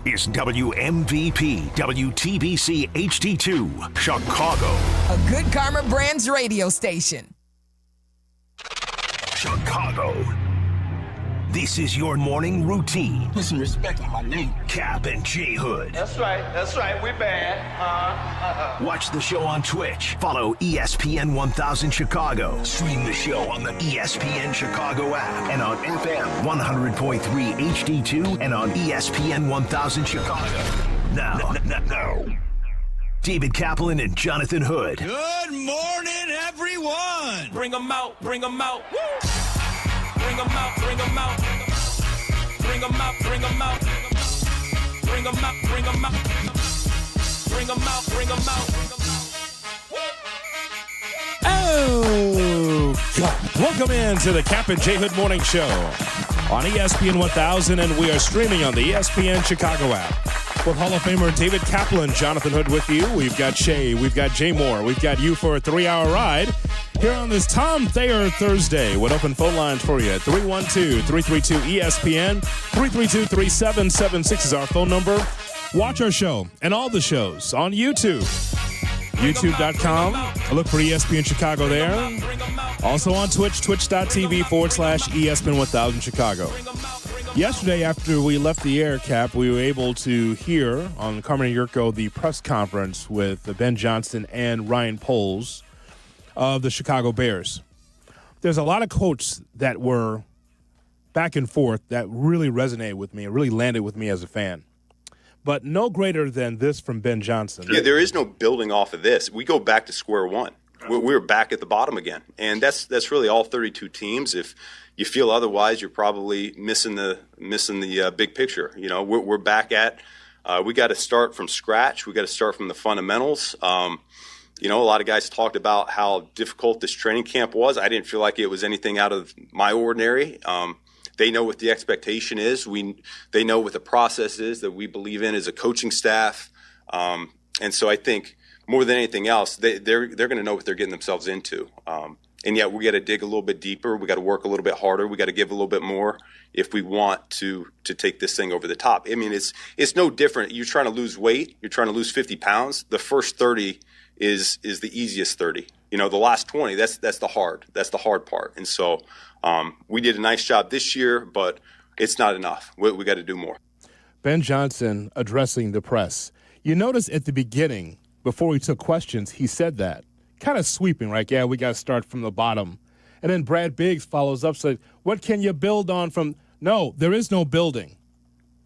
is WMVP WTBC HD2, Chicago. A Good Karma Brands radio station. Chicago. This is your morning routine. Put some respect on my name. Kap and J Hood. That's right, we bad. Watch the show on Twitch. Follow ESPN 1000 Chicago. Stream the show on the ESPN Chicago app and on FM 100.3 HD2 and on ESPN 1000 Chicago. Now, David Kaplan and Jonathan Hood. Good morning, everyone. Bring them out. Woo! Bring them out. Bring them out. Bring them out. Bring them out. Bring them out. Bring them out. Oh, God. Welcome in to the Kap J Hood Morning Show on ESPN 1000, and we are streaming on the ESPN Chicago app. With Hall of Famer David Kaplan, Jonathan Hood with you. We've got Shay, we've got Jay Moore, we've got you for a 3-hour ride here on this Tom Thayer Thursday with open phone lines for you. 312-332-ESPN, 332-3776 is our phone number. Watch our show and all the shows on YouTube. YouTube.com. Look for ESPN Chicago there. Also on Twitch, twitch.tv/ESPN 1000 Chicago. Yesterday, after we left the air, Cap, we were able to hear on Carmen Jurko the press conference with Ben Johnson and Ryan Poles of the Chicago Bears. There's a lot of quotes that were back and forth that really resonated with me and really landed with me as a fan. But no greater than this from Ben Johnson. Yeah, there is no building off of this. We go back to square one. We're back at the bottom again. And that's really all 32 teams. If you feel otherwise, you're probably missing the big picture. You know, we're back at we got to start from scratch. We got to start from the fundamentals. You know, a lot of guys talked about how difficult this training camp was. I didn't feel like it was anything out of my ordinary. They know what the expectation is. They know what the process is that we believe in as a coaching staff. And so I think more than anything else, they're going to know what they're getting themselves into. And yet we got to dig a little bit deeper. We got to work a little bit harder. We got to give a little bit more if we want to take this thing over the top. I mean, it's no different. You're trying to lose weight. You're trying to lose 50 pounds. The first 30 is the easiest 30. You know, the last 20, that's the hard part. And so we did a nice job this year, but it's not enough. We got to do more. Ben Johnson addressing the press. You notice at the beginning, before he took questions, he said that. Kind of sweeping, right? Yeah, we got to start from the bottom. And then Brad Biggs follows up, said, what can you build on from? No, there is no building.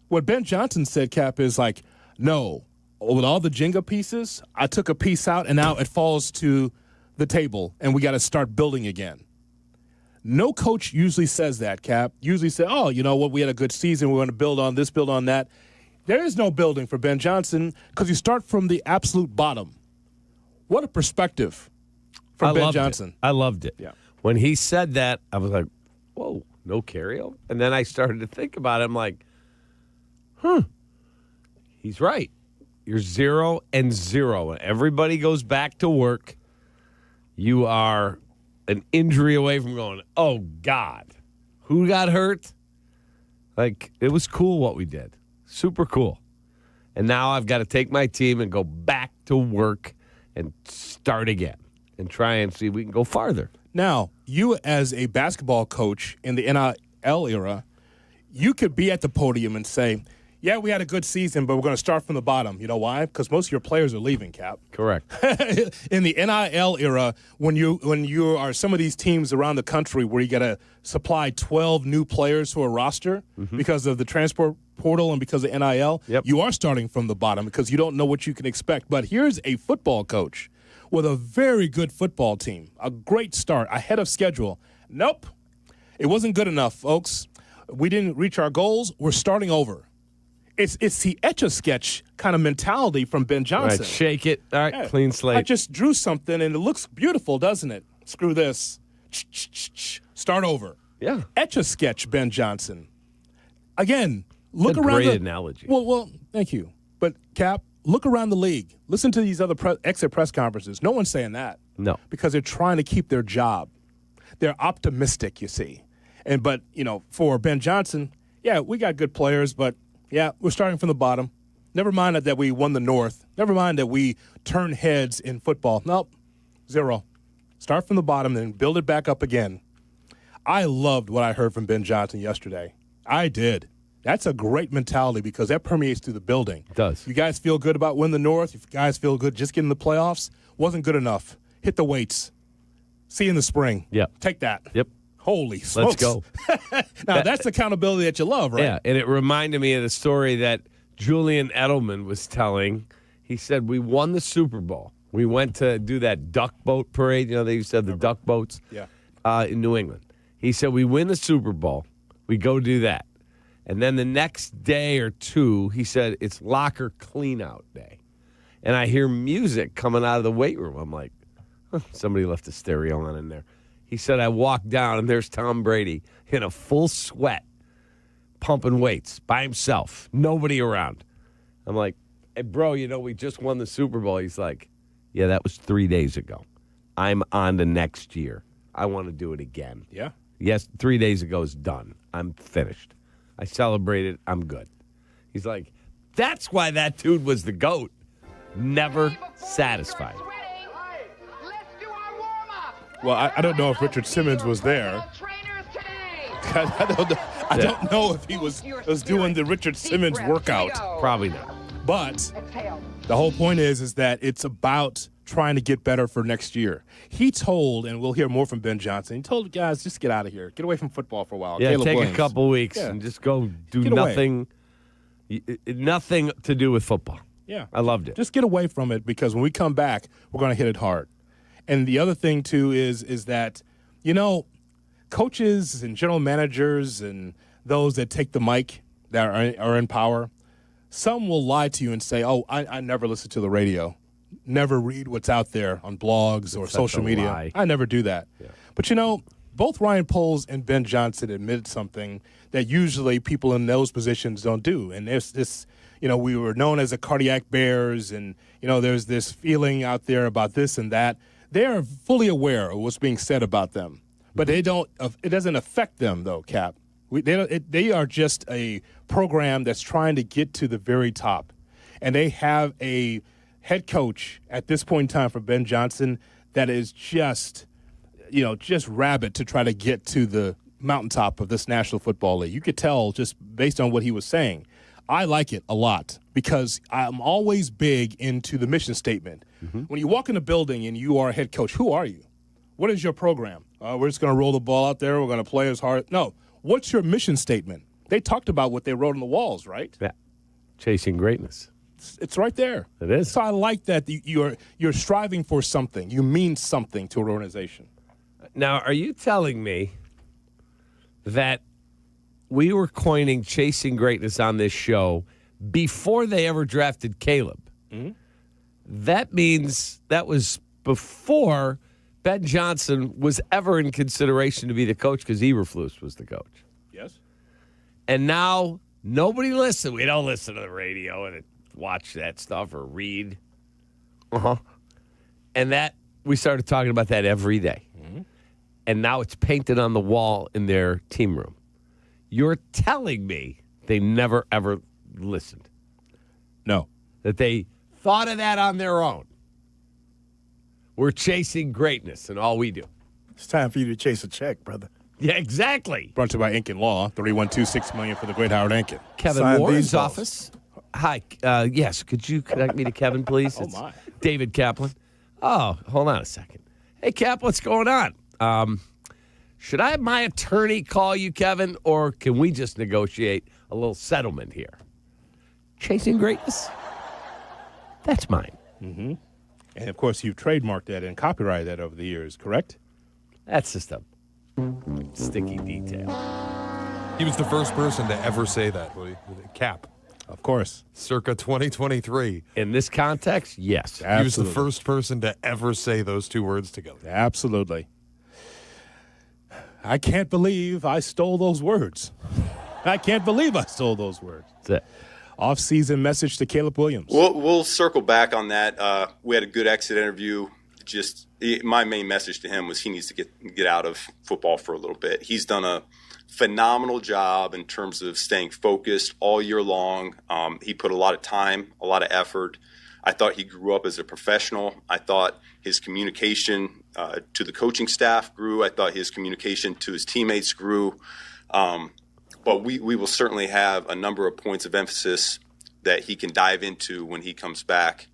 What Ben Johnson said, Cap, is like, no, with all the Jenga pieces, I took a piece out and now it falls to the table and we got to start building again. No coach usually says that, Cap. Usually say, oh, you know what, we had a good season, we're going to build on this, build on that. There is no building for Ben Johnson because you start from the absolute bottom. What a perspective from Ben Johnson. I loved it. Yeah. When he said that, I was like, whoa, no carryover? And then I started to think about it. I'm like, he's right. You're 0-0. And everybody goes back to work. You are an injury away from going, oh, God, who got hurt? Like, it was cool what we did. Super cool. And now I've got to take my team and go back to work and start again and try and see if we can go farther. Now, you as a basketball coach in the NIL era, you could be at the podium and say, yeah, we had a good season, but we're going to start from the bottom. You know why? Because most of your players are leaving, Cap. Correct. In the NIL era, when you are some of these teams around the country where you got to supply 12 new players to a roster because of the transport portal and because of NIL, you are starting from the bottom because you don't know what you can expect. But here's a football coach with a very good football team, a great start, ahead of schedule. Nope, it wasn't good enough, folks. We didn't reach our goals. We're starting over. It's the Etch-a-Sketch kind of mentality from Ben Johnson. All right, shake it. All right, clean slate. I just drew something, and it looks beautiful, doesn't it? Screw this. Start over. Yeah. Etch-a-Sketch, Ben Johnson. Again, look That's around. Great analogy. Well, thank you. But, Cap, look around the league. Listen to these other exit press conferences. No one's saying that. No. Because they're trying to keep their job. They're optimistic, you see. But, for Ben Johnson, yeah, we got good players, but Yeah, we're starting from the bottom. Never mind that we won the North. Never mind that we turn heads in football. Nope, 0. Start from the bottom and build it back up again. I loved what I heard from Ben Johnson yesterday. I did. That's a great mentality because that permeates through the building. It does. You guys feel good about winning the North? If you guys feel good just getting the playoffs, wasn't good enough. Hit the weights. See you in the spring. Yep. Take that. Yep. Holy smokes. Let's go. Now, that's accountability that you love, right? Yeah, and it reminded me of the story that Julian Edelman was telling. He said, we won the Super Bowl. We went to do that duck boat parade. You know, they used to have the duck boats in New England. He said, we win the Super Bowl. We go do that. And then the next day or two, he said, it's locker clean-out day. And I hear music coming out of the weight room. I'm like, somebody left a stereo on in there. He said, I walked down, and there's Tom Brady in a full sweat, pumping weights by himself. Nobody around. I'm like, hey, bro, you know, we just won the Super Bowl. He's like, yeah, that was 3 days ago. I'm on to next year. I want to do it again. Yeah. Yes, 3 days ago is done. I'm finished. I celebrated. I'm good. He's like, that's why that dude was the GOAT. Never satisfied. Well, I don't know if Richard Simmons was there. I don't know if he was doing the Richard Simmons workout. Probably not. But the whole point is that it's about trying to get better for next year. He told, and we'll hear more from Ben Johnson, he told guys, just get out of here. Get away from football for a while. Yeah, Caleb take Williams. a couple weeks and just go do nothing. Nothing to do with football. Yeah. I loved it. Just get away from it because when we come back, we're going to hit it hard. And the other thing, too, is that, you know, coaches and general managers and those that take the mic that are in power, some will lie to you and say, oh, I never listen to the radio, never read what's out there on blogs or social media. Lie. I never do that. Yeah. But, you know, both Ryan Poles and Ben Johnson admitted something that usually people in those positions don't do. And there's this, you know, we were known as the cardiac bears and, you know, there's this feeling out there about this and that. They are fully aware of what's being said about them. But they don't. It doesn't affect them, though, Cap. They are just a program that's trying to get to the very top. And they have a head coach at this point in time for Ben Johnson that is just rabid to try to get to the mountaintop of this National Football League. You could tell just based on what he was saying. I like it a lot because I'm always big into the mission statement. Mm-hmm. When you walk in a building and you are a head coach, who are you? What is your program? We're just going to roll the ball out there. We're going to play as hard. No. What's your mission statement? They talked about what they wrote on the walls, right? Yeah. Chasing greatness. It's right there. It is. So I like that you're striving for something. You mean something to an organization. Now, are you telling me that we were coining chasing greatness on this show before they ever drafted Caleb? Mm-hmm. That means that was before Ben Johnson was ever in consideration to be the coach because Eberflus was the coach. Yes. And now nobody listens. We don't listen to the radio and watch that stuff or read. Uh-huh. And that we started talking about that every day. Mm-hmm. And now it's painted on the wall in their team room. You're telling me they never, ever listened? No. That they thought of that on their own? We're chasing greatness, and all we do. It's time for you to chase a check, brother. Yeah, exactly. Brought to you by Incan Law, 3126 million for the great Howard Incan. Kevin Sign Warren's these balls. office. Hi. Yes, could you connect me to Kevin, please? Oh, my. David Kaplan. Oh, hold on a second. Hey, Cap, what's going on? Should I have my attorney call you, Kevin, or can we just negotiate a little settlement here? Chasing greatness? That's mine. Mm-hmm. And, of course, you've trademarked that and copyrighted that over the years, correct? That's just a sticky detail. He was the first person to ever say that, Woody. Cap. Of course. Circa 2023. In this context, yes. Absolutely. He was the first person to ever say those two words together. Absolutely. I can't believe I stole those words. I can't believe I stole those words. That's it. Off-season message to Caleb Williams. We'll circle back on that. We had a good exit interview. My main message to him was he needs to get out of football for a little bit. He's done a phenomenal job in terms of staying focused all year long. He put a lot of time, a lot of effort. I thought he grew up as a professional. I thought his communication to the coaching staff grew. I thought his communication to his teammates grew. But we will certainly have a number of points of emphasis that he can dive into when he comes back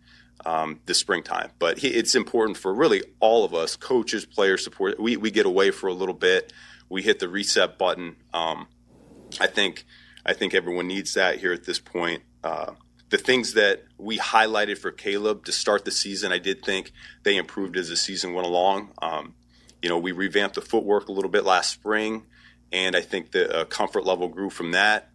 this springtime. But it's important for really all of us, coaches, players, support. We get away for a little bit. We hit the reset button. I think everyone needs that here at this point. The things that we highlighted for Caleb to start the season, I did think they improved as the season went along. We revamped the footwork a little bit last spring, and I think the comfort level grew from that.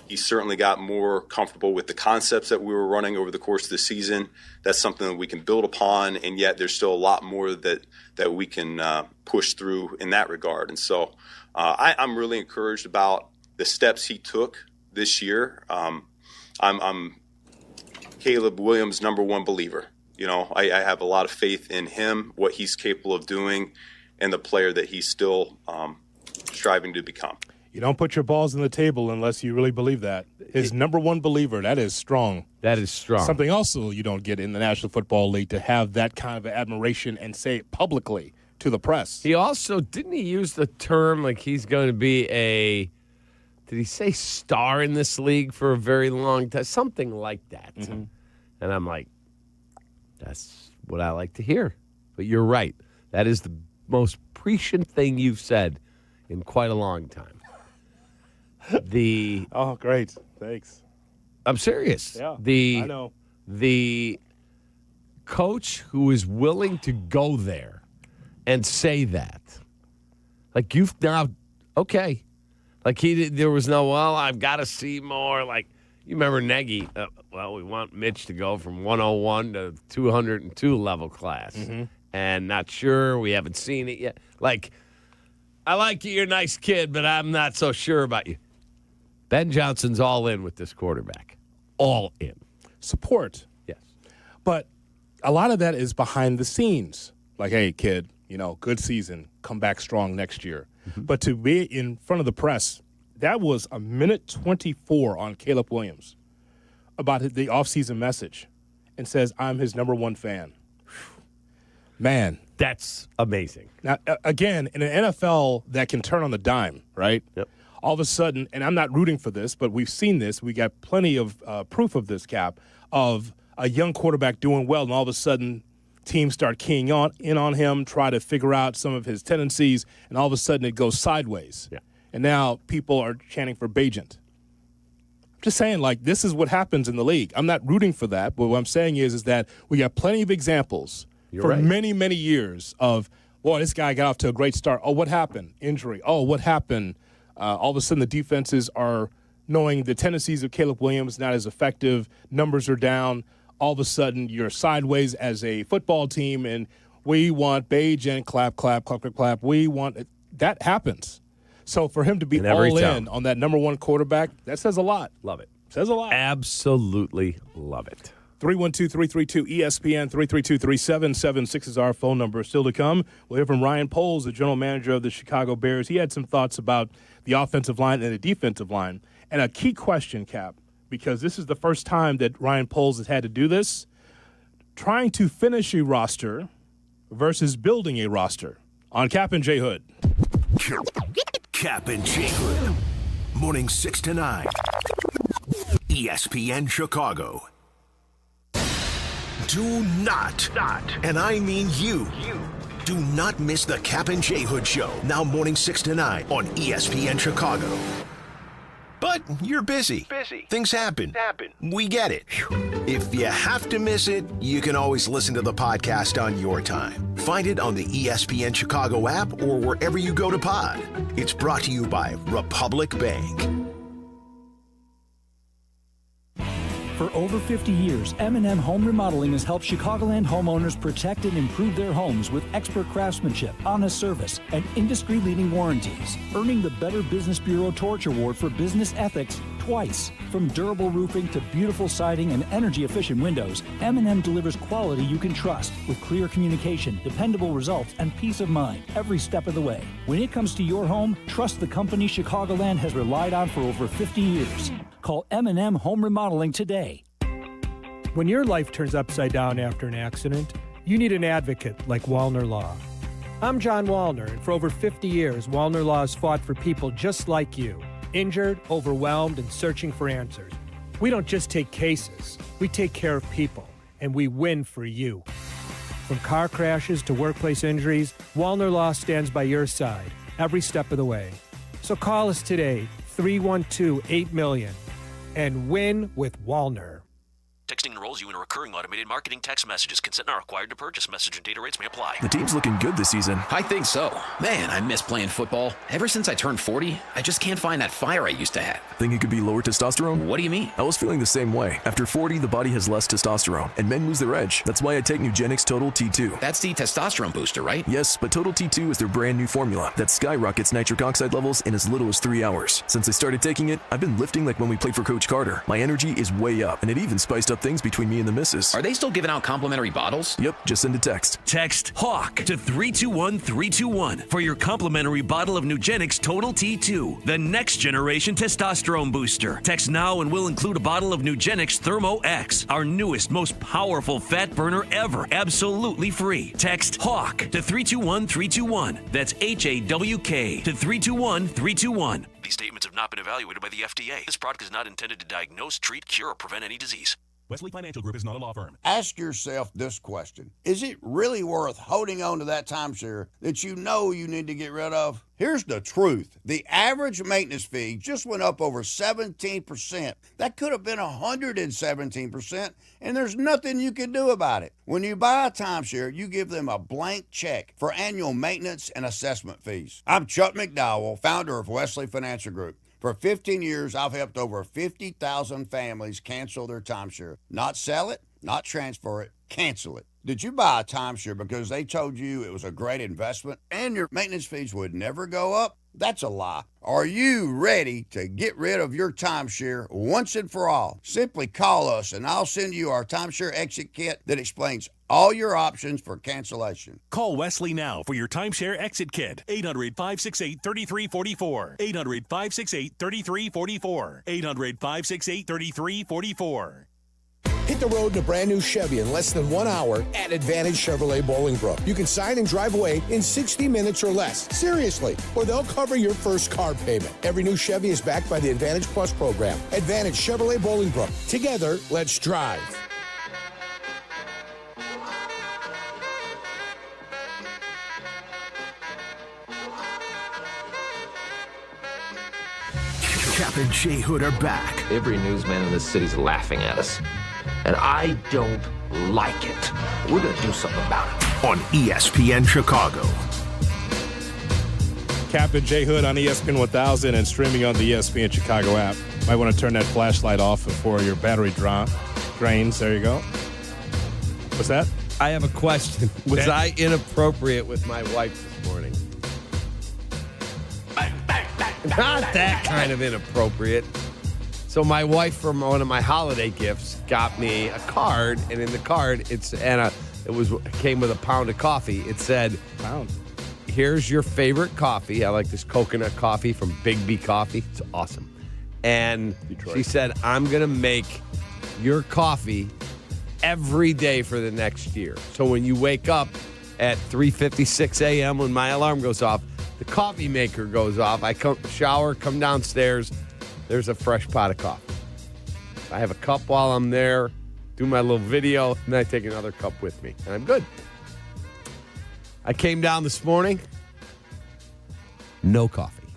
He certainly got more comfortable with the concepts that we were running over the course of the season. That's something that we can build upon, and yet there's still a lot more that we can push through in that regard. And so I'm really encouraged about the steps he took this year. I'm Caleb Williams' number one believer. I have a lot of faith in him, what he's capable of doing, and the player that he's still striving to become. You don't put your balls on the table unless you really believe that. His number one believer, that is strong. That is strong. Something also you don't get in the National Football League, to have that kind of admiration and say it publicly to the press. He also, didn't he use the term like he's going to be did he say star in this league for a very long time? Something like that. Mm-hmm. And I'm like, that's what I like to hear. But you're right. That is the most prescient thing you've said in quite a long time. Oh, great. Thanks. I'm serious. Yeah, I know. The coach who is willing to go there and say that. Like, you've now, okay. Like, there was no, I've got to see more. Like, you remember Nagy, we want Mitch to go from 101 to 202 level class. Mm-hmm. And not sure, we haven't seen it yet. Like, I like you, you're a nice kid, but I'm not so sure about you. Ben Johnson's all in with this quarterback. All in. Support. Yes. But a lot of that is behind the scenes. Like, hey, kid, good season. Come back strong next year. Mm-hmm. But to be in front of the press, that was a minute 24 on Caleb Williams about the offseason message, and says, I'm his number one fan. Man. That's amazing. Now, again, in an NFL that can turn on the dime, right? Yep. All of a sudden, and I'm not rooting for this, but we've seen this. We got plenty of proof of this, Cap, of a young quarterback doing well, and all of a sudden teams start keying in on him, try to figure out some of his tendencies, and all of a sudden it goes sideways. Yeah. And now people are chanting for Bajent. I'm just saying, like, this is what happens in the league. I'm not rooting for that, but what I'm saying is that we got plenty of examples for many, many years of, boy, this guy got off to a great start. Oh, what happened? Injury. Oh, what happened? All of a sudden the defenses are knowing the tendencies of Caleb Williams, not as effective. Numbers are down. All of a sudden you're sideways as a football team, and we want Bajent, clap, clap, clap, clap, clap. We want it. That happens. So for him to be all in on that number one quarterback, that says a lot. Love it. Says a lot. Absolutely love it. 312-332-ESPN, 332-3776 is our phone number. Still to come, we'll hear from Ryan Poles, the general manager of the Chicago Bears. He had some thoughts about the offensive line and the defensive line. And a key question, Cap, because this is the first time that Ryan Poles has had to do this, trying to finish a roster versus building a roster on Kap and J Hood. Kap and J Hood, morning 6 to 9, ESPN Chicago. Do not, and I mean you, do not miss the Kap and J Hood Show, now morning 6 to 9 on ESPN Chicago. But you're busy. Things happen. We get it. If you have to miss it, you can always listen to the podcast on your time. Find it on the ESPN Chicago app or wherever you go to pod. It's brought to you by Republic Bank. For over 50 years, M&M Home Remodeling has helped Chicagoland homeowners protect and improve their homes with expert craftsmanship, honest service, and industry-leading warranties. Earning the Better Business Bureau Torch Award for Business Ethics twice. From durable roofing to beautiful siding and energy-efficient windows, M&M delivers quality you can trust with clear communication, dependable results, and peace of mind every step of the way. When it comes to your home, trust the company Chicagoland has relied on for over 50 years. Call M&M Home Remodeling today. When your life turns upside down after an accident, you need an advocate like Wallner Law. I'm John Wallner, and for over 50 years, Wallner Law has fought for people just like you, injured, overwhelmed, and searching for answers. We don't just take cases, we take care of people, and we win for you. From car crashes to workplace injuries, Wallner Law stands by your side every step of the way. So call us today, 312-8-MILLION, and win with Wallner. Texting enrolls you in a recurring automated marketing text messages. Consent not required to purchase. Message and data rates may apply. The team's looking good this season. I think so. Man, I miss playing football. Ever since I turned 40, I just can't find that fire I used to have. Think it could be lower testosterone? What do you mean? I was feeling the same way. After 40, the body has less testosterone, and men lose their edge. That's why I take Nugenix Total T2. That's the testosterone booster, right? Yes, but Total T2 is their brand new formula that skyrockets nitric oxide levels in as little as 3 hours. Since I started taking it, I've been lifting like when we played for Coach Carter. My energy is way up, and it even spiced up things between me and the missus. Are they still giving out complimentary bottles? Yep, just send a text. Text HAWK to 321-321 for your complimentary bottle of Nugenix Total T2, the next generation testosterone booster. Text now and we'll include a bottle of Nugenix Thermo X, our newest, most powerful fat burner ever, absolutely free. Text HAWK to 321-321. That's HAWK to 321-321. These statements have not been evaluated by the FDA. This product is not intended to diagnose, treat, cure, or prevent any disease. Wesley Financial Group is not a law firm. Ask yourself this question. Is it really worth holding on to that timeshare that you know you need to get rid of? Here's the truth. The average maintenance fee just went up over 17%. That could have been 117%, and there's nothing you can do about it. When you buy a timeshare, you give them a blank check for annual maintenance and assessment fees. I'm Chuck McDowell, founder of Wesley Financial Group. For 15 years, I've helped over 50,000 families cancel their timeshare. Not sell it, not transfer it, cancel it. Did you buy a timeshare because they told you it was a great investment and your maintenance fees would never go up? That's a lie. Are you ready to get rid of your timeshare once and for all? Simply call us and I'll send you our timeshare exit kit that explains all your options for cancellation. Call Wesley now for your timeshare exit kit. 800-568-3344. 800-568-3344. 800-568-3344. Hit the road in a brand new Chevy in less than 1 hour at Advantage Chevrolet Bolingbrook. You can sign and drive away in 60 minutes or less. Seriously. Or they'll cover your first car payment. Every new Chevy is backed by the Advantage Plus program. Advantage Chevrolet Bolingbrook. Together, let's drive. Kap and J Hood are back. Every newsman in this city's laughing at us, and I don't like it. We're going to do something about it. On ESPN Chicago. Kap and J Hood on ESPN 1000 and streaming on the ESPN Chicago app. Might want to turn that flashlight off before your battery drains. There you go. What's that? I have a question. Was I inappropriate with my wife this morning? Not that kind of inappropriate. So my wife, from one of my holiday gifts, got me a card, and in the card, it came with a pound of coffee. It said, "Pound. Here's your favorite coffee. I like this coconut coffee from Big B Coffee. It's awesome." And Detroit. She said, "I'm gonna make your coffee every day for the next year. So when you wake up at 3:56 a.m. when my alarm goes off, the coffee maker goes off. I come shower, come downstairs. There's a fresh pot of coffee. I have a cup while I'm there, do my little video, and then I take another cup with me, and I'm good." I came down this morning, no coffee.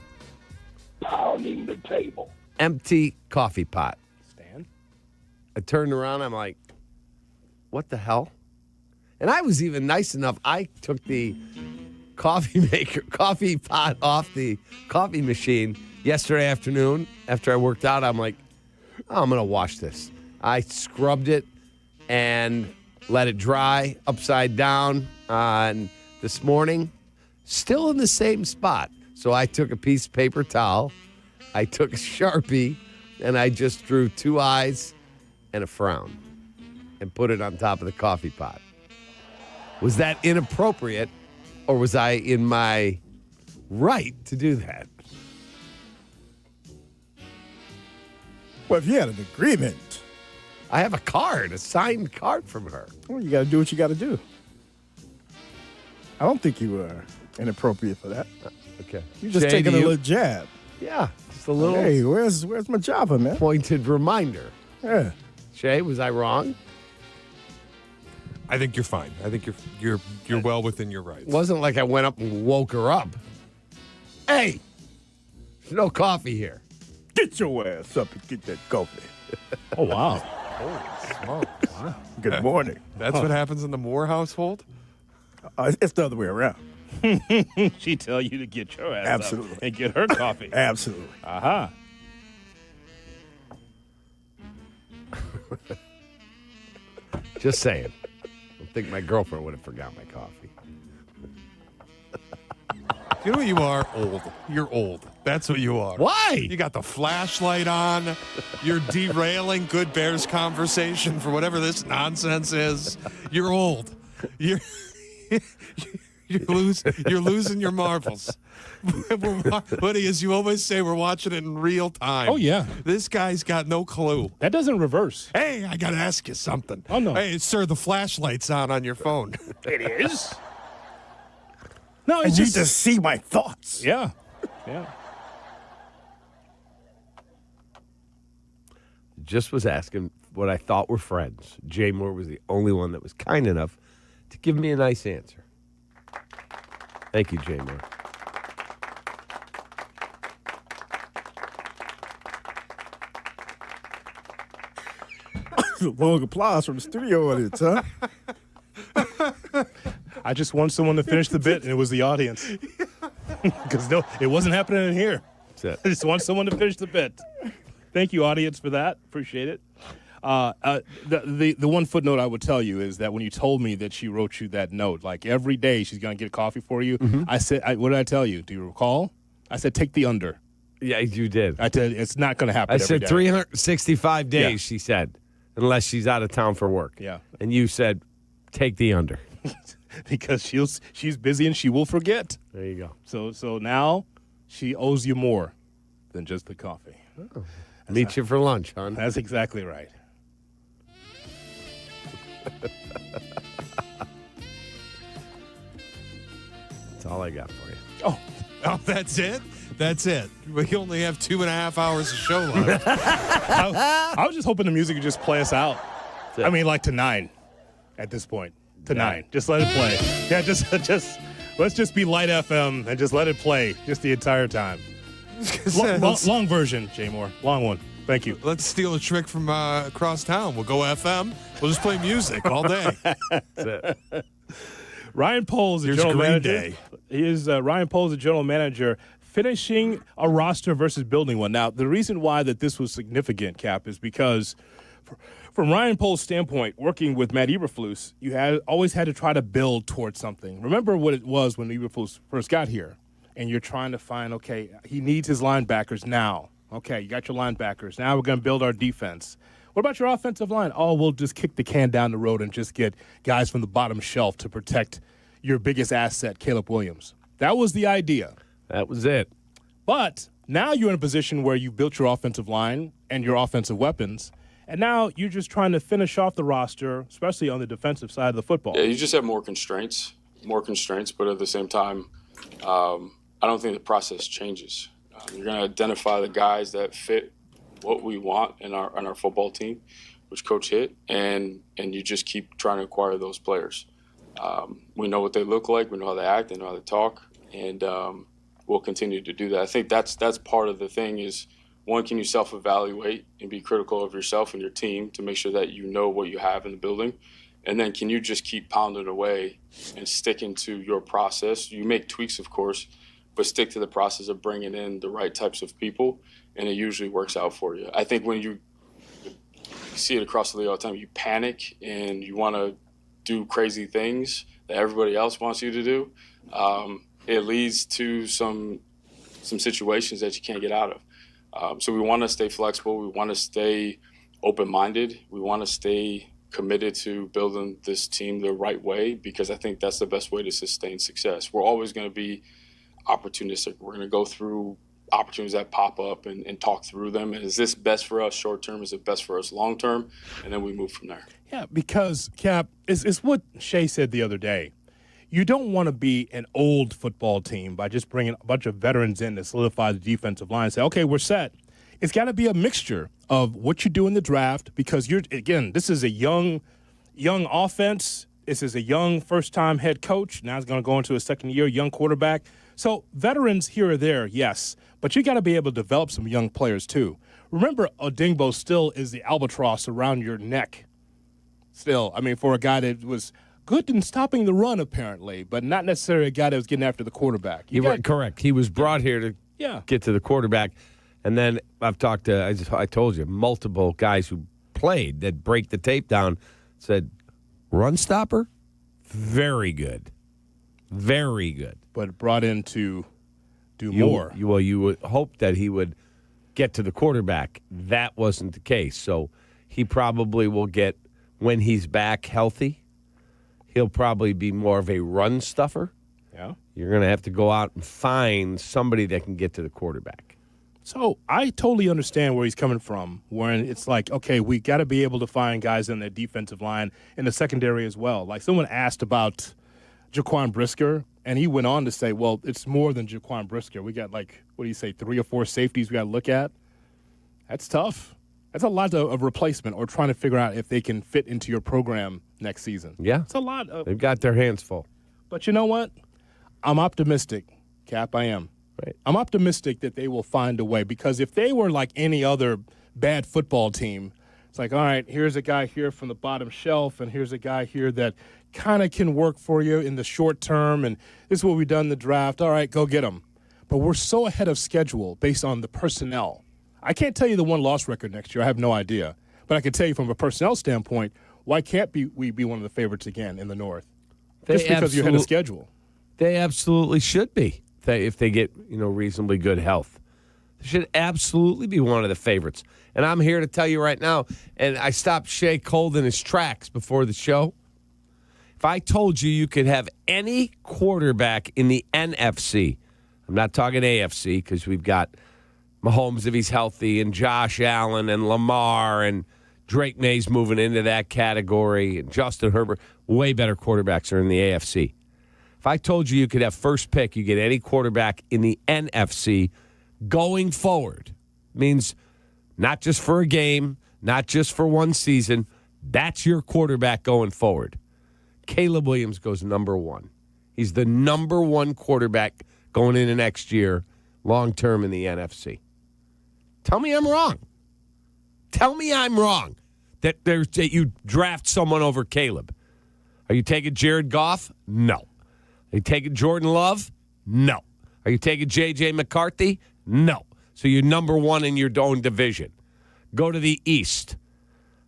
Pounding the table. Empty coffee pot. Stan? I turned around, I'm like, what the hell? And I was even nice enough. I took the coffee pot off the coffee machine yesterday afternoon after I worked out. I'm like, I'm going to wash this. I scrubbed it and let it dry upside down. And this morning, still in the same spot. So I took a piece of paper towel. I took a Sharpie, and I just drew 2 eyes and a frown and put it on top of the coffee pot. Was that inappropriate, or was I in my right to do that? Well, if you had an agreement. I have a signed card from her. Well, you got to do what you got to do. I don't think you were inappropriate for that. Okay. You're just taking a little jab. Yeah, just a little. Hey, where's my Java, man? Pointed reminder. Yeah. Shay, was I wrong? I think you're fine. I think you're well within your rights. It wasn't like I went up and woke her up. Hey, there's no coffee here. Get your ass up and get that coffee. Oh, wow. Holy smoke. Wow. Good morning. That's what happens in the Moore household? It's the other way around. She tell you to get your ass Absolutely. up and get her coffee. Absolutely. Aha. Just saying. I think my girlfriend would have forgot my coffee. You know what you are? Old. You're old. That's what you are. Why? You got the flashlight on. You're derailing good Bears conversation for whatever this nonsense is. You're old. You're losing your marbles. Buddy, as you always say, we're watching it in real time. Oh, yeah. This guy's got no clue. That doesn't reverse. Hey, I got to ask you something. Oh, no. Hey, sir, the flashlight's on your phone. It is? No, I it's need just to see my thoughts. Yeah. Yeah. Just was asking what I thought were friends. Jay Moore was the only one that was kind enough to give me a nice answer. Thank you, Jay Moore. Long applause from the studio audience, huh? I just want someone to finish the bit, and it was the audience. Because no, it wasn't happening in here. That's it. I just want someone to finish the bit. Thank you, audience, for that. Appreciate it. The one footnote I would tell you is that when you told me that she wrote you that note, like every day she's going to get coffee for you, I said, what did I tell you? Do you recall? I said, take the under. Yeah, you did. I said, it's not going to happen I every said day. 365 days, Yeah. she said, unless she's out of town for work. Yeah. And you said, take the under. Because she's busy and she will forget. There you go. So now she owes you more than just the coffee. Oh. Meet you for lunch, hon. That's exactly right. That's all I got for you. Oh, that's it? That's it. We only have 2.5 hours of show left. I was just hoping the music would just play us out. I mean, like to 9 at this point. To 9. Just let it play. Yeah, just let's just be light FM and just let it play just the entire time. Long version, Jay Moore. Long one. Thank you. Let's steal a trick from across town. We'll go FM. We'll just play music all day. That's it. Ryan Poles, the Here's general Green manager. Day. He is Ryan Poles, the general manager, finishing a roster versus building one. Now, the reason why that this was significant, Cap, is because from Ryan Poles' standpoint, working with Matt Eberflus, you always had to try to build towards something. Remember what it was when Eberflus first got here, and you're trying to find, okay, he needs his linebackers now. Okay, you got your linebackers. Now we're going to build our defense. What about your offensive line? Oh, we'll just kick the can down the road and just get guys from the bottom shelf to protect your biggest asset, Caleb Williams. That was the idea. That was it. But now you're in a position where you built your offensive line and your offensive weapons, and now you're just trying to finish off the roster, especially on the defensive side of the football. Yeah, you just have more constraints, but at the same time, I don't think the process changes. You're going to identify the guys that fit what we want in our football team, which Coach hit, and you just keep trying to acquire those players. We know what they look like, we know how they act, we know how they talk, and we'll continue to do that. I think that's part of the thing is, one, can you self-evaluate and be critical of yourself and your team to make sure that you know what you have in the building? And then can you just keep pounding away and sticking to your process? You make tweaks, of course, but stick to the process of bringing in the right types of people, and it usually works out for you. I think when you see it across the league all the time, you panic and you want to do crazy things that everybody else wants you to do. It leads to some situations that you can't get out of. So we want to stay flexible. We want to stay open-minded. We want to stay committed to building this team the right way, because I think that's the best way to sustain success. We're always going to be opportunistic. We're going to go through opportunities that pop up and talk through them. And is this best for us short term? Is it best for us long term? And then we move from there. Yeah, because, Cap, it's what Shea said the other day. You don't want to be an old football team by just bringing a bunch of veterans in to solidify the defensive line and say, okay, we're set. It's got to be a mixture of what you do in the draft, because this is a young offense. This is a young first-time head coach. Now he's going to go into his second year, young quarterback. So veterans here or there, yes, but you got to be able to develop some young players too. Remember, Odingbo still is the albatross around your neck. Still, I mean, for a guy that was good in stopping the run apparently, but not necessarily a guy that was getting after the quarterback. Correct. He was brought here to get to the quarterback. And then I've talked to, I told you, multiple guys who played that break the tape down, said, run stopper, very good. Very good. But brought in to do more. You would hope that he would get to the quarterback. That wasn't the case. So he probably will get, when he's back healthy, he'll probably be more of a run stuffer. Yeah. You're going to have to go out and find somebody that can get to the quarterback. So I totally understand where he's coming from, when it's like, okay, we got to be able to find guys in the defensive line, in the secondary as well. Like someone asked about Jaquan Brisker, and he went on to say, well, it's more than Jaquan Brisker. We got 3 or 4 safeties we got to look at. That's tough. That's a lot of replacement, or trying to figure out if they can fit into your program next season. Yeah. It's a lot. They've got their hands full. But you know what? I'm optimistic, Cap. I am. Right. I'm optimistic that they will find a way, because if they were like any other bad football team, it's like, all right, here's a guy here from the bottom shelf, and here's a guy here that kind of can work for you in the short term, and this is what we've done in the draft. All right, go get him. But we're so ahead of schedule based on the personnel. I can't tell you the win-loss record next year. I have no idea. But I can tell you from a personnel standpoint, why can't we be one of the favorites again in the North? Just because you're ahead of schedule. They absolutely should be. If they get reasonably good health, they should absolutely be one of the favorites. And I'm here to tell you right now, and I stopped Shea cold in his tracks before the show. If I told you could have any quarterback in the NFC, I'm not talking AFC, because we've got Mahomes if he's healthy, and Josh Allen and Lamar, and Drake May's moving into that category, and Justin Herbert, way better quarterbacks are in the AFC. If I told you could have first pick, you get any quarterback in the NFC going forward, means not just for a game, not just for one season, that's your quarterback going forward. Caleb Williams goes number 1. He's the number 1 quarterback going into next year, long-term in the NFC. Tell me I'm wrong. Tell me I'm wrong that you draft someone over Caleb. Are you taking Jared Goff? No. Are you taking Jordan Love? No. Are you taking J.J. McCarthy? No. So you're number 1 in your own division. Go to the East.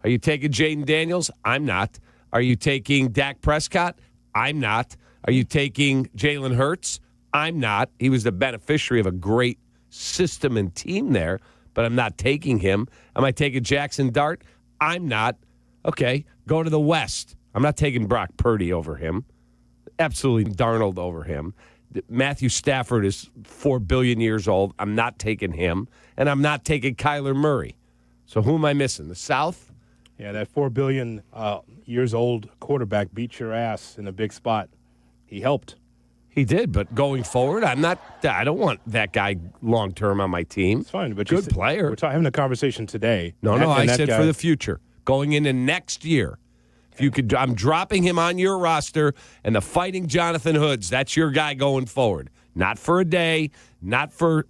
Are you taking Jaden Daniels? I'm not. Are you taking Dak Prescott? I'm not. Are you taking Jalen Hurts? I'm not. He was the beneficiary of a great system and team there, but I'm not taking him. Am I taking Jackson Dart? I'm not. Okay, go to the West. I'm not taking Brock Purdy over him. Absolutely Darnold over him. Matthew Stafford is 4 billion years old. I'm not taking him. And I'm not taking Kyler Murray. So who am I missing? The South? Yeah, that 4 billion years old quarterback beat your ass in a big spot. He helped. He did, but going forward, I don't want that guy long-term on my team. It's fine, but good player. We're having a conversation today. No, I said for the future. Going into next year. If you could, I'm dropping him on your roster, and the Fighting Jonathan Hoods, that's your guy going forward. Not for a day, not for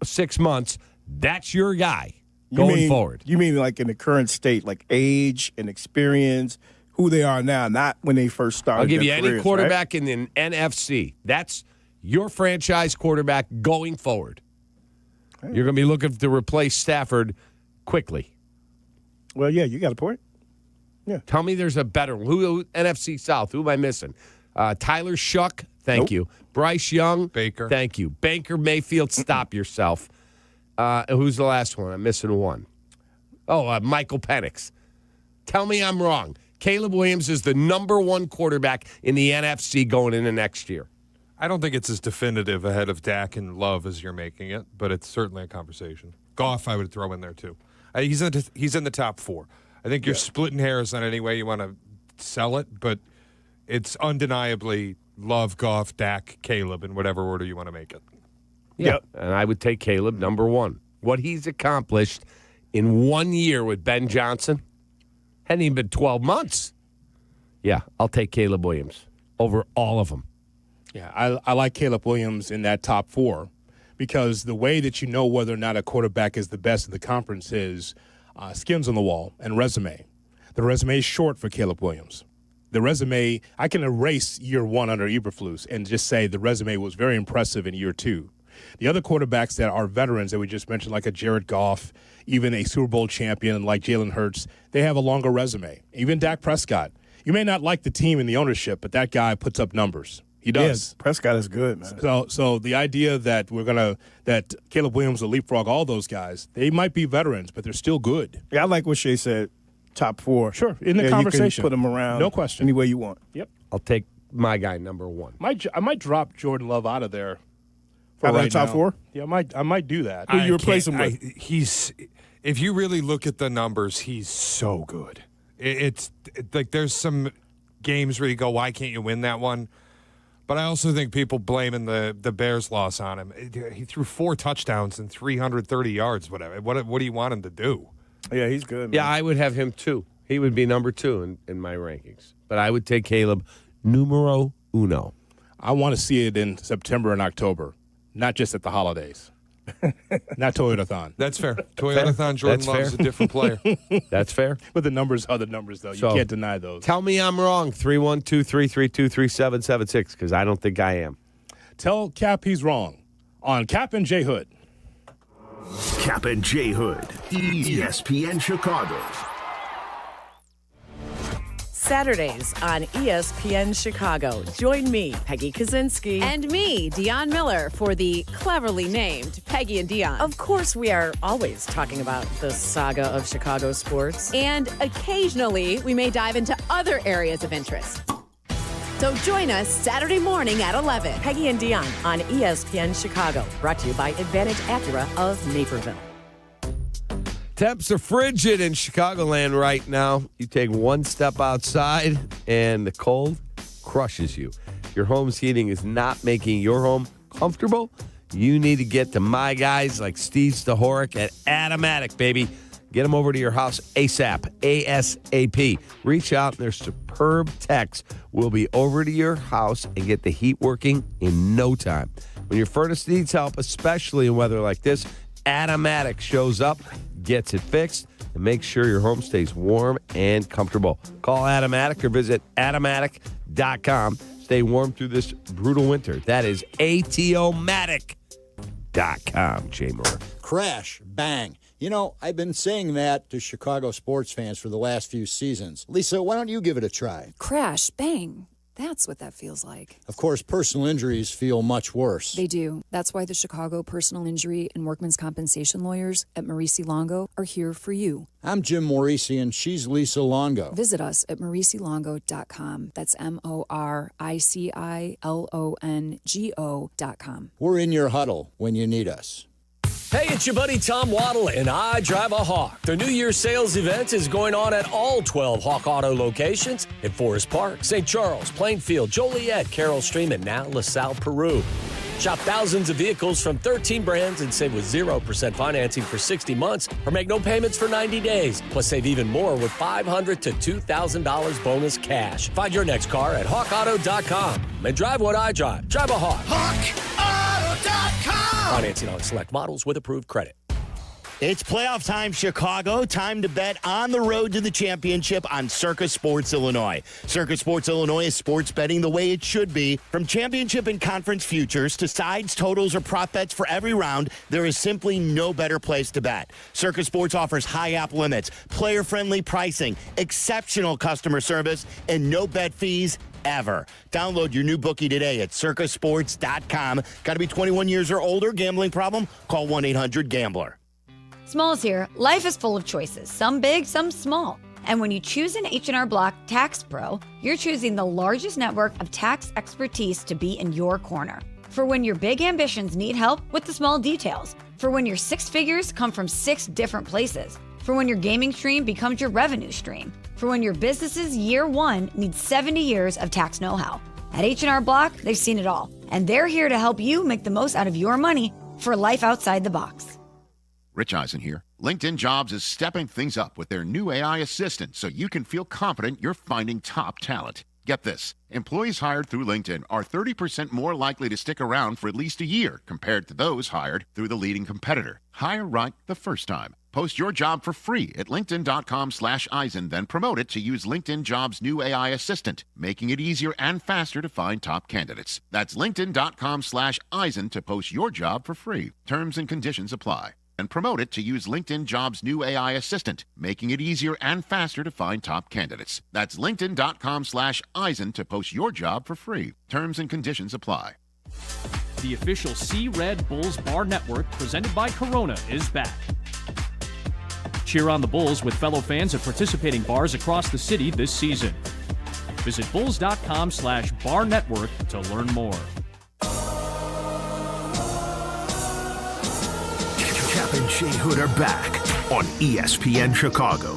6 months. That's your guy going forward. You mean like in the current state, like age and experience, who they are now, not when they first started. I'll give you careers, any quarterback right? in the NFC. That's your franchise quarterback going forward. Okay. You're going to be looking to replace Stafford quickly. Well, yeah, you got a point. Yeah. Tell me there's a better one. Who NFC South? Who am I missing? Tyler Shuck. Thank you. Bryce Young. Baker. Thank you. Baker Mayfield. Stop yourself. Who's the last one? I'm missing one. Oh, Michael Penix. Tell me I'm wrong. Caleb Williams is the number one quarterback in the NFC going into next year. I don't think it's as definitive ahead of Dak and Love as you're making it, but it's certainly a conversation. Goff, I would throw in there too. He's in the top 4. I think you're splitting hairs on any way you want to sell it, but it's undeniably Love, Goff, Dak, Caleb, in whatever order you want to make it. Yep. And I would take Caleb number 1. What he's accomplished in 1 year with Ben Johnson, hadn't even been 12 months. Yeah, I'll take Caleb Williams over all of them. Yeah, I like Caleb Williams in that top 4 because the way that you know whether or not a quarterback is the best in the conference is skins on the wall and resume. The resume is short for Caleb Williams. The resume, I can erase year 1 under Eberflus and just say the resume was very impressive in year 2. The other quarterbacks that are veterans that we just mentioned, like a Jared Goff, even a Super Bowl champion like Jalen Hurts, they have a longer resume. Even Dak Prescott. You may not like the team and the ownership, but that guy puts up numbers. He does. Yes, Prescott is good, man. So the idea that that Caleb Williams will leapfrog all those guys, they might be veterans, but they're still good. Yeah, I like what Shea said. Top 4. Sure, in the conversation. You can put them around. No question. Any way you want. Yep. I'll take my guy number 1. I might drop Jordan Love out of there. Out of the top 4? Yeah, I might do that. Who you replace him with? If you really look at the numbers, he's so good. It's like there's some games where you go, why can't you win that one? But I also think people blaming the Bears loss on him. He threw 4 touchdowns and 330 yards, whatever. What do you want him to do? Yeah, he's good, man. Yeah, I would have him too. He would be number 2 in my rankings. But I would take Caleb numero 1. I want to see it in September and October, not just at the holidays. Not Toyotathon. That's fair. Toyotathon, Jordan Love is a different player. That's fair. But the numbers are the numbers, though. You can't deny those. Tell me I'm wrong. 312-332-3776, because I don't think I am. Tell Cap he's wrong on Kap and J Hood. Kap and J Hood, ESPN Chicago. Saturdays on ESPN Chicago. Join me, Peggy Kaczynski. And me, Dion Miller, for the cleverly named Peggy and Dion. Of course, we are always talking about the saga of Chicago sports. And occasionally, we may dive into other areas of interest. So join us Saturday morning at 11. Peggy and Dion on ESPN Chicago. Brought to you by Advantage Acura of Naperville. Temps are frigid in Chicagoland right now. You take one step outside and the cold crushes you. If your home's heating is not making your home comfortable, you need to get to my guys like Steve Stahorek at Automatic, baby. Get them over to your house ASAP, ASAP. Reach out and their superb techs will be over to your house and get the heat working in no time. When your furnace needs help, especially in weather like this, Automatic shows up, gets it fixed, and makes sure your home stays warm and comfortable. Call Automatic or visit Automatic.com. Stay warm through this brutal winter. That is ATOmatic.com, Jay Moore. Crash, bang. You know, I've been saying that to Chicago sports fans for the last few seasons. Lisa, why don't you give it a try? Crash, bang. That's what that feels like. Of course, personal injuries feel much worse. They do. That's why the Chicago Personal Injury and Workman's Compensation lawyers at Maurice Longo are here for you. I'm Jim Maurice, and she's Lisa Longo. Visit us at mauricilongo.com. That's MORICILONGO.com. We're in your huddle when you need us. Hey, it's your buddy Tom Waddle, and I drive a Hawk. The New Year's sales event is going on at all 12 Hawk Auto locations in Forest Park, St. Charles, Plainfield, Joliet, Carroll Stream, and now LaSalle, Peru. Shop thousands of vehicles from 13 brands and save with 0% financing for 60 months or make no payments for 90 days. Plus, save even more with $500 to $2,000 bonus cash. Find your next car at hawkauto.com and drive what I drive. Drive a Hawk. HawkAuto.com. Financing on select models with approved credit. It's playoff time, Chicago. Time to bet on the road to the championship on Circa Sports Illinois. Circa Sports Illinois is sports betting the way it should be. From championship and conference futures to sides, totals, or prop bets for every round, there is simply no better place to bet. Circa Sports offers high app limits, player-friendly pricing, exceptional customer service, and no bet fees ever. Download your new bookie today at circasports.com. Got to be 21 years or older. Gambling problem? Call 1-800-GAMBLER. Smalls here. Life is full of choices, some big, some small. And when you choose an H&R Block Tax Pro, you're choosing the largest network of tax expertise to be in your corner. For when your big ambitions need help with the small details. For when your six figures come from 6 different places. For when your gaming stream becomes your revenue stream. For when your business's year one needs 70 years of tax know-how. At H&R Block, they've seen it all. And they're here to help you make the most out of your money for life outside the box. Rich Eisen here. LinkedIn Jobs is stepping things up with their new AI assistant so you can feel confident you're finding top talent. Get this. Employees hired through LinkedIn are 30% more likely to stick around for at least a year compared to those hired through the leading competitor. Hire right the first time. Post your job for free at linkedin.com/Eisen, then promote it to use LinkedIn Jobs' new AI assistant, making it easier and faster to find top candidates. That's linkedin.com/Eisen to post your job for free. Terms and conditions apply. And promote it to use LinkedIn Jobs' new AI assistant, making it easier and faster to find top candidates. That's linkedin.com/Eisen to post your job for free. Terms and conditions apply. The official Sea Red Bulls Bar Network, presented by Corona, is back. Cheer on the Bulls with fellow fans at participating bars across the city this season. Visit bulls.com/bar network to learn more. Kap and J Hood are back on ESPN Chicago.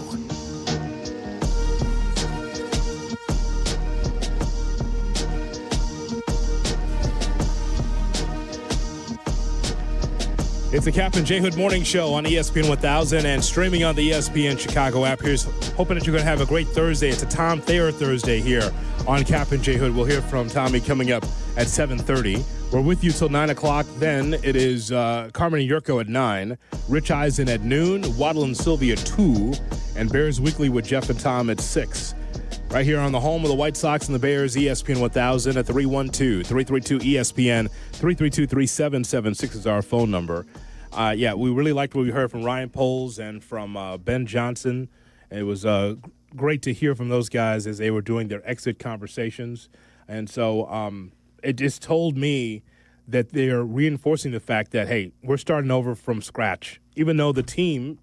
It's the Kap and J Hood Morning Show on ESPN 1000 and streaming on the ESPN Chicago app. Here's hoping that you're going to have a great Thursday. It's a Tom Thayer Thursday here on Kap and J Hood. We'll hear from Tommy coming up at 7:30. We're with you till 9 o'clock. Then it is Carmen Jurko at 9, Rich Eisen at noon, Waddle and Silvy at 2, and Bears Weekly with Jeff and Tom at 6. Right here on the home of the White Sox and the Bears, ESPN 1000 at 312-332-ESPN, 332-3776 is our phone number. We really liked what we heard from Ryan Poles and from Ben Johnson. It was great to hear from those guys as they were doing their exit conversations. And so it just told me that they're reinforcing the fact that, hey, we're starting over from scratch. Even though the team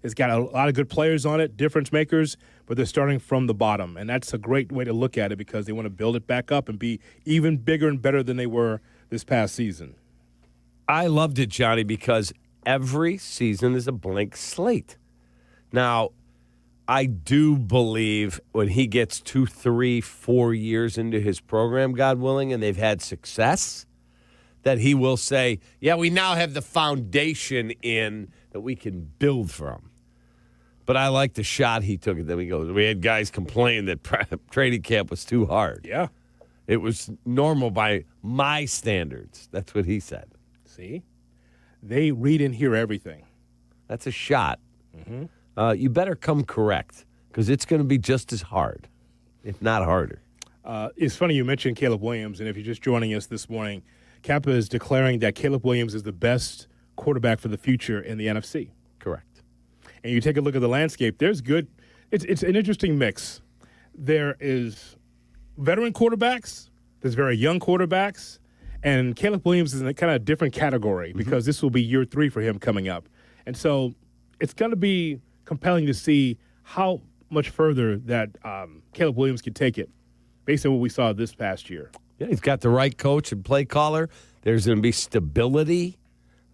has got a lot of good players on it, difference makers, but they're starting from the bottom. And that's a great way to look at it because they want to build it back up and be even bigger and better than they were this past season. I loved it, Johnny, because every season is a blank slate. Now, I do believe when he gets 2, 3, 4 years into his program, God willing, and they've had success, that he will say, yeah, we now have the foundation in that we can build from. But I like the shot he took at them. He goes, we had guys complain that training camp was too hard. Yeah. It was normal by my standards. That's what he said. See? They read and hear everything. That's a shot. Mm-hmm. You better come correct because it's going to be just as hard, if not harder. It's funny you mentioned Caleb Williams, and if you're just joining us this morning, Kappa is declaring that Caleb Williams is the best quarterback for the future in the NFC. Correct. And you take a look at the landscape, there's good – it's an interesting mix. There is veteran quarterbacks, there's very young quarterbacks, and Caleb Williams is in a kind of different category because this will be year 3 for him coming up. And so it's going to be compelling to see how much further that Caleb Williams can take it based on what we saw this past year. Yeah, he's got the right coach and play caller. There's going to be stability.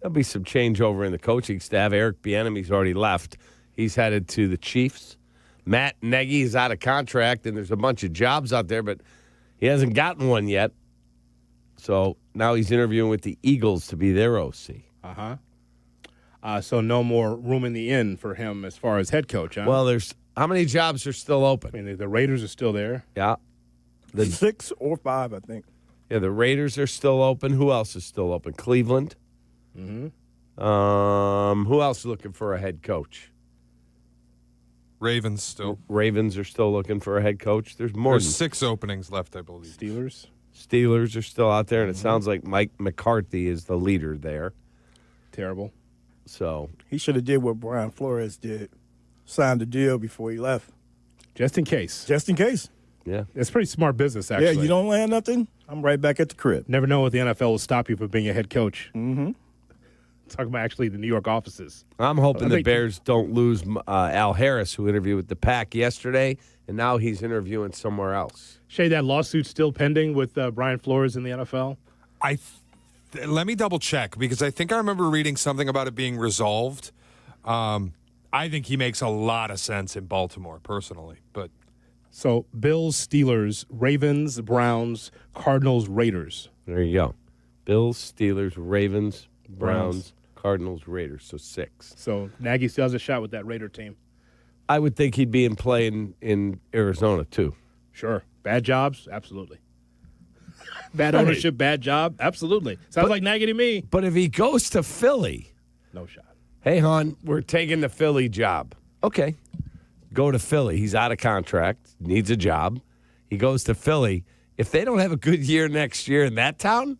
There'll be some changeover in the coaching staff. Eric Bieniemy's already left. He's headed to the Chiefs. Matt Nagy is out of contract, and there's a bunch of jobs out there, but he hasn't gotten one yet. So now he's interviewing with the Eagles to be their OC. So no more room in the inn for him as far as head coach, huh? Well, there's how many jobs are still open? I mean, the Raiders are still there. Yeah. 6 or 5, I think. Yeah, the Raiders are still open. Who else is still open? Cleveland. Mm-hmm. Who else is looking for a head coach? Ravens still. Ravens are still looking for a head coach. There's more. There's 6 openings left, I believe. Steelers are still out there, and it sounds like Mike McCarthy is the leader there. Terrible. So he should have did what Brian Flores did, signed the deal before he left. Just in case. Just in case. Yeah. It's pretty smart business, actually. Yeah, you don't land nothing, I'm right back at the crib. Never know what the NFL will stop you from being a head coach. Mm-hmm. Talking about actually the New York offices. I'm hoping the Bears don't lose Al Harris, who interviewed with the Pack yesterday, and now he's interviewing somewhere else. Shay, that lawsuit's still pending with Brian Flores in the NFL? Let me double check, because I think I remember reading something about it being resolved. I think he makes a lot of sense in Baltimore, personally. But so Bills, Steelers, Ravens, Browns, Cardinals, Raiders. There you go. Bills, Steelers, Ravens, Browns, Cardinals, Raiders. So 6. So Nagy still has a shot with that Raider team. I would think he'd be in play in Arizona, too. Sure. Bad jobs? Absolutely. Bad ownership, bad job? Absolutely. Sounds like Nagy to me. But if he goes to Philly. No shot. Hey, hon, we're taking the Philly job. Okay. Go to Philly. He's out of contract, needs a job. He goes to Philly. If they don't have a good year next year in that town,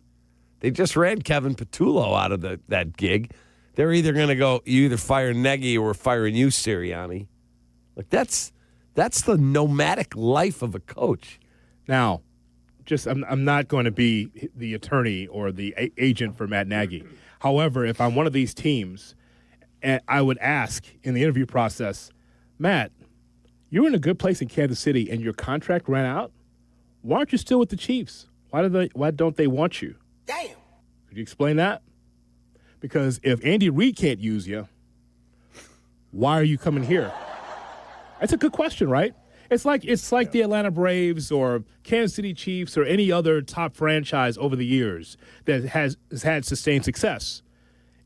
they just ran Kevin Patullo out of that gig. They're either going to go, you either fire Nagy or we're firing you, Sirianni. Like, that's the nomadic life of a coach. Now, I'm not going to be the attorney or the agent for Matt Nagy. However, if I'm one of these teams, I would ask in the interview process, Matt, you're in a good place in Kansas City and your contract ran out. Why aren't you still with the Chiefs? Why don't they want you? Damn. Could you explain that? Because if Andy Reid can't use you, why are you coming here? That's a good question, right? It's like the Atlanta Braves or Kansas City Chiefs or any other top franchise over the years that has had sustained success.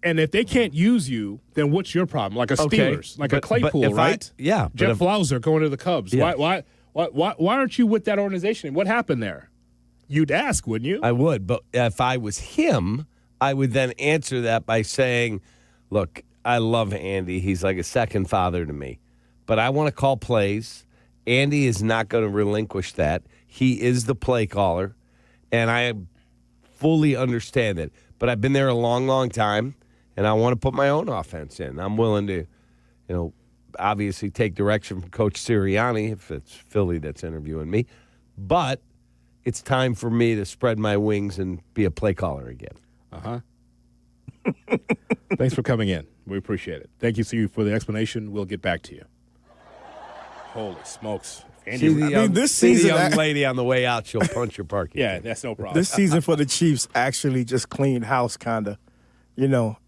And if they can't use you, then what's your problem? Like a Steelers, like a Claypool, right? Jeff Blauser going to the Cubs. Yeah. Why aren't you with that organization? What happened there? You'd ask, wouldn't you? I would, but if I was him, I would then answer that by saying, look, I love Andy. He's like a second father to me. But I want to call plays. Andy is not going to relinquish that. He is the play caller, and I fully understand it. But I've been there a long, long time, and I want to put my own offense in. I'm willing to, obviously take direction from Coach Sirianni if it's Philly that's interviewing me. But it's time for me to spread my wings and be a play caller again. Thanks for coming in. We appreciate it. Thank you for the explanation. We'll get back to you. Holy smokes. Andy, this season, the young lady on the way out, she'll punch your parking. Yeah, that's no problem. This season for the Chiefs actually just cleaned house, kind of.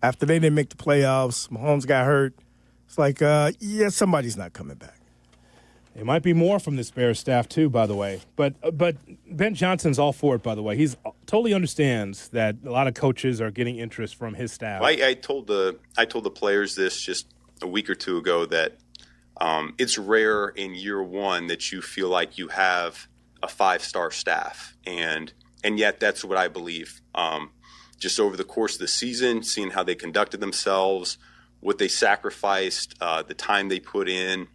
After they didn't make the playoffs, Mahomes got hurt. It's like, somebody's not coming back. It might be more from this Bears staff, too, by the way. But Ben Johnson's all for it, by the way. He totally understands that a lot of coaches are getting interest from his staff. I told the players this just a week or two ago that it's rare in year one that you feel like you have a 5-star staff. And yet that's what I believe. Just over the course of the season, seeing how they conducted themselves, what they sacrificed, the time they put in.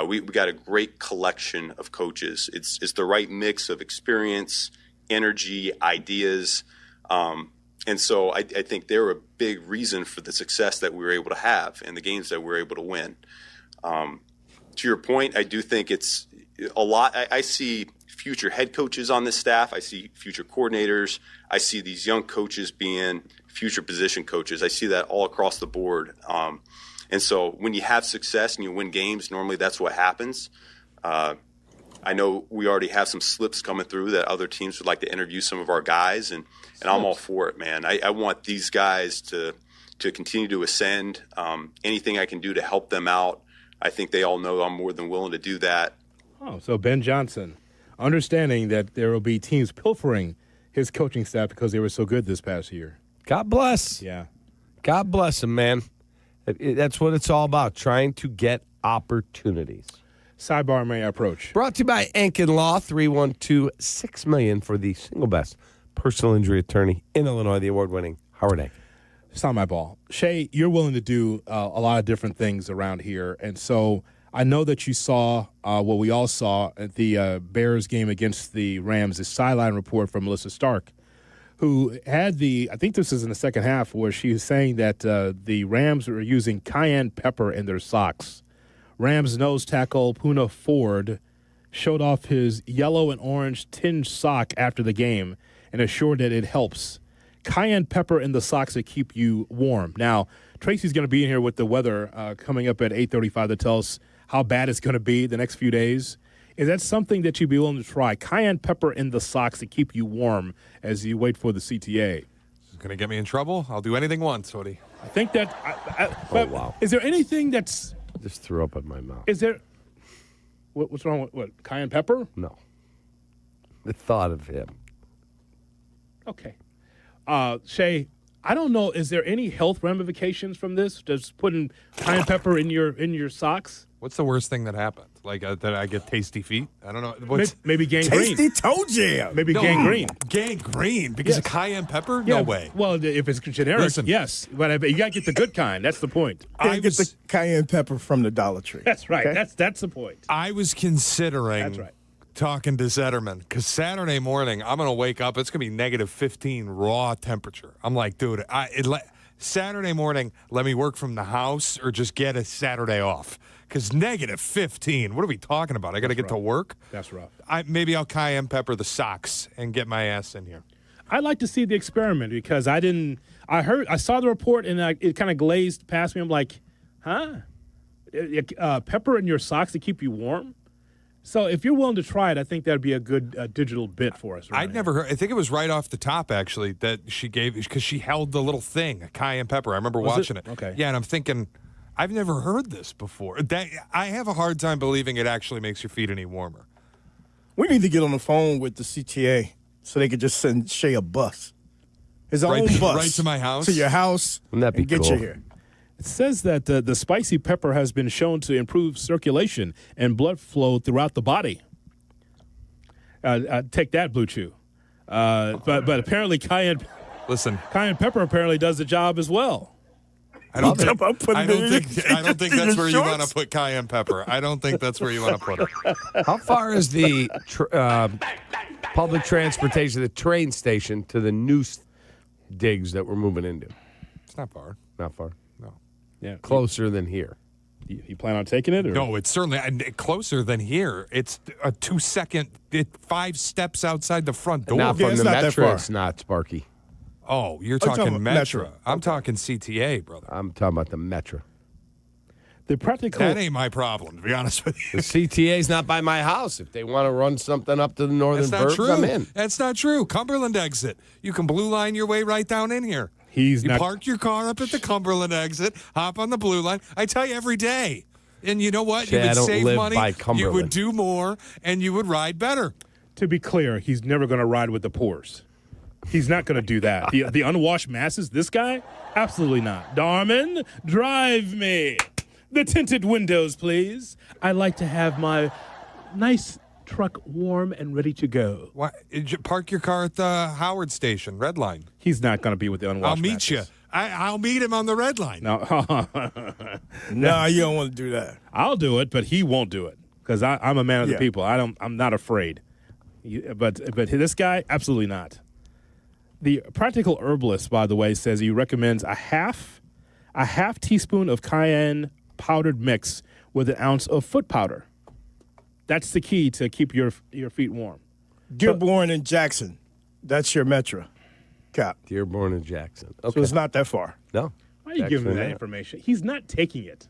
We got a great collection of coaches. It's the right mix of experience, energy, ideas. And so I think they're a big reason for the success that we were able to have and the games that we were able to win. To your point, I do think it's a lot. I see future head coaches on this staff. I see future coordinators. I see these young coaches being future position coaches. I see that all across the board. And so when you have success and you win games, normally that's what happens. I know we already have some slips coming through that other teams would like to interview some of our guys, and I'm all for it, man. I want these guys to continue to ascend. Anything I can do to help them out, I think they all know I'm more than willing to do that. Oh, so Ben Johnson, understanding that there will be teams pilfering his coaching staff because they were so good this past year. God bless. Yeah. God bless him, man. That's what it's all about, trying to get opportunities. Sidebar may I approach. Brought to you by Ankin Law, 312-6million for the single best personal injury attorney in Illinois, the award-winning Howard Ankin. It's not my ball. Shay, you're willing to do a lot of different things around here. And so I know that you saw what we all saw at the Bears game against the Rams, the sideline report from Melissa Stark, who had I think this is in the second half, where she was saying that the Rams were using cayenne pepper in their socks. Rams nose tackle Puna Ford showed off his yellow and orange tinged sock after the game and assured that it helps. Cayenne pepper in the socks that keep you warm. Now, Tracy's going to be in here with the weather coming up at 8:35 to tell us how bad it's going to be the next few days. Is that something that you'd be willing to try? Cayenne pepper in the socks to keep you warm as you wait for the CTA. This is going to get me in trouble. I'll do anything once, Woody. I think that. wow. Is there anything that's. Just threw up in my mouth. Is there. What's wrong with what? Cayenne pepper? No. The thought of him. Okay. Shay, I don't know. Is there any health ramifications from this? Just putting cayenne pepper in your socks? What's the worst thing that happened? Like that I get tasty feet? I don't know. Maybe gangrene. Tasty toe jam. Maybe gangrene. Gangrene because of cayenne pepper? Yeah, No way. Well, if it's generic, Listen. yes. But you got to get the good kind. That's the point. I get the cayenne pepper from the Dollar Tree. That's right. Okay? That's the point. I was considering That's right. talking to Zetterman because Saturday morning I'm going to wake up. It's going to be negative 15 raw temperature. I'm like, dude, Saturday morning, let me work from the house or just get a Saturday off. Because negative 15, what are we talking about? I got to get to work? That's rough. Maybe I'll cayenne pepper the socks and get my ass in here. I'd like to see the experiment because I saw the report and it kind of glazed past me. I'm like, huh? Pepper in your socks to keep you warm? So if you're willing to try it, I think that'd be a good digital bit for us. I'd never heard. I think it was right off the top, actually, that she gave, because she held the little thing, a cayenne pepper. I remember watching it. Okay. Yeah, and I'm thinking, I've never heard this before. I have a hard time believing it actually makes your feet any warmer. We need to get on the phone with the CTA so they could just send Shay a bus. His own bus. Right to my house? To your house. Wouldn't that be and get cool? you here. It says that the spicy pepper has been shown to improve circulation and blood flow throughout the body. Take that, Blue Chew. But apparently cayenne pepper apparently does the job as well. I don't think that's where you want to put cayenne pepper. I don't think that's where you want to put it. How far is the public transportation, the train station, to the new digs that we're moving into? It's not far. Not far. No. Yeah. Closer than here. You plan on taking it? Or? No, it's certainly closer than here. It's a 2-second, 5 steps outside the front door. Not from the Metro. It's not, Sparky. Oh, you're talking Metro. I'm talking CTA, brother. I'm talking about the Metro. The practical. That ain't my problem, to be honest with you. The CTA's not by my house. If they want to run something up to the northern burbs, I'm in. That's not true. Cumberland exit. You can blue line your way right down in here. You park your car up at the Cumberland exit, hop on the blue line. I tell you every day. And you know what? You would save money, you would do more, and you would ride better. To be clear, he's never going to ride with the poors. He's not going to do that. The unwashed masses, this guy? Absolutely not. Darman, drive me. The tinted windows, please. I like to have my nice truck warm and ready to go. Why? Park your car at the Howard Station, Red Line. He's not going to be with the unwashed I'll meet masses. you. I'll meet him on the Red Line. No, no, you don't want to do that. I'll do it, but he won't do it because I'm a man of the people. I'm not afraid. But this guy, absolutely not. The practical herbalist, by the way, says he recommends a half teaspoon of cayenne powdered mix with an ounce of foot powder. That's the key to keep your feet warm. Dearborn and Jackson, that's your Metro, Cap. Dearborn and Jackson. Okay. So it's not that far. No. Why are you giving me that information? He's not taking it.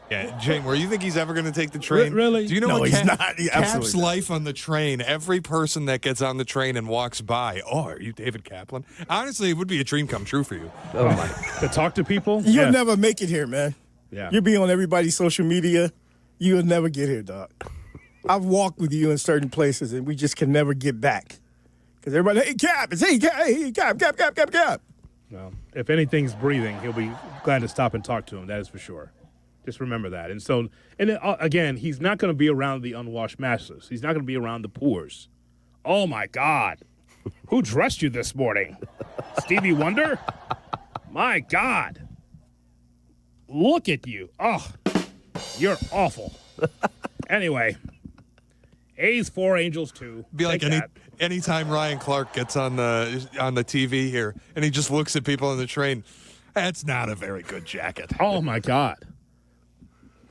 Yeah, Jane, where you think he's ever going to take the train? Really? Do you know No, what he's not. He Cap's absolutely not. life on the train, every person that gets on the train and walks by, are you David Kaplan? Honestly, it would be a dream come true for you. Oh, my. To talk to people? You'll never make it here, man. Yeah. You'll be on everybody's social media. You'll never get here, dog. I've walked with you in certain places, and we just can never get back. Because everybody, hey, Cap, it's hey, Cap. Well, if anything's breathing, he'll be glad to stop and talk to him. That is for sure. Just remember that. And so, again, he's not going to be around the unwashed masses. He's not going to be around the poors. Oh, my God. Who dressed you this morning? Stevie Wonder? My God. Look at you. Oh, you're awful. Anyway, A's 4, Angels 2. Be like anytime Ryan Clark gets on the TV here and he just looks at people on the train, that's not a very good jacket. Oh, my God.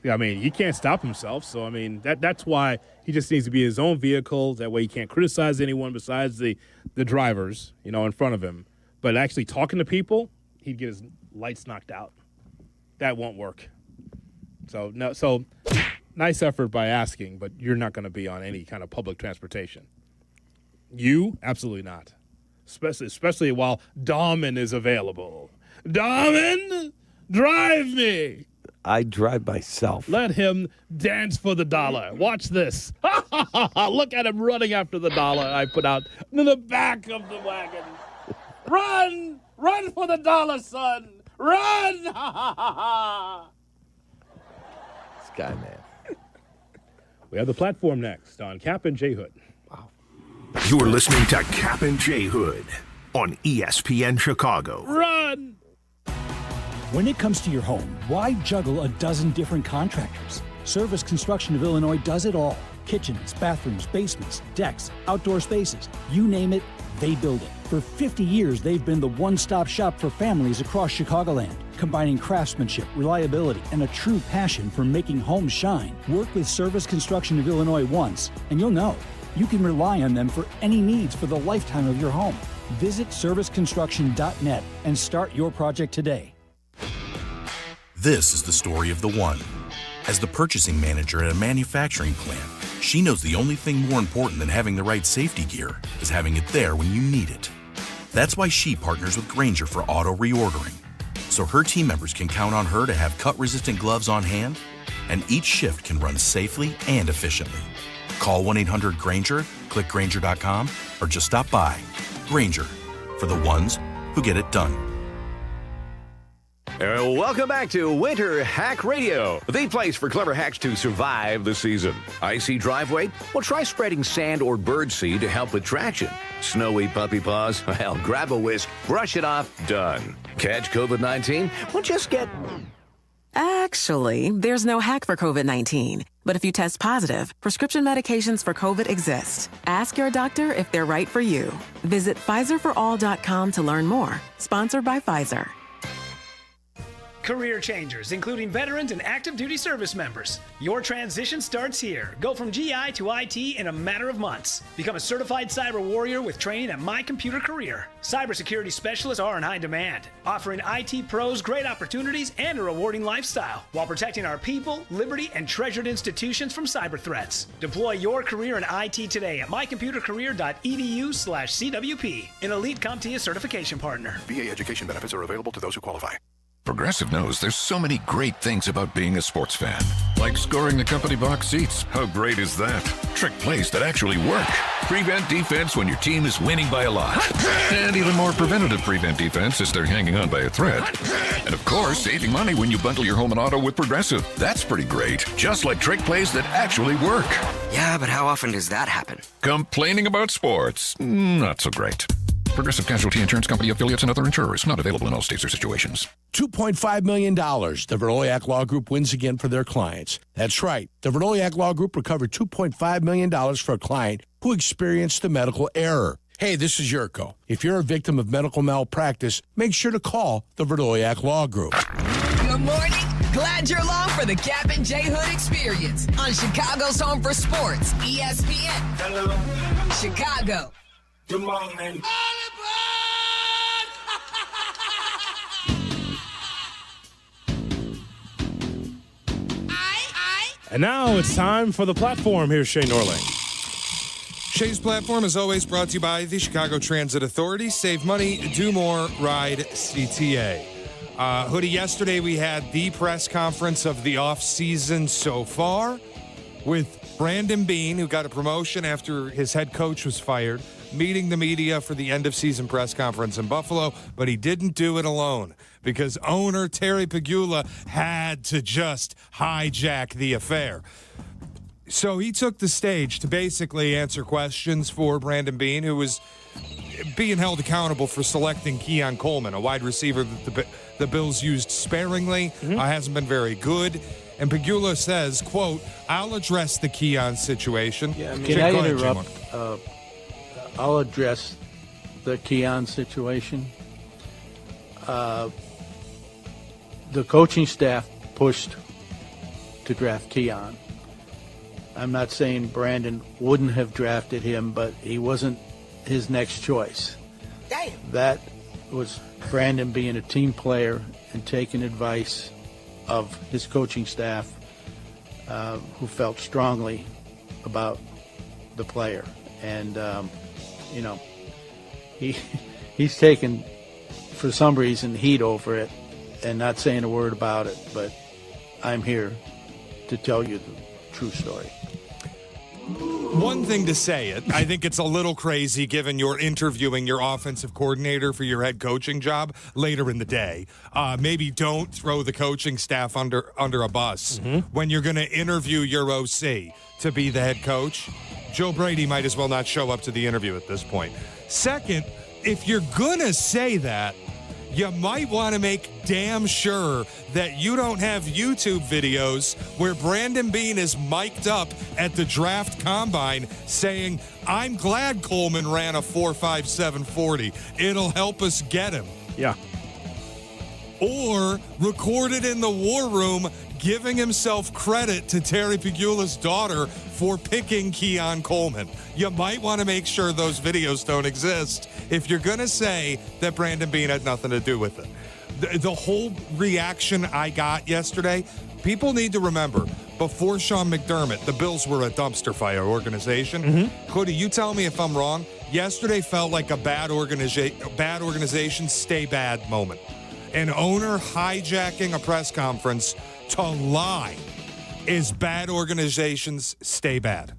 Yeah, I mean, he can't stop himself. So, I mean, that's why he just needs to be his own vehicle. That way he can't criticize anyone besides the drivers, in front of him. But actually talking to people, he'd get his lights knocked out. That won't work. So, nice effort by asking, but you're not going to be on any kind of public transportation. You? Absolutely not. Especially while Dahman is available. Dahman, drive me. I drive myself. Let him dance for the dollar. Watch this. Look at him running after the dollar I put out in the back of the wagon. Run! Run for the dollar, son! Run! This guy, man. We have the platform next on Kap and J Hood. Wow. You're listening to Kap and J Hood on ESPN Chicago. Run! When it comes to your home, why juggle a dozen different contractors? Service Construction of Illinois does it all. Kitchens, bathrooms, basements, decks, outdoor spaces, you name it, they build it. For 50 years, they've been the one-stop shop for families across Chicagoland, combining craftsmanship, reliability, and a true passion for making homes shine. Work with Service Construction of Illinois once, and you'll know you can rely on them for any needs for the lifetime of your home. Visit serviceconstruction.net and start your project today. This is the story of the one. As the purchasing manager at a manufacturing plant, she knows the only thing more important than having the right safety gear is having it there when you need it. That's why she partners with Grainger for auto reordering, so her team members can count on her to have cut-resistant gloves on hand, and each shift can run safely and efficiently. Call 1-800-GRAINGER, click Grainger.com, or just stop by. Grainger, for the ones who get it done. Welcome back to Winter Hack Radio, the place for clever hacks to survive the season. Icy driveway? Well, try spreading sand or birdseed to help with traction. Snowy puppy paws? Well, grab a whisk, brush it off, done. Catch COVID-19? Well, just get... Actually, there's no hack for COVID-19. But if you test positive, prescription medications for COVID exist. Ask your doctor if they're right for you. Visit PfizerForAll.com to learn more. Sponsored by Pfizer. Career changers, including veterans and active duty service members. Your transition starts here. Go from GI to IT in a matter of months. Become a certified cyber warrior with training at My Computer Career. Cybersecurity specialists are in high demand, offering IT pros great opportunities and a rewarding lifestyle while protecting our people, liberty, and treasured institutions from cyber threats. Deploy your career in IT today at mycomputercareer.edu/CWP, an elite CompTIA certification partner. VA education benefits are available to those who qualify. Progressive knows there's so many great things about being a sports fan. Like scoring the company box seats. How great is that? Trick plays that actually work. Prevent defense when your team is winning by a lot. And even more preventative prevent defense as they're hanging on by a thread. And of course, saving money when you bundle your home and auto with Progressive. That's pretty great. Just like trick plays that actually work. Yeah, but how often does that happen? Complaining about sports. Not so great. Progressive Casualty Insurance Company, affiliates, and other insurers. Not available in all states or situations. $2.5 million. The Verdoliak Law Group wins again for their clients. That's right. The Verdoliak Law Group recovered $2.5 million for a client who experienced a medical error. Hey, this is Jurko. If you're a victim of medical malpractice, make sure to call the Verdoliak Law Group. Good morning. Glad you're along for the Kap and J Hood experience on Chicago's Home for Sports, ESPN. Hello. Chicago. Good morning. And now it's time for the platform. Here's Shay Norling. Shay's platform is always brought to you by the Chicago Transit Authority. Save money, do more, ride CTA. Hoodie, yesterday we had the press conference of the offseason so far with Brandon Beane, who got a promotion after his head coach was fired, meeting the media for the end-of-season press conference in Buffalo, but he didn't do it alone because owner Terry Pegula had to just hijack the affair. So he took the stage to basically answer questions for Brandon Beane, who was being held accountable for selecting Keon Coleman, a wide receiver that the Bills used sparingly, hasn't been very good. And Pegula says, quote, I'll address the Keon situation. Yeah, can I interrupt? I'll address the Keon situation. The coaching staff pushed to draft Keon. I'm not saying Brandon wouldn't have drafted him, but he wasn't his next choice. Damn. That was Brandon being a team player and taking advice of his coaching staff, who felt strongly about the player. And, he's taken, for some reason, heat over it and not saying a word about it. But I'm here to tell you the true story. One thing to say it, I think it's a little crazy given you're interviewing your offensive coordinator for your head coaching job later in the day. Maybe don't throw the coaching staff under a bus when you're going to interview your OC to be the head coach. Joe Brady might as well not show up to the interview at this point. Second, if you're going to say that, you might want to make damn sure that you don't have YouTube videos where Brandon Beane is mic'd up at the draft combine saying, "I'm glad Coleman ran a 4.57 40. It'll help us get him." Yeah. Or recorded in the war room giving himself credit to Terry Pegula's daughter for picking Keon Coleman. You might want to make sure those videos don't exist if you're going to say that Brandon Beane had nothing to do with it. The whole reaction I got yesterday, people need to remember, before Sean McDermott, the Bills were a dumpster fire organization. Hoodie, you tell me if I'm wrong. Yesterday felt like a bad organization, stay bad moment. An owner hijacking a press conference to lie is bad organizations stay bad.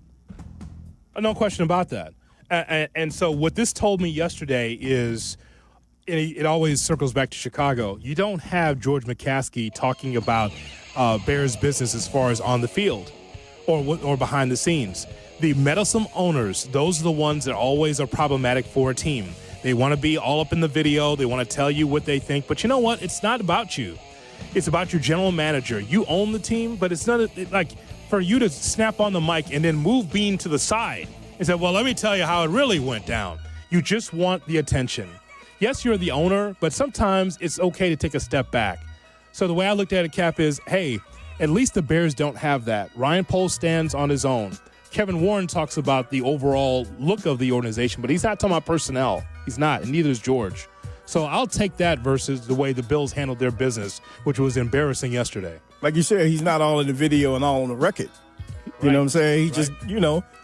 No question about that. And so what this told me yesterday is it always circles back to Chicago. You don't have George McCaskey talking about Bears business as far as on the field or behind the scenes. The meddlesome owners, those are the ones that always are problematic for a team. They want to be all up in the video. They want to tell you what they think. But you know what? It's not about you. It's about your general manager. You own the team, but it's not like for you to snap on the mic and then move Beane to the side and say, well, let me tell you how it really went down. You just want the attention. Yes, you're the owner, but sometimes it's okay to take a step back. So the way I looked at it, Cap, is, hey, at least the Bears don't have that. Ryan Poles stands on his own. Kevin Warren talks about the overall look of the organization, but he's not talking about personnel. He's not, and neither is George. So I'll take that versus the way the Bills handled their business, which was embarrassing yesterday. Like you said, he's not all in the video and all on the record. You know what I'm saying? He just,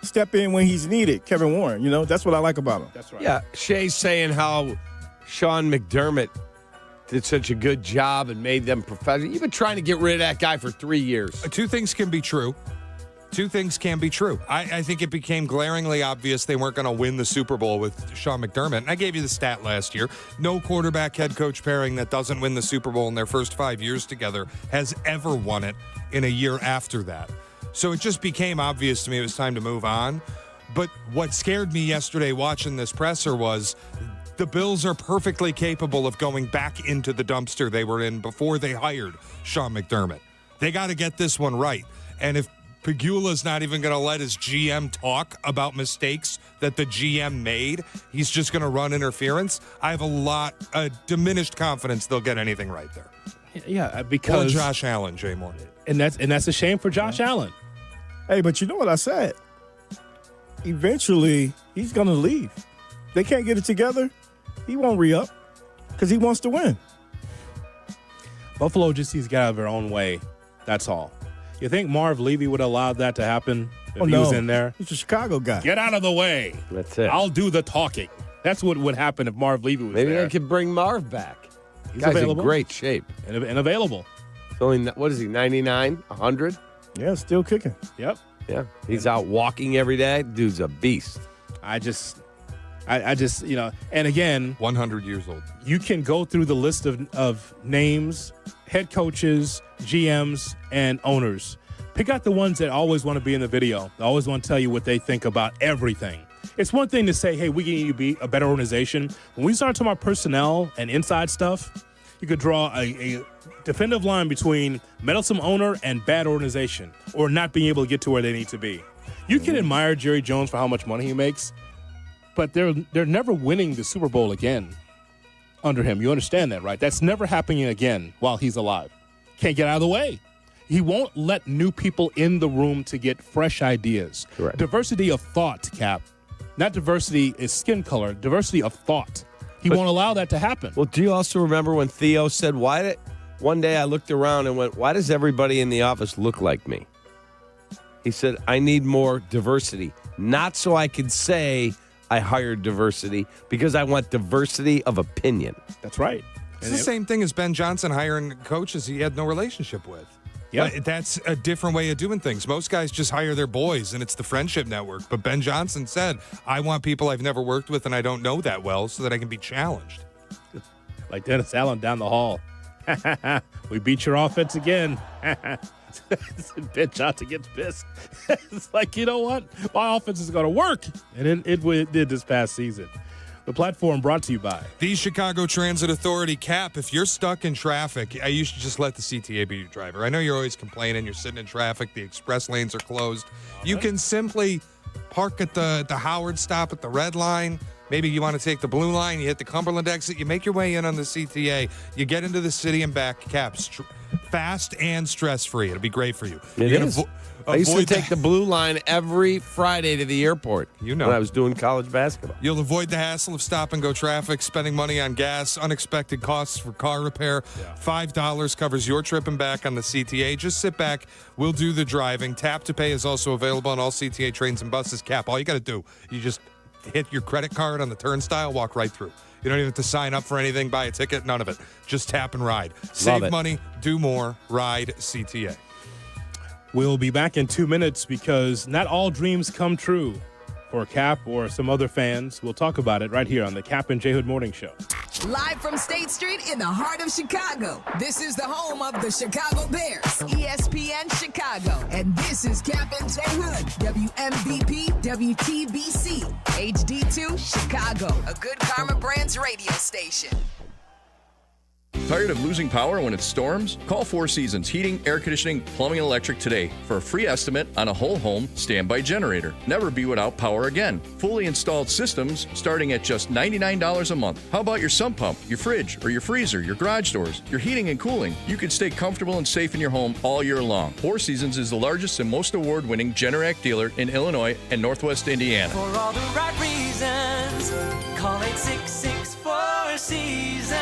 step in when he's needed. Kevin Warren, that's what I like about him. That's right. Yeah, Shay's saying how Sean McDermott did such a good job and made them professional. You've been trying to get rid of that guy for 3 years. Two things can be true. I think it became glaringly obvious they weren't going to win the Super Bowl with Sean McDermott. And I gave you the stat last year. No quarterback head coach pairing that doesn't win the Super Bowl in their first 5 years together has ever won it in a year after that. So it just became obvious to me it was time to move on. But what scared me yesterday watching this presser was the Bills are perfectly capable of going back into the dumpster they were in before they hired Sean McDermott. They got to get this one right. And if Pegula's not even going to let his GM talk about mistakes that the GM made, he's just going to run interference, I have a diminished confidence they'll get anything right there. Yeah, because or Josh Allen, Jay Moore. And that's a shame for Josh Allen. Hey, but you know what I said? Eventually, he's going to leave. They can't get it together. He won't re-up because he wants to win. Buffalo just needs to get out of their own way. That's all. You think Marv Levy would allow that to happen if he was in there? He's a Chicago guy. Get out of the way. That's it. I'll do the talking. That's what would happen if Marv Levy was Maybe there. they could bring Marv back. He's Guy's available. in great shape. And available. It's only, what is he, 99, 100? Yeah, still kicking. Yep. Yeah. He's out walking every day. Dude's a beast. I just, and again, 100 years old. You can go through the list of names, head coaches, GMs, and owners. Pick out the ones that always want to be in the video. They always want to tell you what they think about everything. It's one thing to say, hey, we need to be a better organization. When we start talking about personnel and inside stuff, you could draw a definitive line between meddlesome owner and bad organization or not being able to get to where they need to be. You can admire Jerry Jones for how much money he makes, but they're never winning the Super Bowl again under him. You understand that, right? That's never happening again while he's alive. Can't get out of the way. He won't let new people in the room to get fresh ideas. Correct. Diversity of thought, Cap. Not diversity is skin color, diversity of thought. He won't allow that to happen. Well, do you also remember when Theo said, one day I looked around and went, why does everybody in the office look like me? He said, I need more diversity. Not so I could say I hired diversity, because I want diversity of opinion. That's right. It's the same thing as Ben Johnson hiring coaches he had no relationship with. Yeah. That's a different way of doing things. Most guys just hire their boys, and it's the friendship network. But Ben Johnson said, I want people I've never worked with and I don't know that well so that I can be challenged. Like Dennis Allen down the hall. We beat your offense again. Ben Johnson gets pissed. It's like, you know what? My offense is going to work. And it did this past season. The platform brought to you by the Chicago Transit Authority. Cap, if you're stuck in traffic, you should just let the CTA be your driver. I know you're always complaining. You're sitting in traffic. The express lanes are closed. You can simply park at the Howard stop at the red line. Maybe you want to take the blue line. You hit the Cumberland exit. You make your way in on the CTA. You get into the city and back. Cap, fast and stress-free. It'll be great for you. It is. I used to take the blue line every Friday to the airport. You know, when I was doing college basketball. You'll avoid the hassle of stop-and-go traffic, spending money on gas, unexpected costs for car repair. Yeah. $5 covers your trip and back on the CTA. Just sit back. We'll do the driving. Tap to Pay is also available on all CTA trains and buses. Cap, all you got to do, you just hit your credit card on the turnstile, walk right through. You don't even have to sign up for anything, buy a ticket, none of it. Just tap and ride. Save money, do more, ride CTA. We'll be back in 2 minutes because not all dreams come true for Cap or some other fans. We'll talk about it right here on the Kap and J Hood Morning Show. Live from State Street in the heart of Chicago, this is the home of the Chicago Bears, ESPN Chicago. And this is Kap and J Hood, WMVP, WTBC, HD2, Chicago, a Good Karma Brands radio station. Tired of losing power when it storms? Call Four Seasons Heating, Air Conditioning, Plumbing, and Electric today for a free estimate on a whole home standby generator. Never be without power again. Fully installed systems starting at just $99 a month. How about your sump pump, your fridge, or your freezer, your garage doors, your heating and cooling? You can stay comfortable and safe in your home all year long. Four Seasons is the largest and most award-winning Generac dealer in Illinois and Northwest Indiana. For all the right reasons, call 866-4 Seasons.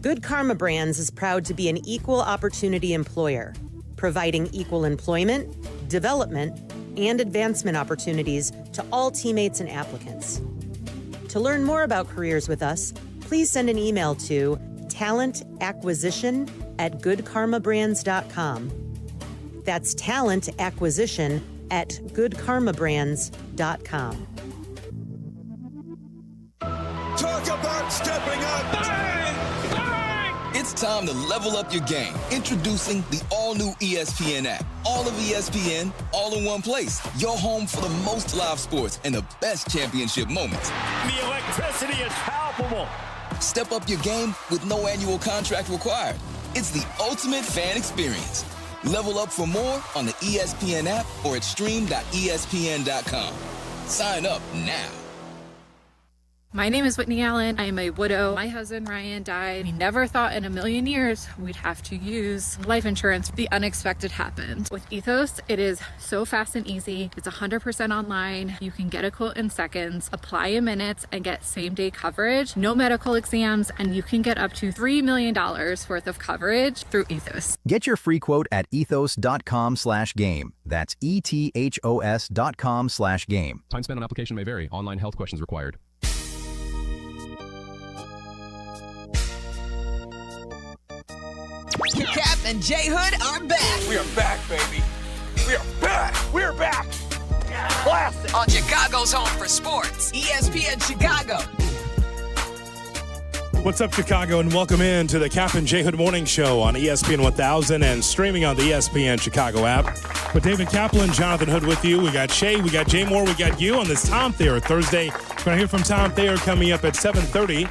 Good Karma Brands is proud to be an equal opportunity employer, providing equal employment, development, and advancement opportunities to all teammates and applicants. To learn more about careers with us, please send an email to talentacquisition@goodkarmabrands.com. That's talentacquisition@goodkarmabrands.com. Talk about stepping up. It's time to level up your game. Introducing the all-new ESPN app. All of ESPN, all in one place. Your home for the most live sports and the best championship moments. The electricity is palpable. Step up your game with no annual contract required. It's the ultimate fan experience. Level up for more on the ESPN app or at stream.espn.com. Sign up now. My name is Whitney Allen. I am a widow. My husband, Ryan, died. We never thought in a million years we'd have to use life insurance. The unexpected happened. With Ethos, it is so fast and easy. It's 100% online. You can get a quote in seconds, apply in minutes, and get same-day coverage. No medical exams, and you can get up to $3 million worth of coverage through Ethos. Get your free quote at ethos.com/game. That's ETHOS.com/game. Time spent on application may vary. Online health questions required. Kap and J Hood are back. We are back, baby. We are back. We're back. Classic. On Chicago's home for sports, ESPN Chicago. What's up, Chicago, and welcome in to the Kap and J Hood Morning Show on ESPN 1000 and streaming on the ESPN Chicago app. With David Kaplan, Jonathan Hood with you. We got Shay, we got Jay Moore, we got you on this Tom Thayer Thursday. We're going to hear from Tom Thayer coming up at 7:30.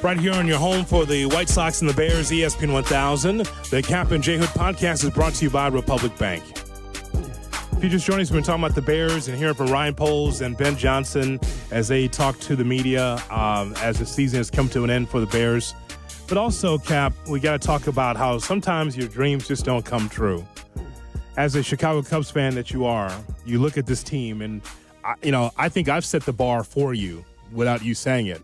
Right here on your home for the White Sox and the Bears, ESPN 1000. The Kap and J Hood podcast is brought to you by Republic Bank. If you just joined us, we've been talking about the Bears and hearing from Ryan Poles and Ben Johnson as they talk to the media as the season has come to an end for the Bears. But also, Cap, we got to talk about how sometimes your dreams just don't come true. As a Chicago Cubs fan that you are, you look at this team, and I think I've set the bar for you without you saying it.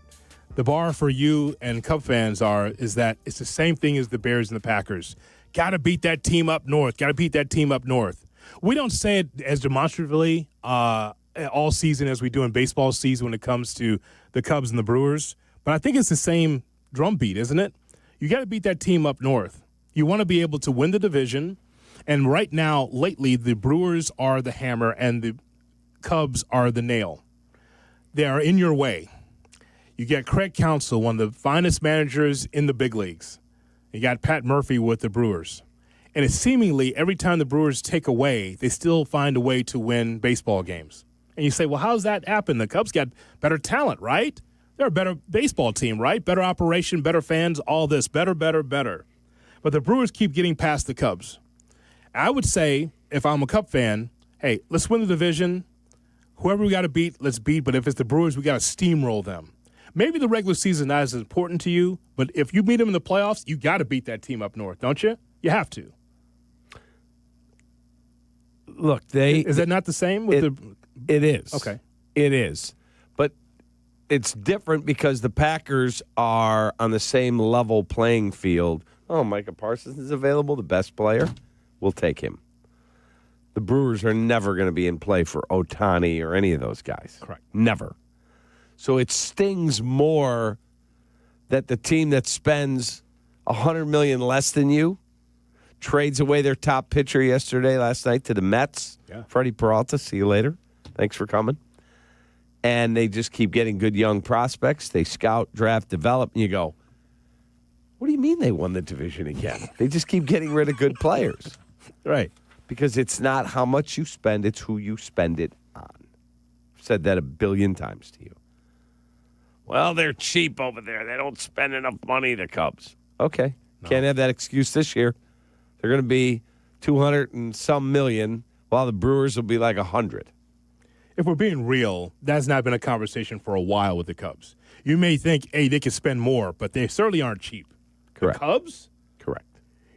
The bar for you and Cub fans is that it's the same thing as the Bears and the Packers. Got to beat that team up north. Got to beat that team up north. We don't say it as demonstratively all season as we do in baseball season when it comes to the Cubs and the Brewers, but I think it's the same drumbeat, isn't it? You got to beat that team up north. You want to be able to win the division, and right now, lately, the Brewers are the hammer and the Cubs are the nail. They are in your way. You got Craig Counsell, one of the finest managers in the big leagues. You got Pat Murphy with the Brewers. And it's seemingly every time the Brewers take away, they still find a way to win baseball games. And you say, well, how's that happen? The Cubs got better talent, right? They're a better baseball team, right? Better operation, better fans, all this. Better. But the Brewers keep getting past the Cubs. I would say, if I'm a Cub fan, hey, let's win the division. Whoever we got to beat, let's beat. But if it's the Brewers, we got to steamroll them. Maybe the regular season is not as important to you, but if you beat them in the playoffs, you got to beat that team up north, don't you? You have to. Look, is that not the same with It is. Okay. It is. But it's different because the Packers are on the same level playing field. Oh, Micah Parsons is available, the best player. We'll take him. The Brewers are never going to be in play for Ohtani or any of those guys. Correct. Never. So it stings more that the team that spends $100 million less than you trades away their top pitcher last night to the Mets. Yeah. Freddie Peralta, see you later. Thanks for coming. And they just keep getting good young prospects. They scout, draft, develop, and you go, what do you mean they won the division again? They just keep getting rid of good players. Right. Because it's not how much you spend, it's who you spend it on. I've said that 1 billion times to you. Well, they're cheap over there. They don't spend enough money, the Cubs. Okay. No. Can't have that excuse this year. They're going to be 200 and some million, while the Brewers will be like 100. If we're being real, that's not been a conversation for a while with the Cubs. You may think, hey, they could spend more, but they certainly aren't cheap. Correct. The Cubs? Correct.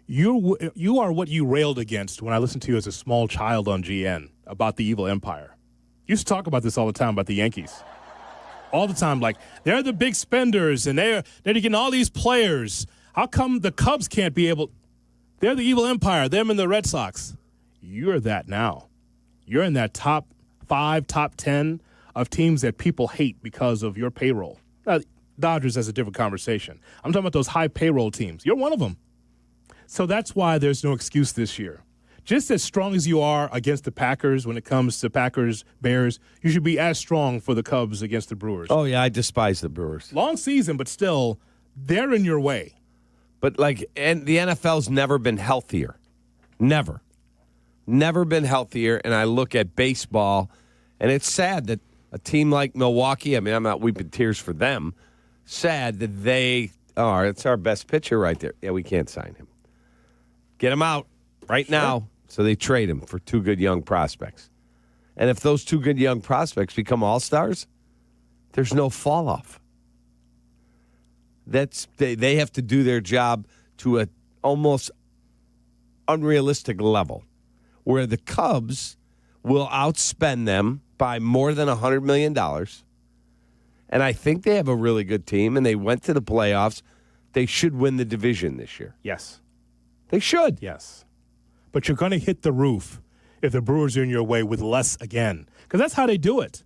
You are what you railed against when I listened to you as a small child on GN about the evil empire. You used to talk about this all the time about the Yankees. All the time, like, they're the big spenders, and they're getting all these players. How come the Cubs can't be able? They're the evil empire, them and the Red Sox. You're that now. You're in that top 5, top 10 of teams that people hate because of your payroll. Now, Dodgers has a different conversation. I'm talking about those high payroll teams. You're one of them. So that's why there's no excuse this year. Just as strong as you are against the Packers when it comes to Packers, Bears, you should be as strong for the Cubs against the Brewers. Oh, yeah, I despise the Brewers. Long season, but still, they're in your way. But, and the NFL's never been healthier. Never. Never been healthier, and I look at baseball, and it's sad that a team like Milwaukee, I mean, I'm not weeping tears for them, sad that it's our best pitcher right there. Yeah, we can't sign him. Get him out right now. So they trade him for 2 good young prospects. And if those 2 good young prospects become all-stars, there's no fall-off. They have to do their job to an almost unrealistic level, where the Cubs will outspend them by more than $100 million. And I think they have a really good team, and they went to the playoffs. They should win the division this year. Yes. They should. Yes. But you're going to hit the roof if the Brewers are in your way with less again. Because that's how they do it.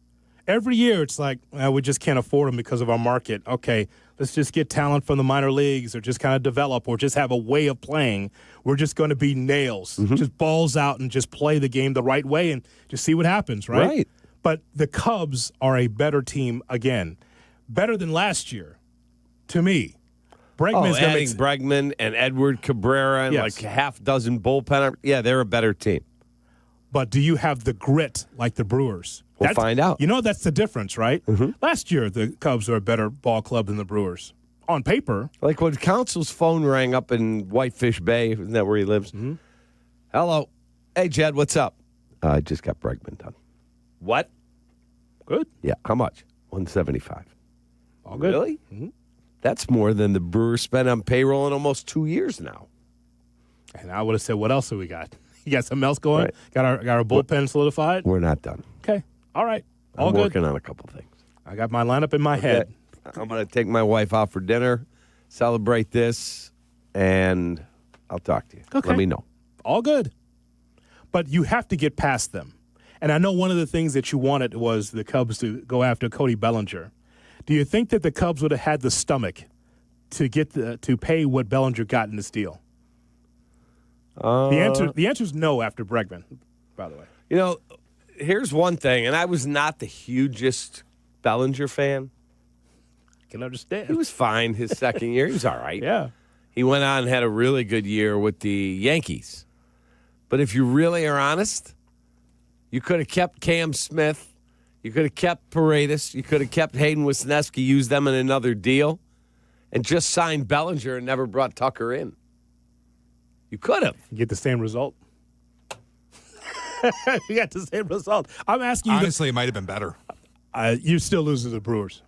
Every year it's like, we just can't afford them because of our market. Okay, let's just get talent from the minor leagues or just kind of develop or just have a way of playing. We're just going to be nails. Mm-hmm. Just balls out and just play the game the right way and just see what happens, right? Right. But the Cubs are a better team again. Better than last year, to me. Bregman's adding Bregman and Edward Cabrera and like half dozen bullpen. Yeah, they're a better team. But do you have the grit like the Brewers? We'll find out. You know, that's the difference, right? Mm-hmm. Last year, the Cubs are a better ball club than the Brewers. On paper. Like when Council's phone rang up in Whitefish Bay, isn't that where he lives? Mm-hmm. Hello. Hey, Jed, what's up? I just got Bregman done. What? Good. Yeah, how much? $175. All good. Really? Mm-hmm. That's more than the Brewers spent on payroll in almost 2 years now. And I would have said, what else do we got? You got something else going? Right. Got our bullpen solidified? We're not done. Okay. All right. All I'm good. working on a couple things. I got my lineup in my head. I'm going to take my wife out for dinner, celebrate this, and I'll talk to you. Okay. Let me know. All good. But you have to get past them. And I know one of the things that you wanted was the Cubs to go after Cody Bellinger. Do you think that the Cubs would have had the stomach to to pay what Bellinger got in this deal? The answer is no after Bregman, by the way. You know, here's one thing, and I was not the hugest Bellinger fan. Can understand. He was fine his second year. He was all right. Yeah. He went on and had a really good year with the Yankees. But if you really are honest, you could have kept Cam Smith. You could have kept Paredes. You could have kept Hayden Wisniewski, used them in another deal, and just signed Bellinger and never brought Tucker in. You could have. You get the same result. You got the same result. I'm asking you. Honestly, it might have been better. You still lose to the Brewers.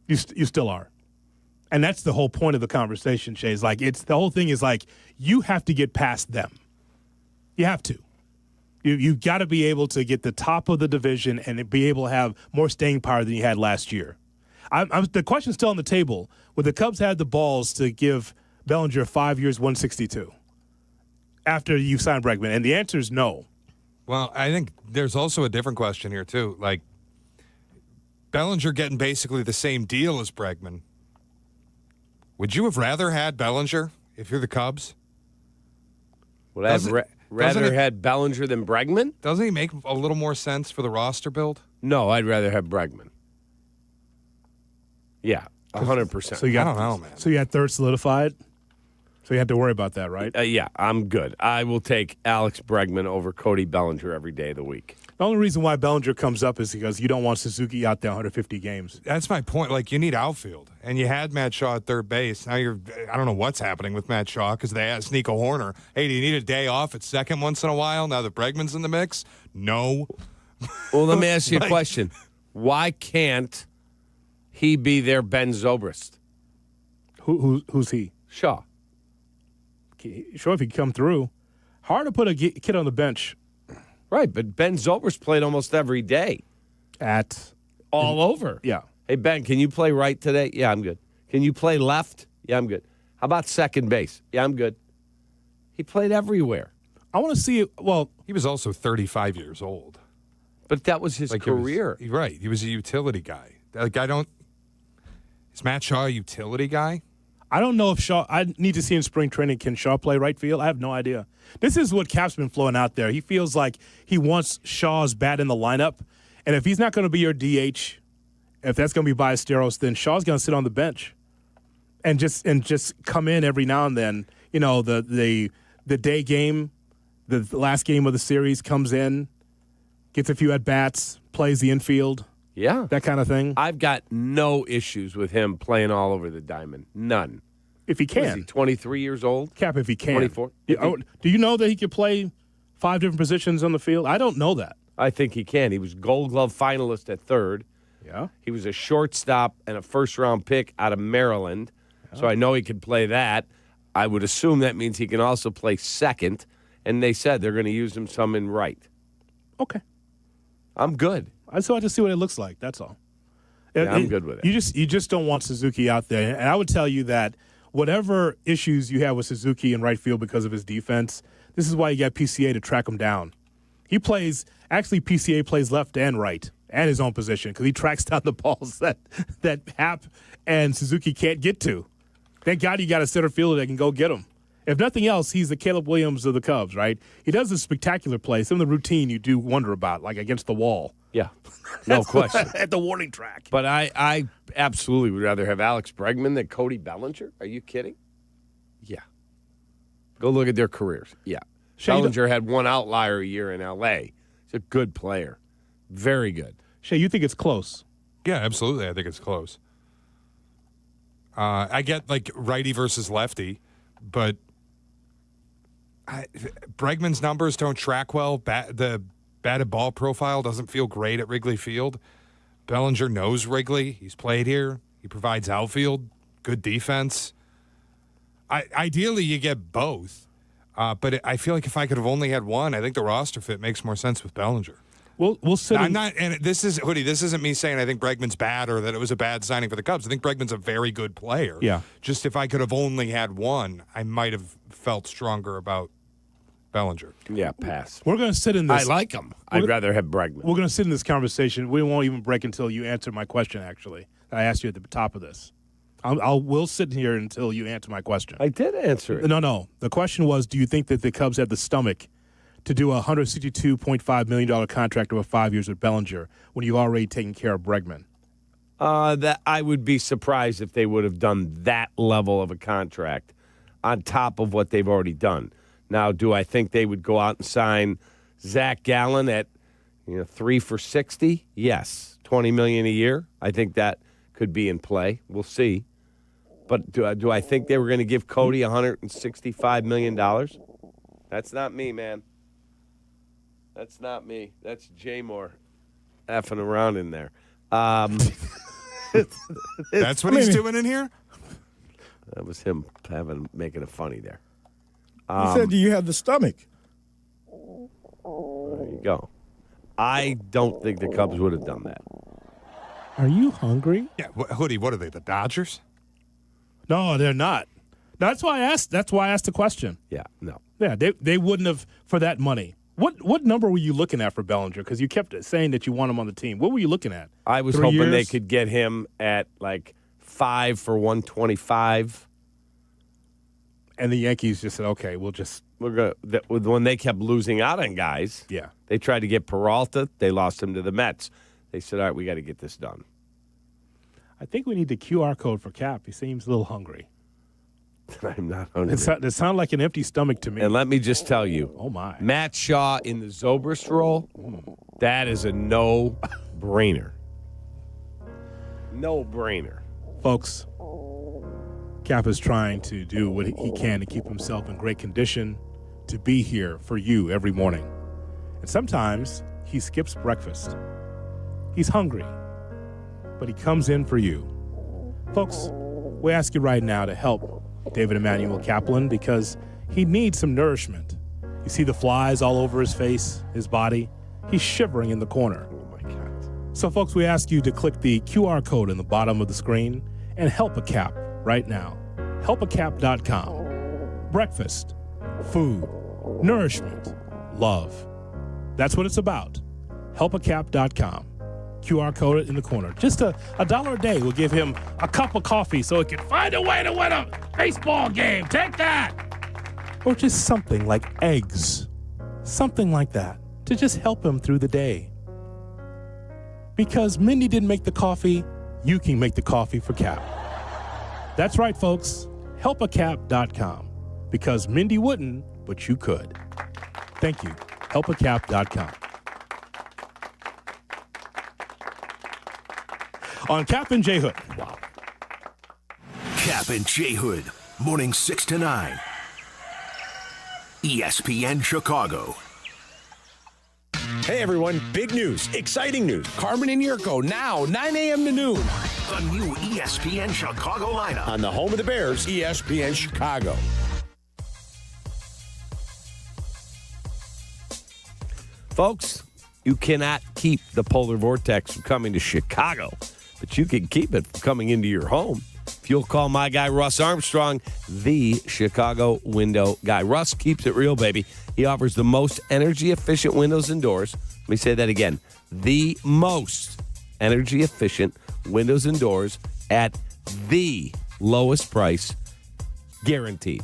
You still are. And that's the whole point of the conversation, Shay. Is like the whole thing is like you have to get past them. You have to. You've got to be able to get the top of the division and be able to have more staying power than you had last year. The question's still on the table. Would the Cubs have the balls to give Bellinger 5 years, 162 after you signed Bregman? And the answer is no. Well, I think there's also a different question here, too. Like, Bellinger getting basically the same deal as Bregman. Would you have rather had Bellinger if you're the Cubs? Would I have rather had Bellinger than Bregman? Doesn't he make a little more sense for the roster build? No, I'd rather have Bregman. Yeah, 100%. So you got, I don't know, man. So you had third solidified? So you had to worry about that, right? Yeah, I'm good. I will take Alex Bregman over Cody Bellinger every day of the week. The only reason why Bellinger comes up is because you don't want Suzuki out there 150 games. That's my point. Like, you need outfield. And you had Matt Shaw at third base. Now I don't know what's happening with Matt Shaw because they asked Nico Horner, hey, do you need a day off at second once in a while now that Bregman's in the mix? No. Well, let me ask you a question. Why can't he be their Ben Zobrist? Who's he? Shaw. Sure, if he come through. Hard to put a kid on the bench. Right, but Ben Zobrist played almost every day. All over. Yeah. Hey, Ben, can you play right today? Yeah, I'm good. Can you play left? Yeah, I'm good. How about second base? Yeah, I'm good. He played everywhere. I want to see it. Well, he was also 35 years old. But that was his career. Right. He was a utility guy. Like, is Matt Shaw a utility guy? I don't know if Shaw. I need to see in spring training. Can Shaw play right field? I have no idea. This is what Cap's been flowing out there. He feels like he wants Shaw's bat in the lineup, and if he's not going to be your DH, if that's going to be Ballesteros, then Shaw's going to sit on the bench, and just come in every now and then. You know, the day game, the last game of the series, comes in, gets a few at bats, plays the infield. Yeah. That kind of thing. I've got no issues with him playing all over the diamond. None. If he can. What is he, 23 years old? Cap, if he can. 24. Do you know that he could play 5 different positions on the field? I don't know that. I think he can. He was Gold Glove finalist at third. Yeah. He was a shortstop and a first-round pick out of Maryland. Yeah. So I know he could play that. I would assume that means he can also play second. And they said they're going to use him some in right. Okay. I'm good. I just want to see what it looks like. That's all. Yeah, I'm good with it. You just don't want Suzuki out there. And I would tell you that whatever issues you have with Suzuki in right field because of his defense, this is why you got PCA to track him down. PCA plays left and right and his own position because he tracks down the balls that Hap and Suzuki can't get to. Thank God you got a center fielder that can go get him. If nothing else, he's the Caleb Williams of the Cubs, right? He does a spectacular play. Some of the routine you do wonder about, like against the wall. Yeah, no question. At the warning track. But I absolutely would rather have Alex Bregman than Cody Bellinger. Are you kidding? Yeah. Go look at their careers. Yeah. Bellinger had one outlier a year in L.A. He's a good player. Very good. Shay, you think it's close? Yeah, absolutely. I think it's close. I get, like, righty versus lefty, but Bregman's numbers don't track well. The batted ball profile doesn't feel great at Wrigley Field. Bellinger knows Wrigley. He's played here. He provides outfield, good defense. Ideally, you get both. But I feel like if I could have only had one, I think the roster fit makes more sense with Bellinger. We'll sit. I'm not, and this is Hoodie. This isn't me saying I think Bregman's bad or that it was a bad signing for the Cubs. I think Bregman's a very good player. Yeah. Just if I could have only had one, I might have felt stronger about Bellinger. Yeah, pass. We're going to sit in this. I like him. I'd rather have Bregman. We're going to sit in this conversation. We won't even break until you answer my question. Actually, I asked you at the top of this. We'll sit here until you answer my question. I did answer it. No. The question was, do you think that the Cubs have the stomach to do a $162.5 million contract over 5 years with Bellinger when you've already taken care of Bregman? That I would be surprised if they would have done that level of a contract on top of what they've already done. Now, do I think they would go out and sign Zach Gallen at 3 for $60? Yes. $20 million a year? I think that could be in play. We'll see. But do I think they were going to give Cody $165 million? That's not me, man. That's not me. That's Jay Moore effing around in there. That's what he's doing in here? That was him making it funny there. He said, do you have the stomach? There you go. I don't think the Cubs would have done that. Are you hungry? Yeah, Hoodie, what are they, the Dodgers? No, they're not. That's why I asked the question. Yeah, no. Yeah, they wouldn't have for that money. What number were you looking at for Bellinger? Because you kept saying that you want him on the team. What were you looking at? I was 3 hoping years? they could get him at like 5 for $125. And the Yankees just said, okay, we're gonna. When they kept losing out on guys, yeah, they tried to get Peralta. They lost him to the Mets. They said, all right, we got to get this done. I think we need the QR code for Cap. He seems a little hungry. I'm not hungry. It sounded like an empty stomach to me. And let me just tell you, oh my, Matt Shaw in the Zobrist role, that is a no-brainer. No-brainer. Folks, Cap is trying to do what he can to keep himself in great condition to be here for you every morning. And sometimes he skips breakfast. He's hungry, but he comes in for you. Folks, we ask you right now to help David Emmanuel Kaplan because he needs some nourishment. You see the flies all over his face, his body. He's shivering in the corner. Oh, my God. So, folks, we ask you to click the QR code in the bottom of the screen and help a Cap right now. Helpacap.com. Breakfast, food, nourishment, love. That's what it's about. Helpacap.com. QR code in the corner. Just a $1 a day will give him a cup of coffee so he can find a way to win a baseball game. Take that. Or just something like eggs. Something like that to just help him through the day. Because Mindy didn't make the coffee, you can make the coffee for Cap. That's right, folks. Helpacap.com. Because Mindy wouldn't, but you could. Thank you. Helpacap.com. On Kap and J Hood. Wow. Kap and J Hood, morning 6 to 9. ESPN Chicago. Hey everyone, big news, exciting news. Carmen and Jurko now, 9 a.m. to noon. The new ESPN Chicago lineup. On the home of the Bears, ESPN Chicago. Folks, you cannot keep the polar vortex from coming to Chicago, but you can keep it from coming into your home. If you'll call my guy Russ Armstrong, the Chicago window guy. Russ keeps it real, baby. He offers the most energy-efficient windows and doors. Let me say that again. The most energy-efficient windows and doors at the lowest price, guaranteed.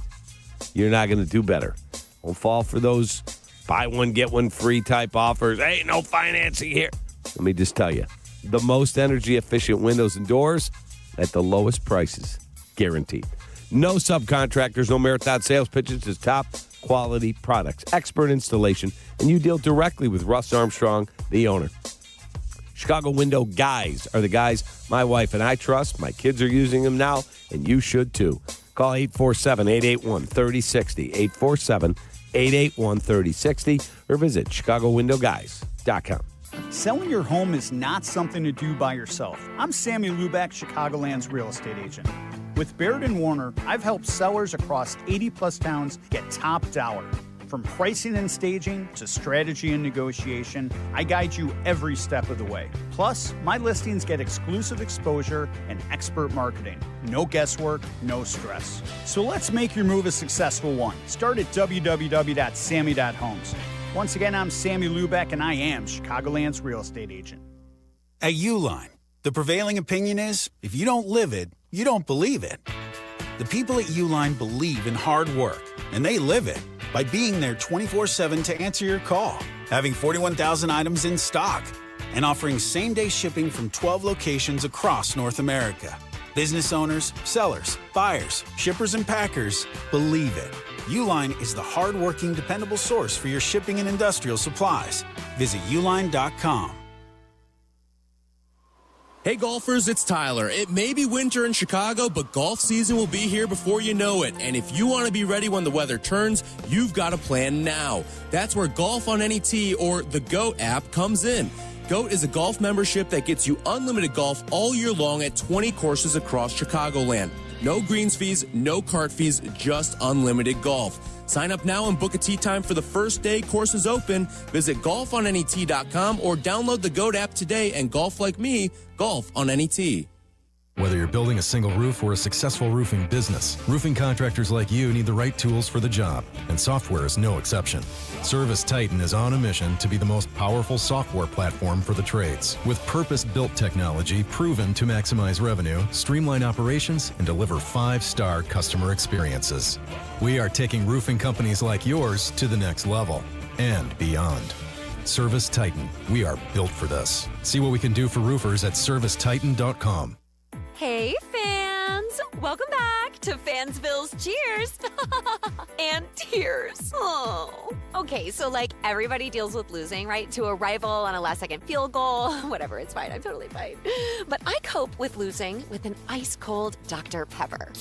You're not going to do better. Don't fall for those buy one, get one free type offers. Ain't no financing here. Let me just tell you, the most energy-efficient windows and doors at the lowest prices, guaranteed. No subcontractors, no marathon sales pitches, just top quality products, expert installation, and you deal directly with Russ Armstrong, the owner. Chicago window guys are the guys my wife and I trust. My kids are using them now, and you should too. Call 847-881-3060, 847-881-3060, or visit ChicagoWindowGuys.com. Selling your home is not something to do by yourself. I'm Sammy Luback, Chicagoland's real estate agent. With Baird & Warner, I've helped sellers across 80-plus towns get top dollar. From pricing and staging to strategy and negotiation, I guide you every step of the way. Plus, my listings get exclusive exposure and expert marketing. No guesswork, no stress. So let's make your move a successful one. Start at www.sammy.homes. Once again, I'm Sammy Luback, and I am Chicagoland's real estate agent. At Uline, the prevailing opinion is, if you don't live it, you don't believe it. The people at Uline believe in hard work, and they live it by being there 24/7 to answer your call, having 41,000 items in stock, and offering same-day shipping from 12 locations across North America. Business owners, sellers, buyers, shippers, and packers believe it. Uline is the hard-working, dependable source for your shipping and industrial supplies. Visit uline.com. Hey golfers, it's Tyler. It may be winter in Chicago, but golf season will be here before you know it. And if you want to be ready when the weather turns, you've got to plan now. That's where Golf on Any Tee, or the GOAT app, comes in. GOAT is a golf membership that gets you unlimited golf all year long at 20 courses across Chicagoland. No greens fees, no cart fees, just unlimited golf. Sign up now and book a tee time for the first day courses open. Visit golfonanytee.com or download the GOAT app today and golf like me, golf on any tee. Whether you're building a single roof or a successful roofing business, roofing contractors like you need the right tools for the job, and software is no exception. Service Titan is on a mission to be the most powerful software platform for the trades, with purpose-built technology proven to maximize revenue, streamline operations, and deliver 5-star customer experiences. We are taking roofing companies like yours to the next level and beyond. Service Titan, we are built for this. See what we can do for roofers at servicetitan.com. Hey, fans! Welcome back to Fansville's Cheers and Tears. Oh. Okay, so like everybody deals with losing, right? To a rival on a last-second field goal. Whatever, it's fine. I'm totally fine. But I cope with losing with an ice-cold Dr. Pepper.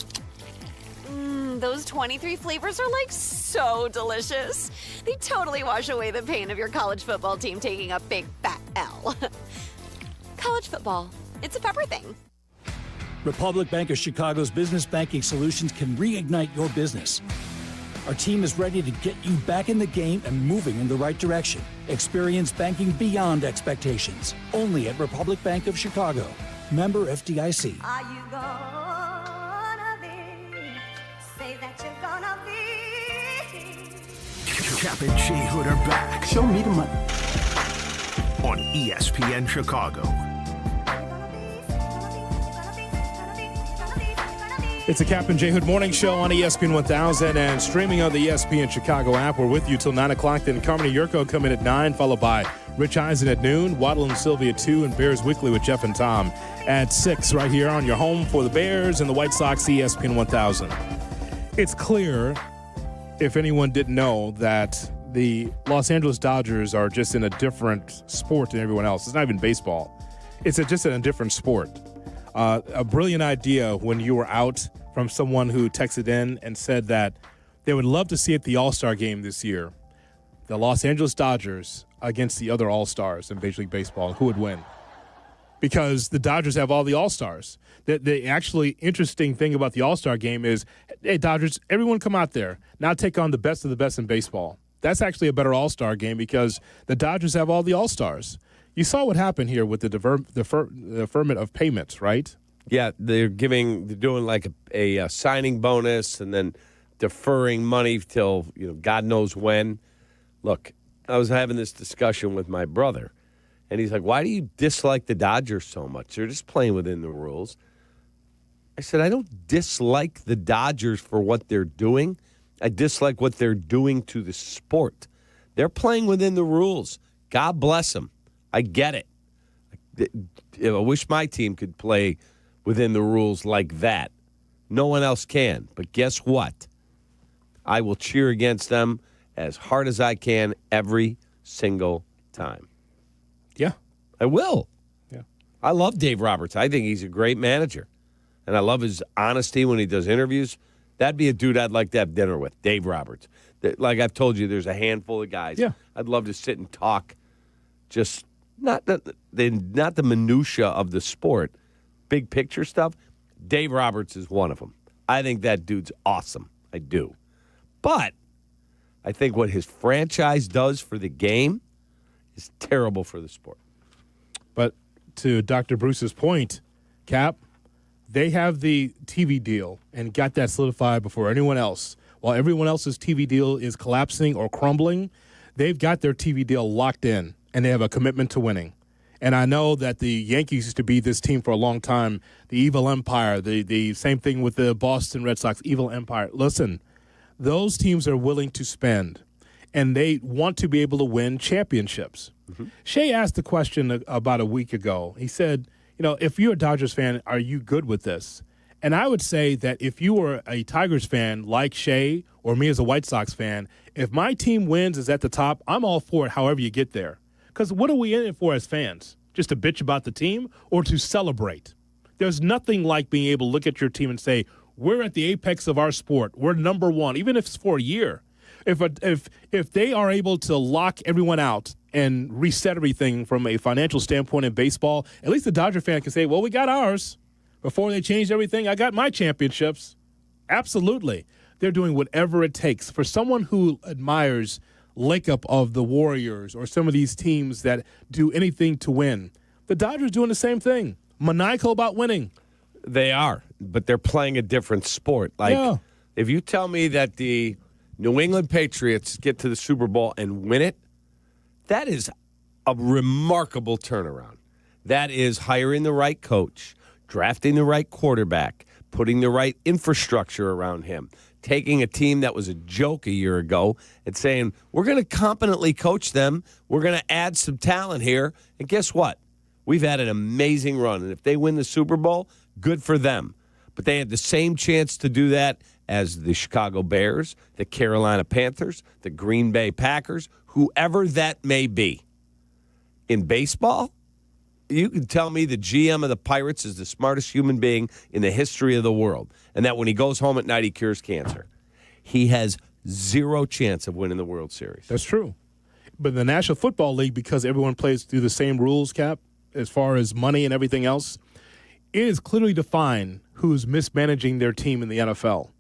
Those 23 flavors are like so delicious. They totally wash away the pain of your college football team taking a big fat L. College football, it's a pepper thing. Republic Bank of Chicago's business banking solutions can reignite your business. Our team is ready to get you back in the game and moving in the right direction. Experience banking beyond expectations. Only at Republic Bank of Chicago. Member FDIC. Are you gonna be? Say that you're gonna be. Kap and J Hood are back. Show me the money. On ESPN Chicago. It's a Kap and J Hood morning show on ESPN 1000 and streaming on the ESPN Chicago app. We're with you till 9 o'clock. Then Carmen Jurko come in at 9, followed by Rich Eisen at noon, Waddle and Silvy at 2, and Bears Weekly with Jeff and Tom at 6 right here on your home for the Bears and the White Sox, ESPN 1000. It's clear, if anyone didn't know, that the Los Angeles Dodgers are just in a different sport than everyone else. It's not even baseball. It's just in a different sport. A brilliant idea when you were out from someone who texted in and said that they would love to see at the All-Star game this year, the Los Angeles Dodgers against the other All-Stars in Major League Baseball. Who would win? Because the Dodgers have all the All-Stars. The actually interesting thing about the All-Star game is, hey, Dodgers, everyone come out there. Now take on the best of the best in baseball. That's actually a better All-Star game because the Dodgers have all the All-Stars. You saw what happened here with the deferment of payments, right? Yeah, they're doing like a signing bonus and then deferring money till God knows when. Look, I was having this discussion with my brother, and he's like, "Why do you dislike the Dodgers so much? They're just playing within the rules." I said, "I don't dislike the Dodgers for what they're doing. I dislike what they're doing to the sport. They're playing within the rules. God bless them. I get it. I wish my team could play within the rules like that. No one else can. But guess what? I will cheer against them as hard as I can every single time." Yeah. I will. Yeah. I love Dave Roberts. I think he's a great manager. And I love his honesty when he does interviews. That'd be a dude I'd like to have dinner with, Dave Roberts. Like I've told you, there's a handful of guys. Yeah. I'd love to sit and talk just not the minutia of the sport, big picture stuff. Dave Roberts is one of them. I think that dude's awesome. I do. But I think what his franchise does for the game is terrible for the sport. But to Dr. Bruce's point, Cap, they have the TV deal and got that solidified before anyone else. While everyone else's TV deal is collapsing or crumbling, they've got their TV deal locked in, and they have a commitment to winning. And I know that the Yankees used to be this team for a long time, the evil empire, the same thing with the Boston Red Sox, evil empire. Listen, those teams are willing to spend, and they want to be able to win championships. Mm-hmm. Shea asked the question about a week ago. He said, if you're a Dodgers fan, are you good with this? And I would say that if you were a Tigers fan like Shea or me as a White Sox fan, if my team wins, is at the top, I'm all for it however you get there. Because what are we in it for as fans? Just to bitch about the team or to celebrate? There's nothing like being able to look at your team and say, we're at the apex of our sport. We're number one, even if it's for a year. If they are able to lock everyone out and reset everything from a financial standpoint in baseball, at least the Dodger fan can say, well, we got ours. Before they changed everything, I got my championships. Absolutely. They're doing whatever it takes. For someone who admires Lakeup of the Warriors or some of these teams that do anything to win, the Dodgers doing the same thing. Maniacal about winning. They are, but they're playing a different sport. If you tell me that the New England Patriots get to the Super Bowl and win it, that is a remarkable turnaround. That is hiring the right coach, drafting the right quarterback, putting the right infrastructure around him, taking a team that was a joke a year ago and saying, we're going to competently coach them, we're going to add some talent here, and guess what? We've had an amazing run, and if they win the Super Bowl, good for them. But they had the same chance to do that as the Chicago Bears, the Carolina Panthers, the Green Bay Packers, whoever that may be. In baseball, you can tell me the GM of the Pirates is the smartest human being in the history of the world, and that when he goes home at night, he cures cancer. He has zero chance of winning the World Series. That's true. But in the National Football League, because everyone plays through the same rules, Cap, as far as money and everything else, it is clearly defined who's mismanaging their team in the NFL.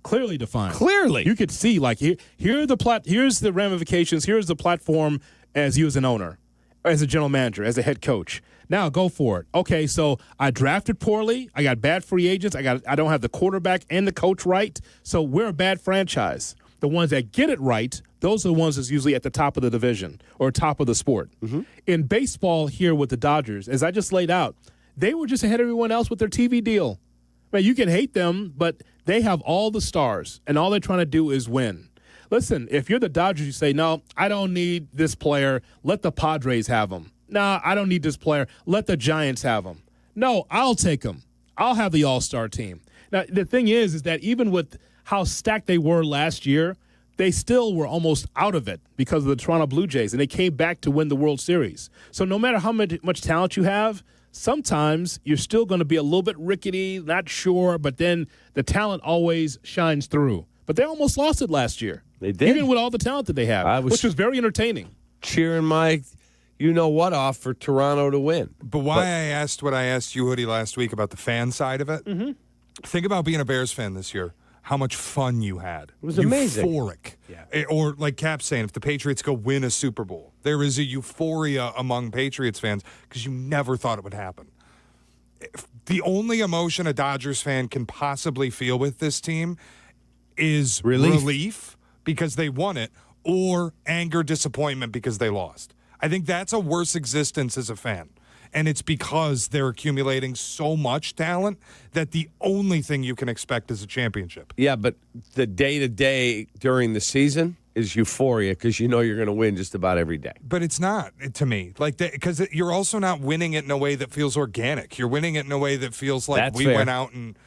Clearly defined. Clearly. You could see, here's the ramifications, here's the platform as you as an owner, as a general manager, as a head coach. Now go for it. Okay, so I drafted poorly. I got bad free agents. I don't have the quarterback and the coach right. So we're a bad franchise. The ones that get it right, those are the ones that's usually at the top of the division or top of the sport. Mm-hmm. In baseball here with the Dodgers, as I just laid out, they were just ahead of everyone else with their TV deal. Man, you can hate them, but they have all the stars, and all they're trying to do is win. Listen, if you're the Dodgers, you say, no, I don't need this player. Let the Padres have him. No, I don't need this player. Let the Giants have him. No, I'll take him. I'll have the all-star team. Now, the thing is that even with how stacked they were last year, they still were almost out of it because of the Toronto Blue Jays, and they came back to win the World Series. So no matter how much talent you have, sometimes you're still going to be a little bit rickety, not sure, but then the talent always shines through. But they almost lost it last year. They did. Even with all the talent that they have, which was very entertaining. Cheering my off for Toronto to win. But I asked what I asked you, Hoodie, last week about the fan side of it. Mm-hmm. Think about being a Bears fan this year. How much fun you had. It was amazing. Euphoric. Yeah. Or like Cap's saying, if the Patriots go win a Super Bowl, there is a euphoria among Patriots fans because you never thought it would happen. The only emotion a Dodgers fan can possibly feel with this team is relief because they won it, or anger, disappointment because they lost. I think that's a worse existence as a fan. And it's because they're accumulating so much talent that the only thing you can expect is a championship. Yeah, but the day-to-day during the season is euphoria because you know you're going to win just about every day. But it's not, to me. Because you're also not winning it in a way that feels organic. You're winning it in a way that feels like That's fair. Went out and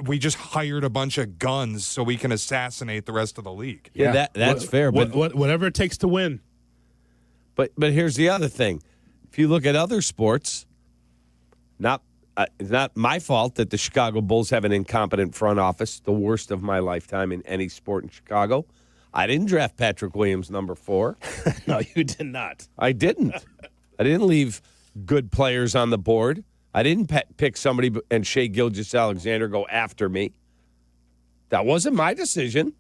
we just hired a bunch of guns so we can assassinate the rest of the league. Yeah, that's fair. But whatever it takes to win. But here's the other thing. If you look at other sports, it's not my fault that the Chicago Bulls have an incompetent front office, the worst of my lifetime in any sport in Chicago. I didn't draft Patrick Williams number 4. No, you did not. I didn't. I didn't leave good players on the board. I didn't pick somebody and Shea Gilgeous-Alexander go after me. That wasn't my decision.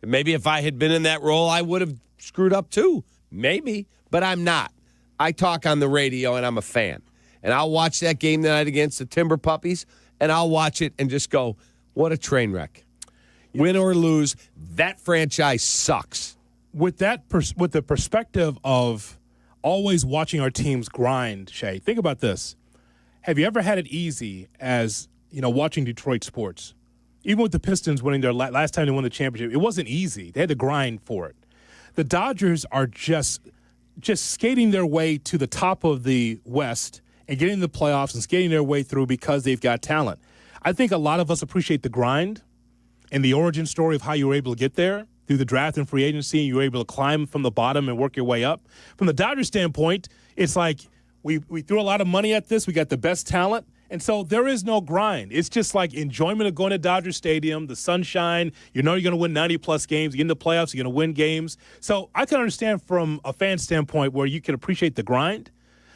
Maybe if I had been in that role, I would have screwed up too. Maybe, but I'm not. I talk on the radio, and I'm a fan. And I'll watch that game tonight against the Timber Puppies, and I'll watch it and just go, what a train wreck. Win or lose, that franchise sucks. With the perspective of always watching our teams grind, Shay, think about this. Have you ever had it easy as, watching Detroit sports? Even with the Pistons winning their last time they won the championship, it wasn't easy. They had to grind for it. The Dodgers are just skating their way to the top of the West and getting the playoffs and skating their way through because they've got talent. I think a lot of us appreciate the grind and the origin story of how you were able to get there through the draft and free agency. You were able to climb from the bottom and work your way up. From the Dodgers standpoint, it's like we threw a lot of money at this. We got the best talent. And so there is no grind. It's just like enjoyment of going to Dodger Stadium, the sunshine. You know you're going to win 90-plus games. You get in the playoffs, you're going to win games. So I can understand from a fan standpoint where you can appreciate the grind.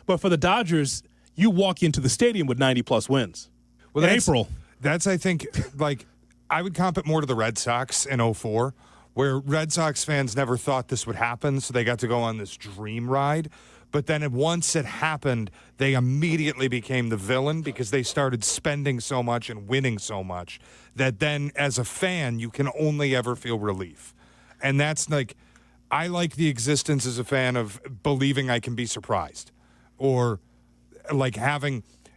But for the Dodgers, you walk into the stadium with 90-plus wins. Well, in April. That's, I think, like, I would comp it more to the Red Sox in 2004, where Red Sox fans never thought this would happen, so they got to go on this dream ride. But then once it happened, they immediately became the villain because they started spending so much and winning so much that then as a fan, you can only ever feel relief. And that's like, I like the existence as a fan of believing I can be surprised or like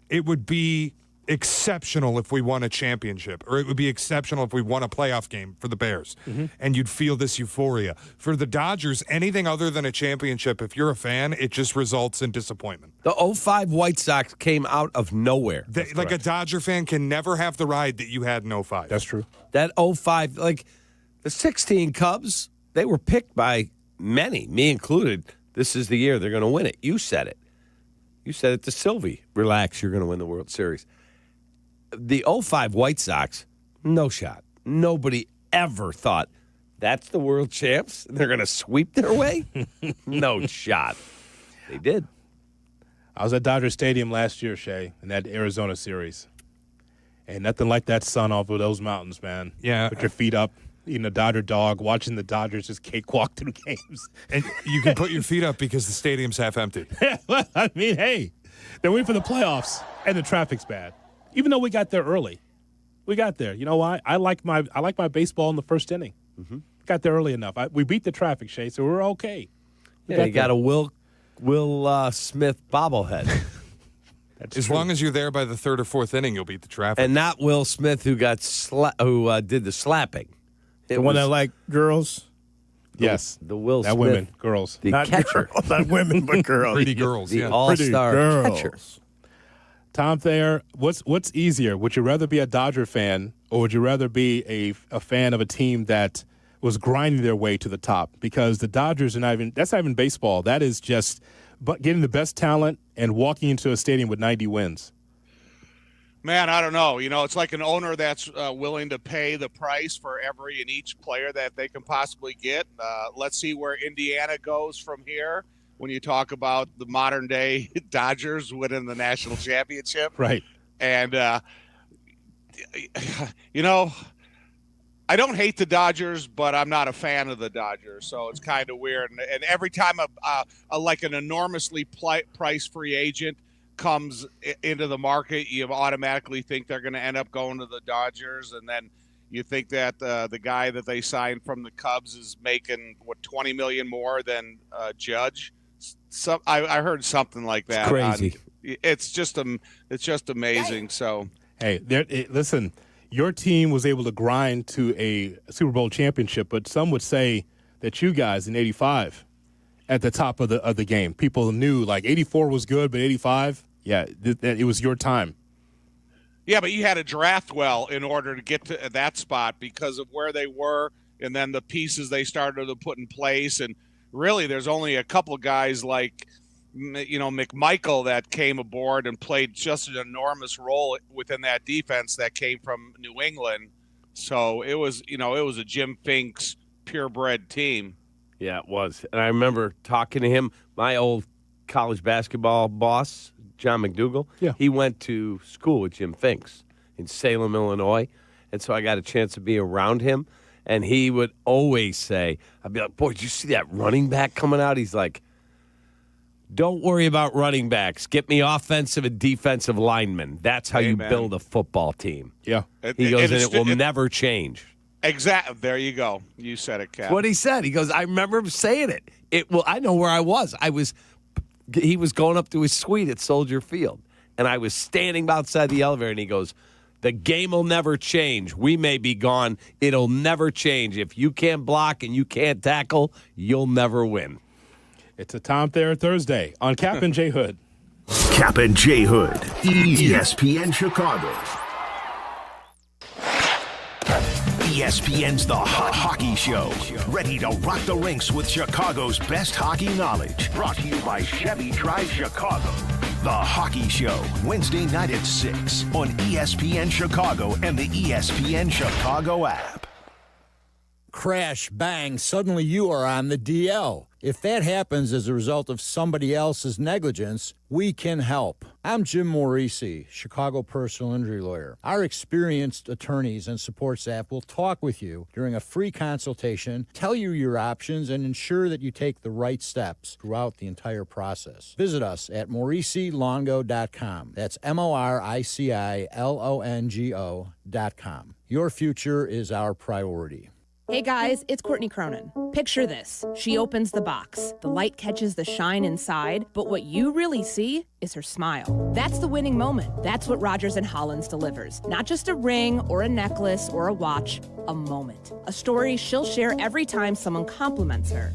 it would be exceptional if we won a championship, or it would be exceptional if we won a playoff game for the Bears, and you'd feel this euphoria. For the Dodgers, anything other than a championship, if you're a fan, it just results in disappointment. The 2005 White Sox came out of nowhere. Like a Dodger fan can never have the ride that you had in 2005. That's true. That 2005, like the 2016 Cubs, they were picked by many, me included. This is the year they're going to win it. You said it. You said it to Silvy. Relax, you're going to win the World Series. The 2005 White Sox, no shot. Nobody ever thought that's the world champs. They're going to sweep their way? No shot. They did. I was at Dodger Stadium last year, Shay, in that Arizona series. And nothing like that sun off of those mountains, man. Yeah. Put your feet up, eating a Dodger dog, watching the Dodgers just cakewalk through games. And you can put your feet up because the stadium's half empty. I mean, hey, they're waiting for the playoffs, and the traffic's bad. Even though we got there early, we got there. You know why? I like my baseball in the first inning. Got there early enough. We beat the traffic, Shay, so we're okay. You got a Will Smith bobblehead. As long as you're there by the third or fourth inning, you'll beat the traffic. And not Will Smith, who did the slapping. The one that like girls. Yes, the Will not Smith, women, girls, the not catcher, girls, not women, but girls. Pretty girls, the yeah, all-star catcher. Tom Thayer, what's easier? Would you rather be a Dodger fan, or would you rather be a fan of a team that was grinding their way to the top? Because the Dodgers are that's not even baseball. That is just getting the best talent and walking into a stadium with 90 wins. Man, I don't know. It's like an owner that's willing to pay the price for every and each player that they can possibly get. Let's see where Indiana goes from here. When you talk about the modern day Dodgers winning the national championship. Right. And, I don't hate the Dodgers, but I'm not a fan of the Dodgers. So it's kind of weird. And every time like an enormously priced free agent comes into the market, you automatically think they're going to end up going to the Dodgers. And then you think that the guy that they signed from the Cubs is making, $20 million more than Judge? I heard something like that. It's crazy. It's just amazing. So hey, listen, your team was able to grind to a Super Bowl championship, but some would say that you guys in '85 at the top of the game, people knew like '84 was good, but '85, yeah, it was your time. Yeah, but you had to draft well in order to get to that spot because of where they were, and then the pieces they started to put in place. And really, there's only a couple of guys like, McMichael that came aboard and played just an enormous role within that defense that came from New England. So it was a Jim Finks purebred team. Yeah, it was. And I remember talking to him, my old college basketball boss, John McDougal. Yeah. He went to school with Jim Finks in Salem, Illinois. And so I got a chance to be around him. And he would always say, I'd be like, boy, did you see that running back coming out? He's like, don't worry about running backs. Get me offensive and defensive linemen. That's how you build a football team. Yeah. He goes, and it will never change. Exactly. There you go. You said it, Cap. That's what he said. He goes, I remember him saying it. I know where I was. He was going up to his suite at Soldier Field, and I was standing outside the elevator, and he goes, the game will never change. We may be gone. It'll never change. If you can't block and you can't tackle, you'll never win. It's a Tom Thayer Thursday on Kap and J Hood. Kap and J Hood, ESPN Chicago. ESPN's The Hot Hockey Show. Ready to rock the rinks with Chicago's best hockey knowledge. Brought to you by Chevy Drive Chicago. The Hockey Show, Wednesday night at 6 on ESPN Chicago and the ESPN Chicago app. Crash, bang, suddenly you are on the DL. If that happens as a result of somebody else's negligence, we can help. I'm Jim Morisi, Chicago personal injury lawyer. Our experienced attorneys and support staff will talk with you during a free consultation, tell you your options, and ensure that you take the right steps throughout the entire process. Visit us at MorisiLongo.com. That's MoriciLongo.com. Your future is our priority. Hey guys, it's Courtney Cronin. Picture this. She opens the box. The light catches the shine inside, but what you really see is her smile. That's the winning moment. That's what Rogers & Hollins delivers. Not just a ring or a necklace or a watch, a moment. A story she'll share every time someone compliments her.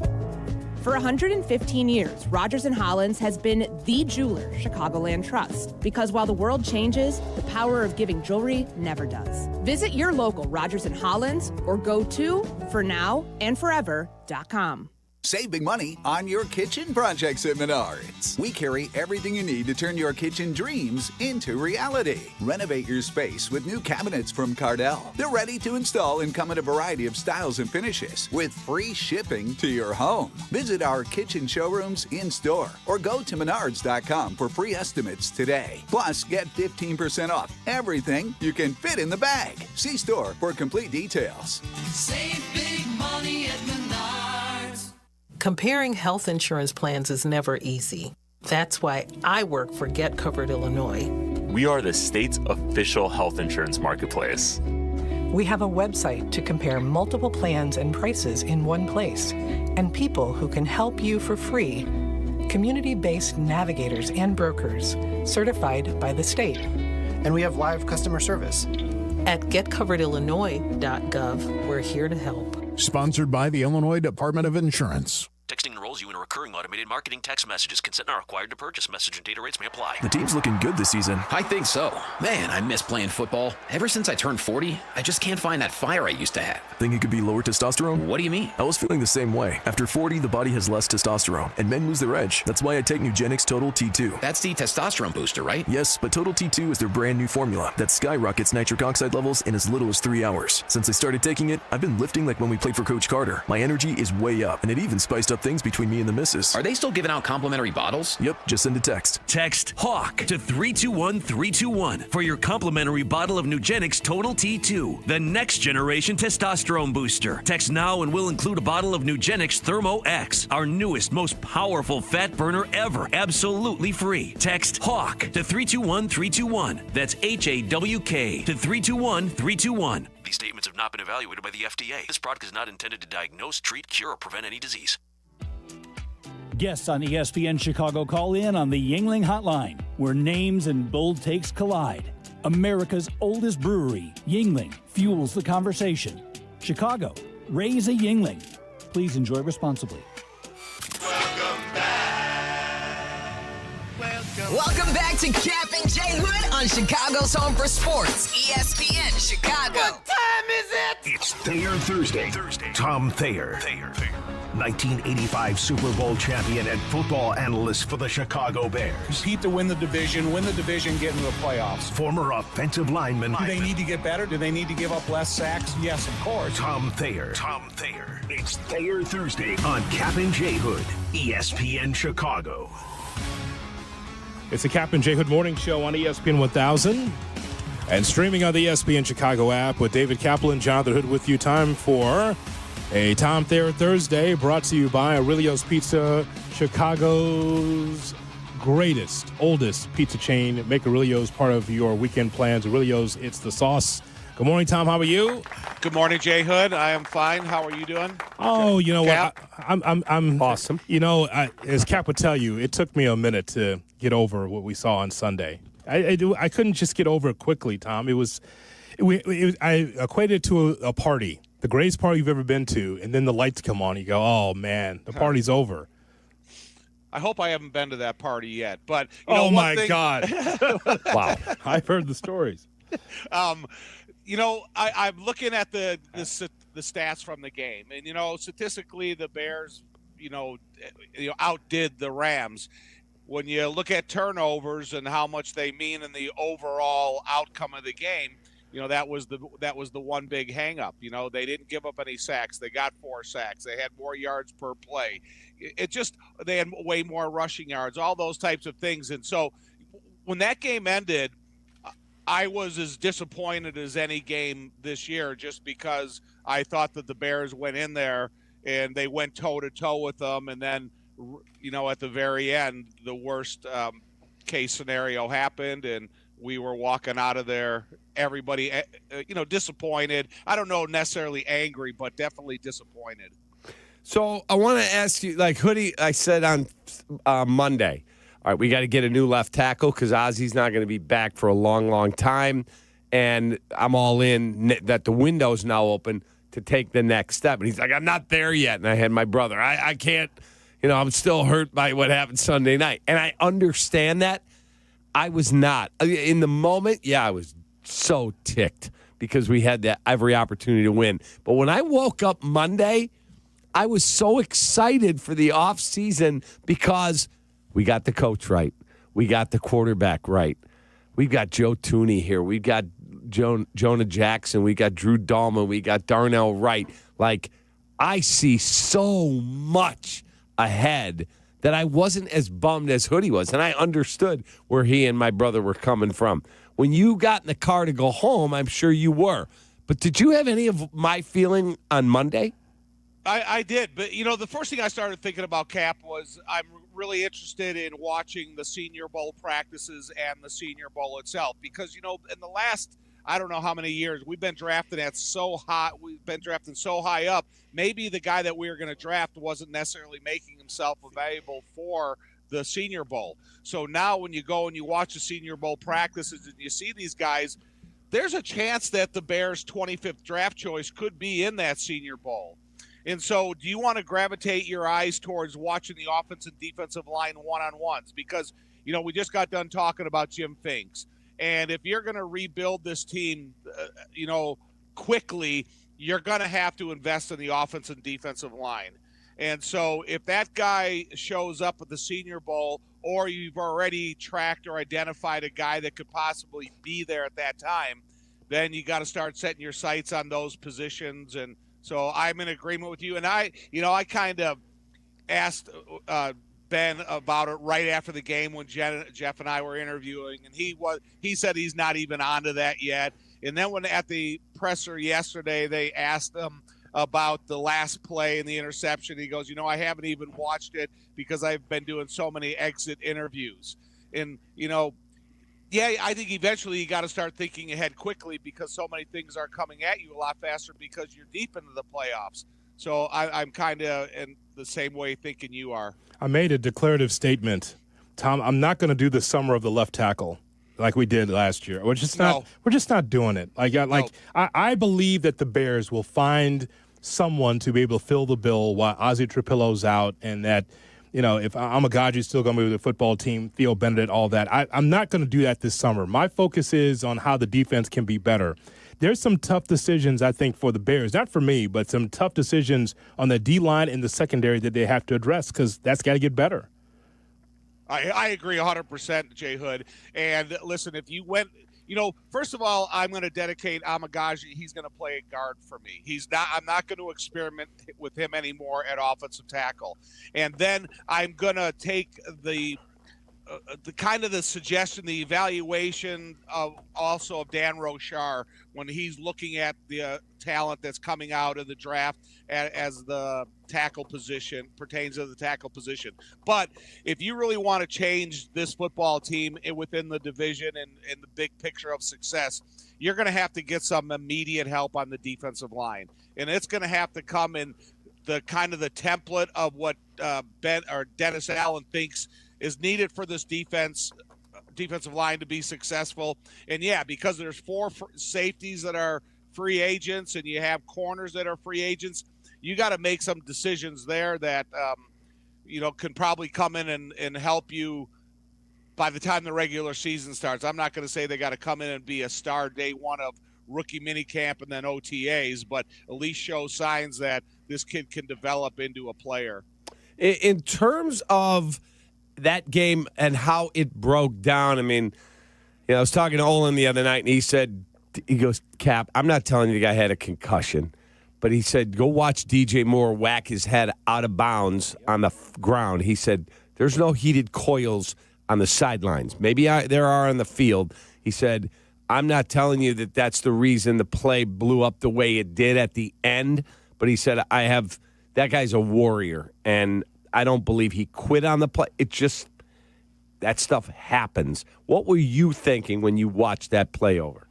For 115 years, Rogers & Hollins has been the jeweler Chicagoland trusts. Because while the world changes, the power of giving jewelry never does. Visit your local Rogers & Hollins or go to fornowandforever.com. Save big money on your kitchen projects at Menards. We carry everything you need to turn your kitchen dreams into reality. Renovate your space with new cabinets from Cardell. They're ready to install and come in a variety of styles and finishes with free shipping to your home. Visit our kitchen showrooms in-store or go to Menards.com for free estimates today. Plus, get 15% off everything you can fit in the bag. See store for complete details. Save big money at Menards. Comparing health insurance plans is never easy. That's why I work for Get Covered Illinois. We are the state's official health insurance marketplace. We have a website to compare multiple plans and prices in one place, and people who can help you for free. Community-based navigators and brokers, certified by the state. And we have live customer service. At getcoveredillinois.gov, we're here to help. Sponsored by the Illinois Department of Insurance. Texting enrolls you in a recurring automated marketing text messages. Consent not required to purchase. Message and data rates may apply. The team's looking good this season. I think so. Man, I miss playing football. Ever since I turned 40, I just can't find that fire I used to have. Think it could be lower testosterone? What do you mean? I was feeling the same way. After 40, the body has less testosterone, and men lose their edge. That's why I take Nugenix Total T2. That's the testosterone booster, right? Yes, but Total T2 is their brand new formula that skyrockets nitric oxide levels in as little as 3 hours. Since I started taking it, I've been lifting like when we played for Coach Carter. My energy is way up, and it even spiced up things between me and the missus. Are they still giving out complimentary bottles? Yep, just send a text. Text HAWK to 321-321 for your complimentary bottle of Nugenix Total T2, the next generation testosterone booster. Text now and we'll include a bottle of Nugenix Thermo X, our newest, most powerful fat burner ever, absolutely free. Text HAWK to 321-321. That's HAWK to 321-321. These statements have not been evaluated by the FDA. This product is not intended to diagnose, treat, cure, or prevent any disease. Guests on ESPN Chicago call in on the Yuengling Hotline, where names and bold takes collide. America's oldest brewery, Yuengling, fuels the conversation. Chicago, raise a Yuengling. Please enjoy responsibly. Welcome back to Kap and J Hood on Chicago's Home for Sports, ESPN Chicago. What time is it? It's Thayer Thursday. Tom Thayer. 1985 Super Bowl champion and football analyst for the Chicago Bears. Compete to win the division, get into the playoffs. Former offensive lineman. Do they need to get better? Do they need to give up less sacks? Yes, of course. Tom Thayer. It's Thayer Thursday on Kap and J Hood, ESPN Chicago. It's the Kap J Hood Morning Show on ESPN 1000 and streaming on the ESPN Chicago app with David Kaplan, Jonathan Hood with you. Time for a Tom Thayer Thursday, brought to you by Aurelio's Pizza, Chicago's greatest, oldest pizza chain. Make Aurelio's part of your weekend plans. Aurelio's, it's the sauce. Good morning, Tom. How are you? Good morning, J Hood. I am fine. How are you doing? Oh, you know Cap? what? I'm awesome. You know, as Cap would tell you, it took me a minute to get over what we saw on Sunday. I couldn't just get over it quickly, Tom. I equated it to a party, the greatest party you've ever been to, and then the lights come on. You go, oh man, the party's over. I hope I haven't been to that party yet. But oh my God! Wow, I've heard the stories. You know, I'm looking at the stats from the game, and you know, statistically, the Bears, outdid the Rams. When you look at turnovers and how much they mean in the overall outcome of the game, you know, that was the one big hang-up. You know, they didn't give up any sacks. They got 4 sacks. They had more yards per play. They had way more rushing yards, all those types of things. And so when that game ended, I was as disappointed as any game this year, just because I thought that the Bears went in there and they went toe-to-toe with them. And then, you know, at the very end, the worst case scenario happened, and we were walking out of there, everybody, disappointed. I don't know necessarily angry, but definitely disappointed. So I want to ask you, like Hoodie, I said on Monday, all right, we got to get a new left tackle because Ozzy's not going to be back for a long, long time. And I'm all in that the window's now open to take the next step. And he's like, I'm not there yet. And I had my brother. I can't, I'm still hurt by what happened Sunday night. And I understand that. I was not. In the moment, I was so ticked because we had that every opportunity to win. But when I woke up Monday, I was so excited for the offseason because we got the coach right. We got the quarterback right. We've got Joe Tooney here. We've got Jonah Jackson. We got Drew Dahlman. We got Darnell Wright. Like, I see so much ahead that I wasn't as bummed as Hoodie was. And I understood where he and my brother were coming from. When you got in the car to go home, I'm sure you were. But did you have any of my feeling on Monday? I did, but the first thing I started thinking about, Cap, was I'm really interested in watching the Senior Bowl practices and the Senior Bowl itself, because in the last I don't know how many years we've been drafted at so high. We've been drafted so high up. Maybe the guy that we were going to draft wasn't necessarily making himself available for the Senior Bowl. So now when you go and you watch the Senior Bowl practices and you see these guys, there's a chance that the Bears' 25th draft choice could be in that Senior Bowl. And so do you want to gravitate your eyes towards watching the offensive and defensive line one-on-ones? Because, we just got done talking about Jim Finks. And if you're going to rebuild this team, quickly, you're going to have to invest in the offensive and defensive line. And so if that guy shows up at the Senior Bowl, or you've already tracked or identified a guy that could possibly be there at that time, then you got to start setting your sights on those positions. And so I'm in agreement with you. And I kind of asked Ben about it right after the game when Jeff and I were interviewing, and he said he's not even onto that yet. And then when at the presser yesterday, they asked him about the last play and the interception. He goes, I haven't even watched it because I've been doing so many exit interviews. And, I think eventually you got to start thinking ahead quickly because so many things are coming at you a lot faster because you're deep into the playoffs. So I'm kind of in the same way thinking you are. I made a declarative statement, Tom. I'm not going to do the summer of the left tackle like we did last year. We're just not. No. We're just not doing it. I believe that the Bears will find someone to be able to fill the bill while Ozzie Trapillo's out, and that if Amagaji's still going to be with the football team, Theo Benedict, all that. I'm not going to do that this summer. My focus is on how the defense can be better. There's some tough decisions, I think, for the Bears. Not for me, but some tough decisions on the D-line and the secondary that they have to address because that's got to get better. I agree 100%, J. Hood. And listen, if you went first of all, I'm going to dedicate Amagaji. He's going to play a guard for me. I'm not going to experiment with him anymore at offensive tackle. And then I'm going to take the the suggestion, the evaluation of Dan Rochar when he's looking at the talent that's coming out of the draft as the tackle position pertains to the tackle position. But if you really want to change this football team within the division and the big picture of success, you're going to have to get some immediate help on the defensive line, and it's going to have to come in the the template of what Dennis Allen thinks is needed for this defensive line to be successful. And because there's 4 safeties that are free agents and you have corners that are free agents, you got to make some decisions there that can probably come in and help you by the time the regular season starts. I'm not going to say they got to come in and be a star day one of rookie minicamp and then OTAs, but at least show signs that this kid can develop into a player. In terms of that game and how it broke down, I mean, I was talking to Olin the other night, and he goes, Cap, I'm not telling you the guy had a concussion, but he said, go watch DJ Moore whack his head out of bounds on the ground. He said, there's no heated coils on the sidelines. Maybe there are on the field. He said, I'm not telling you that that's the reason the play blew up the way it did at the end, but he said, that guy's a warrior, and I don't believe he quit on the play. It just, that stuff happens. What were you thinking when you watched that play over?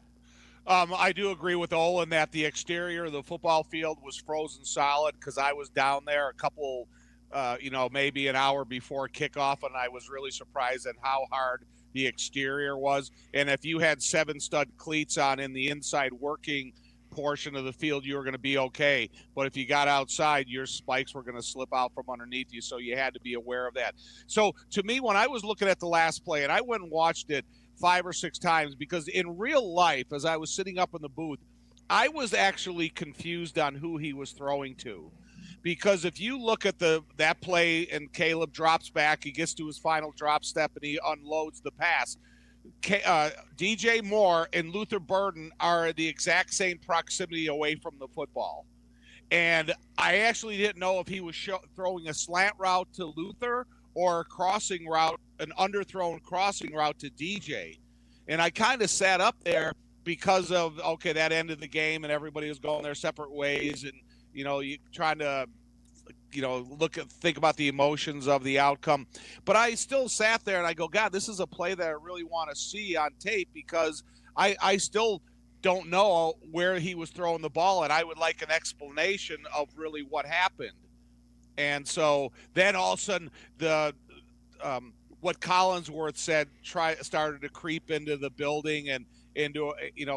I do agree with Olin that the exterior of the football field was frozen solid because I was down there a couple, maybe an hour before kickoff, and I was really surprised at how hard the exterior was. And if you had 7-stud cleats on in the inside working portion of the field, you were going to be okay. But if you got outside, your spikes were going to slip out from underneath you, so you had to be aware of that. So to me, when I was looking at the last play, and I went and watched it 5 or 6 times, because in real life, as I was sitting up in the booth, I was actually confused on who he was throwing to. Because if you look at that play and Caleb drops back, he gets to his final drop step and he unloads the pass. DJ Moore and Luther Burden are the exact same proximity away from the football. And I actually didn't know if he was throwing a slant route to Luther or a crossing route, an underthrown crossing route to DJ. And I kind of sat up there because of, that ended the game and everybody was going their separate ways. And, you trying to, think about the emotions of the outcome. But I still sat there and I go, God, this is a play that I really want to see on tape, because I still don't know where he was throwing the ball, and I would like an explanation of really what happened. And so then all of a sudden what Collinsworth said started to creep into the building, and into,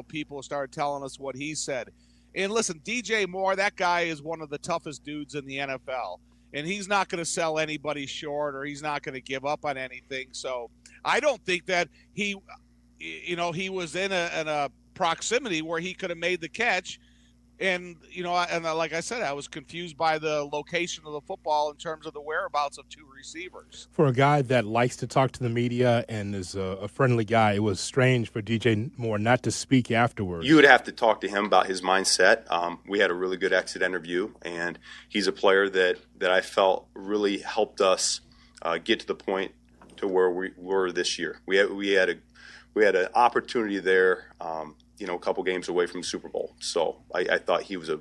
people started telling us what he said. And listen, DJ Moore, that guy is one of the toughest dudes in the NFL. And he's not going to sell anybody short, or he's not going to give up on anything. So I don't think that he was in a proximity where he could have made the catch. And, like I said, I was confused by the location of the football in terms of the whereabouts of 2 receivers. For a guy that likes to talk to the media and is a friendly guy, it was strange for DJ Moore not to speak afterwards. You would have to talk to him about his mindset. We had a really good exit interview, and he's a player that I felt really helped us get to the point to where we were this year. We had an opportunity there. A couple games away from the Super Bowl. So I thought he was a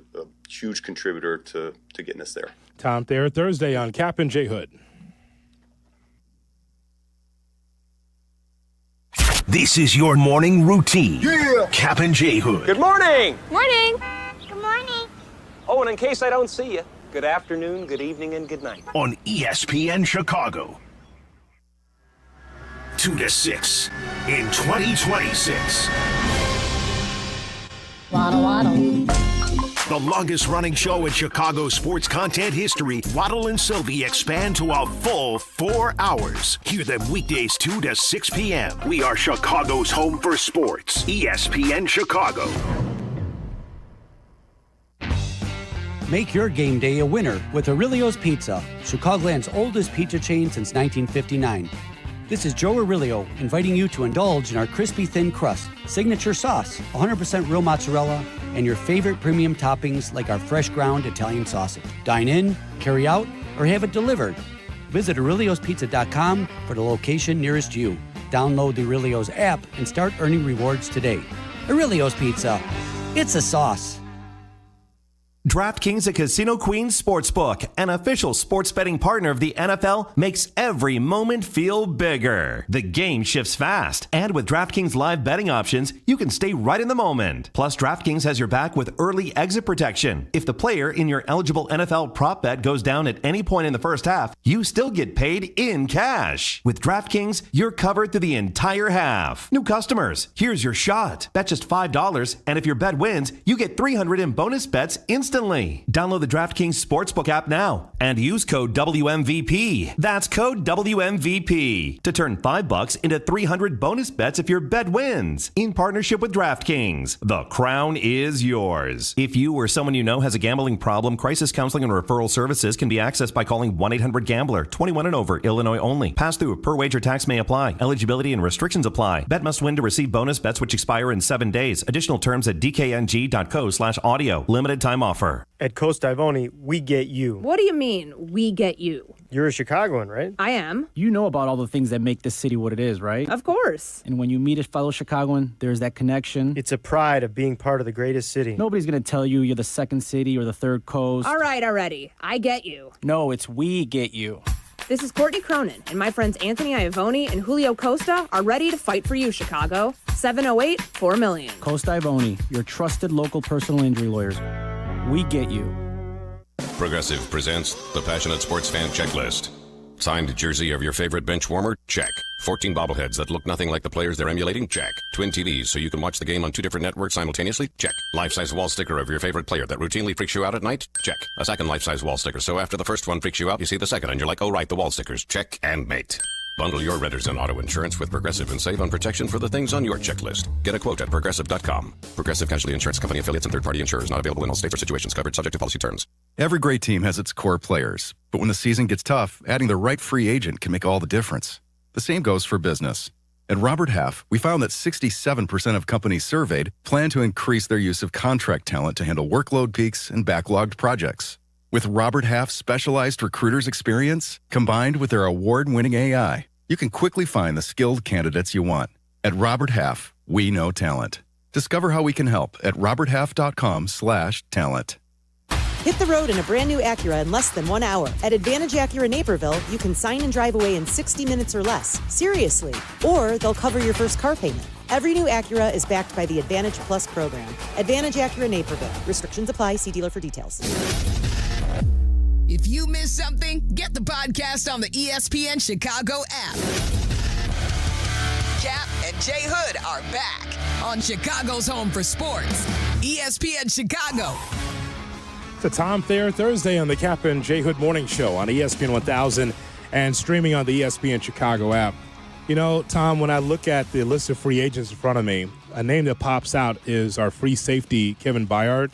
huge contributor to getting us there. Tom Thayer, Thursday on Kap and J Hood. This is your morning routine. Yeah! Kap and J Hood. Good morning. Morning. Good morning. Oh, and in case I don't see you, good afternoon, good evening, and good night. On ESPN Chicago. 2 to 6 in 2026. Waddle, waddle. The longest running show in Chicago sports content history, Waddle and Silvy expand to a full 4 hours. Hear them weekdays 2 to 6 p.m. We are Chicago's home for sports. ESPN Chicago. Make your game day a winner with Aurelio's Pizza, Chicagoland's oldest pizza chain since 1959. This is Joe Aurelio inviting you to indulge in our crispy thin crust, signature sauce, 100% real mozzarella, and your favorite premium toppings like our fresh ground Italian sausage. Dine in, carry out, or have it delivered. Visit Aurelio'sPizza.com for the location nearest you. Download the Aurelio's app and start earning rewards today. Aurelio's Pizza. It's a sauce. DraftKings, a Casino Queen sportsbook, an official sports betting partner of the NFL, makes every moment feel bigger. The game shifts fast, and with DraftKings live betting options, you can stay right in the moment. Plus, DraftKings has your back with early exit protection. If the player in your eligible NFL prop bet goes down at any point in the first half, you still get paid in cash. With DraftKings, you're covered through the entire half. New customers, here's your shot. Bet just $5, and if your bet wins, you get $300 in bonus bets instantly. Download the DraftKings Sportsbook app now and use code WMVP. That's code WMVP to turn $5 into $300 bonus bets if your bet wins. In partnership with DraftKings, the crown is yours. If you or someone you know has a gambling problem, crisis counseling and referral services can be accessed by calling 1-800-GAMBLER. 21 and over, Illinois only. Pass-through per wager tax may apply. Eligibility and restrictions apply. Bet must win to receive bonus bets which expire in 7 days. Additional terms at dkng.co/audio. Limited time offer. At Coast Ivoni, we get you. What do you mean, we get you? You're a Chicagoan, right? I am. You know about all the things that make this city what it is, right? Of course. And when you meet a fellow Chicagoan, there's that connection. It's a pride of being part of the greatest city. Nobody's going to tell you you're the second city or the third coast. All right, already. I get you. No, it's we get you. This is Courtney Cronin, and my friends Anthony Iavoni and Julio Costa are ready to fight for you, Chicago. 708-4million. Coast Ivoni, your trusted local personal injury lawyers. We get you. Progressive presents the Passionate Sports Fan Checklist. Signed jersey of your favorite bench warmer? Check. 14 bobbleheads that look nothing like the players they're emulating? Check. Twin TVs so you can watch the game on 2 different networks simultaneously? Check. Life-size wall sticker of your favorite player that routinely freaks you out at night? Check. A second life-size wall sticker so after the first one freaks you out, you see the second and you're like, oh right, the wall stickers. Check and mate. Bundle your renters and auto insurance with Progressive and save on protection for the things on your checklist. Get a quote at Progressive.com. Progressive Casualty Insurance Company affiliates and third-party insurers not available in all states or situations covered subject to policy terms. Every great team has its core players. But when the season gets tough, adding the right free agent can make all the difference. The same goes for business. At Robert Half, we found that 67% of companies surveyed plan to increase their use of contract talent to handle workload peaks and backlogged projects. With Robert Half's specialized recruiters' experience, combined with their award-winning AI, you can quickly find the skilled candidates you want. At Robert Half, we know talent. Discover how we can help at roberthalf.com/talent. Hit the road in a brand new Acura in less than 1 hour. At Advantage Acura Naperville, you can sign and drive away in 60 minutes or less. Seriously. Or they'll cover your first car payment. Every new Acura is backed by the Advantage Plus program. Advantage Acura Naperville. Restrictions apply. See dealer for details. If you missed something, get the podcast on the ESPN Chicago app. Kap and J Hood are back on Chicago's home for sports, ESPN Chicago. It's a Tom Thayer Thursday on the Kap and J Hood Morning Show on ESPN 1000 and streaming on the ESPN Chicago app. You know, Tom, when I look at the list of free agents in front of me, a name that pops out is our free safety, Kevin Byard.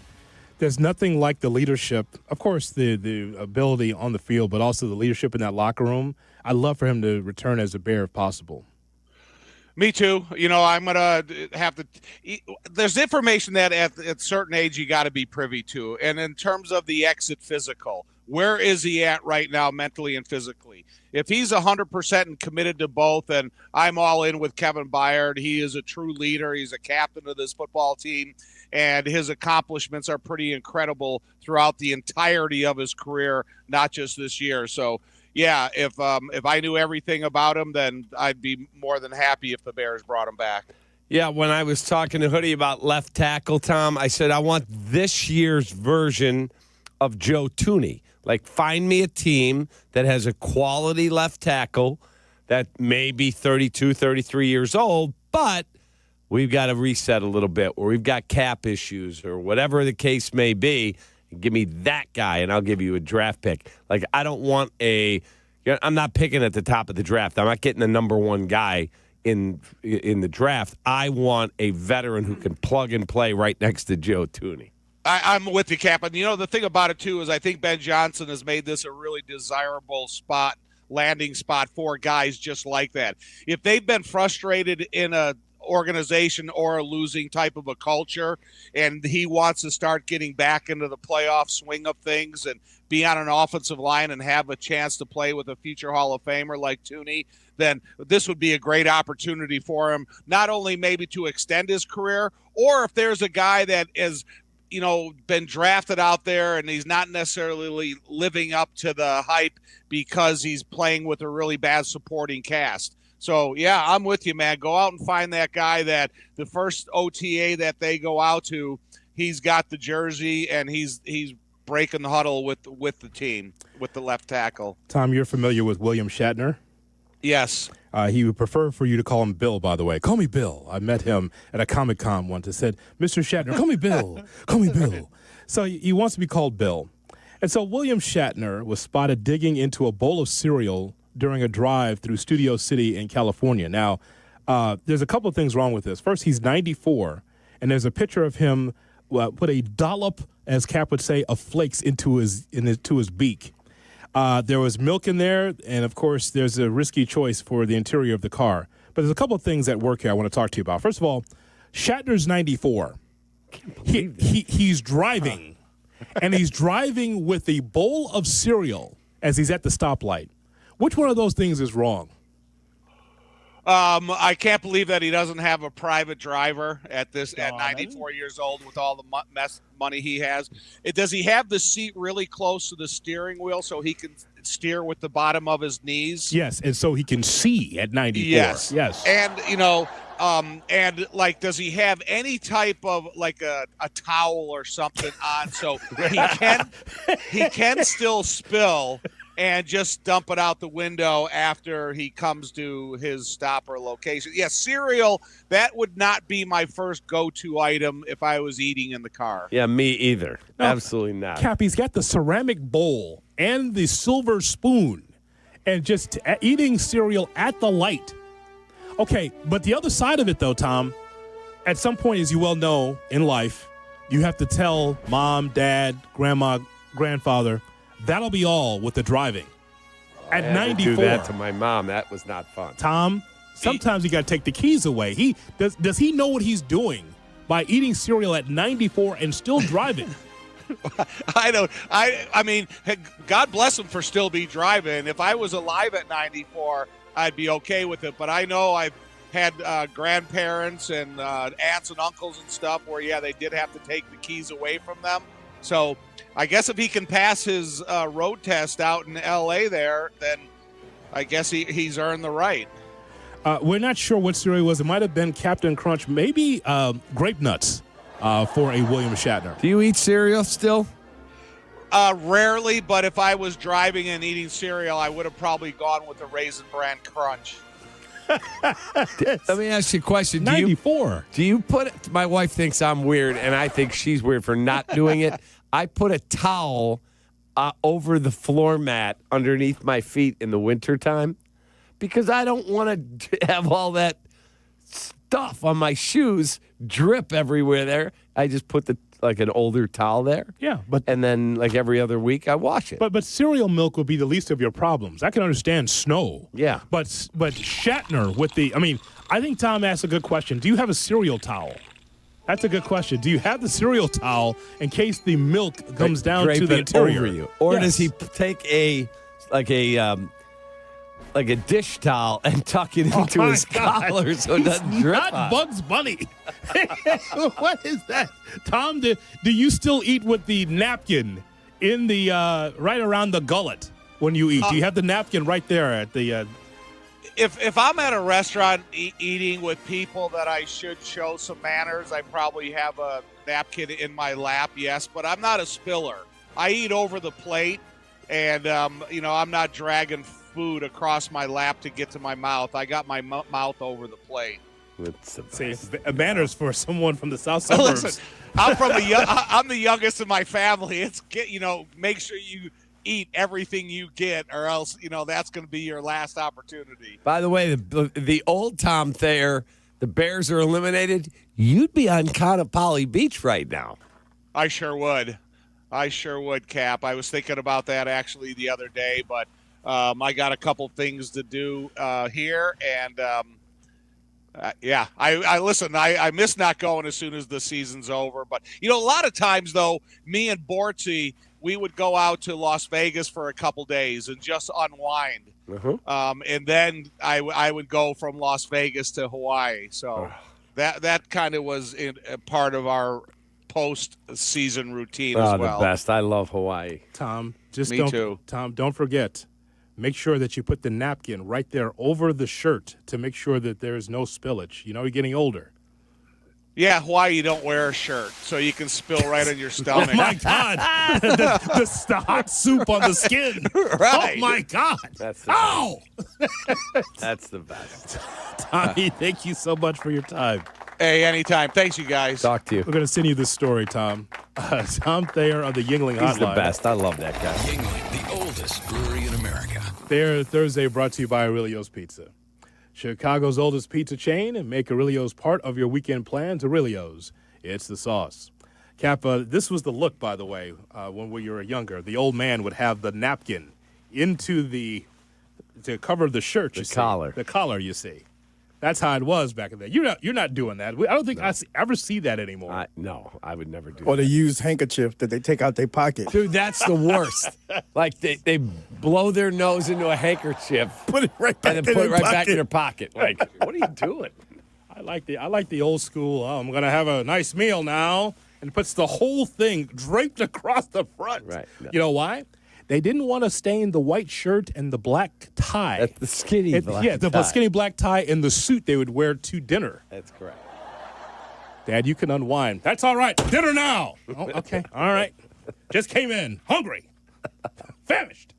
There's nothing like the leadership, of course, the ability on the field, but also the leadership in that locker room. I'd love for him to return as a Bear if possible. Me too. You know, I'm going to have to – there's information that at a certain age you got to be privy to. And in terms of the exit physical, where is he at right now mentally and physically? If he's 100% and committed to both, and I'm all in with Kevin Byard. He is a true leader. He's a captain of this football team, and his accomplishments are pretty incredible throughout the entirety of his career, not just this year. So, yeah, if I knew everything about him, then I'd be more than happy if the Bears brought him back. Yeah, when I was talking to Hoodie about left tackle, Tom, I said I want this year's version of Joe Thuney. Like, find me a team that has a quality left tackle that may be 32, 33 years old, but we've got to reset a little bit, or we've got cap issues, or whatever the case may be. Give me that guy, and I'll give you a draft pick. Like, I don't want I'm not picking at the top of the draft. I'm not getting the number one guy in the draft. I want a veteran who can plug and play right next to Joe Thuney. I'm with you, Cap. And, you know, the thing about it, too, is I think Ben Johnson has made this a really desirable landing spot for guys just like that. If they've been frustrated in a organization or a losing type of a culture, and he wants to start getting back into the playoff swing of things and be on an offensive line and have a chance to play with a future Hall of Famer like Tooney, then this would be a great opportunity for him, not only maybe to extend his career, or if there's a guy that is, been drafted out there and he's not necessarily living up to the hype because he's playing with a really bad supporting cast. So, yeah, I'm with you, man. Go out and find that guy that the first OTA that they go out to, he's got the jersey and he's breaking the huddle with the team, with the left tackle. Tom, you're familiar with William Shatner? Yes. He would prefer for you to call him Bill, by the way. Call me Bill. I met him at a Comic-Con once and said, Mr. Shatner, call me Bill. Call me Bill. So he wants to be called Bill. And so William Shatner was spotted digging into a bowl of cereal during a drive through Studio City in California. Now, there's a couple of things wrong with this. First, he's 94, and there's a picture of him put a dollop, as Kap would say, of flakes into his beak. There was milk in there, and, of course, there's a risky choice for the interior of the car. But there's a couple of things at work here I want to talk to you about. First of all, Shatner's 94. He's driving, and he's driving with a bowl of cereal as he's at the stoplight. Which one of those things is wrong? I can't believe that he doesn't have a private driver at 94 years old with all the money he has. Does he have the seat really close to the steering wheel so he can steer with the bottom of his knees? Yes, and so he can see at 94. Yes. And, and like, does he have any type of like a towel or something on so he can still spill and just dump it out the window after he comes to his stop or location? Yes, cereal, that would not be my first go-to item if I was eating in the car. Yeah, me either. No, absolutely not. Kap, he's got the ceramic bowl and the silver spoon and just eating cereal at the light. Okay, but the other side of it, though, Tom, at some point, as you well know, in life, you have to tell mom, dad, grandma, grandfather, that'll be all with the driving. At 94. Do that to my mom. That was not fun. Tom, sometimes you got to take the keys away. Does he know what he's doing by eating cereal at 94 and still driving? I mean, God bless him for still be driving. If I was alive at 94, I'd be okay with it. But I know I've had grandparents and aunts and uncles and stuff where, yeah, they did have to take the keys away from them. So I guess if he can pass his road test out in L.A. there, then I guess he's earned the right. We're not sure what cereal it was. It might have been Captain Crunch, maybe Grape Nuts for a William Shatner. Do you eat cereal still? Rarely, but if I was driving and eating cereal, I would have probably gone with the Raisin Bran Crunch. Let me ask you a question. 94. Do you put it? My wife thinks I'm weird, and I think she's weird for not doing it. I put a towel over the floor mat underneath my feet in the wintertime because I don't want to have all that stuff on my shoes drip everywhere there. I just put an older towel there. Yeah, and then like every other week I wash it. But cereal milk would be the least of your problems. I can understand snow. Yeah. But Shatner with I think Tom asked a good question. Do you have a cereal towel? That's a good question. Do you have the cereal towel in case the milk comes down to the interior? Over you? Or does he take a dish towel and tuck it into his collar so it doesn't drip? Not Bugs Bunny. What is that? Tom, do you still eat with the napkin in the right around the gullet when you eat? Do you have the napkin right there at the If I'm at a restaurant eating with people that I should show some manners, I probably have a napkin in my lap, yes, but I'm not a spiller. I eat over the plate, and I'm not dragging food across my lap to get to my mouth. I got my mouth over the plate. Say manners for someone from the south suburbs. Listen, I'm the youngest in my family. Make sure you eat everything you get, or else that's going to be your last opportunity. By the way, the old Tom Thayer, the Bears are eliminated. You'd be on Conopoli Beach right now. I sure would, Kap. I was thinking about that actually the other day, but I got a couple things to do here, and Yeah, I listen. I miss not going as soon as the season's over. But a lot of times though, me and Bortzy, we would go out to Las Vegas for a couple days and just unwind. And then I would go from Las Vegas to Hawaii. So that kind of was a part of our post-season routine as well. The best. I love Hawaii. Tom, don't forget. Make sure that you put the napkin right there over the shirt to make sure that there's no spillage. You're getting older. Yeah, Hawaii, you don't wear a shirt, so you can spill right on your stomach. Oh, my God. the hot soup on the skin. Right. Oh, my God. That's the best. That's the best. Tommy, thank you so much for your time. Hey, anytime. Thanks, you guys. Talk to you. We're going to send you this story, Tom. Tom Thayer on the Yingling Hotline. He's the best. I love that guy. Yingling, the oldest brewery in America. Thayer Thursday brought to you by Aurelio's Pizza. Chicago's oldest pizza chain, and make Aurelio's part of your weekend plans. Aurelio's, it's the sauce. Kap, this was the look, by the way, when we were younger. The old man would have the napkin to cover the shirt, the collar. The collar, you see. That's how it was back in the day. You're not doing that. I don't think I ever see that anymore. No, I would never do or that. Or the used handkerchief that they take out their pocket. Dude, that's the worst. Like they blow their nose into a handkerchief, put it right back, and then put it right back in their pocket. Like, what are you doing? I like the old school. Oh, I'm gonna have a nice meal now, and puts the whole thing draped across the front. Right. No. You know why? They didn't want to stain the white shirt and the black tie. That's the skinny black tie. The skinny black tie and the suit they would wear to dinner. That's correct. Dad, you can unwind. That's all right. Dinner now. Oh, okay. All right. Just came in. Hungry. Famished.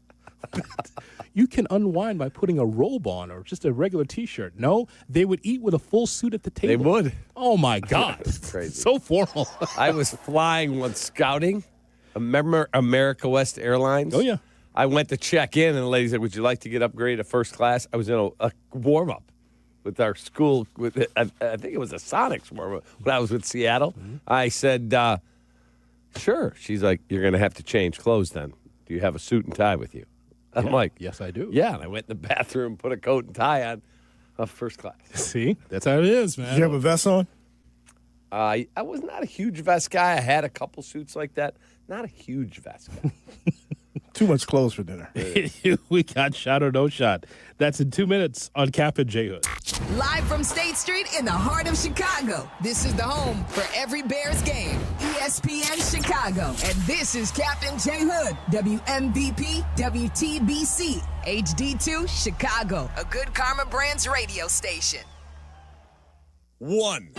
You can unwind by putting a robe on or just a regular T-shirt. No, they would eat with a full suit at the table. They would. Oh, my God. That's crazy. So formal. I was flying once scouting. Remember America West Airlines? Oh, yeah. I went to check in, and the lady said, would you like to get upgraded to first class? I was in a warm-up with our school. I think it was a Sonics warm-up when I was with Seattle. Mm-hmm. I said, sure. She's like, you're going to have to change clothes then. Do you have a suit and tie with you? I'm like, yes, I do. Yeah, and I went in the bathroom, put a coat and tie on, first class. See? That's how it is, man. Did you have a vest on? I was not a huge vest guy. I had a couple suits like that. Not a huge vest guy. Too much clothes for dinner. We got shot or no shot. That's in 2 minutes on Kap J Hood. Live from State Street in the heart of Chicago. This is the home for every Bears game. ESPN Chicago. And this is Captain J Hood, WMVP, WTBC, HD2, Chicago. A good Karma Brands radio station. 1.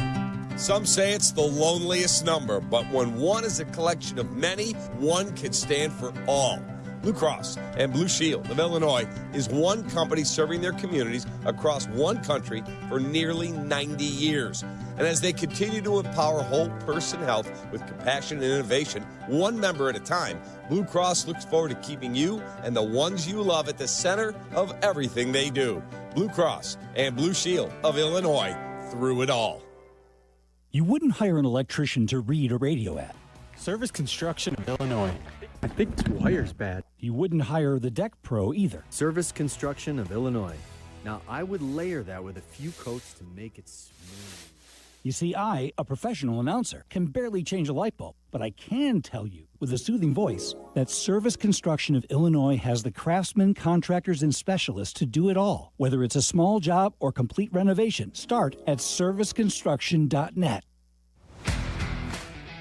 Some say it's the loneliest number, but when one is a collection of many, one can stand for all. Blue Cross and Blue Shield of Illinois is one company serving their communities across one country for nearly 90 years. And as they continue to empower whole person health with compassion and innovation, one member at a time, Blue Cross looks forward to keeping you and the ones you love at the center of everything they do. Blue Cross and Blue Shield of Illinois, through it all. You wouldn't hire an electrician to read a radio ad. Service Construction of Illinois. I think the wire's bad. You wouldn't hire the deck pro either. Service Construction of Illinois. Now, I would layer that with a few coats to make it smooth. You see, I, a professional announcer, can barely change a light bulb, but I can tell you with a soothing voice that Service Construction of Illinois has the craftsmen, contractors, and specialists to do it all. Whether it's a small job or complete renovation, start at serviceconstruction.net.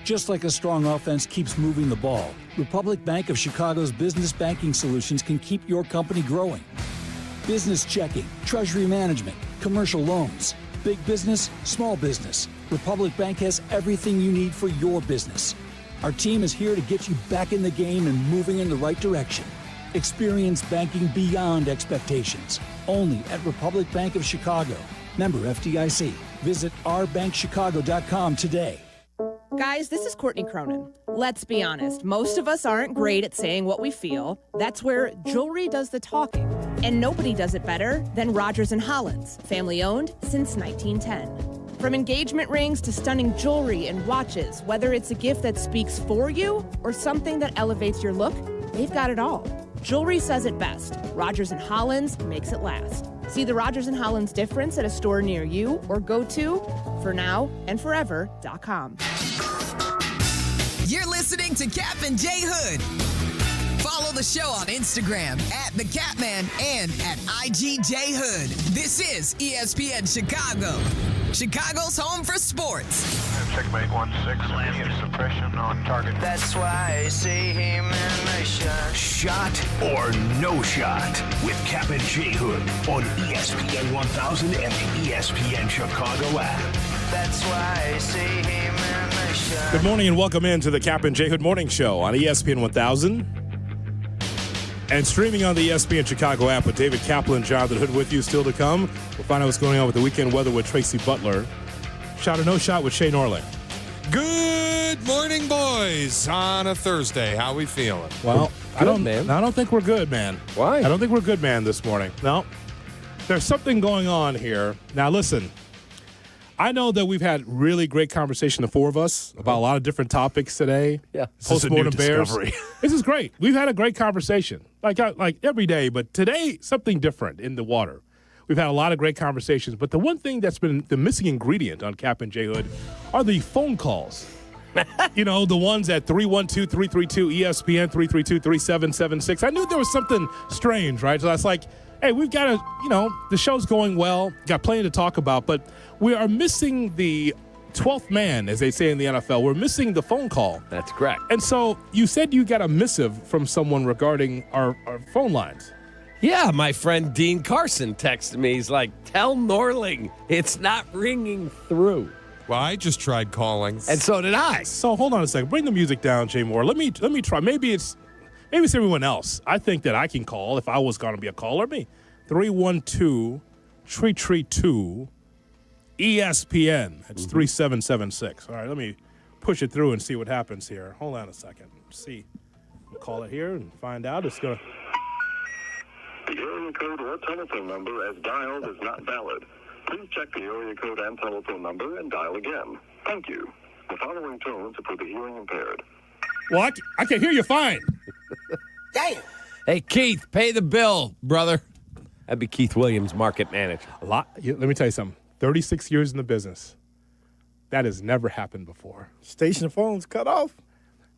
Just like a strong offense keeps moving the ball, Republic Bank of Chicago's business banking solutions can keep your company growing. Business checking, treasury management, commercial loans, big business, small business. Republic Bank has everything you need for your business. Our team is here to get you back in the game and moving in the right direction. Experience banking beyond expectations. Only at Republic Bank of Chicago. Member FDIC. Visit ourbankchicago.com today. Guys, this is Courtney Cronin. Let's be honest, most of us aren't great at saying what we feel. That's where jewelry does the talking. And nobody does it better than Rogers & Hollins, family owned since 1910. From engagement rings to stunning jewelry and watches, whether it's a gift that speaks for you or something that elevates your look, they've got it all. Jewelry says it best. Rogers & Hollins makes it last. See the Rogers and Hollins difference at a store near you or go to fornowandforever.com. You're listening to Kap and J Hood. Follow the show on Instagram at The Catman and at IGJ Hood. This is ESPN Chicago, Chicago's home for sports. Checkmate 1-6, immediate suppression on target. That's why I see him in my shot. Shot or no shot with Kap and J Hood on ESPN 1000 and the ESPN Chicago app. That's why I see him in my shot. Good morning and welcome into the Kap and J Hood Morning Show on ESPN 1000 and streaming on the ESPN Chicago app with David Kaplan, Jonathan Hood with you still to come. We'll find out what's going on with the weekend weather with Tracy Butler. Shot or no shot with Shea Norling. Good morning, boys, on a Thursday. How we feeling? Well, I don't think we're good, man. Why? I don't think we're good, man, this morning. No. There's something going on here. Now, listen. I know that we've had really great conversation, the four of us, about a lot of different topics today. Yeah. Post-mortem Bears. This is great. We've had a great conversation, like every day, but today, something different in the water. We've had a lot of great conversations, but the one thing that's been the missing ingredient on Kap and J Hood are the phone calls. You know, the ones at 312-332-ESPN, 332-3776. I knew there was something strange, right? So that's like, hey, we've got to, the show's going well, got plenty to talk about, but we are missing the 12th man, as they say in the NFL. We're missing the phone call. That's correct. And so you said you got a missive from someone regarding our phone lines. Yeah, my friend Dean Carson texted me. He's like, tell Norling it's not ringing through. Well, I just tried calling. And so did I. So hold on a second. Bring the music down, Jay Moore. Let me try. Maybe it's everyone else. I think that I can call if I was going to be a caller. Me. 312-332 ESPN. That's 3776. All right, let me push it through and see what happens here. Hold on a second. Let's see. We'll call it here and find out. It's going to... The area code or telephone number as dialed is not valid. Please check the area code and telephone number and dial again. Thank you. The following tones are for the hearing impaired. Well, I can hear you fine. Damn. Hey, Keith, pay the bill, brother. That'd be Keith Williams, market manager. Let me tell you something. 36 years in the business. That has never happened before. Station phones cut off.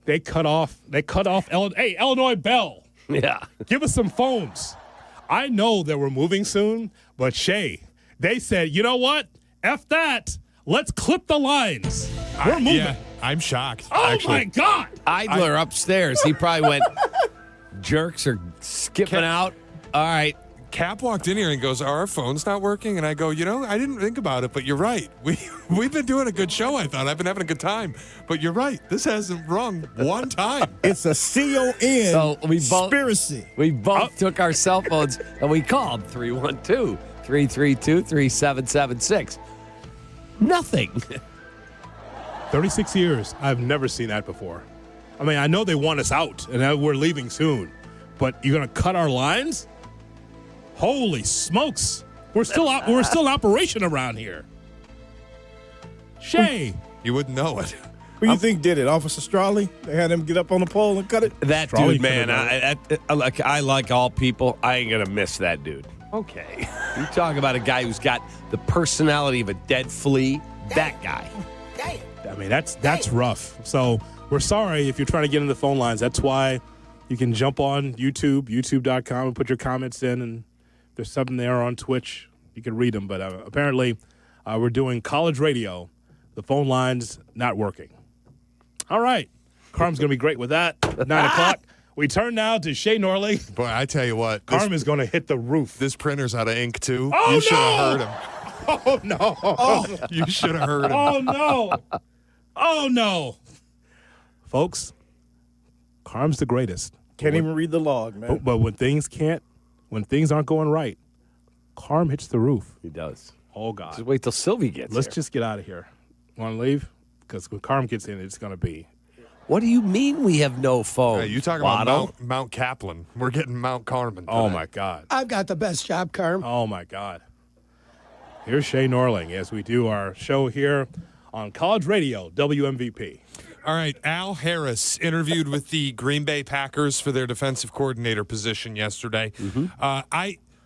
They cut off. Hey, Illinois Bell. Yeah. Give us some phones. I know that we're moving soon, but Shay, they said, you know what? F that. Let's clip the lines. We're moving. Yeah, I'm shocked. Oh, actually. my God. Idler upstairs. He probably went, jerks are skipping out. All right. Cap walked in here and goes, are our phones not working? And I go, I didn't think about it, but you're right. We've been doing a good show, I thought. I've been having a good time. But you're right. This hasn't rung one time. It's a CON So conspiracy. We both took our cell phones and we called 312-332-3776. Nothing. 36 years. I've never seen that before. I mean, I know they want us out and we're leaving soon, but you're going to cut our lines? Holy smokes. We're still in operation around here. Shay. You wouldn't know it. Who do you think did it? Officer Strawley? They had him get up on the pole and cut it? That Strawley dude, man, I like all people. I ain't going to miss that dude. Okay. You talk about a guy who's got the personality of a dead flea. That guy. I mean, that's rough. So we're sorry if you're trying to get in the phone lines. That's why you can jump on YouTube, youtube.com, and put your comments in. And there's something there on Twitch. You can read them. But apparently we're doing college radio. The phone line's not working. All right. Carm's going to be great with that. 9 o'clock. We turn now to Shea Norling. Boy, I tell you what. Carm is going to hit the roof. This printer's out of ink, too. Oh, you should have heard him. Oh, no. You should have heard him. Oh, no. Oh, no. Folks, Carm's the greatest. Can't even read the log, man. But when things aren't going right, Carm hits the roof. He does. Oh, God. Just wait till Silvy gets Let's here. just get out of here. Want to leave? Because when Carm gets in, it's going to be. What do you mean we have no phone? Hey, you talking about Mount Kaplan. We're getting Mount Carmen today. Oh, my God. I've got the best job, Carm. Oh, my God. Here's Shea Norling as we do our show here on College Radio, WMVP. All right, Al Harris interviewed with the Green Bay Packers for their defensive coordinator position yesterday. Mm-hmm.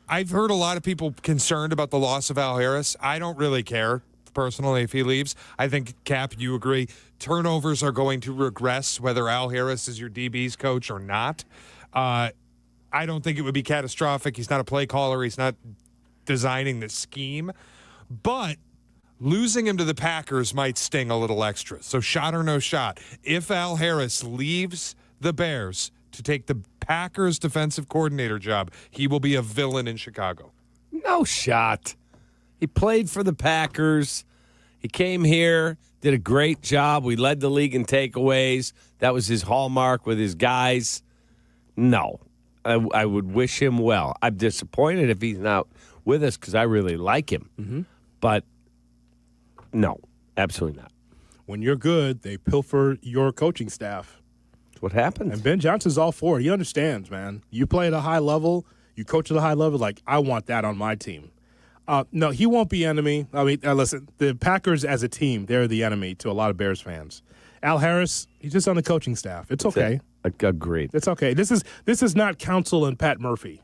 I've heard a lot of people concerned about the loss of Al Harris. I don't really care personally if he leaves. I think, Cap, you agree, turnovers are going to regress whether Al Harris is your DB's coach or not. I don't think it would be catastrophic. He's not a play caller. He's not designing the scheme. But losing him to the Packers might sting a little extra. So shot or no shot. If Al Harris leaves the Bears to take the Packers defensive coordinator job, he will be a villain in Chicago. No shot. He played for the Packers. He came here, did a great job. We led the league in takeaways. That was his hallmark with his guys. No, I would wish him well. I'm disappointed if he's not with us because I really like him. Mm-hmm. But no, absolutely not. When you're good, they pilfer your coaching staff. That's what happens. And Ben Johnson's all for it. He understands, man. You play at a high level, you coach at a high level, like, I want that on my team. No, he won't be enemy. I mean, listen, the Packers as a team, they're the enemy to a lot of Bears fans. Al Harris, he's just on the coaching staff. It's okay. Agreed. It's okay. This is not Counsell and Pat Murphy.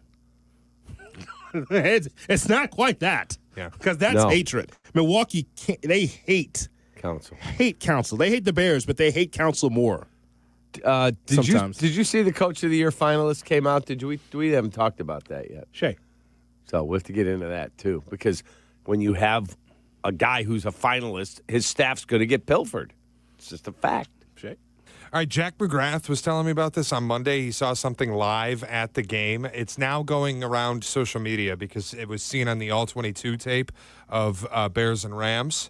it's not quite that. Yeah. Because that's hatred. Milwaukee, they hate Counsell. Hate Counsell. They hate the Bears, but they hate Counsell more. Did you see the Coach of the Year finalists came out? We haven't talked about that yet. Shay. So we'll have to get into that, too, because when you have a guy who's a finalist, his staff's going to get pilfered. It's just a fact. Shay. All right, Jack McGrath was telling me about this on Monday. He saw something live at the game. It's now going around social media because it was seen on the All-22 tape of Bears and Rams.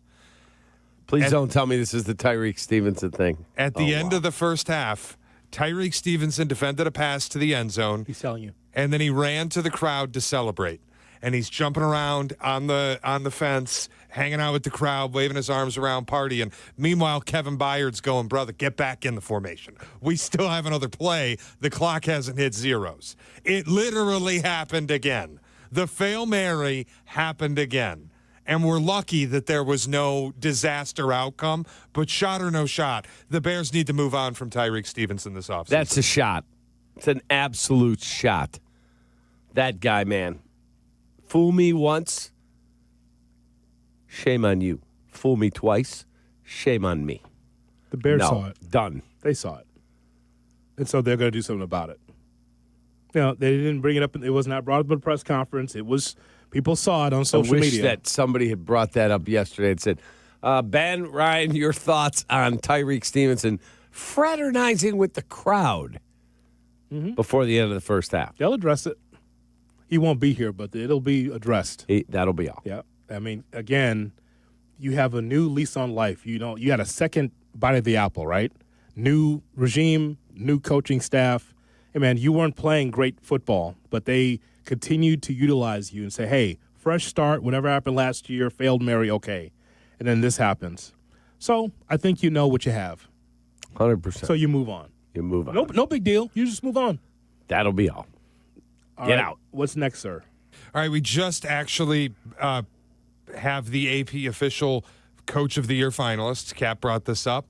Please don't tell me this is the Tyreek Stevenson thing. At the end of the first half, Tyreek Stevenson defended a pass to the end zone. He's telling you. And then he ran to the crowd to celebrate. And he's jumping around on the fence, hanging out with the crowd, waving his arms around, partying. Meanwhile, Kevin Byard's going, brother, get back in the formation. We still have another play. The clock hasn't hit zeros. It literally happened again. The Fail Mary happened again. And we're lucky that there was no disaster outcome. But shot or no shot, the Bears need to move on from Tyreek Stevenson this offseason. That's a shot. It's an absolute shot. That guy, man. Fool me once, shame on you. Fool me twice, shame on me. The Bears saw it. Done. They saw it. And so they're going to do something about it. You know, they didn't bring it up. It was not brought up at a press conference. It was, people saw it on social media. I wish that somebody had brought that up yesterday and said, Ben, Ryan, your thoughts on Tyreek Stevenson fraternizing with the crowd before the end of the first half. They'll address it. He won't be here, but it'll be addressed. That'll be all. Yeah. I mean, again, you have a new lease on life. You had a second bite of the apple, right? New regime, new coaching staff. Hey, man, you weren't playing great football, but they continued to utilize you and say, hey, fresh start, whatever happened last year, failed Mary, okay. And then this happens. So I think you know what you have. 100%. So you move on. You move on. No big deal. You just move on. That'll be all. Get out. What's next, sir? All right, we just actually have the AP official Coach of the Year finalists. Cap brought this up.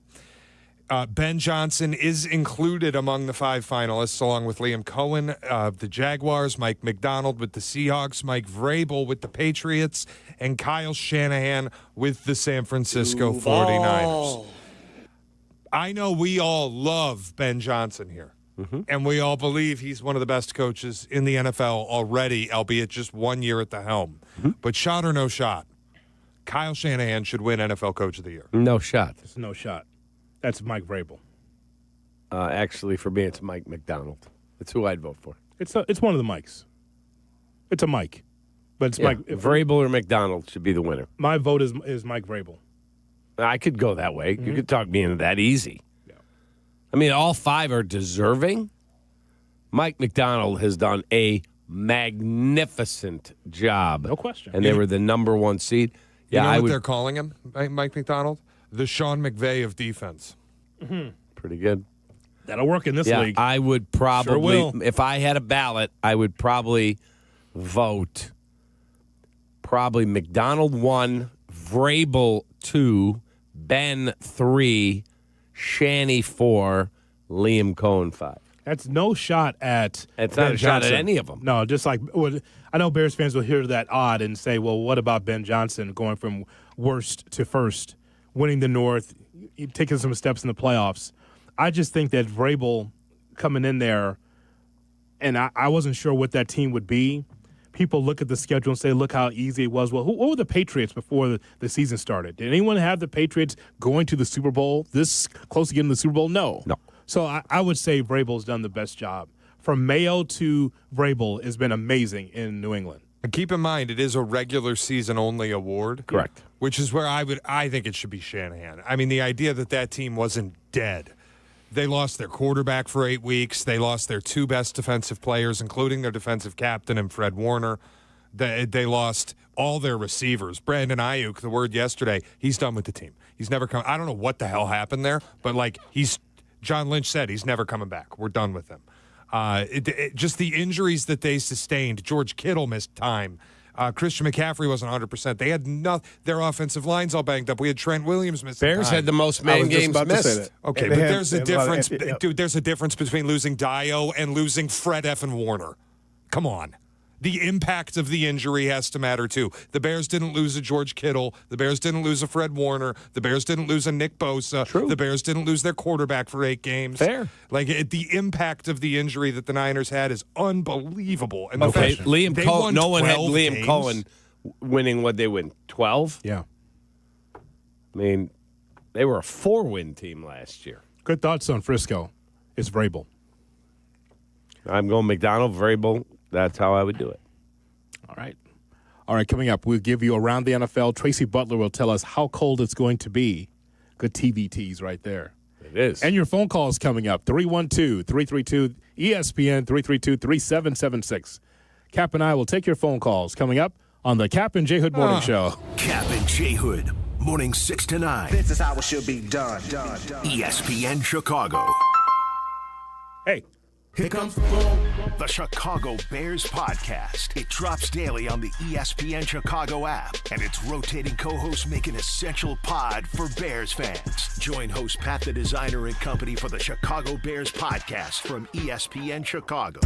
Ben Johnson is included among the 5 finalists, along with Liam Cohen of the Jaguars, Mike McDonald with the Seahawks, Mike Vrabel with the Patriots, and Kyle Shanahan with the San Francisco 49ers. I know we all love Ben Johnson here. And we all believe he's one of the best coaches in the NFL already, albeit just 1 year at the helm. But shot or no shot, Kyle Shanahan should win NFL Coach of the Year. No shot. It's no shot. That's Mike Vrabel. Actually, for me, it's Mike McDonald. That's who I'd vote for. It's one of the Mikes. It's a Mike. But it's Mike. Vrabel or McDonald should be the winner. My vote is Mike Vrabel. I could go that way. You could talk me into that easy. I mean, all 5 are deserving. Mike McDonald has done a magnificent job. No question. And they were the number 1 seed. You know what they're calling him, Mike McDonald? The Sean McVay of defense. Pretty good. That'll work in this league. I would probably, Sure will. if I had a ballot, I would probably vote McDonald 1, Vrabel 2, Ben 3, Shanny 4, Liam Cohen 5. That's no shot at It's Ben not a shot Johnson. at any of them. No, just like I know Bears fans will hear that odd and say, well, what about Ben Johnson going from worst to first, winning the North, taking some steps in the playoffs? I just think that Vrabel coming in there, and I wasn't sure what that team would be. People look at the schedule and say, look how easy it was. Well, what were the Patriots before the season started? Did anyone have the Patriots going to the Super Bowl, this close to getting to the Super Bowl? No. So I would say Vrabel's done the best job. From Mayo to Vrabel has been amazing in New England. And keep in mind, it is a regular season only award. Correct. Which is where I think it should be Shanahan. I mean, the idea that team wasn't dead. They lost their quarterback for 8 weeks. They lost their 2 best defensive players, including their defensive captain and Fred Warner. They lost all their receivers. Brandon Ayuk, the word yesterday, he's done with the team. He's never come. I don't know what the hell happened there, but John Lynch said he's never coming back. We're done with him. Just the injuries that they sustained. George Kittle missed time. Christian McCaffrey wasn't 100%. They had their offensive line's all banged up. We had Trent Williams missing Bears time. had the most man games missed. Okay, but there's a difference. Dude, there's a difference between losing Dio and losing Fred effing Warner. Come on. The impact of the injury has to matter, too. The Bears didn't lose a George Kittle. The Bears didn't lose a Fred Warner. The Bears didn't lose a Nick Bosa. True. The Bears didn't lose their quarterback for 8 games. Fair. The impact of the injury that the Niners had is unbelievable. And Okay, the fact Liam they Cohen. won No one had 12 Liam games. Cohen winning. What they win? 12. Yeah. I mean, they were a 4-win team last year. Good thoughts on Frisco. It's Vrabel. I'm going McDonald, Vrabel. That's how I would do it. All right, coming up, we'll give you Around the NFL. Tracy Butler will tell us how cold it's going to be. Good TV tease right there. It is. And your phone calls coming up, 312-332-ESPN, 332-3776. Cap and I will take your phone calls coming up on the Cap and J Hood Morning Show. Kap and J Hood, morning 6 to 9. This is how it should be done. ESPN Chicago. Hey. Here comes the Chicago Bears podcast. It drops daily on the ESPN Chicago app, and its rotating co-hosts make an essential pod for Bears fans. Join host Pat the Designer and company for the Chicago Bears podcast from ESPN Chicago.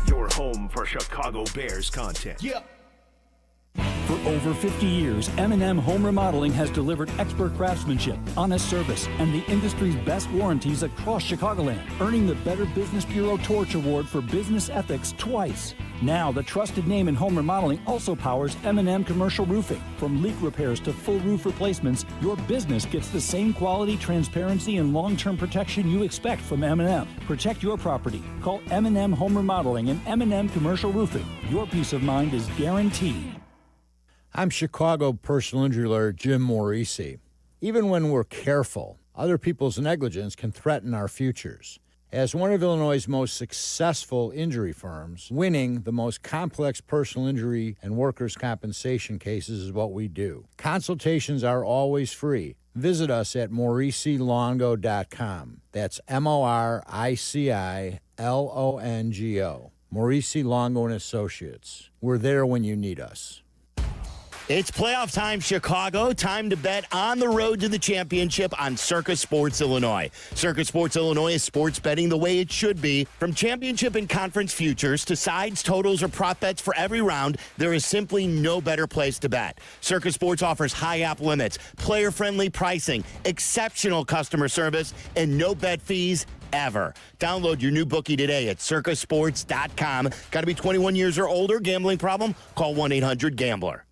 Your home for Chicago Bears content. Yep. For over 50 years, M&M Home Remodeling has delivered expert craftsmanship, honest service, and the industry's best warranties across Chicagoland, earning the Better Business Bureau Torch Award for business ethics twice. Now, the trusted name in home remodeling also powers M&M Commercial Roofing. From leak repairs to full roof replacements, your business gets the same quality, transparency, and long-term protection you expect from M&M. Protect your property. Call M&M Home Remodeling and M&M Commercial Roofing. Your peace of mind is guaranteed. I'm Chicago personal injury lawyer Jim Morisi. Even when we're careful, other people's negligence can threaten our futures. As one of Illinois' most successful injury firms, winning the most complex personal injury and workers' compensation cases is what we do. Consultations are always free. Visit us at MorisiLongo.com. That's MoriciLongo. Morisi Longo and Associates. We're there when you need us. It's playoff time, Chicago. Time to bet on the road to the championship on Circa Sports Illinois. Circa Sports Illinois is sports betting the way it should be. From championship and conference futures to sides, totals, or prop bets for every round, there is simply no better place to bet. Circa Sports offers high app limits, player-friendly pricing, exceptional customer service, and no bet fees ever. Download your new bookie today at circasports.com. Got to be 21 years or older. Gambling problem? Call 1-800-GAMBLER.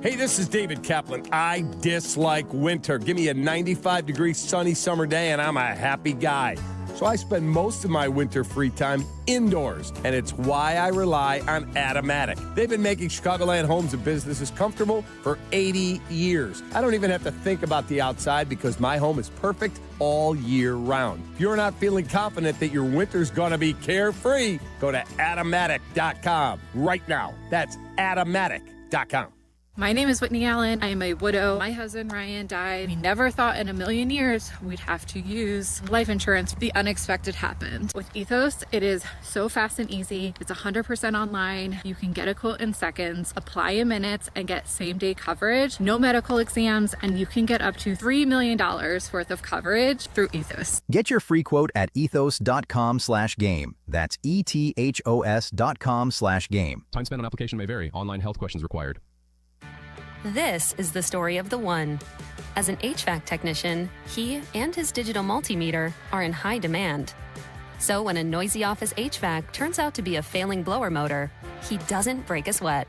Hey, this is David Kaplan. I dislike winter. Give me a 95-degree sunny summer day, and I'm a happy guy. So I spend most of my winter free time indoors, and it's why I rely on Atomatic. They've been making Chicagoland homes and businesses comfortable for 80 years. I don't even have to think about the outside because my home is perfect all year round. If you're not feeling confident that your winter's gonna be carefree, go to Atomatic.com right now. That's Atomatic.com. My name is Whitney Allen. I am a widow. My husband, Ryan, died. We never thought in a million years we'd have to use life insurance. The unexpected happened. With Ethos, it is so fast and easy. It's 100% online. You can get a quote in seconds, apply in minutes, and get same-day coverage. No medical exams, and you can get up to $3 million worth of coverage through Ethos. Get your free quote at ethos.com/game. That's ethos.com/game. Time spent on application may vary. Online health questions required. This is the story of the one. As an HVAC technician, he and his digital multimeter are in high demand. So when a noisy office HVAC turns out to be a failing blower motor, he doesn't break a sweat.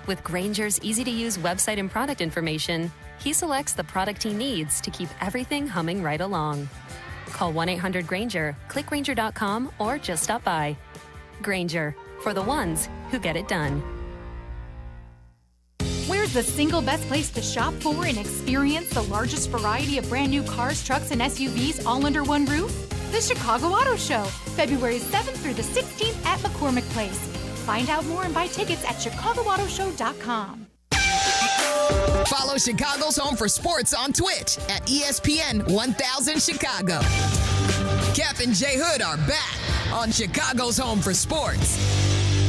With Grainger's easy-to-use website and product information, he selects the product he needs to keep everything humming right along. Call 1-800-GRAINGER, click Grainger.com, or just stop by. Grainger, for the ones who get it done. Where's the single best place to shop for and experience the largest variety of brand new cars, trucks, and SUVs all under one roof? The Chicago Auto Show, February 7th through the 16th at McCormick Place. Find out more and buy tickets at ChicagoAutoShow.com. Follow Chicago's Home for Sports on Twitch at ESPN 1000 Chicago. Kap and J Hood are back on Chicago's Home for Sports.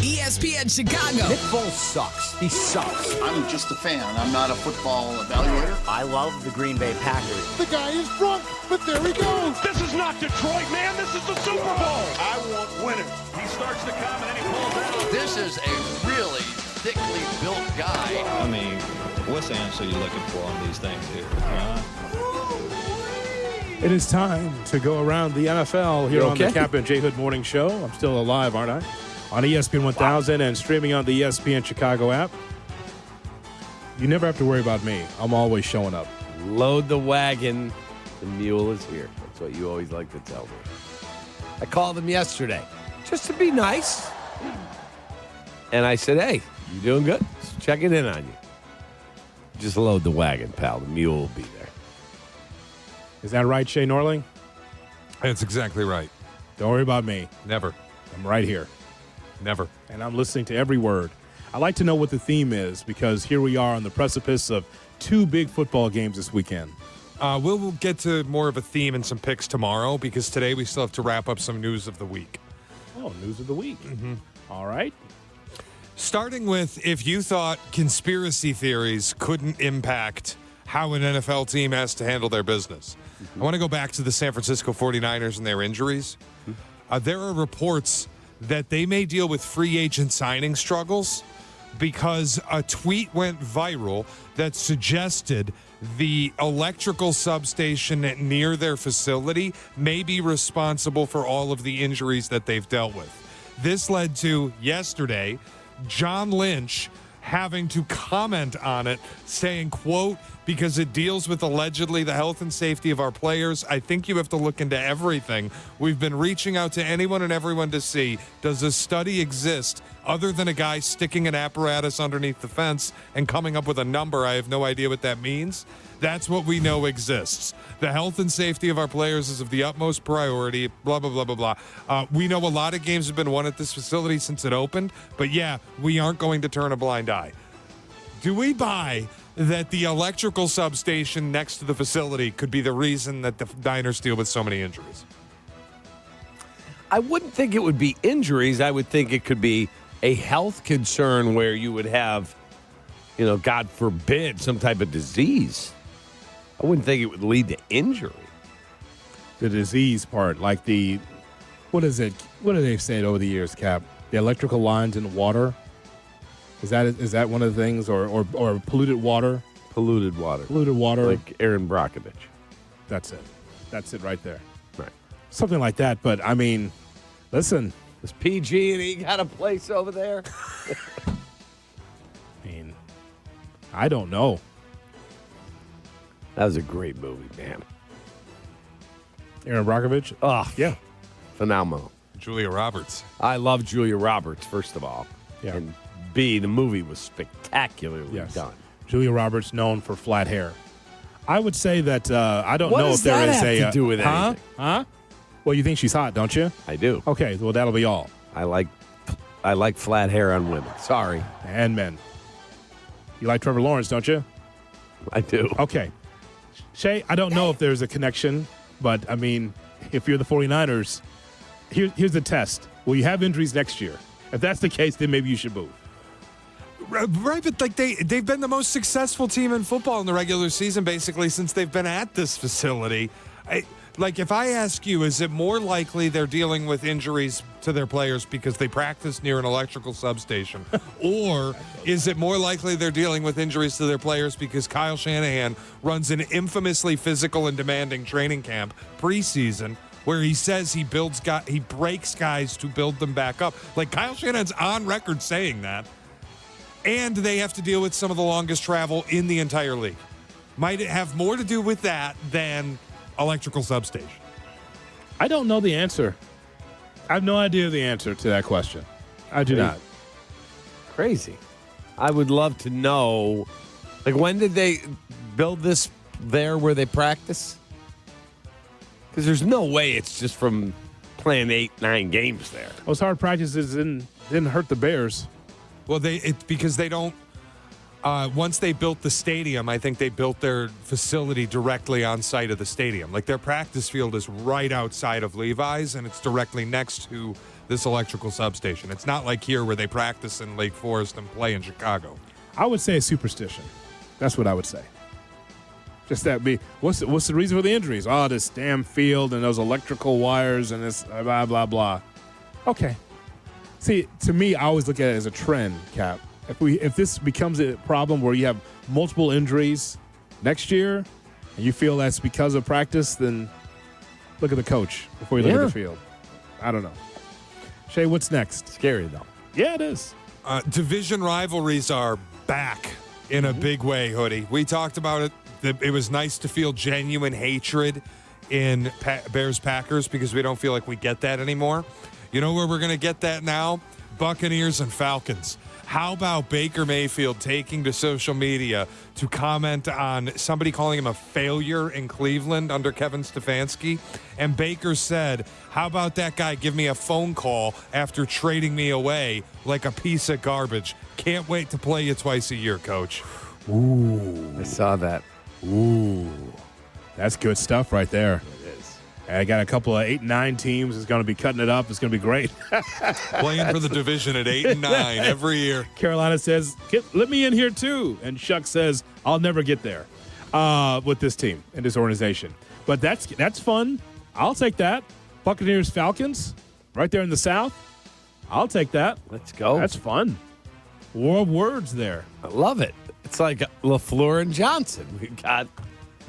ESPN Chicago. Nick Foles sucks. He sucks. I'm just a fan. I'm not a football evaluator. I love the Green Bay Packers. The guy is drunk, but there he goes. This is not Detroit, man. This is the Super Bowl. I want winners. He starts to come and then he pulls out. This is a really thickly built guy. I mean, what's answer you looking for on these things here? It is time to go around the NFL here on the Kap and J Hood Morning Show. I'm still alive, aren't I? On ESPN 1000 and streaming on the ESPN Chicago app. You never have to worry about me. I'm always showing up. Load the wagon. The mule is here. That's what you always like to tell me. I called him yesterday just to be nice. And I said, hey, you doing good? Just checking in on you. Just load the wagon, pal. The mule will be there. Is that right, Shea Norling? That's exactly right. Don't worry about me. Never. I'm right here. Never. And I'm listening to every word. I like to know what the theme is because here we are on the precipice of two big football games this weekend. We'll get to more of a theme and some picks tomorrow because today we still have to wrap up some news of the week. Oh, news of the week. Mm-hmm. All right. Starting with if you thought conspiracy theories couldn't impact how an NFL team has to handle their business. Mm-hmm. I want to go back to the San Francisco 49ers and their injuries. Mm-hmm. There are reports that they may deal with free agent signing struggles because a tweet went viral that suggested the electrical substation near their facility may be responsible for all of the injuries that they've dealt with. This led to, yesterday, John Lynch having to comment on it, saying, quote, because it deals with allegedly the health and safety of our players, I think you have to look into everything. We've been reaching out to anyone and everyone to see, does a study exist other than a guy sticking an apparatus underneath the fence and coming up with a number? I have no idea what that means. That's what we know exists. The health and safety of our players is of the utmost priority, blah, blah, blah, blah, blah. We know a lot of games have been won at this facility since it opened, but yeah, we aren't going to turn a blind eye. Do we buy that the electrical substation next to the facility could be the reason that the Niners deal with so many injuries? I wouldn't think it would be injuries. I would think it could be a health concern where you would have, God forbid, some type of disease. I wouldn't think it would lead to injury. The disease part, like what is it? What have they said over the years, Cap? The electrical lines in water? Is that one of the things, or polluted water? Polluted water. Polluted water. Like Aaron Brockovich. That's it. That's it right there. Right. Something like that. But, I mean, listen. Does PG&E got a place over there? I mean, I don't know. That was a great movie, man. Aaron Brockovich? Oh, yeah. Phenomenal. Julia Roberts. I love Julia Roberts, first of all. Yeah. And B, the movie was spectacularly done. Julia Roberts, known for flat hair. I would say that I don't know if there is What does that have to do with anything? Huh? Well, you think she's hot, don't you? I do. Okay, well, that'll be all. I like flat hair on women. Sorry. And men. You like Trevor Lawrence, don't you? I do. Okay. Shay, I don't know if there's a connection, but, I mean, if you're the 49ers, here's the test. Will you have injuries next year? If that's the case, then maybe you should move. Right, but like they've been the most successful team in football in the regular season basically since they've been at this facility. If I ask you, is it more likely they're dealing with injuries to their players because they practice near an electrical substation? Or is it more likely they're dealing with injuries to their players because Kyle Shanahan runs an infamously physical and demanding training camp preseason where he says he breaks guys to build them back up? Like, Kyle Shanahan's on record saying that. And they have to deal with some of the longest travel in the entire league. Might it have more to do with that than electrical substation? I don't know the answer. I have no idea the answer to that question. I do not. Crazy. I would love to know, like, when did they build this there where they practice? Because there's no way it's just from playing 8-9 games there. Those hard practices didn't hurt the Bears. Well, because they don't. Once they built the stadium, I think they built their facility directly on site of the stadium. Like, their practice field is right outside of Levi's, and it's directly next to this electrical substation. It's not like here where they practice in Lake Forest and play in Chicago. I would say a superstition. That's what I would say. Just that what's the reason for the injuries? Oh, this damn field and those electrical wires and this blah, blah, blah. Okay. See, to me, I always look at it as a trend, Cap. If this becomes a problem where you have multiple injuries next year and you feel that's because of practice, then look at the coach before you look at the field. I don't know. Shay, what's next? Scary, though. Yeah, it is. Division rivalries are back in a big way, Hoodie. We talked about it. It was nice to feel genuine hatred in Bears-Packers because we don't feel like we get that anymore. You know where we're going to get that now? Buccaneers and Falcons. How about Baker Mayfield taking to social media to comment on somebody calling him a failure in Cleveland under Kevin Stefanski? And Baker said, how about that guy give me a phone call after trading me away like a piece of garbage? Can't wait to play you twice a year, coach. Ooh. I saw that. Ooh. That's good stuff right there. It is. I got a couple of 8-9 teams that's going to be cutting it up. It's going to be great. Playing for the division at 8-9 every year. Carolina says, let me in here too. And Chuck says, I'll never get there with this team and this organization. But that's fun. I'll take that. Buccaneers, Falcons, right there in the South. I'll take that. Let's go. That's fun. War of words there. I love it. It's like LaFleur and Johnson. We got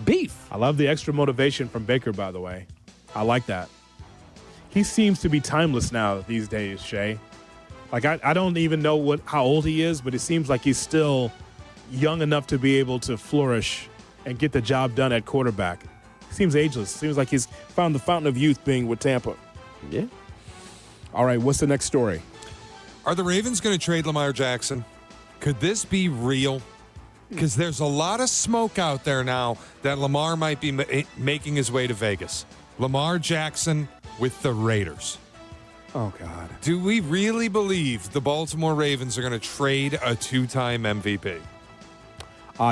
beef. I love the extra motivation from Baker, by the way. I like that. He seems to be timeless now these days, Shay. Like, I don't even know how old he is, but it seems like he's still young enough to be able to flourish and get the job done at quarterback. He seems ageless. Seems like he's found the fountain of youth being with Tampa. Yeah. All right, what's the next story? Are the Ravens going to trade Lamar Jackson? Could this be real? Because there's a lot of smoke out there now that Lamar might be making his way to Vegas. Lamar Jackson with the Raiders. Oh, God. Do we really believe the Baltimore Ravens are going to trade a two-time MVP?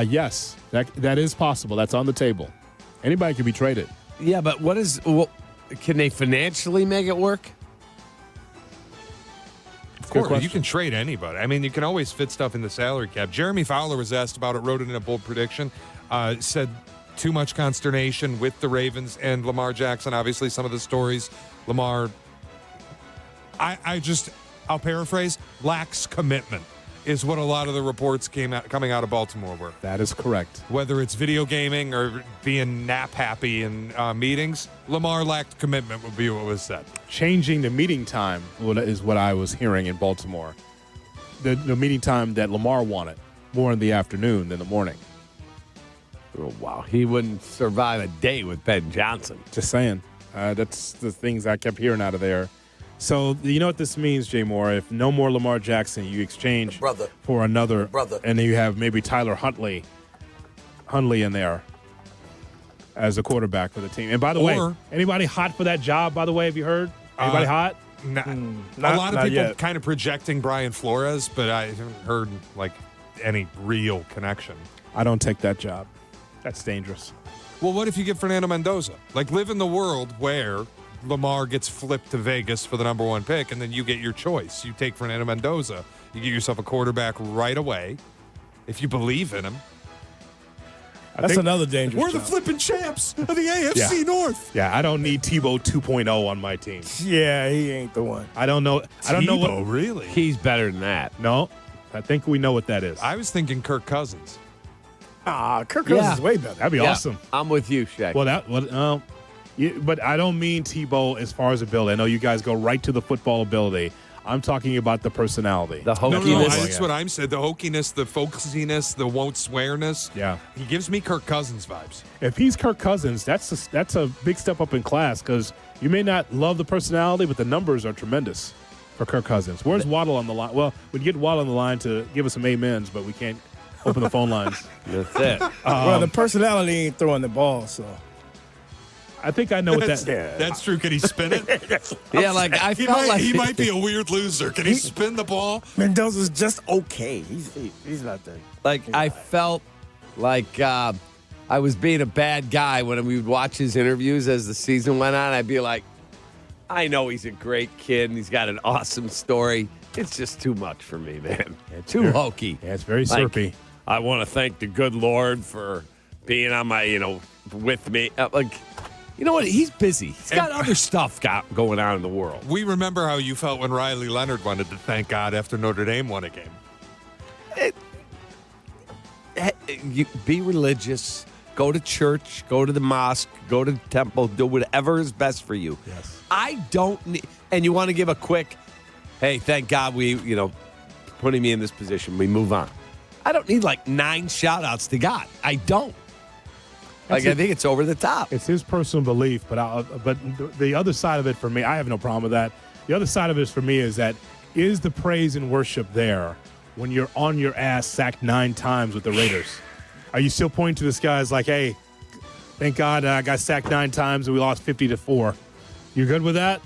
Yes, that is possible. That's on the table. Anybody can be traded. Yeah, but can they financially make it work? Of course, you can trade anybody. I mean, you can always fit stuff in the salary cap. Jeremy Fowler was asked about it, wrote it in a bold prediction, said too much consternation with the Ravens and Lamar Jackson. Obviously, some of the stories, Lamar, I'll paraphrase, lacks commitment is what a lot of the reports coming out of Baltimore were. That is correct. Whether it's video gaming or being nap happy in meetings, Lamar lacked commitment would be what was said. Changing the meeting time is what I was hearing in Baltimore. The meeting time that Lamar wanted, more in the afternoon than the morning. Oh, wow. He wouldn't survive a day with Ben Johnson. Just saying. That's the things I kept hearing out of there. So, you know what this means, Jay Moore? If no more Lamar Jackson, you exchange for another. And then you have maybe Tyler Huntley in there as a quarterback for the team. And by the way, anybody hot for that job, by the way, have you heard? Anybody hot? A lot of people kind of projecting Brian Flores, but I haven't heard, like, any real connection. I don't take that job. That's dangerous. Well, what if you get Fernando Mendoza? Like, live in the world where Lamar gets flipped to Vegas for the number 1 pick, and then you get your choice. You take Fernando Mendoza. You get yourself a quarterback right away if you believe in him. That's another dangerous We're the job. flipping champs of the AFC North. Yeah, I don't need Tebow 2.0 on my team. Yeah, he ain't the one. I don't know. I don't know what. Tebow, really? He's better than that. No, I think we know what that is. I was thinking Kirk Cousins. Kirk Cousins is way better. That'd be awesome. I'm with you, Shaq. Well, but I don't mean Tebow as far as ability. I know you guys go right to the football ability. I'm talking about the personality. The hokiness. No, that's what I'm saying. The hokiness, the folksiness, the won't swearness. Yeah. He gives me Kirk Cousins vibes. If he's Kirk Cousins, that's a big step up in class because you may not love the personality, but the numbers are tremendous for Kirk Cousins. Where's Waddle on the line? Well, we'd get Waddle on the line to give us some amens, but we can't open the phone lines. That's it. Well, the personality ain't throwing the ball, so. I think I know what that. That's true. Can he spin it? Yeah, like I felt like he might be a weird loser. Can he spin the ball? Mendoza's just okay. He's not there. Like I felt like I was being a bad guy when we would watch his interviews as the season went on. I'd be like, I know he's a great kid and he's got an awesome story. It's just too much for me, man. It's too hokey. Yeah, it's very syrupy. I want to thank the good Lord for being on my, with me. You know what? He's busy. He's got other stuff going on in the world. We remember how you felt when Riley Leonard wanted to thank God after Notre Dame won a game. You be religious. Go to church. Go to the mosque. Go to the temple. Do whatever is best for you. Yes. I don't need. And you want to give a quick, hey, thank God we, putting me in this position. We move on. I don't need 9 shout-outs to God. I don't. I think it's over the top. It's his personal belief, but the other side of it for me, I have no problem with that. The other side of it for me is that is the praise and worship there when you're on your ass sacked 9 times with the Raiders? Are you still pointing to this guy as like, hey, thank God I got sacked 9 times and we lost 50-4. You good with that?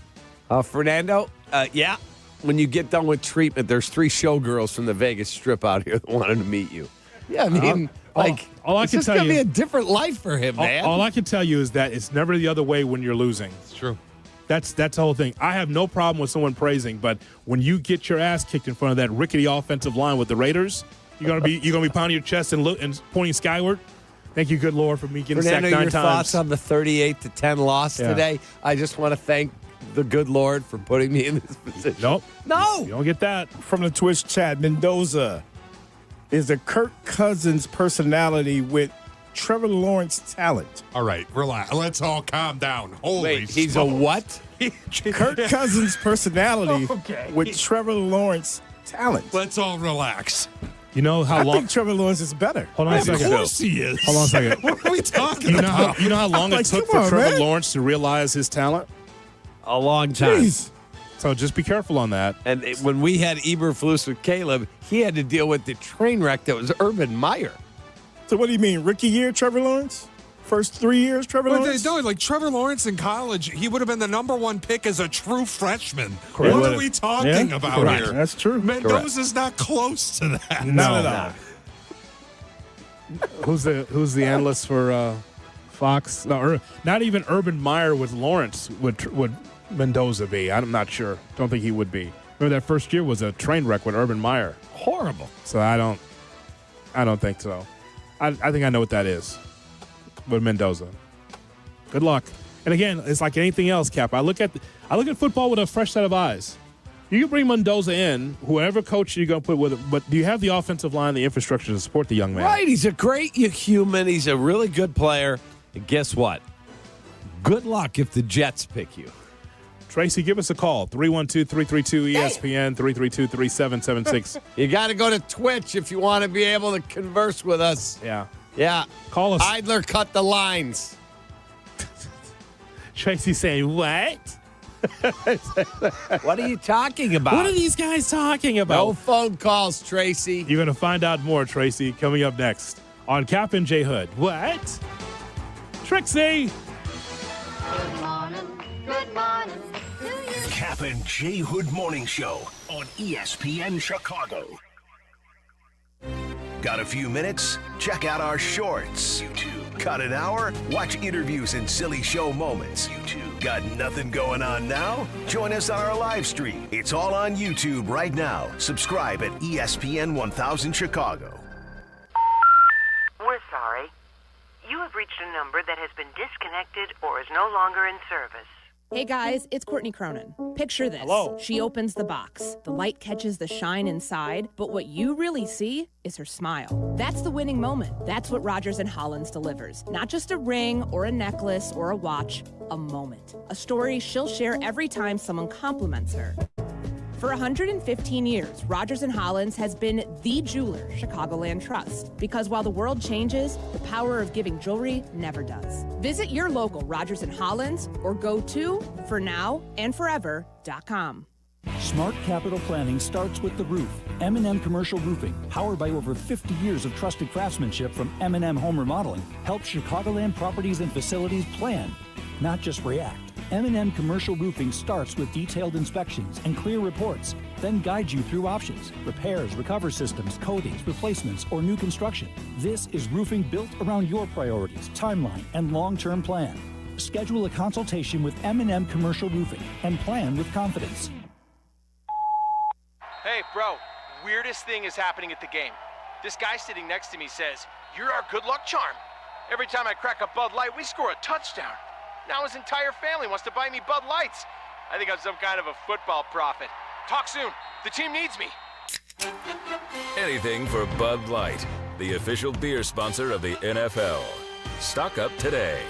Fernando, yeah. When you get done with treatment, there's 3 showgirls from the Vegas Strip out here that wanted to meet you. Yeah, I mean, all I it's can just tell going to you, be a different life for him, man. All I can tell you is that it's never the other way when you're losing. It's true. That's the whole thing. I have no problem with someone praising, but when you get your ass kicked in front of that rickety offensive line with the Raiders, you're gonna be pounding your chest and pointing skyward. Thank you, good Lord, for me getting Fernando, sacked 9 your times. thoughts on the 38-10 loss today? I just want to thank the good Lord for putting me in this position. Nope. No. You don't get that. From the Twitch chat, Mendoza is a Kirk Cousins personality with Trevor Lawrence talent. All right, relax. Let's all calm down. Holy Wait, he's smokes. a what? Kirk Cousins' personality with Trevor Lawrence talent. Let's all relax. You know how I long? think Trevor Lawrence is better. Hold on a second. Of course he is. Hold on a second. What are we talking You know about? how long it took for Trevor Lawrence to realize his talent? A long time. Jeez. So just be careful on that. And when we had Eberflus with Caleb, he had to deal with the train wreck that was Urban Meyer. So what do you mean, rookie year, Trevor Lawrence? First 3 years, Trevor Lawrence? No, like Trevor Lawrence in college, he would have been the number 1 pick as a true freshman. Correct. What are we talking about Correct. here? That's true. Mendoza's not close to that. Not at all. Who's the analyst for Fox? No, not even Urban Meyer with Lawrence would Mendoza be. I'm not sure. Don't think he would be. Remember that first year was a train wreck with Urban Meyer. Horrible. So I don't think so. I think I know what that is with Mendoza. Good luck. And again, it's like anything else, Cap. I look at football with a fresh set of eyes. You can bring Mendoza in, whoever coach you're going to put with it, but do you have the offensive line, the infrastructure to support the young man? Right. He's a great human. He's a really good player. And guess what? Good luck if the Jets pick you. Tracy, give us a call. 312-332-ESPN, 332-3776. You got to go to Twitch if you want to be able to converse with us. Yeah. Yeah. Call us. Idler cut the lines. Tracy saying, what? What are you talking about? What are these guys talking about? No phone calls, Tracy. You're going to find out more, Tracy, coming up next on Kap and J Hood. What? Trixie! Good morning. Good morning. Kap and J Hood Morning Show on ESPN Chicago. Got a few minutes? Check out our shorts. YouTube. Got an hour? Watch interviews and silly show moments. YouTube. Got nothing going on now? Join us on our live stream. It's all on YouTube right now. Subscribe at ESPN 1000 Chicago. We're sorry. You have reached a number that has been disconnected or is no longer in service. Hey guys, it's Courtney Cronin. Picture this. Hello. She opens the box. The light catches the shine inside, but what you really see is her smile. That's the winning moment. That's what Rogers & Hollins delivers. Not just a ring or a necklace or a watch, a moment. A story she'll share every time someone compliments her. For 115 years, Rogers & Hollins has been the jeweler Chicagoland trusts. Because while the world changes, the power of giving jewelry never does. Visit your local Rogers & Hollins or go to fornowandforever.com. Smart capital planning starts with the roof. M&M Commercial Roofing, powered by over 50 years of trusted craftsmanship from M&M Home Remodeling, helps Chicagoland properties and facilities plan, not just react. M&M Commercial Roofing starts with detailed inspections and clear reports, then guides you through options, repairs, recover systems, coatings, replacements, or new construction. This is roofing built around your priorities, timeline, and long-term plan. Schedule a consultation with M&M Commercial Roofing and plan with confidence. Hey, bro, weirdest thing is happening at the game. This guy sitting next to me says, "You're our good luck charm." Every time I crack a Bud Light, we score a touchdown. Now his entire family wants to buy me Bud Lights. I think I'm some kind of a football prophet. Talk soon. The team needs me. Anything for Bud Light, the official beer sponsor of the NFL. Stock up today.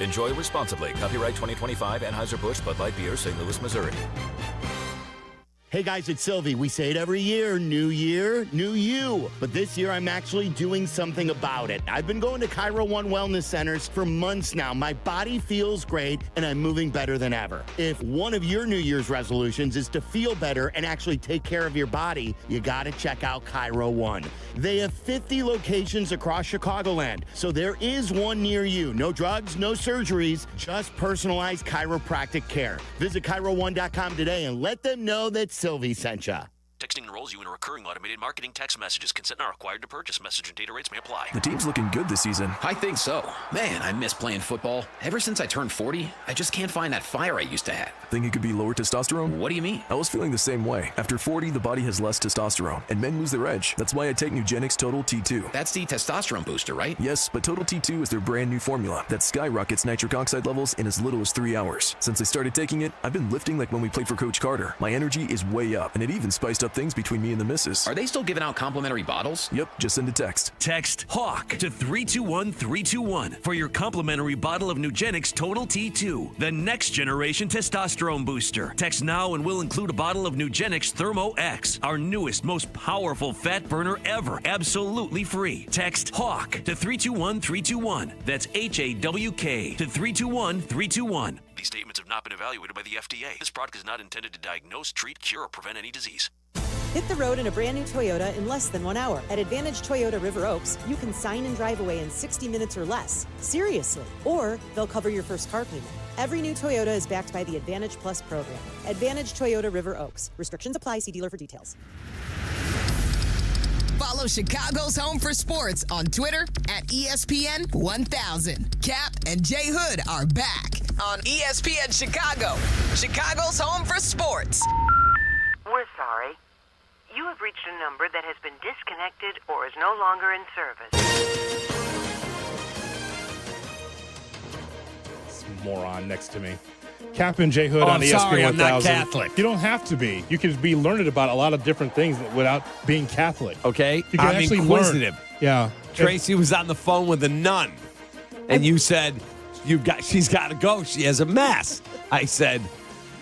Enjoy responsibly. Copyright 2025 Anheuser-Busch Bud Light Beer, St. Louis, Missouri. Hey guys, it's Silvy. We say it every year, new you. But this year I'm actually doing something about it. I've been going to Cairo One Wellness Centers for months now. My body feels great and I'm moving better than ever. If one of your New Year's resolutions is to feel better and actually take care of your body, you gotta check out Cairo One. They have 50 locations across Chicagoland, so there is one near you. No drugs, no surgeries, just personalized chiropractic care. Visit CairoOne.com today and let them know that Silvy sent ya. Texting enrolls you in a recurring automated marketing text messages. Consent not required to purchase. Message and data rates may apply. The team's looking good this season. I think so. Man, I miss playing football. Ever since I turned 40, I just can't find that fire I used to have. Think it could be lower testosterone? What do you mean? I was feeling the same way. After 40, the body has less testosterone, and men lose their edge. That's why I take Nugenix Total T2. That's the testosterone booster, right? Yes, but Total T2 is their brand new formula that skyrockets nitric oxide levels in as little as 3 hours. Since I started taking it, I've been lifting like when we played for Coach Carter. My energy is way up, and it even spiced up things between me and the missus. Are they still giving out complimentary bottles? Yep, just send a text. Text HAWK to 321-321 for your complimentary bottle of Nugenix Total T2, the next generation testosterone booster. Text now and we'll include a bottle of Nugenix Thermo X, our newest, most powerful fat burner ever, absolutely free. Text HAWK to 321-321. That's HAWK to 321-321. These statements have not been evaluated by the FDA. This product is not intended to diagnose, treat, cure, or prevent any disease. Hit the road in a brand new Toyota in less than 1 hour. At Advantage Toyota River Oaks, you can sign and drive away in 60 minutes or less. Seriously. Or they'll cover your first car payment. Every new Toyota is backed by the Advantage Plus program. Advantage Toyota River Oaks. Restrictions apply. See dealer for details. Follow Chicago's Home for Sports on Twitter at ESPN 1000. Kap and J Hood are back on ESPN Chicago. Chicago's Home for Sports. We're sorry. You have reached a number that has been disconnected or is no longer in service. This moron next to me. Kap and J Hood on ESPN 1000. Sorry, I'm not Catholic. You don't have to be. You can be learned about a lot of different things without being Catholic. Okay, You can I'm actually inquisitive. learn. Yeah. Tracy was on the phone with a nun, and you said she's got to go. She has a mass. I said,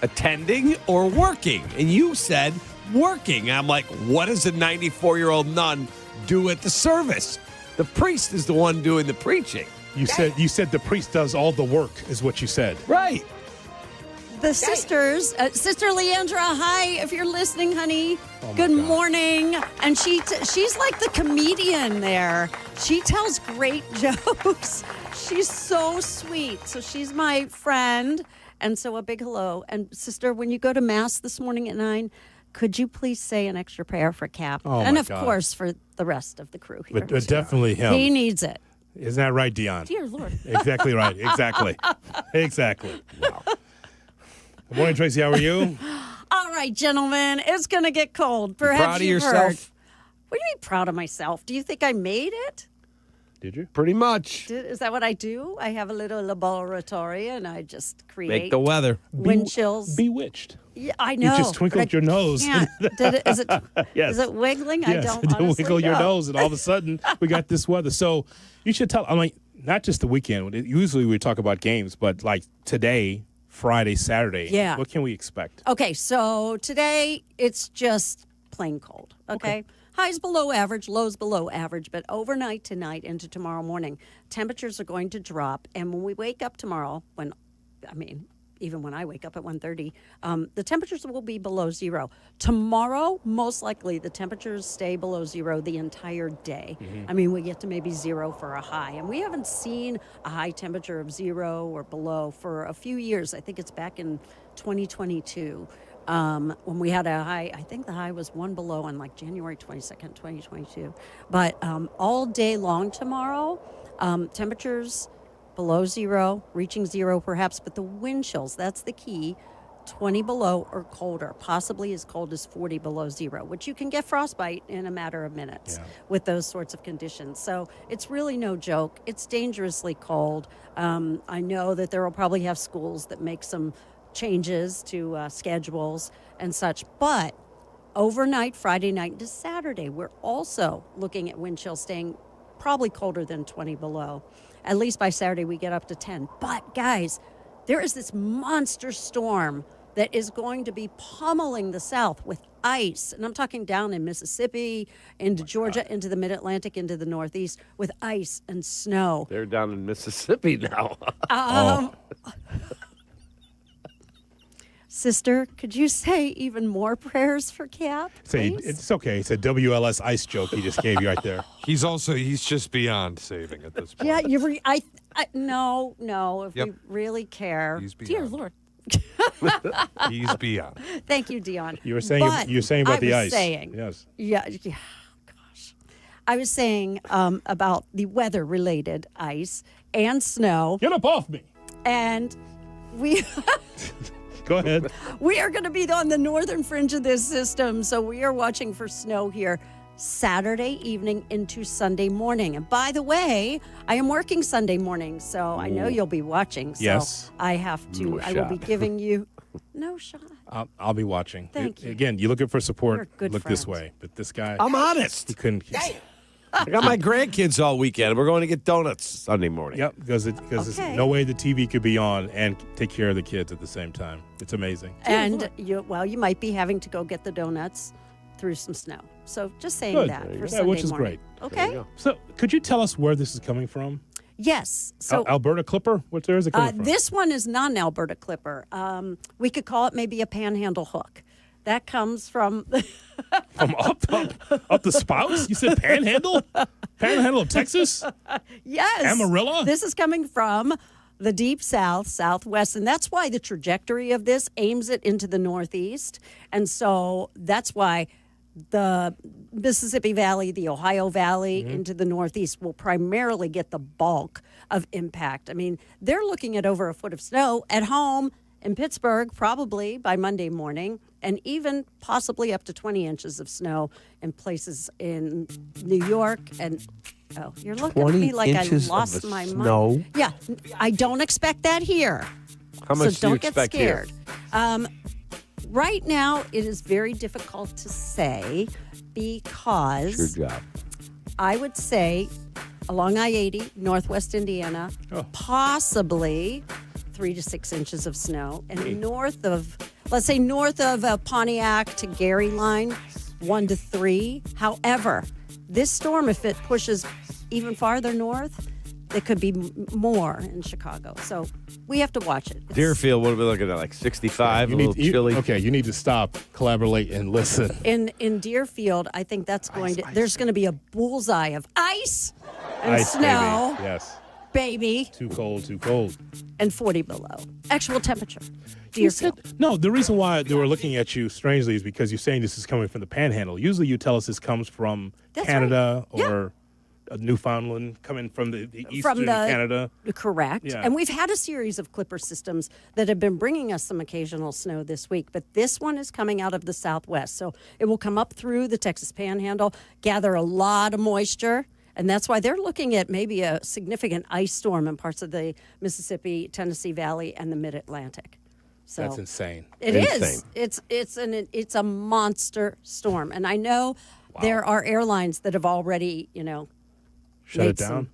attending or working, and you said working. I'm like, what does a 94-year-old nun do at the service? The priest is the one doing the preaching. You said the priest does all the work, is what you said. Right. The sisters, Sister Leandra, hi, if you're listening, honey. Good morning. And she's like the comedian there. She tells great jokes. She's so sweet. So she's my friend. And so a big hello. And sister, when you go to Mass this morning at 9, could you please say an extra prayer for Kap? Oh, and my of God. course for the rest of the crew here. But definitely him. He needs it. Isn't that right, Dion? Dear Lord. Exactly right. Exactly. Exactly. Wow. Good morning, Tracy. How are you? All right, gentlemen, it's going to get cold. Perhaps proud of you've yourself? heard. What do you mean proud of myself? Do you think I made it? Did you? Pretty much. Is that what I do? I have a little laboratory and I just create Make the weather. wind chills. Bewitched. Yeah, I know. You just twinkled but I your nose. can't. Is it Yes. is it wiggling? I Yes, don't to honestly wiggle your know. nose, and all of a sudden we got this weather. So you should tell. I mean, not just the weekend. Usually we talk about games, but like today, Friday, Saturday. Yeah. What can we expect? Okay, so today it's just plain cold. Okay. Highs below average, lows below average, but overnight tonight into tomorrow morning, temperatures are going to drop. And when we wake up tomorrow, even when I wake up at 1:30, the temperatures will be below zero. Tomorrow, most likely, the temperatures stay below zero the entire day. I mean, we get to maybe zero for a high. And we haven't seen a high temperature of 0 or below for a few years. I think it's back in 2022. When we had a high, I think the high was 1 below on like January 22nd, 2022. But all day long tomorrow, temperatures below zero, reaching zero perhaps, but the wind chills, that's the key, 20 below or colder, possibly as cold as 40 below zero, which you can get frostbite in a matter of minutes with those sorts of conditions. So it's really no joke. It's dangerously cold. I know that there will probably have schools that make some changes to schedules and such, but overnight, Friday night into Saturday, we're also looking at wind chill staying probably colder than 20 below. At least by Saturday, we get up to 10. But guys, there is this monster storm that is going to be pummeling the South with ice. And I'm talking down in Mississippi, into Georgia, into the mid-Atlantic, into the Northeast with ice and snow. They're down in Mississippi now. Sister, could you say even more prayers for Kap? It's okay. It's a WLS ice joke he just gave you right there. He's just beyond saving at this point. Yeah, no. If we really care, He's dear beyond. Lord. He's beyond. Thank you, Dion. You were saying But you're saying about the I was ice. saying, Yes. Yeah. Gosh, I was saying about the weather-related ice and snow. Get up off me. And we. Go ahead. We are going to be on the northern fringe of this system, so we are watching for snow here Saturday evening into Sunday morning. And by the way, I am working Sunday morning, so I know you'll be watching. So Yes. I have to. I will be giving you no shot. I'll be watching. Thank you. Again, you're looking for support. You're good Look this friends. way. But this guy, I'm honest. he couldn't. I got my grandkids all weekend. We're going to get donuts Sunday morning. Yep, because there's no way the TV could be on and take care of the kids at the same time. It's amazing. And you might be having to go get the donuts through some snow. So just saying Good. that for Yeah, Sunday which is morning. great. Okay. So could you tell us where this is coming from? Yes. So Alberta Clipper? Where is it coming from? this one is not an Alberta Clipper. We could call it maybe a panhandle hook. That comes from From up the spouts? You said Panhandle? Panhandle of Texas? Yes. Amarillo? This is coming from the deep south, southwest, and that's why the trajectory of this aims it into the northeast. And so that's why the Mississippi Valley, the Ohio Valley into the northeast will primarily get the bulk of impact. I mean, they're looking at over a foot of snow at home in Pittsburgh, probably by Monday morning, and even possibly up to 20 inches of snow in places in New York. And you're looking at me like I lost my mind. Yeah, I don't expect that here. How much so do you don't get expect scared. here? Right now, it is very difficult to say because Your job. I would say along I-80, northwest Indiana, possibly 3 to 6 inches of snow. And north of Pontiac to Gary line, 1 to 3. However, this storm, if it pushes even farther north, it could be more in Chicago. So we have to watch it. Deerfield, what are we looking at? Like 65, a little chilly? Okay, you need to stop, collaborate, and listen. In Deerfield, I think that's going to. There's going to be a bullseye of ice and Ice, snow. baby. Yes. baby. Too cold, too cold. And 40 below. Actual temperature. Deerfield. No, the reason why they were looking at you strangely is because you're saying this is coming from the Panhandle. Usually you tell us this comes from Canada or Newfoundland, coming from the eastern Canada. Correct. Yeah. And we've had a series of clipper systems that have been bringing us some occasional snow this week, but this one is coming out of the southwest. So it will come up through the Texas Panhandle, gather a lot of moisture. And that's why they're looking at maybe a significant ice storm in parts of the Mississippi, Tennessee Valley, and the Mid-Atlantic. So that's insane. It is. It's a monster storm, and I know there are airlines that have already, shut it down.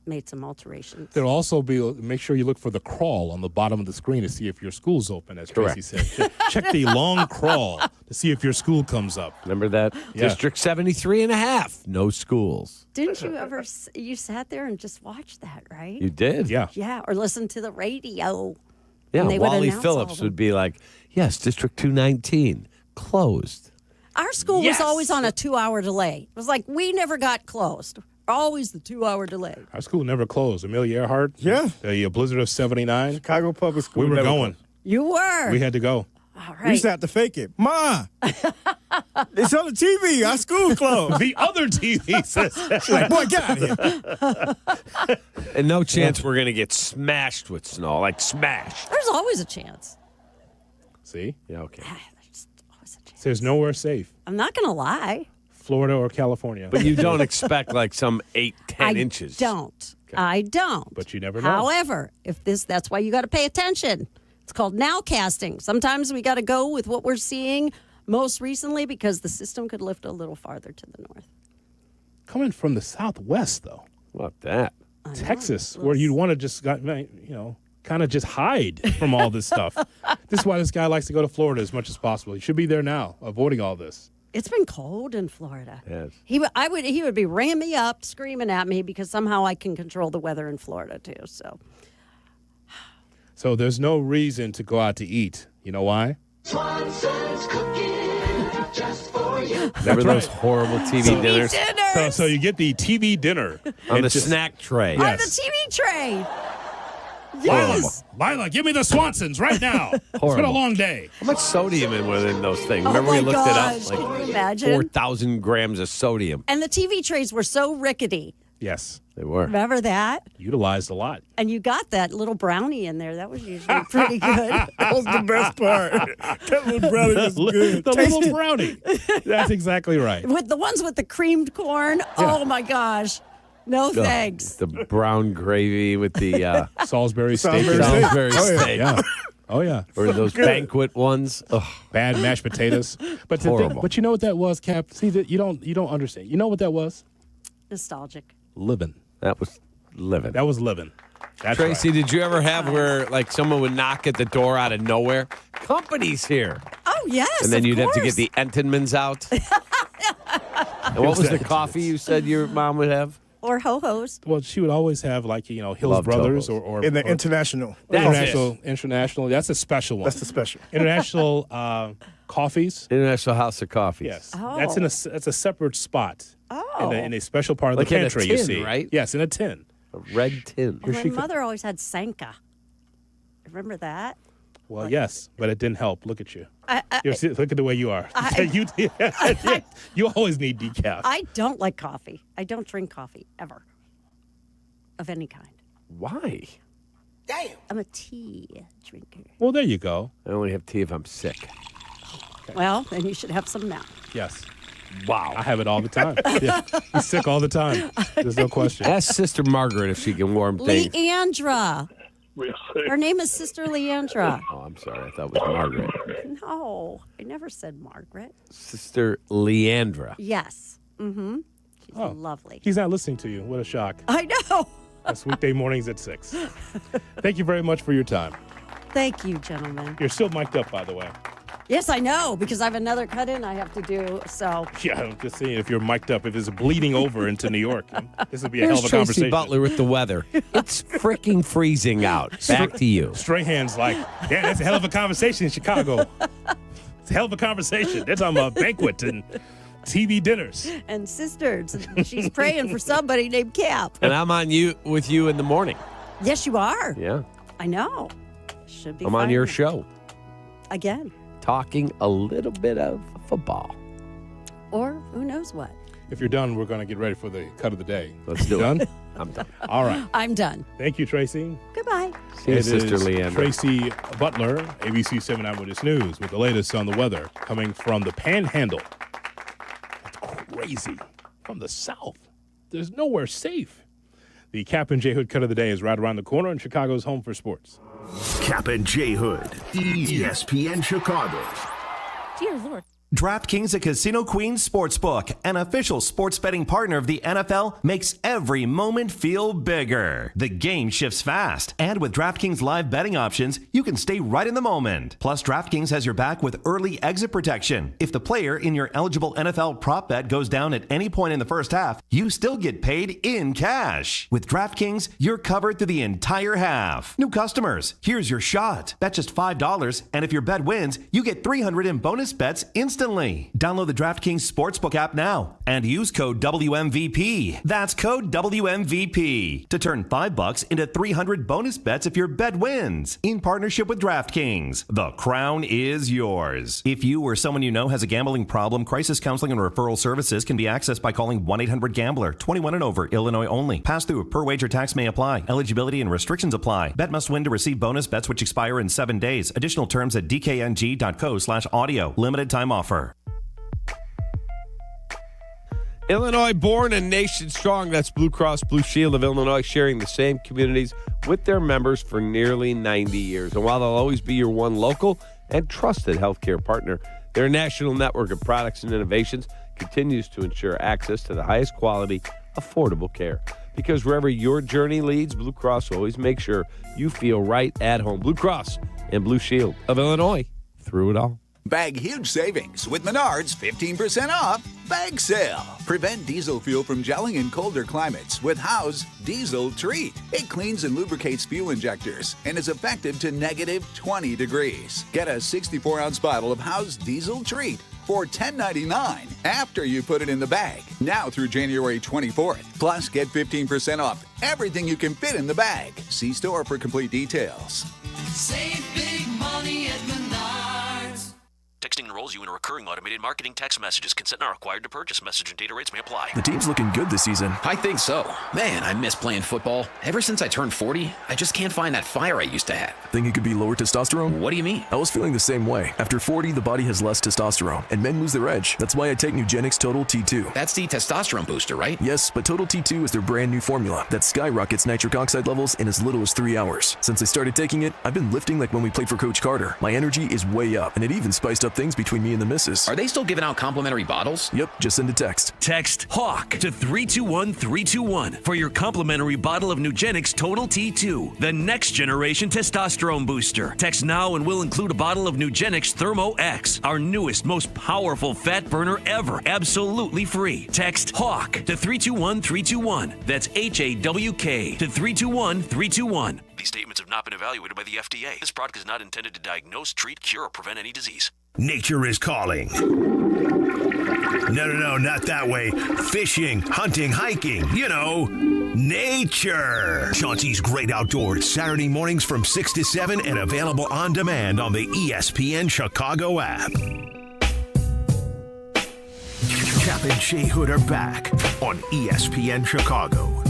Made some alterations. There'll also be, make sure you look for the crawl on the bottom of the screen to see if your school's open, as Tracy said. Check the long crawl to see if your school comes up. Remember that? Yeah. District 73.5, no schools. Didn't you ever, you sat there and just watched that, right? You did? Yeah. Yeah, or listen to the radio. Yeah, and they would Wally announce all of Phillips them. would be like, yes, District 219, closed. Our school was always on a 2-hour delay. It was like, we never got closed. Always the 2-hour delay. Our school never closed. Amelia Earhart. Yeah. The blizzard of 79. Chicago Public School. We were never going. closed. You were. We had to go. All We used to have to fake it. Ma, it's on the TV. Our school closed. The other TV says She's like, boy, get out of here. And no chance we're going to get smashed with snow, like smashed. There's always a chance. See? Yeah, okay. There's always a chance. There's nowhere safe. I'm not going to lie. Florida or California. But you don't expect like some 8-10 I inches. don't. I don't. But you never know. However, that's why you got to pay attention. It's called nowcasting. Sometimes we got to go with what we're seeing most recently because the system could lift a little farther to the north. Coming from the southwest, though. What that? Texas, where you'd want to just, kind of just hide from all this stuff. This is why this guy likes to go to Florida as much as possible. He should be there now, avoiding all this. It's been cold in Florida. Yes. He would be ringing me up, screaming at me because somehow I can control the weather in Florida too. So there's no reason to go out to eat. You know why? Swanson's cooking just for you. Remember those horrible TV dinners? So you get the TV dinner. On the snack tray. On the TV tray. Yes. Lila, give me the Swansons right now. It's been a Horrible. long day. How much sodium in within those things? Oh Remember we my looked gosh, it up? can you imagine? 4,000 grams of sodium. And the TV trays were so rickety. Yes. They were. Remember that? Utilized a lot. And you got that little brownie in there. That was usually pretty good. That was the best part. That little brownie was good. The little brownie. That's exactly right. With the ones with the creamed corn. Oh my gosh. No thanks. The brown gravy with the Salisbury steak. Salisbury steak. Yeah. Oh, yeah. Or those banquet ones. Ugh. Bad mashed potatoes. But Horrible. But you know what that was, Cap? See, that you don't understand. You know what that was? Nostalgic. Living. That was living. That was living. That's Tracy, right. did you ever have where like someone would knock at the door out of nowhere? Company's here. Oh, yes. And then of you'd have to course. get the Entenmann's out. And what was the coffee you said your mom would have? Or ho-hos. Well, she would always have Hills Love Brothers Toho's. or In the international. international. That's a special one. That's the special. International coffees. International House of Coffee. Yes, Oh. that's a separate spot. Oh. In a special part of Like the in a pantry. You tin, see, right? Yes, in a tin. A red tin. And my mother always had Sanka. Remember that? Well, yes, but it didn't help. Look at you. I- Look at the way you are. You always need decaf. I don't like coffee. I don't drink coffee ever. Of any kind. Why? Damn. I'm a tea drinker. Well, there you go. I only have tea if I'm sick. Well, then you should have some now. Yes. Wow. I have it all the time. Yeah. He's sick all the time. There's no question. Ask Sister Margaret if she can warm things. Leandra. Her name is Sister Leandra. Oh, I'm sorry. I thought it was Margaret. No, I never said Margaret. Sister Leandra. Yes. Mm-hmm. She's lovely. He's not listening to you. What a shock. I know. That's weekday mornings at 6. Thank you very much for your time. Thank you, gentlemen. You're still mic'd up, by the way. Yes, I know, because I have another cut-in I have to do, so. Yeah, I'm just saying, if you're mic'd up, if it's bleeding over into New York, this would be a Here's hell of a Tracy conversation. Butler with the weather. It's freaking freezing out. Back to you. Strahan's like, yeah, that's a hell of a conversation in Chicago. It's a hell of a conversation. They're talking about banquet and TV dinners. And sisters. She's praying for somebody named Kap. And I'm on with you in the morning. Yes, you are. Yeah. I know. Should be I'm fine. on your show. Again. Talking a little bit of football. Or who knows what. If you're done, we're going to get ready for the cut of the day. Let's do it. Done? I'm done. All right. I'm done. Thank you, Tracy. Goodbye. See you, Sister Leandra. Tracy Butler, ABC 7 Eyewitness News, with the latest on the weather coming from the Panhandle. It's crazy. From the South. There's nowhere safe. The Kap and J Hood cut of the day is right around the corner in Chicago's home for sports. Kap and J Hood, ESPN Chicago. Dear Lord. DraftKings, a Casino Queen sportsbook, an official sports betting partner of the NFL, makes every moment feel bigger. The game shifts fast, and with DraftKings live betting options, you can stay right in the moment. Plus, DraftKings has your back with early exit protection. If the player in your eligible NFL prop bet goes down at any point in the first half, you still get paid in cash. With DraftKings, you're covered through the entire half. New customers, here's your shot. Bet just $5, and if your bet wins, you get $300 in bonus bets instantly. Download the DraftKings Sportsbook app now and use code WMVP. That's code WMVP to turn $5 into $300 bonus bets if your bet wins. In partnership with DraftKings, the crown is yours. If you or someone you know has a gambling problem, crisis counseling and referral services can be accessed by calling 1-800-GAMBLER. 21 and over, Illinois only. Pass-through per wager tax may apply. Eligibility and restrictions apply. Bet must win to receive bonus bets which expire in 7 days. Additional terms at dkng.co/audio. Limited time offer. Illinois born and nation strong. That's Blue Cross Blue Shield of Illinois, sharing the same communities with their members for nearly 90 years. And while they'll always be your one local and trusted healthcare partner, their national network of products and innovations continues to ensure access to the highest quality, affordable care. Because wherever your journey leads, Blue Cross will always make sure you feel right at home. Blue Cross and Blue Shield of Illinois, through it all. Bag huge savings with Menards 15% off bag sale. Prevent diesel fuel from gelling in colder climates with Howe's Diesel Treat. It cleans and lubricates fuel injectors and is effective to -20 degrees. Get a 64-ounce bottle of Howe's Diesel Treat for $10.99 after you put it in the bag. Now through January 24th. Plus, get 15% off everything you can fit in the bag. See store for complete details. Save big money at Menards. Texting enrolls you in a recurring automated marketing text messages. Consent not required to purchase. Message and data rates may apply. The team's looking good this season. I think so. Man, I miss playing football. Ever since I turned 40, I just can't find that fire I used to have. Think it could be lower testosterone? What do you mean? I was feeling the same way. After 40, the body has less testosterone, and men lose their edge. That's why I take Nugenix Total T2. That's the testosterone booster, right? Yes, but Total T2 is their brand new formula that skyrockets nitric oxide levels in as little as 3 hours. Since I started taking it, I've been lifting like when we played for Coach Carter. My energy is way up, and it even spiced up things between me and the missus. Are they still giving out complimentary bottles? Yep, just send a text. Text HAWK to 321-321 for your complimentary bottle of Nugenix Total T2, the next generation testosterone booster. Text now and we'll include a bottle of Nugenix Thermo X, our newest, most powerful fat burner ever, absolutely free. Text HAWK to 321-321. That's HAWK to 321-321. These statements have not been evaluated by the FDA. This product is not intended to diagnose, treat, cure, or prevent any disease. Nature is calling. No, not that way. Fishing, hunting, hiking, nature. Chauncey's Great Outdoors, Saturday mornings from 6 to 7 and available on demand on the ESPN Chicago app. Kap and J Hood are back on ESPN Chicago.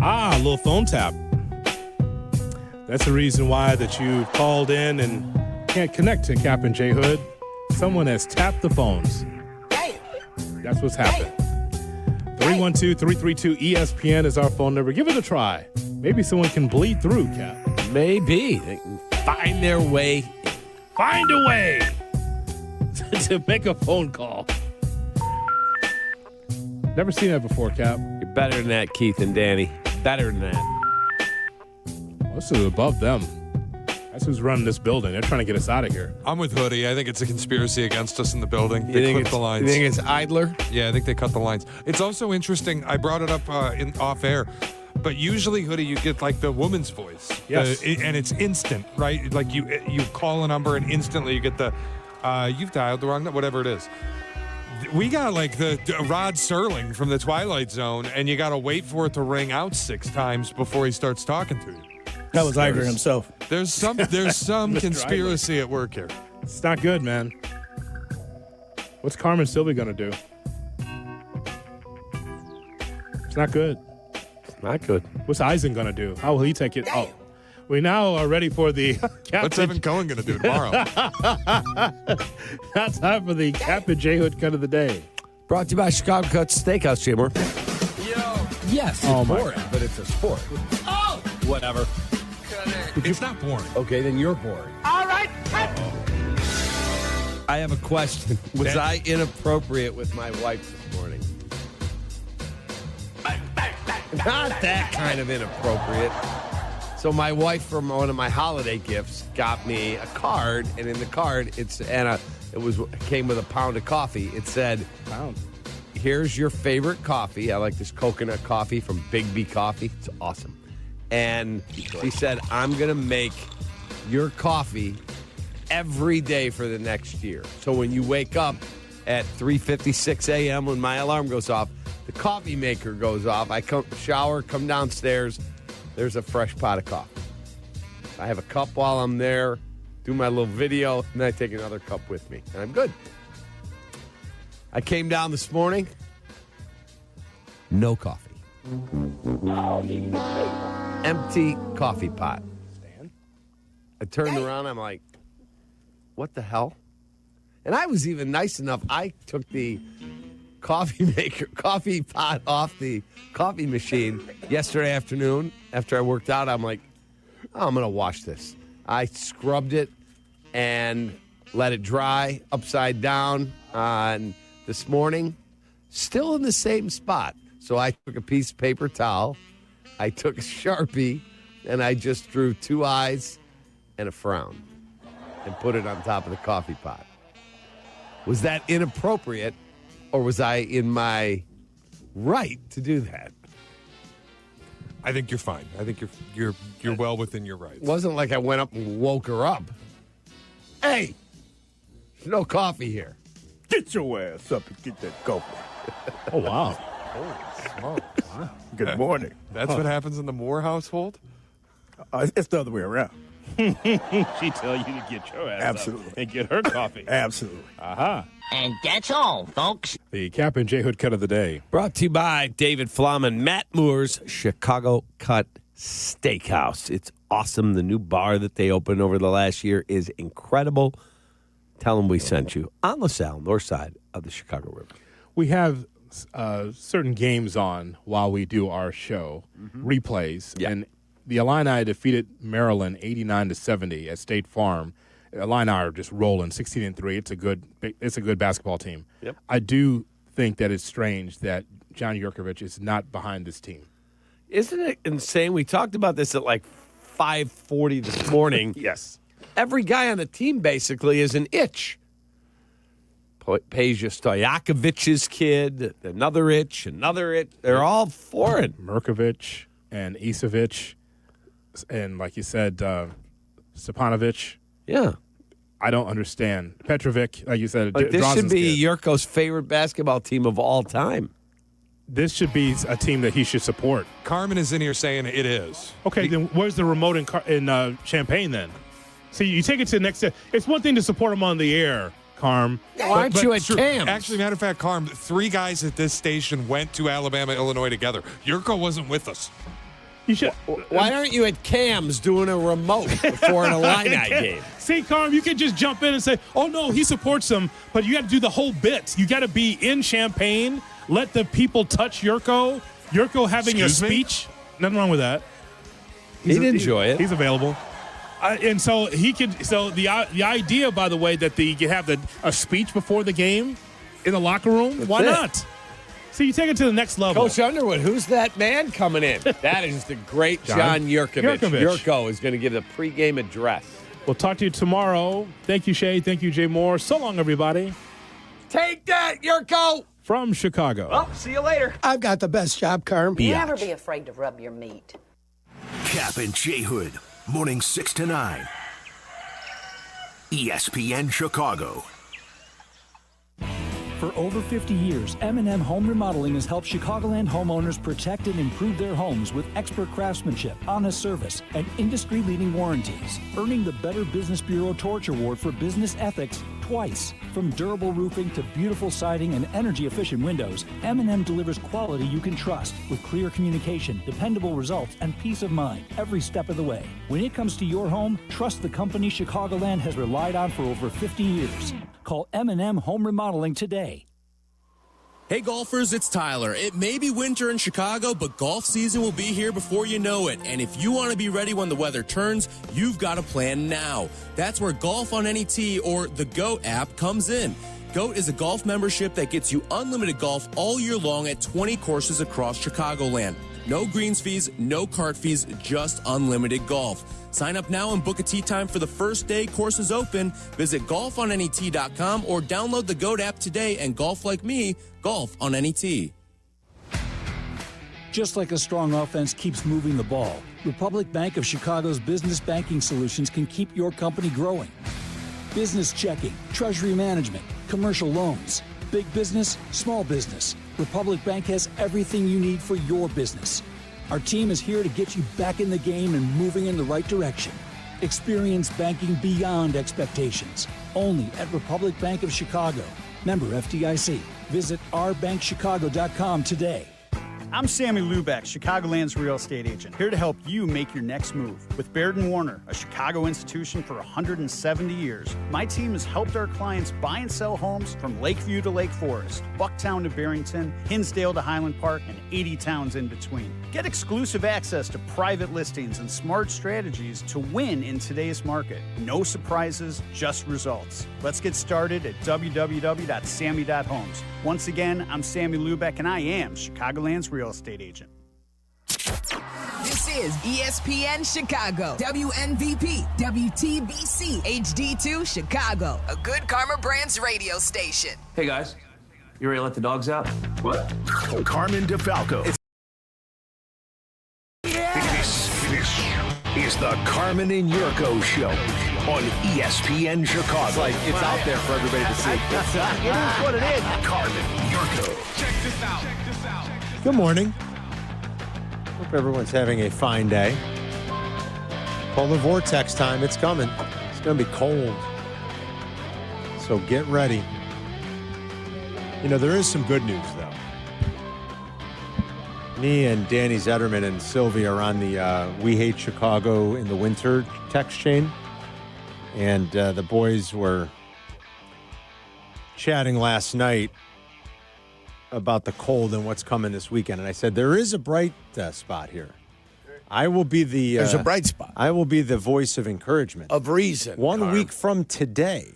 A little phone tap. That's the reason why that you called in and can't connect to Kap and J Hood. Someone has tapped the phones. That's what's happened. 312-332-ESPN is our phone number. Give it a try. Maybe someone can bleed through, Kap. Maybe. They can find their way. Find a way to make a phone call. Never seen that before, Kap. You're better than that, Keith and Danny. Better than that. Well, this is above them. That's who's running this building. They're trying to get us out of here. I'm with Hoodie. I think it's a conspiracy against us in the building. They clipped the lines. You think it's Idler? Yeah, I think they cut the lines. It's also interesting. I brought it up off air, but usually, Hoodie, you get like the woman's voice. Yes. And it's instant, right? Like you call a number and instantly you get the, you've dialed the wrong number, whatever it is. We got like the Rod Serling from the Twilight Zone, and you got to wait for it to ring out 6 times before he starts talking to you. That was Iger himself. There's some conspiracy at work here. It's not good, man. What's Carmen Jurko going to do? It's not good. Not good. What's Eisen going to do? How will he take it? Oh, we now are ready for the What's Evan Cohen going to do tomorrow? Now time for the Kap J Hood cut of the day. Brought to you by Chicago Cuts Steakhouse, Jamor. Yes, it's boring, but it's a sport. Oh! Whatever. It's not boring. Okay, then you're boring. All right, cut. I have a question. Was I inappropriate with my wife this morning? Not that kind of inappropriate. So my wife, from one of my holiday gifts, got me a card, and in the card, it came with a pound of coffee. It said, "Here's your favorite coffee. I like this coconut coffee from Big B Coffee. It's awesome." And she said, "I'm gonna make your coffee every day for the next year. So when you wake up at 3:56 a.m. when my alarm goes off, the coffee maker goes off. I come shower, come downstairs. There's a fresh pot of coffee. I have a cup while I'm there, do my little video, and then I take another cup with me, and I'm good." I came down this morning, no coffee. Empty coffee pot. I turned around, I'm like, what the hell? And I was even nice enough, I took the coffee pot off the coffee machine yesterday afternoon after I worked out. I'm like, I'm going to wash this. I scrubbed it and let it dry upside down on this morning, still in the same spot. So I took a piece of paper towel, I took a Sharpie, and I just drew 2 eyes and a frown and put it on top of the coffee pot. Was that inappropriate, or was I in my right to do that? I think you're fine. I think you're well within your rights. It wasn't like I went up and woke her up. Hey, there's no coffee here. Get your ass up and get that coffee. Oh, wow. Holy smokes. Wow. Good morning. That's what happens in the Moore household? It's the other way around. She tell you to get your ass up and get her coffee. Absolutely. Aha. And that's all, folks. The Kap J Hood cut of the day. Brought to you by David Flom and Matt Moore's Chicago Cut Steakhouse. It's awesome. The new bar that they opened over the last year is incredible. Tell them we sent you on LaSalle, north side of the Chicago River. We have certain games on while we do our show, replays. Yeah. And the Illini defeated Maryland 89-70 at State Farm. Illini are just rolling 16-3. It's a good basketball team. Yep. I do think that it's strange that John Jurkovic is not behind this team. Isn't it insane? We talked about this at like 5:40 this morning. Yes. Every guy on the team basically is an itch. Peja Stojakovic's kid, another itch. They're all foreign. Merkovich and Isavic, and like you said, Stepanovic. Yeah. I don't understand. Petrovic, like you said, Like this should Drosden's be kid. Yurko's favorite basketball team of all time. This should be a team that he should support. Carmen is in here saying it is. Okay, then where's the remote in Champaign then? See, you take it to the next step. It's one thing to support him on the air, Carm. Why aren't you at true. Cam's? Actually, matter of fact, Carm, 3 guys at this station went to Alabama, Illinois together. Yurko wasn't with us. You should. Why aren't you at Cam's doing a remote before an Illini game? See, Carm, you can just jump in and say, oh, no, he supports them, but you got to do the whole bit. You got to be in Champaign, let the people touch Yurko. Yurko having Excuse a me? speech. Nothing wrong with that. He'd enjoy it. He's available. And so he could. So the idea, by the way, that you could have a speech before the game in the locker room. Why not? So you take it to the next level. Coach Underwood, who's that man coming in? That is the great John Jurkovic. Yurko is going to give the pregame address. We'll talk to you tomorrow. Thank you, Shay. Thank you, Jay Moore. So long, everybody. Take that, Yurko. From Chicago. Well, see you later. I've got the best job, Carm. Never be afraid to rub your meat. Kap and J Hood, morning 6 to 9. ESPN Chicago. For over 50 years, M&M Home Remodeling has helped Chicagoland homeowners protect and improve their homes with expert craftsmanship, honest service, and industry-leading warranties, earning the Better Business Bureau Torch Award for business ethics twice. From durable roofing to beautiful siding and energy-efficient windows, M&M delivers quality you can trust with clear communication, dependable results, and peace of mind every step of the way. When it comes to your home, trust the company Chicagoland has relied on for over 50 years. Call M&M Home Remodeling today. Hey golfers, it's Tyler. It may be winter in Chicago, but golf season will be here before you know it. And if you want to be ready when the weather turns, you've got to plan now. That's where Golf on Any Tee or the GOAT app comes in. GOAT is a golf membership that gets you unlimited golf all year long at 20 courses across Chicagoland. No greens fees, no cart fees, just unlimited golf. Sign up now and book a tee time for the first day courses open. Visit golfonanytee.com or download the GOAT app today and golf like me, golf on any tee. Just like a strong offense keeps moving the ball, Republic Bank of Chicago's business banking solutions can keep your company growing. Business checking, treasury management, commercial loans, big business, small business. Republic Bank has everything you need for your business. Our team is here to get you back in the game and moving in the right direction. Experience banking beyond expectations. Only at Republic Bank of Chicago. Member FDIC. Visit ourbankchicago.com today. I'm Sammy Lubeck, Chicagoland's real estate agent, here to help you make your next move. With Baird & Warner, a Chicago institution for 170 years, my team has helped our clients buy and sell homes from Lakeview to Lake Forest, Bucktown to Barrington, Hinsdale to Highland Park, and 80 towns in between. Get exclusive access to private listings and smart strategies to win in today's market. No surprises, just results. Let's get started at www.sammy.homes. Once again, I'm Sammy Lubeck, and I am Chicagoland's real estate agent. This is ESPN Chicago, WNVP, WTBC, HD2 Chicago, a good Karma Brands radio station. Hey guys, you ready to let the dogs out? What? Carmen DeFalco. This is the Carmen and Jurko Show on ESPN Chicago. It's out there for everybody to see. It is what it is. Carmen Jurko. Check this out. Good morning. Hope everyone's having a fine day. Polar vortex time. It's coming. It's going to be cold. So get ready. You know, there is some good news, though. Me and Danny Zetterman and Sylvie are on the We Hate Chicago in the Winter text chain. And the boys were chatting last night about the cold and what's coming this weekend. And I said, there is a bright spot here. I will be the... There's a bright spot. I will be the voice of encouragement. Of reason. 1 week from today.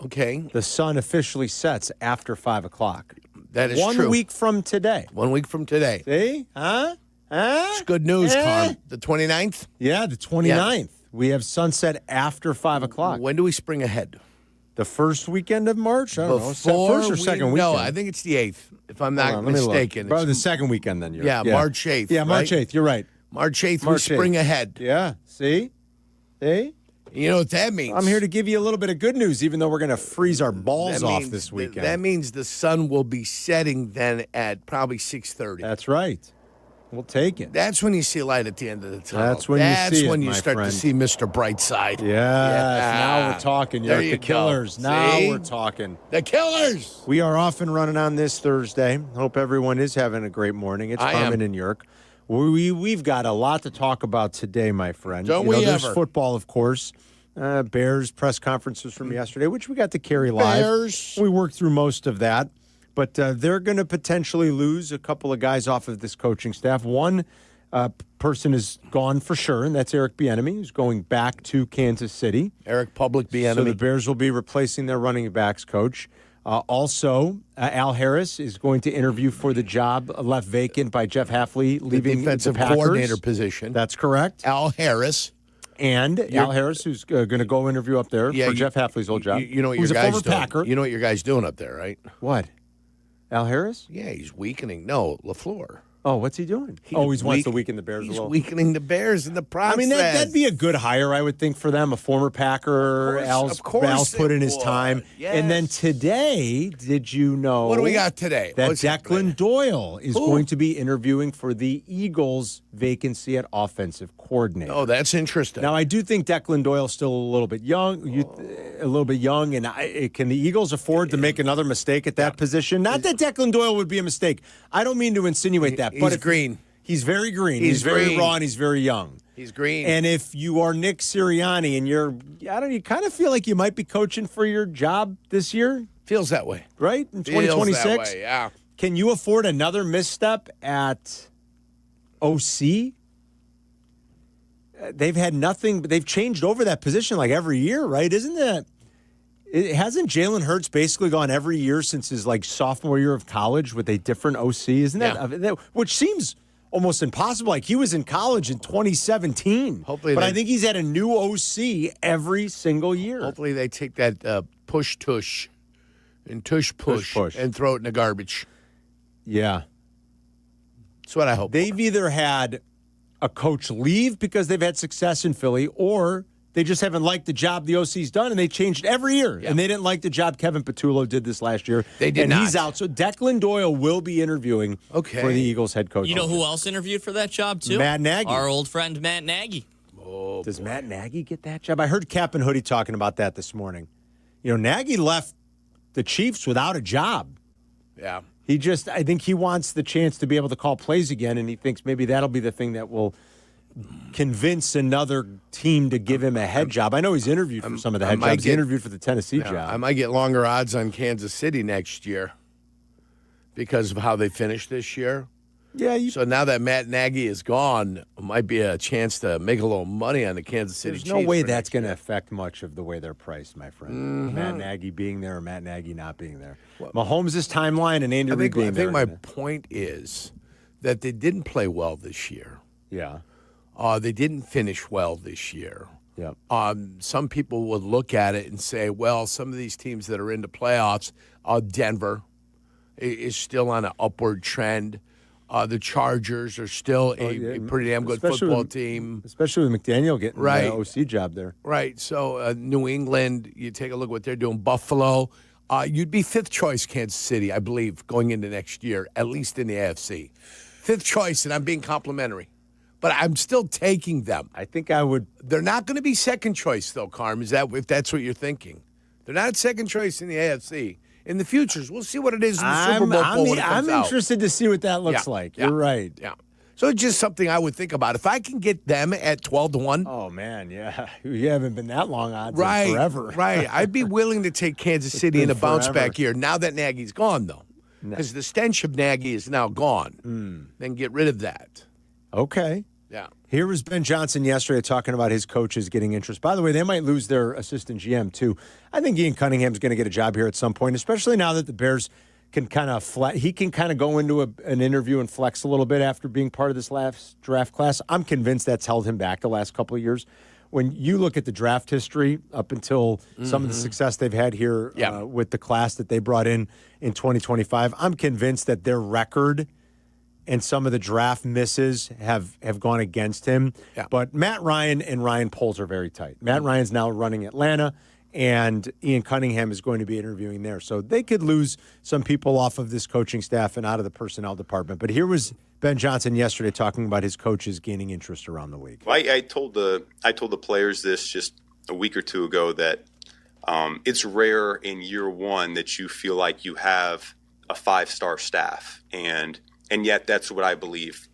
Okay. The sun officially sets after 5 o'clock. That is true. 1 week from today. 1 week from today. See? Huh? It's good news, Carm. The 29th? Yeah, the 29th. Yeah. We have sunset after 5 o'clock. When do we spring ahead? The first weekend of March? I don't know. First or second weekend? No, I think it's the 8th, if I'm not mistaken. Probably the second weekend then. Yeah, March 8th. Yeah, March 8th. You're right. March 8th, we spring ahead. Yeah. See? You know what that means? I'm here to give you a little bit of good news, even though we're going to freeze our balls off this weekend. That means the sun will be setting then at probably 6:30. That's right. We'll take it. That's when you see light at the end of the tunnel. That's when you start to see Mr. Brightside. Yeah. Now we're talking. There you the go. Killers. Now See? we're talking. The Killers. We are off and running on this Thursday. Hope everyone is having a great morning. It's Carmen and York. We've got a lot to talk about today, my friend. Don't we There's ever? football, of course. Bears press conferences from yesterday, which we got to carry live. Bears. We worked through most of that. But they're going to potentially lose a couple of guys off of this coaching staff. One person is gone for sure, and that's Eric Bieniemy, who's going back to Kansas City. Eric Public Bieniemy. So the Bears will be replacing their running backs coach. Also, Al Harris is going to interview for the job left vacant by Jeff Hafley, leaving the defensive the Packers. coordinator position. That's correct. Al Harris. And Al Harris, who's going to go interview up there for Jeff Hafley's old job. You know what who's your a guy's former doing. Packer. You know what your guy's doing up there, right? What? Al Harris? Yeah, he's weakening. No, LaFleur. Oh, what's he doing? He wants to weaken the Bears a He's little. weakening the Bears in the process. I mean, that'd be a good hire, I would think, for them. A former Packer. Al's put in his time. Yes. And then today, did you know? What do we got today? That What's Declan Doyle is going to be interviewing for the Eagles' vacancy at offensive coordinator. Oh, that's interesting. Now, I do think Declan Doyle's still a little bit young. And can the Eagles afford to make another mistake at that position? Not that Declan Doyle would be a mistake. I don't mean to insinuate that. He's green. He's very green. He's very raw, and he's very young. He's green. And if you are Nick Sirianni and you kind of feel like you might be coaching for your job this year. Feels that way. Right? In Feels 2026? that way, yeah. Can you afford another misstep at OC? They've had nothing, but they've changed over that position like every year, right? Isn't that? Hasn't Jalen Hurts basically gone every year since his sophomore year of college with a different OC? Isn't that which seems almost impossible? Like he was in college in 2017. But I think he's had a new OC every single year. Hopefully they take that push-tush and tush-push and throw it in the garbage. Yeah. That's what I hope. They've either had a coach leave because they've had success in Philly, or they just haven't liked the job the OC's done, and they changed every year. Yeah. And they didn't like the job Kevin Patullo did this last year. They did not. And he's out. So Declan Doyle will be interviewing for the Eagles head coach. You know who else interviewed for that job, too? Matt Nagy. Our old friend Matt Nagy. Oh, Does Matt Nagy get that job? I heard Kap and Hoodie talking about that this morning. Nagy left the Chiefs without a job. Yeah. I think he wants the chance to be able to call plays again, and he thinks maybe that'll be the thing that will convince another team to give him a head job. I know he's interviewed for some of the head jobs. He interviewed for the Tennessee job. I might get longer odds on Kansas City next year because of how they finished this year. Yeah. So now that Matt Nagy is gone, it might be a chance to make a little money on the Kansas City Chiefs. There's no way that's going to affect much of the way they're priced, my friend. Mm-hmm. Matt Nagy being there or Matt Nagy not being there. Mahomes' timeline and Andy Reid being there. I think my point is that they didn't play well this year. Yeah. They didn't finish well this year. Yep. Some people would look at it and say, well, some of these teams that are in the playoffs, Denver is still on an upward trend. The Chargers are still a pretty damn good football team. Especially with McDaniel getting the OC job there. Right. So New England, you take a look what they're doing. Buffalo, you'd be fifth choice Kansas City, I believe, going into next year, at least in the AFC. Fifth choice, and I'm being complimentary. But I'm still taking them. I think I would. They're not going to be second choice, though, Carm, if that's what you're thinking. They're not second choice in the AFC. In the futures, we'll see what it is in the Super Bowl when it comes out. I'm interested to see what that looks like. You're right. Yeah. So it's just something I would think about. If I can get them at 12-1. Oh, man, yeah. You haven't been that long odds forever. Right. I'd be willing to take Kansas City in a bounce-back year now that Nagy's gone, though. Because the stench of Nagy is now gone. Then get rid of that. Okay. Yeah. Here was Ben Johnson yesterday talking about his coaches getting interest. By the way, they might lose their assistant GM, too. I think Ian Cunningham's going to get a job here at some point, especially now that the Bears can kind of he can kind of go into an interview and flex a little bit after being part of this last draft class. I'm convinced that's held him back the last couple of years. When you look at the draft history up until some of the success they've had here with the class that they brought in 2025, I'm convinced that their record and some of the draft misses have gone against him. Yeah. But Matt Ryan and Ryan Poles are very tight. Matt Ryan's now running Atlanta, and Ian Cunningham is going to be interviewing there. So they could lose some people off of this coaching staff and out of the personnel department. But here was Ben Johnson yesterday talking about his coaches gaining interest around the league. Well, I told the players this just a week or two ago that it's rare in year one that you feel like you have a 5-star staff, and yet that's what I believe.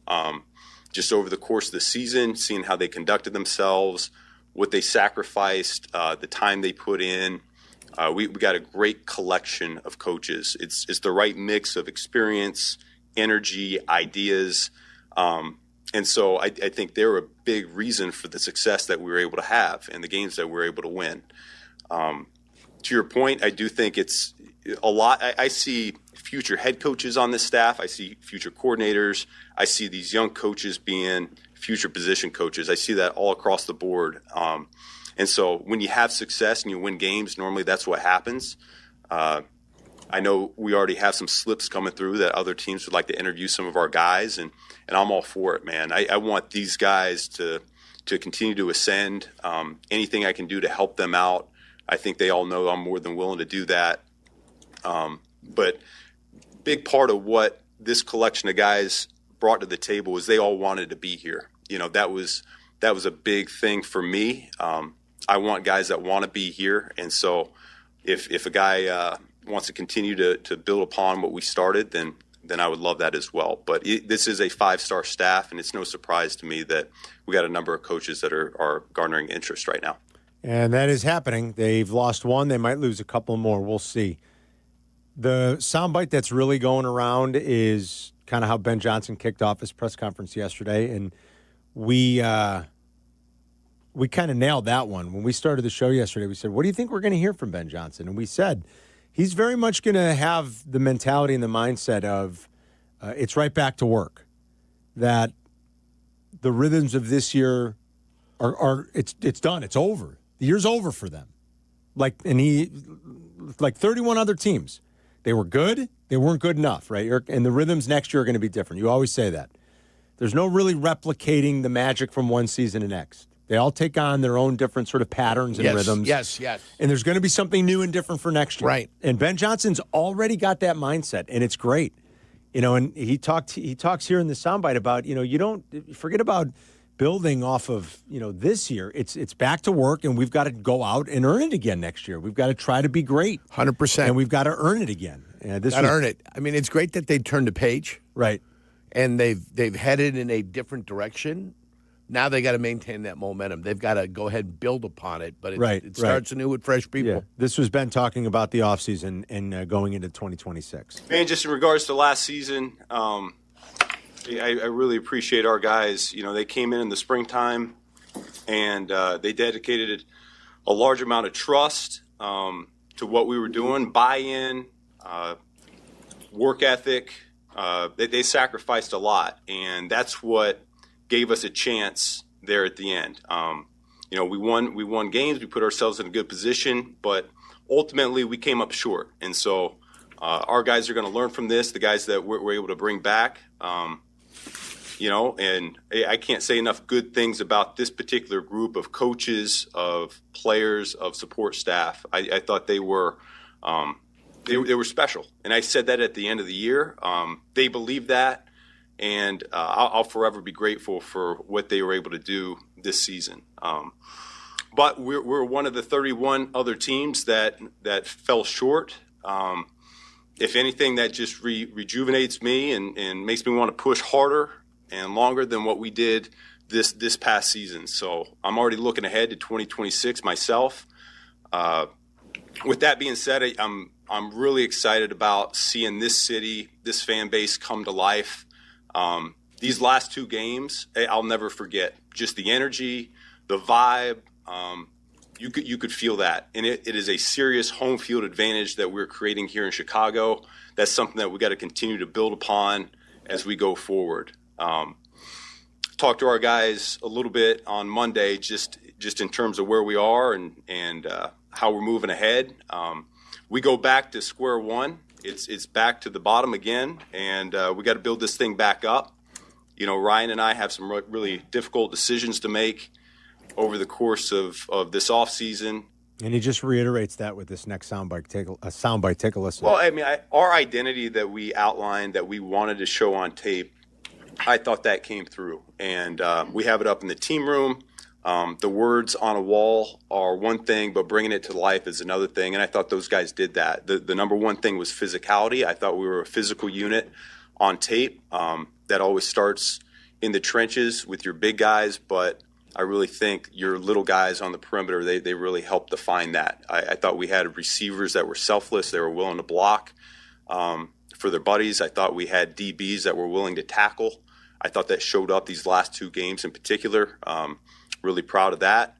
Just over the course of the season, seeing how they conducted themselves, what they sacrificed, the time they put in, we got a great collection of coaches. It's the right mix of experience, energy, ideas. And so I think they're a big reason for the success that we were able to have and the games that we were able to win. To your point, I do think it's a lot. I see future head coaches on this staff. I see future coordinators. I see these young coaches being future position coaches. I see that all across the board. And so when you have success and you win games, normally that's what happens. I know we already have some slips coming through that other teams would like to interview some of our guys, and I'm all for it, man. I want these guys to continue to ascend. Anything I can do to help them out, I think they all know I'm more than willing to do that. But big part of what this collection of guys brought to the table was they all wanted to be here. You know, that was a big thing for me. I want guys that want to be here, and so if a guy wants to continue to build upon what we started, then I would love that as well. But this is a 5-star staff, and it's no surprise to me that we got a number of coaches that are garnering interest right now. And that is happening. They've lost one. They might lose a couple more. We'll see. The soundbite that's really going around is kind of how Ben Johnson kicked off his press conference yesterday, and we kind of nailed that one. When we started the show yesterday, we said, what do you think we're going to hear from Ben Johnson? And we said, he's very much going to have the mentality and the mindset of it's right back to work, that the rhythms of this year are it's done. It's over. The year's over for them. Like 31 other teams. They were good. They weren't good enough, right? And the rhythms next year are going to be different. You always say that. There's no really replicating the magic from one season to next. They all take on their own different sort of patterns and rhythms. Yes. And there's going to be something new and different for next year. Right. And Ben Johnson's already got that mindset, and it's great. You know, and he talks here in the soundbite about, you don't forget about building off of, this year. It's back to work, and we've got to go out and earn it again next year. We've got to try to be great. 100%. And we've got to earn it again. Earn it. I mean, it's great that they turned the page. Right. And they've headed in a different direction. Now they got to maintain that momentum. They've got to go ahead and build upon it. But it starts anew with fresh people. Yeah. This was Ben talking about the offseason and going into 2026. Man, just in regards to last season, I really appreciate our guys. They came in the springtime, and they dedicated a large amount of trust to what we were doing, buy-in, work ethic. They sacrificed a lot, and that's what gave us a chance there at the end. We won games. We put ourselves in a good position, but ultimately we came up short. And so our guys are going to learn from this, the guys that we're able to bring back. And I can't say enough good things about this particular group of coaches, of players, of support staff. I thought they were special. And I said that at the end of the year. They believed that. And I'll forever be grateful for what they were able to do this season. But we're one of the 31 other teams that fell short. If anything, that just rejuvenates me and makes me want to push harder and longer than what we did this past season. So I'm already looking ahead to 2026 myself. With that being said, I'm really excited about seeing this city, this fan base come to life. These last 2 games, I'll never forget. Just the energy, the vibe, you could feel that. And it is a serious home field advantage that we're creating here in Chicago. That's something that we got to continue to build upon as we go forward. Talked to our guys a little bit on Monday, just in terms of where we are and how we're moving ahead. We go back to square one. It's back to the bottom again, and we got to build this thing back up. Ryan and I have some really difficult decisions to make over the course of this offseason. And he just reiterates that with this next soundbite. Take a listen. Well, I mean, our identity that we outlined, that we wanted to show on tape, I thought that came through. And we have it up in the team room. The words on a wall are one thing, but bringing it to life is another thing. And I thought those guys did that. The number one thing was physicality. I thought we were a physical unit on tape. That always starts in the trenches with your big guys, but I really think your little guys on the perimeter, they really helped define that. I thought we had receivers that were selfless. They were willing to block for their buddies. I thought we had DBs that were willing to tackle. I thought that showed up these last 2 games in particular. Really proud of that.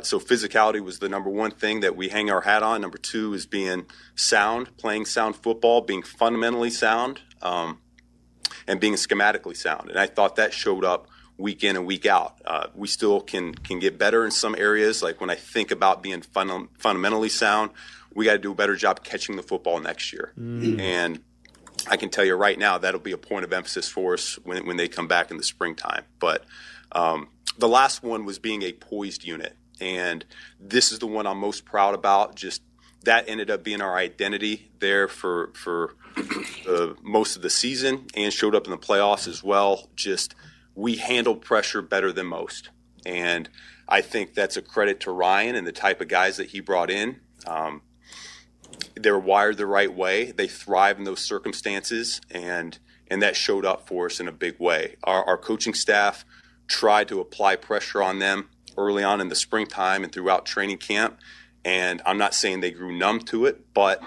So physicality was the number one thing that we hang our hat on. Number 2 is being sound, playing sound football, being fundamentally sound, and being schematically sound. And I thought that showed up week in and week out. We still can get better in some areas. Like when I think about being fundamentally sound, we got to do a better job catching the football next year. And I can tell you right now, that'll be a point of emphasis for us when they come back in the springtime. But the last one was being a poised unit. And this is the one I'm most proud about. Just that ended up being our identity there for most of the season and showed up in the playoffs as well. Just we handled pressure better than most. And I think that's a credit to Ryan and the type of guys that he brought in. They're wired the right way. They thrive in those circumstances, and that showed up for us in a big way. Our coaching staff tried to apply pressure on them early on in the springtime and throughout training camp, and I'm not saying they grew numb to it, but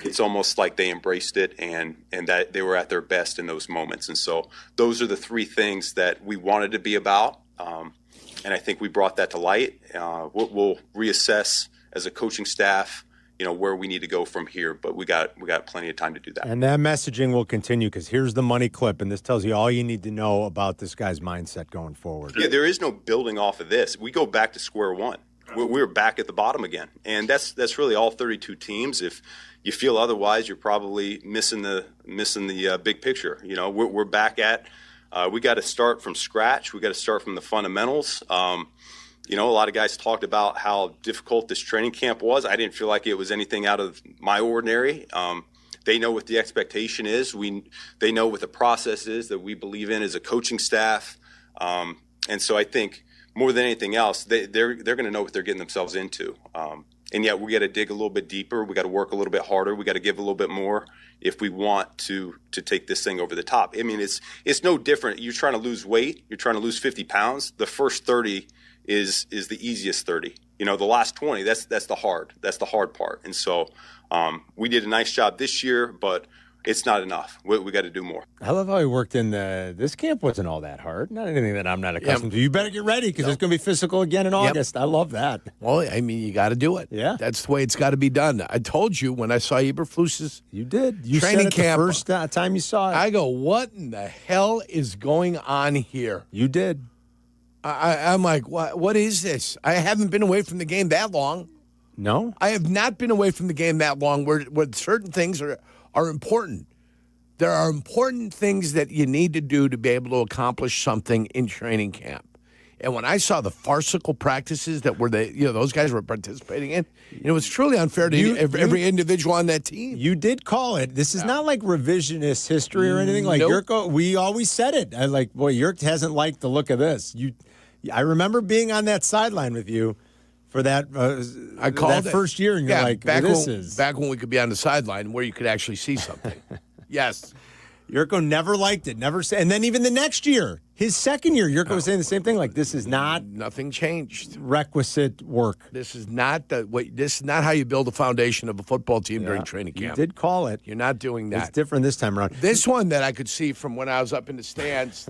it's almost like they embraced it and that they were at their best in those moments. And so those are the three things that we wanted to be about, and I think we brought that to light. We'll reassess as a coaching staff, where we need to go from here, but we got plenty of time to do that. And that messaging will continue because here's the money clip, and this tells you all you need to know about this guy's mindset going forward. Yeah, there is no building off of this. We go back to square one. We're back at the bottom again, and that's really all 32 teams. If you feel otherwise, you're probably missing the big picture. We're back at. We got to start from scratch. We got to start from the fundamentals. A lot of guys talked about how difficult this training camp was. I didn't feel like it was anything out of my ordinary. They know what the expectation is. They know what the process is that we believe in as a coaching staff. And so I think more than anything else, they're going to know what they're getting themselves into. And yet we got to dig a little bit deeper. We got to work a little bit harder. We got to give a little bit more if we want to take this thing over the top. I mean, it's no different. You're trying to lose weight. You're trying to lose 50 pounds. The first 30 is the easiest 30. The last 20, that's the hard part. And so we did a nice job this year, but it's not enough. We got to do more. I love how he worked in this camp wasn't all that hard. Not anything that I'm not accustomed to. You better get ready because it's going to be physical again in August. I love that. Well, I mean, you got to do it. Yeah. That's the way it's got to be done. I told you when I saw Eberflus's You did. You training said it camp. the first time you saw it. I go, what in the hell is going on here? You did. I'm like, what is this? I haven't been away from the game that long. No? I have not been away from the game that long where certain things are important. There are important things that you need to do to be able to accomplish something in training camp. And when I saw the farcical practices that were those guys were participating in, it was truly unfair to every individual on that team. You did call it. This is not like revisionist history or anything. Like Jurko, we always said it. Jurk hasn't liked the look of this. I remember being on that sideline with you for that. I called that first year, and you're like, back when we could be on the sideline where you could actually see something. Yes. Jurko never liked it. Never said. And then even the next year, his second year, Jurko was saying the same thing. Like, this is not nothing changed. Requisite work. This is not This is not how you build a foundation of a football team during training camp. You did call it. You're not doing that. It's different this time around. This one that I could see from when I was up in the stands,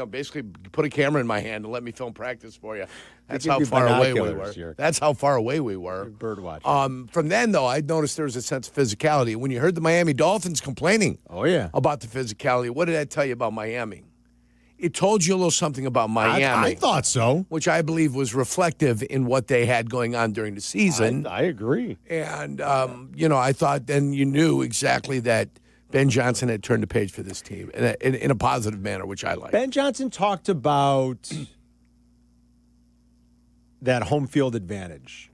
basically put a camera in my hand and let me film practice for you. That's how far away we were. That's how far away we were. Bird watching. From then, though, I noticed there was a sense of physicality. When you heard the Miami Dolphins complaining about the physicality, what did that tell you about Miami? It told you a little something about Miami. I thought so. Which I believe was reflective in what they had going on during the season. I agree. And, I thought then you knew exactly that Ben Johnson had turned the page for this team in a positive manner, which I like. Ben Johnson talked about that home field advantage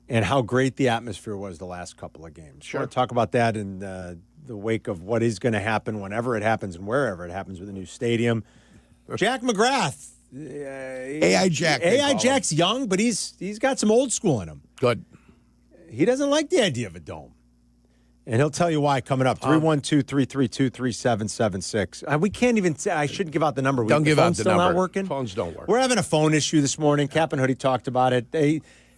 and how great the atmosphere was the last couple of games. Sure. I want to talk about that in the wake of what is going to happen whenever it happens and wherever it happens with a new stadium. Jack McGrath. AI Jack. AI Jack's young, but he's got some old school in him. Good. He doesn't like the idea of a dome. And he'll tell you why coming up. 312-332-3776. We can't even say, I shouldn't give out the number. Don't give out the number. Not working? Phones don't work. We're having a phone issue this morning. Cap and Hoodie talked about it.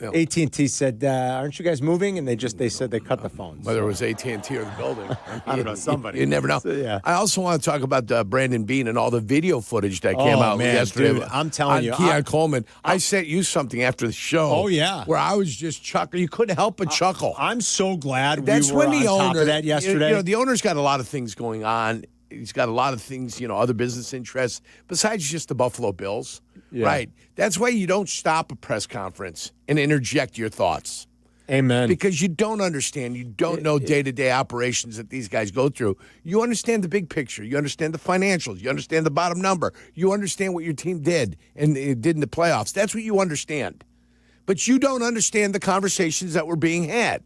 AT&T said, aren't you guys moving? And they said they cut the phones. Whether it was AT&T or the building. I don't know, somebody. You never know. So, yeah. I also want to talk about Brandon Beane and all the video footage that came out yesterday. Dude, I'm telling you. Keon Coleman. I sent you something after the show. Oh, yeah. Where I was just chuckling. You couldn't help but chuckle. I'm so glad That's we were when the on owner, top of that yesterday. The owner's got a lot of things going on. He's got a lot of things, other business interests besides just the Buffalo Bills. Yeah. Right. That's why you don't stop a press conference and interject your thoughts. Amen. Because you don't understand. You don't know day-to-day operations that these guys go through. You understand the big picture. You understand the financials. You understand the bottom number. You understand what your team did and it did in the playoffs. That's what you understand. But you don't understand the conversations that were being had.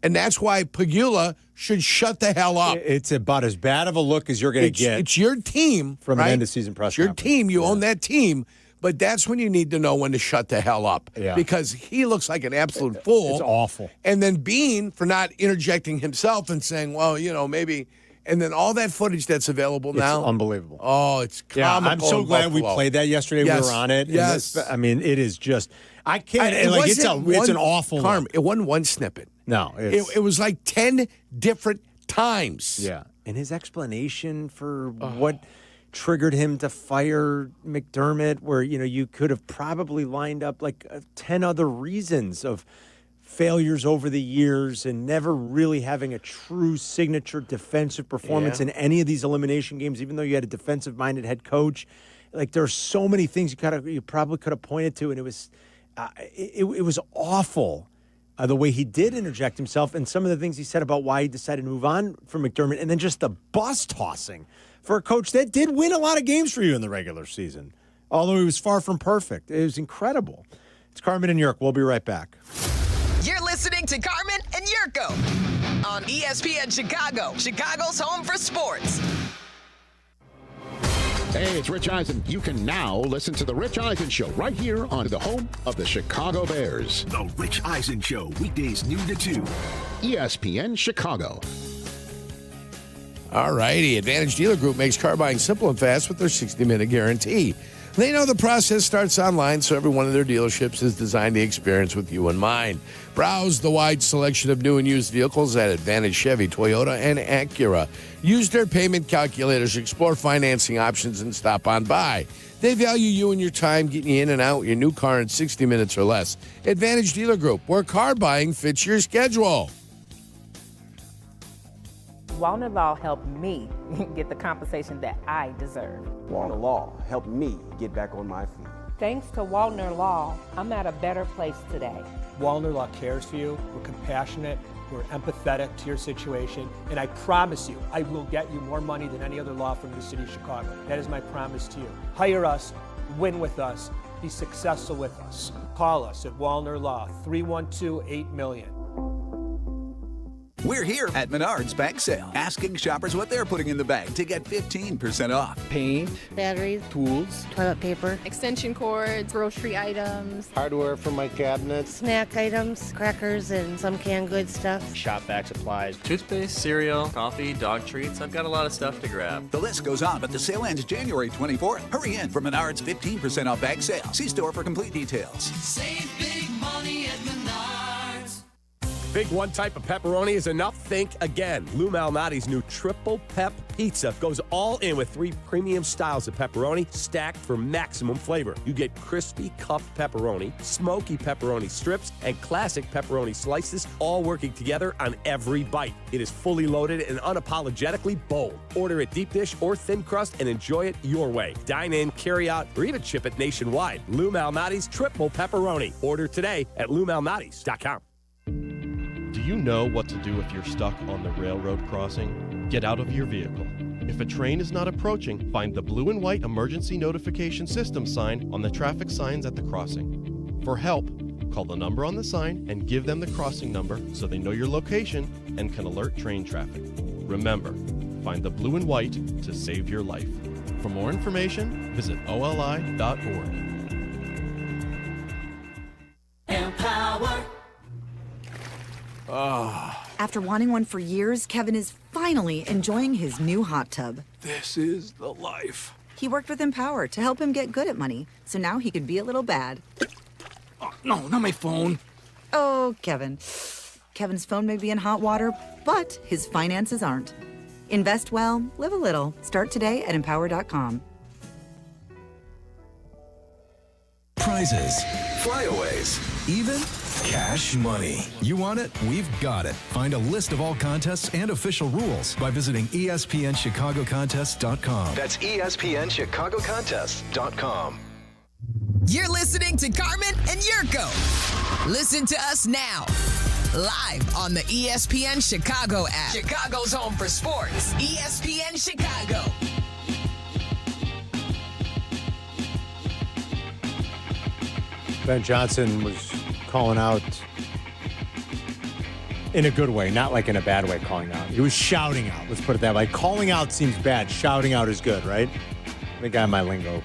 And that's why Pagula should shut the hell up. It's about as bad of a look as you're going to get. It's your team. From right? an end-of-season press It's your conference. team. You own that team. But that's when you need to know when to shut the hell up. Yeah. Because he looks like an absolute fool. It's awful. And then Bean for not interjecting himself and saying, well, maybe. And then all that footage that's available now. It's unbelievable. Oh, it's comical. I'm so glad we played that yesterday. Yes. We were on it. Yes. It is just, I can't. It's an awful Carm, it wasn't one snippet. No. It was like 10 different times. Yeah. And his explanation for what triggered him to fire McDermott, where, you could have probably lined up like 10 other reasons of failures over the years and never really having a true signature defensive performance in any of these elimination games, even though you had a defensive-minded head coach. Like, there are so many things you probably could have pointed to, and it was awful. The way he did interject himself and some of the things he said about why he decided to move on from McDermott, and then just the bus tossing for a coach that did win a lot of games for you in the regular season, although he was far from perfect. It was incredible. It's Carmen and Jurko. We'll be right back. You're listening to Carmen and Jurko on ESPN Chicago, Chicago's home for sports. Hey, it's Rich Eisen. You can now listen to The Rich Eisen Show right here on the home of the Chicago Bears. The Rich Eisen Show, weekdays noon to 2. ESPN Chicago. All righty. Advantage Dealer Group makes car buying simple and fast with their 60-minute guarantee. They know the process starts online, so every one of their dealerships has designed the experience with you in mind. Browse the wide selection of new and used vehicles at Advantage Chevy, Toyota, and Acura. Use their payment calculators, explore financing options, and stop on by. They value you and your time getting you in and out your new car in 60 minutes or less. Advantage Dealer Group, where car buying fits your schedule. Waddle Law helped me get the compensation that I deserve. Waddle Law helped me get back on my feet. Thanks to Waddle Law, I'm at a better place today. Waddle Law cares for you. We're compassionate. We're empathetic to your situation. And I promise you, I will get you more money than any other law firm in the city of Chicago. That is my promise to you. Hire us, win with us, be successful with us. Call us at Waddle Law, 312-8-million. We're here at Menards Bag Sale, asking shoppers what they're putting in the bag to get 15% off. Paint, batteries, tools, toilet paper, extension cords, grocery items, hardware for my cabinets, snack items, crackers, and some canned goods stuff. Shop vac supplies, toothpaste, cereal, coffee, dog treats. I've got a lot of stuff to grab. The list goes on, but the sale ends January 24th. Hurry in for Menards 15% off bag sale. See store for complete details. Save big money at Menards. Think one type of pepperoni is enough? Think again. Lou Malnati's new Triple Pep Pizza goes all in with 3 premium styles of pepperoni stacked for maximum flavor. You get crispy cuffed pepperoni, smoky pepperoni strips, and classic pepperoni slices, all working together on every bite. It is fully loaded and unapologetically bold. Order it deep dish or thin crust and enjoy it your way. Dine in, carry out, or even ship it nationwide. Lou Malnati's Triple Pepperoni. Order today at LouMalnati's.com. Do you know what to do if you're stuck on the railroad crossing? Get out of your vehicle. If a train is not approaching, find the blue and white emergency notification system sign on the traffic signs at the crossing. For help, call the number on the sign and give them the crossing number so they know your location and can alert train traffic. Remember, find the blue and white to save your life. For more information, visit oli.org. Empower. After wanting one for years, Kevin is finally enjoying his new hot tub. This is the life. He worked with Empower to help him get good at money, so now he could be a little bad. Oh, no, not my phone. Oh, Kevin. Kevin's phone may be in hot water, but his finances aren't. Invest well, live a little. Start today at Empower.com. Prizes, flyaways, even cash money. You want it? We've got it. Find a list of all contests and official rules by visiting ESPNChicagoContests.com. That's ESPNChicagoContests.com. You're listening to Carmen and Jurko Listen to us now. Live on the ESPN Chicago app. Chicago's home for sports. ESPN Chicago. Ben Johnson was calling out in a good way, not like in a bad way calling out. He was shouting out. Let's put it that way. Calling out seems bad. Shouting out is good, right? I think I have my lingo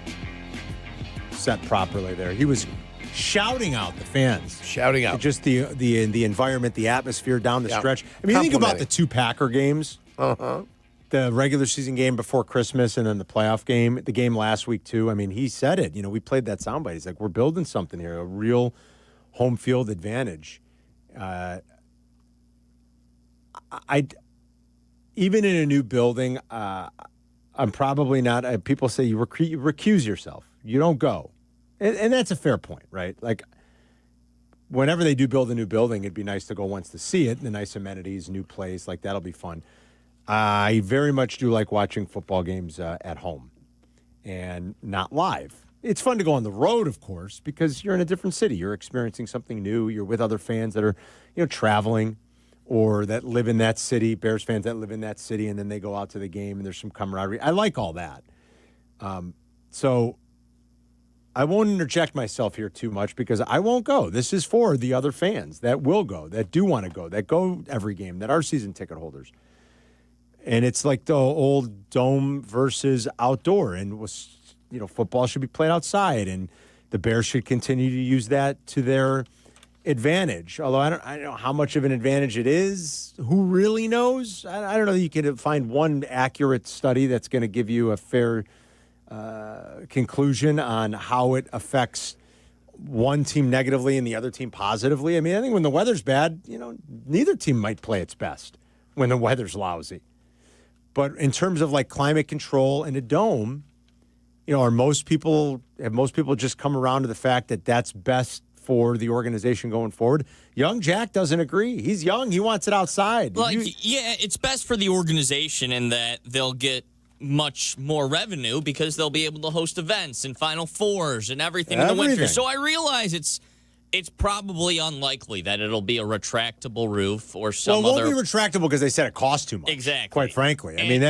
set properly there. He was shouting out the fans. Shouting out. Just the environment, the atmosphere down the stretch. I mean, think about the two Packer games. The regular season game before Christmas and then the playoff game, the game last week too. I mean, he said it. You know, we played that soundbite. He's like, we're building something here, a real home field advantage. Even in a new building, I'm probably not. People say you recuse yourself. You don't go. And that's a fair point, right? Like, whenever they do build a new building, it'd be nice to go once to see it. The nice amenities, new place, like that'll be fun. I very much do like watching football games at home and not live. It's fun to go on the road, of course, because you're in a different city. You're experiencing something new. You're with other fans that are, traveling or that live in that city, Bears fans that live in that city, and then they go out to the game and there's some camaraderie. I like all that. So I won't interject myself here too much because I won't go. This is for the other fans that will go, that do want to go, that go every game, that are season ticket holders. And it's like the old dome versus outdoor. And football should be played outside, and the Bears should continue to use that to their advantage. Although I don't know how much of an advantage it is. Who really knows? I don't know that you can find one accurate study that's going to give you a fair conclusion on how it affects one team negatively and the other team positively. I mean, I think when the weather's bad, neither team might play its best when the weather's lousy. But in terms of like climate control and a dome, have most people just come around to the fact that that's best for the organization going forward? Young Jack doesn't agree. He's young. He wants it outside. It's best for the organization in that they'll get much more revenue because they'll be able to host events and Final Fours and everything in the winter. So I realize it's probably unlikely that it'll be a retractable roof or some other. Well, it won't be retractable because they said it costs too much. Exactly. Quite frankly, I mean,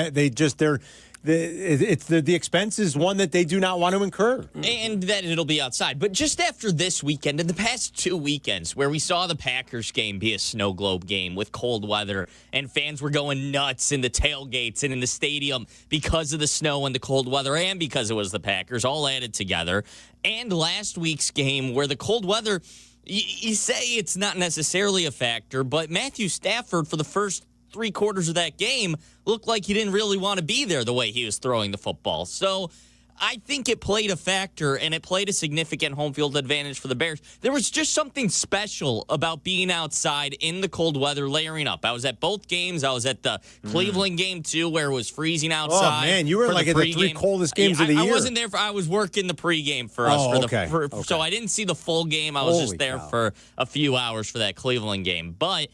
the expense is one that they do not want to incur, and that it'll be outside. But just after this weekend, in the past 2 weekends, where we saw the Packers game be a snow globe game with cold weather, and fans were going nuts in the tailgates and in the stadium because of the snow and the cold weather, and because it was the Packers, all added together. And last week's game where the cold weather, you say it's not necessarily a factor, but Matthew Stafford, for the first 3 quarters of that game, looked like he didn't really want to be there the way he was throwing the football. So I think it played a factor, and it played a significant home field advantage for the Bears. There was just something special about being outside in the cold weather, layering up. I was at both games. I was at the Cleveland game, too, where it was freezing outside. Oh, man, you were like at the 3 coldest games of the year. I wasn't there. I was working the pregame for us. So I didn't see the full game. I was just there for a few hours for that Cleveland game. But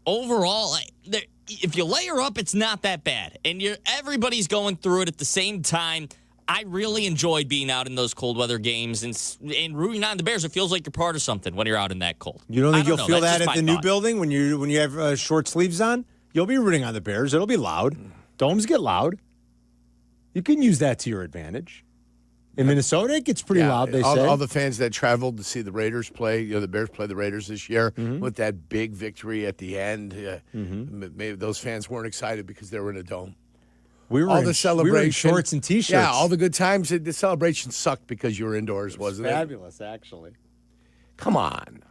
overall, if you layer up, it's not that bad. And everybody's going through it at the same time. I really enjoyed being out in those cold weather games and rooting on the Bears. It feels like you're part of something when you're out in that cold. You don't think you'll feel that at the new building when you have short sleeves on? You'll be rooting on the Bears. It'll be loud. Domes get loud. You can use that to your advantage. In Minnesota, it gets pretty loud, they say. All the fans that traveled to see the Raiders play, the Bears play the Raiders this year with that big victory at the end. Maybe those fans weren't excited because they were in a dome. We were in shorts and T-shirts. Yeah, all the good times. The celebration sucked because you were indoors, wasn't it? Fabulous, actually. Come on.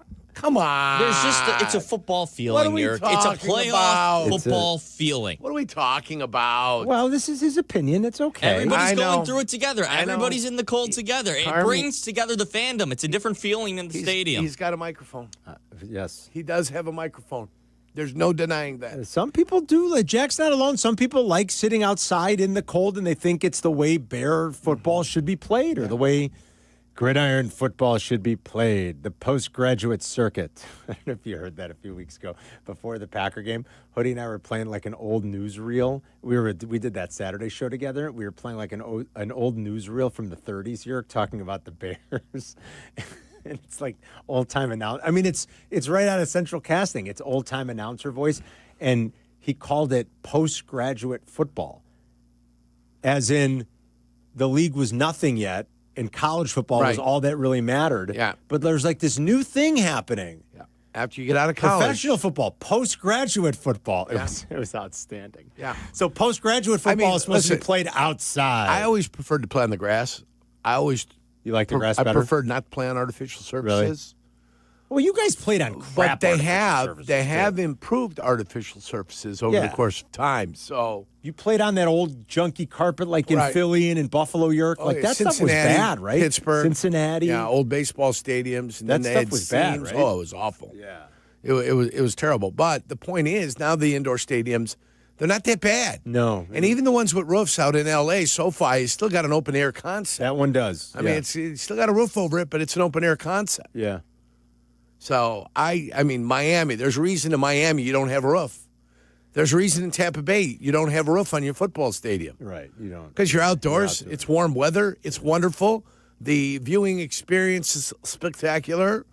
There's it's a football feeling here. It's a playoff football feeling. What are we talking about? Well, this is his opinion. It's okay. Everybody's going through it together. Everybody's in the cold together. It brings together the fandom. It's a different feeling in the stadium. He's got a microphone. Yes. He does have a microphone. There's no denying that. Some people do. Like Jack's not alone. Some people like sitting outside in the cold, and they think it's the way Bear football should be played or the way gridiron football should be played. The postgraduate circuit. I don't know if you heard that a few weeks ago before the Packer game. Hoodie and I were playing like an old newsreel. We did that Saturday show together. We were playing like an old newsreel from the 30s here, talking about the Bears. And it's like old-time announcer. I mean, it's right out of Central Casting. It's old-time announcer voice. And he called it postgraduate football. As in, the league was nothing yet, and college football was all that really mattered. Yeah. But there's like this new thing happening. Yeah. After you get out of college. Professional football, postgraduate football. It was outstanding. Yeah. So postgraduate football is supposed to be played outside. I always preferred to play on the grass. You like the grass better? I preferred not to play on artificial surfaces. Well, you guys played on crap. But they have improved artificial surfaces over the course of time. So you played on that old junky carpet like in Philly and in Buffalo, York. Like that stuff was bad, right? Pittsburgh, Cincinnati, old baseball stadiums. And that then stuff was bad, right? Oh, it was awful. Yeah, it was terrible. But the point is, now the indoor stadiums, they're not that bad. No, and even the ones with roofs out in L.A., SoFi has still got an open air concept. That one does. I mean, it's still got a roof over it, but it's an open air concept. Yeah. So, I mean, Miami, there's a reason in Miami you don't have a roof. There's a reason in Tampa Bay you don't have a roof on your football stadium. Right, you don't. Because you're outdoors. It's warm weather. It's wonderful. The viewing experience is spectacular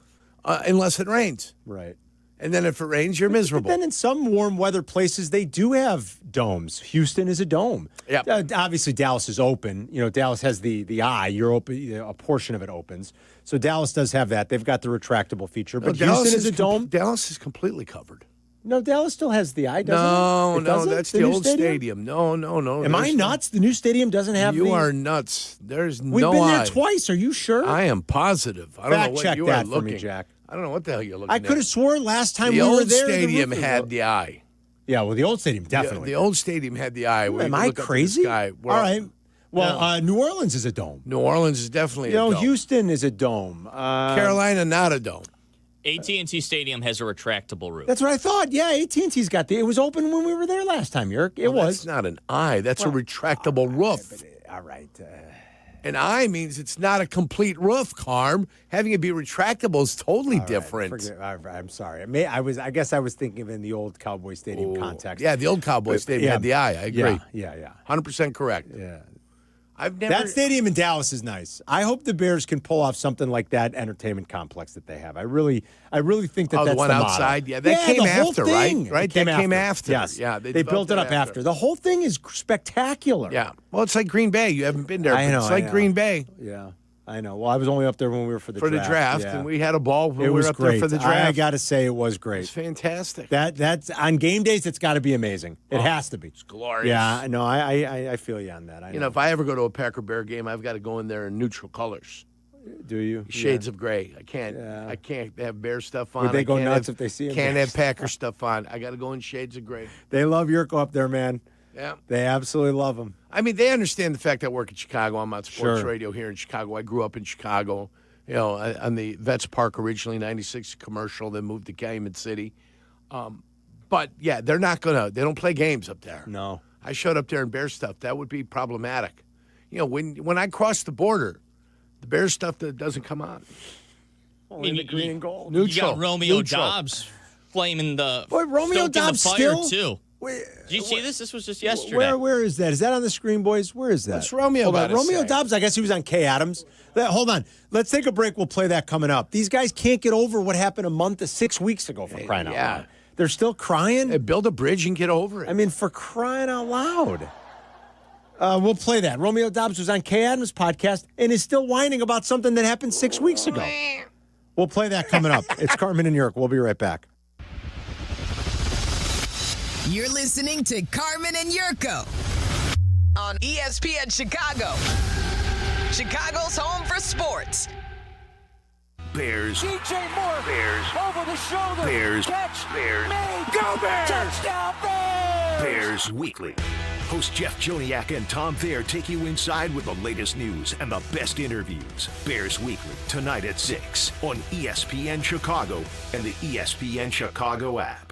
unless it rains. Right. And then if it rains, you're miserable. But then in some warm weather places, they do have domes. Houston is a dome. Yeah. Obviously, Dallas is open. You know, Dallas has the eye. You're open. A portion of it opens. So Dallas does have that. They've got the retractable feature. But Houston is a dome. Dallas is completely covered. No, Dallas still has the eye, doesn't it? No, that's the old stadium. No. Am I nuts? The new stadium doesn't have You are nuts. There's We've no been eye. there twice. Are you sure? I am positive. I don't know what check you that are for looking. me, Jack. I don't know what the hell you're looking I at. could have sworn last time the we were old there, stadium the roof had the eye. Yeah, well, the old stadium definitely. The old stadium had the eye. Am I crazy? All right. Well, New Orleans is a dome. New Orleans is definitely a dome. Houston is a dome. Carolina, not a dome. AT&T Stadium has a retractable roof. That's what I thought. Yeah, AT&T's got it was open when we were there last time, Yerk. It was. That's not an eye. That's a retractable roof. All right. An eye means it's not a complete roof, Carm. Having it be retractable is totally different. I'm sorry. I guess I was thinking of in the old Cowboy Stadium context. Yeah, the old Cowboy Stadium had the eye. I agree. Yeah. 100% correct. Yeah. That stadium in Dallas is nice. I hope the Bears can pull off something like that entertainment complex that they have. I really think that's the one outside. model. Yeah, that came after, right? Right, that came after. Yes, yeah, they built it up after. The whole thing is spectacular. Yeah, well, it's like Green Bay. You haven't been there. I know. It's like Green Bay. Yeah, I know. Well, I was only up there when we were for the draft. And we had a ball when it we was were up great. there for the draft. I got to say, it was great. It's fantastic. That's on game days. It's got to be amazing. It has to be. It's glorious. Yeah, no, I feel you on that. I know. If I ever go to a Packer Bear game, I've got to go in there in neutral colors. Do you? Shades of gray. I can't have Bear stuff on. Would they go nuts if they see him? Can't have Packer stuff on. I got to go in shades of gray. They love Yurko up there, man. Yeah. They absolutely love him. I mean, they understand the fact that I work in Chicago. I'm on sports radio here in Chicago. I grew up in Chicago, on the Vets Park originally, 96 commercial, then moved to Calumet City. But, yeah, they don't play games up there. No. I showed up there in Bear stuff. That would be problematic. When I cross the border, the Bear stuff that doesn't come on. Only the green and gold. You got Romeo Dobbs flaming the Romeo Dobbs the fire still? too. Did you see this? This was just yesterday. Where is that? Is that on the screen, boys? Where is that? What's Romeo got to Romeo say? Dobbs, I guess he was on Kay Adams. Hold on. Let's take a break. We'll play that coming up. These guys can't get over what happened 6 weeks ago for crying out loud. They're still crying? They build a bridge and get over it. I mean, for crying out loud. We'll play that. Romeo Dobbs was on Kay Adams' podcast and is still whining about something that happened 6 weeks ago. We'll play that coming up. It's Carmen and Jurko. We'll be right back. You're listening to Carmen and Jurko on ESPN Chicago. Chicago's home for sports. Bears. DJ Moore. Bears. Over the shoulder. Bears. Catch. Bears. Made. Go Bears! Touchdown Bears! Bears Weekly. Host Jeff Joniak and Tom Thayer take you inside with the latest news and the best interviews. Bears Weekly, tonight at 6 on ESPN Chicago and the ESPN Chicago app.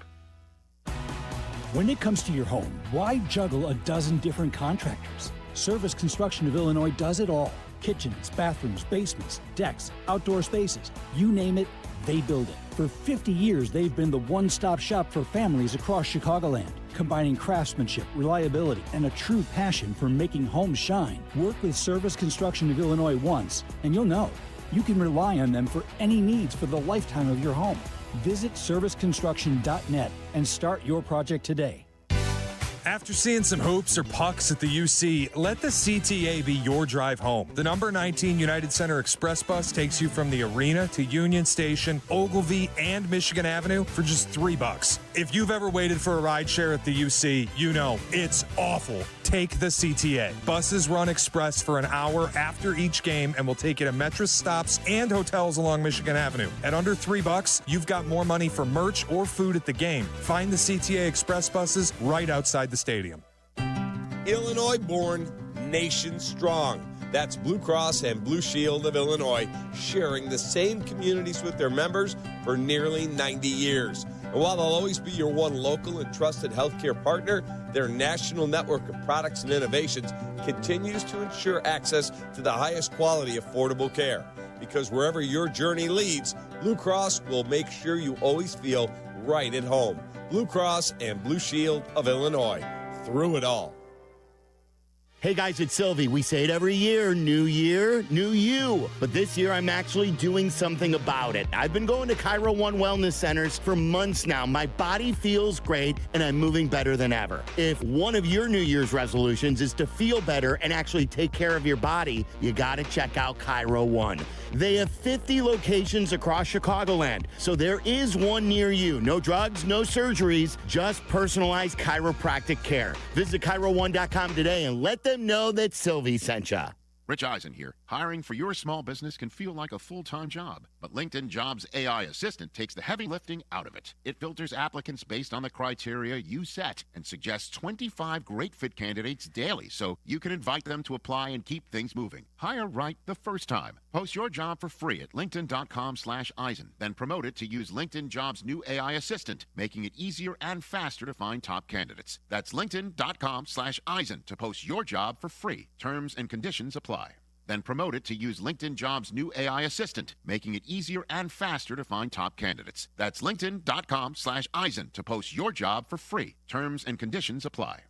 When it comes to your home, why juggle a dozen different contractors? Service Construction of Illinois does it all. Kitchens, bathrooms, basements, decks, outdoor spaces, you name it, they build it. For 50 years, they've been the one-stop shop for families across Chicagoland, combining craftsmanship, reliability, and a true passion for making homes shine. Work with Service Construction of Illinois once, and you'll know. You can rely on them for any needs for the lifetime of your home. Visit serviceconstruction.net and start your project today. After seeing some hoops or pucks at the UC, let the CTA be your drive home. The number 19 United Center Express bus takes you from the arena to Union Station, Ogilvie, and Michigan Avenue for just $3. If you've ever waited for a ride share at the UC, you know it's awful. Take the CTA. Buses run express for an hour after each game and will take you to Metro stops and hotels along Michigan Avenue. At under $3, you've got more money for merch or food at the game. Find the CTA Express buses right outside the stadium. Illinois born, nation strong. That's Blue Cross and Blue Shield of Illinois, sharing the same communities with their members for nearly 90 years. And while they'll always be your one local and trusted healthcare partner, their national network of products and innovations continues to ensure access to the highest quality, affordable care. Because wherever your journey leads, Blue Cross will make sure you always feel right at home. Blue Cross and Blue Shield of Illinois, through it all. Hey guys, it's Silvy. We say it every year, new you. But this year I'm actually doing something about it. I've been going to Cairo One Wellness Centers for months now. My body feels great and I'm moving better than ever. If one of your New Year's resolutions is to feel better and actually take care of your body, you gotta check out Cairo One. They have 50 locations across Chicagoland, so there is one near you. No drugs, no surgeries, just personalized chiropractic care. Visit ChiroOne.com today and let them know that Silvy sent ya. Rich Eisen here. Hiring for your small business can feel like a full-time job, but LinkedIn Jobs AI Assistant takes the heavy lifting out of it. It filters applicants based on the criteria you set and suggests 25 great fit candidates daily, so you can invite them to apply and keep things moving. Hire right the first time. Post your job for free at linkedin.com/Eisen, then promote it to use LinkedIn Jobs' new AI Assistant, making it easier and faster to find top candidates. That's linkedin.com/Eisen to post your job for free. Terms and conditions apply. Then promote it to use LinkedIn Jobs' new AI Assistant, making it easier and faster to find top candidates. That's linkedin.com/Eisen to post your job for free. Terms and conditions apply.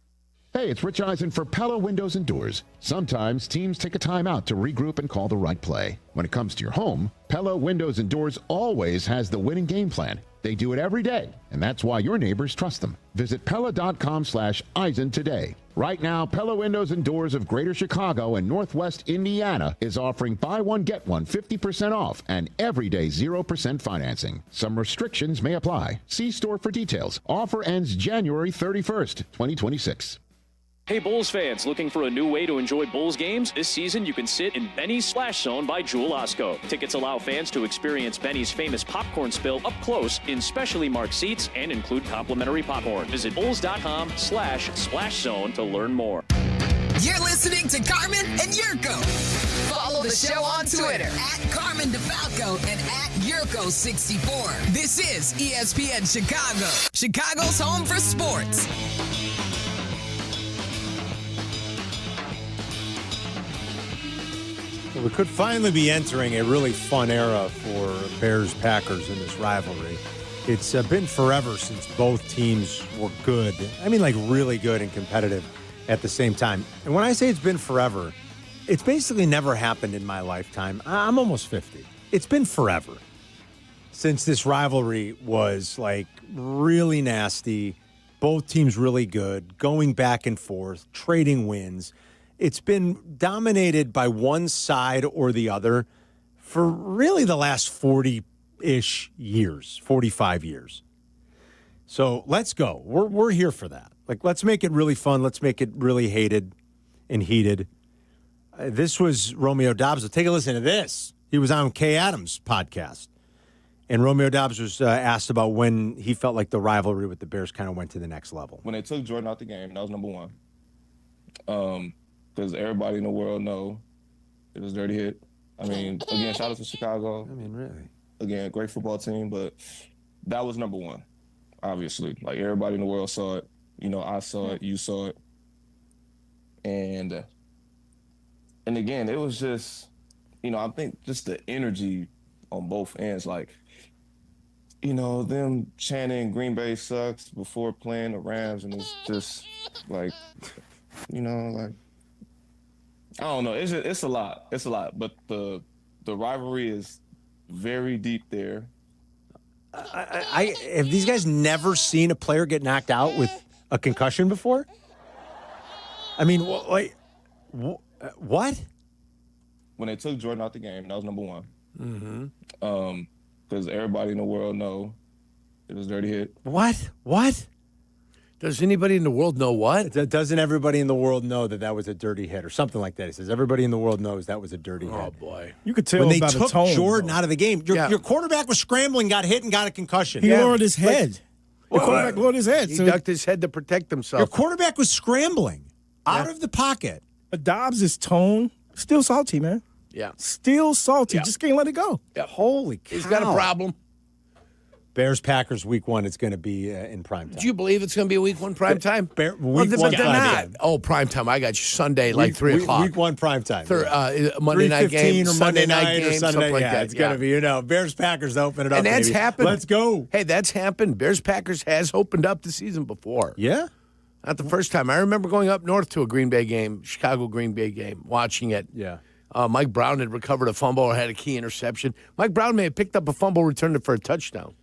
Hey, it's Rich Eisen for Pella Windows and Doors. Sometimes teams take a time out to regroup and call the right play. When it comes to your home, Pella Windows and Doors always has the winning game plan. They do it every day, and that's why your neighbors trust them. Visit Pella.com/Eisen today. Right now, Pella Windows and Doors of Greater Chicago and Northwest Indiana is offering buy one, get one 50% off and everyday 0% financing. Some restrictions may apply. See store for details. Offer ends January 31st, 2026. Hey Bulls fans, looking for a new way to enjoy Bulls games? This season you can sit in Benny's Splash Zone by Jewel Osco. Tickets allow fans to experience Benny's famous popcorn spill up close in specially marked seats and include complimentary popcorn. Visit bulls.com/splash zone to learn more. You're listening to Carmen and Jurko. Follow the show on Twitter at Carmen DeFalco and at Jurko64. This is ESPN Chicago, Chicago's home for sports. We could finally be entering a really fun era for Bears-Packers in this rivalry. It's been forever since both teams were good. I mean, like really good and competitive at the same time. And when I say it's been forever, it's basically never happened in my lifetime. I'm almost 50. It's been forever since this rivalry was like really nasty, both teams really good, going back and forth, trading wins. It's been dominated by one side or the other for really the last 40-ish years, 45 years. So let's go. We're here for that. Like, let's make it really fun. Let's make it really hated and heated. This was Romeo Dobbs. Take a listen to this. He was on Kay Adams' podcast. And Romeo Dobbs was asked about when he felt like the rivalry with the Bears kind of went to the next level. When they took Jordan out the game, that was number one. Because everybody in the world know it was a dirty hit. I mean, again, shout out to Chicago. I mean, really. Again, great football team, but that was number one, obviously. Like, everybody in the world saw it. You know, I saw it. You saw it. And again, it was just, you know, I think just the energy on both ends. Like, you know, them chanting Green Bay sucks before playing the Rams, and it's just, like, you know, like, I don't know. It's a lot. It's a lot. But the The rivalry is very deep there. Have these guys never seen a player get knocked out with a concussion before? I mean, what? When they took Jordan out the game, that was number one. Mm-hmm. Because everybody in the world know it was a dirty hit. What? Does anybody in the world know what? Doesn't everybody in the world know that was a dirty hit or something like that? He says everybody in the world knows that was a dirty hit. Oh, boy. You could tell when they by took the tone, Jordan though. out of the game. Your quarterback was scrambling, got hit, and got a concussion. He lowered his head. The quarterback lowered his head. He ducked his head to protect himself. Your quarterback was scrambling out of the pocket. But Dobbs' tone, still salty, man. Yeah. Still salty. Just can't let it go. Yeah. Holy cow. He's got a problem. Bears-Packers week 1, it's going to be in prime time. Do you believe it's going to be a week 1 prime time? Week 1 they're not. Oh, prime time. I got you Sunday, like 3 o'clock. Week 1 prime time. Monday night game, or Sunday Monday night game, or Sunday. something like that. It's going to be, Bears-Packers open it up, And that's baby. happened. Let's go. Hey, that's happened. Bears-Packers has opened up the season before. Yeah? Not the first time. I remember going up north to a Green Bay game, Chicago-Green Bay game, watching it. Yeah. Mike Brown had recovered a fumble or had a key interception. Mike Brown may have picked up a fumble, returned it for a touchdown.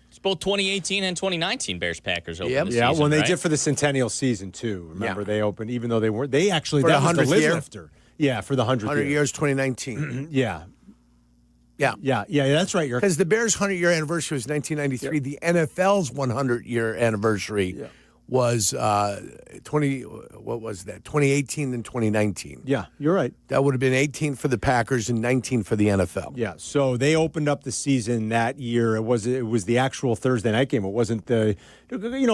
It's both 2018 and 2019 Yep. Bears-Packers opened this Yeah, season, when they right? did for the Centennial season, too. Remember, they opened, even though they weren't. They actually, For that the was the 100th Liz year? lifter. Yeah, for the 100th 100 year. years, 2019. Yeah. Yeah. Yeah, that's right. Because the Bears' 100-year anniversary was 1993. The NFL's 100-year anniversary was 2018 and 2019. Yeah, you're right. That would have been 18 for the Packers and 19 for the NFL. Yeah, so they opened up the season that year. It was the actual Thursday night game. It wasn't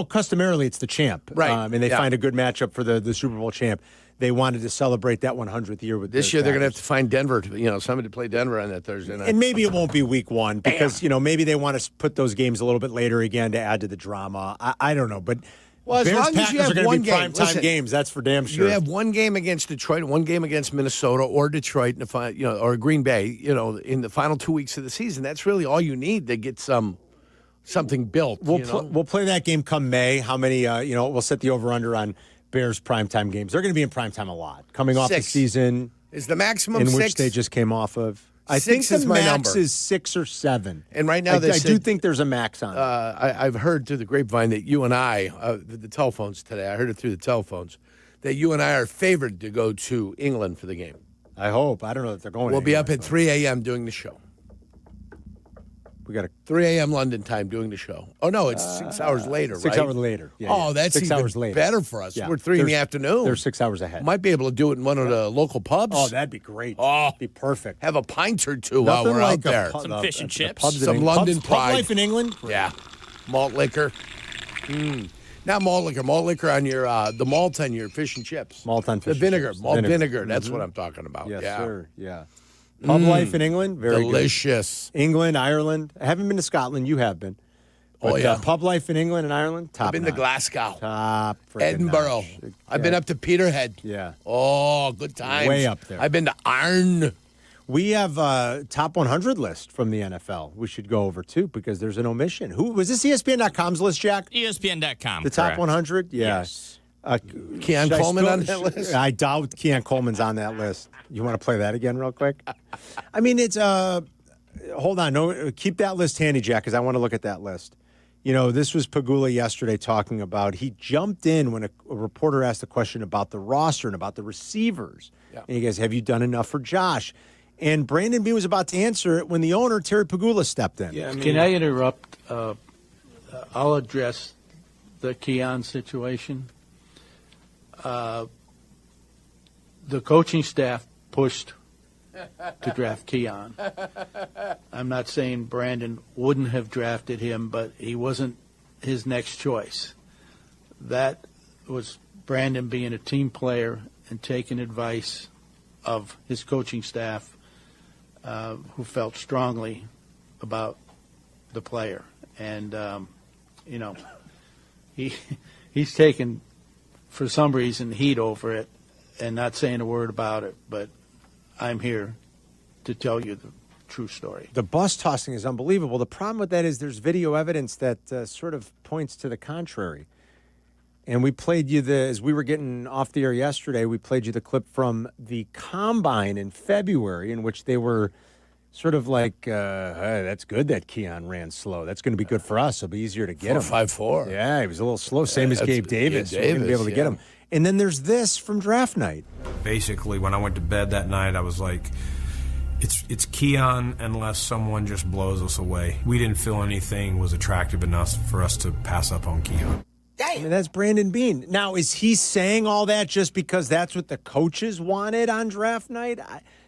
customarily it's the champ. Right. And they find a good matchup for the Super Bowl champ. They wanted to celebrate that 100th year with This year they're going to have to find Denver, somebody to play Denver on that Thursday night. And maybe it won't be week 1 because, maybe they want to put those games a little bit later again to add to the drama. I don't know, but Well, as long as Bears-Packers you have are going one to be game. primetime games. That's for damn sure. You have one game against Detroit, one game against Minnesota or Detroit, in the or Green Bay. In the final 2 weeks of the season. That's really all you need to get something built. We'll play that game come May. How many? We'll set the over/under on Bears primetime games. They're going to be in primetime a lot, coming off the 6. season. Is the maximum in 6? which they just came off of? I 6 think the is my max number. is 6 or 7. And right now I do think there's a max on it. I've heard through the grapevine that you and I, the telephones today, I heard it through the telephones, that you and I are favored to go to England for the game. I hope. I don't know if they're going. We'll be up at 3 a.m. doing the show. We got 3 a.m. London time doing the show. Oh, no, it's 6 hours later, 6 right? hours later. Yeah, oh, yeah. that's 6 even hours later. better for us. Yeah. We're 3 in the afternoon. They're 6 hours ahead. Might be able to do it in one of the local pubs. Oh, that'd be great. Oh, be perfect. Have a pint or two Nothing while we're like out there. Some fish and chips. Some London pub pride. life in England. Yeah, malt liquor. Not malt liquor. Malt liquor on your the malt on your fish and chips. Malt on fish. The vinegar. and chips. Malt vinegar. That's what I'm talking about. Yes, yeah. sir. Yeah. Pub life in England, very delicious. Good. England, Ireland. I haven't been to Scotland. You have been. But, pub life in England and Ireland, top. I've been to Glasgow. Top. Edinburgh. I've been up to Peterhead. Yeah. Oh, good times. Way up there. I've been to Arn. We have a top 100 list from the NFL. We should go over too because there's an omission. Who was this? ESPN.com's list, Jack? ESPN.com. The top 100. Yeah. Yes. Keon Coleman on that list? I doubt Keon Coleman's on that list. You want to play that again, real quick? I mean, it's hold on. No, keep that list handy, Jack, because I want to look at that list. This was Pagula yesterday talking about. He jumped in when a reporter asked a question about the roster and about the receivers. Yeah. And he goes, "Have you done enough for Josh?" And Brandon B was about to answer it when the owner, Terry Pagula, stepped in. Yeah, can I interrupt? I'll address the Keon situation. The coaching staff pushed to draft Keon. I'm not saying Brandon wouldn't have drafted him, but he wasn't his next choice. That was Brandon being a team player and taking advice of his coaching staff, who felt strongly about the player. And, he's taken, for some reason, heat over it and not saying a word about it, but I'm here to tell you the true story. The bus tossing is unbelievable. The problem with that is there's video evidence that sort of points to the contrary. And we played you as we were getting off the air yesterday, we played you the clip from the Combine in February in which they were Sort of like, hey, that's good that Keon ran slow. That's going to be good for us. It'll be easier to get him. 4.54. Yeah, he was a little slow, same as Gabe Davis. We're going to be able to get him. And then there's this from draft night. Basically, when I went to bed that night, I was like, it's Keon unless someone just blows us away. We didn't feel anything was attractive enough for us to pass up on Keon. I mean, that's Brandon Beane. Now, is he saying all that just because that's what the coaches wanted on draft night?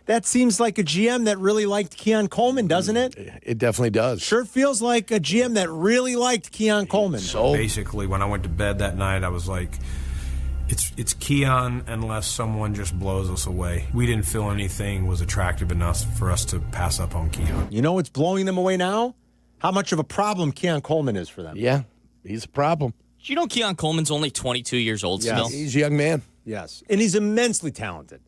That seems like a GM that really liked Keon Coleman, doesn't it? It definitely does. Sure feels like a GM that really liked Keon Coleman. So basically, when I went to bed that night, I was like, it's Keon unless someone just blows us away. We didn't feel anything was attractive enough for us to pass up on Keon. You know what's blowing them away now? How much of a problem Keon Coleman is for them. Yeah, he's a problem. Do you know Keon Coleman's only 22 years old still? He's a young man. Yes, and he's immensely talented.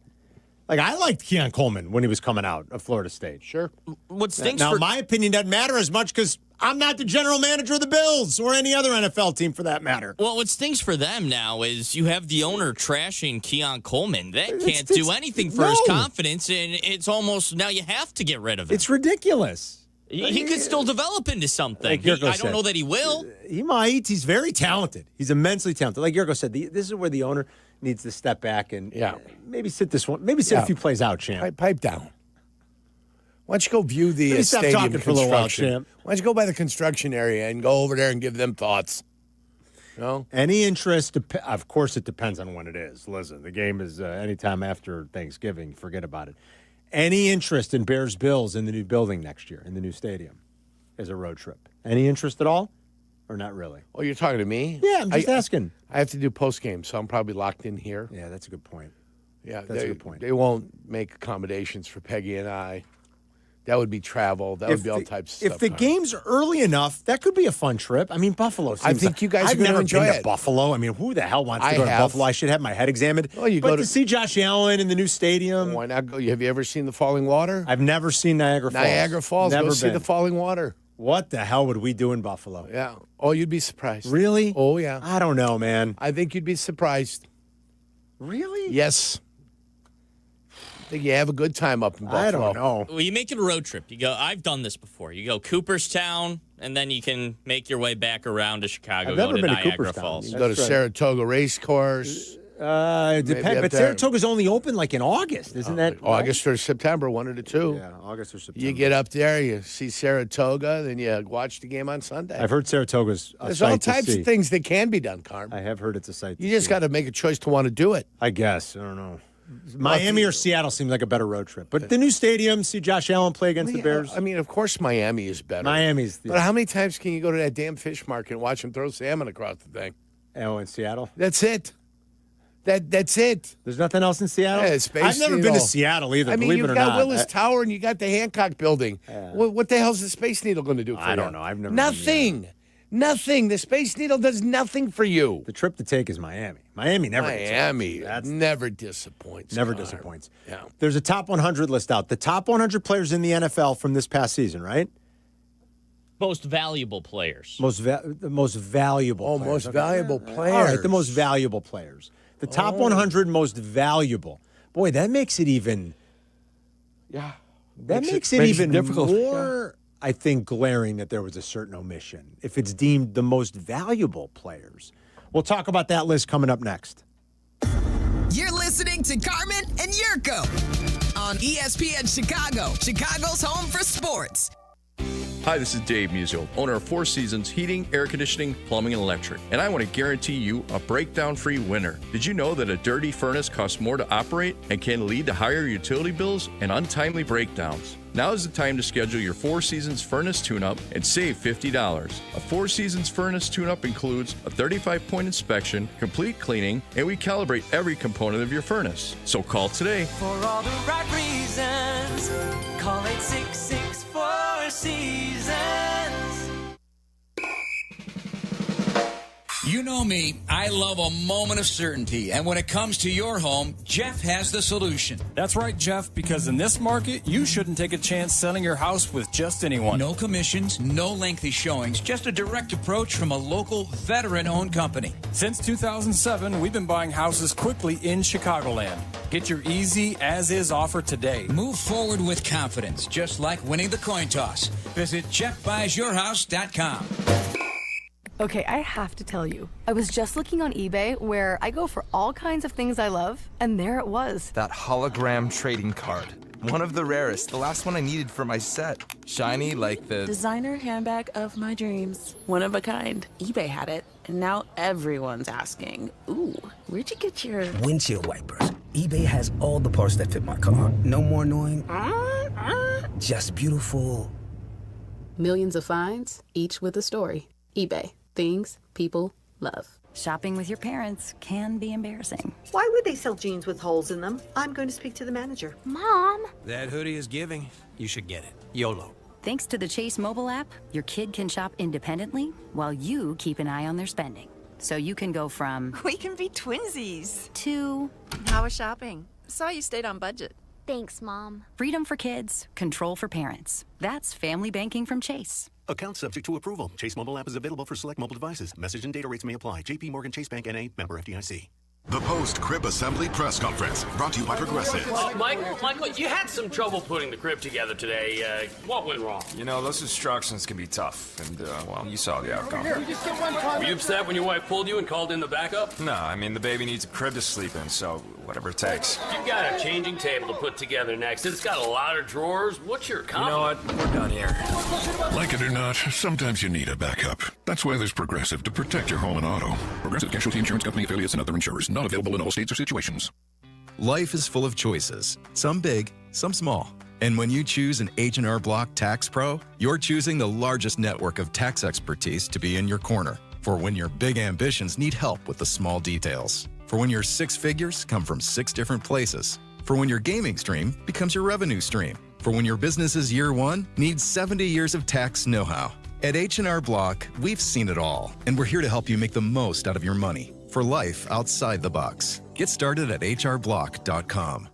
Like, I liked Keon Coleman when he was coming out of Florida State. Sure. What stinks now, my opinion doesn't matter as much because I'm not the general manager of the Bills or any other NFL team for that matter. Well, what stinks for them now is you have the owner trashing Keon Coleman. That can't do anything for his confidence, and it's almost now you have to get rid of him. It's ridiculous. He could still develop into something. Like Jurko I don't know that he will. He might. He's very talented. He's immensely talented. Like Jurko said, this is where the owner needs to step back and maybe sit this one. Maybe sit a few plays out, champ. Pipe down. Why don't you go view the stadium for a little while, champ. Why don't you go by the construction area and go over there and give them thoughts? No? Any interest? Of course, it depends on when it is. Listen, the game is anytime after Thanksgiving. Forget about it. Any interest in Bears-Bills in the new building next year, in the new stadium, as a road trip? Any interest at all? Or not really? Oh, you're talking to me? Yeah, I'm just asking. I have to do post-game, so I'm probably locked in here. Yeah, that's a good point. Yeah, that's a good point. They won't make accommodations for Peggy and I. That would be travel. That would be all types of stuff. If the game's early enough, that could be a fun trip. I mean, Buffalo. I think you guys are going to enjoy it. I've never been to Buffalo. I mean, who the hell wants to go to Buffalo? I should have my head examined. Well, you but go to see Josh Allen in the new stadium. Why not go? Have you ever seen the falling water? I've never seen Niagara Falls. Niagara Falls. Never go see the falling water. What the hell would we do in Buffalo? Yeah. Oh, you'd be surprised. Really? Oh, yeah. I don't know, man. I think you'd be surprised. Really? Yes. I think you have a good time up in Buffalo. I don't know. Well, you make it a road trip. You go. I've done this before. You go Cooperstown, and then you can make your way back around to Chicago. I've never been to Niagara Cooperstown. Falls. You can go to Saratoga Race Course. It depends. But Saratoga's only open like in August, isn't that? August or September, one of the two. Yeah, August or September. You get up there, you see Saratoga, then you watch the game on Sunday. I've heard Saratoga's a There's sight all to types see. of things that can be done, Carm. I have heard it's a sight. You just got to make a choice to want to do it. I guess. I don't know. Miami or Seattle seems like a better road trip. But the new stadium, see Josh Allen play against the Bears. I mean, of course Miami is better. Miami's. But how many times can you go to that damn fish market and watch them throw salmon across the thing? Oh, in Seattle? That's it. That's it. There's nothing else in Seattle? Yeah, Space I've never been to Seattle either, I mean, believe it or you've not. got Willis Tower and you got the Hancock Building. What the hell's the Space Needle going to do for you? I don't know. I've never Nothing. Nothing. The Space Needle does nothing for you. The trip to take is Miami. Miami never never disappoints. Never disappoints. Yeah. There's a top 100 list out. The top 100 players in the NFL from this past season, right? Most valuable players. The most valuable players. Most valuable players. All right, the most valuable players. The top 100 most valuable. Boy, that makes it even... Yeah. That makes it even more, I think, glaring that there was a certain omission. If it's deemed the most valuable players. We'll talk about that list coming up next. You're listening to Carmen and Jurko on ESPN Chicago, Chicago's home for sports. Hi, this is Dave Musial, owner of Four Seasons Heating, Air Conditioning, Plumbing, and Electric, and I want to guarantee you a breakdown-free winter. Did you know that a dirty furnace costs more to operate and can lead to higher utility bills and untimely breakdowns? Now is the time to schedule your Four Seasons furnace tune-up and save $50. A Four Seasons furnace tune-up includes a 35-point inspection, complete cleaning, and we calibrate every component of your furnace. So call today. For all the right reasons, call 866-4 Seasons. You know me, I love a moment of certainty. And when it comes to your home, Jeff has the solution. That's right, Jeff, because in this market, you shouldn't take a chance selling your house with just anyone. No commissions, no lengthy showings, just a direct approach from a local veteran-owned company. Since 2007, we've been buying houses quickly in Chicagoland. Get your easy as-is offer today. Move forward with confidence, just like winning the coin toss. Visit JeffBuysYourHouse.com. Okay, I have to tell you, I was just looking on eBay where I go for all kinds of things I love, and there it was. That hologram trading card. One of the rarest, the last one I needed for my set. Shiny like the designer handbag of my dreams. One of a kind. eBay had it, and now everyone's asking, ooh, where'd you get your windshield wipers? eBay has all the parts that fit my car. No more annoying, just beautiful. Millions of finds, each with a story. eBay. Things people love. Shopping with your parents can be embarrassing. Why would they sell jeans with holes in them? I'm going to speak to the manager. Mom! That hoodie is giving. You should get it. YOLO. Thanks to the Chase mobile app, your kid can shop independently while you keep an eye on their spending. So you can go from... We can be twinsies. ...to... How was shopping? Saw you stayed on budget. Thanks, Mom. Freedom for kids, control for parents. That's family banking from Chase. Account subject to approval. Chase mobile app is available for select mobile devices. Message and data rates may apply. JP Morgan Chase Bank N.A. Member FDIC. The post-crib assembly press conference brought to you by Progressive. Michael, you had some trouble putting the crib together today. What went wrong? You know, those instructions can be tough, and, well, you saw the outcome. Were you upset when your wife pulled you and called in the backup? No, I mean, the baby needs a crib to sleep in, so whatever it takes. You've got a changing table to put together next. It's got a lot of drawers. What's your comment? You know what? We're done here. Like it or not, sometimes you need a backup. That's why there's Progressive to protect your home and auto. Progressive Casualty Insurance Company affiliates and other insurers. Not available in all states or situations. Life is full of choices, some big, some small. And when you choose an H&R Block Tax Pro, you're choosing the largest network of tax expertise to be in your corner. For when your big ambitions need help with the small details. For when your six figures come from 6 different places. For when your gaming stream becomes your revenue stream. For when your business's year one needs 70 years of tax know-how. At H&R Block, we've seen it all, and we're here to help you make the most out of your money for life outside the box. Get started at hrblock.com.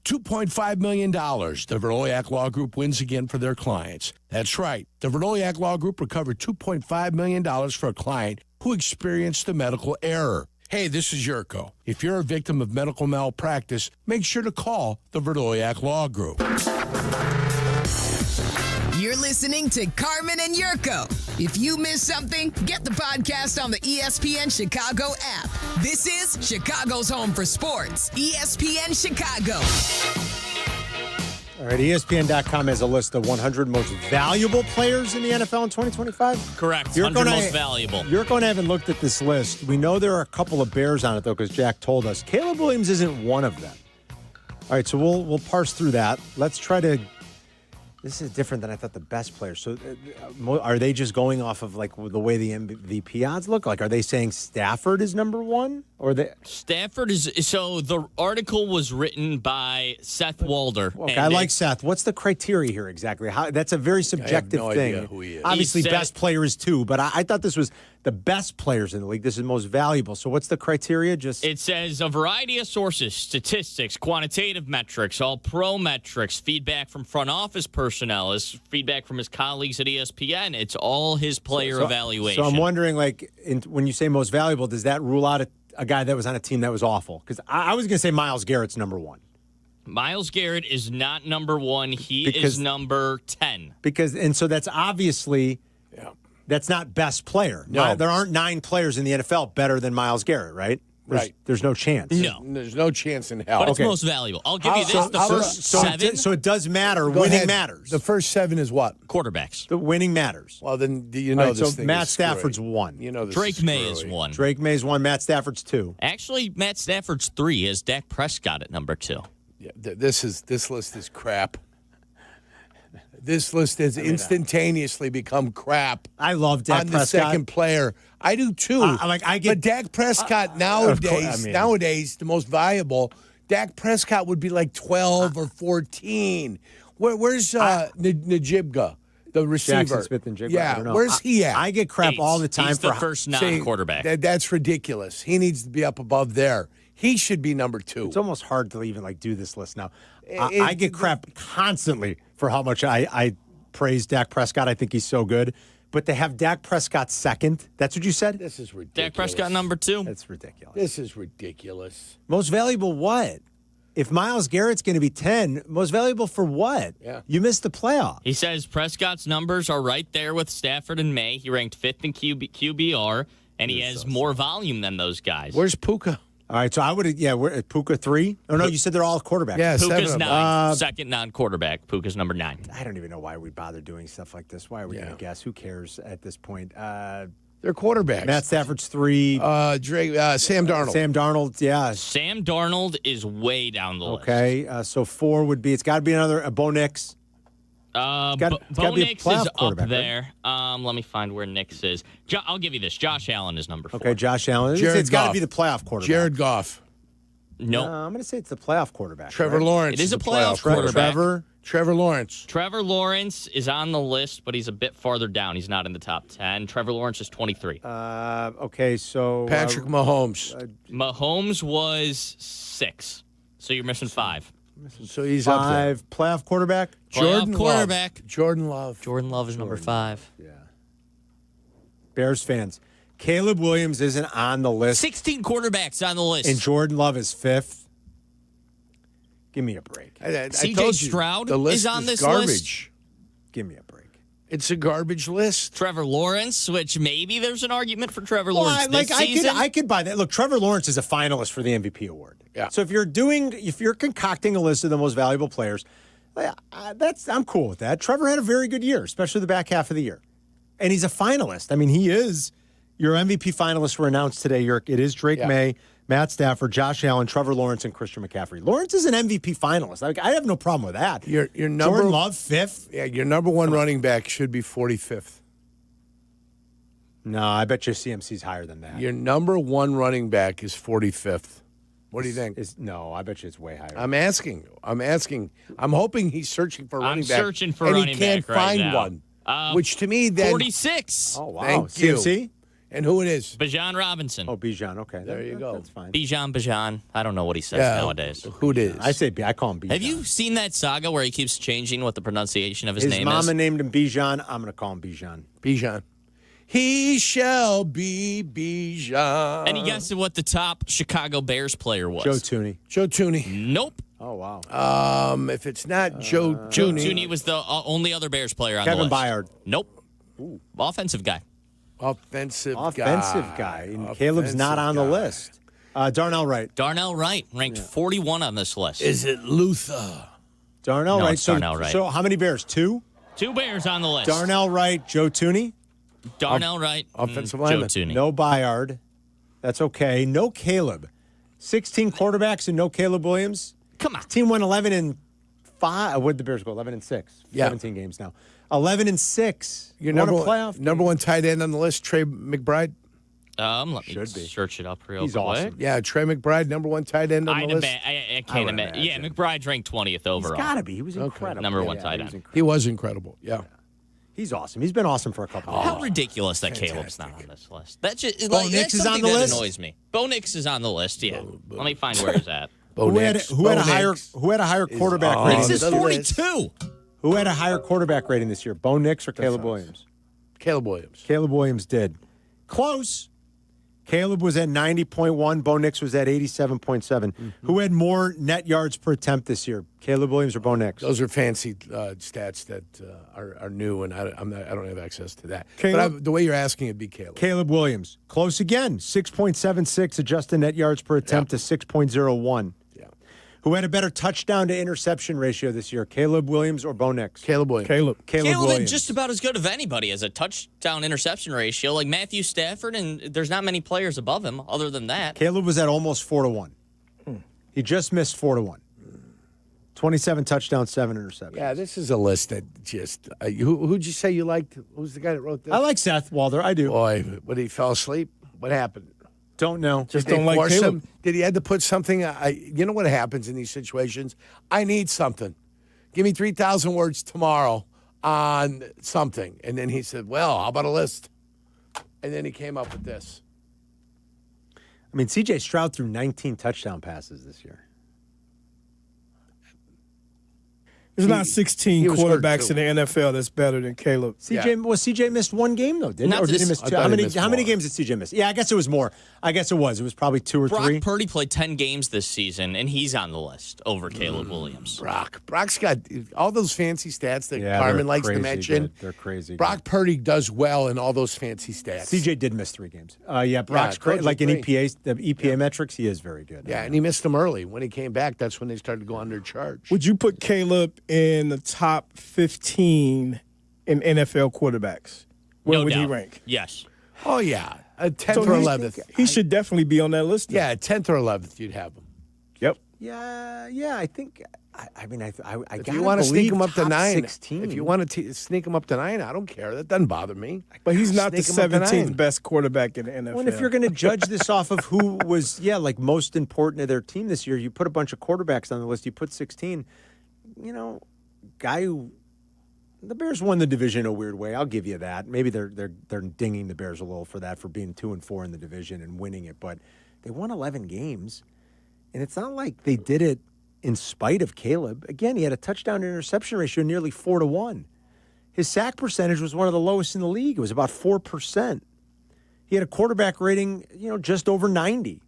$2.5 million. The Verdoliak Law Group wins again for their clients. That's right. The Verdoliak Law Group recovered $2.5 million for a client who experienced a medical error. Hey, this is Jurko. If you're a victim of medical malpractice, make sure to call the Verdoliak Law Group. You're listening to Carmen and Jurko. If you missed something, get the podcast on the ESPN Chicago app. This is Chicago's home for sports, ESPN Chicago. All right, ESPN.com has a list of 100 most valuable players in the NFL in 2025. Correct, 100 most valuable. You're going to haven't looked at this list. We know there are a couple of Bears on it, though, because Jack told us. Caleb Williams isn't one of them. All right, so we'll parse through that. Let's try to... This is different than I thought the best players. So are they just going off of like the way the MVP odds look? Like, are they saying Stafford is number one? Or Stafford is, so the article was written by Seth Walder. Okay, I like Seth. What's the criteria here exactly? That's a very subjective I have no thing. idea who he is. Obviously, best player is 2, but I thought this was the best players in the league. This is most valuable. So what's the criteria? It says a variety of sources, statistics, quantitative metrics, all pro metrics, feedback from front office personnel, his feedback from his colleagues at ESPN. It's all his player evaluation. So I'm wondering, like, when you say most valuable, does that rule out a guy that was on a team that was awful? Because I was going to say Myles Garrett's number 1. Myles Garrett is not number 1. He is number 10. So that's obviously... That's not best player. No. There aren't 9 players in the NFL better than Myles Garrett, right? There's no chance. No. There's no chance in hell. But it's most valuable. I'll give you this. The first 7. So it does matter. Go winning ahead. matters. The first 7 is what? Quarterbacks. The winning matters. Well, then you know right, this so thing Matt is screwy. Stafford's 1. You know this Drake May is 1. Drake May's 1. Matt Stafford's 2. Actually, Matt Stafford's 3 is Dak Prescott at number 2. Yeah, this list is crap. This list has instantaneously become crap. I love Dak Prescott. On the second player. I do too. But Dak Prescott nowadays, the most valuable, Dak Prescott would be like 12 or 14. Where's Najibga? The receiver. Jackson Smith and Jigba. Yeah, I don't know. where's he at? I get crap all the time He's for the first non-quarterback. That's ridiculous. He needs to be up above there. He should be number 2. It's almost hard to even do this list now. I get crap constantly for how much I praise Dak Prescott. I think he's so good. But they have Dak Prescott second. That's what you said? This is ridiculous. Dak Prescott number 2. That's ridiculous. This is ridiculous. Most valuable what? If Myles Garrett's going to be 10, most valuable for what? Yeah. You missed the playoff. He says Prescott's numbers are right there with Stafford and May. He ranked 5th in QBR, and he has more volume than those guys. Where's Puka? All right, so I would, we're Puka 3. Oh, no, you said they're all quarterbacks. Yeah, Puka's 9, second non-quarterback. Puka's number 9. I don't even know why we bother doing stuff like this. Why are we going to guess? Who cares at this point? They're quarterbacks. Matt Stafford's 3. Sam Darnold. Sam Darnold, yeah. Sam Darnold is way down the list. Okay, so 4 would be, it's got to be another, Bo Nix. Bo Nix is up there. Right? Let me find where Nix is. I'll give you this. Josh Allen is number 4. Okay, Josh Allen. It's got to be the playoff quarterback. Jared Goff. Nope. I'm going to say it's the playoff quarterback. Trevor Lawrence. It is a playoff quarterback. Trevor Lawrence. Trevor Lawrence is on the list, but he's a bit farther down. He's not in the top 10. Trevor Lawrence is 23. Okay, so Patrick Mahomes. Mahomes was 6. So you're missing 5. So he's up there. 5. Playoff quarterback? Jordan quarterback. Love. Jordan Love. Jordan Love is number 5. Yeah. Bears fans. Caleb Williams isn't on the list. 16 quarterbacks on the list. And Jordan Love is 5th. Give me a break. CJ Stroud the list is on this garbage. list. Give me a break. It's a garbage list. Trevor Lawrence, which maybe there's an argument for Trevor Lawrence this season. I could buy that. Look, Trevor Lawrence is a finalist for the MVP award. Yeah. So if you're concocting a list of the most valuable players, I'm cool with that. Trevor had a very good year, especially the back half of the year, and he's a finalist. I mean, he is. Your MVP finalists were announced today. It is Drake May, Matt Stafford, Josh Allen, Trevor Lawrence, and Christian McCaffrey. Lawrence is an MVP finalist. I have no problem with that. Your number, Jordan Love, 5th? Yeah, your number 1 running back should be 45th. No, I bet your CMC's higher than that. Your number 1 running back is 45th. What do you think? No, I bet you it's way higher. I'm asking. I'm hoping he's searching for a running back. I'm searching for and running he can't back right find now. one. Which to me, then 46. Oh, wow. Thank you. CMC? And who it is? Bijan Robinson. Oh, Bijan. Okay. There you go. That's fine. Bijan. I don't know what he says nowadays. Who it is? I call him Bijan. Have you seen that saga where he keeps changing what the pronunciation of his name is? His mama named him Bijan. I'm going to call him Bijan. Bijan. He shall be Bijan. And he guessed what the top Chicago Bears player was. Joe Tooney. Joe Tooney. Nope. Oh, wow. If it's not Joe Tooney. Joe Tooney was the only other Bears player on the list. Kevin Byard. Nope. Offensive guy. Offensive guy. And Caleb's not on the list. Darnell Wright. Darnell Wright ranked 41 on this list. Is it Luther? Darnell No, Wright. it's Darnell Wright. So how many Bears? 2? 2 Bears on the list. Darnell Wright, Joe Tooney. Darnell Wright, offensive Joe lineman. Tooney. No Byard. That's okay. No Caleb. 16 quarterbacks and no Caleb Williams. Come on. Team won 11-5. Where'd the Bears go? 11-6. Yeah. 17 games now. 11-6. Your Won a number playoff number 1 tight end on the list, Trey McBride. Let me search it up real He's quick. awesome. Yeah, Trey McBride, number 1 tight end on the list. I can't imagine. Yeah, McBride's ranked 20th overall. He's got to be. He was incredible. Number 1 tight end. He was incredible. Yeah. He's awesome. He's been awesome for a couple of years. How ridiculous that Caleb's not on this list. That just Bo Nix is on the list? That annoys me. Bo Nix is on the list. Yeah. Let me find where he's at. Who had a higher quarterback rating? Nix is 42. Who had a higher quarterback rating this year? Bo Nix or Caleb Williams? Caleb Williams. Caleb Williams did. Close. Caleb was at 90.1. Bo Nix was at 87.7. Mm-hmm. Who had more net yards per attempt this year? Caleb Williams or Bo Nix? Those are fancy stats that are new, and I don't have access to that. Caleb, but the way you're asking, it'd be Caleb. Caleb Williams. Close again. 6.76 adjusted net yards per attempt to 6.01. Yeah. Who had a better touchdown to interception ratio this year? Caleb Williams or Bo Nix? Caleb Williams. Caleb had Williams. just about as good of anybody as a touchdown interception ratio, like Matthew Stafford, and there's not many players above him other than that. Caleb was at almost 4-1. He just missed 4-1. 27 touchdowns, 7 interceptions. Yeah, this is a list that just who'd you say you liked? Who's the guy that wrote this? I like Seth Walder. I do. Boy, when he fell asleep, what happened? Don't know. Just don't like Caleb. Did he had to put something? You know what happens in these situations? I need something. Give me 3,000 words tomorrow. on something. And then he said, well, how about a list? And then he came up with this. I mean, C.J. Stroud threw 19 touchdown passes this year. There's not 16 quarterbacks in the NFL that's better than Caleb. CJ missed one game though, didn't he? Or did he miss two? How many games did CJ miss? Yeah, I guess it was more. I guess it was. It was probably 2 or 3. Brock Purdy played 10 games this season, and he's on the list over Caleb Williams. Brock's got all those fancy stats that Carmen likes to mention. They're crazy. Brock Purdy does well in all those fancy stats. CJ did miss 3 games. Brock's great. Like in EPA metrics, he is very good. Yeah, and he missed them early. When he came back, that's when they started to go under charge. Would you put Caleb in the top 15 in NFL quarterbacks? Where would he rank? Yes. Oh, yeah. 10th or 11th. He should definitely be on that list. Yeah, 10th or 11th, you'd have him. Yep. Yeah, I think. I mean, I if you want to sneak him up to 9, 16. if you want to sneak him up to 9, I don't care. That doesn't bother me. But he's not the 17th best quarterback in the NFL. Well, and if you're going to judge this off of who was, most important to their team this year, you put a bunch of quarterbacks on the list. You put 16. Guy who the Bears won the division in a weird way. I'll give you that. Maybe they're dinging the Bears a little for that, for being 2-4 in the division and winning it. But they won 11 games, and it's not like they did it in spite of Caleb. Again, he had a touchdown to interception ratio nearly 4-1. His sack percentage was one of the lowest in the league. It was about 4%. He had a quarterback rating, just over 90.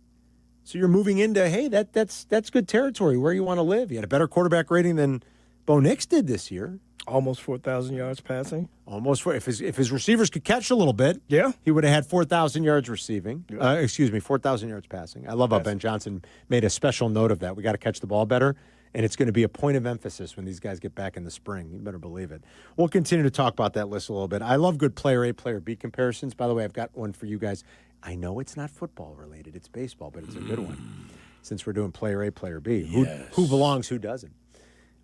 So you're moving into, hey, that's good territory where you want to live. He had a better quarterback rating than Bo Nix did this year. Almost 4,000 yards passing. Almost. If his receivers could catch a little bit, he would have had 4,000 yards receiving. 4,000 yards passing. I love how Ben Johnson made a special note of that. We got to catch the ball better, and it's going to be a point of emphasis when these guys get back in the spring. You better believe it. We'll continue to talk about that list a little bit. I love good player A, player B comparisons. By the way, I've got one for you guys. I know it's not football related. It's baseball, but it's a good one. Since we're doing player A, player B. Who belongs, who doesn't?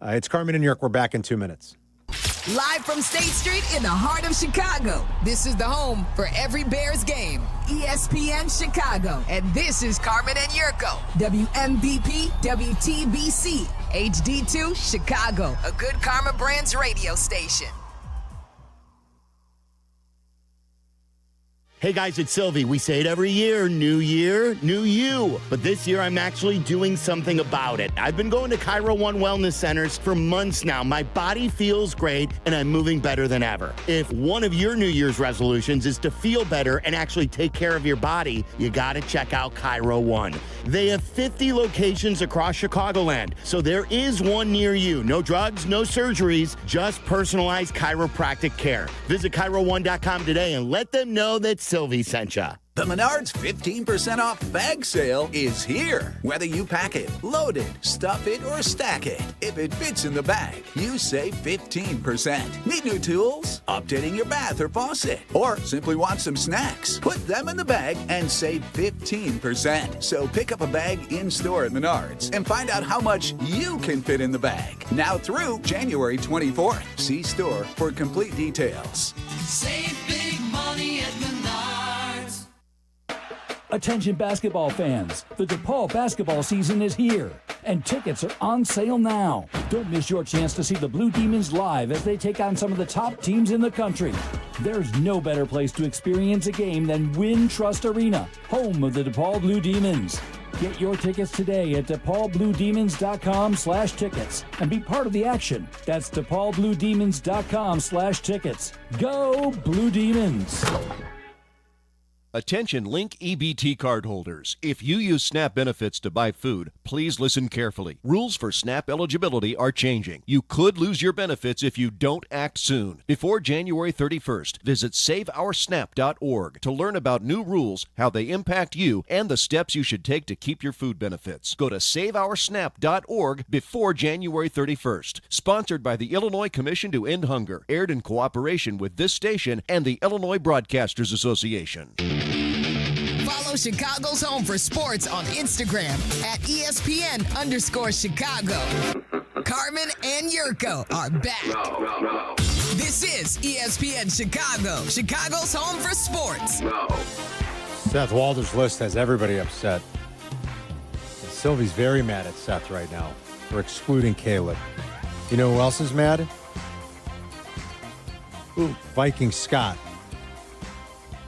It's Carmen and Jurko. We're back in 2 minutes. Live from State Street in the heart of Chicago. This is the home for every Bears game. ESPN Chicago. And this is Carmen and Jurko. WMVP, WTBC, HD2, Chicago. A good Karma Brands radio station. Hey guys, it's Silvy. We say it every year, new you. But this year I'm actually doing something about it. I've been going to Cairo One Wellness Centers for months now. My body feels great and I'm moving better than ever. If one of your New Year's resolutions is to feel better and actually take care of your body, you gotta check out Cairo One. They have 50 locations across Chicagoland, so there is one near you. No drugs, no surgeries, just personalized chiropractic care. Visit CairoOne.com today and let them know that Silvy sent ya. The Menards 15% off bag sale is here. Whether you pack it, load it, stuff it, or stack it, if it fits in the bag, you save 15%. Need new tools? Updating your bath or faucet? Or simply want some snacks? Put them in the bag and save 15%. So pick up a bag in-store at Menards and find out how much you can fit in the bag. Now through January 24th. See store for complete details. Save big money at Menards. Attention basketball fans, the DePaul basketball season is here, and tickets are on sale now. Don't miss your chance to see the Blue Demons live as they take on some of the top teams in the country. There's no better place to experience a game than Wintrust Arena, home of the DePaul Blue Demons. Get your tickets today at DePaulBlueDemons.com/tickets and be part of the action. That's DePaulBlueDemons.com/tickets. Go Blue Demons! Attention Link EBT card holders. If you use SNAP benefits to buy food, please listen carefully. Rules for SNAP eligibility are changing. You could lose your benefits if you don't act soon. Before January 31st, visit SaveOurSNAP.org to learn about new rules, how they impact you, and the steps you should take to keep your food benefits. Go to SaveOurSNAP.org before January 31st. Sponsored by the Illinois Commission to End Hunger. Aired in cooperation with this station and the Illinois Broadcasters Association. Follow Chicago's Home for Sports on Instagram at ESPN_Chicago. Carmen and Jurko are back. This is ESPN Chicago, Chicago's Home for Sports. Seth Walder's list has everybody upset. Sylvie's very mad at Seth right now for excluding Caleb. You know who else is mad? Viking Scott.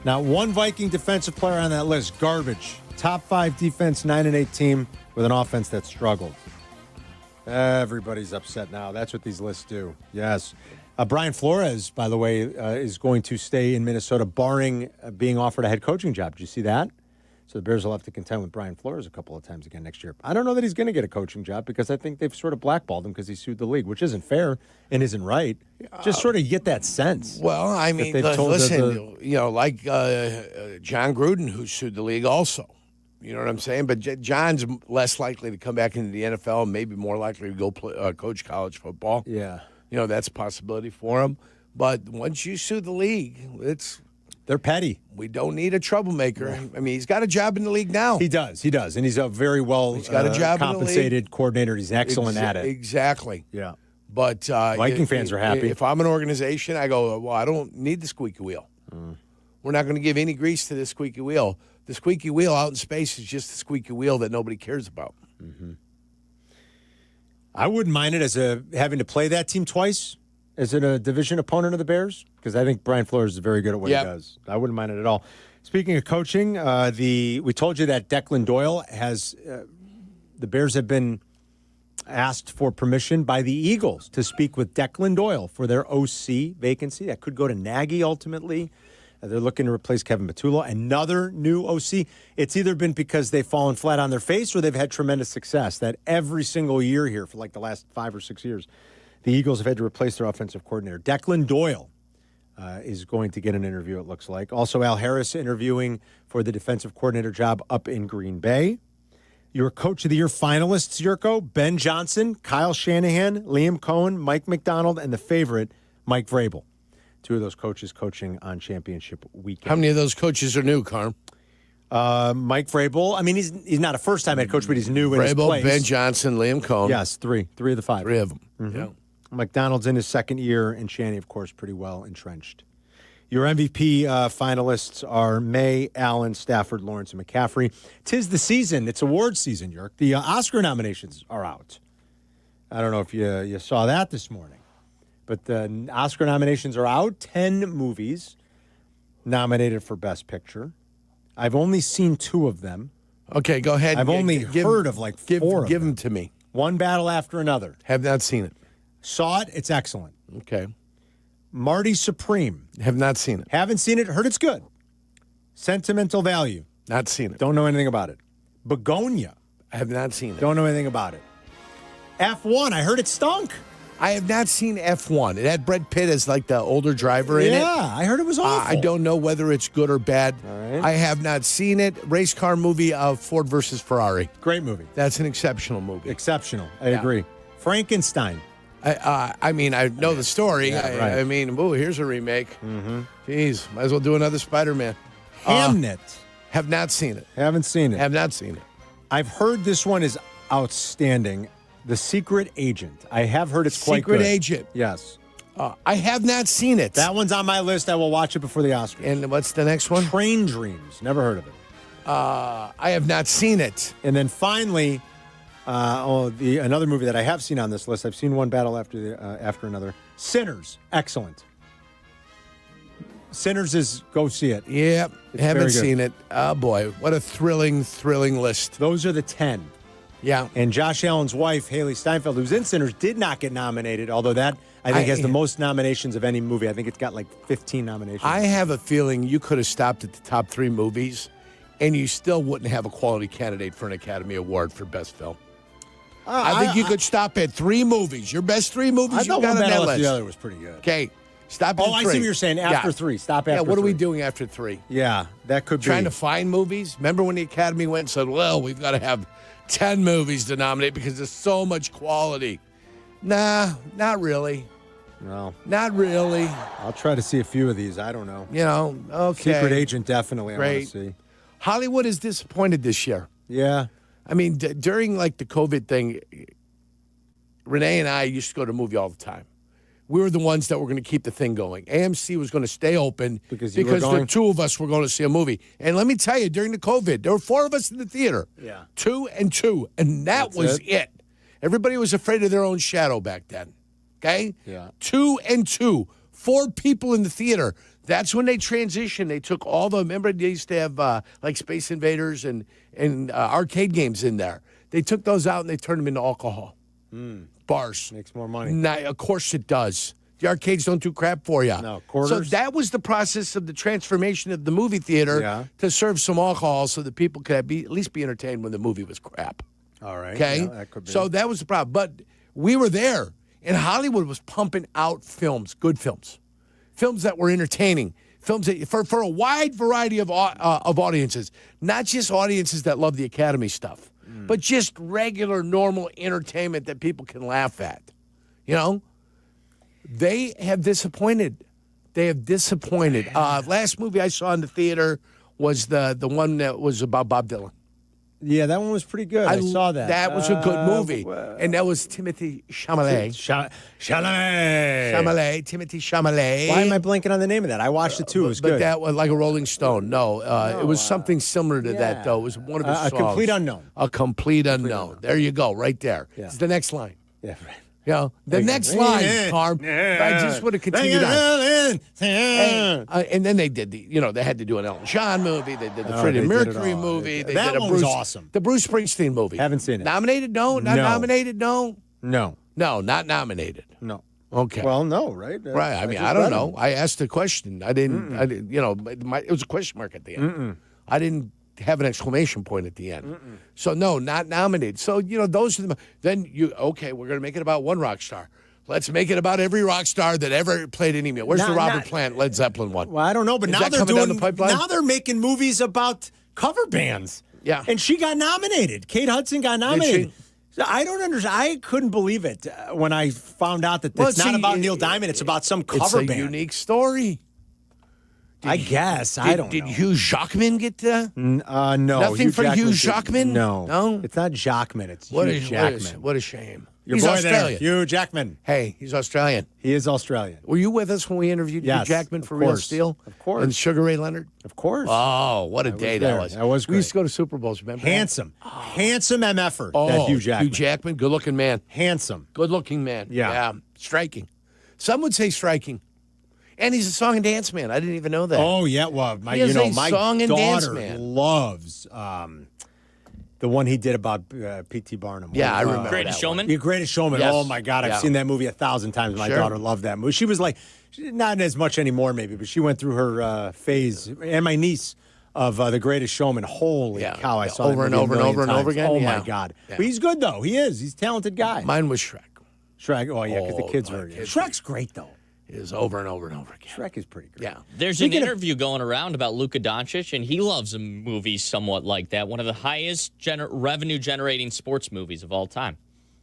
Now, one Viking defensive player on that list, garbage. Top 5 defense, 9-8 team with an offense that struggled. Everybody's upset now. That's what these lists do. Yes. Brian Flores, by the way, is going to stay in Minnesota, barring being offered a head coaching job. Did you see that? So the Bears will have to contend with Brian Flores a couple of times again next year. I don't know that he's going to get a coaching job because I think they've sort of blackballed him because he sued the league, which isn't fair and isn't right. Just sort of get that sense. Well, I mean, listen, like John Gruden, who sued the league also. You know what I'm saying? But John's less likely to come back into the NFL, maybe more likely to go coach college football. Yeah. That's a possibility for him. But once you sue the league, they're petty. We don't need a troublemaker. Yeah. I mean, he's got a job in the league now. He does. And he's a very well compensated coordinator. He's excellent at it. Exactly. Yeah. But Viking fans are happy. If I'm an organization, I go, well, I don't need the squeaky wheel. We're not going to give any grease to this squeaky wheel. The squeaky wheel out in space is just the squeaky wheel that nobody cares about. Mm-hmm. I wouldn't mind it as having to play that team twice. Is it a division opponent of the Bears? Because I think Brian Flores is very good at what he does. I wouldn't mind it at all. Speaking of coaching, we told you that Declan Doyle has the Bears have been asked for permission by the Eagles to speak with Declan Doyle for their OC vacancy. That could go to Nagy ultimately. They're looking to replace Kevin Patullo. Another new OC. It's either been because they've fallen flat on their face or they've had tremendous success. That every single year here for like the last 5 or 6 years, the Eagles have had to replace their offensive coordinator. Declan Doyle is going to get an interview, it looks like. Also, Al Harris interviewing for the defensive coordinator job up in Green Bay. Your Coach of the Year finalists, Jurko, Ben Johnson, Kyle Shanahan, Liam Cohen, Mike McDonald, and the favorite, Mike Vrabel. 2 of those coaches coaching on championship weekend. How many of those coaches are new, Carm? Mike Vrabel. I mean, he's not a first-time head coach, but he's new in his place. Vrabel, Ben Johnson, Liam Cohen. Yes, 3 of the 5. 3 of them. Mm-hmm. Yeah. McDonald's in his second year, and Shanny, of course, pretty well entrenched. Your MVP finalists are May, Allen, Stafford, Lawrence, and McCaffrey. 'Tis the season. It's awards season, Yerk. The Oscar nominations are out. I don't know if you saw that this morning. But the Oscar nominations are out. 10 movies nominated for Best Picture. I've only seen 2 of them. Okay, go ahead. I've only heard of like 4 of them. Give them to me. One Battle After Another. Have not seen it. Saw it. It's excellent. Okay. Marty Supreme. Have not seen it. Haven't seen it. Heard it's good. Sentimental Value. Not seen it. Don't know anything about it. Begonia. I have not seen it. Don't know anything about it. F1. I heard it stunk. I have not seen F1. It had Brad Pitt as like the older driver in it. Yeah, I heard it was awful. I don't know whether it's good or bad. All right. I have not seen it. Race car movie of Ford versus Ferrari. Great movie. That's an exceptional movie. Exceptional. I agree. Frankenstein. I mean, I know the story. Yeah, right. I mean, here's a remake. Mm-hmm. Jeez, might as well do another Spider-Man. Hamnet. Have not seen it. Haven't seen it. Have not seen it. I've heard this one is outstanding. The Secret Agent. I have heard it's quite good. Secret Agent. Yes. I have not seen it. That one's on my list. I will watch it before the Oscars. And what's the next one? Train Dreams. Never heard of it. I have not seen it. And then finally, another movie that I have seen on this list. I've seen One Battle After Another. Sinners. Excellent. Sinners is go see it. Yeah, haven't seen it. Oh boy, what a thrilling list. Those are the 10. Yeah. And Josh Allen's wife, Haley Steinfeld, who's in Sinners, did not get nominated, although that, I think, has the most nominations of any movie. I think it's got like 15 nominations. I have a feeling you could have stopped at the top 3 movies, and you still wouldn't have a quality candidate for an Academy Award for Best Film. I think you could stop at 3 movies. Your best 3 movies you got on that list. The other was pretty good. Okay. Stop at 3. I see what you're saying. After 3. Stop after 3. Yeah, what are we doing after 3? Yeah, that could be. Trying to find movies? Remember when the Academy went and said, well, we've got to have 10 movies to nominate because there's so much quality. Nah, not really. No. Not really. I'll try to see a few of these. I don't know. You know, okay. Secret Agent, definitely. Great. I want to see. Hollywood is disappointed this year. Yeah. I mean, during like the COVID thing, Renee and I used to go to a movie all the time. We were the ones that were going to keep the thing going. AMC was going to stay open because the 2 of us were going to see a movie. And let me tell you, during the COVID, there were 4 of us in the theater. Yeah. 2 and 2. And that was it. Everybody was afraid of their own shadow back then. Okay? Yeah. 2 and 2. 4 people in the theater. That's when they transitioned. They took all the, remember they used to have like Space Invaders and arcade games in there. They took those out and they turned them into alcohol. Bars. Makes more money. Of course it does. The arcades don't do crap for you. No, quarters. So that was the process of the transformation of the movie theater to serve some alcohol so that people could at least be entertained when the movie was crap. All right. Okay? Yeah, that could be. So that was the problem. But we were there, and Hollywood was pumping out films, good films, films that were entertaining, films that, for a wide variety of audiences, not just audiences that love the Academy stuff, but just regular, normal entertainment that people can laugh at. You know? They have disappointed. Last movie I saw in the theater was the one that was about Bob Dylan. Yeah, that one was pretty good. I saw that. That was a good movie. And that was Timothy Chalamet. Timothy Chalamet. Why am I blanking on the name of that? I watched it too. It was good. But that was like a Rolling Stone. No, it was something similar to that, though. It was one of his songs. A Complete Unknown. A Complete Unknown. There you go, right there. Yeah. It's the next line. Yeah, right. You know, the next line, Carm. I just would have continued on. And then they did they had to do an Elton John movie. They did the Freddie Mercury movie. They that did one was awesome. The Bruce Springsteen movie. Haven't seen it. Nominated? No. Not nominated? No. No. No, not nominated. No. Okay. Well, no, right? Right. I mean, I don't know. I asked the question. I didn't. It was a question mark at the end. I didn't have an exclamation point at the end. So no, not nominated. So those are then we're going to make it about one rock star. Let's make it about every rock star that ever played any music. Where's the Robert Plant Led Zeppelin one? Well, I don't know, but now they're doing now they're making movies about cover bands. Yeah, and she got nominated. Kate Hudson got nominated. So I don't understand. I couldn't believe it when I found out that it's not about Neil Diamond. It's about some cover band. It's a unique story. I guess. I don't know. Did Hugh Jackman get no. Nothing for Hugh Jackman? No. It's not Jackman. It's Hugh Jackman. What a shame. He's Australian. Hugh Jackman. Hey, he's Australian. He is Australian. Were you with us when we interviewed Hugh Jackman for Real Steel? Of course. And Sugar Ray Leonard? Of course. Oh, what a day that was. That was great. We used to go to Super Bowls, remember? Handsome. Handsome MFer. Oh, Hugh Jackman. Hugh Jackman, good-looking man. Handsome. Good-looking man. Yeah. Striking. Some would say striking. And he's a song and dance man. I didn't even know that. Oh, yeah. Well, my song and dance daughter man. loves the one he did about P.T. Barnum. Yeah, I remember. Greatest Showman? The Greatest Showman. Yes. Oh, my God. I've seen that movie 1,000 times. My daughter loved that movie. She was like, not as much anymore maybe, but she went through her phase. And my niece of The Greatest Showman. Holy cow. I saw over that and over and over and over again. Oh, my God. Yeah. But he's good, though. He is. He's a talented guy. Mine was Shrek. Oh, yeah, because the kids were. Shrek's great, though. Is over and over and over again. Shrek is pretty good. Yeah. There's an interview going around about Luka Doncic, and he loves movies somewhat like that. One of the highest revenue-generating sports movies of all time.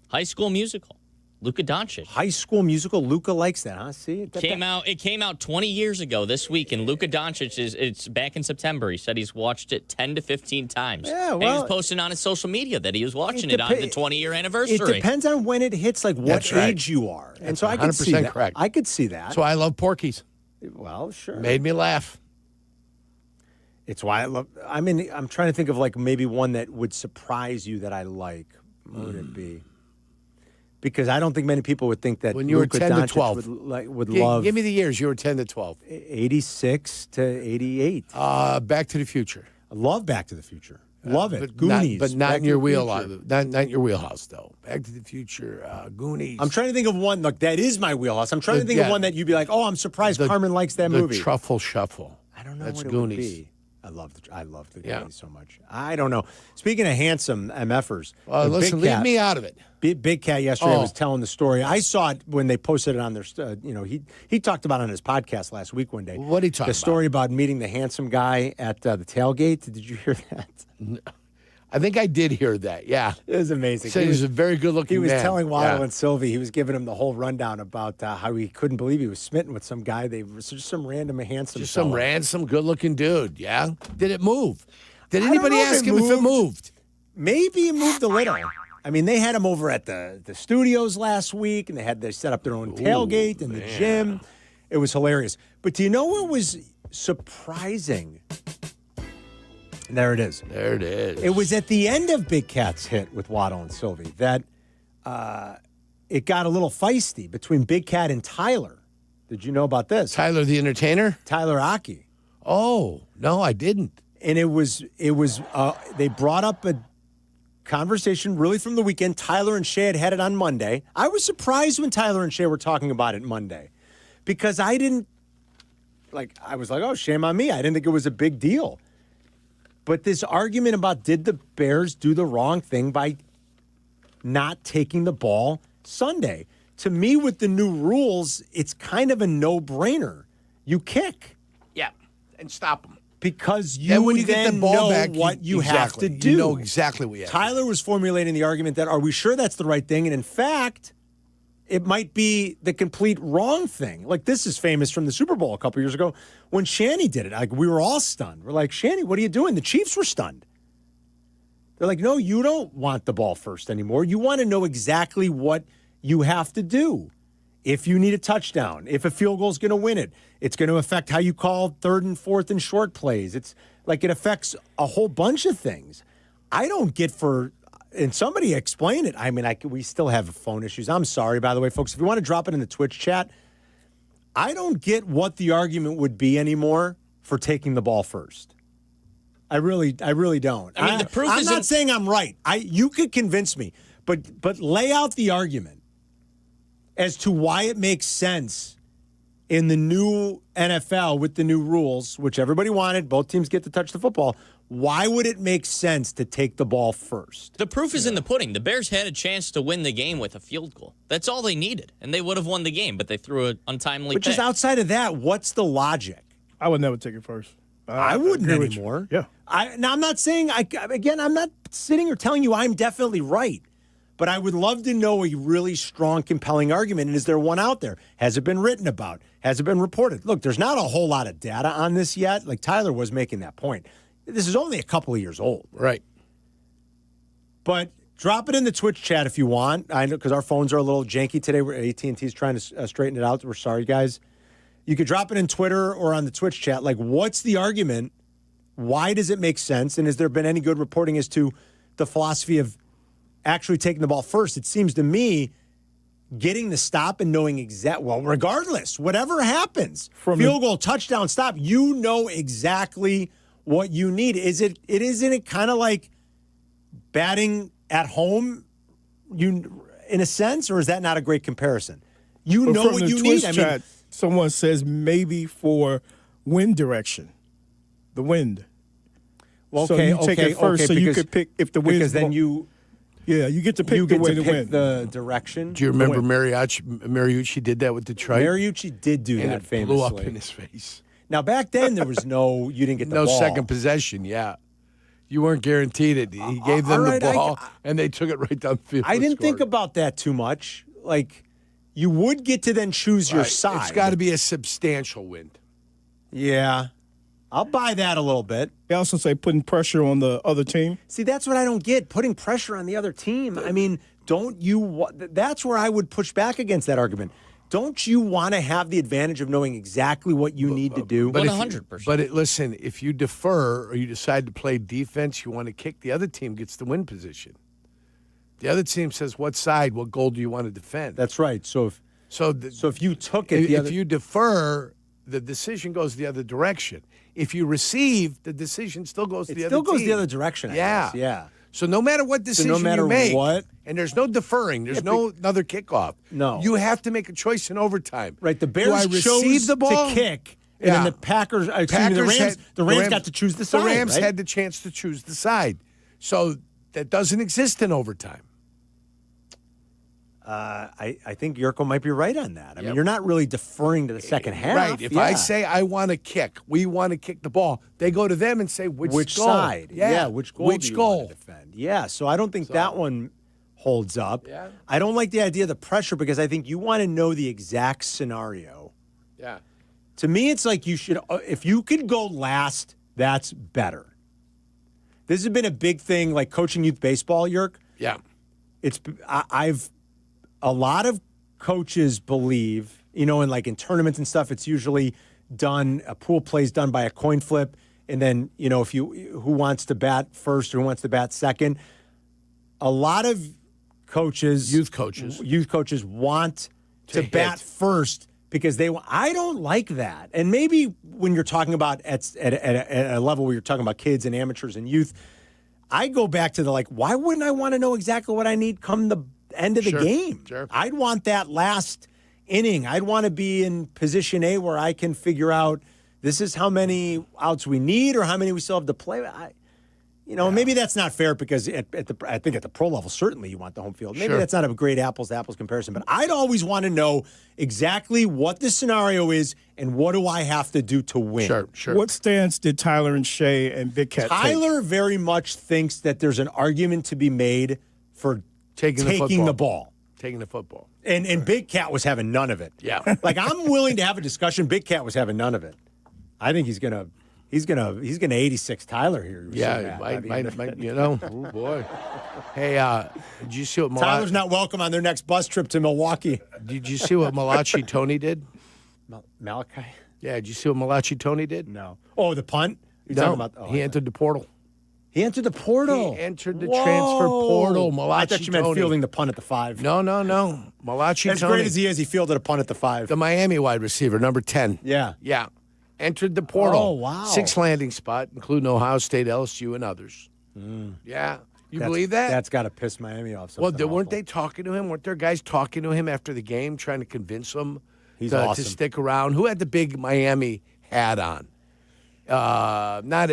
High School Musical. Luka Doncic. High School Musical. Luka likes that, huh? See, it came out 20 years ago this week, and Luka Doncic it's back in September. He said he's watched it 10 to 15 times. Yeah, well, and he's posting on his social media that he was watching it on the 20-year anniversary. It depends on when it hits, like what age you are, and so I could see that. Correct. I could see that. That's why I love Porky's. Well, sure. Made me laugh. It's why I love. I'm trying to think of like maybe one that would surprise you that I like. What would it be? Because I don't think many people would think that when you were 10 to 12 would love. Give me the years. You were 10 to 12. 86 to 88. Back to the Future. I love Back to the Future. Love it. Goonies. But not in your wheelhouse. Not in your wheelhouse, though. Back to the Future, Goonies. I'm trying to think of one. Look, that is my wheelhouse. I'm trying to think of one that you'd be like, oh, I'm surprised Carmen likes that movie. The Truffle Shuffle. I don't know That's what Goonies. It would be. I love the Goonies so much. I don't know. Speaking of handsome MFers. Listen, leave me out of it. Big Cat yesterday was telling the story. I saw it when they posted it on their, he talked about it on his podcast last week one day. What did he talk about? The story about meeting the handsome guy at the tailgate. Did you hear that? No. I think I did hear that, yeah. It was amazing. So he was a very good-looking man. He was telling Waddle and Silvy, he was giving him the whole rundown about how he couldn't believe he was smitten with some guy. They were just some random handsome Just fellow. some ransom good-looking dude, yeah? Did it move? Did anybody ask him if it moved? Maybe it moved a little. I mean, they had him over at the studios last week, and they set up their own tailgate in the gym. It was hilarious. But do you know what was surprising? There it is. There it is. It was at the end of Big Cat's hit with Waddle and Silvy that it got a little feisty between Big Cat and Tyler. Did you know about this? Tyler the Entertainer? Tyler Aki. Oh, no, I didn't. And they brought up a conversation really from the weekend. Tyler and Shay had it on Monday. I was surprised when Tyler and Shay were talking about it Monday because I was like, oh, shame on me. I didn't think it was a big deal. But this argument about did the Bears do the wrong thing by not taking the ball Sunday? To me, with the new rules, it's kind of a no-brainer. You kick. Yeah, and stop them. Because you and when you then get the ball know back, what you exactly. have to do. You know exactly what you have Tyler was formulating the argument that, are we sure that's the right thing? And in fact, it might be the complete wrong thing. Like, this is famous from the Super Bowl a couple years ago when Shanny did it. Like, we were all stunned. We're like, Shanny, what are you doing? The Chiefs were stunned. They're like, no, you don't want the ball first anymore. You want to know exactly what you have to do. If you need a touchdown, if a field goal is going to win it, it's going to affect how you call third and fourth and short plays. It's like it affects a whole bunch of things. I don't get and somebody explain it. I mean, we still have phone issues. I'm sorry, by the way, folks. If you want to drop it in the Twitch chat, I don't get what the argument would be anymore for taking the ball first. I really don't. I mean, the proof I'm not saying I'm right. You could convince me, but lay out the argument as to why it makes sense in the new NFL with the new rules, which everybody wanted. Both teams get to touch the football. Why would it make sense to take the ball first? The proof is in the pudding. The Bears had a chance to win the game with a field goal. That's all they needed, and they would have won the game, but they threw an untimely pick. But just outside of that, what's the logic? I would never take it first. I wouldn't anymore. Yeah. Now, I'm not saying, I'm not sitting here telling you I'm definitely right. But I would love to know a really strong, compelling argument. And is there one out there? Has it been written about? Has it been reported? Look, there's not a whole lot of data on this yet. Like Tyler was making that point. This is only a couple of years old. Right. But drop it in the Twitch chat if you want. I know because our phones are a little janky today. AT&T's trying to straighten it out. We're sorry, guys. You could drop it in Twitter or on the Twitch chat. Like, what's the argument? Why does it make sense? And has there been any good reporting as to the philosophy of actually taking the ball first? It seems to me getting the stop and knowing regardless, whatever happens, field goal, touchdown, stop, you know exactly what you need. Isn't it kind of like batting at home, in a sense, or is that not a great comparison? You know what you need. I mean, someone says maybe for wind direction, the wind. Well, so you take it first, so you could pick if the wind. Because then you get to pick the way to win. The direction. Do you remember Mariucci did that with Detroit? Mariucci did do that famously. Blew up in his face. Now back then there was you didn't get the ball. No second possession. Yeah. You weren't guaranteed it. He gave them the ball, and they took it right down the field. I didn't think about that too much. Like, you would get to then choose your side. It's got to be a substantial wind. Yeah. I'll buy that a little bit. They also say putting pressure on the other team. See, that's what I don't get, putting pressure on the other team. I mean, that's where I would push back against that argument. Don't you want to have the advantage of knowing exactly what you need to do? 100%. But listen, if you defer or you decide to play defense, you want to kick, the other team gets the win position. The other team says, what side, what goal do you want to defend? That's right. So if you took it, if you defer, the decision goes the other direction. If you receive, the decision still goes to the other team. It still goes the other direction, I guess. Yeah. So no matter what decision you make, and there's no deferring, there's no another kickoff. No. You have to make a choice in overtime. Right, the Bears chose the ball to kick, and then the Packers the Rams got to choose the side. The Rams had the chance to choose the side. So that doesn't exist in overtime. I think Jurko might be right on that. I mean, you're not really deferring to the second half. Right. If I say I want to kick, we want to kick the ball, they go to them and say which goal? Side. Yeah, which goal which do you goal? Want to defend? Yeah, so I don't think that one holds up. Yeah. I don't like the idea of the pressure because I think you want to know the exact scenario. Yeah. To me, it's like you should, if you could go last, that's better. This has been a big thing, like coaching youth baseball, Jurk. Yeah. A lot of coaches believe, in tournaments and stuff, it's usually done, a pool play is done by a coin flip. And then, who wants to bat first or who wants to bat second. A lot of coaches, youth coaches want to bat first because I don't like that. And maybe when you're talking about at a level where you're talking about kids and amateurs and youth, I go back to why wouldn't I want to know exactly what I need come the end of the game? Sure. I'd want that last inning. I'd want to be in position A where I can figure out this is how many outs we need or how many we still have to play. Maybe that's not fair because I think at the pro level, certainly you want the home field. Maybe that's not a great apples-to-apples comparison, but I'd always want to know exactly what the scenario is and what do I have to do to win. Sure. What stance did Tyler and Shay and Big Cat take? Tyler very much thinks that there's an argument to be made for taking the ball. Taking the football. And Big Cat was having none of it. Yeah. I'm willing to have a discussion. Big Cat was having none of it. I think he's gonna 86 Tyler here. Yeah, oh boy. Hey, did you see what Tyler's not welcome on their next bus trip to Milwaukee? Did you see what Malachi Tony did? Malachi? Yeah, did you see what Malachi Tony did? No. Oh, the punt? He entered the portal. He entered the portal. He entered the transfer portal. Malachi I thought you meant Tony. fielding the punt at the 5. No. Malachi As Tony. great as he is, he fielded a punt at the 5. The Miami wide receiver, number 10. Yeah. Entered the portal. Oh, wow. 6 landing spot, including Ohio State, LSU, and others. Yeah. You believe that? That's got to piss Miami off. Well, weren't they talking to him? Weren't there guys talking to him after the game, trying to convince him to stick around? Who had the big Miami hat on? Not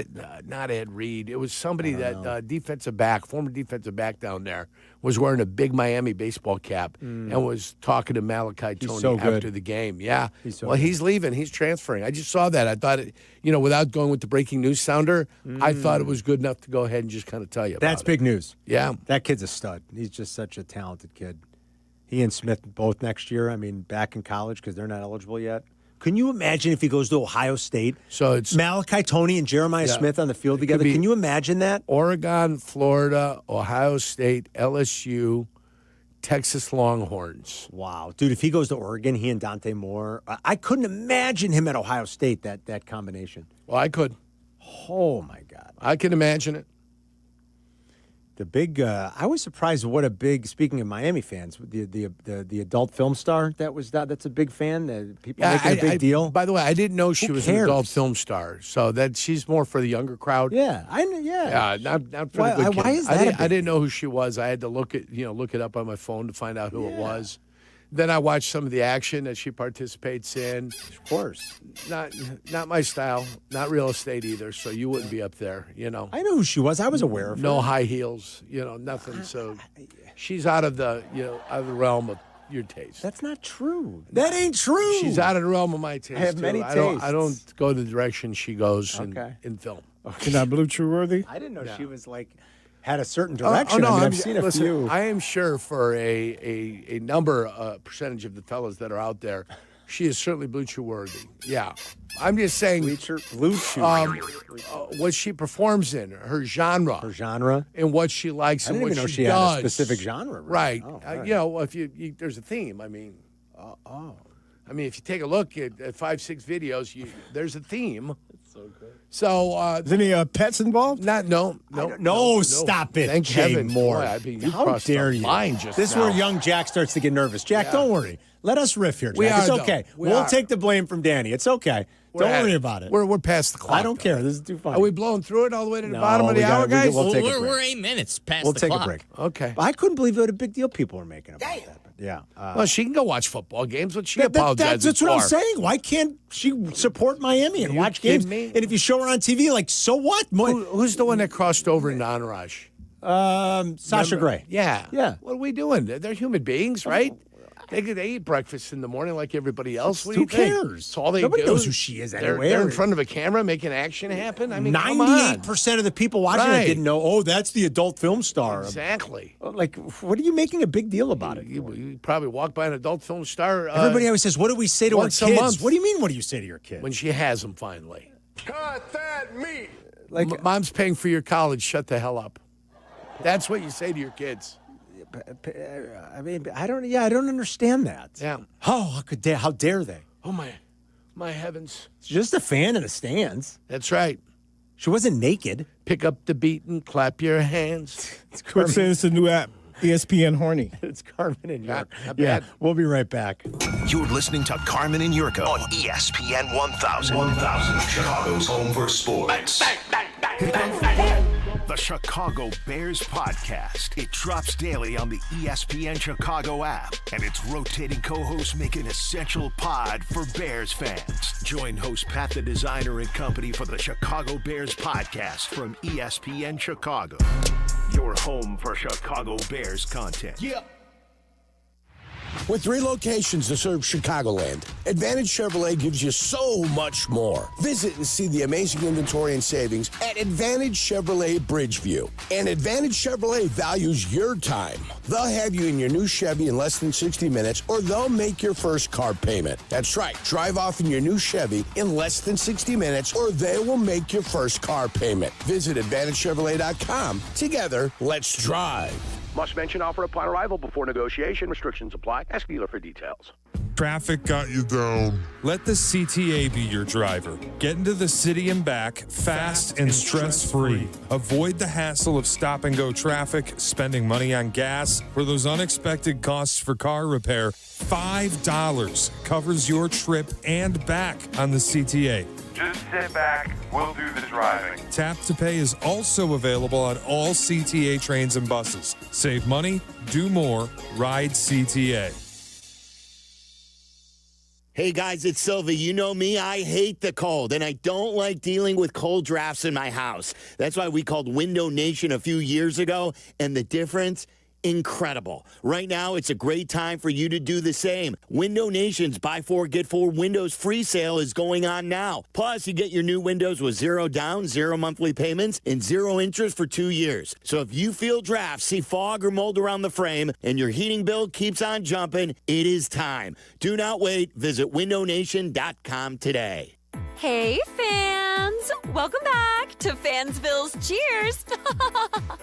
Ed Reed. It was somebody that former defensive back down there, was wearing a big Miami baseball cap and was talking to Malachi Tony after the game. Yeah. He's leaving. He's transferring. I just saw that. I thought, without going with the breaking news sounder, I thought it was good enough to go ahead and just kind of tell you about That's big news. Yeah. That kid's a stud. He's just such a talented kid. He and Smith both next year, back in college because they're not eligible yet. Can you imagine if he goes to Ohio State? So it's Malachi Tony and Jeremiah Smith on the field together. Can you imagine that? Oregon, Florida, Ohio State, LSU, Texas Longhorns. Wow. Dude, if he goes to Oregon, he and Dante Moore, I couldn't imagine him at Ohio State, that combination. Well, I could. Oh, my God. I can imagine it. The big, I was surprised what a big, speaking of Miami fans, the adult film star that's a big fan. People making a big deal. By the way, I didn't know she was an adult film star, so that she's more for the younger crowd. Yeah, not for the good kids. Why is that? I didn't know who she was. I had to look it up on my phone to find out who it was. Then I watched some of the action that she participates in. Of course. Not my style. Not real estate either, so you wouldn't be up there, I know who she was. I was aware of her. No high heels, nothing. So she's out of the realm of your taste. That's not true. That ain't true. She's out of the realm of my taste. I have many tastes. I don't go the direction she goes in film. Okay. Not Blue True Worthy? I didn't know she was had a certain direction. I've seen a few. I am sure for a percentage of the fellas that are out there, she is certainly Blue Chew worthy. Yeah. I'm just saying. Blue Chew. What she performs in, her genre. And what she likes and what she does. I didn't even know she had a specific genre. Right. Oh, right. If there's a theme, if you take a look at 5-6 videos, there's a theme. It's so good. So, is any pets involved? No, stop it. Thank Jay heaven. Moore. You How dare you? This is where young Jack starts to get nervous. Jack, don't worry. Let us riff here, Jack. It's okay. We'll take the blame from Danny. It's okay. Don't worry about it. We're past the clock. I don't care. This is too funny. Are we blowing through it all the way to the bottom of the hour, guys? We're 8 minutes past the clock. We'll take a break. Okay. I couldn't believe what a big deal people were making about that. But yeah. Well, she can go watch football games. What she apologizes That's what I'm saying. Why can't she support Miami and watch games? Me? And if you show her on TV, so what? Who's the one that crossed over into Entourage? Sasha Grey. Yeah. Yeah. What are we doing? They're human beings, right? They eat breakfast in the morning like everybody else. Who cares? That's all they Nobody do. knows who she is anyway. They're in front of a camera making action happen. 98% of the people watching it didn't know, that's the adult film star. Exactly. What are you making a big deal about it? You probably walk by an adult film star. Everybody always says, what do we say to our once a kids? month. What do you mean, what do you say to your kids? When she has them finally. Cut that meat. Mom's paying for your college. Shut the hell up. That's what you say to your kids. I don't understand that. Yeah. How dare they? Oh my heavens! It's just a fan in the stands. That's right. She wasn't naked. Pick up the beat and clap your hands. Quit saying it's a new app. ESPN horny. It's Carmen and Yurko. Not Yeah, bad. we'll be right back. You're listening to Carmen and Yurko on ESPN 1000. 1000, Chicago's home for sports. The Chicago Bears podcast. It drops daily on the ESPN Chicago app, and its rotating co-hosts make an essential pod for Bears fans. Join host Pat the Designer and company for the Chicago Bears podcast from ESPN Chicago. Your home for Chicago Bears content. With 3 locations to serve Chicagoland, Advantage Chevrolet gives you so much more. Visit and see the amazing inventory and savings at Advantage Chevrolet Bridgeview. And Advantage Chevrolet values your time. They'll have you in your new Chevy in less than 60 minutes, or they'll make your first car payment. That's right. Drive off in your new Chevy in less than 60 minutes, or they will make your first car payment. Visit AdvantageChevrolet.com. Together, let's drive. Must mention offer upon arrival before negotiation. Restrictions apply. Ask dealer for details. Traffic got you down. Let the CTA be your driver. Get into the city and back fast and stress-free. Avoid the hassle of stop-and-go traffic, spending money on gas, or those unexpected costs for car repair. $5 covers your trip and back on the CTA. Just sit back, we'll do the driving. Tap to Pay is also available on all CTA trains and buses. Save money, do more, ride CTA. Hey guys, it's Silvy. You know me, I hate the cold, and I don't like dealing with cold drafts in my house. That's why we called Window Nation a few years ago, and the difference, incredible. Right now, it's a great time for you to do the same. Window Nation's Buy 4, Get 4 Windows free sale is going on now. Plus, you get your new windows with 0 down, 0 monthly payments, and 0 interest for 2 years. So if you feel drafts, see fog or mold around the frame, and your heating bill keeps on jumping, it is time. Do not wait. Visit windownation.com today. Hey, fans! Welcome back to Fansville's Cheers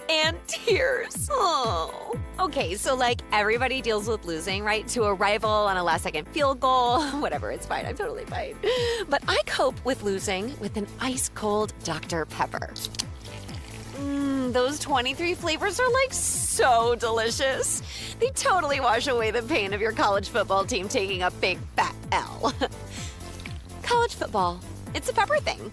and Tears. Oh. Okay, so everybody deals with losing, right? To a rival on a last-second field goal. Whatever, it's fine. I'm totally fine. But I cope with losing with an ice-cold Dr. Pepper. Those 23 flavors are so delicious. They totally wash away the pain of your college football team taking a big fat L. College football. It's a pepper thing.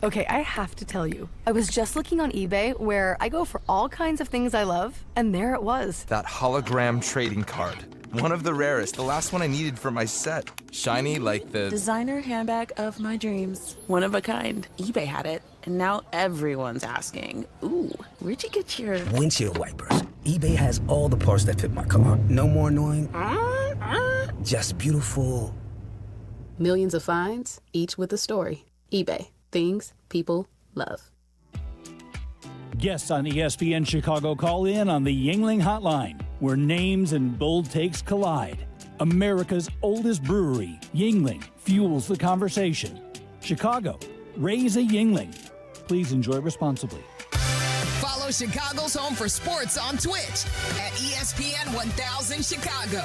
Okay, I have to tell you. I was just looking on eBay where I go for all kinds of things I love, and there it was. That hologram trading card. One of the rarest. The last one I needed for my set. Shiny like the... designer handbag of my dreams. One of a kind. eBay had it, and now everyone's asking, ooh, where'd you get your... windshield wipers. eBay has all the parts that fit my car. No more annoying. Just beautiful... Millions of finds, each with a story. eBay. Things people love. Guests on ESPN Chicago call in on the Yuengling Hotline, where names and bold takes collide. America's oldest brewery, Yuengling, fuels the conversation. Chicago, raise a Yuengling. Please enjoy responsibly. Follow Chicago's Home for Sports on Twitch at ESPN 1000 Chicago.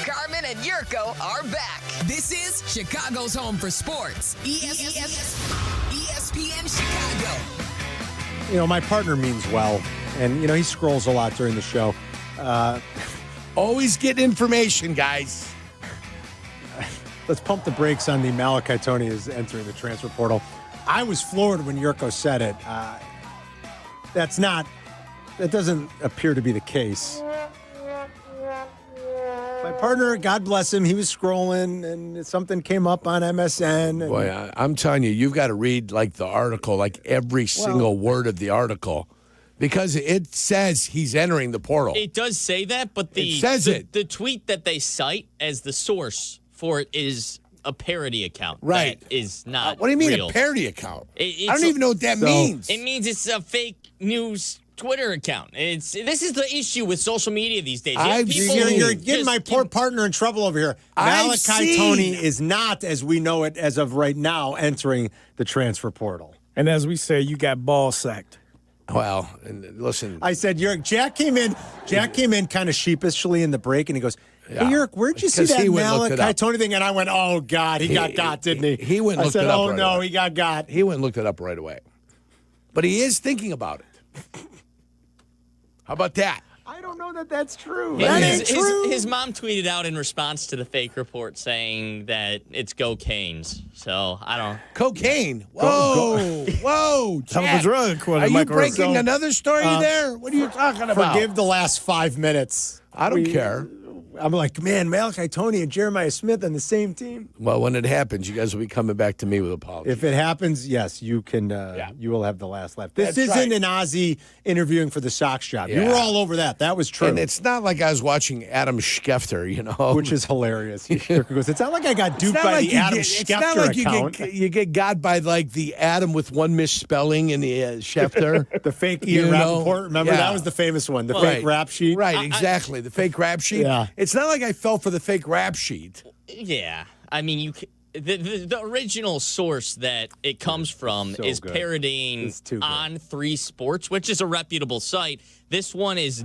Carmen and Yurko are back. This is Chicago's Home for Sports. ESPN Chicago. You know, my partner means well, and, he scrolls a lot during the show. Always get information, guys. Let's pump the brakes on the Malachi Tony is entering the transfer portal. I was floored when Yurko said it. That doesn't appear to be the case. My partner, God bless him, he was scrolling and something came up on MSN. Boy, I'm telling you, you've got to read the article, every single word of the article, because it says he's entering the portal. It does say that, but the tweet that they cite as the source for it is a parody account. Right. That is not what do you mean real. a parody account? I don't even know what that means. It means it's a fake news Twitter account. This is the issue with social media these days. You're getting my poor partner in trouble over here. Malachi Tony is not, as we know it as of right now, entering the transfer portal. And as we say, you got ball sacked. Well, and listen. I said, Jack came in kind of sheepishly in the break, and he goes, hey, Yurk, where'd you see that Malachi Tony thing? And I went, oh, God, he got, didn't he? He went and looked it up right away. He got. He went and looked it up right away. But he is thinking about it. How about that? I don't know that that's true. Yeah, That ain't true. His mom tweeted out in response to the fake report saying that it's go Canes. So I don't. Cocaine. Whoa, whoa. Hell of a Chat. drug, according Are to you Michael breaking Russell. another story there? What are you talking about? Forgive the last 5 minutes. I don't care. I'm like, man, Malachi Tony and Jeremiah Smith on the same team. Well, when it happens, you guys will be coming back to me with apologies. If it happens, yes, you can. You will have the last laugh. This isn't an Ozzy interviewing for the Sox job. You Yeah. were all over that. That was true. And it's not like I was watching Adam Schefter, which is hilarious. Jurko goes, it's not like I got duped not by like the you Adam get- it's Schefter not like account. you get got by like the Adam with one misspelling in the Schefter. The fake You Ian know? Rappaport. Remember, Yeah. that was the famous one. The Right. fake rap sheet. Right, exactly. The fake rap sheet. Yeah. It's not like I fell for the fake rap sheet. Yeah, I mean, the original source that it comes from So is good. parodying It's too good. On 3 Sports, which is a reputable site. This one is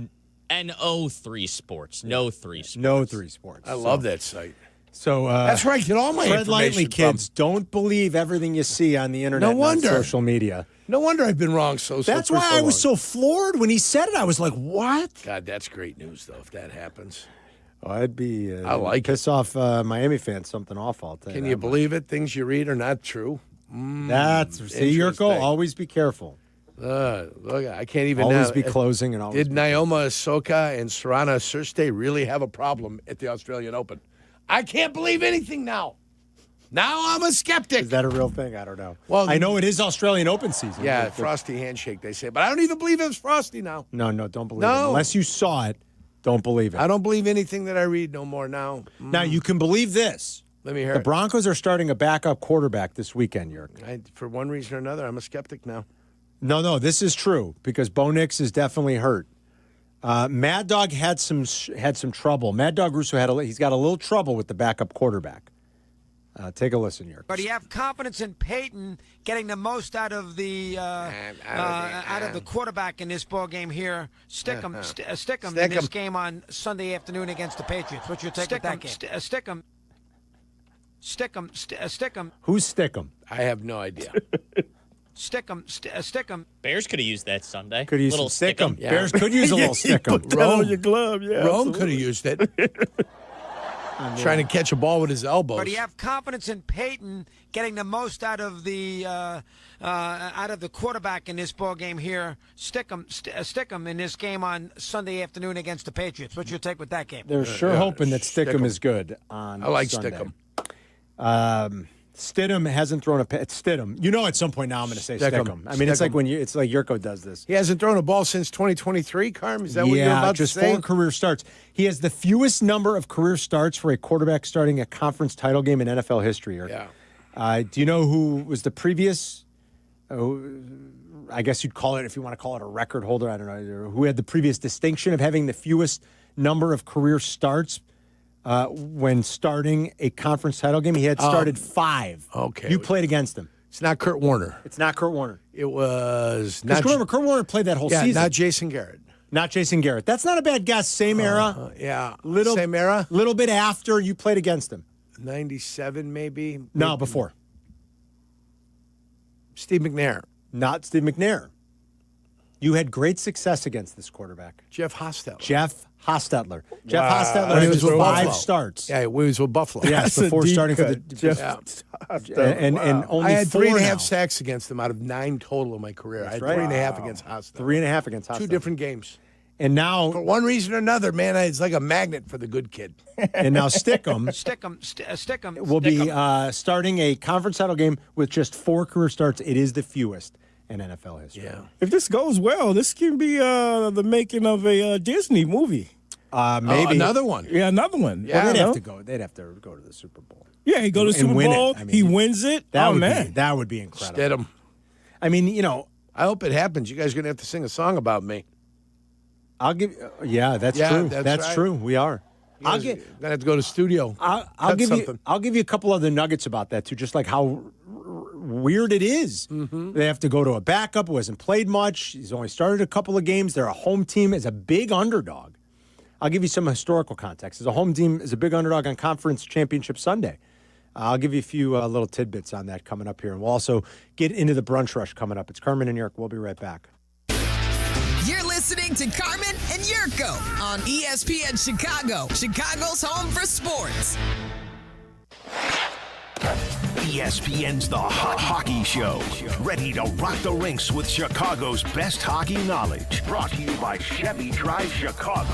NO3 Sports, No 3 Sports. No 3 Sports. I love that site. So That's where I get all my tread lightly, information from. kids. Don't believe everything you see on the internet No and on wonder. social media. No wonder I've been wrong so That's for why so I was long. so floored when he said it. I was like, what? God, that's great news, though, if that happens. Oh, I'd be I like piss off Miami fans something awful. I'll tell Can that you much. believe it? Things you read are not true. That's see, Yurko, interesting. always be careful. Look, I can't even Always now. be closing and always Did Naoma Ahsoka and Serrana Surste really have a problem at the Australian Open? I can't believe anything now. Now I'm a skeptic. Is that a real thing? I don't know. Well, I know it is Australian Open season. Yeah, but- frosty handshake, they say. But I don't even believe it was frosty now. No, don't believe No. it. Unless you saw it, don't believe it. I don't believe anything that I read no more now. Now, you can believe this. Let me hear The it. Broncos are starting a backup quarterback this weekend, Yurk. For one reason or another, I'm a skeptic now. No, this is true because Bo Nix is definitely hurt. Mad Dog had some trouble. Mad Dog Russo he's got a little trouble with the backup quarterback. Take a listen here. But do you have confidence in Peyton getting the most out of the quarterback in this ball game here? Stick him in this game on Sunday afternoon against the Patriots. What's your take on that game? Stick him. Who's Stickum? I have no idea. Stick him. Bears could have used that Sunday. Could use little some Stickum. Stickum. Bears could use a little Stickum. Put that on your glove, yeah. Rome could have used it. Trying to catch a ball with his elbows. But do you have confidence in Peyton getting the most out of the quarterback in this ball game here? Stick him in this game on Sunday afternoon against the Patriots. What's your take with that game? They're sure hoping that Stickum is good on I like Sunday. Stickum. Stidham hasn't thrown a Stidham. You know, at some point now I'm going to say Stickum. I mean, it's like it's like Yurko does this. He hasn't thrown a ball since 2023, Carm? Is that what you're about just to say? 4 career starts. He has the fewest number of career starts for a quarterback starting a conference title game in NFL history. Yeah. Do you know who was the previous? I guess you'd call it, if you want to call it, a record holder. I don't know who had the previous distinction of having the fewest number of career starts when starting a conference title game. He had started 5. Okay. You played against him. It's not Kurt Warner. It's not Kurt Warner. It was Because not. remember, Kurt Warner played that whole Yeah, season. not Jason Garrett. Not Jason Garrett. That's not a bad guess. Same era. Yeah. Little, Same era? Little bit after you played against him. 97, maybe? No, before. Steve McNair. Not Steve McNair. You had great success against this quarterback. Jeff Hostetler. Jeff Hostetler. Jeff Wow. Hostetler When he had was with 5 Buffalo. starts. Yeah, he was with Buffalo. Yes, That's a before deep starting for cut. the Jeff Yeah. and only I had 4 3.5 now. sacks against him out of 9 total in my career. I had right. 3.5 against Hostetler. 3.5 against Hostetler. 2 different games. And now, For one reason or another, man, it's like a magnet for the good kid. and now Stickum Stick him. will be starting a conference title game with just 4 career starts. It is the fewest in NFL history. Yeah. If this goes well, this can be the making of a Disney movie. Maybe another one. Yeah, another one. Yeah. They'd You know? have to go. They'd have to go to the Super Bowl. Yeah, he go to the And Super win it. Bowl. I mean, he wins it. That Oh would man, be that would be incredible. Stidham. I mean, you know, I hope it happens. You guys are going to have to sing a song about me. I'll give. Yeah, that's Yeah, true. that's That's right. true. We are. I'll I'll get. give. Gonna have to go to studio. I'll Cut give something. you. I'll give you a couple other nuggets about that too. Just like how weird it is. Mm-hmm. They have to go to a backup who hasn't played much. He's only started a couple of games. They're a home team as a big underdog. I'll give you some historical context. As a home team, as a big underdog on Conference Championship Sunday. I'll give you a few little tidbits on that coming up here, and we'll also get into the brunch rush coming up. It's Carmen and Jurko. We'll be right back. You're listening to Carmen and Jurko on ESPN Chicago, Chicago's home for sports. ESPN's The Hockey Show. Ready to rock the rinks with Chicago's best hockey knowledge. Brought to you by Chevy Drive Chicago.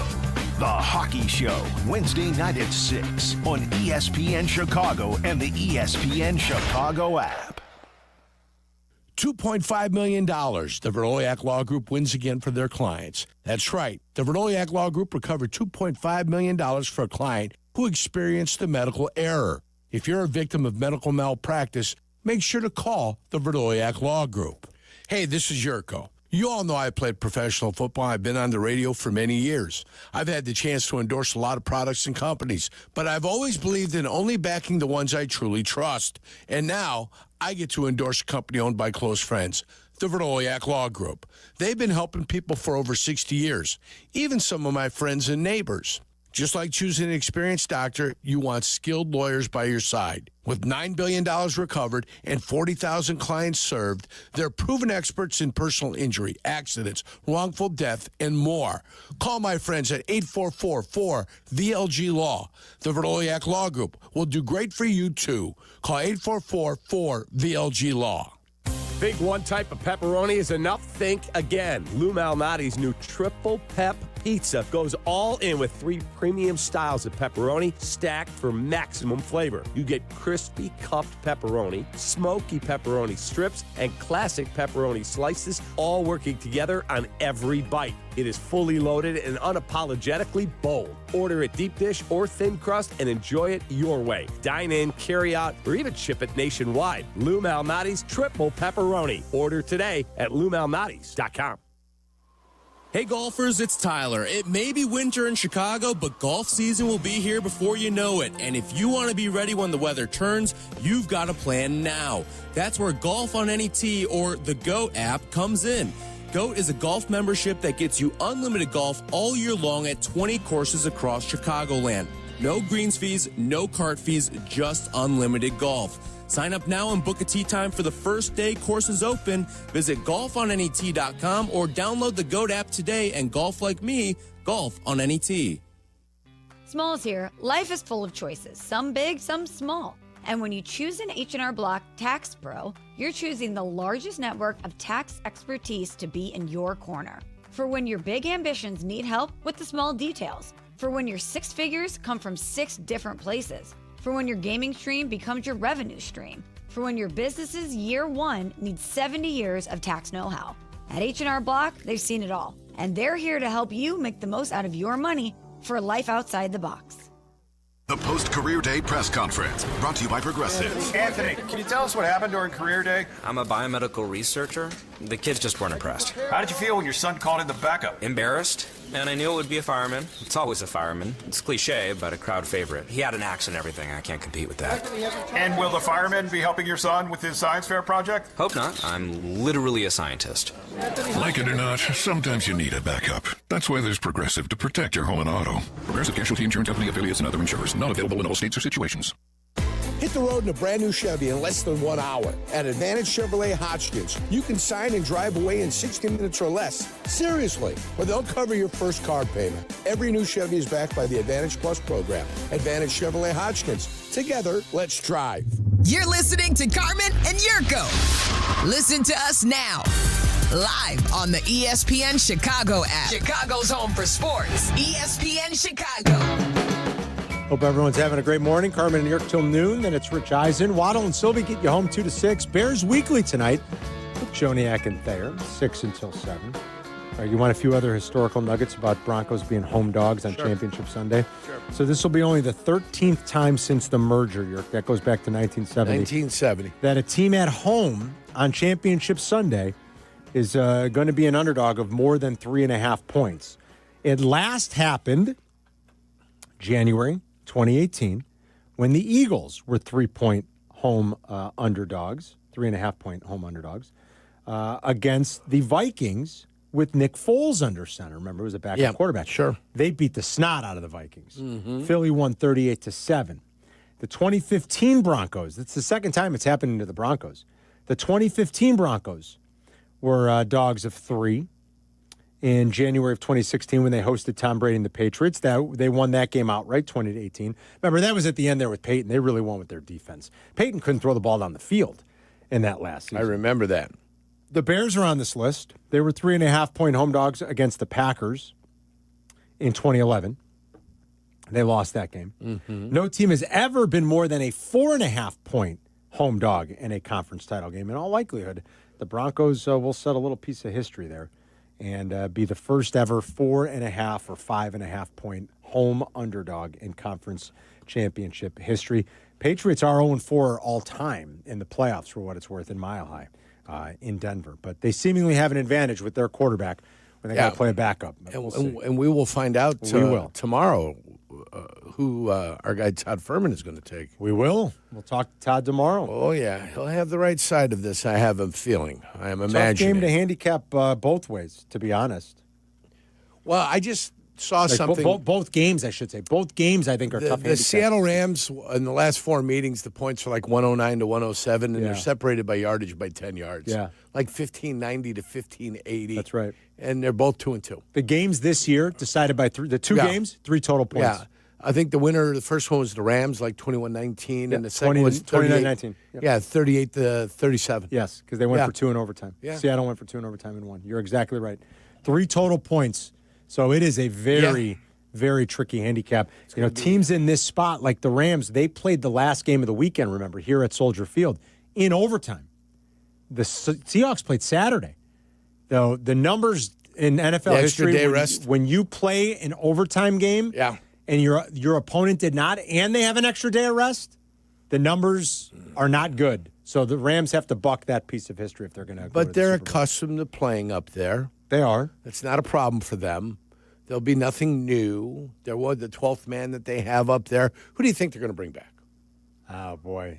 The Hockey Show, Wednesday night at 6 on ESPN Chicago and the ESPN Chicago app. $2.5 million. The Verdoliak Law Group wins again for their clients. That's right. The Verdoliak Law Group recovered $2.5 million for a client who experienced a medical error. If you're a victim of medical malpractice, make sure to call the Verdoliak Law Group. Hey, this is Jurko. You all know I played professional football. I've been on the radio for many years. I've had the chance to endorse a lot of products and companies, but I've always believed in only backing the ones I truly trust. And now I get to endorse a company owned by close friends, the Verdoliak Law Group. They've been helping people for over 60 years, even some of my friends and neighbors. Just like choosing an experienced doctor, you want skilled lawyers by your side. With $9 billion recovered and 40,000 clients served, they're proven experts in personal injury, accidents, wrongful death, and more. Call my friends at 844-4VLG-LAW. The Verdoliak Law Group will do great for you, too. Call 844-4VLG-LAW. Think one type of pepperoni is enough? Think again. Lou Malnati's new Triple Pep Pizza goes all in with 3 premium styles of pepperoni stacked for maximum flavor. You get crispy cuffed pepperoni, smoky pepperoni strips, and classic pepperoni slices, all working together on every bite. It is fully loaded and unapologetically bold. Order it deep dish or thin crust and enjoy it your way. Dine in, carry out, or even ship it nationwide. Lou Malnati's Triple Pepperoni. Order today at LouMalnatis.com. Hey golfers, it's Tyler. It may be winter in Chicago, but golf season will be here before you know it. And if you want to be ready when the weather turns, you've got to plan now. That's where Golf on Any Tee or the GOAT app comes in. GOAT is a golf membership that gets you unlimited golf all year long at 20 courses across Chicagoland. No greens fees, no cart fees, just unlimited golf. Sign up now and book a tee time for the first day courses open. Visit golfonanytee.com or download the GOAT app today and golf like me, golf on any tee. Smalls here. Life is full of choices, some big, some small. And when you choose an H&R Block Tax Pro, you're choosing the largest network of tax expertise to be in your corner. For when your big ambitions need help with the small details. For when your 6 figures come from 6 different places. For when your gaming stream becomes your revenue stream. For when your business's year 1 needs 70 years of tax know-how. At H&R Block, they've seen it all. And they're here to help you make the most out of your money for a life outside the box. The Post-Career Day Press Conference, brought to you by Progressive. Anthony, can you tell us what happened during Career Day? I'm a biomedical researcher. The kids just weren't impressed. How did you feel when your son called in the backup? Embarrassed, and I knew it would be a fireman. It's always a fireman. It's cliche, but a crowd favorite. He had an axe and everything. I can't compete with that. And will the fireman be helping your son with his science fair project? Hope not. I'm literally a scientist. Like it or not, sometimes you need a backup. That's why there's Progressive to protect your home and auto. Progressive Casualty Insurance Company affiliates and other insurers. Not available in all states or situations. Hit the road in a brand new Chevy in less than 1 hour. At Advantage Chevrolet Hodgkins, you can sign and drive away in 60 minutes or less. Seriously, or they'll cover your first car payment. Every new Chevy is backed by the Advantage Plus program. Advantage Chevrolet Hodgkins. Together, let's drive. You're listening to Carmen and Jurko. Listen to us now. Live on the ESPN Chicago app. Chicago's home for sports. ESPN Chicago. Hope everyone's having a great morning. Carmen and Jurko till noon. Then it's Rich Eisen. Waddle and Silvy get you home 2 to 6. Bears Weekly tonight with Joniak and Thayer, 6 until 7. All right, you want a few other historical nuggets about Broncos being home dogs on Championship Sunday? Sure. So this will be only the 13th time since the merger, Jurko. That goes back to 1970. 1970. That a team at home on Championship Sunday is going to be an underdog of more than 3.5 points. It last happened January 2018 when the Eagles were 3-point home underdogs, 3.5-point home underdogs, against the Vikings with Nick Foles under center. Remember, it was a backup quarterback. Sure. They beat the snot out of the Vikings. Philly won 38-7. The 2015 Broncos, that's the second time it's happened to the Broncos. The 2015 Broncos were dogs of 3 in January of 2016 when they hosted Tom Brady and the Patriots. They won that game outright, 20-18. Remember, that was at the end there with Peyton. They really won with their defense. Peyton couldn't throw the ball down the field in that last season. I remember that. The Bears are on this list. They were 3.5-point home dogs against the Packers in 2011. They lost that game. Mm-hmm. No team has ever been more than a 4.5-point home dog in a conference title game. In all likelihood, the Broncos will set a little piece of history there and be the first ever 4.5 or 5.5-point home underdog in conference championship history. Patriots are 0-4 all time in the playoffs, for what it's worth, in Mile High in Denver. But they seemingly have an advantage with their quarterback when they got to play a backup. And we will find out tomorrow who our guy Todd Furman is going to take. We will. We'll talk to Todd tomorrow. Oh, yeah. He'll have the right side of this, I have a feeling. I am imagining. Tough game to handicap both ways, to be honest. Well, I just saw something. Both games, I should say. Both games, I think, are tough. The Seattle Rams, in the last 4 meetings, the points are like 109 to 107, and they're separated by yardage by 10 yards. Yeah. Like 1590 to 1580. That's right. And they're both 2-2. The games this year decided by the two games, 3 total points. Yeah. I think the winner, the first one was the Rams, like 21-19, and the second was 29-19. Yep. Yeah, 38-37. Yes, because they went for 2 in overtime. Yeah. Seattle went for 2 in overtime and 1. You're exactly right. 3 total points. So it is a very, very tricky handicap. Teams in this spot, like the Rams, they played the last game of the weekend, remember, here at Soldier Field, in overtime. The Seahawks played Saturday. Though the numbers in NFL history, when you play an overtime game and your opponent did not, and they have an extra day of rest, the numbers are not good. So the Rams have to buck that piece of history if they're going to. But they're accustomed to playing up there. They are. It's not a problem for them. There'll be nothing new. There was the 12th man that they have up there. Who do you think they're going to bring back? Oh, boy.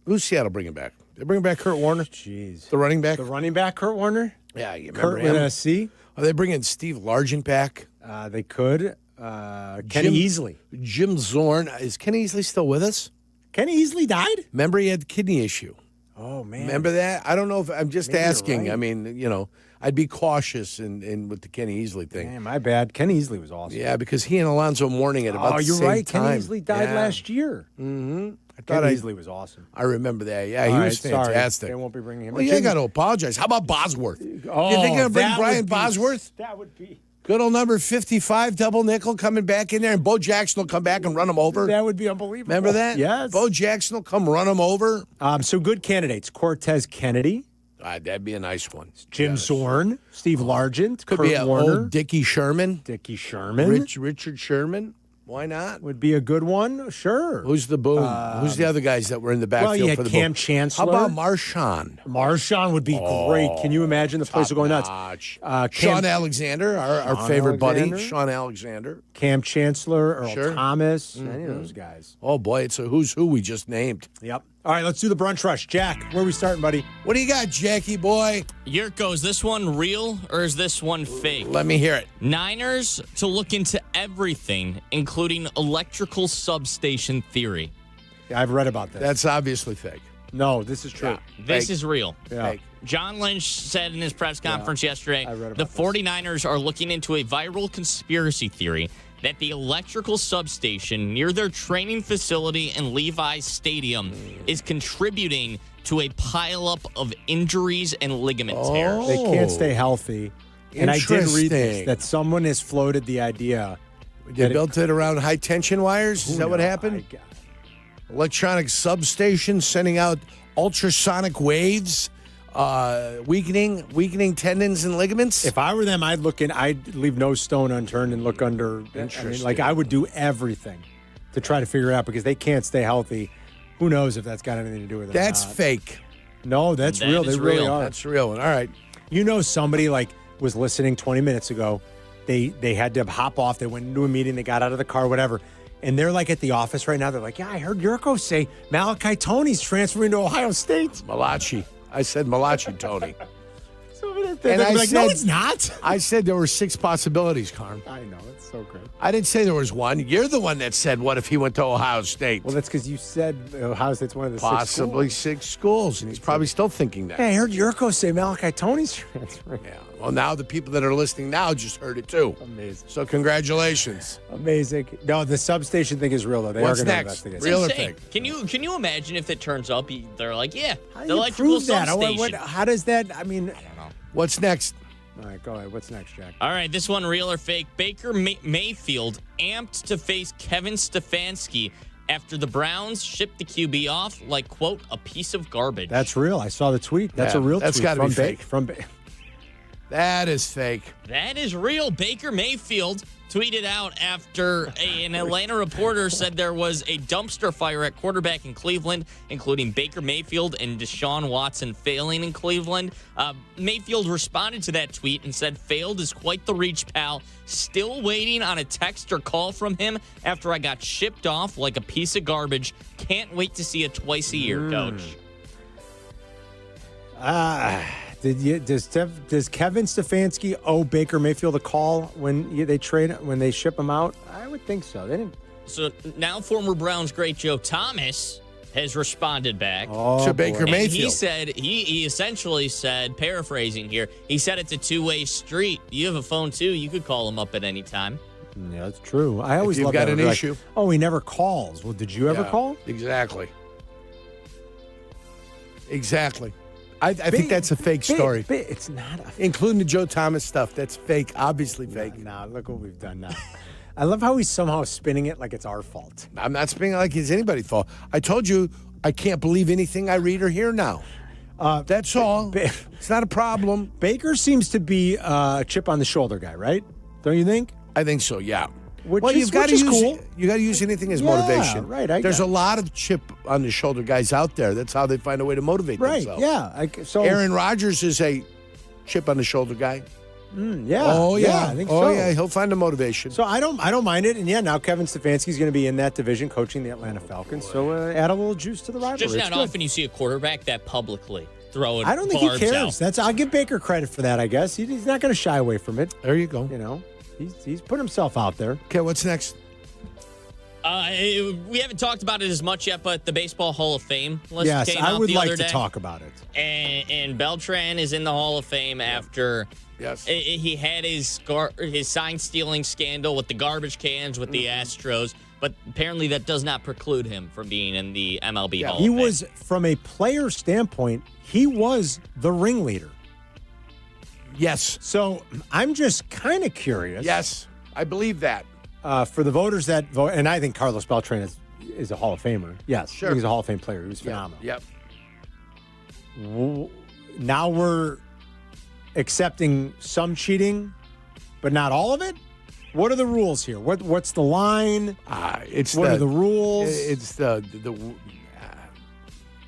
Who's Seattle bringing back? They bring back Kurt Warner? Jeez. The running back? The running back, Kurt Warner? Yeah, you remember Kurt him? with a C? Are they bringing Steve Largent back? They could. Kenny Easley. Jim Zorn. Is Kenny Easley still with us? Kenny Easley died? Remember he had the kidney issue. Oh, man. Remember that? I don't know if I'm just Maybe you're asking. right. I mean, I'd be cautious in with the Kenny Easley thing. Man, my bad. Kenny Easley was awesome. Yeah, because he and Alonzo Mourning at about the you're same right. time. Kenny Easley died last year. Mm-hmm. Kenny Easley was awesome. I remember that. Yeah, he was fantastic. Sorry. They won't be bringing him. Well, you got to apologize. How about Bosworth? You think they're going to bring Brian Bosworth? That would be. Good old number 55, double nickel, coming back in there, and Bo Jackson will come back and run him over. That would be unbelievable. Remember that? Yes. Bo Jackson will come run him over. So good candidates. Cortez Kennedy. That'd be a nice one. Jim Zorn. Steve Largent. Could Kurt be Warner. old Dickie Sherman. Richard Sherman. Why not? Would be a good one. Sure. Who's the boom? Who's the other guys that were in the backfield you had for the Cam boom? Chancellor. How about Marshawn? Marshawn would be great. Can you imagine the place going nuts? Sean Alexander, our favorite buddy, Sean Alexander. Cam Chancellor, Earl Thomas, any of those guys. Oh, boy, it's a who's who we just named. Yep. All right, let's do the brunch rush. Jack, where are we starting, buddy? What do you got, Jackie boy? Yurko, is this one real or is this one fake? Let me hear it. Niners to look into everything, including electrical substation theory. Yeah, I've read about this. That's obviously fake. No, this is true. Yeah, this is real. Yeah. Fake. John Lynch said in his press conference yesterday, the 49ers are looking into a viral conspiracy theory that the electrical substation near their training facility in Levi's Stadium is contributing to a pileup of injuries and ligament tears. They can't stay healthy. And I did read this, that someone has floated the idea. They built it around high tension wires? Is that what happened? Electronic substation sending out ultrasonic waves, weakening tendons and ligaments. If I were them, I'd leave no stone unturned and look under. Interesting. I would do everything to try to figure it out because they can't stay healthy. Who knows if that's got anything to do with it? That's fake. No, that's real. They really are. That's real. All right. You know, somebody was listening 20 minutes ago. They had to hop off. They went into a meeting. They got out of the car, whatever. And they're at the office right now. They're like, yeah, I heard Yurko say Malachi Tony's transferring to Ohio State. Malachi. I said Malachi, Tony. So They're I like, said, no, it's not. I said there were 6 possibilities, Carm. I know, it's so great. I didn't say there was one. You're the one that said, what if he went to Ohio State? Well, that's because you said Ohio State's one of the Possibly 6 schools, and he's probably still thinking that. Hey, I heard Jurko say Malachi Tony's transferring. Yeah. Well, now the people that are listening now just heard it too. Amazing. So congratulations. Amazing. No, the substation thing is real though. They What's are going to next? investigate. Real or Insane. fake? Can you imagine if it turns up? They're like, yeah, How do the you electrical prove that? substation. How does that? I mean, What's next? all right, go ahead. What's next, Jack? All right, this one, real or fake? Baker Mayfield amped to face Kevin Stefanski after the Browns shipped the QB off like, quote, a piece of garbage. That's real. I saw the tweet. That's Yeah, a real that's tweet. gotta be from fake. That is fake. That is real. Baker Mayfield tweeted out after an Atlanta reporter said there was a dumpster fire at quarterback in Cleveland, including Baker Mayfield and Deshaun Watson failing in Cleveland. Mayfield responded to that tweet and said, failed is quite the reach, pal. Still waiting on a text or call from him after I got shipped off like a piece of garbage. Can't wait to see it twice a year, coach. Does Kevin Stefanski owe Baker Mayfield a call when they ship him out? I would think so. They didn't. So now former Browns great Joe Thomas has responded back to Baker and Mayfield. He said he essentially said, paraphrasing here, he said it's a two-way street. You have a phone too. You could call him up at any time. Yeah, that's true. I always If you've love got that. an They're issue. Like, oh, he never calls. Well, did you ever Yeah, call? Exactly. I think that's a fake story. It's not including the Joe Thomas stuff. That's fake. Obviously fake. Nah, look what we've done now. I love how he's somehow spinning it like it's our fault. I'm not spinning it like it's anybody's fault. I told you I can't believe anything I read or hear now. That's all. It's not a problem. Baker seems to be a chip on the shoulder guy, right? Don't you think? I think so. Yeah. You've got to use cool. You got to use anything as motivation. Right. There's a lot of chip on the shoulder guys out there. That's how they find a way to motivate themselves. Yeah. So Aaron Rodgers is a chip on the shoulder guy. Yeah. Oh yeah. I think oh so. yeah. He'll find a motivation. So I don't mind it. And yeah, now Kevin Stefanski's going to be in that division coaching the Atlanta Falcons. So add a little juice to the rivalry. Just not It's good. often you see a quarterback that publicly throw it. I don't think he cares. I'll give Baker credit for that. I guess he's not going to shy away from it. There you go. You know, he's put himself out there. Okay, what's next? We haven't talked about it as much yet, but the Baseball Hall of Fame list Yes, came I out would the like other to day. talk about it. And Beltran is in the Hall of Fame after he had his sign stealing scandal with the garbage cans with the Astros, but apparently that does not preclude him from being in the MLB Hall of He Fame. was, from a player standpoint, he was the ringleader. Yes. So I'm just kind of curious. Yes, I believe that. For the voters that vote, and I think Carlos Beltran is a Hall of Famer. Yes, Sure. he's a Hall of Fame player. He was phenomenal. Yep. Now we're accepting some cheating, but not all of it? What are the rules here? What's the line? What are the rules? It's the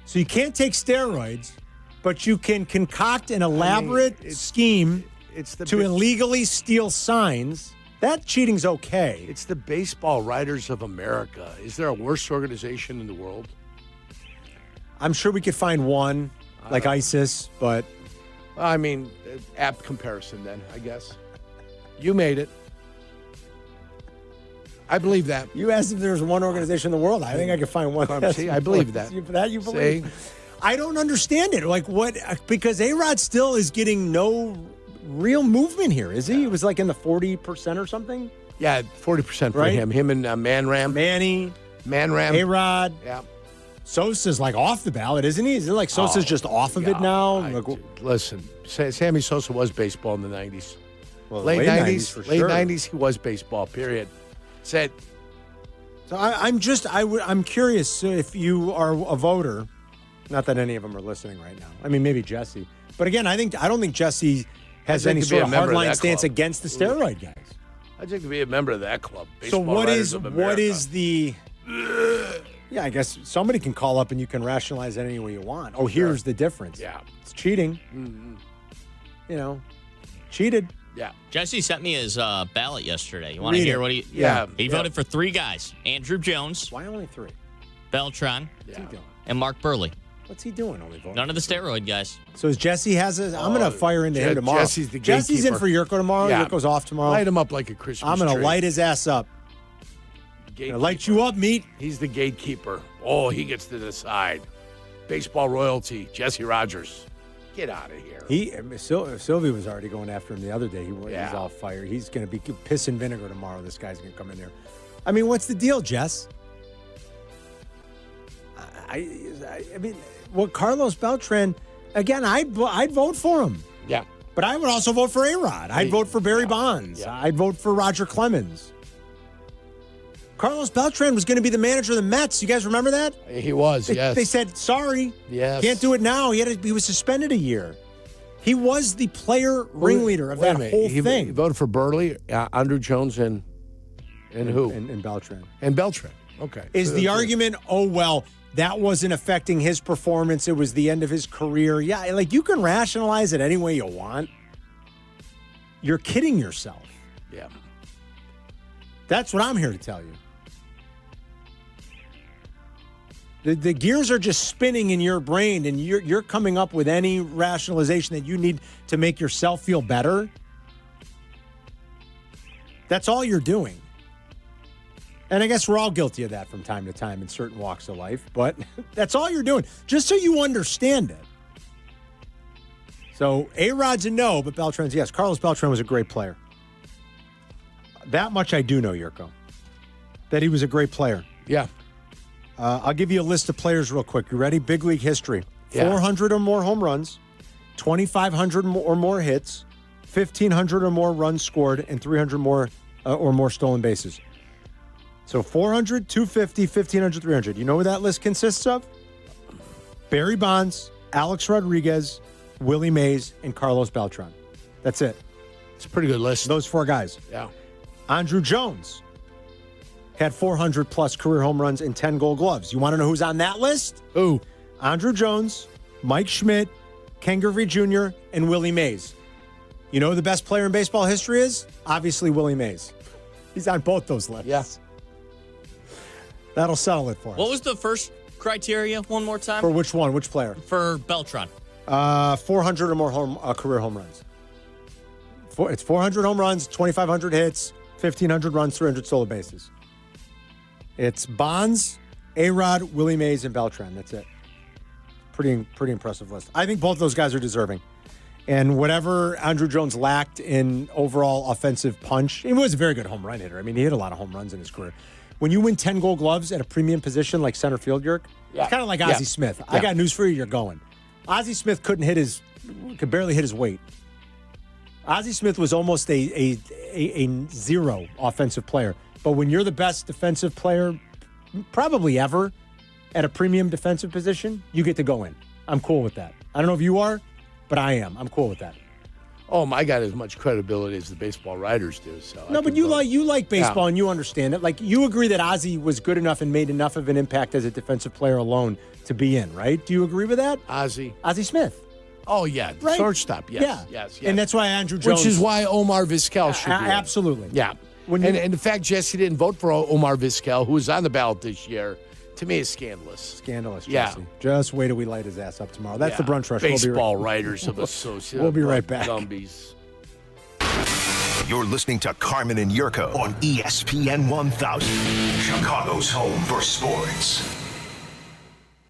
So you can't take steroids, but you can concoct an elaborate scheme to illegally steal signs. That cheating's okay. It's the Baseball Writers of America. Is there a worse organization in the world? I'm sure we could find one, like ISIS, but... I mean, apt comparison then, I guess. You made it. I believe that. You asked if there's one organization in the world. I think I could find one. See, I believe that. That you believe? See? I don't understand it. Like what? Because A-Rod still is getting no real movement here, is he? He was like in the 40% or something? Yeah, 40% for Right? him. Him and Manram. Manny. Manram. A-Rod. Yeah. Sosa's like off the ballot, isn't he? Is it like Sosa's just off of it now? Listen, Sammy Sosa was baseball in the 90s. Well, late 90s, for late sure. 90s, he was baseball, period. Said. So I'm curious. So if you are a voter, not that any of them are listening right now. I mean, maybe Jesse. But again, I don't think Jesse has I'd any like to be sort a of member of hardline that stance club. against the steroid guys. I'd like to be a member of that club. So Baseball Writers of America. what is the? Yeah, I guess somebody can call up and you can rationalize it any way you want. Oh, here's the difference. Yeah, it's cheating. Mm-hmm. You know, cheated. Yeah. Jesse sent me his ballot yesterday. You want to Read hear it. what he? Yeah. He voted for 3 guys: Andrew Jones, Why only 3? Beltran, What's he doing? and Mark Burley. What's he doing? Only voting. None of the steroid guys. So as Jesse has a, I'm going to fire into him tomorrow. Jesse's the Jesse's in gatekeeper. for Yurko tomorrow. Yeah. Yurko's off tomorrow. Light him up like a Christmas I'm going to tree. light his ass up. Gatekeeper. Light you up, meat. He's the gatekeeper. Oh, he gets to decide. Baseball royalty, Jesse Rogers. Get out of here. Silvy was already going after him the other day. He's all fired. He's going to be piss and vinegar tomorrow. This guy's going to come in there. I mean, what's the deal, Jess? I mean, Carlos Beltran, again, I'd vote for him. Yeah. But I would also vote for A-Rod. I'd vote for Barry Bonds. Yeah. I'd vote for Roger Clemens. Carlos Beltran was going to be the manager of the Mets. You guys remember that? He was, yes. They said, sorry, yes. Can't do it now. He was suspended a year. He was the player ringleader of that whole thing. He voted for Burley, Andrew Jones, and who? And Beltran. And Beltran. Okay. Is the argument, that wasn't affecting his performance. It was the end of his career. Yeah, like you can rationalize it any way you want. You're kidding yourself. Yeah. That's what I'm here to tell you. The gears are just spinning in your brain, and you're coming up with any rationalization that you need to make yourself feel better. That's all you're doing. And I guess we're all guilty of that from time to time in certain walks of life, but that's all you're doing, just so you understand it. So A-Rod's a no, but Beltran's yes. Carlos Beltran was a great player. That much I do know, Yurko, that he was a great player. Yeah. I'll give you a list of players real quick. You ready? Big league history. Yeah. 400 or more home runs, 2,500 or more hits, 1,500 or more runs scored, and 300 more or more stolen bases. So 400, 250, 1,500, 300. You know what that list consists of? Barry Bonds, Alex Rodriguez, Willie Mays, and Carlos Beltran. That's it. It's a pretty good list. Those four guys. Yeah. Andrew Jones had 400-plus career home runs and 10 Gold Gloves. You want to know who's on that list? Who? Andrew Jones, Mike Schmidt, Ken Griffey Jr., and Willie Mays. You know who the best player in baseball history is? Obviously, Willie Mays. He's on both those lists. Yeah. That'll settle it for us. What was the first criteria one more time? For which one? Which player? For Beltran. 400 or more career home runs. It's 400 home runs, 2,500 hits, 1,500 runs, 300 stolen bases. It's Bonds, A-Rod, Willie Mays, and Beltran. That's it. Pretty impressive list. I think both those guys are deserving. And whatever Andrew Jones lacked in overall offensive punch, he was a very good home run hitter. I mean, he hit a lot of home runs in his career. When you win 10 Gold Gloves at a premium position like center field, Yerk, it's kind of like Ozzie Smith. I got news for you. You're going. Ozzie Smith could barely hit his weight. Ozzie Smith was almost a zero offensive player. But when you're the best defensive player probably ever at a premium defensive position, you get to go in. I'm cool with that. I don't know if you are, but I am. I'm cool with that. Oh, I got as much credibility as the baseball writers do. So no, but you like baseball and you understand it. Like you agree that Ozzie was good enough and made enough of an impact as a defensive player alone to be in, right? Do you agree with that? Ozzie Smith. Oh yeah, right? Shortstop. Yes, yes. And that's why Andrew Jones, which is why Omar Vizquel should be absolutely. Yeah. And the fact Jesse didn't vote for Omar Vizquel, who was on the ballot this year, to me is scandalous. Scandalous, Jesse. Yeah. Just wait till we light his ass up tomorrow. That's the brunch rush. Baseball writers of association. We'll be right back. Gumbies. You're listening to Carmen and Jurko on ESPN 1000, Chicago's home for sports.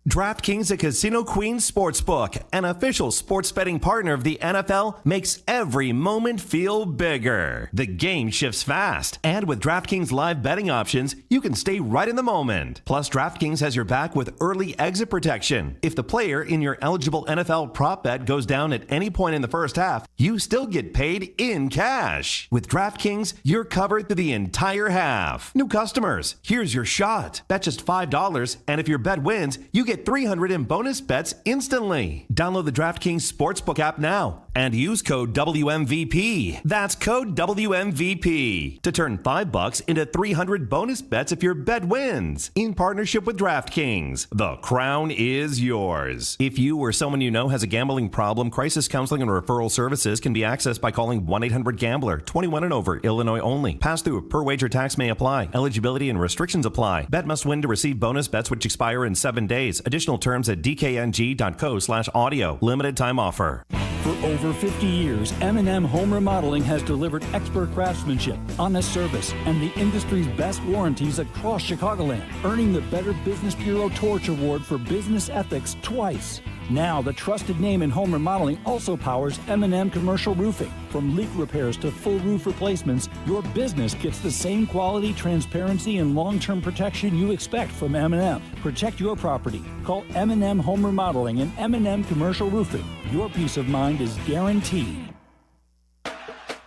DraftKings, a Casino Queen sportsbook, an official sports betting partner of the NFL, makes every moment feel bigger. The game shifts fast, and with DraftKings live betting options, you can stay right in the moment. Plus, DraftKings has your back with early exit protection. If the player in your eligible NFL prop bet goes down at any point in the first half, you still get paid in cash. With DraftKings, you're covered through the entire half. New customers, here's your shot. Bet just $5, and if your bet wins, you get $300 in bonus bets instantly. Download the DraftKings Sportsbook app now and use code WMVP. That's code WMVP to turn $5 into 300 bonus bets if your bet wins. In partnership with DraftKings, the crown is yours. If you or someone you know has a gambling problem, crisis counseling and referral services can be accessed by calling 1-800-GAMBLER. 21 and over, Illinois only. Pass-through per wager tax may apply. Eligibility and restrictions apply. Bet must win to receive bonus bets which expire in 7 days. Additional terms at dkng.co/audio. Limited time offer. For over 50 years, M&M Home Remodeling has delivered expert craftsmanship, honest service, and the industry's best warranties across Chicagoland, earning the Better Business Bureau Torch Award for business ethics twice. Now, the trusted name in home remodeling also powers M&M Commercial Roofing. From leak repairs to full roof replacements, your business gets the same quality, transparency, and long-term protection you expect from M&M. Protect your property. Call M&M Home Remodeling and M&M Commercial Roofing. Your peace of mind is guaranteed.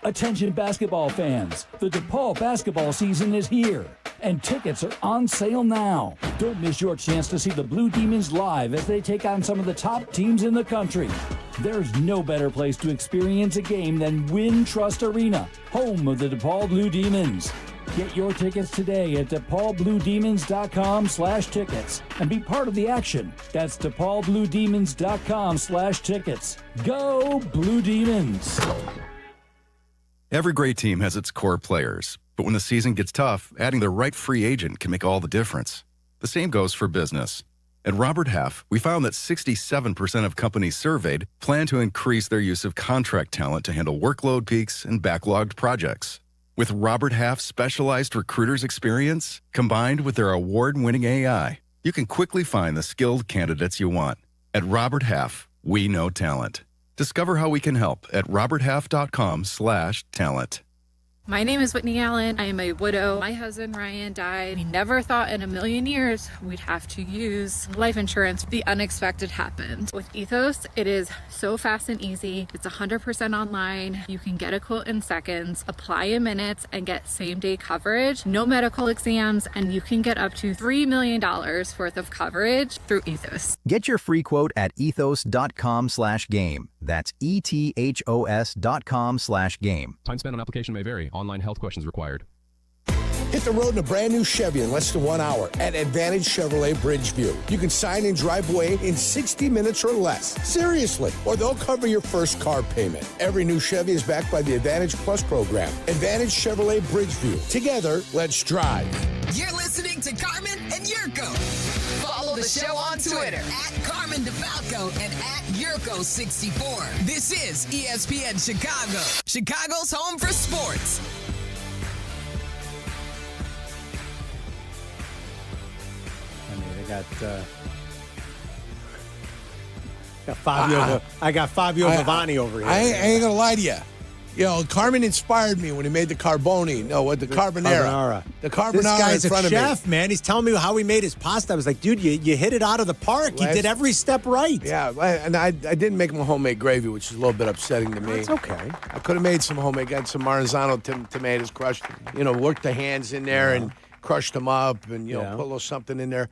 Attention basketball fans, the DePaul basketball season is here, and tickets are on sale now. Don't miss your chance to see the Blue Demons live as they take on some of the top teams in the country. There's no better place to experience a game than Wintrust Arena, home of the DePaul Blue Demons. Get your tickets today at DePaulBlueDemons.com/tickets and be part of the action. That's DePaulBlueDemons.com/tickets. Go Blue Demons! Every great team has its core players, but when the season gets tough, adding the right free agent can make all the difference. The same goes for business. At Robert Half, we found that 67% of companies surveyed plan to increase their use of contract talent to handle workload peaks and backlogged projects. With Robert Half's specialized recruiters' experience, combined with their award-winning AI, you can quickly find the skilled candidates you want. At Robert Half, we know talent. Discover how we can help at roberthalf.com/talent. My name is Whitney Allen. I am a widow. My husband, Ryan, died. We never thought in a million years we'd have to use life insurance. The unexpected happened. With Ethos, it is so fast and easy. It's 100% online. You can get a quote in seconds, apply in minutes, and get same-day coverage. No medical exams, and you can get up to $3 million worth of coverage through Ethos. Get your free quote at ethos.com/game. That's ethos.com/game. Time spent on application may vary. Online health questions required. Hit the road in a brand new Chevy in less than 1 hour at Advantage Chevrolet Bridgeview. You can sign and drive away in 60 minutes or less. Seriously. Or they'll cover your first car payment. Every new Chevy is backed by the Advantage Plus program. Advantage Chevrolet Bridgeview. Together, let's drive. You're listening to Carmen and Jurko. Follow the show on Twitter at Carmen DeFalco and at Jurko64. This is ESPN Chicago, Chicago's home for sports. I got Fabio Vivani over here. I ain't gonna lie to you. You know, Carmen inspired me when he made the carbonara. No, what the carbonara. The carbonara This guy's in front a of me. chef, man. He's telling me how he made his pasta. I was like, dude, you hit it out of the park. You did every step right. Yeah, and I didn't make my homemade gravy, which is a little bit upsetting to me. It's okay. I could have made some homemade. Got some Maranzano tomatoes crushed. You know, worked the hands in there and crushed them up, and put a little something in there.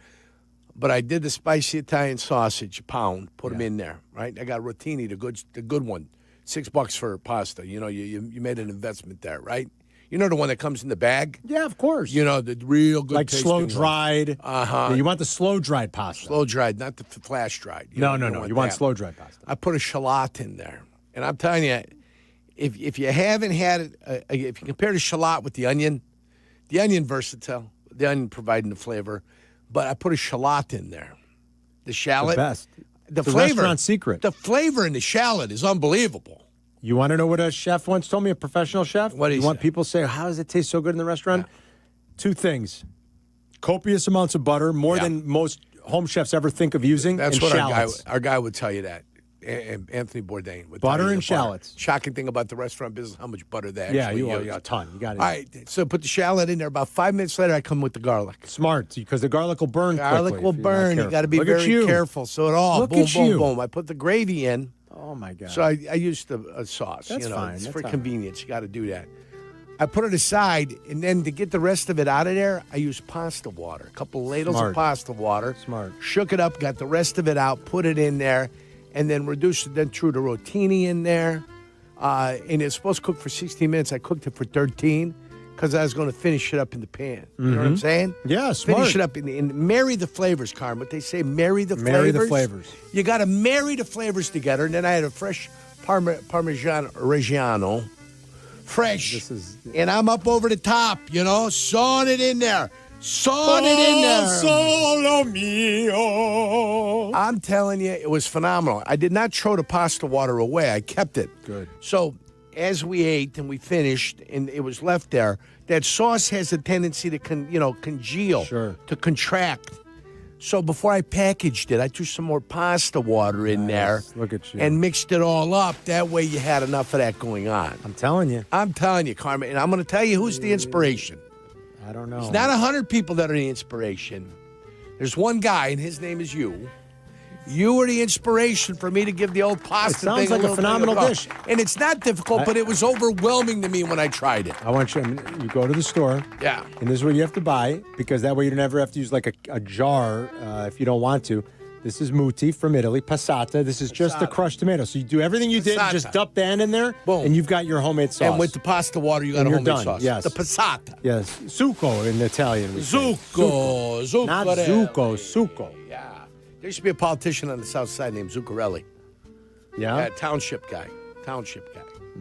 But I did the spicy Italian sausage pound. Put them in there. Right. I got rotini, the good one. $6 for pasta. You know, you made an investment there, right? You know the one that comes in the bag? Yeah, of course. You know, the real good like slow-dried. Uh-huh. You want the slow-dried pasta. Slow-dried, not the flash-dried. No. You want slow-dried pasta. I put a shallot in there. And I'm telling you, if you haven't had it, if you compare the shallot with the onion versatile, the onion providing the flavor, but I put a shallot in there. The shallot. The best. The flavor, restaurant secret. The flavor in the shallot is unbelievable. You want to know what a chef once told me, a professional chef? What you want people to say, how does it taste so good in the restaurant? Yeah. 2 things. Copious amounts of butter, more than most home chefs ever think of using. That's and what shallots. our guy would tell you that. Anthony Bourdain would butter tell you and shallots. Shocking thing about the restaurant business, how much butter they Yeah, actually use. Yeah, a ton. You got it. All right, so put the shallot in there. About 5 minutes later, I come with the garlic. Smart, because the garlic will burn Garlic quickly will burn. You got to be very careful. So it all, Look boom, at boom, you. boom. I put the gravy in. Oh, my God. So I used a sauce. That's fine. It's That's for all convenience. You got to do that. I put it aside, and then to get the rest of it out of there, I used pasta water. A couple ladles of pasta water. Smart. Shook it up, got the rest of it out, put it in there, and then threw the rotini in there. And it's supposed to cook for 16 minutes. I cooked it for 13 because I was going to finish it up in the pan. You know what I'm saying? Yeah, smart. Finish it up and marry the flavors, Carmen. What they say, marry the flavors. Marry the flavors. You got to marry the flavors together. And then I had a fresh Parmesan Reggiano. Fresh. And I'm up over the top, sawing it in there. Solo mio. I'm telling you, it was phenomenal. I did not throw the pasta water away. I kept it. Good. So as we ate and we finished and it was left there, that sauce has a tendency to congeal, to contract. So before I packaged it, I threw some more pasta water in there. Look at you. And mixed it all up. That way you had enough of that going on. I'm telling you, Carmen. And I'm going to tell you who's the inspiration. I don't know. It's not 100 people that are the inspiration. There's one guy, and his name is you. You were the inspiration for me to give the old pasta thing. It sounds like a phenomenal dish. And it's not difficult, but it was overwhelming to me when I tried it. I want you go to the store. Yeah. And this is what you have to buy, because that way you never have to use like a jar if you don't want to. This is muti from Italy, passata. This is just the crushed tomato. So you do everything you did, just dump that in there, and you've got your homemade sauce. And with the pasta water, you got a homemade sauce. Yes. The passata. Yes. Succo in Italian. Zucco. Not zucco, succo. Yeah. There used to be a politician on the south side named Zuccarelli. Yeah? Township guy.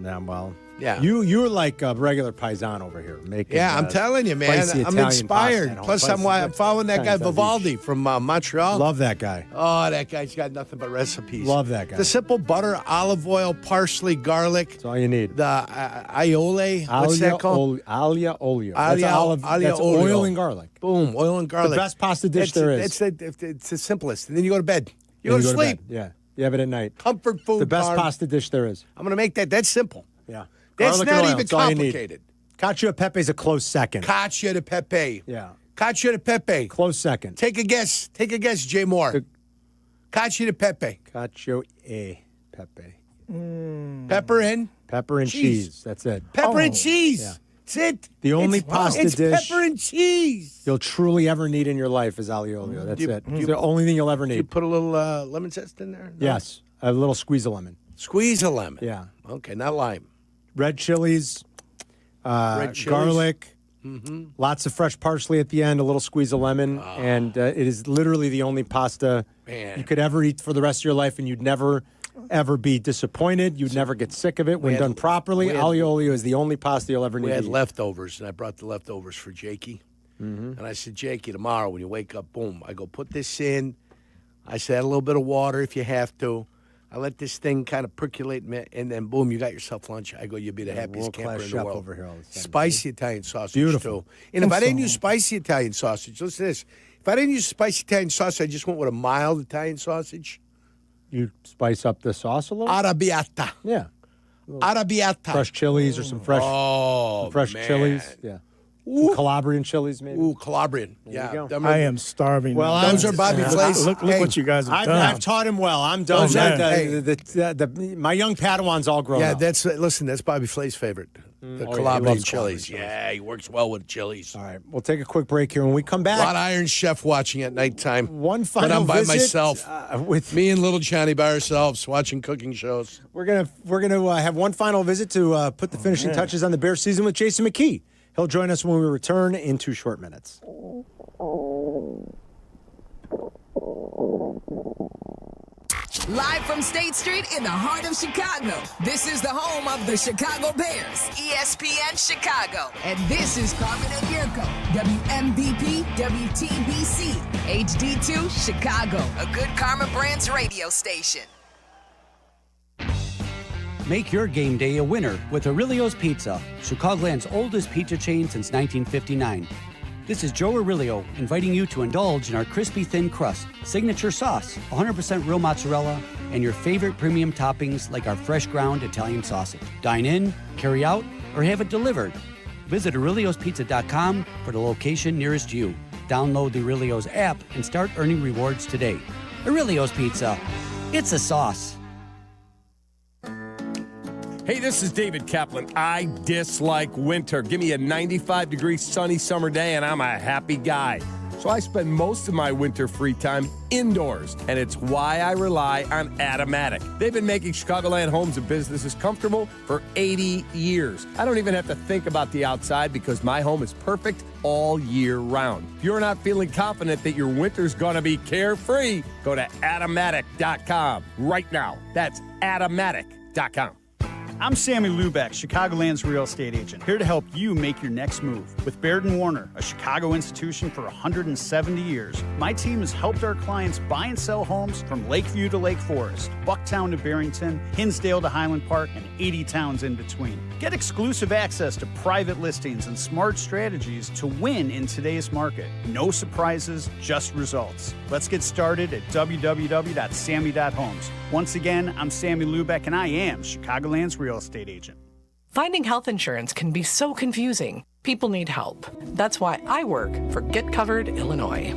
Yeah, well. Yeah. You're like a regular paisan over here. I'm telling you, man. I'm inspired. Plus, I'm following that guy Vivaldi from Montreal. Love that guy. Oh, that guy's got nothing but recipes. Love that guy. The simple butter, olive oil, parsley, garlic. That's all you need. The aioli. What's that called? Aglio olio. That's oil and garlic. Boom, oil and garlic. The best pasta dish there is. It's the simplest. And then you go to bed. You go to sleep. Yeah. You have it at night. Comfort food. The best pasta dish there is. I'm going to make that. That's simple. Yeah. That's Garlic not and oil. even That's all you need. complicated. Cacio e pepe is a close second. Cacio e pepe. Yeah. Cacio e pepe. Close second. Take a guess, Jay Moore. Cacio e pepe. Cacio e pepe. Pepper and? Pepper and cheese. That's it. Pepper and cheese. Yeah. That's it. The only pasta it's dish pepper and cheese. you'll truly ever need in your life is aglio olio. That's it. It's the only thing you'll ever need. You put a little lemon zest in there? No? Yes. A little squeeze of lemon. Squeeze a lemon. Yeah. Okay, not lime. Red chilies. Garlic. Lots of fresh parsley at the end, a little squeeze of lemon, and it is literally the only pasta you could ever eat for the rest of your life, and you'd never, ever be disappointed. You'd never get sick of it when done properly. Aglio olio is the only pasta you'll ever need. We had to eat. leftovers, and I brought the leftovers for Jakey. And I said, Jakey, tomorrow when you wake up, boom, I go put this in. I said, add a little bit of water if you have to. I let this thing kind of percolate, and then boom, you got yourself lunch. I go, you'll be the happiest camper in the world. Over here all the time. Spicy Italian sausage, Beautiful. too. And if I didn't use spicy Italian sausage, listen to this. If I didn't use spicy Italian sausage, I just went with a mild Italian sausage. You spice up the sauce a little? Arrabbiata. Yeah. Arrabbiata. Fresh chilies or some fresh, man. chilies. Yeah. Some Calabrian chilies, maybe. Ooh, Calabrian. There you go. I am starving. Well, those are Bobby Flay's. Look what you guys have done. I've taught him well. I'm done. My young Padawan's all grown up. That's Bobby Flay's favorite. The Calabrian chilies. Yeah, he works well with chilies. All right, we'll take a quick break here. When we come back, a lot of Iron Chef watching at nighttime. One final But I'm by visit, myself with me and little Johnny by ourselves watching cooking shows. We're gonna have one final visit to put the finishing touches on the Bears season with Jason McKee. He'll join us when we return in 2 short minutes. Live from State Street in the heart of Chicago, this is the home of the Chicago Bears, ESPN Chicago. And this is Carmen Jurko, WMVP, WTBC, HD2, Chicago, a good Karma Brands radio station. Make your game day a winner with Aurelio's Pizza, Chicagoland's oldest pizza chain since 1959. This is Joe Aurelio inviting you to indulge in our crispy thin crust, signature sauce, 100% real mozzarella, and your favorite premium toppings like our fresh ground Italian sausage. Dine in, carry out, or have it delivered. Visit Aurelio'sPizza.com for the location nearest you. Download the Aurelio's app and start earning rewards today. Aurelio's Pizza. It's a sauce. Hey, this is David Kaplan. I dislike winter. Give me a 95-degree sunny summer day, and I'm a happy guy. So I spend most of my winter free time indoors, and it's why I rely on Automatic. They've been making Chicagoland homes and businesses comfortable for 80 years. I don't even have to think about the outside because my home is perfect all year round. If you're not feeling confident that your winter's gonna be carefree, go to Automatic.com right now. That's Automatic.com. I'm Sammy Lubeck, Chicagoland's real estate agent, here to help you make your next move. With Baird & Warner, a Chicago institution for 170 years, my team has helped our clients buy and sell homes from Lakeview to Lake Forest, Bucktown to Barrington, Hinsdale to Highland Park, and 80 towns in between. Get exclusive access to private listings and smart strategies to win in today's market. No surprises, just results. Let's get started at www.sammy.homes. Once again, I'm Sammy Lubeck, and I am Chicagoland's real estate agent. Finding health insurance can be so confusing. People need help. That's why I work for Get Covered Illinois.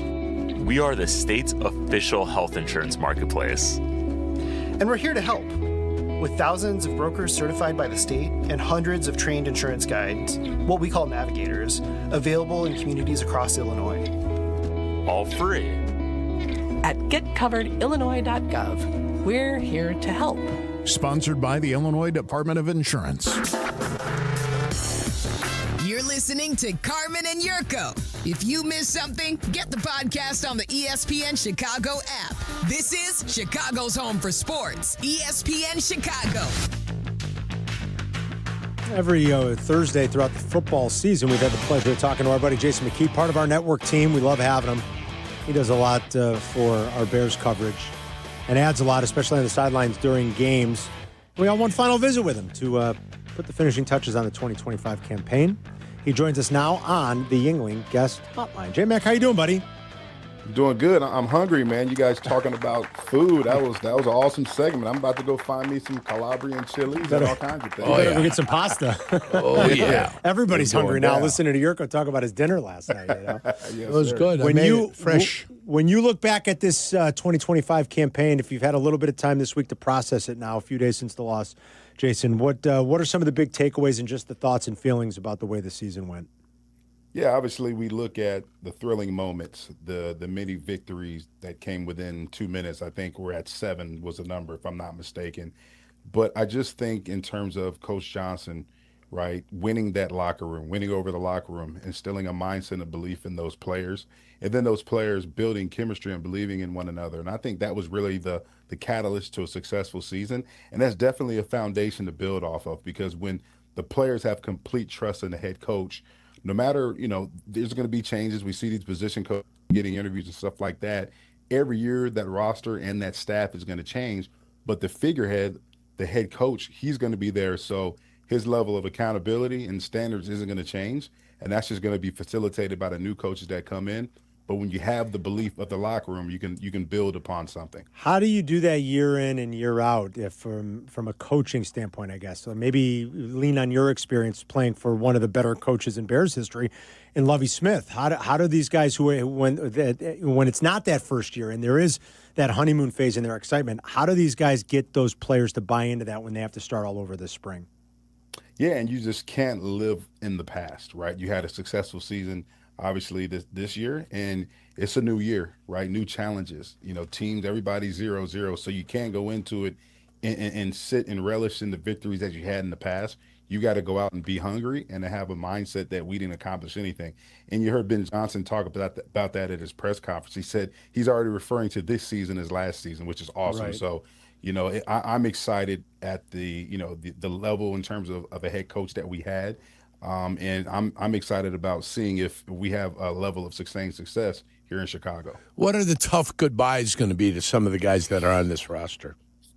We are the state's official health insurance marketplace. And we're here to help. With thousands of brokers certified by the state and hundreds of trained insurance guides, what we call navigators, available in communities across Illinois. All free. At getcoveredillinois.gov, we're here to help. Sponsored by the Illinois Department of Insurance. You're listening to Carmen and Jurko. If you missed something, get the podcast on the ESPN Chicago app. This is Chicago's home for sports, ESPN Chicago. Every Thursday throughout the football season, we've had the pleasure of talking to our buddy Jason McKee, part of our network team. We love having him. He does a lot for our Bears coverage and adds a lot, especially on the sidelines during games. We got one final visit with him to put the finishing touches on the 2025 campaign. He joins us now on the Yingling Guest Hotline. J-Mac, how you doing, buddy? Doing good. I'm hungry, man. You guys talking about food. That was an awesome segment. I'm about to go find me some Calabrian chilies and all kinds of things. Oh, yeah. Go get some pasta. Oh, yeah. Everybody's hungry now listening to Jurko talk about his dinner last night. You know? Yes, It was sir. good. When I made you it fresh. When you look back at this 2025 campaign, if you've had a little bit of time this week to process it now, a few days since the loss, Jason, what are some of the big takeaways and just the thoughts and feelings about the way the season went? Yeah, obviously we look at the thrilling moments, the many victories that came within 2 minutes. I think we're at 7 was the number, if I'm not mistaken. But I just think in terms of Coach Johnson, right, winning that locker room, winning over the locker room, instilling a mindset of belief in those players, and then those players building chemistry and believing in one another. And I think that was really the catalyst to a successful season. And that's definitely a foundation to build off of, because when the players have complete trust in the head coach, no matter, there's going to be changes. We see these position coaches getting interviews and stuff like that. Every year that roster and that staff is going to change, but the figurehead, the head coach, he's going to be there. So his level of accountability and standards isn't going to change. And that's just going to be facilitated by the new coaches that come in. But when you have the belief of the locker room, you can build upon something. How do you do that year in and year out from a coaching standpoint, I guess? So maybe lean on your experience playing for one of the better coaches in Bears history in Lovie Smith. How do these guys, when it's not that first year and there is that honeymoon phase in their excitement, how do these guys get those players to buy into that when they have to start all over this spring? Yeah, and you just can't live in the past, right? You had a successful season, obviously, this year, and it's a new year, right? New challenges, teams, everybody's 0-0, so you can't go into it and sit and relish in the victories that you had in the past. You got to go out and be hungry and to have a mindset that we didn't accomplish anything. And you heard Ben Johnson talk about that at his press conference. He said he's already referring to this season as last season, which is awesome. Right. So, I'm excited at the level in terms of a head coach that we had. And I'm excited about seeing if we have a level of sustained success here in Chicago. What are the tough goodbyes going to be to some of the guys that are on this roster?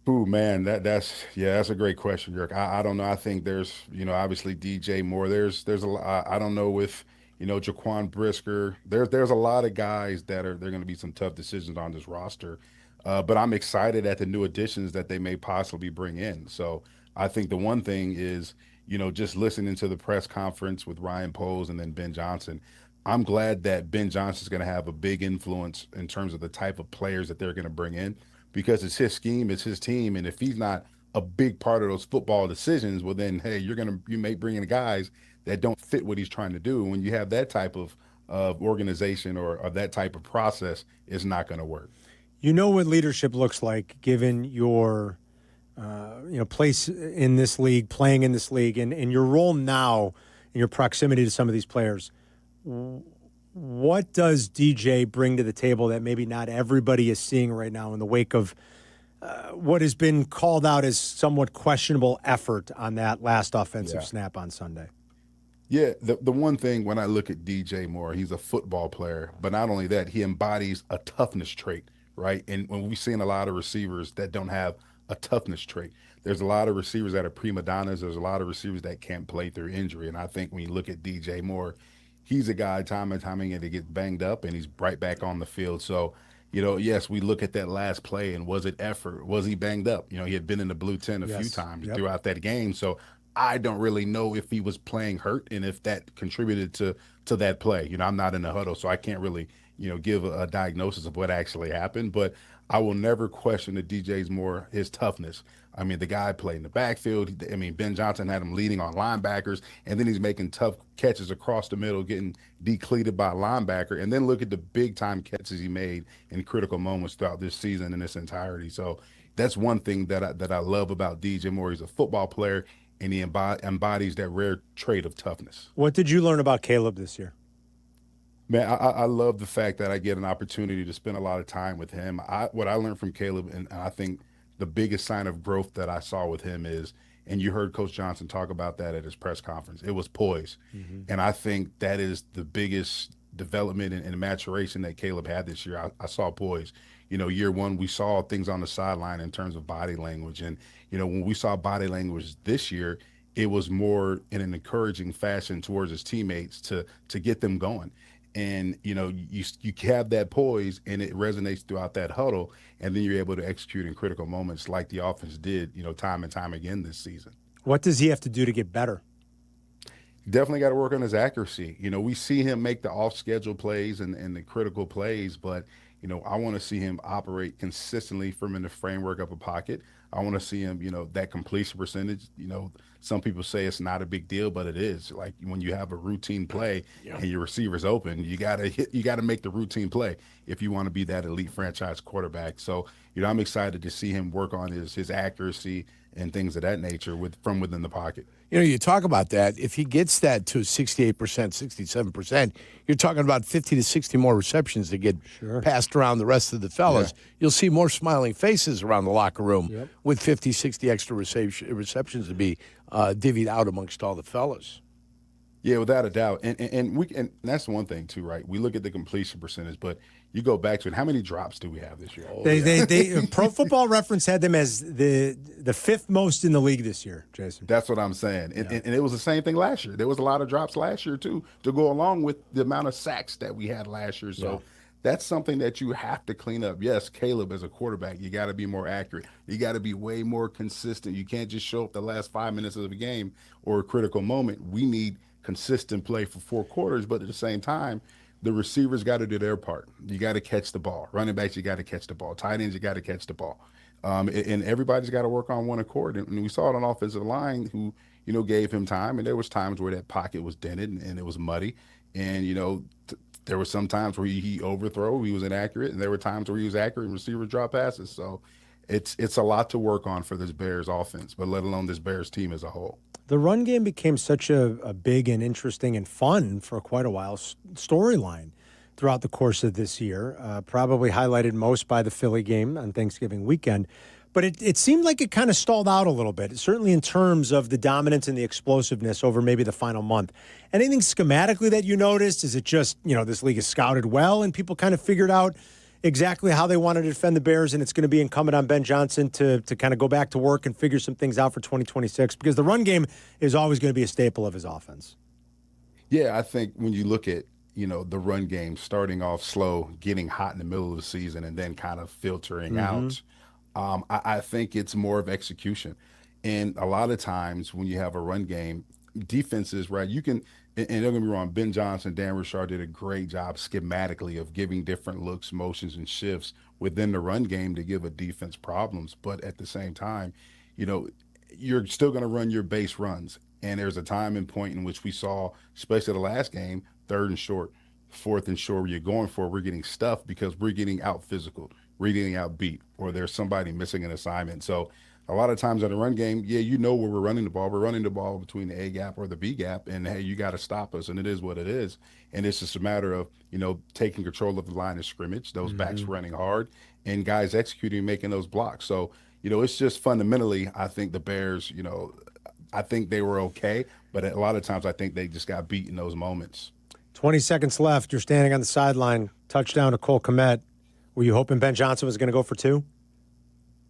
Ooh, man, that's a great question, Jurk. I don't know. I think there's, obviously DJ Moore. There's a lot. I don't know with, Jaquan Brisker. There's a lot of guys they're going to be some tough decisions on this roster. But I'm excited at the new additions that they may possibly bring in. So I think the one thing is, just listening to the press conference with Ryan Poles and then Ben Johnson, I'm glad that Ben Johnson's going to have a big influence in terms of the type of players that they're going to bring in, because it's his scheme, it's his team. And if he's not a big part of those football decisions, well, then, hey, you may bring in guys that don't fit what he's trying to do. When you have that type of of organization or that type of process is not going to work. You know what leadership looks like, given your place in this league, playing in this league, and your role now and your proximity to some of these players. What does DJ bring to the table that maybe not everybody is seeing right now in the wake of what has been called out as somewhat questionable effort on that last offensive snap on Sunday? Yeah, the one thing when I look at DJ Moore, he's a football player, but not only that, he embodies a toughness trait, right? And when we've seen a lot of receivers that don't have a toughness trait, there's a lot of receivers that are prima donnas. There's a lot of receivers that can't play through injury. And I think when you look at DJ Moore, he's a guy time and time again to get banged up, and he's right back on the field. So, yes, we look at that last play, and was it effort? Was he banged up? He had been in the blue tent a few times throughout that game. So I don't really know if he was playing hurt and if that contributed to that play. I'm not in the huddle, so I can't really, give a diagnosis of what actually happened. But I will never question the DJ's Moore, his toughness. I mean, the guy played in the backfield. I mean, Ben Johnson had him leading on linebackers, and then he's making tough catches across the middle, getting decleated by a linebacker. And then look at the big-time catches he made in critical moments throughout this season in its entirety. So that's one thing that I love about DJ Moore. He's a football player, and he embodies that rare trait of toughness. What did you learn about Caleb this year? Man, I love the fact that I get an opportunity to spend a lot of time with him. What I learned from Caleb, and I think the biggest sign of growth that I saw with him is, and you heard Coach Johnson talk about that at his press conference, it was poise. Mm-hmm. And I think that is the biggest development and maturation that Caleb had this year. I saw poise. Year one, we saw things on the sideline in terms of body language. And, when we saw body language this year, it was more in an encouraging fashion towards his teammates to get them going. And, you have that poise, and it resonates throughout that huddle, and then you're able to execute in critical moments like the offense did, time and time again this season. What does he have to do to get better? Definitely got to work on his accuracy. We see him make the off-schedule plays and the critical plays, but, I want to see him operate consistently from in the framework of a pocket. I want to see him, that completion percentage. Some people say it's not a big deal, but it is. Like when you have a routine play and your receiver's open, you gotta make the routine play if you want to be that elite franchise quarterback. So, I'm excited to see him work on his accuracy and things of that nature from within the pocket. You talk about that. If he gets that to 68%, 67%, you're talking about 50 to 60 more receptions to get passed around the rest of the fellas. Yeah. You'll see more smiling faces around the locker room with 50, 60 extra receptions to be divvied out amongst all the fellas. Yeah, without a doubt. And that's one thing too, right? We look at the completion percentage, but you go back to it. How many drops do we have this year? They Pro Football Reference had them as the fifth most in the league this year, Jason. That's what I'm saying. And it was the same thing last year. There was a lot of drops last year too, to go along with the amount of sacks that we had last year. So that's something that you have to clean up. Yes, Caleb, as a quarterback, you got to be more accurate. You got to be way more consistent. You can't just show up the last 5 minutes of the game or a critical moment. We need consistent play for 4 quarters, but at the same time, the receivers got to do their part. You got to catch the ball. Running backs, you got to catch the ball. Tight ends, you got to catch the ball. And everybody's got to work on one accord. And we saw it on offensive line who, gave him time. And there was times where that pocket was dented and it was muddy. And, there were some times where he overthrew, he was inaccurate. And there were times where he was accurate and receivers drop passes. So it's a lot to work on for this Bears offense, but let alone this Bears team as a whole. The run game became such a big and interesting and fun for quite a while storyline throughout the course of this year, probably highlighted most by the Philly game on Thanksgiving weekend. But it seemed like it kind of stalled out a little bit, certainly in terms of the dominance and the explosiveness over maybe the final month. Anything schematically that you noticed? Is it just, this league is scouted well and people kind of figured out exactly how they wanted to defend the Bears, and it's going to be incumbent on Ben Johnson to kind of go back to work and figure some things out for 2026? Because the run game is always going to be a staple of his offense. Yeah, I think when you look at, the run game starting off slow, getting hot in the middle of the season, and then kind of filtering out, I think it's more of execution. And a lot of times when you have a run game, defenses, right, you can – and don't get me wrong, Ben Johnson, Dan Richard did a great job schematically of giving different looks, motions, and shifts within the run game to give a defense problems. But at the same time, you're still going to run your base runs. And there's a time and point in which we saw, especially the last game, 3rd and short, 4th and short where you're going for it, we're getting stuffed because we're getting out physical, we're getting out beat, or there's somebody missing an assignment. So a lot of times in the run game, yeah, you know where we're running the ball. We're running the ball between the A gap or the B gap, and hey, you got to stop us, and it is what it is. And it's just a matter of, taking control of the line of scrimmage, those backs running hard, and guys executing, making those blocks. So, it's just fundamentally, I think the Bears, I think they were okay, but a lot of times I think they just got beat in those moments. 20 seconds left. You're standing on the sideline. Touchdown to Cole Kmet. Were you hoping Ben Johnson was going to go for 2?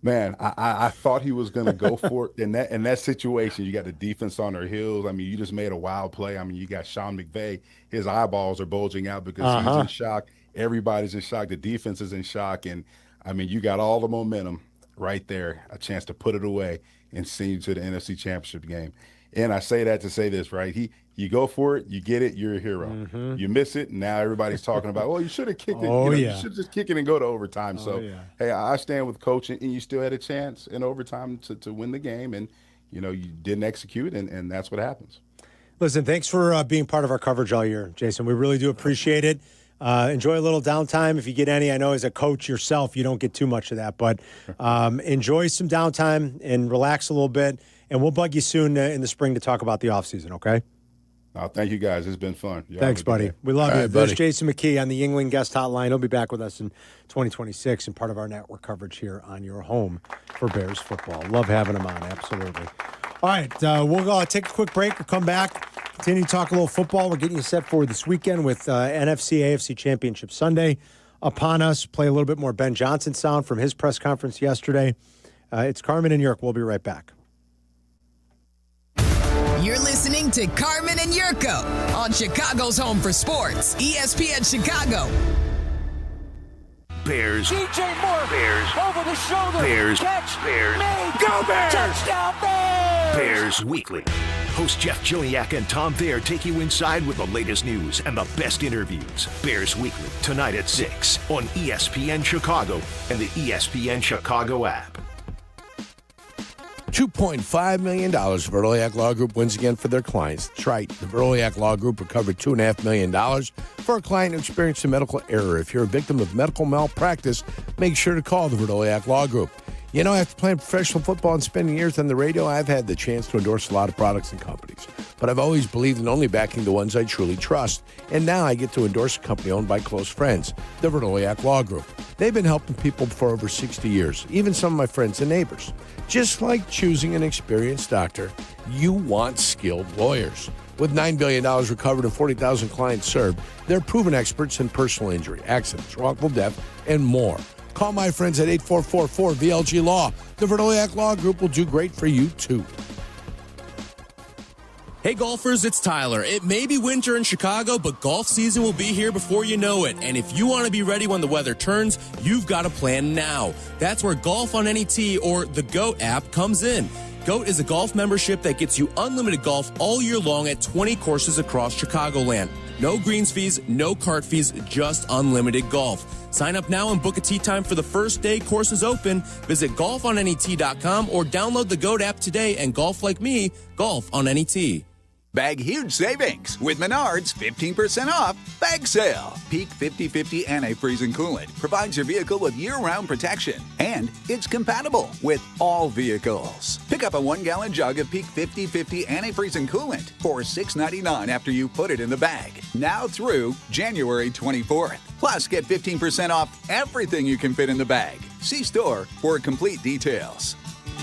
Man, I thought he was going to go for it. In that situation, you got the defense on their heels. I mean, you just made a wild play. I mean, you got Sean McVay. His eyeballs are bulging out because he's in shock. Everybody's in shock. The defense is in shock. And, I mean, you got all the momentum right there, a chance to put it away and send you to the NFC Championship game. And I say that to say this, right? You go for it, you get it, you're a hero. You miss it, now everybody's talking about, you should have kicked it. You should just kick it and go to overtime. Hey, I stand with Coach, and you still had a chance in overtime to win the game, and you didn't execute, and that's what happens. Listen, thanks for being part of our coverage all year, Jason. We really do appreciate it. Enjoy a little downtime if you get any. I know as a coach yourself, you don't get too much of that, but enjoy some downtime and relax a little bit. And we'll bug you soon in the spring to talk about the offseason, okay? Thank you, guys. It's been fun. Thanks, buddy. We love you. There's Jason McKee on the Yingling guest hotline. He'll be back with us in 2026 and part of our network coverage here on your home for Bears football. Love having him on, absolutely. All right, we'll take a quick break. We'll come back, continue to talk a little football. We're getting you set for this weekend with NFC, AFC Championship Sunday upon us. Play a little bit more Ben Johnson sound from his press conference yesterday. It's Carmen and Jurko. We'll be right back. You're listening to Carmen and Jurko on Chicago's home for sports, ESPN Chicago. Bears. DJ Moore. Bears. Over the shoulder. Bears. Catch. Bears. Made. Go Bears. Touchdown Bears. Bears Weekly. Host Jeff Joniak and Tom Thayer take you inside with the latest news and the best interviews. Bears Weekly, tonight at 6 on ESPN Chicago and the ESPN Chicago app. $2.5 million Verliak Law Group wins again for their clients. That's right. The Verliak Law Group recovered $2.5 million for a client who experienced a medical error. If you're a victim of medical malpractice, make sure to call the Verliak Law Group. After playing professional football and spending years on the radio, I've had the chance to endorse a lot of products and companies. But I've always believed in only backing the ones I truly trust. And now I get to endorse a company owned by close friends, the Verliak Law Group. They've been helping people for over 60 years, even some of my friends and neighbors. Just like choosing an experienced doctor, you want skilled lawyers. With $9 billion recovered and 40,000 clients served, they're proven experts in personal injury, accidents, wrongful death, and more. Call my friends at 844-4VLG-LAW. The Verliak Law Group will do great for you, too. Hey golfers, it's Tyler. It may be winter in Chicago, but golf season will be here before you know it. And if you want to be ready when the weather turns, you've got to plan now. That's where Golf on Any Tee or the GOAT app comes in. GOAT is a golf membership that gets you unlimited golf all year long at 20 courses across Chicagoland. No greens fees, no cart fees, just unlimited golf. Sign up now and book a tee time for the first day courses open. Visit golfonanytee.com or download the GOAT app today and golf like me, golf on any tee. Bag huge savings with Menards 15% off bag sale. Peak 50/50 antifreeze and coolant provides your vehicle with year-round protection, and it's compatible with all vehicles. Pick up a 1-gallon jug of Peak 50/50 antifreeze and coolant for $6.99 after you put it in the bag. Now through January 24th. Plus, get 15% off everything you can fit in the bag. See store for complete details.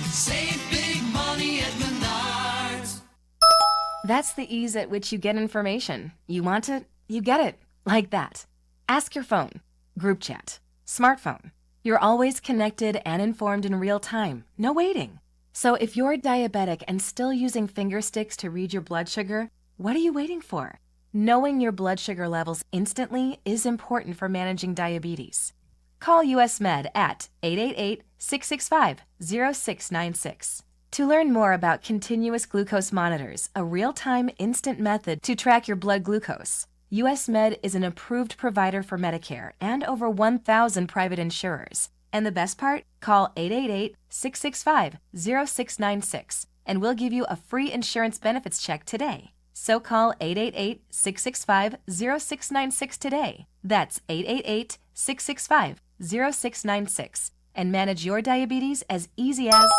Save big money at Menards. That's the ease at which you get information. You want it, you get it. Like that. Ask your phone. Group chat. Smartphone. You're always connected and informed in real time. No waiting. So if you're diabetic and still using finger sticks to read your blood sugar, what are you waiting for? Knowing your blood sugar levels instantly is important for managing diabetes. Call US Med at 888-665-0696. To learn more about continuous glucose monitors, a real-time instant method to track your blood glucose, US Med is an approved provider for Medicare and over 1,000 private insurers. And the best part? Call 888-665-0696 and we'll give you a free insurance benefits check today. So call 888-665-0696 today. That's 888-665-0696. And manage your diabetes as easy as...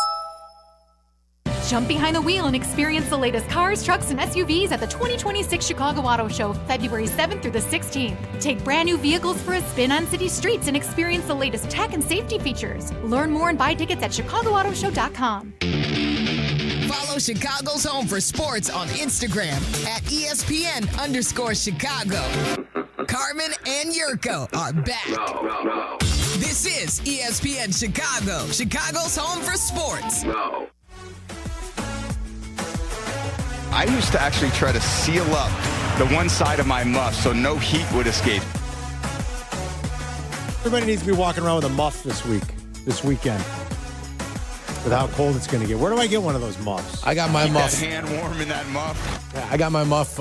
Jump behind the wheel and experience the latest cars, trucks, and SUVs at the 2026 Chicago Auto Show, February 7th through the 16th. Take brand new vehicles for a spin on city streets and experience the latest tech and safety features. Learn more and buy tickets at ChicagoAutoShow.com. Follow Chicago's Home for Sports on Instagram at ESPN_Chicago. Carmen and Jurko are back. This is ESPN Chicago, Chicago's Home for Sports. I used to actually try to seal up the one side of my muff so no heat would escape. Everybody needs to be walking around with a muff this weekend. With how cold it's going to get. Where do I get one of those muffs? I got my muff. That hand warm in that muff. Yeah, I got my muff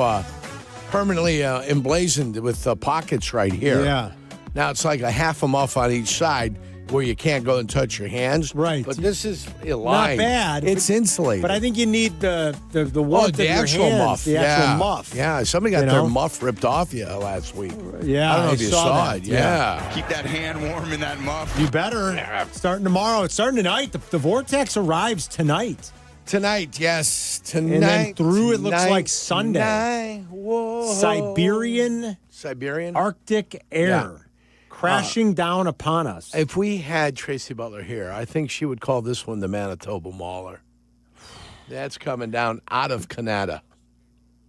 permanently emblazoned with pockets right here. Yeah. Now it's like a half a muff on each side where you can't go and touch your hands. Right. But this is Not aligned. bad. It's insulated. But I think you need the warmth the of your actual hands, muff. the actual muff. Yeah, somebody got their muff ripped off you last week. Yeah, I don't know if you saw that. it. Yeah. Keep that hand warm in that muff. You better. Starting tomorrow. It's starting tonight. The vortex arrives tonight. Tonight, yes. Tonight. And then through, it looks tonight, like Sunday. Whoa. Siberian Arctic air. Yeah. Crashing down upon us. If we had Tracy Butler here, I think she would call this one the Manitoba Mauler. That's coming down out of Canada.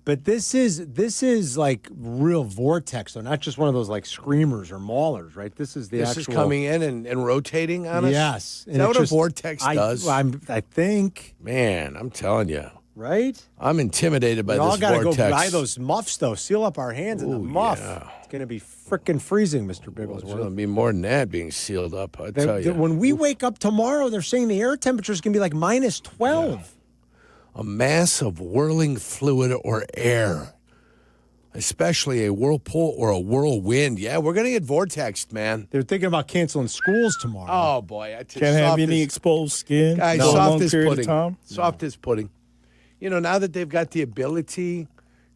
But this is like real vortex, though, not just one of those like screamers or maulers, right? This is the This actual. is coming in and rotating on us? Yes. Is that what a vortex does? I think. Man, I'm telling you. Right? I'm intimidated by We all this got to vortex. go buy those muffs, though. Seal up our hands in the muff. yeah. It's going to be freaking freezing, Mr. Bigglesworth. It's going to be more than that being sealed up, I tell you. When we wake up tomorrow, they're saying the air temperature is going to be like minus 12. A mass of whirling fluid or air, especially a whirlpool or a whirlwind. Yeah, we're going to get vortexed, man. They're thinking about canceling schools tomorrow. Oh, boy. Can't have any exposed skin. Guys, for a soft long as period of pudding. time. Soft as pudding. You know, now that they've got the ability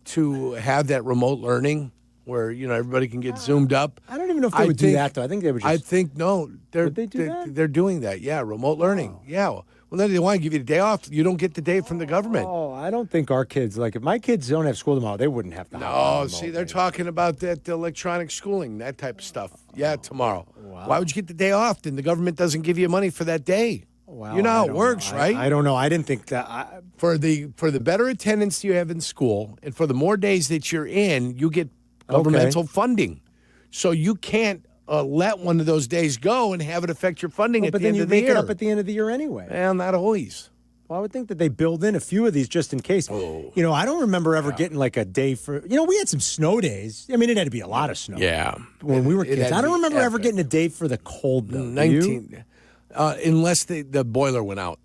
to have that remote learning where, you know, everybody can get zoomed up. I don't even know if they would do that, though. I think they would just... I think, no. Would they do that? They're doing that, yeah, remote learning. Yeah. Well, then they want to give you the day off. You don't get the day from the government. Oh, I don't think our kids, like, if my kids don't have school tomorrow, they wouldn't have to. No, see, they're talking about that electronic schooling, that type of stuff. Yeah, tomorrow. Wow. Why would you get the day off? Then the government doesn't give you money for that day. Well, You know I how it don't works, know. right? I don't know. I didn't think that. For the better attendance you have in school, and for the more days that you're in, you get governmental funding. So you can't let one of those days go and have it affect your funding at But the then end you of the year. make it up at the end of the year anyway. Well, not always. Well, I would think that they build in a few of these just in case. Oh. You know, I don't remember ever getting like a day for. You know, we had some snow days. I mean, it had to be a lot of snow. Yeah. When we were It kids, had I to don't be remember ever epic. getting a day for the cold though. Do you? 19. Unless the boiler went out.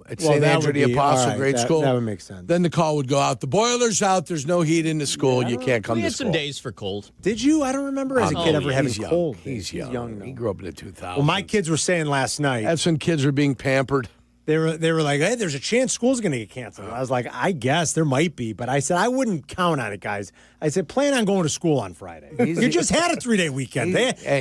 At Well, St. that Andrew would the be- Apostle all right, grade that- school. that would make sense. Then the call would go out. The boiler's out. There's no heat in the school. You can't come We to had school. some days for cold. Did you? I don't remember as a kid ever having he's young. cold. He's days. young. now. He grew up in the 2000s. Well, my kids were saying last night. That's when kids were being pampered. They were like, hey, there's a chance school's going to get canceled. I was like, I guess there might be. But I said, I wouldn't count on it, guys. I said, plan on going to school on Friday. You just had a 3-day weekend.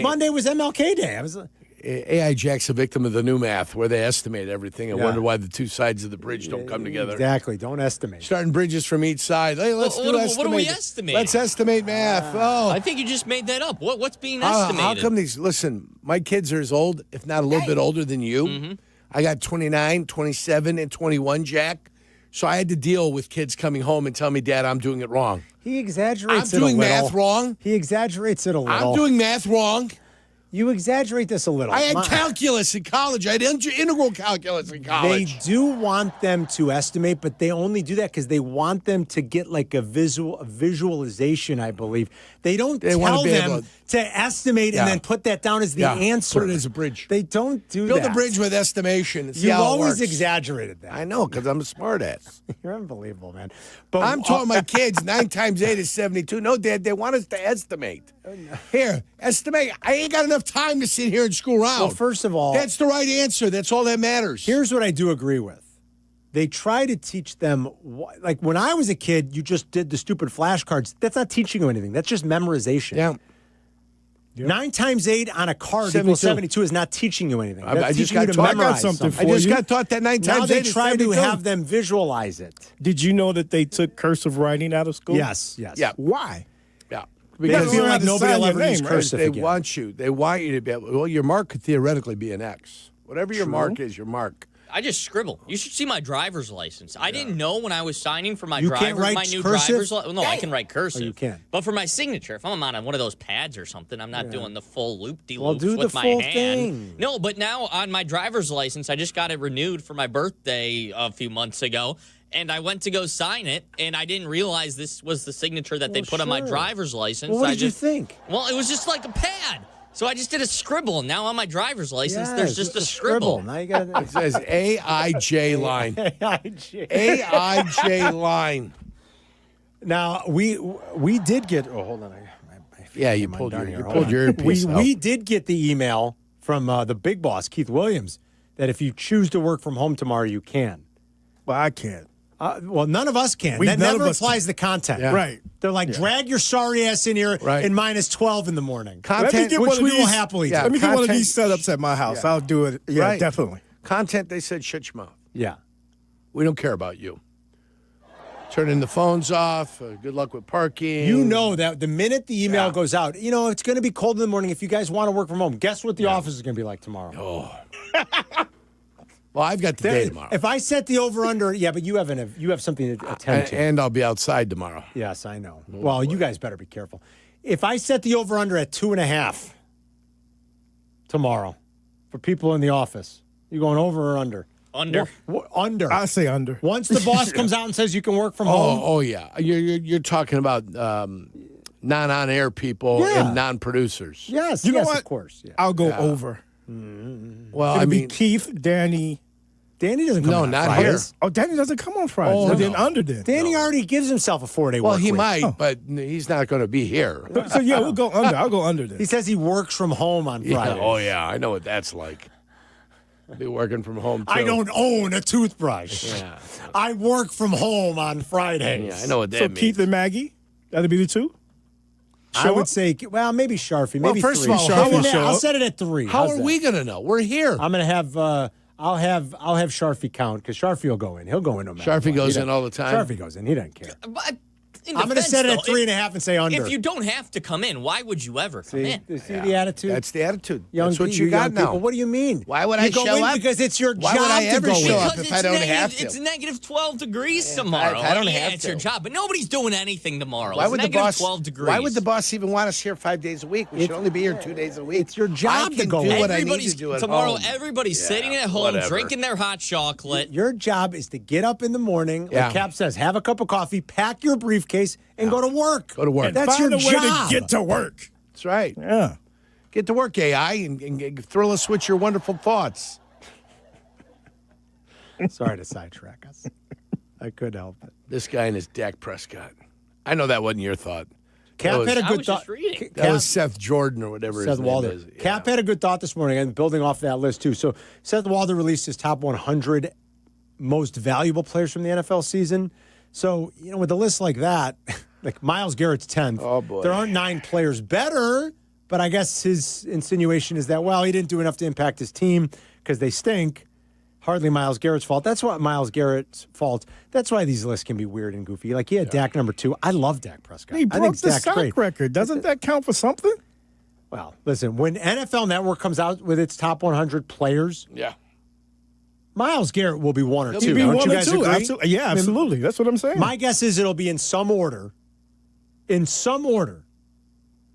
Monday was MLK Day. I was like, AI Jack's a victim of the new math where they estimate everything and wonder why the two sides of the bridge don't come together. Exactly. Don't estimate. Starting bridges from each side. Hey, let's do estimate. What are we estimating? Let's estimate math. I think you just made that up. What's being estimated? How come these? Listen, my kids are as old, if not a little bit older than you. Mm-hmm. I got 29, 27, and 21, Jack. So I had to deal with kids coming home and telling me, Dad, I'm doing it wrong. He exaggerates I'm it a doing little. math wrong. He exaggerates it a little. I'm doing math wrong. You exaggerate this a little. I had calculus in college. I had integral calculus in college. They do want them to estimate, but they only do that because they want them to get like a visualization, I believe. They don't They wanna tell be them able to estimate Yeah. and then put that down as the Yeah, answer. put it as a bridge. They don't do Build that. a bridge with estimation. And see You've how it always works. exaggerated that. I know, because I'm a smart ass. You're unbelievable, man. But I'm telling my kids 9 times 8 is 72. No, Dad, they want us to estimate. Here, estimate. I ain't got enough time to sit here and screw around. Well, first of all, that's the right answer. That's all that matters. Here's what I do agree with. they try to teach them, like when I was a kid, you just did the stupid flashcards. That's not teaching you anything. That's just memorization. Yeah. 9 times 8 on a card equals 72 is not teaching you anything. That's I just teaching you got to taught memorize something. I just got taught that 9 Now times they 8 is try to 72. have them visualize it. Did you know that they took cursive writing out of school? Yes. Yeah. Why? Yeah. They Because feel like nobody will ever use name, right? cursive they again. want you. They want you to be able. Well, your mark could theoretically be an X. Whatever your mark is, your mark. I just scribble. You should see my driver's license. I didn't know when I was signing for my You can't write my new cursive? driver's license. No, I can write cursive. Oh, you can. But for my signature, if I'm on one of those pads or something, I'm not doing the full loop-de-loops Well, do with the my full hand. thing. No, but now on my driver's license, I just got it renewed for my birthday a few months ago. And I went to go sign it, and I didn't realize this was the signature that they put on my driver's license. Well, what did you think? Well, it was just like a pad. So I just did a scribble, and now on my driver's license, there's just a scribble. Now you got It says AIJ line. AIJ line. Now we did get. Oh, hold on. Yeah, you pulled your earpiece out. We did get the email from the big boss, Keith Williams, that if you choose to work from home tomorrow, you can. Well, I can't. Well, none of us can. None That never of us applies the content. Yeah. Right. They're like, drag your sorry ass in here in minus 12 in the morning. Content, which we will happily do. Let me get one of these setups at my house. Yeah. I'll do it. Yeah, Right. definitely. Content, they said, shut your mouth. Yeah. We don't care about you. Turning the phones off. Good luck with parking. You know that the minute the email goes out, it's going to be cold in the morning if you guys want to work from home. Guess what the office is going to be like tomorrow? Oh. Well, I've got the day tomorrow. If I set the over-under, but you have something to attend to. And I'll be outside tomorrow. Yes, I know. Well, you guys better be careful. If I set the over-under at 2.5 tomorrow for people in the office, you going over or under? Under. Under. I say under. Once the boss comes out and says you can work from home. Oh yeah. You're talking about non-on-air people and non-producers. Yes, You know what? of course. Yeah. I'll go over. Well, It'll I be mean, Keith, Danny. Danny doesn't come No, on not Fridays. here. Oh, Danny doesn't come on Fridays. Oh, So then no. under then. Danny already gives himself a 4-day well, work he week. might, but he's not going to be here. So yeah, we'll go under. I'll go under then. He says he works from home on Yeah. Fridays. Oh yeah, I know what that's like. I'll be working from home too. I don't own a toothbrush. Yeah. I work from home on Fridays. Yeah, I know what that So means. Keith and Maggie, that'll be the two. I would say, well, maybe Sharfie. Well, Maybe first 3. of all, Sharfie, show I'll up. set it at 3. How How's are that? we going to know? We're here. I'm gonna have. I'll have Sharfie count because Sharfie will go in. He'll go in no matter Sharfie what. goes He in doesn't- all the time? Sharfie goes in. He doesn't care. But in I'm going to defense, set it though, at 3.5 and say under. If you don't have to come in, why would you ever come in? See the attitude? That's the attitude. Young That's what pe- you got young now. people, what do you mean? Why would You I go show in up? Because it's your Why job would I to ever go show in. up if I don't have to? It's negative 12 degrees tomorrow. I don't Yeah, have it's to. your job, but nobody's doing anything tomorrow. Why It's would the negative boss? 12 degrees. Why would the boss even want us here 5 days a week? We should only be here 2 days a week. It's your job I to can go do in. what I need Everybody's to do at tomorrow. home. Everybody's Yeah, sitting at home whatever. drinking their hot chocolate. Your job is to get up in the morning, Yeah. like Cap says, have a cup of coffee, pack your briefcase, and go to work. Go to work. That's Find your a way job. to get to work. That's right. Yeah. Get to work, AI, and thrill us with your wonderful thoughts. Sorry to sidetrack us. I could help it. This guy and his Dak Prescott. I know that wasn't your thought. Cap had a I good was thought. just reading. That was Seth Jordan or whatever Seth his Walder. name is. Yeah. Cap had a good thought this morning, and building off that list too. So Seth Walder released his top 100 most valuable players from the NFL season. So with a list like that, like Myles Garrett's 10th. Oh, boy. There aren't 9 players better, but I guess his insinuation is that he didn't do enough to impact his team because they stink. Hardly Myles Garrett's fault. That's what Myles Garrett's fault. That's why these lists can be weird and goofy. Like he had Dak number 2. I love Dak Prescott. He I broke think the Dak's sack great. record. Doesn't that count for something? Well, listen, when NFL Network comes out with its top 100 players, Yeah. Myles Garrett will be 1 or 2. He'd be Don't one you or guys two. agree? Absolutely. Yeah, absolutely. That's what I'm saying. My guess is it'll be in some order. In some order,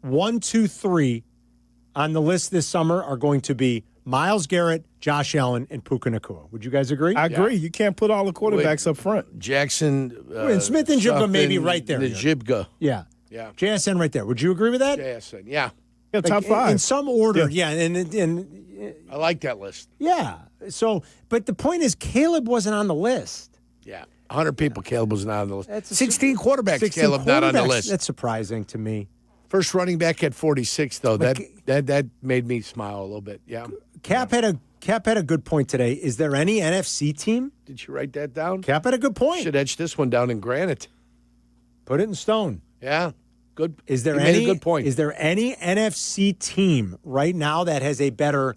1, 2, 3 on the list this summer are going to be Myles Garrett, Josh Allen, and Puka Nacua. Would you guys agree? I agree. You can't put all the quarterbacks up front. Jackson. And Smith and Jibga may be right there. Jibga. Yeah. Yeah. JSN right there. Would you agree with that? JSN. Yeah. Yeah, Like, top 5. In some order, yeah. And I like that list. yeah. So, but the point is, Caleb wasn't on the list. Yeah. 100 people, Caleb was not on the list. That's 16 quarterbacks, 16 Caleb, not on the quarterbacks. list. That's surprising to me. First running back at 46, though. That made me smile a little bit. Yeah. Cap had a Cap had a good point today. Is there any NFC team? Did you write that down? Cap had a good point. Should etch this one down in granite. Put it in stone. Yeah, good. Is there He any made a good point? Is there any NFC team right now that has a better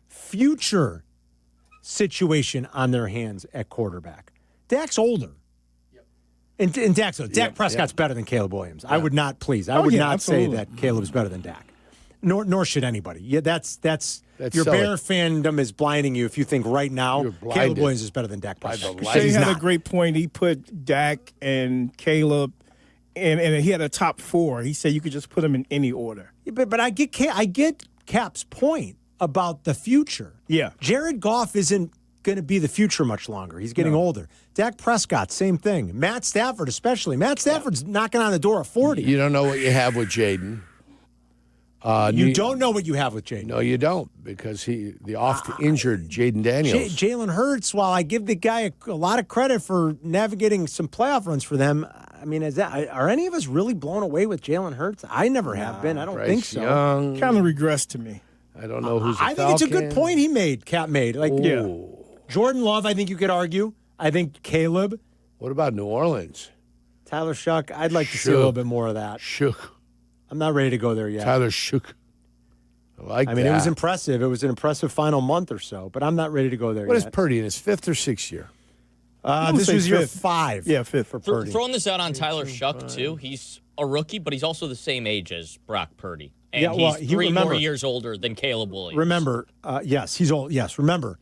future situation on their hands at quarterback? Dak's older. And Dak Prescott's better than Caleb Williams. I would not, please. I would not say that Caleb's better than Dak. Nor should anybody. Yeah, that's your silly. Bear fandom is blinding you if you think right now Caleb Williams is better than Dak Prescott. Shay had a great point. He put Dak and Caleb, and he had a top 4. He said you could just put them in any order. Yeah, but I get Cap's point about the future. Yeah. Jared Goff isn't going to be the future much longer. He's getting older. Dak Prescott, same thing. Matt Stafford especially. Matt Stafford's knocking on the door of 40. You don't know what you have with Jaden. You don't know what you have with Jaden. No, you don't, because the oft-injured Jaden Daniels. Jalen Hurts, while I give the guy a lot of credit for navigating some playoff runs for them, I mean, are any of us really blown away with Jalen Hurts? I never have been. I don't think so. Young. Kind of regressed to me. I don't know who's I think it's a good point Cap made. Ooh. Jordan Love, I think you could argue. I think Caleb. What about New Orleans? Tyler Shuck, I'd like to see a little bit more of that. Shook. I'm not ready to go there yet. Tyler Shook. I mean, it was impressive. It was an impressive final month or so, but I'm not ready to go there What yet. is Purdy in his 5th or 6th year? This was year 5th. 5. Yeah, 5th. For Purdy. Throwing this out on Tyler Shuck, too. He's a rookie, but he's also the same age as Brock Purdy. And he's 3 more years older than Caleb Williams. Remember, yes, he's old. Yes, remember,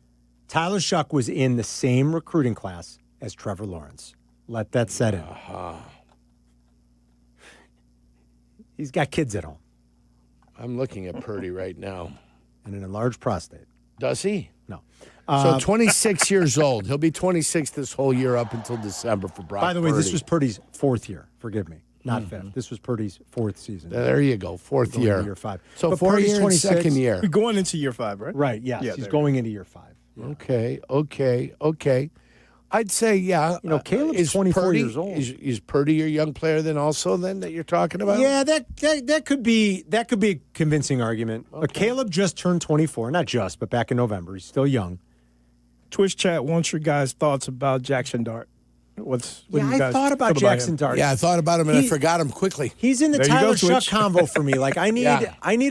Tyler Shuck was in the same recruiting class as Trevor Lawrence. Let that set in. He's got kids at home. I'm looking at Purdy right now. And an enlarged prostate. Does he? No. So 26 years old. He'll be 26 this whole year up until December for Brock By the way, Purdy. this was Purdy's 4th year. Forgive me. Not 5th. This was Purdy's 4th season. There you go. 4th Going year. into year 5. So But 4 Purdy's years, 26. 2nd year. We're going into year 5, right? Right, yes. Yeah, he's there going into year 5. Okay. I'd say, yeah. Caleb's 24 Purdy, years old. Is Purdy your young player then also then that you're talking about? Yeah, that could be a convincing argument. But Caleb just turned 24, not just, but back in November. He's still young. Twitch chat wants your guys' thoughts about Jackson Dart. What do you guys thought about feel Jackson him? Dart. Yeah, I thought about him and I forgot him quickly. He's in the There you go, Tyler Shuck Twitch. convo for me. Like I need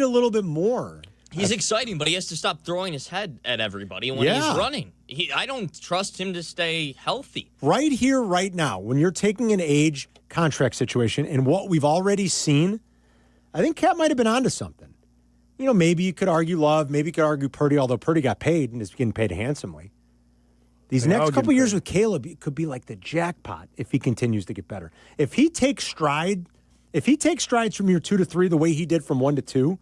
a little bit more. He's exciting, but he has to stop throwing his head at everybody when he's running. I don't trust him to stay healthy. Right here, right now, when you're taking an age contract situation and what we've already seen, I think Cap might have been onto something. Maybe you could argue Love, maybe you could argue Purdy, although Purdy got paid and is getting paid handsomely. These next couple years with Caleb, it could be like the jackpot if he continues to get better. If he takes strides from year 2 to 3 the way he did from 1 to 2,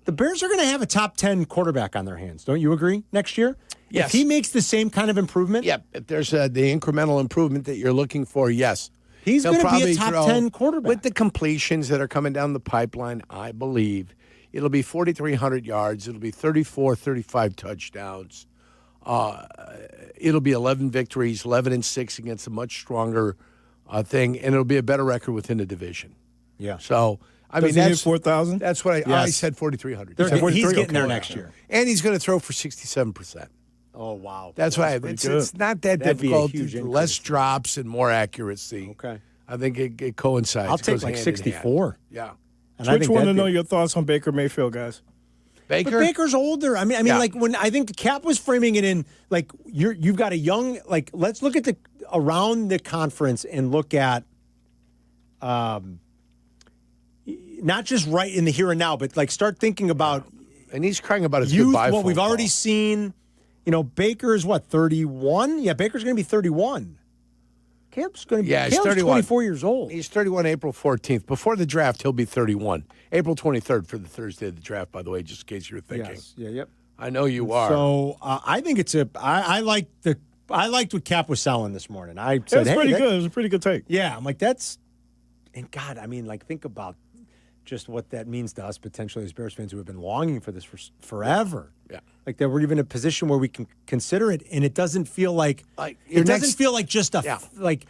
the Bears are going to have a top 10 quarterback on their hands. Don't you agree? Next year? Yes. If he makes the same kind of improvement? Yep. If there's the incremental improvement that you're looking for, yes. He's going to be a probably top throw- 10 quarterback. With the completions that are coming down the pipeline, I believe it'll be 4,300 yards. It'll be 34, 35 touchdowns. It'll be 11 victories, 11-6 against a much stronger thing, and it'll be a better record within the division. Yeah. So, I Does mean, he hit that's 4,000? That's what I said 4,300. He's getting there next year. And he's going to throw for 67%. Oh, wow. That's why it's not that That'd be a difficult. huge increase. Less drops and more accuracy. Okay. I think it coincides. I'll take goes like hand in 64. hand. Yeah. And I Twitch think want to that'd know be- your thoughts on Baker Mayfield, guys. But Baker's older. I mean, Yeah. like when I think Cap was framing it in like you've got a young let's look at around the conference and look at not just right in the here and now, but like start thinking about and he's crying about his youth. goodbye What phone we've already call. seen. Baker is what 31. Yeah, Baker's going to be 31. Cap's going to be he's Caleb's 31. 24 years old. He's 31 April 14th. Before the draft, he'll be 31. April 23rd for the Thursday of the draft, by the way, just in case you're thinking. Yes. Yeah. Yep. I know you are. So I think it's I liked what Cap was selling this morning. I said, That's hey, pretty good. It was a pretty good take. Yeah, I'm like, and God, I mean, like, think about just what that means to us potentially as Bears fans who have been longing for this for forever. Yeah. Like that we're even in a position where we can consider it, and it doesn't feel like your it next- doesn't feel like just like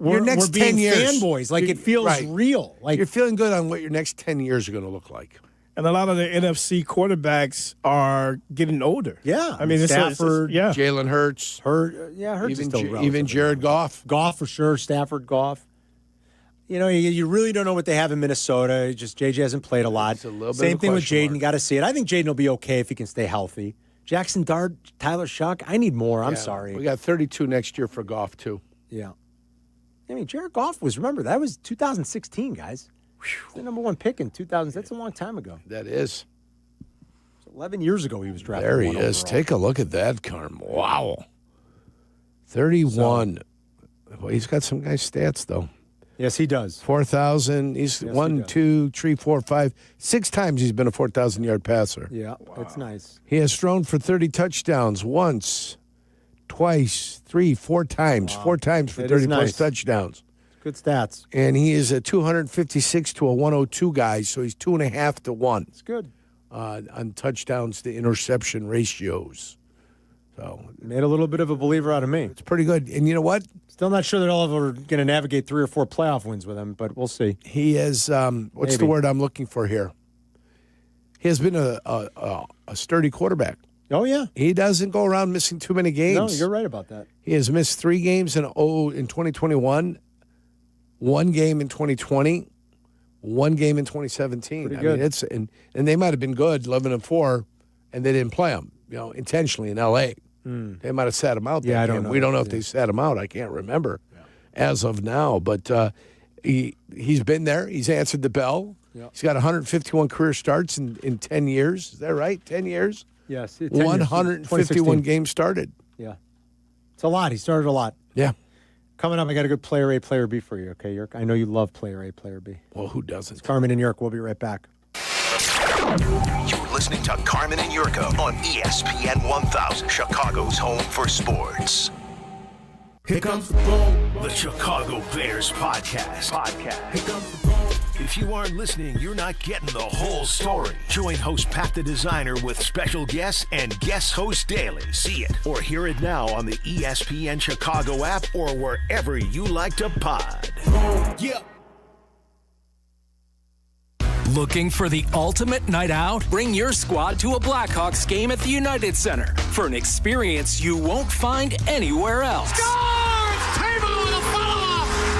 we're, your next we're being 10 years. fanboys. Like it feels Right. real. Like You're feeling good on what your next 10 years are going to look like. And a lot of the NFC quarterbacks are getting older. Yeah. I mean, Stafford, yeah. Jalen Hurts. Hurts is still even Jared Goff. Goff for sure, Stafford, Goff. You know, you really don't know what they have in Minnesota. Just JJ hasn't played a lot. It's a little bit Same of a thing with question Jaden. You got to see it. I think Jaden will be okay if he can stay healthy. Jackson Dart, Tyler Shuck. I need more. I'm sorry. We got 32 next year for Goff, too. Yeah. I mean, Jared Goff remember, that was 2016, guys. He's the number one pick in 2000. That's a long time ago. That is. 11 years ago he was drafted. There he is. overall. Take a look at that, Carm. Wow. 31. Well, he's got some nice stats, though. Yes, he does. 4,000. He's Yes, 1, he does. 2, 3, 4, 5, 6 times he's been a 4,000-yard passer. Yeah, that's nice. He has thrown for 30 touchdowns once, twice, 3, 4 times. 4 times for That is 30-plus nice. touchdowns. Good stats. And he is a 256 to a 102 guy, so he's 2.5 to 1. It's good. On touchdowns to interception ratios. So made a little bit of a believer out of me. It's pretty good. And you know what? Still not sure that all of us are going to navigate 3 or 4 playoff wins with him, but we'll see. He is, what's the word I'm looking for here? He has been a sturdy quarterback. Oh, yeah. He doesn't go around missing too many games. No, you're right about that. He has missed 3 games in 2021, 1 game in 2020, 1 game in 2017. Pretty I good. mean, it's and they might have been good, 11-4, and they didn't play him, intentionally in L.A. They might have sat him out. Yeah, that I don't game. know. We don't know if they sat him out. I can't remember as of now, but he's been there. He's answered the bell. Yeah. He's got 151 career starts in 10 years. Is that right? 10 years? Yes. 10 years. 151 2016. games started. Yeah. It's a lot. He started a lot. Yeah. Coming up, I got a good player A, player B for you, okay, Yerk? I know you love player A, player B. Well, who doesn't? It's Carmen and Yerk. We'll be right back. You're listening to Carmen and Jurko on ESPN 1000, Chicago's home for sports. Here comes the boom. The Chicago Bears podcast. Here comes the boom. If you aren't listening, you're not getting the whole story. Join host Pat the Designer with special guests and guest host daily. See it or hear it now on the ESPN Chicago app or wherever you like to pod. Yeah. Looking for the ultimate night out? Bring your squad to a Blackhawks game at the United Center for an experience you won't find anywhere else.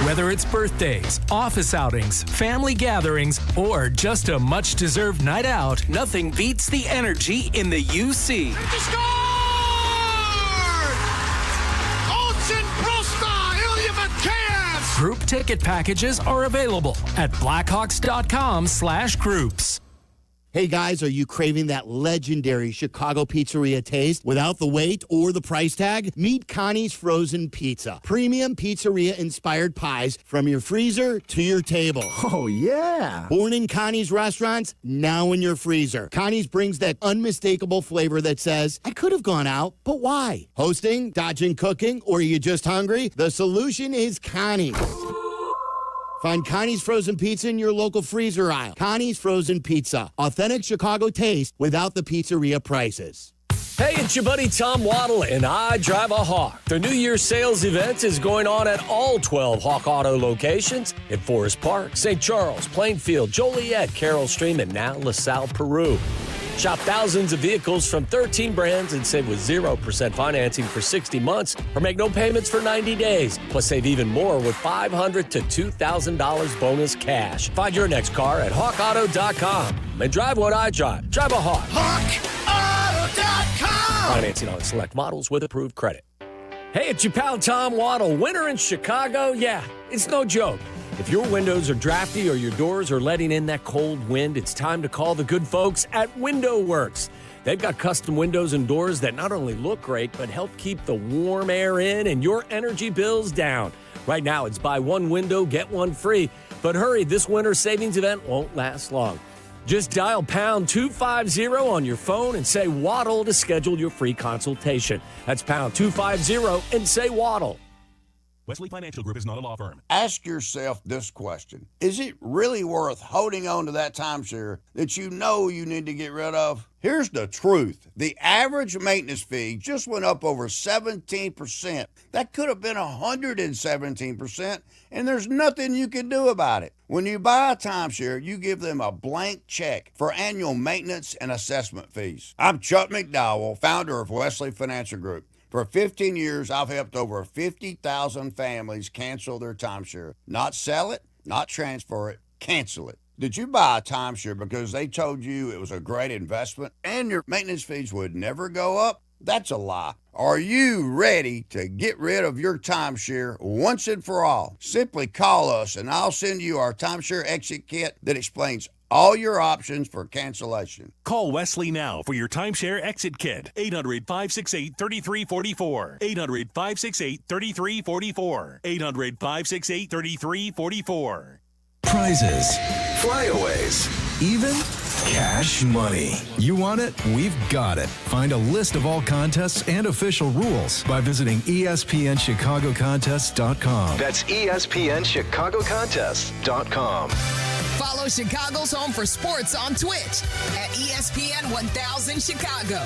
Whether it's birthdays, office outings, family gatherings, or just a much-deserved night out, nothing beats the energy in the UC. Group ticket packages are available at blackhawks.com/groups. Hey guys, are you craving that legendary Chicago pizzeria taste without the wait or the price tag? Meet Connie's Frozen Pizza. Premium pizzeria-inspired pies from your freezer to your table. Oh, yeah. Born in Connie's restaurants, now in your freezer. Connie's brings that unmistakable flavor that says, I could have gone out, but why? Hosting, dodging cooking, or are you just hungry? The solution is Connie's. Find Connie's Frozen Pizza in your local freezer aisle. Connie's Frozen Pizza. Authentic Chicago taste without the pizzeria prices. Hey, it's your buddy Tom Waddle, and I drive a Hawk. The New Year's sales event is going on at all 12 Hawk Auto locations in Forest Park, St. Charles, Plainfield, Joliet, Carroll Stream, and now LaSalle, Peru. Shop thousands of vehicles from 13 brands and save with 0% financing for 60 months or make no payments for 90 days. Plus, save even more with $500 to $2,000 bonus cash. Find your next car at hawkauto.com and drive what I drive. Drive a Hawk. HawkAuto.com. Financing on select models with approved credit. Hey, it's your pal Tom Waddle. Winter in Chicago? Yeah, it's no joke. If your windows are drafty or your doors are letting in that cold wind, it's time to call the good folks at Window Works. They've got custom windows and doors that not only look great, but help keep the warm air in and your energy bills down. Right now, it's buy one window, get one free. But hurry, this winter savings event won't last long. Just dial pound 250 on your phone and say Waddle to schedule your free consultation. That's pound 250 and say Waddle. Wesley Financial Group is not a law firm. Ask yourself this question. Is it really worth holding on to that timeshare that you know you need to get rid of? Here's the truth. The average maintenance fee just went up over 17%. That could have been 117%, and there's nothing you can do about it. When you buy a timeshare, you give them a blank check for annual maintenance and assessment fees. I'm Chuck McDowell, founder of Wesley Financial Group. For 15 years, I've helped over 50,000 families cancel their timeshare. Not sell it, not transfer it, cancel it. Did you buy a timeshare because they told you it was a great investment and your maintenance fees would never go up? That's a lie. Are you ready to get rid of your timeshare once and for all? Simply call us and I'll send you our timeshare exit kit that explains all your options for cancellation. Call Wesley now for your timeshare exit kit. 800-568-3344. 800-568-3344. 800-568-3344. Prizes, flyaways, even cash money. You want it? We've got it. Find a list of all contests and official rules by visiting ESPNChicagoContests.com. That's ESPNChicagoContests.com. Follow Chicago's Home for Sports on Twitch at ESPN 1000 Chicago.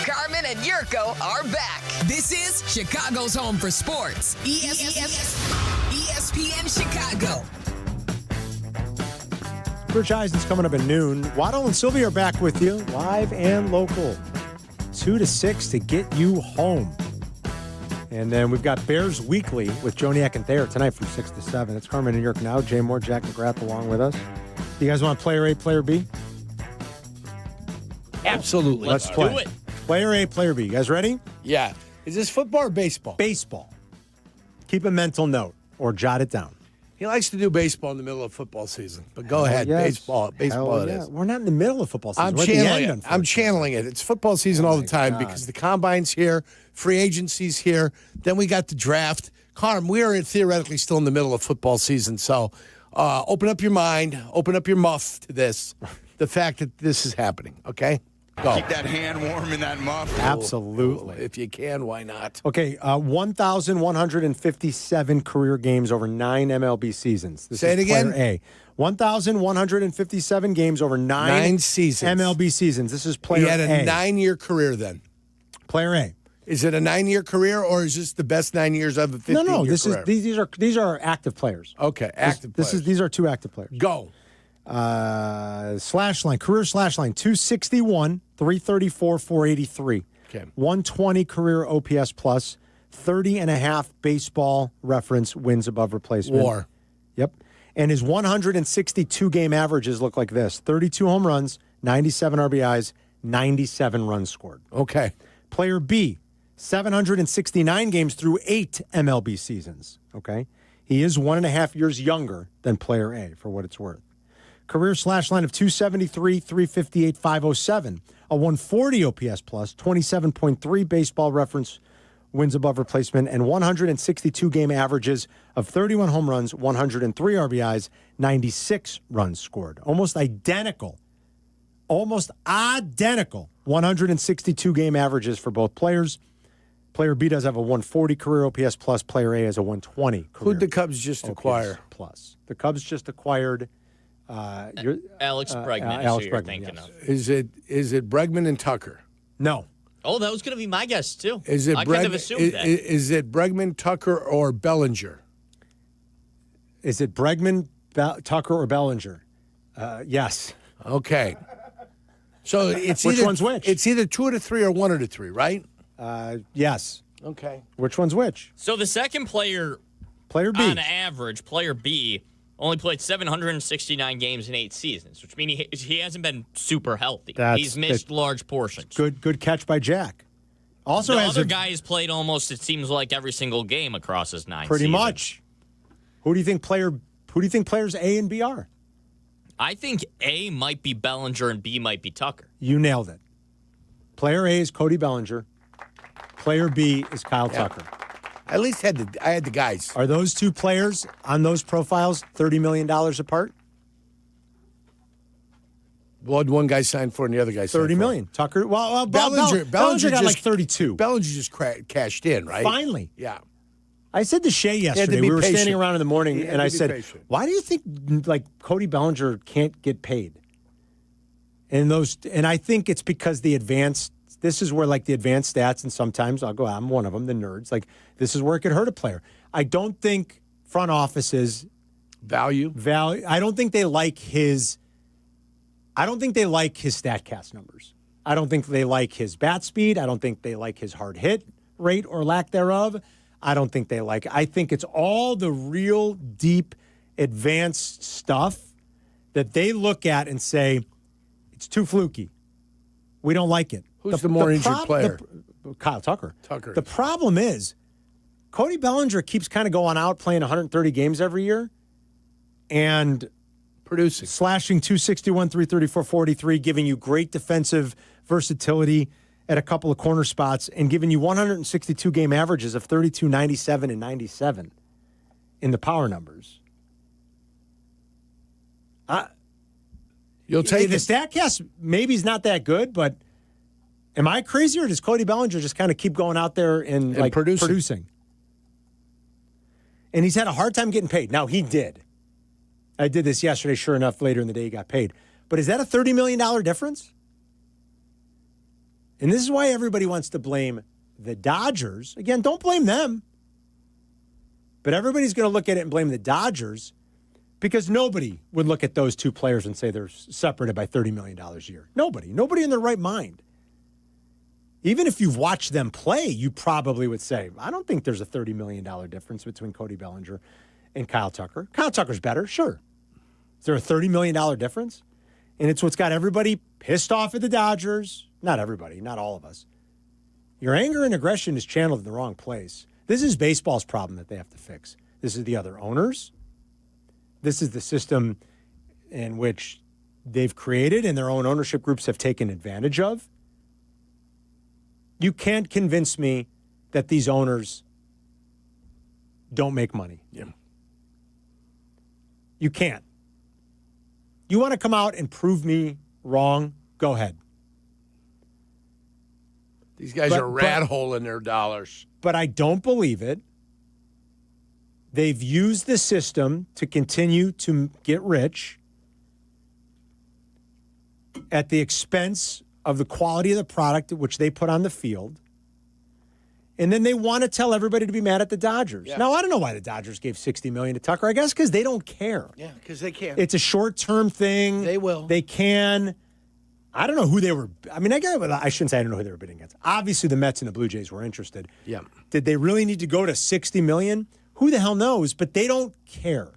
Carmen and Jurko are back. This is Chicago's Home for Sports. ESPN Chicago. Rich Eisen's coming up at noon. Waddle and Silvy are back with you, live and local, 2 to 6 to get you home. And then we've got Bears Weekly with Joniak and Thayer tonight from 6 to 7. It's Carmen and Jurko now. Jay Moore, Jack McGrath along with us. You guys want player A, player B? Absolutely. Let's play. Do it. Player A, player B. You guys ready? Yeah. Is this football or baseball? Baseball. Keep a mental note or jot it down. He likes to do baseball in the middle of football season. But go ahead. Yes. Baseball it Yeah. is. We're not in the middle of football season. I'm We're at the channeling end, it. I'm channeling it. It's football season all the time because the combine's here, free agency's here. Then we got the draft. Carm, we are theoretically still in the middle of football season. So open up your mind, open up your muff to this, the fact that this is happening, okay? Go. Keep that hand warm in that muff. Absolutely. If you can, why not? Okay, 1,157 career games over 9 MLB seasons. This Say is it again. Player A. 1,157 games over 9 seasons. MLB seasons. This is player He had a A. 9-year career then. Player A. Is it a 9-year carear or is this the best 9 years of a 15-year No, career? these are active players. Okay, active players. These are two active players. Go. Slash line, career slash line, 261, 334, 483. Okay. 120 career OPS plus, 30.5 baseball reference wins above replacement. WAR. Yep. And his 162 game averages look like this: 32 home runs, 97 RBIs, 97 runs scored. Okay. Player B, 769 games through 8 MLB seasons. Okay. He is 1.5 years younger than player A, for what it's worth. Career slash line of 273, 358, 507. A 140 OPS plus, 27.3 baseball reference wins above replacement, and 162 game averages of 31 home runs, 103 RBIs, 96 runs scored. Almost identical. 162 game averages for both players. Player B does have a 140 career OPS plus. Player A has a 120 career Who'd the Cubs just OPS acquire? Plus. The Cubs just acquired Alex Bregman Alex is who you're Bregman, thinking yes. of. Is it Bregman and Tucker? No. Oh, that was going to be my guess, too. Is it I kind of assumed that. Is it Bregman, Tucker, or Bellinger? Is it Bregman, Tucker, or Bellinger? Yes. Okay. So it's Which either, one's which? It's either 2 out of 3 or 1 out of 3, right? Yes. Okay. Which one's which? So the second player, Player B. on average, player B, only played 769 games in 8 seasons, which means he hasn't been super healthy. He's missed large portions. Good catch by Jack. Also, the has other a- guy has played almost, it seems like, every single game across his 9 Pretty seasons. much. Who do you think players A and B are? I think A might be Bellinger and B might be Tucker. You nailed it. Player A is Cody Bellinger. Player B is Kyle Tucker. I at least had the guys. Are those two players on those profiles $30 million apart? What one guy signed for and the other guy signed for? $30 million. Tucker. Well, Bellinger Bellinger got just, like 32. Bellinger just cashed in, right? Finally. Yeah. I said to Shay yesterday, we were standing around in the morning, and I said, why do you think Cody Bellinger can't get paid? And I think it's because the advanced, this is where the advanced stats, and sometimes I'm one of them, the nerds, this is where it could hurt a player. I don't think front offices value. I don't think they like his StatCast numbers. I don't think they like his bat speed. I don't think they like his hard hit rate or lack thereof. I think it's all the real deep advanced stuff that they look at and say, it's too fluky. We don't like it. Who's the more injured player? Kyle Tucker. The problem is, Cody Bellinger keeps kind of going out playing 130 games every year and producing, slashing 261, 334, 43, giving you great defensive versatility at a couple of corner spots and giving you 162 game averages of 32, 97, and 97 in the power numbers. You'll take the StatCast maybe he's not that good, but am I crazy or does Cody Bellinger just kind of keep going out there and producing? And he's had a hard time getting paid. Now, he did. I did this yesterday. Sure enough, later in the day, he got paid. But is that a $30 million difference? And this is why everybody wants to blame the Dodgers. Again, don't blame them. But everybody's going to look at it and blame the Dodgers because nobody would look at those two players and say they're separated by $30 million a year. Nobody in their right mind. Even if you've watched them play, you probably would say, I don't think there's a $30 million difference between Cody Bellinger and Kyle Tucker. Kyle Tucker's better, sure. Is there a $30 million difference? And it's what's got everybody pissed off at the Dodgers. Not everybody, not all of us. Your anger and aggression is channeled in the wrong place. This is baseball's problem that they have to fix. This is the other owners. This is the system in which they've created and their own ownership groups have taken advantage of. You can't convince me that these owners don't make money. Yeah. You can't. You want to come out and prove me wrong? Go ahead. These guys are rat holing their dollars. But I don't believe it. They've used the system to continue to get rich at the expense of the quality of the product which they put on the field. And then they want to tell everybody to be mad at the Dodgers. Yeah. Now, I don't know why the Dodgers gave $60 million to Tucker. I guess because they don't care. Yeah, because they can't. It's a short-term thing. They will. They can. I don't know who they were. I mean, I shouldn't say I don't know who they were bidding against. Obviously, the Mets and the Blue Jays were interested. Yeah. Did they really need to go to $60 million? Who the hell knows? But they don't care.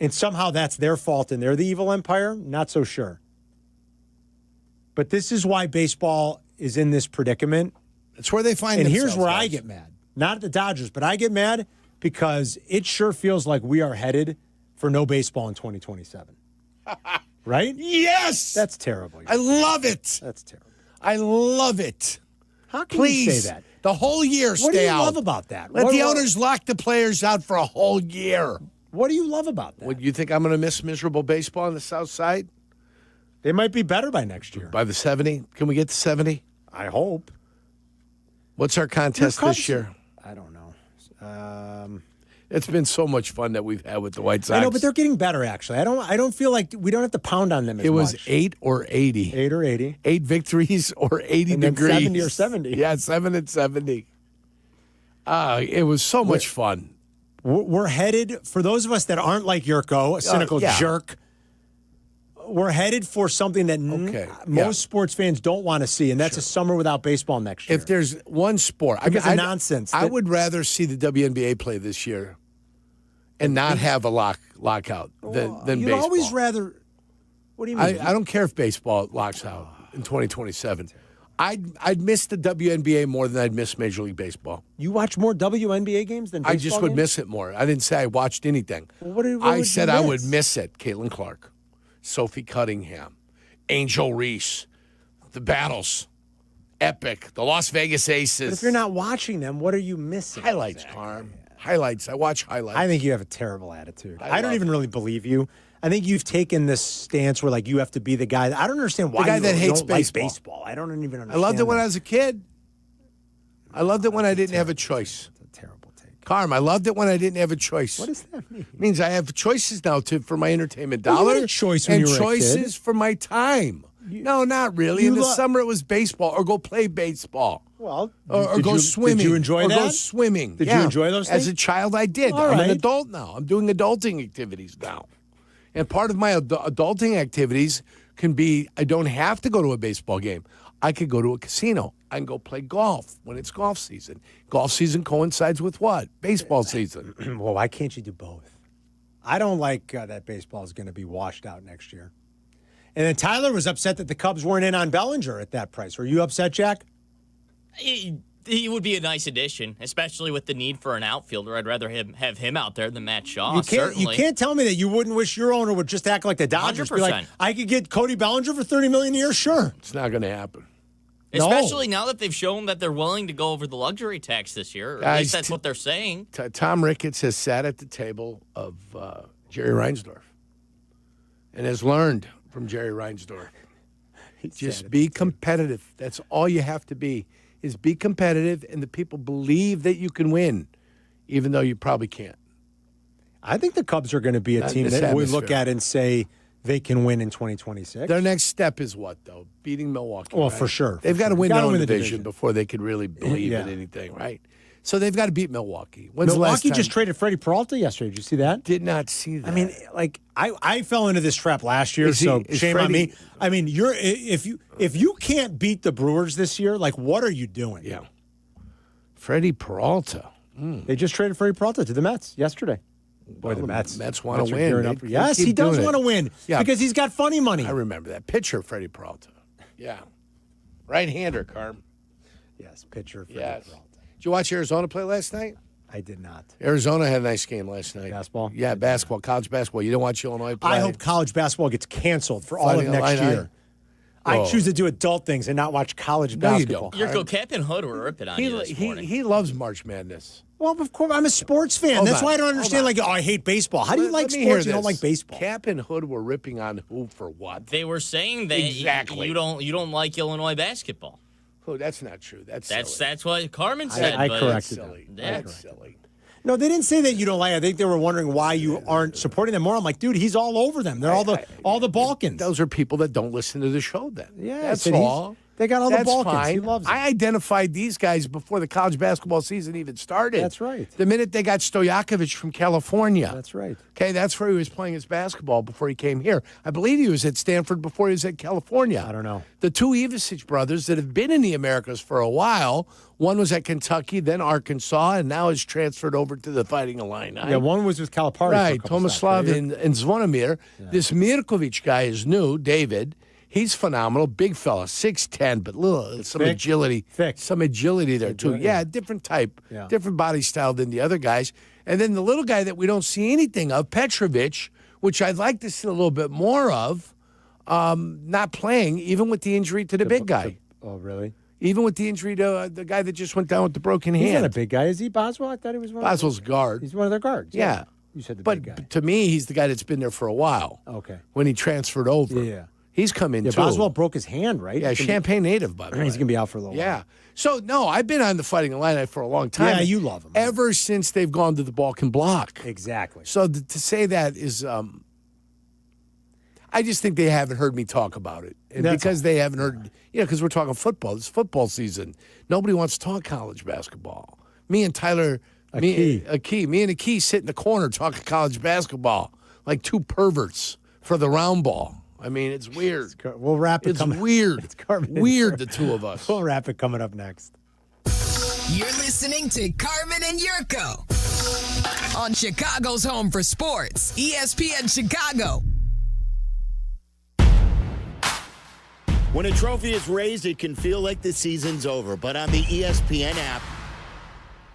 And somehow that's their fault and they're the evil empire? Not so sure. But this is why baseball is in this predicament. That's where they find and themselves. Here's where I get mad. Not at the Dodgers, but I get mad because it sure feels like we are headed for no baseball in 2027. Right? Yes! That's terrible. I love it. That's terrible. I love it. How can Please, you say that? The whole year stay out. What do you love about that? Let the owners lock the players out for a whole year. What do you love about that? Would you think I'm going to miss miserable baseball on the South Side? They might be better by next year. By the 70? Can we get to 70? I hope. What's our contest this year? I don't know. It's been so much fun that we've had with the White Sox. I know, but they're getting better, actually. I don't feel like we don't have to pound on them as much. It was 8 or 80. 8 or 80. 8 victories or 80 and degrees. Then 70 or 70. Yeah, 7 and 70. It was so much fun. We're headed, for those of us that aren't like Jurko, a cynical jerk, we're headed for something that most sports fans don't want to see, and that's a summer without baseball next year. If there's one sport, nonsense. I would rather see the WNBA play this year and not have a lockout than baseball. You'd always rather. What do you mean? I don't care if baseball locks out in 2027. I'd miss the WNBA more than I'd miss Major League Baseball. You watch more WNBA games than baseball I just would miss it more. I didn't say I watched anything. Well, I said I would miss it. Caitlin Clark, Sophie Cunningham, Angel Reese, the battles, epic, the Las Vegas Aces. But if you're not watching them, what are you missing? Highlights, Carm. Highlights. I watch highlights. I think you have a terrible attitude. I don't even really believe you. I think you've taken this stance where, like, you have to be the guy. I don't understand why the guy you that hates don't baseball. like baseball. I don't even understand. I loved it when I was a kid. I loved it when I didn't have a choice. It's a terrible take. Carm, I loved it when I didn't have a choice. What does that mean? It means I have choices now for my entertainment Well, you dollar. had a choice when and you were a choices kid. for my time. No, not really. In the summer, it was baseball or go play baseball. Well, or did go you- swimming. Did you enjoy or that? go swimming. Did Yeah. you enjoy those things? As a child, I did. All I'm right. an adult now. I'm doing adulting activities now. And part of my adulting activities can be I don't have to go to a baseball game. I could go to a casino. I can go play golf when it's golf season. Golf season coincides with what? Baseball season. Well, why can't you do both? I don't like that baseball is going to be washed out next year. And then Tyler was upset that the Cubs weren't in on Bellinger at that price. Were you upset, Jack? He would be a nice addition, especially with the need for an outfielder. I'd rather have him out there than Matt Shaw. You can't tell me that you wouldn't wish your owner would just act like the Dodgers. Be like, 100%. I could get Cody Bellinger for $30 million a year? Sure. It's not going to happen. Especially now that they've shown that they're willing to go over the luxury tax this year. Or at least that's what they're saying. Tom Ricketts has sat at the table of Jerry Reinsdorf and has learned from Jerry Reinsdorf. Just be competitive. That's all you have to be, is be competitive, and the people believe that you can win, even though you probably can't. I think the Cubs are going to be a Not in team this that we look atmosphere. at and say they can win in 2026. Their next step is what, though? Beating Milwaukee. Well, right? for sure. They've got to sure. win Gotta their own win the division before they could really believe in Yeah. anything, right? So they've got to beat Milwaukee. When's the last Milwaukee time? just traded Freddie Peralta yesterday. Did you see that? Did not see that. I mean, like I fell into this trap last year, Is so shame on Freddie- me. I mean, if you can't beat the Brewers this year, like what are you doing? Yeah. Freddie Peralta. They just traded Freddie Peralta to the Mets yesterday. Boy, the Mets want are to win. gearing up. They Yes, keep he does doing it. want to win because he's got funny money. I remember that pitcher, Freddie Peralta. Yeah, right-hander, Carm. Yes, pitcher. Freddie Yes. Peralta. Did you watch Arizona play last night? I did not. Arizona had a nice game last night. Basketball? Yeah, basketball, college basketball. You didn't watch Illinois play? I hope college basketball gets canceled for all of Fighting next Illini? year. I Oh. choose to do adult things and not watch college No, you basketball. don't. Captain Hood were ripping on you this morning. He loves March Madness. Well, of course, I'm a sports fan. Hold That's on, why I don't hold understand. on. Like, I hate baseball. How do you like Let me sports? hear You don't this. like baseball. Cap and Hood were ripping on who for what? They were saying that Exactly. you don't like Illinois basketball. Oh, that's not true. That's what Carmen said. I but corrected it's- them. Yeah. That's silly. No, they didn't say that you don't like. I think they were wondering why you aren't supporting them more. I'm like, dude, he's all over them. They're all the Balkans. Those are people that don't listen to the show then. Yeah, that's so he's- all. They got all the That's Balkans. fine. He loves them. I identified these guys before the college basketball season even started. That's right. The minute they got Stojakovic from California. That's right. Okay, that's where he was playing his basketball before he came here. I believe he was at Stanford before he was at California. I don't know. The two Ivasic brothers that have been in the Americas for a while, one was at Kentucky, then Arkansas, and now is transferred over to the Fighting Illini. Yeah, one was with Calipari. for a Right, couple stops, Tomislav right? and Zvonimir. This Mirkovic guy is new, David. He's phenomenal, big fella, 6'10", but little some thick. agility, some agility there too. Agility. Yeah, different type, Yeah. different body style than the other guys. And then the little guy that we don't see anything of, Petrovic, which I'd like to see a little bit more of, not playing, even with the injury to the big guy. Oh, really? Even with the injury to the guy that just went down with the broken He's hand. not a big guy, is he? Boswell? I thought he was one. Boswell's guard. He's one of their guards. Yeah. You said the But big guy. to me, he's the guy that's been there for a while. Okay. When he transferred over. Yeah. He's come in Yeah, too. Boswell broke his hand, right? Yeah, He's gonna Champagne native, by the way. He's going to be out for a little while. Yeah. So, no, I've been on the Fighting Illini for a long time. Yeah, you love him. Ever since they've gone to the Balkan block. Exactly. So to say that is, I just think they haven't heard me talk about it. And That's because they haven't heard, because we're talking football. It's football season. Nobody wants to talk college basketball. Me and Tyler, me and Akey sit in the corner talking college basketball like two perverts for the round ball. I mean, it's weird. We'll wrap it. It's weird. It's Carmen. Weird, the two of us. We'll wrap it coming up next. You're listening to Carmen and Jurko on Chicago's home for sports, ESPN Chicago. When a trophy is raised, it can feel like the season's over, but on the ESPN app,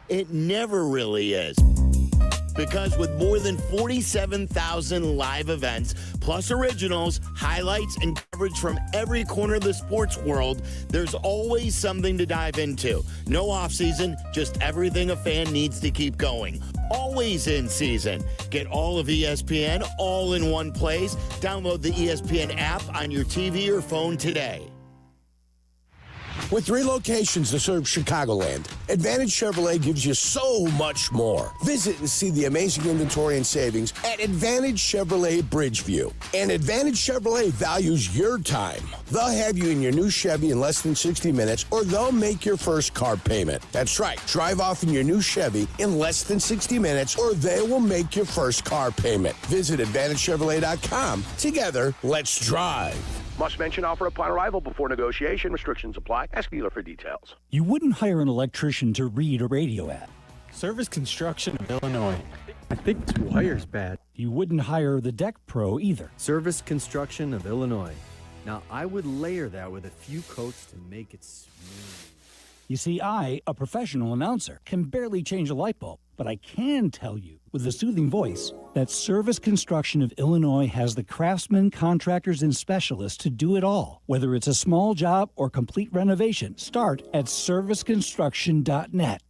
it never really is. Because with more than 47,000 live events, plus originals, highlights, and coverage from every corner of the sports world, there's always something to dive into. No off-season, just everything a fan needs to keep going. Always in season. Get all of ESPN all in one place. Download the ESPN app on your TV or phone today. With 3 locations to serve Chicagoland, Advantage Chevrolet gives you so much more. Visit and see the amazing inventory and savings at Advantage Chevrolet Bridgeview. And Advantage Chevrolet values your time. They'll have you in your new Chevy in less than 60 minutes, or they'll make your first car payment. That's right. Drive off in your new Chevy in less than 60 minutes, or they will make your first car payment. Visit AdvantageChevrolet.com. Together, let's drive. Must mention offer upon arrival before negotiation. Restrictions apply. Ask dealer for details. You wouldn't hire an electrician to read a radio ad. Service Construction of Illinois. I think this wire's bad. You wouldn't hire the deck pro either. Service Construction of Illinois. Now, I would layer that with a few coats to make it smooth. You see, I, a professional announcer, can barely change a light bulb, but I can tell you with a soothing voice that Service Construction of Illinois has the craftsmen, contractors, and specialists to do it all. Whether it's a small job or complete renovation, start at serviceconstruction.net.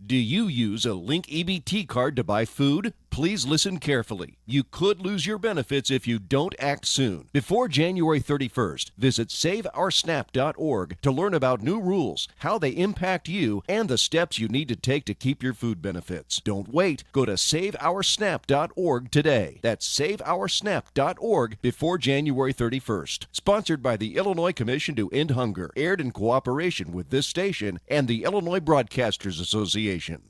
Do you use a Link EBT card to buy food? Please listen carefully. You could lose your benefits if you don't act soon. Before January 31st, visit saveoursnap.org to learn about new rules, how they impact you, and the steps you need to take to keep your food benefits. Don't wait. Go to saveoursnap.org today. That's saveoursnap.org before January 31st. Sponsored by the Illinois Commission to End Hunger. Aired in cooperation with this station and the Illinois Broadcasters Association.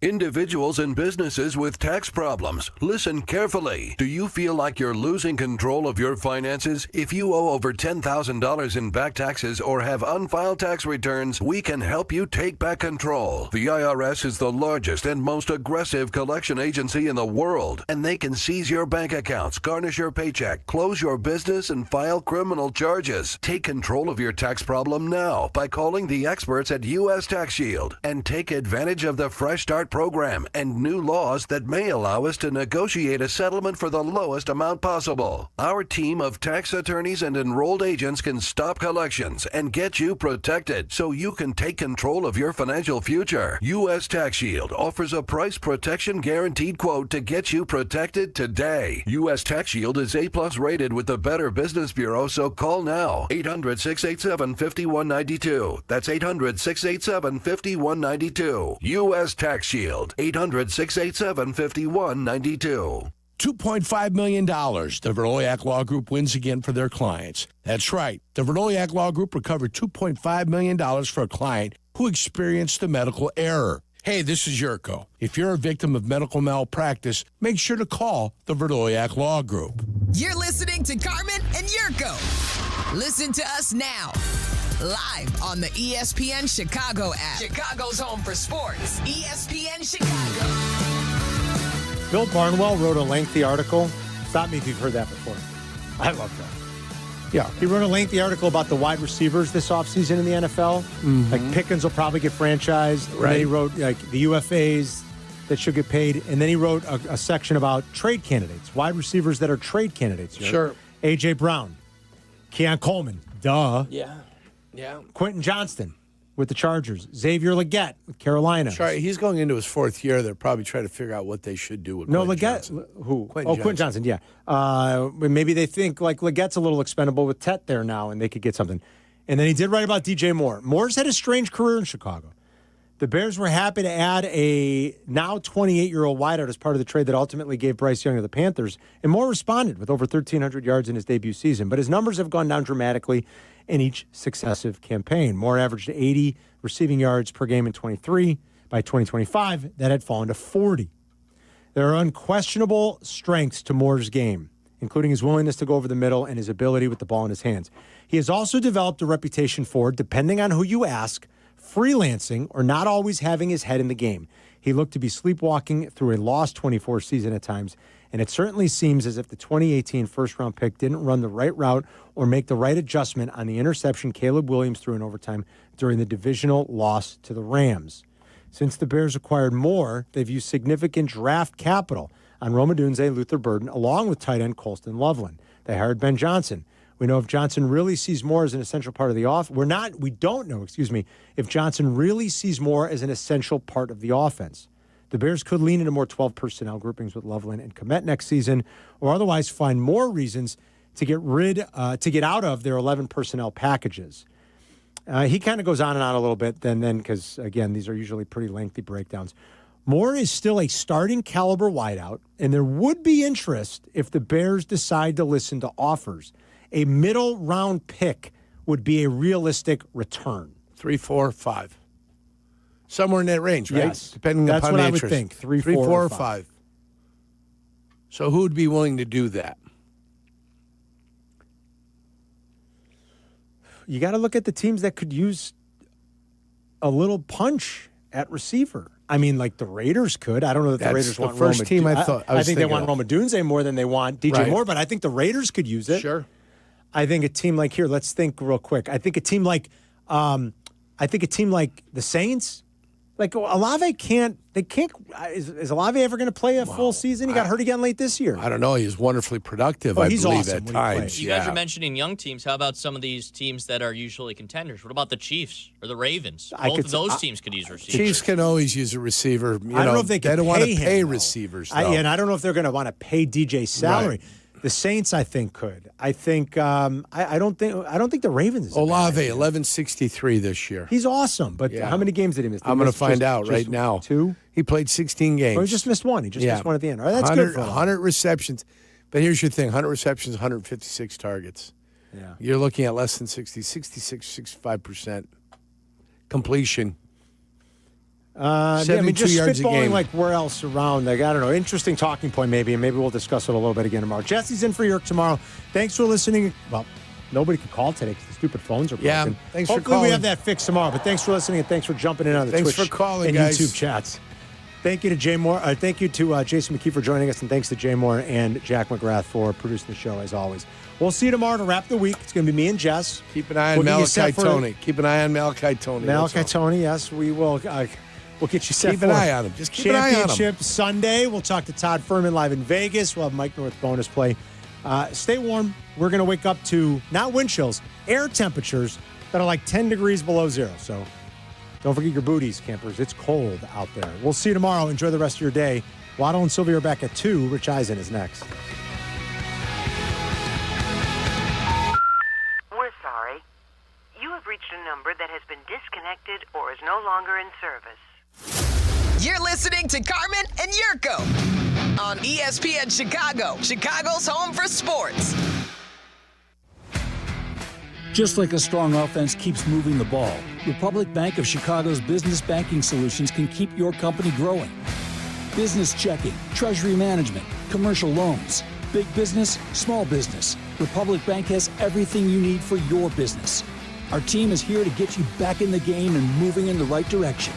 Individuals and businesses with tax problems, listen carefully. Do you feel like you're losing control of your finances? If you owe over $10,000 in back taxes or have unfiled tax returns, we can help you take back control. The IRS is the largest and most aggressive collection agency in the world, and they can seize your bank accounts, garnish your paycheck, close your business, and file criminal charges. Take control of your tax problem now by calling the experts at U.S. Tax Shield and take advantage of the Fresh Start program and new laws that may allow us to negotiate a settlement for the lowest amount possible. Our team of tax attorneys and enrolled agents can stop collections and get you protected so you can take control of your financial future. U.S. Tax Shield offers a price protection guaranteed quote to get you protected today. U.S. Tax Shield is A+ rated with the Better Business Bureau, so call now. 800-687-5192. That's 800-687-5192. U.S. Tax Shield. 800-687-5192. $2.5 million. The Verloyak Law Group wins again for their clients. That's right. The Verloyak Law Group recovered $2.5 million for a client who experienced a medical error. Hey, this is Jurko. If you're a victim of medical malpractice, make sure to call the Verloyak Law Group. You're listening to Carmen and Jurko. Listen to us now. Live on the ESPN Chicago app. Chicago's home for sports. ESPN Chicago. Bill Barnwell wrote a lengthy article. Stop me if you've heard that before. I love that. Yeah, he wrote a lengthy article about the wide receivers this offseason in the NFL. Mm-hmm. Like Pickens will probably get franchised. Right. And then he wrote like the UFAs that should get paid. And then he wrote a section about trade candidates, wide receivers that are trade candidates. Sure. A.J. Brown, Keon Coleman, duh. Yeah. Quentin Johnston with the Chargers. Xavier Legette with Carolina. Sorry, he's going into his 4th year. They're probably trying to figure out what they should do with Quentin Johnson. Who? Quentin Johnson, yeah. Maybe they think like Legette's a little expendable with Tet there now, and they could get something. And then he did write about DJ Moore. Moore's had a strange career in Chicago. The Bears were happy to add a now 28-year-old wideout as part of the trade that ultimately gave Bryce Young to the Panthers. And Moore responded with over 1,300 yards in his debut season. But his numbers have gone down dramatically in each successive campaign. Moore averaged 80 receiving yards per game in 23. By 2025, that had fallen to 40. There are unquestionable strengths to Moore's game, including his willingness to go over the middle and his ability with the ball in his hands. He has also developed a reputation for, depending on who you ask, freelancing or not always having his head in the game. He looked to be sleepwalking through a lost 24 season at times, and it certainly seems as if the 2018 first-round pick didn't run the right route or make the right adjustment on the interception Caleb Williams threw in overtime during the divisional loss to the Rams. Since the Bears acquired Moore, they've used significant draft capital on Rome Odunze, Luther Burden, along with tight end Colston Loveland. They hired Ben Johnson. We know if Johnson really sees Moore as an essential part of the offense. We don't know, if Johnson really sees Moore as an essential part of the offense. The Bears could lean into more 12 personnel groupings with Loveland and Kmet next season, or otherwise find more reasons to get out of their 11 personnel packages. He kind of goes on and on a little bit then because, again, these are usually pretty lengthy breakdowns. Moore is still a starting caliber wideout, and there would be interest if the Bears decide to listen to offers. A middle round pick would be a realistic return. 3, 4, 5. Somewhere in that range, right? Yes. Depending That's upon what the I would interest. think. 3, 4, 4, or 5. So who would be willing to do that? You got to look at the teams that could use a little punch at receiver. I mean, like the Raiders could. I don't know that the Raiders want first Roma. team I think they want Roma Dunze more than they want DJ Right. Moore, but I think the Raiders could use it. Sure. I think a team like here. Let's think real quick. I think a team like the Saints. Like Olave can't. They can't. Is Olave ever going to play a full season? He got hurt again late this year. I don't know. He's wonderfully productive, Oh, I he's believe, awesome at when he times. plays. You guys are mentioning young teams. How about some of these teams that are usually contenders? What about the Chiefs or the Ravens? Both of those teams could use receivers. Chiefs can always use a receiver. I don't know if they can don't want to pay him, pay though. receivers. Though. And I don't know if they're going to want to pay DJ's salary. Right. The Saints, I think, could. I think. I don't think the Ravens. Is Olave, 1163 this year. He's awesome, but how many games did he miss? I'm going to find out right now. 2. He played 16 games. Well, he just missed one. He just missed one at the end. All right, that's good for him. 100 receptions. But here's your thing: 100 receptions, 156 targets. Yeah, you're looking at less than 65% completion. 72 just yards a spitballing game. like where else around. Like, I don't know. Interesting talking point maybe, and maybe we'll discuss it a little bit again tomorrow. Jesse's in for York tomorrow. Thanks for listening. Well, nobody can call today because the stupid phones are broken. Yeah, thanks for Hopefully calling. we have that fixed tomorrow. But thanks for listening and thanks for jumping in on the Thanks Twitch for calling, and guys. YouTube chats. Thank you to Jay Moore. Thank you to Jason McKee for joining us, and thanks to Jay Moore and Jack McGrath for producing the show as always. We'll see you tomorrow to wrap the week. It's going to be me and Jess. Keep an eye on Malachi Tony. Keep an eye on Malachi Tony. Malachi Tony, yes, we will. We'll get you set Keep for an eye on him. Just keep an eye on him. Championship Sunday. We'll talk to Todd Furman live in Vegas. We'll have Mike North bonus play. Stay warm. We're going to wake up to not wind chills, air temperatures that are like 10 degrees below zero. So don't forget your booties, campers. It's cold out there. We'll see you tomorrow. Enjoy the rest of your day. Waddle and Silvy are back at 2. Rich Eisen is next. We're sorry. You have reached a number that has been disconnected or is no longer in service. You're listening to Carmen and Jurko on ESPN Chicago, Chicago's home for sports. Just like a strong offense keeps moving the ball, Republic Bank of Chicago's business banking solutions can keep your company growing. Business checking, treasury management, commercial loans, big business, small business. Republic Bank has everything you need for your business. Our team is here to get you back in the game and moving in the right direction.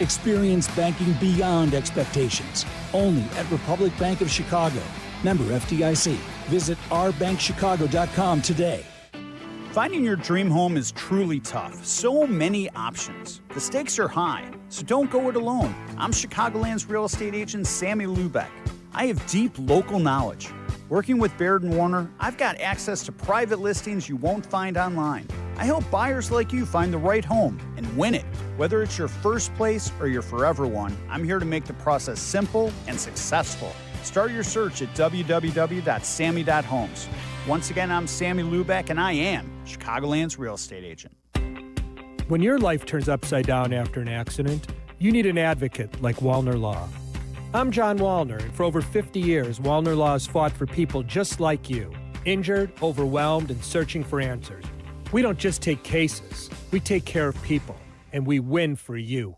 Experience banking beyond expectations. Only at Republic Bank of Chicago. Member FDIC. Visit ourbankchicago.com today. Finding your dream home is truly tough. So many options. The stakes are high, so don't go it alone. I'm Chicagoland's real estate agent, Sammy Lubeck. I have deep local knowledge. Working with Baird & Warner, I've got access to private listings you won't find online. I help buyers like you find the right home and win it. Whether it's your first place or your forever one, I'm here to make the process simple and successful. Start your search at www.sammy.homes. Once again, I'm Sammy Lubeck, and I am Chicagoland's real estate agent. When your life turns upside down after an accident, you need an advocate like Wallner Law. I'm John Wallner, and for over 50 years, Wallner Law has fought for people just like you, injured, overwhelmed, and searching for answers. We don't just take cases, we take care of people, and we win for you.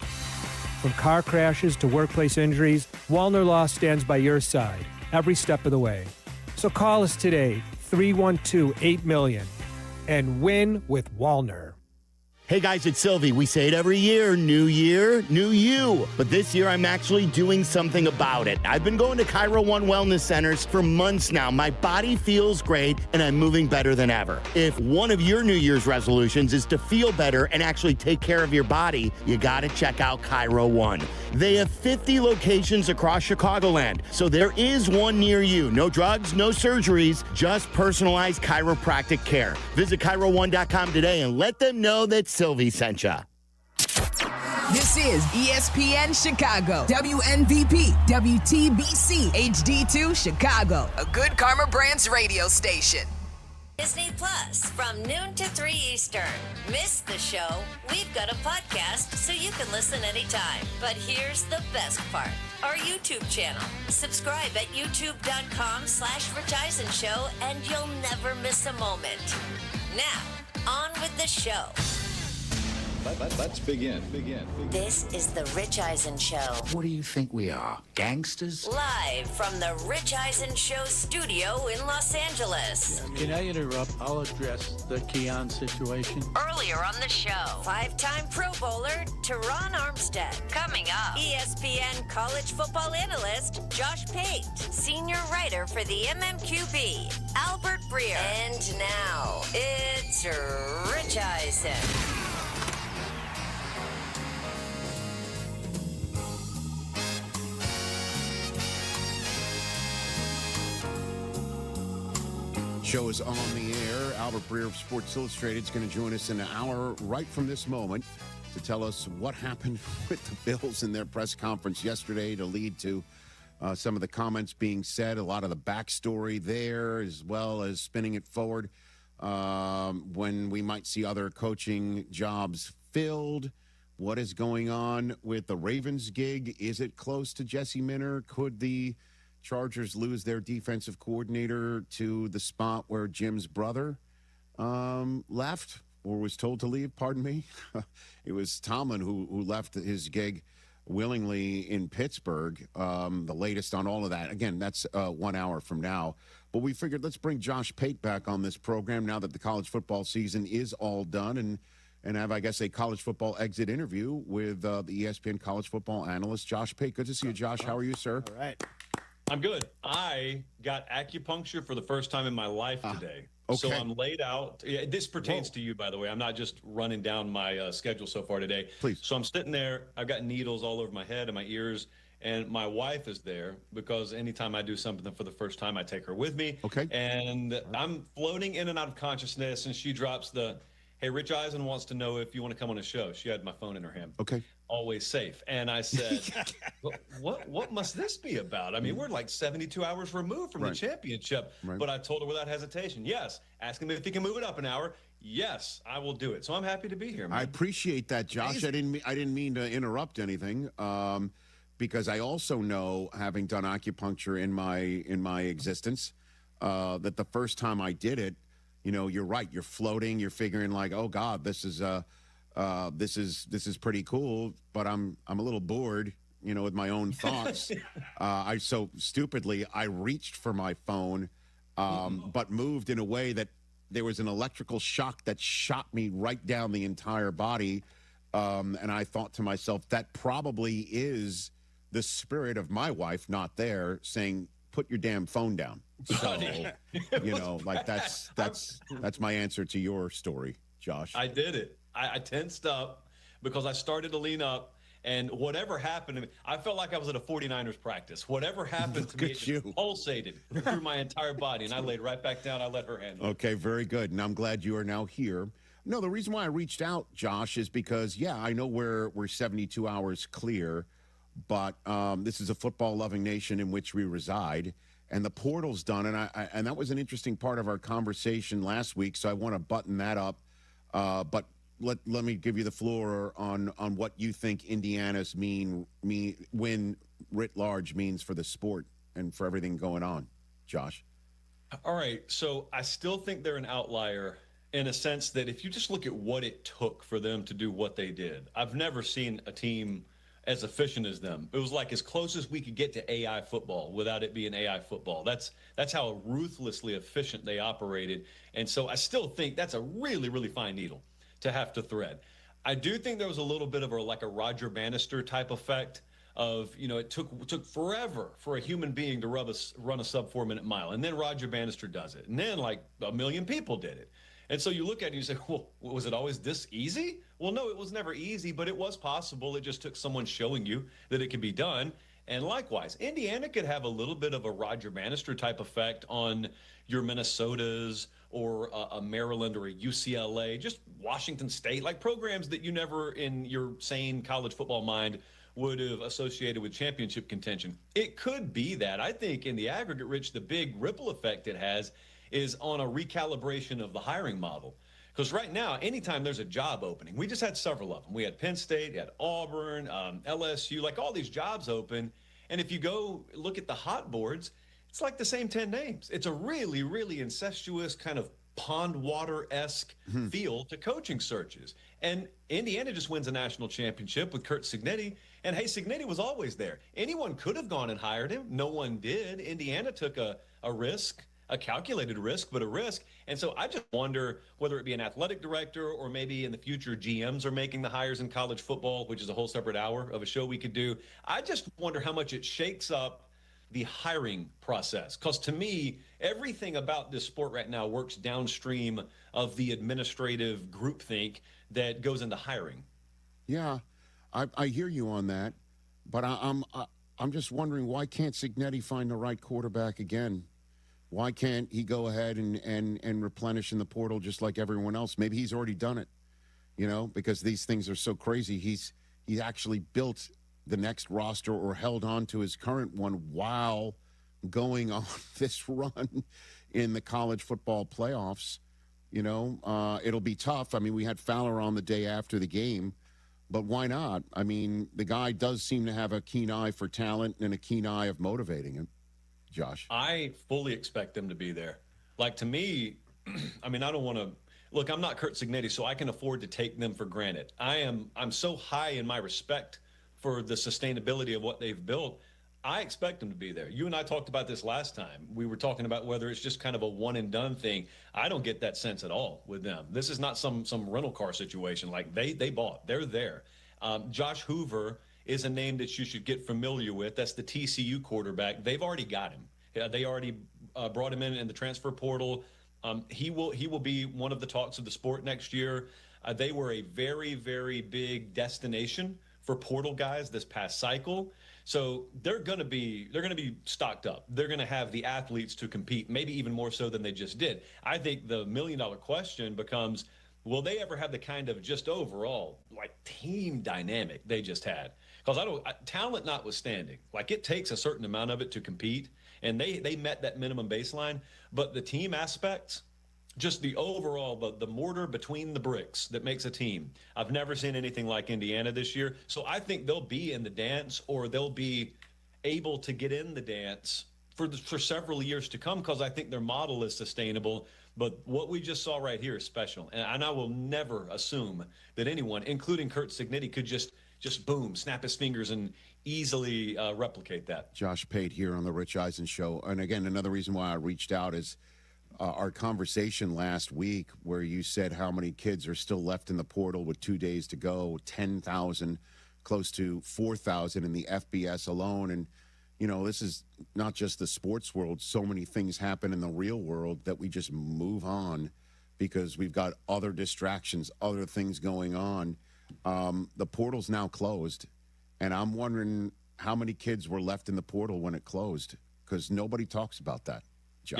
From car crashes to workplace injuries, Wallner Law stands by your side every step of the way. So call us today, 312-8-MILLION, and win with Wallner. Hey guys, it's Silvy. We say it every year, new you. But this year I'm actually doing something about it. I've been going to Cairo One Wellness Centers for months now. My body feels great and I'm moving better than ever. If one of your New Year's resolutions is to feel better and actually take care of your body, you gotta check out Cairo One. They have 50 locations across Chicagoland, so there is one near you. No drugs, no surgeries, just personalized chiropractic care. Visit CairoOne.com today and let them know that Silvy sent ya. This is ESPN Chicago, WNVP, WTBC, HD2 Chicago, a good Karma Brands radio station. Disney Plus from noon to 3 Eastern. Miss the show? We've got a podcast so you can listen anytime. But here's the best part. Our YouTube channel. Subscribe at youtube.com/Rich Eisen Show and you'll never miss a moment. Now, on with the show. Let's begin. This is the Rich Eisen Show. What do you think we are? Gangsters? Live from the Rich Eisen Show studio in Los Angeles. Can I interrupt? I'll address the Keon situation. Earlier on the show, 5-time Pro Bowler Teron Armstead. Coming up, ESPN college football analyst Josh Pate. Senior writer for the MMQB, Albert Breer. And now, it's Rich Eisen. Show is on the air. Albert Breer of Sports Illustrated is going to join us in an hour right from this moment to tell us what happened with the Bills in their press conference yesterday to lead to some of the comments being said, a lot of the backstory there, as well as spinning it forward when we might see other coaching jobs filled. What is going on with the Ravens gig? Is it close to Jesse Minter? Could the Chargers lose their defensive coordinator to the spot where Jim's brother left or was told to leave? Pardon me. It was Tomlin who left his gig willingly in Pittsburgh. The latest on all of that. Again, that's 1 hour from now. But we figured let's bring Josh Pate back on this program now that the college football season is all done and have, I guess, a college football exit interview with the ESPN college football analyst, Josh Pate. Good to see you, Josh. How are you, sir? All right. I'm good. I got acupuncture for the first time in my life today. Okay. So I'm laid out. Yeah, this pertains to you, by the way. I'm not just running down my schedule so far today. Please. So I'm sitting there. I've got needles all over my head and my ears. And my wife is there because anytime I do something for the first time, I take her with me. Okay. And I'm floating in and out of consciousness, and she drops the, "Hey, Rich Eisen wants to know if you want to come on a show." She had my phone in her hand. Okay. Always safe. And I said, what must this be about? I mean, we're like 72 hours removed from the championship. Right. But I told her without hesitation, yes. Ask him if he can move it up an hour. Yes, I will do it. So I'm happy to be here, man. I appreciate that, Josh. I didn't mean to interrupt anything, because I also know, having done acupuncture in my existence, that the first time I did it, you know, you're right. You're floating. You're figuring like, oh God, this is pretty cool, but I'm a little bored, you know, with my own thoughts. I reached for my phone, but moved in a way that there was an electrical shock that shot me right down the entire body. And I thought to myself, that probably is the spirit of my wife not there saying, put your damn phone down. So, you know, like that's my answer to your story, Josh. I did it. I tensed up because I started to lean up, and whatever happened to me, I felt like I was at a 49ers practice. Whatever happened to me, it just pulsated through my entire body, and I laid right back down. I let her handle it. Okay, very good. And I'm glad you are now here. No, the reason why I reached out, Josh, is because, yeah, I know we're 72 hours clear, but this is a football-loving nation in which we reside, and the portal's done, and that was an interesting part of our conversation last week, so I want to button that up. But let me give you the floor on what you think Indiana's win writ large means for the sport and for everything going on, Josh. All right, so I still think they're an outlier in a sense that if you just look at what it took for them to do what they did, I've never seen a team as efficient as them. It was like as close as we could get to AI football without it being AI football. That's how ruthlessly efficient they operated. And so I still think that's a really, really fine needle to have to thread. I do think there was a little bit of a Roger Bannister type effect of, you know, it took forever for a human being to run a sub 4-minute mile. And then Roger Bannister does it. And then like 1 million people did it. And so you look at it and you say, well, was it always this easy? Well, no, it was never easy, but it was possible. It just took someone showing you that it could be done. And likewise, Indiana could have a little bit of a Roger Bannister type effect on your Minnesotas or a Maryland or a UCLA, just Washington State, like programs that you never in your sane college football mind would have associated with championship contention. It could be that. I think in the aggregate, Rich, the big ripple effect it has is on a recalibration of the hiring model. Because right now, anytime there's a job opening, we just had several of them. We had Penn State, you had Auburn, LSU, like all these jobs open. And if you go look at the hot boards, it's like the same 10 names. It's a really, really incestuous kind of pond water-esque feel to coaching searches. And Indiana just wins a national championship with Kurt Cignetti. And hey, Cignetti was always there. Anyone could have gone and hired him. No one did. Indiana took a risk, a calculated risk, but a risk. And so I just wonder whether it be an athletic director or maybe in the future GMs are making the hires in college football, which is a whole separate hour of a show we could do. I just wonder how much it shakes up the hiring process. Because to me, everything about this sport right now works downstream of the administrative groupthink that goes into hiring. Yeah, I hear you on that, but I'm just wondering, why can't Cignetti find the right quarterback again? Why can't he go ahead and replenish in the portal just like everyone else? Maybe he's already done it, because these things are so crazy. He's actually built the next roster or held on to his current one while going on this run in the college football playoffs. It'll be tough. I mean, we had Fowler on the day after the game, but why not? I mean, the guy does seem to have a keen eye for talent and a keen eye of motivating him. Josh? I fully expect them to be there. Like, to me, I mean, I don't want to look, I'm not Kurt Cignetti, so I can afford to take them for granted. I'm so high in my respect for the sustainability of what they've built. I expect them to be there. You and I talked about this last time. We were talking about whether it's just kind of a one and done thing. I don't get that sense at all with them. This is not some rental car situation. Like, they bought, they're there. Josh Hoover is a name that you should get familiar with. That's the TCU quarterback. They've already got him. They already brought him in the transfer portal. He will be one of the talks of the sport next year. They were a very, very big destination for portal guys this past cycle. So they're going to be stocked up. They're going to have the athletes to compete, maybe even more so than they just did. I think the $1 million question becomes, will they ever have the kind of just overall like team dynamic they just had? Because talent notwithstanding, like, it takes a certain amount of it to compete, and they met that minimum baseline. But the team aspects, just the overall, the mortar between the bricks that makes a team. I've never seen anything like Indiana this year. So I think they'll be in the dance, or they'll be able to get in the dance for several years to come, because I think their model is sustainable. But what we just saw right here is special. And I will never assume that anyone, including Kurt Cignetti, could just boom, snap his fingers and easily replicate that. Josh Pate here on the Rich Eisen Show. And again, another reason why I reached out is our conversation last week where you said how many kids are still left in the portal with 2 days to go, 10,000, close to 4,000 in the FBS alone. And, this is not just the sports world. So many things happen in the real world that we just move on because we've got other distractions, other things going on. The portal's now closed, and I'm wondering how many kids were left in the portal when it closed, because nobody talks about that. Josh,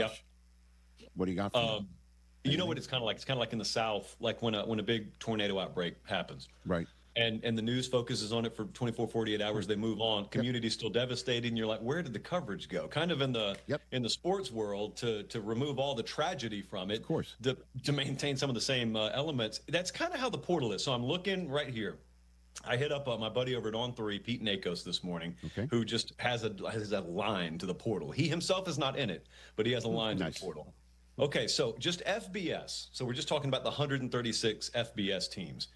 yep. What do you got for you know what it's kind of like? It's kind of like in the South, like when a big tornado outbreak happens. Right. And the news focuses on it for 24, 48 hours. They move on. Community's still devastated, and you're like, where did the coverage go? Kind of in the sports world, to remove all the tragedy from it. Of course. To maintain some of the same elements. That's kind of how the portal is. So I'm looking right here. I hit up my buddy over at On3, Pete Nakos, this morning, who just has a line to the portal. He himself is not in it, but he has a line to the portal. Okay, so just FBS. So we're just talking about the 136 FBS teams.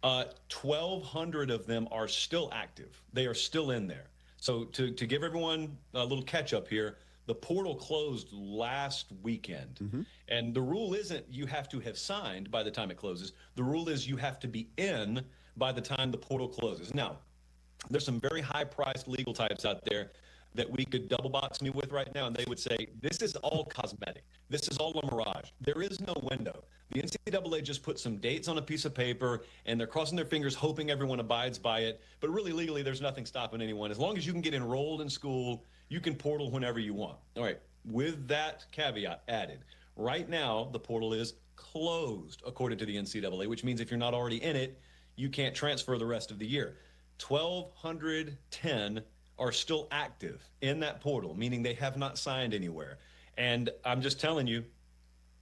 1,200 of them are still active. They are still in there. So to give everyone a little catch up here, the portal closed last weekend. And the rule isn't you have to have signed by the time it closes. The rule is you have to be in by the time the portal closes. Now, there's some very high-priced legal types out there that we could double box me with right now, and they would say, this is all cosmetic. This is all a mirage. There is no window. The NCAA just put some dates on a piece of paper, and they're crossing their fingers hoping everyone abides by it. But really, legally, there's nothing stopping anyone. As long as you can get enrolled in school, you can portal whenever you want. All right, with that caveat added, right now, the portal is closed, according to the NCAA, which means if you're not already in it, you can't transfer the rest of the year. 1,210 are still active in that portal, meaning they have not signed anywhere. And I'm just telling you,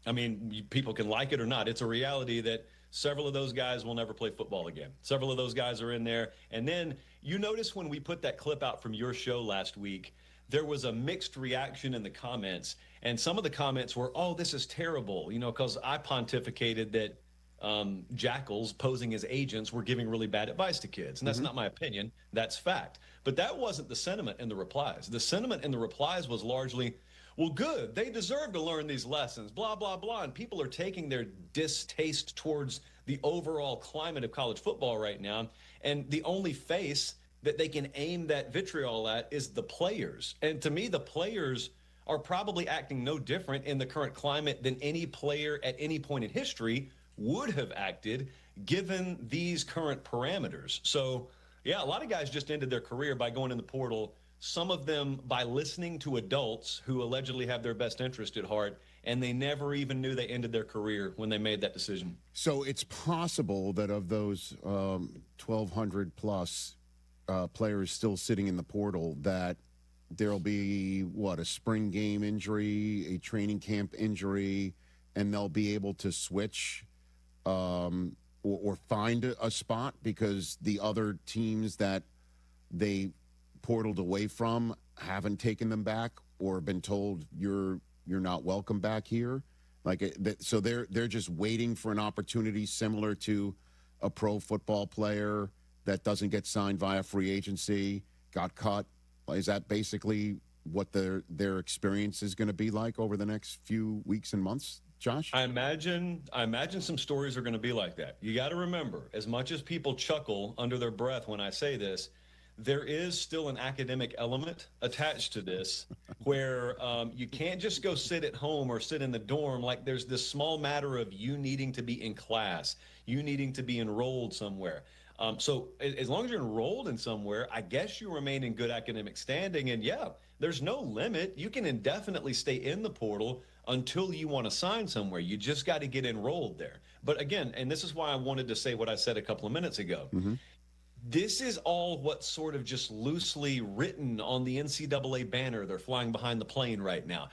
I mean, people can like it or not. It's a reality that several of those guys will never play football again. Several of those guys are in there. And then you notice when we put that clip out from your show last week, there was a mixed reaction in the comments. And some of the comments were, oh, this is terrible, because I pontificated that jackals posing as agents were giving really bad advice to kids. And that's not my opinion. That's fact. But that wasn't the sentiment in the replies. The sentiment in the replies was largely, well, good, they deserve to learn these lessons, blah, blah, blah. And people are taking their distaste towards the overall climate of college football right now. And the only face that they can aim that vitriol at is the players. And to me, the players are probably acting no different in the current climate than any player at any point in history would have acted given these current parameters. So, yeah, a lot of guys just ended their career by going in the portal, some of them by listening to adults who allegedly have their best interest at heart, and they never even knew they ended their career when they made that decision. So it's possible that of those 1,200 plus players still sitting in the portal, that there'll be, a spring game injury, a training camp injury, and they'll be able to switch or find a spot because the other teams that they portaled away from haven't taken them back or been told you're not welcome back here. So they're just waiting for an opportunity similar to a pro football player that doesn't get signed via free agency, got cut. Is that basically what their experience is going to be like over the next few weeks and months, Josh? I imagine some stories are going to be like that. You got to remember, as much as people chuckle under their breath when I say this, there is still an academic element attached to this where you can't just go sit at home or sit in the dorm. Like, there's this small matter of you needing to be in class, you needing to be enrolled somewhere. So as long as you're enrolled in somewhere, I guess you remain in good academic standing. And yeah, there's no limit. You can indefinitely stay in the portal until you want to sign somewhere. You just got to get enrolled there. But again, and this is why I wanted to say what I said a couple of minutes ago. This is all what's sort of just loosely written on the NCAA banner they're flying behind the plane right now.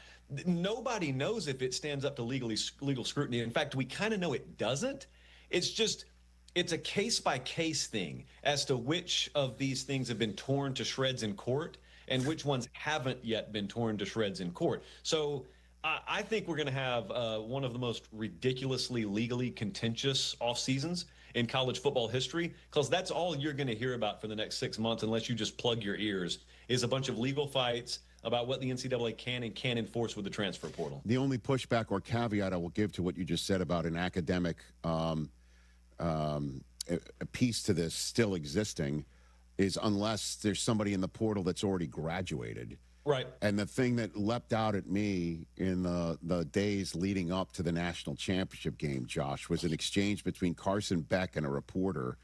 Nobody knows if it stands up to legal scrutiny. In fact, we kind of know it doesn't. It's a case-by-case thing as to which of these things have been torn to shreds in court and which ones haven't yet been torn to shreds in court. So I think we're going to have one of the most ridiculously legally contentious off seasons in college football history, because that's all you're going to hear about for the next 6 months, unless you just plug your ears, is a bunch of legal fights about what the NCAA can and can't enforce with the transfer portal. The only pushback or caveat I will give to what you just said about an academic a piece to this still existing is unless there's somebody in the portal that's already graduated. Right. And the thing that leapt out at me in the days leading up to the national championship game, Josh, was an exchange between Carson Beck and a reporter.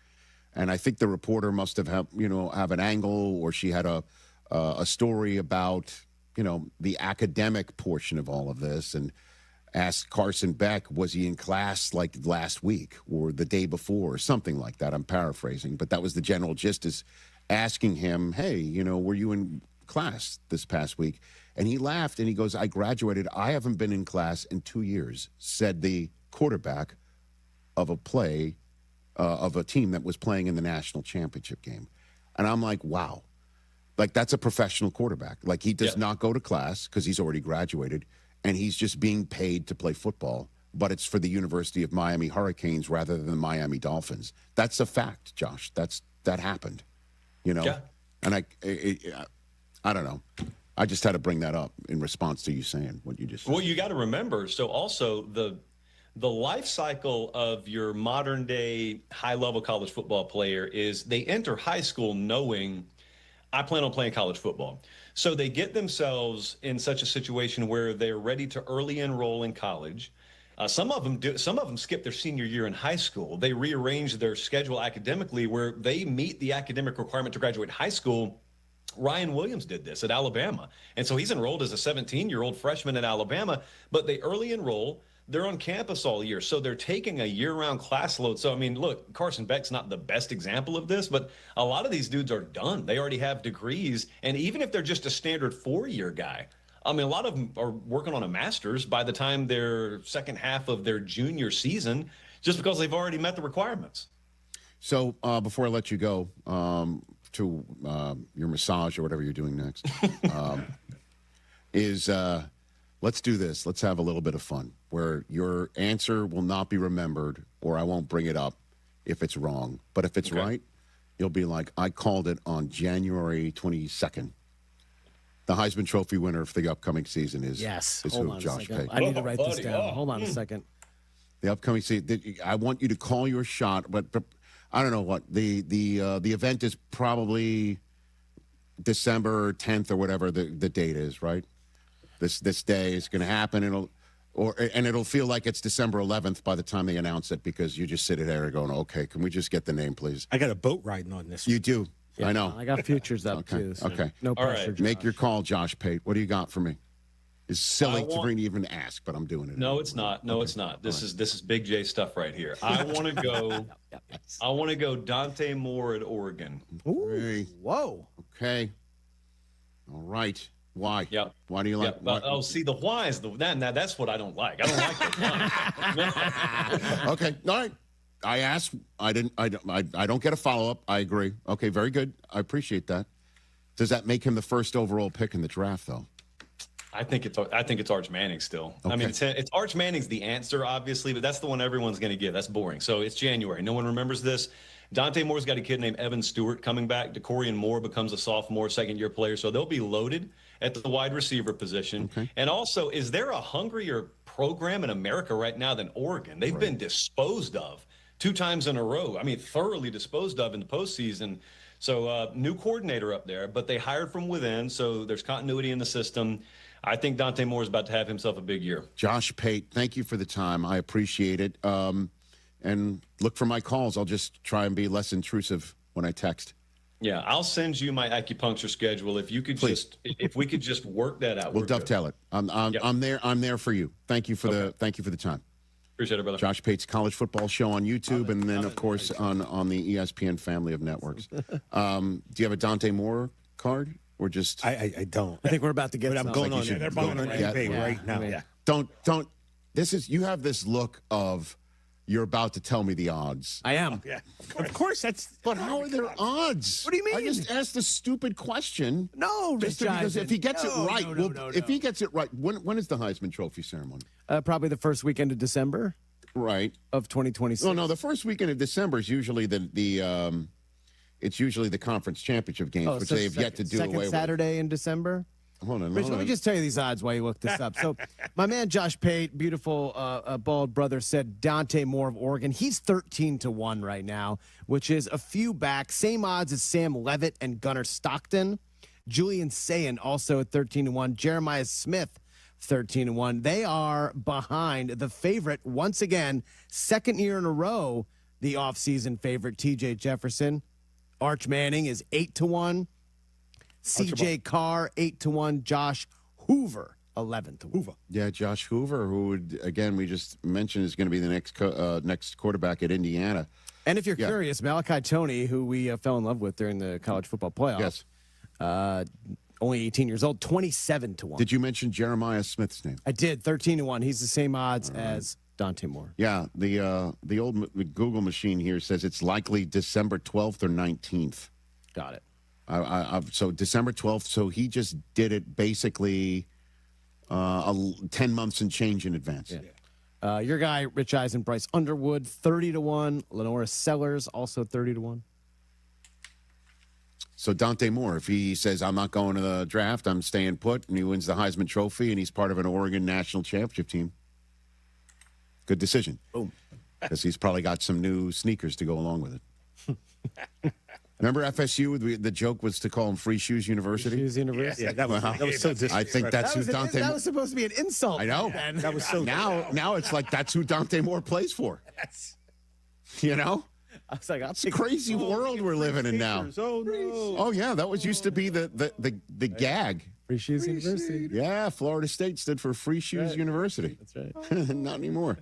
And I think the reporter must have an angle, or she had a story about, the academic portion of all of this, and asked Carson Beck, was he in class like last week or the day before or something like that? I'm paraphrasing, but that was the general gist, is asking him, hey, were you in class this past week? And he laughed and he goes, I graduated. I haven't been in class in 2 years, said the quarterback of a team that was playing in the national championship game. And I'm like, wow, like that's a professional quarterback. Like, he does not go to class because he's already graduated, and he's just being paid to play football, but it's for the University of Miami Hurricanes rather than the Miami Dolphins. That's a fact, Josh. That happened, Yeah. And I don't know. I just had to bring that up in response to you saying what you just said. Well, you got to remember, so also the life cycle of your modern day high-level college football player is they enter high school knowing, I plan on playing college football. So they get themselves in such a situation where they're ready to early enroll in college. Some of them skip their senior year in high school. They rearrange their schedule academically where they meet the academic requirement to graduate high school. Ryan Williams did this at Alabama. And so he's enrolled as a 17-year-old freshman at Alabama, but they early enroll. They're on campus all year, so they're taking a year-round class load. So, I mean, look, Carson Beck's not the best example of this, but a lot of these dudes are done. They already have degrees, and even if they're just a standard 4-year guy, I mean, a lot of them are working on a master's by the time they're second half of their junior season, just because they've already met the requirements. So before I let you go to your massage or whatever you're doing next, let's do this. Let's have a little bit of fun where your answer will not be remembered or I won't bring it up if it's wrong. But if it's right, you'll be like, I called it on January 22nd. The Heisman Trophy winner for the upcoming season is who? Josh Pate. I need to write this down. Hold on a second. The upcoming season, I want you to call your shot, but I don't know what the event is. Probably December 10th or whatever the date is. Right. This day is going to happen. It'll feel like it's December 11th by the time they announce it, because you just sit there going, okay, can we just get the name, please? I got a boat riding on this. You do. Yeah, I know. I got futures up too. So okay. No pressure. Right. Make your call, Josh Pate. What do you got for me? It's silly for me to even ask, but I'm doing it. No, it's not. No, it's not. This is Big J stuff right here. I want to go. I want to go Dante Moore at Oregon. Ooh. Hey. Whoa. Okay. All right. Why? Yep. Why do you like? Oh, see, the why is that's what I don't like. I don't like the Okay. All right. I asked. I don't get a follow up. I agree. Okay. Very good. I appreciate that. Does that make him the first overall pick in the draft, though? I think it's Arch Manning still. Okay. I mean, it's Arch Manning's the answer, obviously, but that's the one everyone's going to give. That's boring. So it's January. No one remembers this. Dante Moore's got a kid named Evan Stewart coming back. DeCorian Moore becomes a sophomore, second-year player. So they'll be loaded at the wide receiver position. Okay. And also, is there a hungrier program in America right now than Oregon? They've been disposed of 2 times in a row. I mean, thoroughly disposed of in the postseason. So new coordinator up there, but they hired from within. So there's continuity in the system. I think Dante Moore is about to have himself a big year. Josh Pate, thank you for the time. I appreciate it. And look for my calls. I'll just try and be less intrusive when I text. Yeah, I'll send you my acupuncture schedule. If you could if we could just work that out. We'll dovetail it. I'm there. I'm there for you. Thank you for the time. Appreciate it, brother. Josh Pate's college football show on YouTube, and then of course on the ESPN family of networks. Do you have a Dante Moore card? Or just I don't. I think we're about to get. But I'm going on there. They're going on eBay right now. Yeah. Don't. This is. You have this look of you're about to tell me the odds. I am. Yeah. Of course. But how are there odds? What do you mean? I just asked a stupid question. No, because if he gets it right, if he gets it right, when is the Heisman Trophy ceremony? Probably the first weekend of December. Right. Of 2026. No, the first weekend of December is usually it's usually the conference championship games, which they have yet to do away with. Second Saturday in December? Hold on. Let me just tell you these odds while you look this up. So my man Josh Pate, beautiful bald brother, said Dante Moore of Oregon. He's 13-1 right now, which is a few back. Same odds as Sam Levitt and Gunnar Stockton. Julian Sayin also at 13-1. Jeremiah Smith, 13-1. They are behind the favorite once again, second year in a row, the offseason favorite, TJ Jefferson. Arch Manning is 8-1. CJ Carr 8-1. Josh Hoover 11-1. Hoover. Yeah, Josh Hoover, who would again we just mentioned is going to be the next quarterback at Indiana. And if you're curious, Malachi Toney, who we fell in love with during the college football playoffs, only 18 years old, 27-1. Did you mention Jeremiah Smith's name? I did. 13-1. He's the same odds as Dante Moore. Yeah, the old Google machine here says it's likely December 12th or 19th. Got it. So December 12th. So he just did it basically 10 months and change in advance. Yeah. Your guy, Rich Eisen, Bryce Underwood, 30-1. Lenora Sellers, also 30-1. So Dante Moore, if he says, I'm not going to the draft, I'm staying put, and he wins the Heisman Trophy, and he's part of an Oregon national championship team, good decision. Boom. Because he's probably got some new sneakers to go along with it. Remember FSU? The joke was to call him Free Shoes University. Free Shoes University. Yeah, that was so disrespectful. I think that's who Dante. That was supposed to be an insult. I know. That was so. Now it's like that's who Dante Moore plays for. You know. I was like, it's a crazy world we're living in now. Oh no. Oh yeah, that was used to be the gag. Free Shoes University. Yeah, Florida State stood for Free Shoes University. That's right. Not anymore.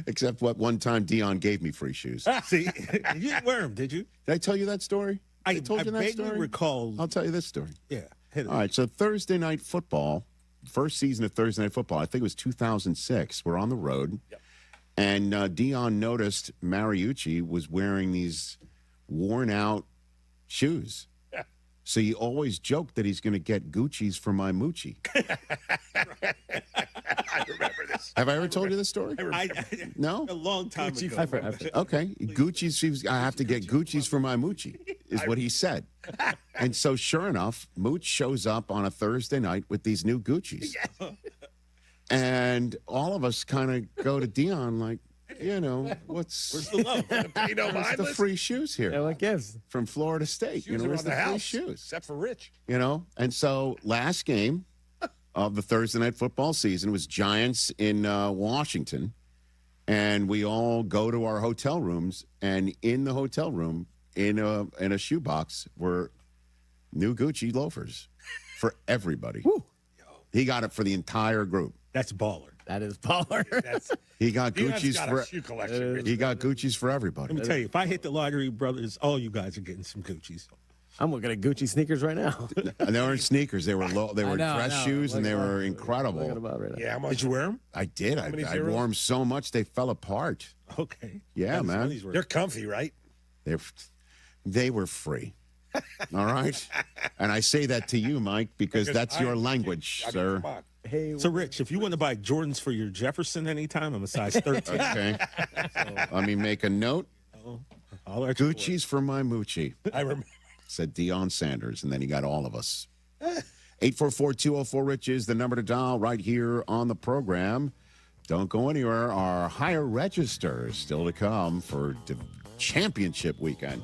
Except what one time Dion gave me free shoes. See, you didn't wear them, did you? Did I tell you that story? I told you that vaguely story? recall. I'll tell you this story. Yeah. Hit it. All right, so Thursday Night Football, first season of Thursday Night Football, I think it was 2006. We're on the road, and Dion noticed Mariucci was wearing these worn-out shoes. Yeah. So he always joked that he's going to get Gucci's for my Moochie. I remember this. Have I ever told you this story? No? A long time ago. Okay. Gucci's, I have to get Gucci's for my Moochie, is what he said. And so, sure enough, Mooch shows up on a Thursday night with these new Gucci's. Yes. And all of us kind of go to Dion like, where's the love? Where's the free shoes here? Yeah, what gives? From Florida State. Shoes Where's the free house, shoes? except for Rich. And so last game of the Thursday Night Football season was Giants in Washington. And we all go to our hotel rooms. And in the hotel room, in a shoebox, were new Gucci loafers for everybody. Woo. He got it for the entire group. That's baller. That is baller. He got Dion's Gucci's got for a shoe collection, Rich. he got Gucci's for everybody. Let me tell you, if I hit the lottery, brothers, all you guys are getting some Gucci's. I'm looking at Gucci sneakers right now. And they weren't sneakers. They were dress shoes, and they were incredible. Yeah, how much did you wear them? I did. I wore them so much they fell apart. Okay. Yeah, man. They're comfy, right? They were free. All right? And I say that to you, Mike, because that's your language, sir. Come on. Hey, so, Rich, if you want to buy Jordans for your Jefferson anytime, I'm a size 13. Okay. Let me make a note. Gucci's for my Moochie. I remember. Said Deion Sanders, and then he got all of us. 844-204-RICH is the number to dial right here on the program. Don't go anywhere. Our higher register is still to come for championship weekend.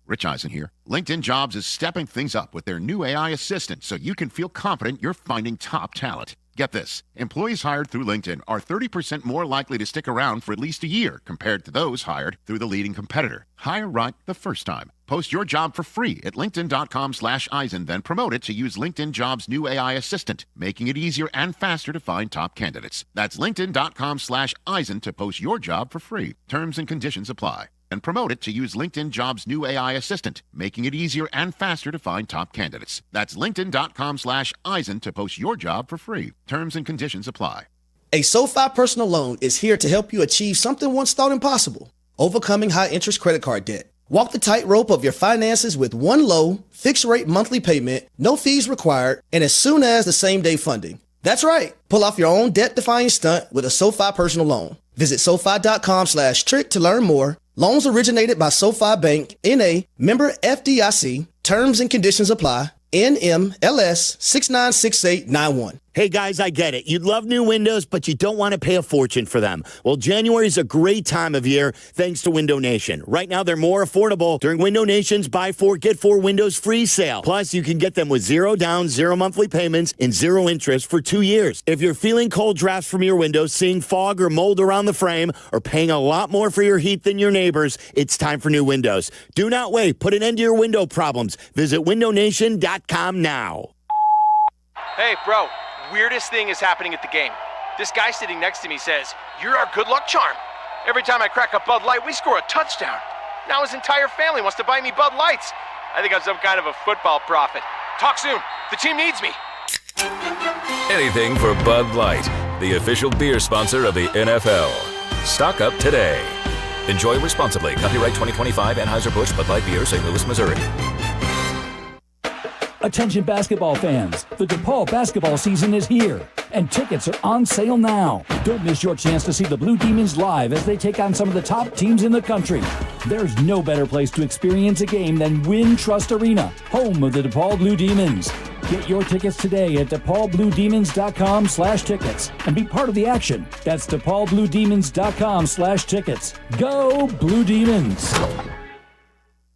Rich Eisen here. LinkedIn Jobs is stepping things up with their new AI assistant so you can feel confident you're finding top talent. Get this. Employees hired through LinkedIn are 30% more likely to stick around for at least a year compared to those hired through the leading competitor. Hire right the first time. Post your job for free at linkedin.com/Eisen, then promote it to use LinkedIn Jobs' new AI assistant, making it easier and faster to find top candidates. That's linkedin.com/Eisen to post your job for free. Terms and conditions apply. And promote it to use LinkedIn Jobs' new AI assistant, making it easier and faster to find top candidates. That's linkedin.com/Eisen to post your job for free. Terms and conditions apply. A SoFi personal loan is here to help you achieve something once thought impossible: overcoming high interest credit card debt. Walk the tightrope of your finances with one low, fixed rate monthly payment, no fees required, and as soon as the same day funding. That's right. Pull off your own debt-defying stunt with a SoFi personal loan. Visit SoFi.com/trick to learn more. Loans originated by SoFi Bank, N.A., member FDIC. Terms and conditions apply. NMLS 696891. Hey guys, I get it. You'd love new windows, but you don't want to pay a fortune for them. Well, January is a great time of year thanks to Window Nation. Right now, they're more affordable during Window Nation's Buy 4, Get 4 Windows free sale. Plus, you can get them with 0 down, 0 monthly payments, and 0 interest for 2 years. If you're feeling cold drafts from your windows, seeing fog or mold around the frame, or paying a lot more for your heat than your neighbors, it's time for new windows. Do not wait. Put an end to your window problems. Visit windownation.com now. Hey, bro. Weirdest thing is happening at the game. This guy sitting next to me says, "You're our good luck charm. Every time I crack a Bud Light, we score a touchdown." Now his entire family wants to buy me Bud Lights. I think I'm some kind of a football prophet. Talk soon. The team needs me. Anything for Bud Light, the official beer sponsor of the NFL. Stock up today. Enjoy responsibly. Copyright 2025 Anheuser-Busch Bud Light Beer, St. Louis, Missouri. Attention basketball fans, the DePaul basketball season is here, and tickets are on sale now. Don't miss your chance to see the Blue Demons live as they take on some of the top teams in the country. There's no better place to experience a game than Wintrust Arena, home of the DePaul Blue Demons. Get your tickets today at DePaulBlueDemons.com/tickets and be part of the action. That's DePaulBlueDemons.com/tickets. Go Blue Demons!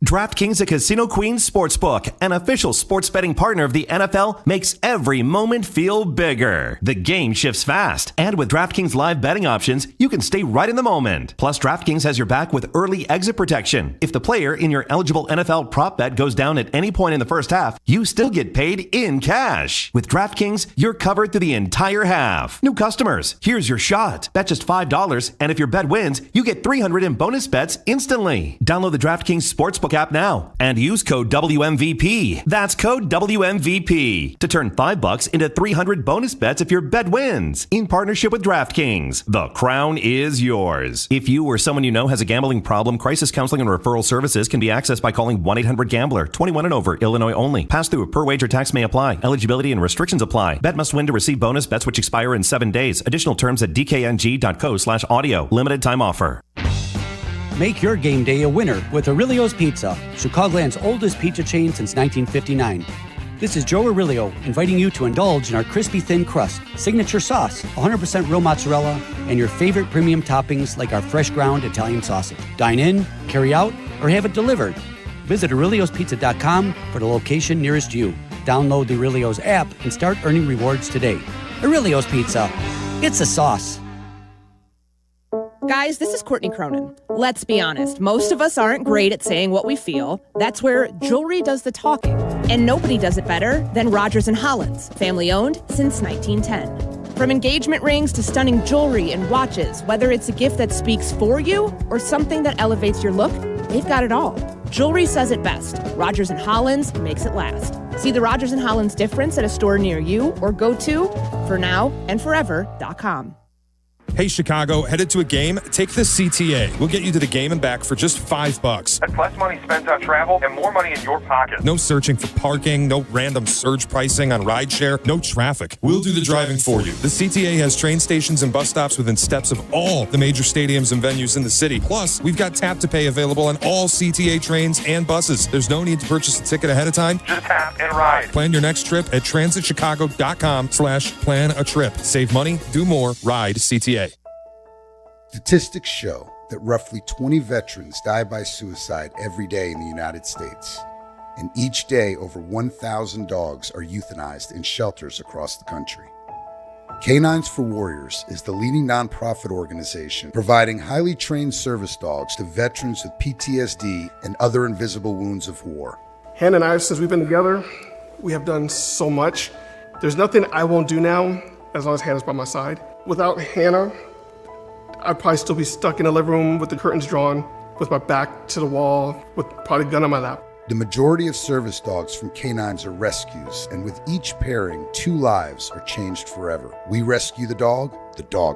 DraftKings, a Casino Queen sportsbook, an official sports betting partner of the NFL, makes every moment feel bigger. The game shifts fast, and with DraftKings live betting options, you can stay right in the moment. Plus, DraftKings has your back with early exit protection. If the player in your eligible NFL prop bet goes down at any point in the first half, you still get paid in cash. With DraftKings, you're covered through the entire half. New customers, here's your shot. Bet just $5, and if your bet wins, you get $300 in bonus bets instantly. Download the DraftKings Sportsbook app now and use code WMVP. That's code WMVP to turn $5 into 300 bonus bets if your bet wins. In partnership with DraftKings, the crown is yours. If you or someone you know has a gambling problem, crisis counseling and referral services can be accessed by calling 1-800-GAMBLER. 21 and over, Illinois only. Pass-through per wager tax may apply. Eligibility and restrictions apply. Bet must win to receive bonus bets which expire in 7 days. Additional terms at dkng.co/audio. Limited time offer. Make your game day a winner with Aurelio's Pizza, Chicagoland's oldest pizza chain since 1959. This is Joe Aurelio inviting you to indulge in our crispy thin crust, signature sauce, 100% real mozzarella, and your favorite premium toppings like our fresh ground Italian sausage. Dine in, carry out, or have it delivered. Visit Aurelio'sPizza.com for the location nearest you. Download the Aurelio's app and start earning rewards today. Aurelio's Pizza. It's a sauce. Guys, this is Courtney Cronin. Let's be honest, most of us aren't great at saying what we feel. That's where jewelry does the talking. And nobody does it better than Rogers & Hollins, family owned since 1910. From engagement rings to stunning jewelry and watches, whether it's a gift that speaks for you or something that elevates your look, they've got it all. Jewelry says it best. Rogers & Hollins makes it last. See the Rogers & Hollins difference at a store near you or go to fornowandforever.com. Hey, Chicago, headed to a game? Take the CTA. We'll get you to the game and back for just $5. That's less money spent on travel and more money in your pocket. No searching for parking, no random surge pricing on rideshare, no traffic. We'll do the driving for you. The CTA has train stations and bus stops within steps of all the major stadiums and venues in the city. Plus, we've got tap to pay available on all CTA trains and buses. There's no need to purchase a ticket ahead of time. Just tap and ride. Plan your next trip at transitchicago.com/plan a trip. Save money, do more, ride CTA. Statistics show that roughly 20 veterans die by suicide every day in the United States. And each day, over 1,000 dogs are euthanized in shelters across the country. Canines for Warriors is the leading nonprofit organization providing highly trained service dogs to veterans with PTSD and other invisible wounds of war. Hannah and I, since we've been together, we have done so much. There's nothing I won't do now as long as Hannah's by my side. Without Hannah, I'd probably still be stuck in the living room with the curtains drawn, with my back to the wall, with probably a gun on my lap. The majority of service dogs from canines are rescues, and with each pairing, 2 lives are changed forever. We rescue the dog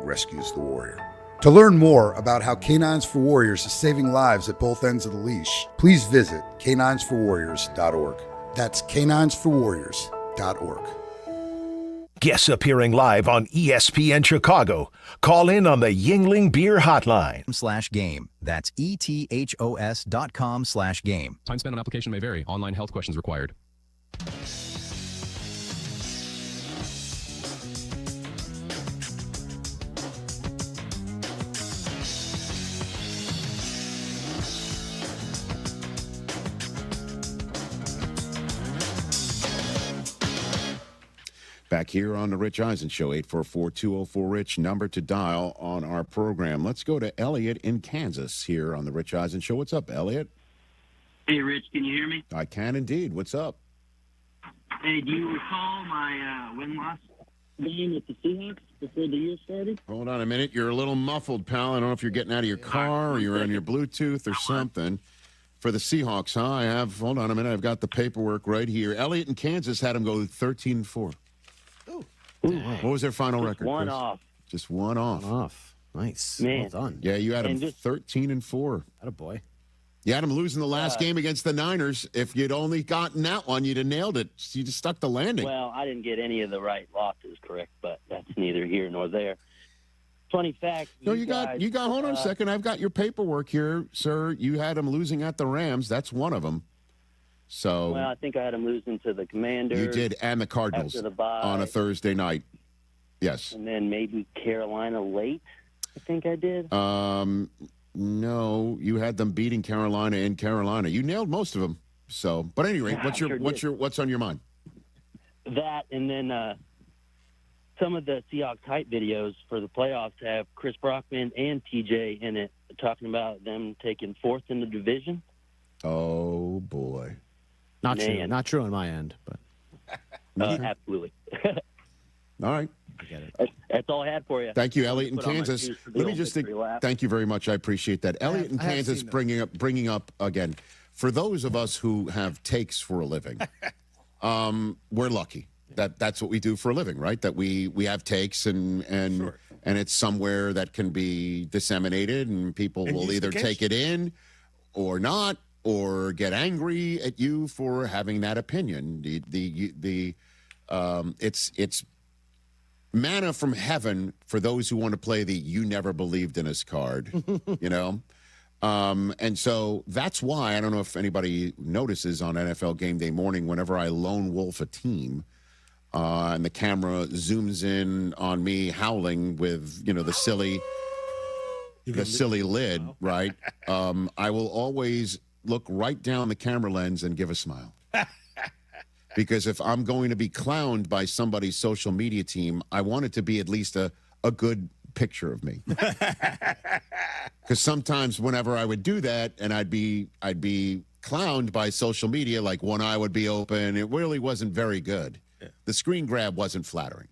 rescues the warrior. To learn more about how Canines for Warriors is saving lives at both ends of the leash, please visit caninesforwarriors.org. That's caninesforwarriors.org. Guests appearing live on ESPN Chicago. Call in on the Yingling Beer Hotline. /game. That's ETHOS.com/game. Time spent on application may vary. Online health questions required. Back here on the Rich Eisen Show, 844-204-RICH, number to dial on our program. Let's go to Elliot in Kansas here on the Rich Eisen Show. What's up, Elliot? Hey, Rich, can you hear me? I can indeed. What's up? Hey, do you recall my win-loss game with the Seahawks before the year started? Hold on a minute. You're a little muffled, pal. I don't know if you're getting out of your car or you're on your Bluetooth or something. For the Seahawks, huh? Hold on a minute. I've got the paperwork right here. Elliot in Kansas had them go 13-4. What was their final record? One Chris? off. Just one off. Nice. Man. Well done. Yeah, you had them 13-4. Attaboy. You had them losing the last game against the Niners. If you'd only gotten that one, you'd have nailed it. You just stuck the landing. Well, I didn't get any of the right losses correct, but that's neither here nor there. Funny fact. No, you got. Hold on a second. I've got your paperwork here, sir. You had them losing at the Rams. That's one of them. So. Well, I think I had them losing to the Commanders. You did, and the Cardinals after the bye, on a Thursday night. Yes. And then maybe Carolina late. I think I did. No, you had them beating Carolina in Carolina. You nailed most of them. So, but anyway, what's on your mind? That, and then some of the Seahawks hype videos for the playoffs have Chris Brockman and TJ in it, talking about them taking fourth in the division. Oh boy, not true on my end, but absolutely. All right. I get it. That's all I had for you. Thank you, Elliot in Kansas. Let me just thank you very much. I appreciate that. Elliot in Kansas bringing up again. For those of us who have takes for a living, we're lucky that's what we do for a living, right? That we have takes and it's somewhere that can be disseminated and people will either take it in or not or get angry at you for having that opinion. It's manna from heaven for those who want to play the "you never believed in us" card, you know. And so that's why I don't know if anybody notices on NFL Game Day morning, whenever I lone wolf a team, and the camera zooms in on me howling with the silly lid, right? I will always look right down the camera lens and give a smile. Because if I'm going to be clowned by somebody's social media team, I want it to be at least a good picture of me. Because sometimes whenever I would do that and I'd be clowned by social media, like one eye would be open, it really wasn't very good. Yeah. The screen grab wasn't flattering.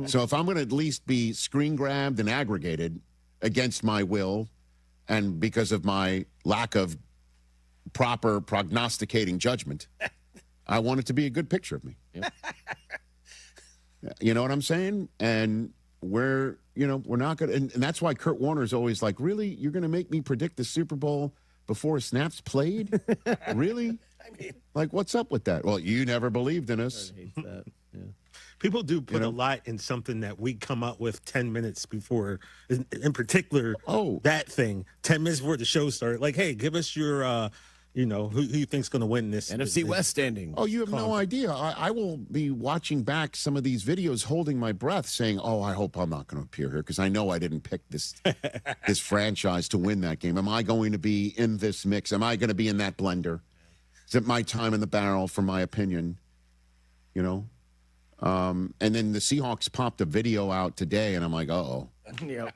So if I'm going to at least be screen grabbed and aggregated against my will and because of my lack of proper prognosticating judgment, I want it to be a good picture of me. Yeah. You know what I'm saying? And we're not going to, and that's why Kurt Warner's always like, really? You're going to make me predict the Super Bowl before a snap's played? Really? Like, what's up with that? Well, you never believed in us. That. Yeah. People do put a lot in something that we come up with 10 minutes before, in particular, that thing, 10 minutes before the show started. Like, hey, give us your, who you think's going to win this? NFC West standing. Oh, you have no idea. I will be watching back some of these videos, holding my breath, saying, "Oh, I hope I'm not going to appear here because I know I didn't pick this franchise to win that game. Am I going to be in this mix? Am I going to be in that blender? Is it my time in the barrel for my opinion?" And then the Seahawks popped a video out today, and I'm like, "Uh-oh." Yep.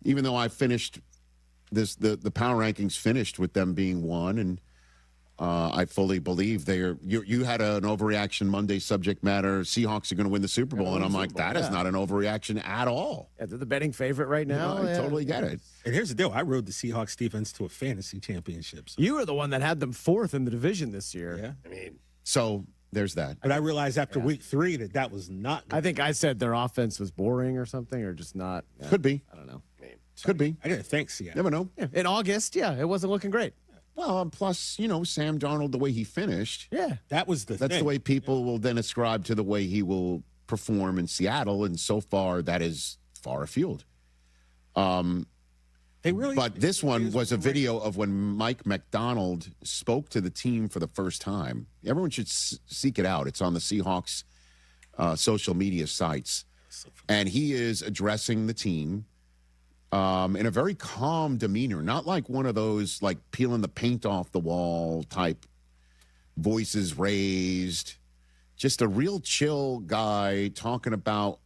Even though I finished. The power rankings finished with them being one, and I fully believe you had an overreaction Monday subject matter. Seahawks are going to win the Super Bowl, and I'm like, that is not an overreaction at all. Yeah, they're the betting favorite right now. I totally get it. And here's the deal: I rode the Seahawks defense to a fantasy championship. So. You were the one that had them fourth in the division this year. Yeah, I mean, so there's that. But I realized after week 3 that was not. Good. I think I said their offense was boring or something, or just not. Could be. I don't know. Could be. I didn't think Seattle. Never know. Yeah. In August, it wasn't looking great. Well, plus, Sam Darnold, the way he finished. Yeah. That was the thing. That's the way people will then ascribe to the way he will perform in Seattle, and so far that is far afield. But this one was a video of when Mike McDonald spoke to the team for the first time. Everyone should seek it out. It's on the Seahawks social media sites. And he is addressing the team in a very calm demeanor, not like one of those like peeling the paint off the wall type voices raised, just a real chill guy talking about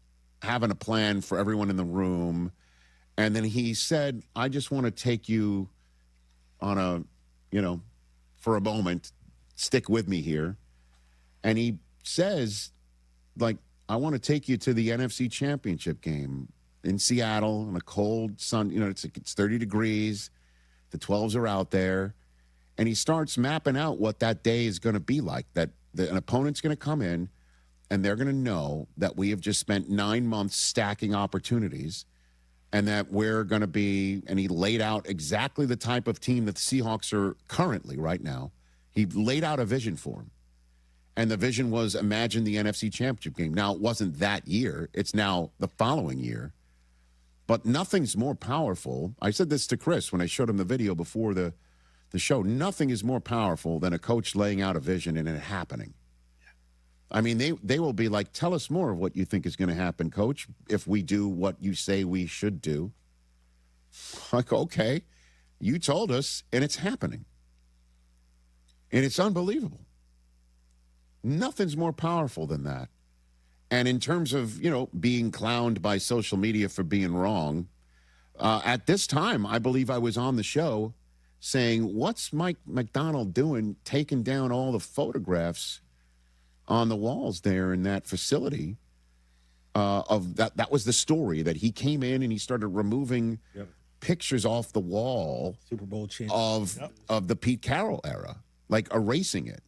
having a plan for everyone in the room. And then he said, "I just want to take you on for a moment, stick with me here." And he says, like, "I want to take you to the NFC Championship game in Seattle on a cold sun, it's 30 degrees. The 12s are out there." And he starts mapping out what that day is going to be like, that an opponent's going to come in and they're going to know that we have just spent 9 months stacking opportunities and that we're going to be, and he laid out exactly the type of team that the Seahawks are currently right now. He laid out a vision for him. And the vision was, imagine the NFC Championship game. Now, it wasn't that year. It's now the following year. But nothing's more powerful. I said this to Chris when I showed him the video before the show. Nothing is more powerful than a coach laying out a vision and it happening. I mean, they will be like, "Tell us more of what you think is going to happen, Coach, if we do what you say we should do." Like, okay, you told us, and it's happening. And it's unbelievable. Nothing's more powerful than that. And in terms of, being clowned by social media for being wrong, at this time, I believe I was on the show saying, what's Mike Macdonald doing taking down all the photographs on the walls there in that facility? Of that was the story, that he came in and he started removing pictures off the wall Super Bowl champ of the Pete Carroll era, like erasing it.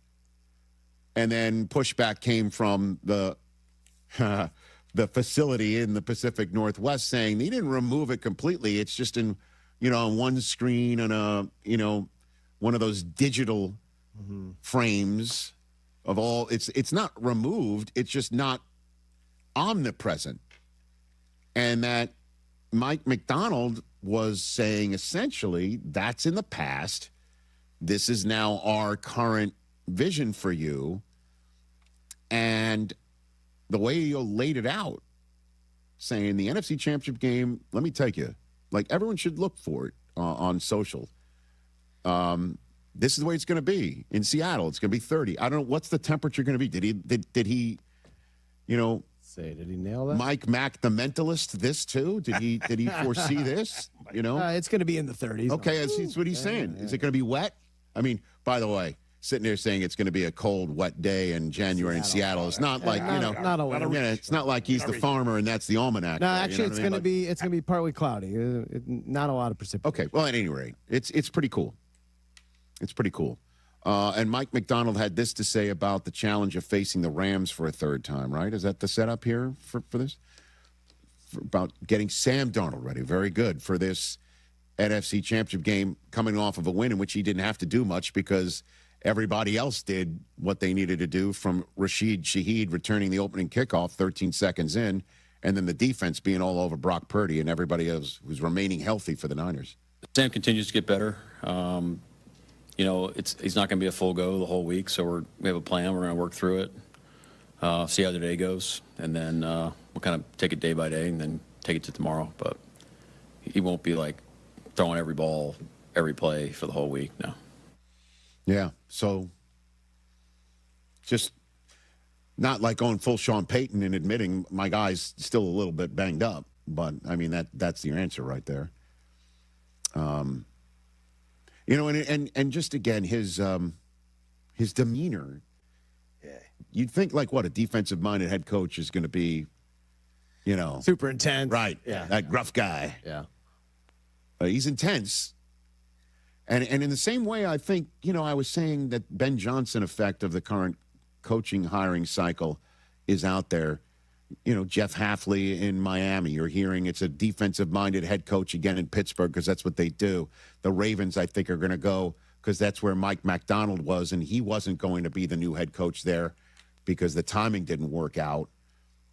And then pushback came from the facility in the Pacific Northwest saying they didn't remove it completely. It's just in, on one screen and one of those digital frames of all. It's not removed. It's just not omnipresent. And that Mike Macdonald was saying essentially that's in the past. This is now our current vision for you. And the way you laid it out, saying the NFC Championship game, let me take you, like everyone should look for it on social. This is the way it's going to be in Seattle. It's going to be 30. I don't know what's the temperature going to be. Did he, did he nail that? Mike Mack, the mentalist, this too? Did he foresee this? It's going to be in the 30s. Okay, that's what he's saying. Is it going to be wet? I mean, by the way, sitting there saying it's going to be a cold, wet day in January in Seattle. It's not like it's not like he's the farmer and that's the almanac. No, actually, it's going to be partly cloudy. Not a lot of precipitation. Okay, well, at any rate, it's pretty cool. It's pretty cool. And Mike Macdonald had this to say about the challenge of facing the Rams for a third time, right? Is that the setup here for this? About getting Sam Darnold ready. Very good for this NFC Championship game, coming off of a win in which he didn't have to do much because everybody else did what they needed to do, from Rashid Shaheed returning the opening kickoff 13 seconds in, and then the defense being all over Brock Purdy and everybody else who's remaining healthy for the Niners. Sam continues to get better. He's not going to be a full go the whole week, so we have a plan. We're going to work through it, see how the day goes, and then we'll kind of take it day by day and then take it to tomorrow. But he won't be like throwing every ball, every play for the whole week, no. Yeah, so just not like going full Sean Payton and admitting my guy's still a little bit banged up, but I mean that's your answer right there. And just again his demeanor. Yeah, you'd think like what a defensive-minded head coach is going to be, super intense, right? Yeah, that gruff guy. Yeah, he's intense. And in the same way, I think, I was saying that Ben Johnson effect of the current coaching hiring cycle is out there. Jeff Hafley in Miami, you're hearing it's a defensive-minded head coach again in Pittsburgh because that's what they do. The Ravens, I think, are going to go because that's where Mike Macdonald was, and he wasn't going to be the new head coach there because the timing didn't work out.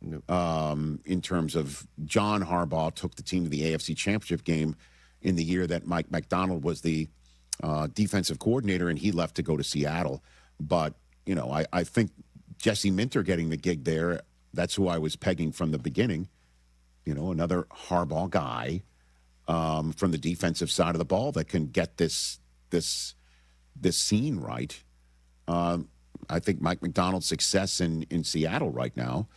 In terms of John Harbaugh took the team to the AFC Championship game in the year that Mike Macdonald was the defensive coordinator, and he left to go to Seattle. But, I think Jesse Minter getting the gig there, that's who I was pegging from the beginning. Another Harbaugh guy from the defensive side of the ball that can get this scene right. I think Mike Macdonald's success in Seattle right now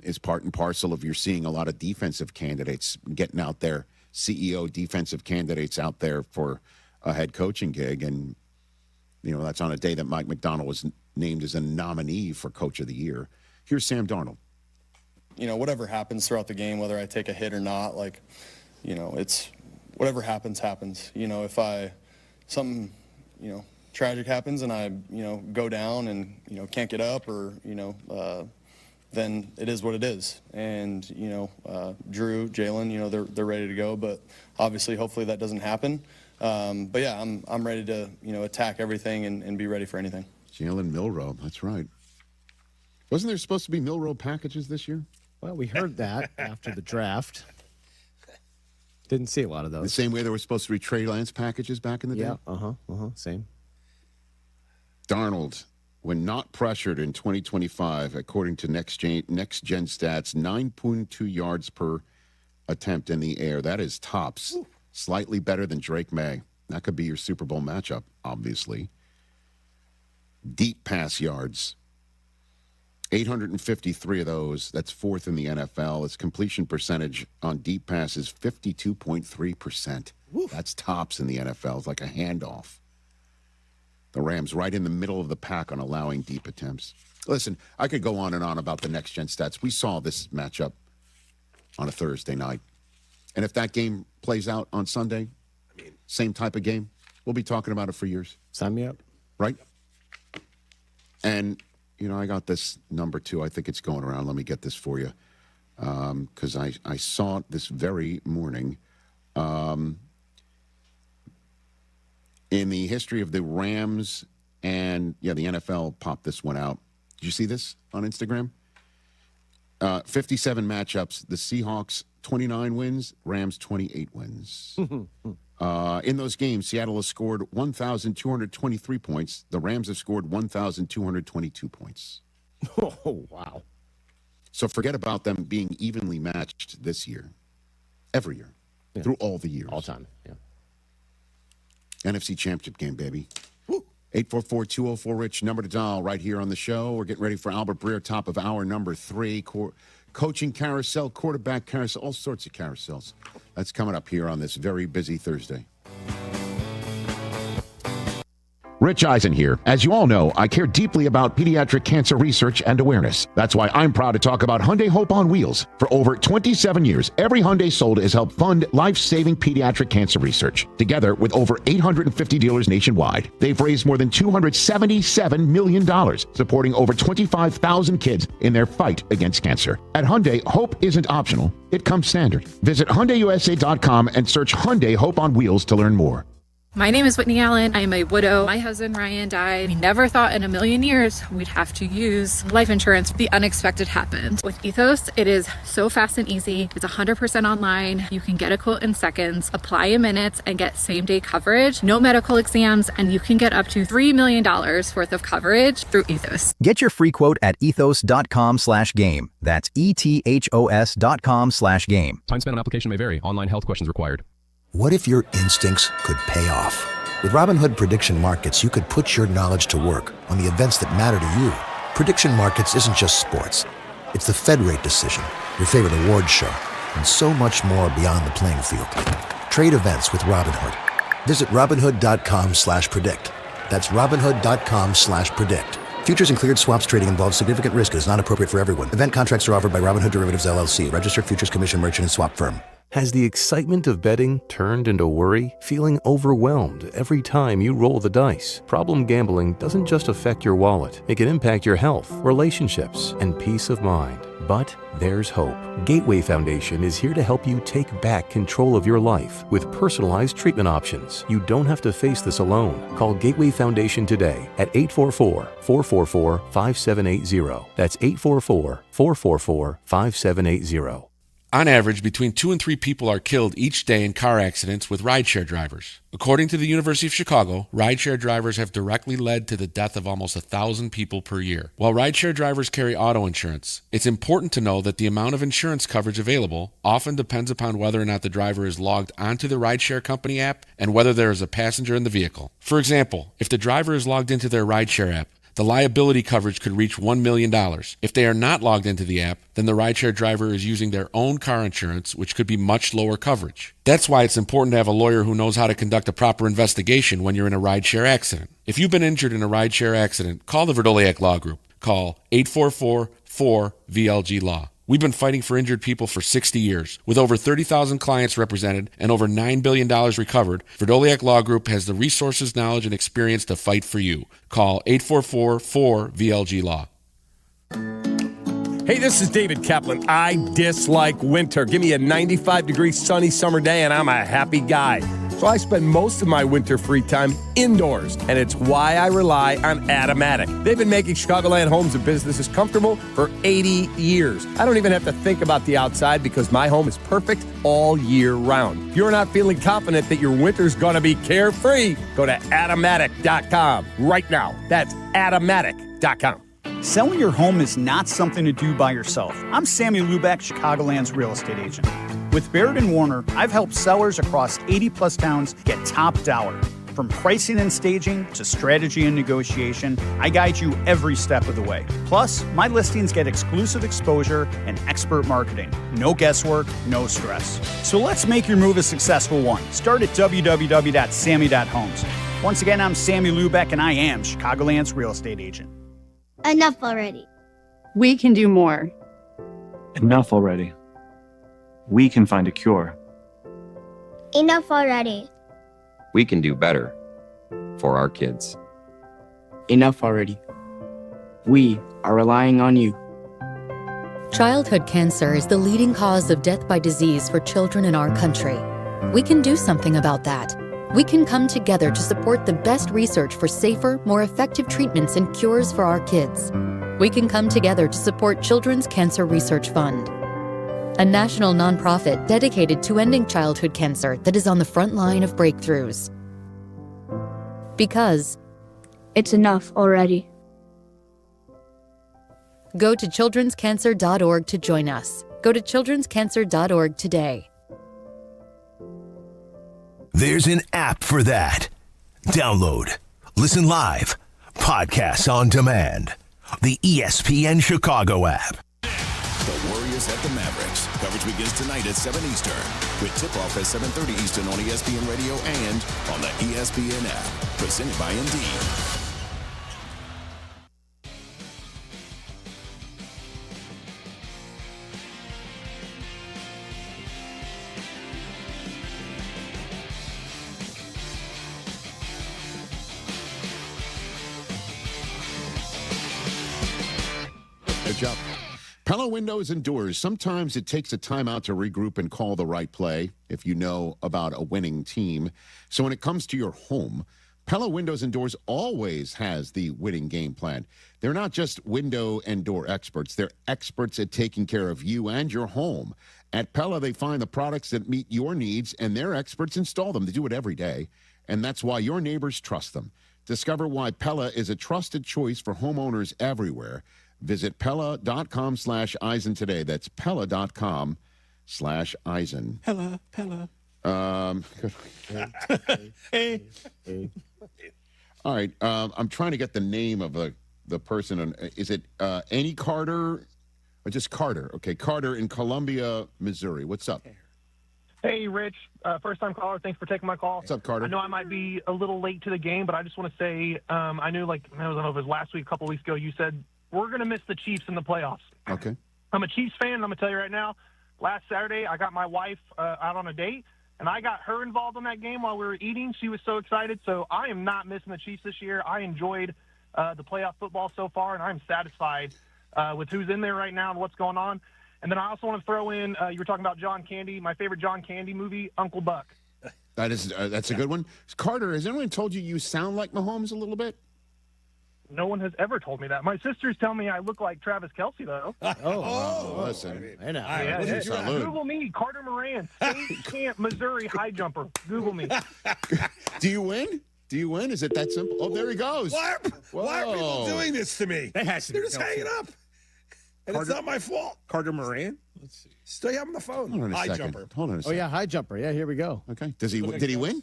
is part and parcel of you're seeing a lot of defensive candidates getting out there, CEO defensive candidates out there for a head coaching gig. And, that's on a day that Mike Macdonald was named as a nominee for Coach of the Year. Here's Sam Darnold. Whatever happens throughout the game, whether I take a hit or not, it's whatever happens. If something, tragic happens and I, go down and, can't get up or, then it is what it is. And, Drew, Jalen, they're ready to go, but obviously, hopefully that doesn't happen. But yeah, I'm ready to, attack everything and be ready for anything. Jalen Milroe, that's right. Wasn't there supposed to be Milroe packages this year? Well, we heard that after the draft. Didn't see a lot of those. The same way there were supposed to be Trey Lance packages back in the day? Yeah, same. Darnold, when not pressured in 2025, according to Next Gen Stats, 9.2 yards per attempt in the air. That is tops. Slightly better than Drake May. That could be your Super Bowl matchup, obviously. Deep pass yards. 853 of those. That's fourth in the NFL. Its completion percentage on deep passes, 52.3%. That's tops in the NFL. It's like a handoff. The Rams right in the middle of the pack on allowing deep attempts. Listen, I could go on and on about the next-gen stats. We saw this matchup on a Thursday night. And if that game plays out on Sunday, same type of game, we'll be talking about it for years. Sign me up. Right? And, you know, I got this number, too. I think it's going around. Let me get this for you. Because I saw it this very morning. In the history of the Rams and, the NFL popped this one out. Did you see this on Instagram? 57 matchups. The Seahawks, 29 wins. Rams, 28 wins. In those games, Seattle has scored 1,223 points. The Rams have scored 1,222 points. Oh, wow. So forget about them being evenly matched this year. Every year. Yeah. Through all the years. All time, yeah. NFC Championship game, baby. 844-204-RICH, number to dial right here on the show. We're getting ready for Albert Breer, top of hour number 3. Coaching carousel, quarterback carousel, all sorts of carousels. That's coming up here on this very busy Thursday. Rich Eisen here. As you all know, I care deeply about pediatric cancer research and awareness. That's why I'm proud to talk about Hyundai Hope on Wheels. For over 27 years, every Hyundai sold has helped fund life-saving pediatric cancer research. Together with over 850 dealers nationwide, they've raised more than $277 million, supporting over 25,000 kids in their fight against cancer. At Hyundai, hope isn't optional. It comes standard. Visit HyundaiUSA.com and search Hyundai Hope on Wheels to learn more. My name is Whitney Allen. I'm a widow. My husband Ryan died. We never thought in a million years we'd have to use life insurance. The unexpected happened. With Ethos, it is so fast and easy. It's 100% online. You can get a quote in seconds, apply in minutes, and get same-day coverage. No medical exams, and you can get up to $3 million worth of coverage through Ethos. Get your free quote at ethos.com/game. That's ETHOS.com/game. Time spent on application may vary. Online health questions required. What if your instincts could pay off? With Robinhood Prediction Markets, you could put your knowledge to work on the events that matter to you. Prediction Markets isn't just sports. It's the Fed rate decision, your favorite award show, and so much more beyond the playing field. Trade events with Robinhood. Visit Robinhood.com/predict. That's Robinhood.com/predict. Futures and cleared swaps trading involves significant risk and is not appropriate for everyone. Event contracts are offered by Robinhood Derivatives LLC, registered futures commission merchant and swap firm. Has the excitement of betting turned into worry? Feeling overwhelmed every time you roll the dice? Problem gambling doesn't just affect your wallet. It can impact your health, relationships, and peace of mind. But there's hope. Gateway Foundation is here to help you take back control of your life with personalized treatment options. You don't have to face this alone. Call Gateway Foundation today at 844-444-5780. That's 844-444-5780. On average, between 2 and 3 people are killed each day in car accidents with rideshare drivers. According to the University of Chicago, rideshare drivers have directly led to the death of almost 1,000 people per year. While rideshare drivers carry auto insurance, it's important to know that the amount of insurance coverage available often depends upon whether or not the driver is logged onto the rideshare company app and whether there is a passenger in the vehicle. For example, if the driver is logged into their rideshare app, the liability coverage could reach $1 million. If they are not logged into the app, then the rideshare driver is using their own car insurance, which could be much lower coverage. That's why it's important to have a lawyer who knows how to conduct a proper investigation when you're in a rideshare accident. If you've been injured in a rideshare accident, call the Verdoliak Law Group. Call 844-4VLG-LAW. We've been fighting for injured people for 60 years. With over 30,000 clients represented and over $9 billion recovered, Verdoliak Law Group has the resources, knowledge, and experience to fight for you. Call 844-4VLG-LAW. Hey, this is David Kaplan. I dislike winter. Give me a 95-degree sunny summer day and I'm a happy guy. So I spend most of my winter free time indoors, and it's why I rely on Atomatic. They've been making Chicagoland homes and businesses comfortable for 80 years. I don't even have to think about the outside because my home is perfect all year round. If you're not feeling confident that your winter's going to be carefree, go to Atomatic.com right now. That's Atomatic.com. Selling your home is not something to do by yourself. I'm Sammy Luback, Chicagoland's real estate agent. With Baird & Warner, I've helped sellers across 80-plus towns get top dollar. From pricing and staging to strategy and negotiation, I guide you every step of the way. Plus, my listings get exclusive exposure and expert marketing. No guesswork, no stress. So let's make your move a successful one. Start at www.sammy.homes. Once again, I'm Sammy Lubeck, and I am Chicagoland's real estate agent. Enough already. We can do more. Enough already. We can find a cure. Enough already. We can do better for our kids. Enough already. We are relying on you. Childhood cancer is the leading cause of death by disease for children in our country. We can do something about that. We can come together to support the best research for safer, more effective treatments and cures for our kids. We can come together to support Children's Cancer Research Fund, a national nonprofit dedicated to ending childhood cancer that is on the front line of breakthroughs. Because it's enough already. Go to childrenscancer.org to join us. Go to childrenscancer.org today. There's an app for that. Download, listen live, podcasts on demand. The ESPN Chicago app. The Warriors at the Mavericks. Coverage begins tonight at 7 Eastern. With tip-off at 7:30 Eastern on ESPN Radio and on the ESPN app. Presented by Indeed. Good job. Pella Windows and Doors. Sometimes it takes a timeout to regroup and call the right play if you know about a winning team. So when it comes to your home, Pella Windows and Doors always has the winning game plan. They're not just window and door experts. They're experts at taking care of you and your home. At Pella, they find the products that meet your needs, and their experts install them. They do it every day, and that's why your neighbors trust them. Discover why Pella is a trusted choice for homeowners everywhere. Visit Pella.com/Eisen today. That's Pella.com/Eisen. Pella. Hey. All right. I'm trying to get the name of the person. Is it Annie Carter or just Carter? Okay, Carter in Columbia, Missouri. What's up? Hey, Rich. First-time caller. Thanks for taking my call. What's up, Carter? I know I might be a little late to the game, but I just want to say I knew, I don't know if it was last week, a couple weeks ago, you said we're going to miss the Chiefs in the playoffs. Okay. I'm a Chiefs fan, and I'm going to tell you right now, last Saturday I got my wife out on a date, and I got her involved in that game while we were eating. She was so excited. So I am not missing the Chiefs this year. I enjoyed the playoff football so far, and I'm satisfied with who's in there right now and what's going on. And then I also want to throw in, you were talking about John Candy, my favorite John Candy movie, Uncle Buck. That's a good one. Carter, has anyone told you sound like Mahomes a little bit? No one has ever told me that. My sisters tell me I look like Travis Kelce, though. Listen. I know. Google me, Carter Moran, State Camp, Missouri high jumper. Google me. Do you win? Is it that simple? Oh, there he goes. Why are people doing this to me? That has to They're be just Kelce. hanging up. And it's not my fault. Carter Moran? Let's see. Still have him on the phone. Hold on a High second. jumper. Hold on a Oh, second. yeah, high jumper. Yeah, here we go. Okay. Did he win?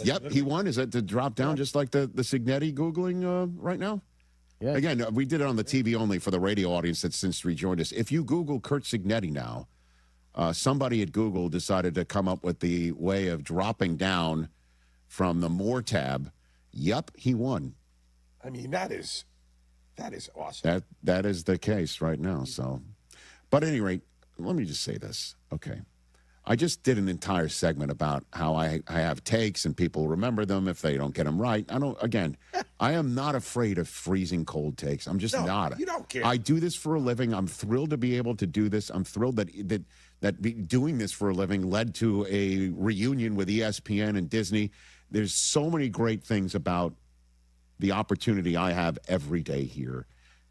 Yep, he won. Is that to drop down just like the Signetti Googling right now? Yeah. Again, we did it on the TV only for the radio audience that's since rejoined us. If you Google Kurt Signetti now, somebody at Google decided to come up with the way of dropping down from the More tab. Yep, he won. I mean, that is awesome. That is the case right now. So, but at any rate, let me just say this. Okay. I just did an entire segment about how I have takes and people remember them if they don't get them right. I am not afraid of freezing cold takes. I'm just not. You don't care. I do this for a living. I'm thrilled to be able to do this. I'm thrilled that doing this for a living led to a reunion with ESPN and Disney. There's so many great things about the opportunity I have every day here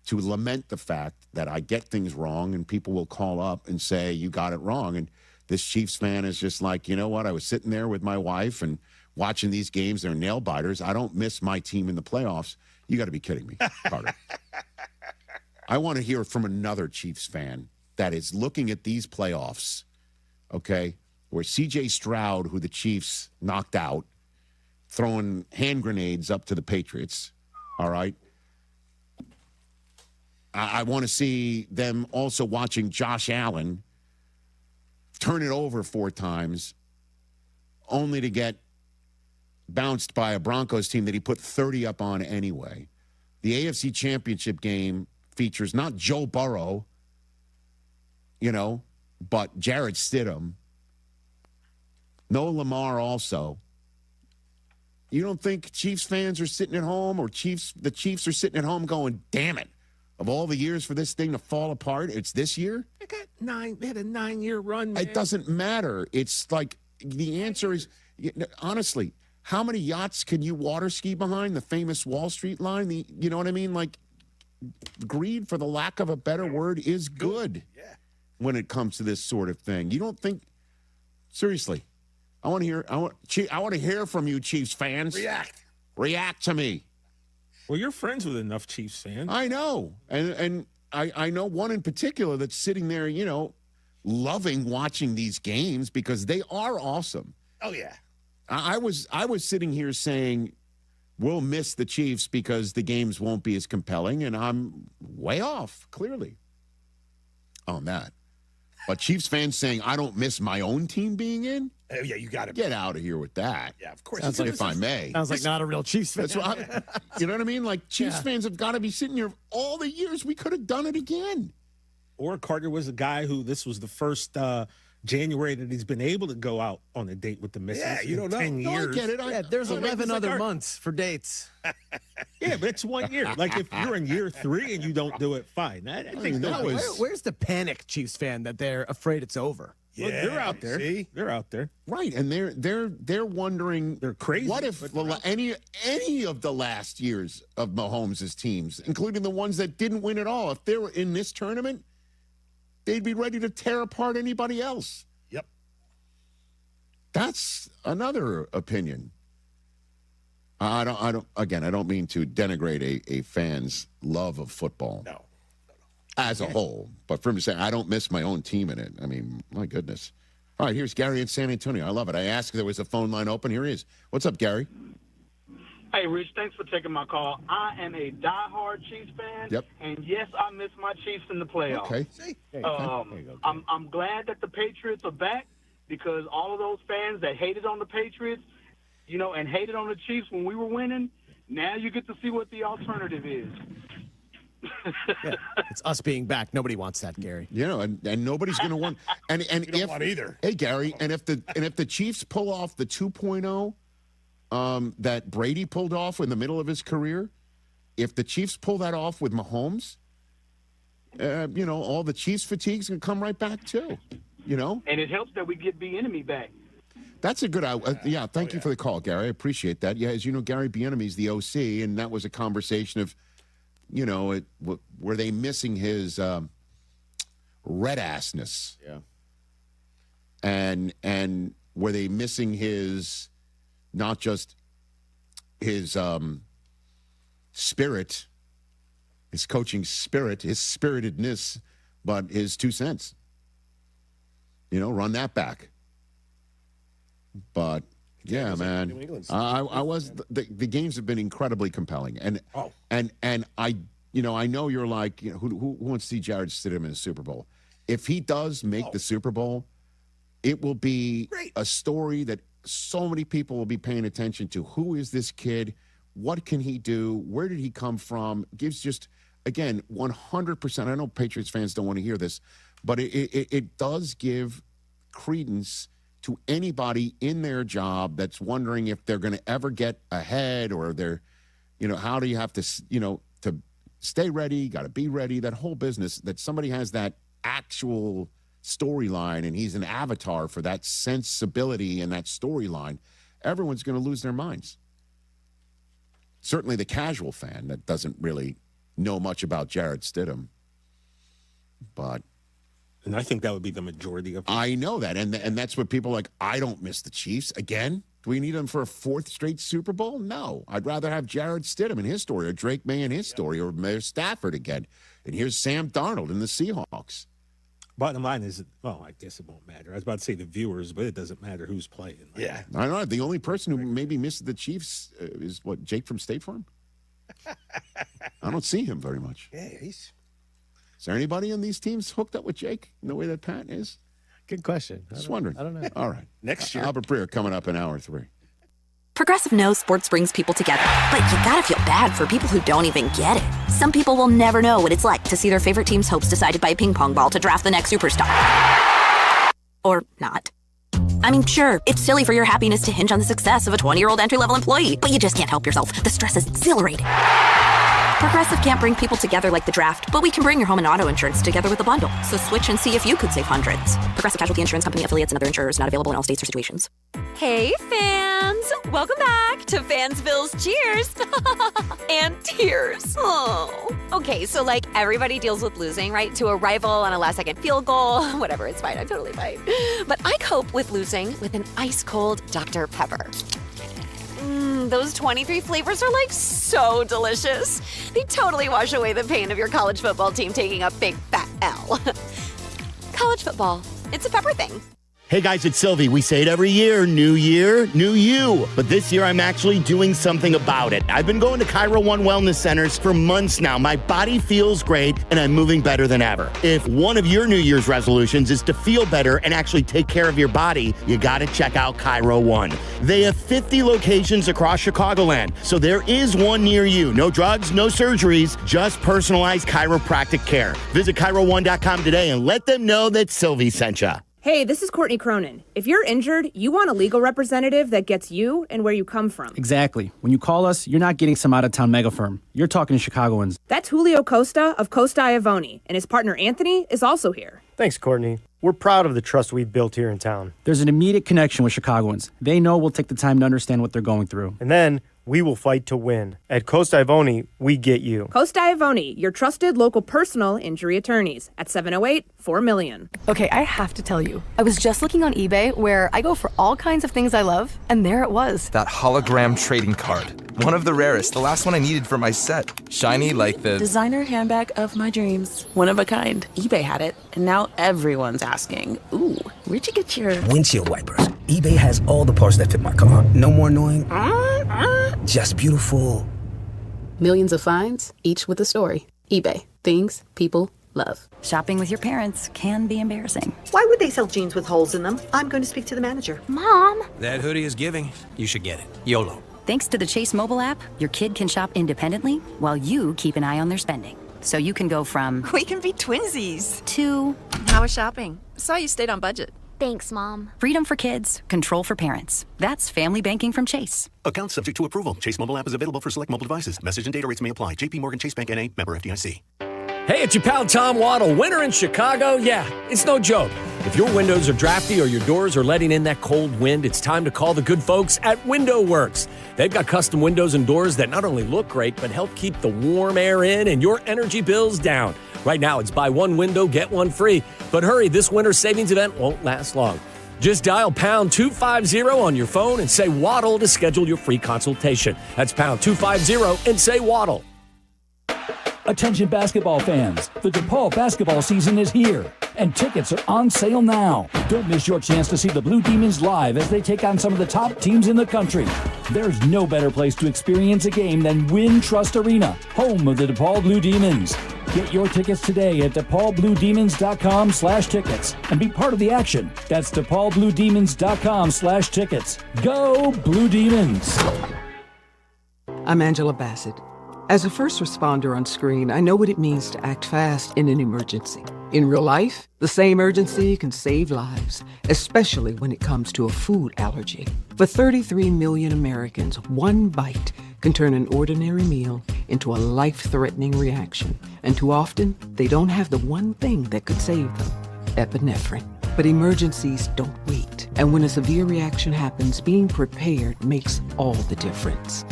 to lament the fact that I get things wrong and people will call up and say, you got it wrong. And this Chiefs fan is just like, you know what? I was sitting there with my wife and watching these games. They're nail biters. I don't miss my team in the playoffs. You got to be kidding me, Carter. I want to hear from another Chiefs fan that is looking at these playoffs okay, where C.J. Stroud, who the Chiefs knocked out, throwing hand grenades up to the Patriots, all right? I want to see them also watching Josh Allen turn it over 4 times, only to get bounced by a Broncos team that he put 30 up on anyway. The AFC Championship game features not Joe Burrow, but Jarrett Stidham. No Lamar also. You don't think Chiefs fans are sitting at home or the Chiefs are sitting at home going, damn it, of all the years for this thing to fall apart, it's this year? They had a 9-year run, man. It doesn't matter. It's like the answer is, honestly, how many yachts can you water ski behind? The famous Wall Street line? You know what I mean? Like, greed, for the lack of a better word, is good when it comes to this sort of thing. You don't think, seriously, I want to hear from you, Chiefs fans. React to me. Well, you're friends with enough Chiefs fans. I know. And I know one in particular that's sitting there, loving watching these games because they are awesome. Oh, yeah. I was sitting here saying we'll miss the Chiefs because the games won't be as compelling, and I'm way off, clearly, on that. But Chiefs fans saying I don't miss my own team being in? Oh, yeah, you got to get out of here with that. Yeah, of course. Sounds like, if I may. Sounds like not a real Chiefs fan. That's what you know what I mean? Like, Chiefs fans have got to be sitting here all the years we could have done it again. Or Carter was a guy who this was the first January that he's been able to go out on a date with the missus. Yeah, you don't know. 10 No, years. I get it. There's 11 other months for dates. Yeah, but it's 1 year. Like, if you're in year 3 and you don't do it, fine. I think that was... Where's the panic Chiefs fan that they're afraid it's over? Well, they're out there. See? They're out there. Right, and they're wondering. They're crazy. What if any of the last years of Mahomes' teams, including the ones that didn't win at all, if they were in this tournament, they'd be ready to tear apart anybody else. Yep. That's another opinion. I don't mean to denigrate a fan's love of football. No. As a whole. But for him to say, I don't miss my own team in it. I mean, my goodness. All right, here's Gary in San Antonio. I love it. I asked if there was a phone line open. Here he is. What's up, Gary? Hey, Rich, thanks for taking my call. I am a diehard Chiefs fan. Yep. And, yes, I miss my Chiefs in the playoffs. Okay. I'm glad that the Patriots are back because all of those fans that hated on the Patriots, and hated on the Chiefs when we were winning, now you get to see what the alternative is. It's us being back. Nobody wants that, Gary. And nobody's going to want. And you don't want either. Hey, Gary, and if the Chiefs pull off the 2.0 that Brady pulled off in the middle of his career, if the Chiefs pull that off with Mahomes, all the Chiefs fatigue's going to come right back too. And it helps that we get Bieniemy back. That's a good. Thank you for the call, Gary. I appreciate that. Yeah, as you know, Gary Bieniemy's the OC, and that was a conversation of. Were they missing his red assness? Yeah. And were they missing his, not just his spirit, his coaching spirit, his spiritedness, but his 2 cents? Run that back. But yeah, man. I was the games have been incredibly compelling, and I know you're like, who wants to see Jarrett Stidham in the Super Bowl? If he does make the Super Bowl, it will be a story that so many people will be paying attention to. Who is this kid? What can he do? Where did he come from? Gives just again 100%. I know Patriots fans don't want to hear this, but it does give credence to anybody in their job that's wondering if they're going to ever get ahead or they're, how do you have to, to stay ready, got to be ready, that whole business, that somebody has that actual storyline and he's an avatar for that sensibility and that storyline, everyone's going to lose their minds. Certainly the casual fan that doesn't really know much about Jarrett Stidham, but... And I think that would be the majority of people. I know that. And that's what people are like, I don't miss the Chiefs. Again? Do we need them for a 4th straight Super Bowl? No. I'd rather have Jarrett Stidham in his story or Drake May in his story or Mayor Stafford again. And here's Sam Darnold in the Seahawks. Bottom line is, well, I guess it won't matter. I was about to say the viewers, but it doesn't matter who's playing. Like, yeah. I don't know. The only person who maybe misses the Chiefs is, what, Jake from State Farm? I don't see him very much. Yeah, Is there anybody on these teams hooked up with Jake in the way that Pat is? Good question. Just wondering. I don't know. All right. Next year. Albert Breer coming up in hour 3. Progressive knows sports brings people together, but you gotta feel bad for people who don't even get it. Some people will never know what it's like to see their favorite team's hopes decided by a ping pong ball to draft the next superstar. Or not. I mean, sure, it's silly for your happiness to hinge on the success of a 20-year-old entry-level employee, but you just can't help yourself. The stress is exhilarating. Progressive can't bring people together like the draft, but we can bring your home and auto insurance together with a bundle. So switch and see if you could save hundreds. Progressive Casualty Insurance Company, affiliates, and other insurers not available in all states or situations. Hey, fans! Welcome back to Fansville's Cheers and Tears. Oh. Okay, so like everybody deals with losing, right? To a rival on a last-second field goal. Whatever, it's fine. I'm totally fine. But I cope with losing with an ice-cold Dr. Pepper. Those 23 flavors are like so delicious. They totally wash away the pain of your college football team taking a big fat L. College football, it's a pepper thing. Hey guys, it's Silvy. We say it every year, new you. But this year I'm actually doing something about it. I've been going to Cairo One Wellness Centers for months now. My body feels great and I'm moving better than ever. If one of your New Year's resolutions is to feel better and actually take care of your body, you gotta check out Cairo One. They have 50 locations across Chicagoland, so there is one near you. No drugs, no surgeries, just personalized chiropractic care. Visit CairoOne.com today and let them know that Silvy sent you. Hey, this is Courtney Cronin. If you're injured, you want a legal representative that gets you and where you come from. Exactly. When you call us, you're not getting some out-of-town mega firm. You're talking to Chicagoans. That's Julio Costa of Costa Iavoni, and his partner Anthony is also here. Thanks, Courtney. We're proud of the trust we've built here in town. There's an immediate connection with Chicagoans. They know we'll take the time to understand what they're going through. And then we will fight to win. At Costa Iavoni, we get you. Costa Iavoni, your trusted local personal injury attorneys at 708-4million. Okay, I have to tell you, I was just looking on eBay where I go for all kinds of things I love, and there it was. That hologram trading card. One of the rarest, the last one I needed for my set. Shiny like the designer handbag of my dreams. One of a kind. eBay had it, and now everyone's asking, ooh, where'd you get your windshield wipers? eBay has all the parts that fit my car. No more annoying. Just beautiful. Millions of finds, each with a story. eBay. Things people love. Shopping with your parents can be embarrassing. Why would they sell jeans with holes in them? I'm going to speak to the manager. Mom! That hoodie is giving. You should get it. YOLO. Thanks to the Chase mobile app, your kid can shop independently while you keep an eye on their spending. So you can go from we can be twinsies to how was shopping? Saw you stayed on budget. Thanks, Mom. Freedom for kids, control for parents. That's family banking from Chase. Account subject to approval. Chase mobile app is available for select mobile devices. Message and data rates may apply. JP Morgan Chase Bank N.A. member FDIC. Hey, it's your pal Tom Waddle. Winter in Chicago? Yeah, it's no joke. If your windows are drafty or your doors are letting in that cold wind, it's time to call the good folks at Window Works. They've got custom windows and doors that not only look great, but help keep the warm air in and your energy bills down. Right now, it's buy one window, get one free. But hurry, this winter savings event won't last long. Just dial pound 250 on your phone and say Waddle to schedule your free consultation. That's pound 250 and say Waddle. Attention basketball fans, the DePaul basketball season is here, and tickets are on sale now. Don't miss your chance to see the Blue Demons live as they take on some of the top teams in the country. There's no better place to experience a game than Wintrust Arena, home of the DePaul Blue Demons. Get your tickets today at DePaulBlueDemons.com/tickets and be part of the action. That's DePaulBlueDemons.com/tickets. Go Blue Demons! I'm Angela Bassett. As a first responder on screen, I know what it means to act fast in an emergency. In real life, the same urgency can save lives, especially when it comes to a food allergy. For 33 million Americans, one bite can turn an ordinary meal into a life-threatening reaction. And too often, they don't have the one thing that could save them, epinephrine. But emergencies don't wait. And when a severe reaction happens, being prepared makes all the difference.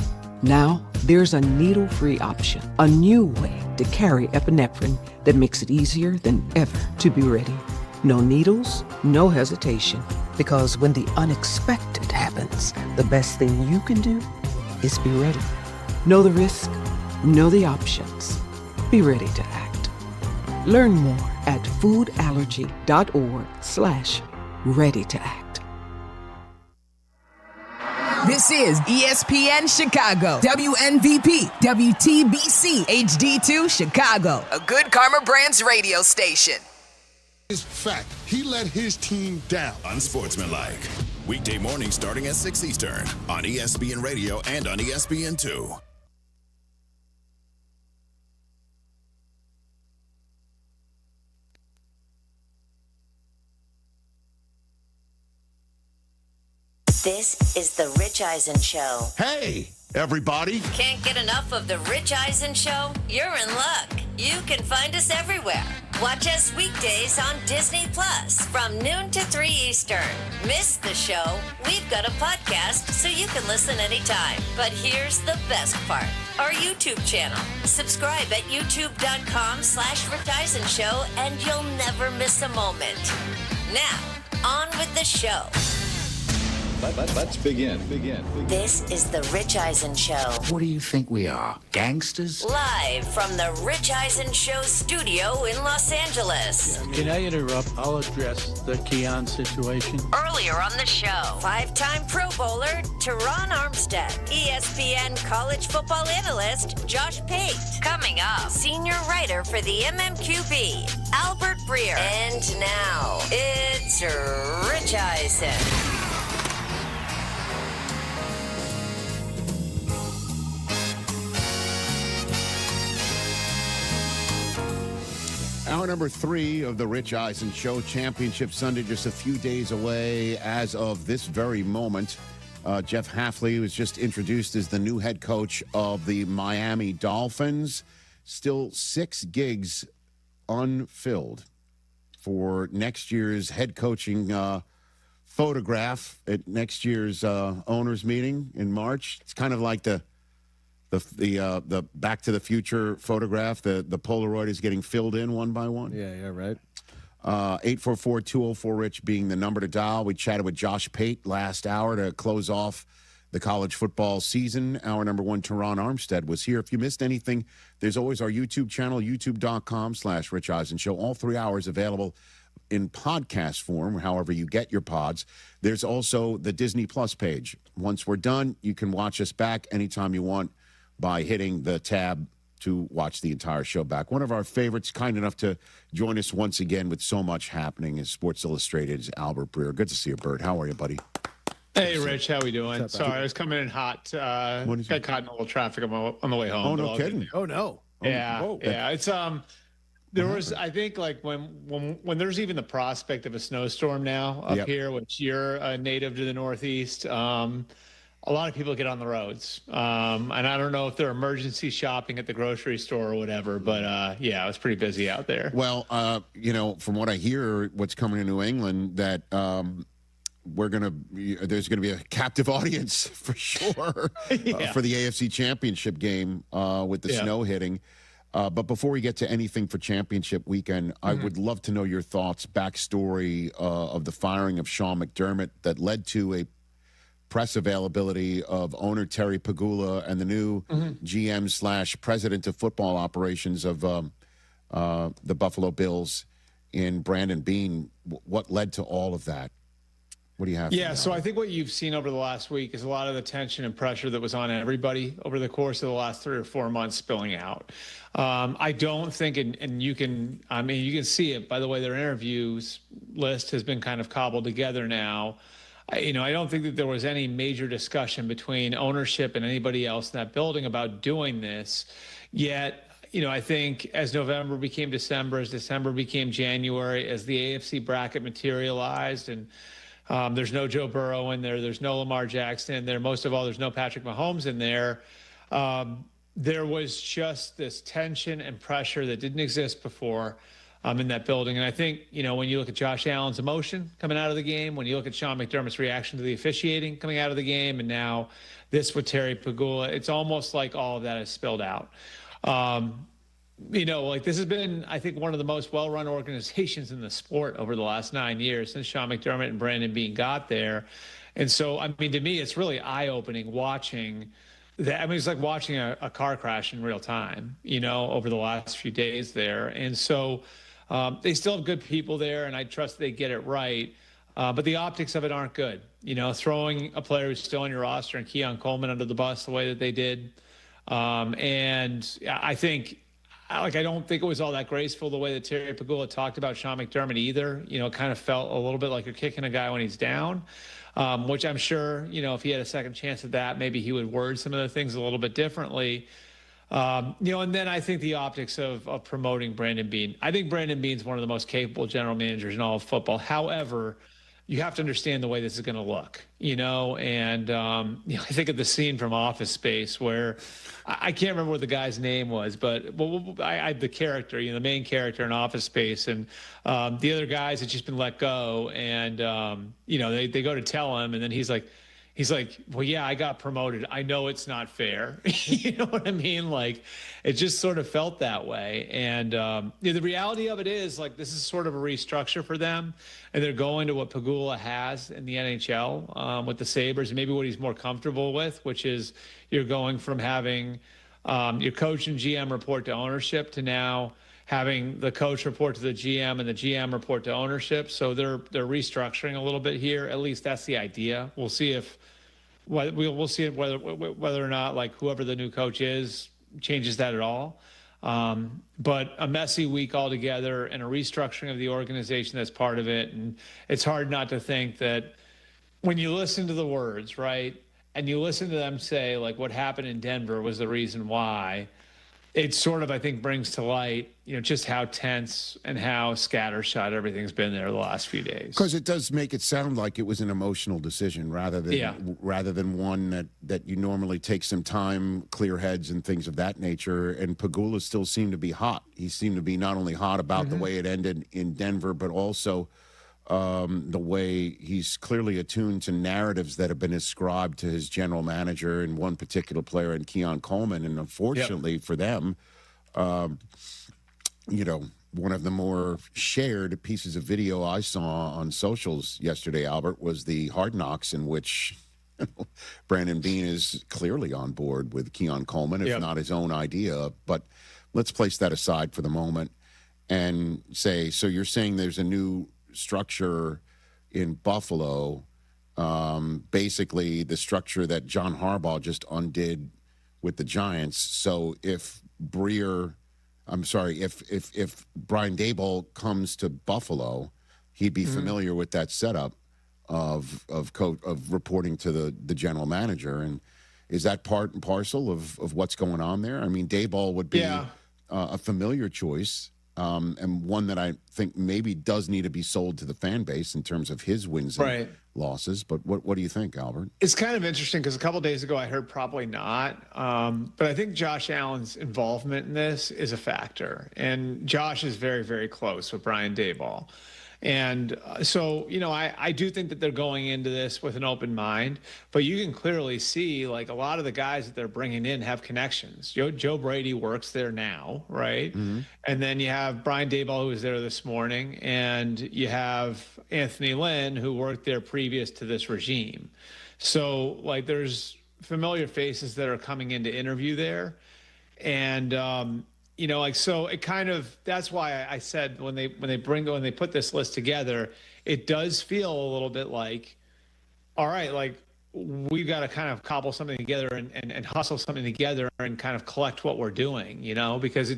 Now, there's a needle-free option, a new way to carry epinephrine that makes it easier than ever to be ready. No needles, no hesitation, because when the unexpected happens, the best thing you can do is be ready. Know the risk, know the options. Be ready to act. Learn more at foodallergy.org/ready to act. This is ESPN Chicago, WNVP, WTBC, HD2 Chicago, a good Karma Brands radio station. It's fact. He let his team down. Unsportsmanlike. Weekday morning starting at 6 Eastern on ESPN Radio and on ESPN2. This is the Rich Eisen Show. Hey, everybody. Can't get enough of the Rich Eisen Show? You're in luck. You can find us everywhere. Watch us weekdays on Disney Plus from noon to 3 Eastern. Miss the show? We've got a podcast so you can listen anytime. But here's the best part. Our YouTube channel. Subscribe at youtube.com/Rich Eisen Show and you'll never miss a moment. Now, on with the show. Let's begin. This is the Rich Eisen Show. What do you think we are, gangsters? Live from the Rich Eisen Show studio in Los Angeles. Can I interrupt? I'll address the Keon situation. Earlier on the show, 5-time Pro Bowler Teron Armstead, ESPN college football analyst Josh Pate. Coming up, senior writer for the MMQB, Albert Breer. And now, it's Rich Eisen. Hour number 3 of the Rich Eisen Show. Championship Sunday just a few days away as of this very moment. Jeff Hafley was just introduced as the new head coach of the Miami Dolphins. Still 6 gigs unfilled for next year's head coaching photograph at next year's owners meeting in March. It's kind of like the Back to the Future photograph. The Polaroid is getting filled in one by one. Yeah, right. 844-204-RICH being the number to dial. We chatted with Josh Pate last hour to close off the college football season. Hour number 1, Teron Armstead was here. If you missed anything, there's always our YouTube channel, youtube.com/Rich Eisen Show. All 3 hours available in podcast form, however you get your pods. There's also the Disney Plus page. Once we're done, you can watch us back anytime you want by hitting the tab to watch the entire show back. One of our favorites, kind enough to join us once again with so much happening, is Sports Illustrated's Albert Breer. Good to see you, Bert. How are you, buddy? Hey, Rich. How we doing? Sorry, I was coming in hot. Got caught in a little traffic on the way home. Oh, no kidding. Oh, no. Yeah. It's there was, I think, like when there's even the prospect of a snowstorm now up here, which you're a native to the Northeast. A lot of people get on the roads. And I don't know if they're emergency shopping at the grocery store or whatever, but yeah, it was pretty busy out there. Well, from what I hear, what's coming to New England, that there's going to be a captive audience for sure for the AFC Championship game with the snow hitting. But before we get to anything for championship weekend, I would love to know your thoughts, backstory of the firing of Sean McDermott that led to a press availability of owner Terry Pegula and the new GM/president of football operations of the Buffalo Bills in Brandon Beane. What led to all of that? What do you have? Yeah, so I think what you've seen over the last week is a lot of the tension and pressure that was on everybody over the course of the last 3 or 4 months spilling out. I don't think, and you can see it by the way their interviews list has been kind of cobbled together now. I don't think that there was any major discussion between ownership and anybody else in that building about doing this. Yet, I think as November became December, as December became January, as the AFC bracket materialized, and there's no Joe Burrow in there, there's no Lamar Jackson in there, most of all, there's no Patrick Mahomes in there. There was just this tension and pressure that didn't exist before. In that building. And I think, when you look at Josh Allen's emotion coming out of the game, when you look at Sean McDermott's reaction to the officiating coming out of the game, and now this with Terry Pegula, it's almost like all of that has spilled out. This has been, I think, one of the most well-run organizations in the sport over the last 9 years since Sean McDermott and Brandon Beane got there. And so, to me, it's really eye-opening watching that. It's like watching a car crash in real time, over the last few days there. And so, They still have good people there, and I trust they get it right. But the optics of it aren't good. Throwing a player who's still on your roster and Keon Coleman under the bus the way that they did. And I think, I don't think it was all that graceful the way that Terry Pegula talked about Sean McDermott either. It kind of felt a little bit like you're kicking a guy when he's down, which I'm sure, if he had a second chance at that, maybe he would word some of the things a little bit differently. And then I think the optics of promoting Brandon Beane. I think Brandon Beane's one of the most capable general managers in all of football. However, you have to understand the way this is going to look, and I think of the scene from Office Space where I can't remember what the guy's name was, but the character, the main character in Office Space, and the other guys had just been let go, and they go to tell him, and then he's like, well, yeah, I got promoted. I know it's not fair. You know what I mean? Like, it just sort of felt that way. And the reality of it is, like, this is sort of a restructure for them. And they're going to what Pegula has in the NHL with the Sabres, and maybe what he's more comfortable with, which is you're going from having your coach and GM report to ownership to now having the coach report to the GM and the GM report to ownership. So they're restructuring a little bit here. At least that's the idea. We'll see we'll see whether or not, like, whoever the new coach is changes that at all. But a messy week altogether and a restructuring of the organization that's part of it. And it's hard not to think that when you listen to the words, right, and you listen to them say, like, what happened in Denver was the reason why, it sort of, I think, brings to light, just how tense and how scattershot everything's been there the last few days. Because it does make it sound like it was an emotional decision rather than one that you normally take some time, clear heads, and things of that nature. And Pegula still seemed to be hot. He seemed to be not only hot about the way it ended in Denver, but also the way he's clearly attuned to narratives that have been ascribed to his general manager and one particular player in Keon Coleman. And unfortunately for them, one of the more shared pieces of video I saw on socials yesterday, Albert, was the Hard Knocks, in which Brandon Beane is clearly on board with Keon Coleman, if not his own idea. But let's place that aside for the moment and say, so you're saying there's a new structure in Buffalo, basically the structure that John Harbaugh just undid with the Giants. So if Brian Daboll comes to Buffalo, he'd be familiar with that setup of reporting to the general manager. And is that part and parcel of what's going on there? I mean, Daboll would be a familiar choice. And one that I think maybe does need to be sold to the fan base in terms of his wins and losses. But what do you think, Albert? It's kind of interesting because a couple of days ago I heard probably not. But I think Josh Allen's involvement in this is a factor. And Josh is very, very close with Brian Daboll. And so, I do think that they're going into this with an open mind, but you can clearly see, like, a lot of the guys that they're bringing in have connections. Joe Brady works there now, right? Mm-hmm. And then you have Brian Daboll, who was there this morning, and you have Anthony Lynn, who worked there previous to this regime. So, like, there's familiar faces that are coming in to interview there. And, so it kind of, that's why I said when they put this list together, it does feel a little bit like, all right, like, we've got to kind of cobble something together and hustle something together and kind of collect what we're doing, because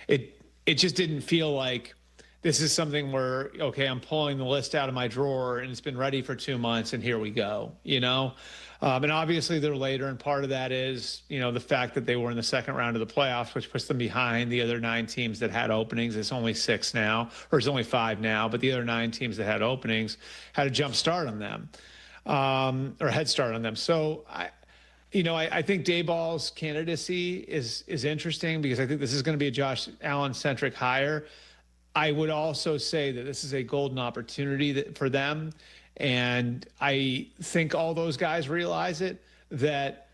it just didn't feel like this is something where, okay, I'm pulling the list out of my drawer and it's been ready for 2 months and here we go, And obviously they're later, and part of that is, the fact that they were in the second round of the playoffs, which puts them behind the other 9 teams that had openings. It's only 6 now, or it's only 5 now, but the other 9 teams that had openings had a jump start on them, or a head start on them. So I think Daboll's candidacy is interesting because I think this is going to be a Josh Allen-centric hire. I would also say that this is a golden opportunity for them. And I think all those guys realize it, that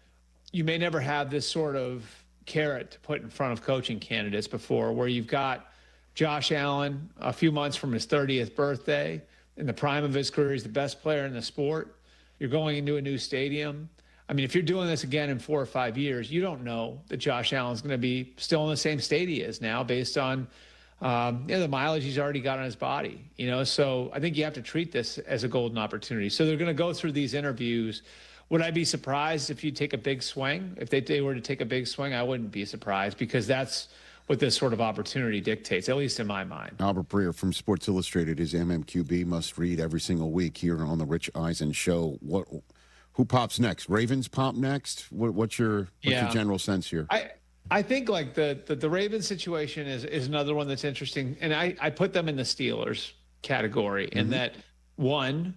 you may never have this sort of carrot to put in front of coaching candidates before, where you've got Josh Allen a few months from his 30th birthday, in the prime of his career. He's the best player in the sport. You're going into a new stadium. I mean, if you're doing this again in 4 or 5 years, you don't know that Josh Allen's going to be still in the same state he is now based on The mileage he's already got on his body, so I think you have to treat this as a golden opportunity. So they're going to go through these interviews. Would I be surprised if you take a big swing? If they were to take a big swing, I wouldn't be surprised, because that's what this sort of opportunity dictates, at least in my mind. Albert Breer from Sports Illustrated is MMQB must read every single week here on the Rich Eisen Show. Who pops next? Ravens pop next? What's your general sense here? I think like the Ravens situation is another one that's interesting, and I put them in the Steelers category in that one,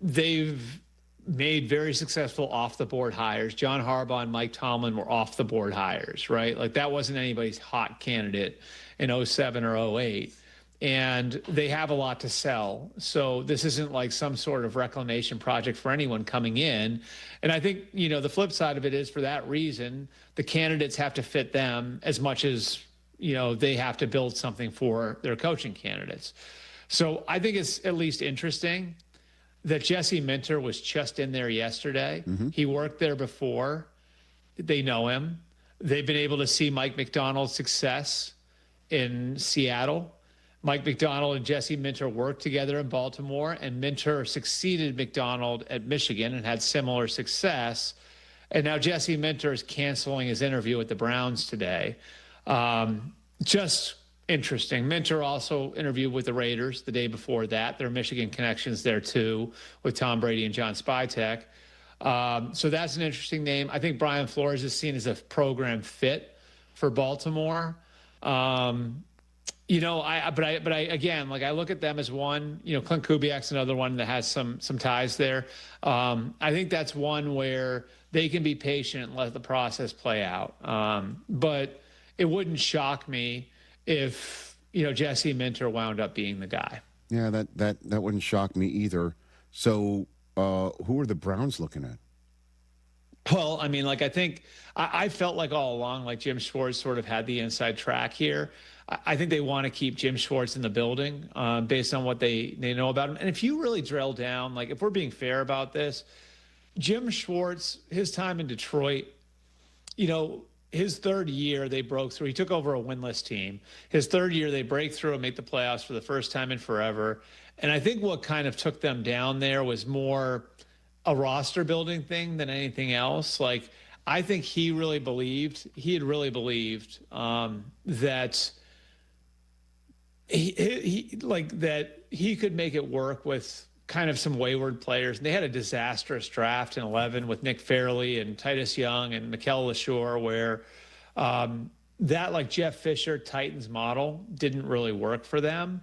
they've made very successful off-the-board hires. John Harbaugh and Mike Tomlin were off-the-board hires, right? Like that wasn't anybody's hot candidate in 07 or 08. And they have a lot to sell. So this isn't like some sort of reclamation project for anyone coming in. And I think, the flip side of it is, for that reason, the candidates have to fit them as much as, they have to build something for their coaching candidates. So I think it's at least interesting that Jesse Minter was just in there yesterday. He worked there before. They know him. They've been able to see Mike Macdonald's success in Seattle. Mike Macdonald and Jesse Minter worked together in Baltimore, and Minter succeeded Macdonald at Michigan and had similar success. And now Jesse Minter is canceling his interview with the Browns today. Just interesting. Minter also interviewed with the Raiders the day before that. There are Michigan connections there too, with Tom Brady and John Spytek. So that's an interesting name. I think Brian Flores is seen as a program fit for Baltimore. Again, I look at them as one, Clint Kubiak's another one that has some ties there. I think that's one where they can be patient and let the process play out. But it wouldn't shock me if, Jesse Minter wound up being the guy. Yeah, that wouldn't shock me either. So who are the Browns looking at? Well, I think I felt like all along, like Jim Schwartz sort of had the inside track here. I think they want to keep Jim Schwartz in the building based on what they know about him. And if you really drill down, if we're being fair about this, Jim Schwartz, his time in Detroit, his third year they broke through. He took over a winless team. His third year they break through and make the playoffs for the first time in forever. And I think what kind of took them down there was more a roster building thing than anything else. I think he had really believed that that he could make it work with kind of some wayward players. And they had a disastrous draft in 11 with Nick Fairley and Titus Young and Mikel LaSure, where that Jeff Fisher Titans model didn't really work for them.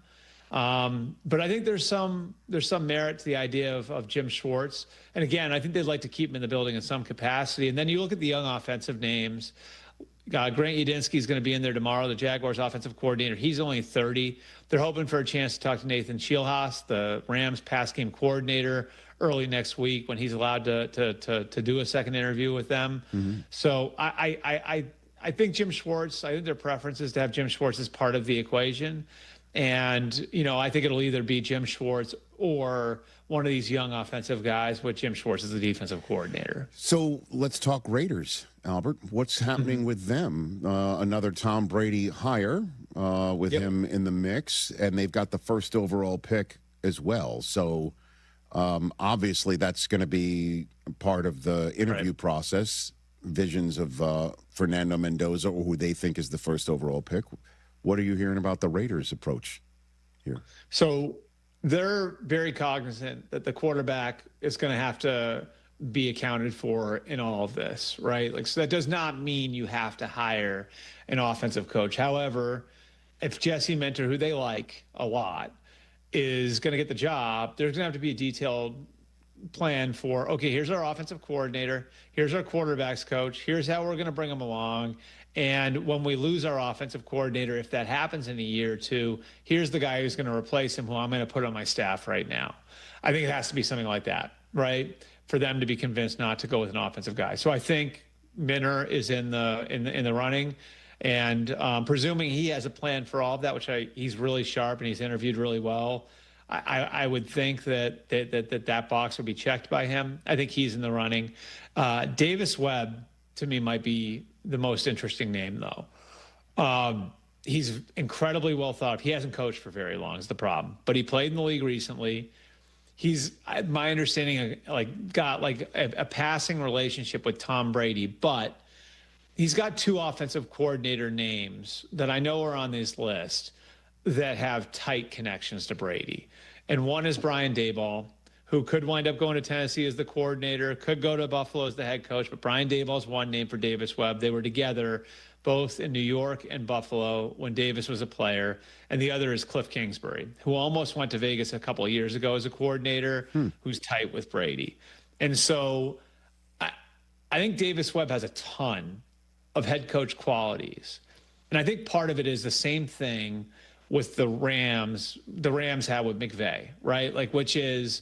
But I think there's some merit to the idea of Jim Schwartz. And again, I think they'd like to keep him in the building in some capacity. And then you look at the young offensive names. Grant Udinski is going to be in there tomorrow, the Jaguars offensive coordinator. He's only 30. They're hoping for a chance to talk to Nathan Schiehlhaas, the Rams pass game coordinator, early next week when he's allowed to do a second interview with them. So I think Jim Schwartz, I think their preference is to have Jim Schwartz as part of the equation. And, I think it'll either be Jim Schwartz or one of these young offensive guys with Jim Schwartz as the defensive coordinator. So let's talk Raiders, Albert. What's happening with them? Another Tom Brady hire with him in the mix, and they've got the first overall pick as well. So obviously that's going to be part of the interview process, visions of Fernando Mendoza, or who they think is the first overall pick. What are you hearing about the Raiders' approach here? So they're very cognizant that the quarterback is going to have to be accounted for in all of this, right? So that does not mean you have to hire an offensive coach. However, if Jesse Minter, who they like a lot, is going to get the job, there's going to have to be a detailed plan for, okay, here's our offensive coordinator, here's our quarterbacks coach, here's how we're going to bring them along. And when we lose our offensive coordinator, if that happens in a year or two, here's the guy who's going to replace him, who I'm going to put on my staff right now. I think it has to be something like that, right? For them to be convinced not to go with an offensive guy. So I think Minter is in the running, and presuming he has a plan for all of that, which he's really sharp and he's interviewed really well. I would think that box would be checked by him. I think he's in the running. Davis Webb, to me, might be the most interesting name, though. He's incredibly well thought of. He hasn't coached for very long is the problem, but he played in the league recently. He's, my understanding, got a passing relationship with Tom Brady, but he's got 2 offensive coordinator names that I know are on this list that have tight connections to Brady. And one is Brian Daboll, who could wind up going to Tennessee as the coordinator, could go to Buffalo as the head coach, but Brian Daboll's one name for Davis Webb. They were together both in New York and Buffalo when Davis was a player. And the other is Cliff Kingsbury, who almost went to Vegas a couple of years ago as a coordinator, who's tight with Brady. And so I think Davis Webb has a ton of head coach qualities. And I think part of it is the same thing with the Rams had with McVay, right? Which is,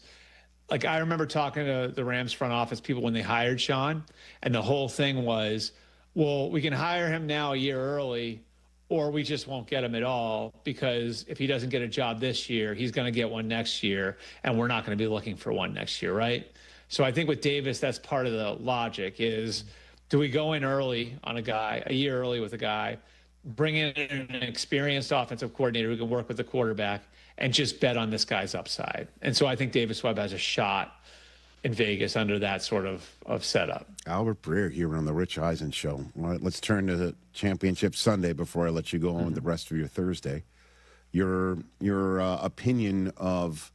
I remember talking to the Rams front office people when they hired Sean, and the whole thing was, well, we can hire him now a year early, or we just won't get him at all, because if he doesn't get a job this year, he's going to get one next year, and we're not going to be looking for one next year, right? So I think with Davis, that's part of the logic is, do we go in early on a guy, a year early with a guy, bring in an experienced offensive coordinator who can work with the quarterback, and just bet on this guy's upside? And so I think Davis Webb has a shot in Vegas under that sort of setup. Albert Breer here on the Rich Eisen Show. All right, let's turn to the Championship Sunday before I let you go on with the rest of your Thursday. Your opinion of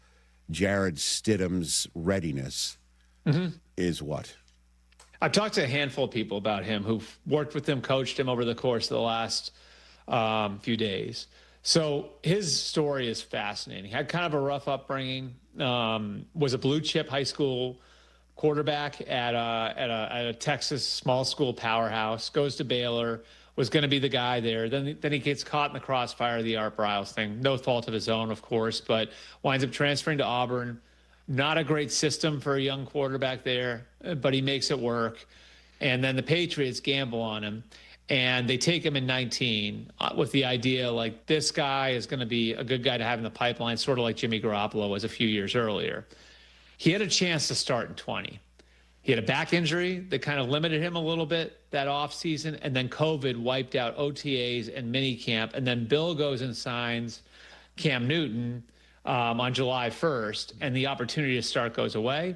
Jared Stidham's readiness is what? I've talked to a handful of people about him who've worked with him, coached him over the course of the last few days. So his story is fascinating. Had kind of a rough upbringing, was a blue chip high school quarterback at a Texas small school powerhouse, goes to Baylor, was going to be the guy there. Then he gets caught in the crossfire of the Art Briles thing. No fault of his own, of course, but winds up transferring to Auburn. Not a great system for a young quarterback there, but he makes it work. And then the Patriots gamble on him, and they take him in 19 with the idea this guy is going to be a good guy to have in the pipeline, sort of like Jimmy Garoppolo was a few years earlier. He had a chance to start in 20. He had a back injury that kind of limited him a little bit that offseason, and then COVID wiped out OTAs and minicamp, and then Bill goes and signs Cam Newton on July 1st, and the opportunity to start goes away.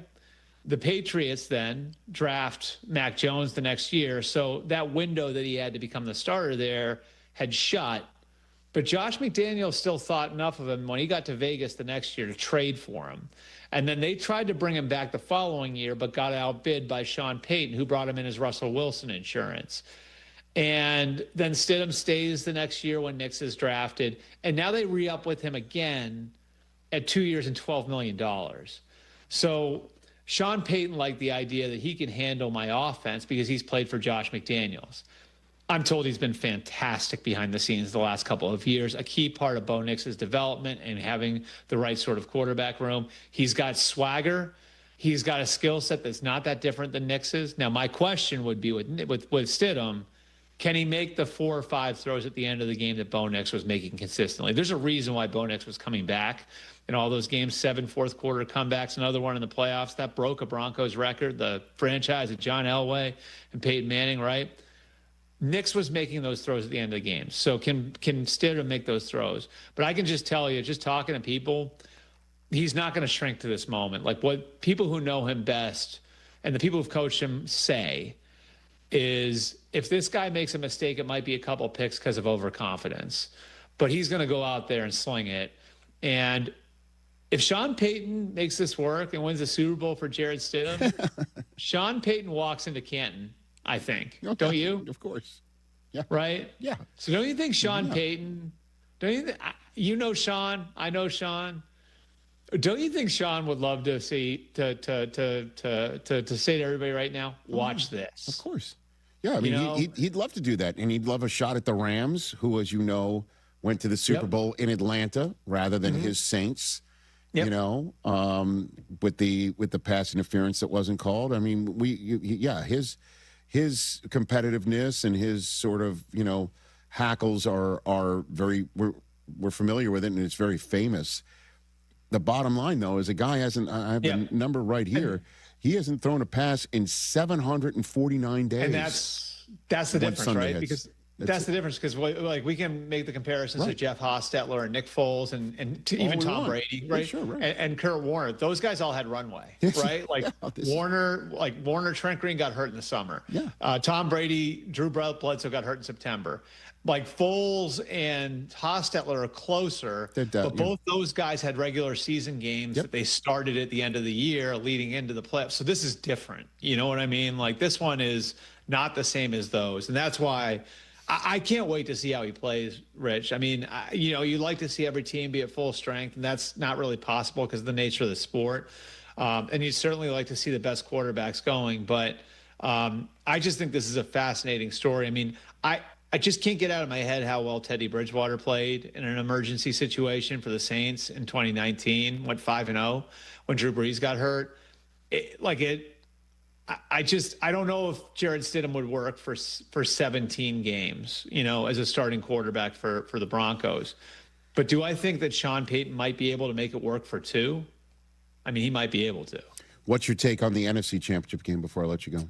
The Patriots then draft Mac Jones the next year, so that window that he had to become the starter there had shut. But Josh McDaniels still thought enough of him when he got to Vegas the next year to trade for him. And then they tried to bring him back the following year, but got outbid by Sean Payton, who brought him in as Russell Wilson insurance. And then Stidham stays the next year when Nix is drafted. And now they re-up with him again at 2 years and $12 million. So Sean Payton liked the idea that he can handle my offense because he's played for Josh McDaniels. I'm told he's been fantastic behind the scenes the last couple of years, a key part of Bo Nix's development and having the right sort of quarterback room. He's got swagger. He's got a skill set that's not that different than Nix's. Now, my question would be with Stidham, can he make the 4 or 5 throws at the end of the game that Bo Nix was making consistently? There's a reason why Bo Nix was coming back in all those games, 7 fourth quarter comebacks, another one in the playoffs. That broke a Broncos record, the franchise of John Elway and Peyton Manning, right? Nix was making those throws at the end of the game. So can Stidham make those throws? But I can just tell you, just talking to people, he's not going to shrink to this moment. What people who know him best and the people who've coached him say is if this guy makes a mistake, it might be a couple picks because of overconfidence. But he's going to go out there and sling it. And if Sean Payton makes this work and wins the Super Bowl for Jared Stidham, Sean Payton walks into Canton, I think. Okay. Don't you? Of course. Yeah. Right? Yeah. So don't you think Sean Payton, you know Sean, I know Sean. Don't you think Sean would love to see to say to everybody right now, watch this? Of course. Yeah, I mean, he'd love to do that, and he'd love a shot at the Rams, who, as you know, went to the Super Bowl in Atlanta rather than his Saints. Yep. With the pass interference that wasn't called. I mean, his competitiveness and his sort of hackles are very we're familiar with it, and it's very famous. The bottom line, though, is a guy hasn't. I have the number right here. He hasn't thrown a pass in 749 days. And that's the difference, right? Because That's the difference, because like we can make the comparisons to Jeff Hostetler and Nick Foles and even Tom Brady, right? Yeah, sure, right. And Kurt Warner. Those guys all had runway, right? Like Warner, Trent Green got hurt in the summer. Yeah. Tom Brady, Drew Bledsoe got hurt in September. Like Foles and Hostetler are closer, but both those guys had regular season games that they started at the end of the year leading into the playoffs. So this is different. You know what I mean? Like this one is not the same as those. And that's why I can't wait to see how he plays, Rich. I mean, you like to see every team be at full strength, and that's not really possible because of the nature of the sport. And you certainly like to see the best quarterbacks going. But I just think this is a fascinating story. I mean, I just can't get out of my head how well Teddy Bridgewater played in an emergency situation for the Saints in 2019, went 5-0 when Drew Brees got hurt. I don't know if Jarrett Stidham would work for 17 games, as a starting quarterback for the Broncos. But do I think that Sean Payton might be able to make it work for 2? I mean, he might be able to. What's your take on the NFC Championship game before I let you go?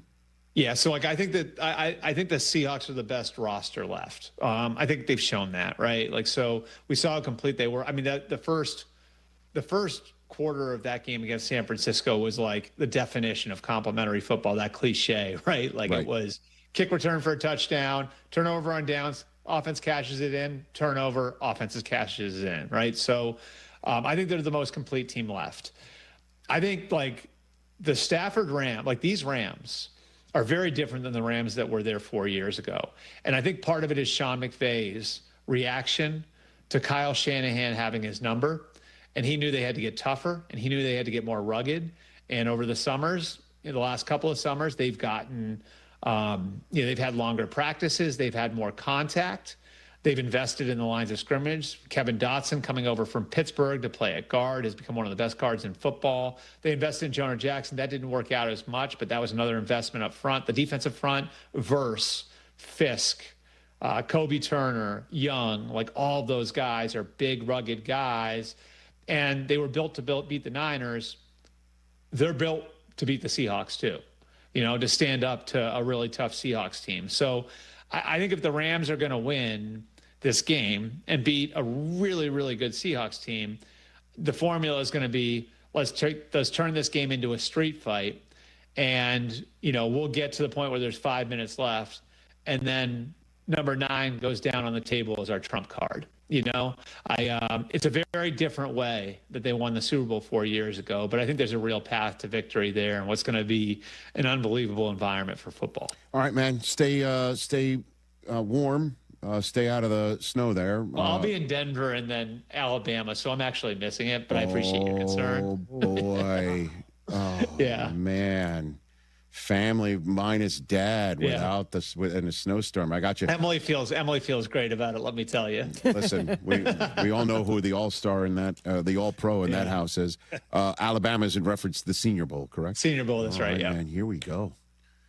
Yeah, so I think that I think the Seahawks are the best roster left. I think they've shown that, right? Like, so we saw how complete they were. I mean, the first quarter of that game against San Francisco was like the definition of complimentary football, that cliche, right? Like it was kick return for a touchdown, turnover on downs, offense cashes it in, turnover, offense cashes it in, right? So I think they're the most complete team left. I think like the Stafford Rams, like these Rams, are very different than the Rams that were there 4 years ago. And I think part of it is Sean McVay's reaction to Kyle Shanahan having his number. And he knew they had to get tougher, and he knew they had to get more rugged. And over the summers, in the last couple of summers, they've gotten, they've had longer practices. They've had more contact. They've invested in the lines of scrimmage. Kevin Dotson, coming over from Pittsburgh to play at guard, has become one of the best guards in football. They invested in Jonah Jackson. That didn't work out as much, but that was another investment up front. The defensive front, Verse, Fisk, Kobe Turner, Young, like all those guys are big, rugged guys. And they were built to beat the Niners. They're built to beat the Seahawks too, to stand up to a really tough Seahawks team. So I think if the Rams are going to win this game and beat a really, really good Seahawks team, the formula is going to be, let's turn this game into a street fight. And, we'll get to the point where there's 5 minutes left. And then number 9 goes down on the table as our trump card. It's a very different way that they won the Super Bowl 4 years ago, but I think there's a real path to victory there, and what's going to be an unbelievable environment for football. All right, man. Stay warm. Stay out of the snow there. Well, I'll be in Denver and then Alabama, so I'm actually missing it, but I appreciate your concern. Oh, boy. Yeah. Man. Family minus dad without in a snowstorm. I got you. Emily feels great about it. Let me tell you. Listen, we all know who the all-star in that, the all-pro in that house is. Alabama is in reference to the Senior Bowl, correct? Senior Bowl, that's right. Yeah. Man, here we go.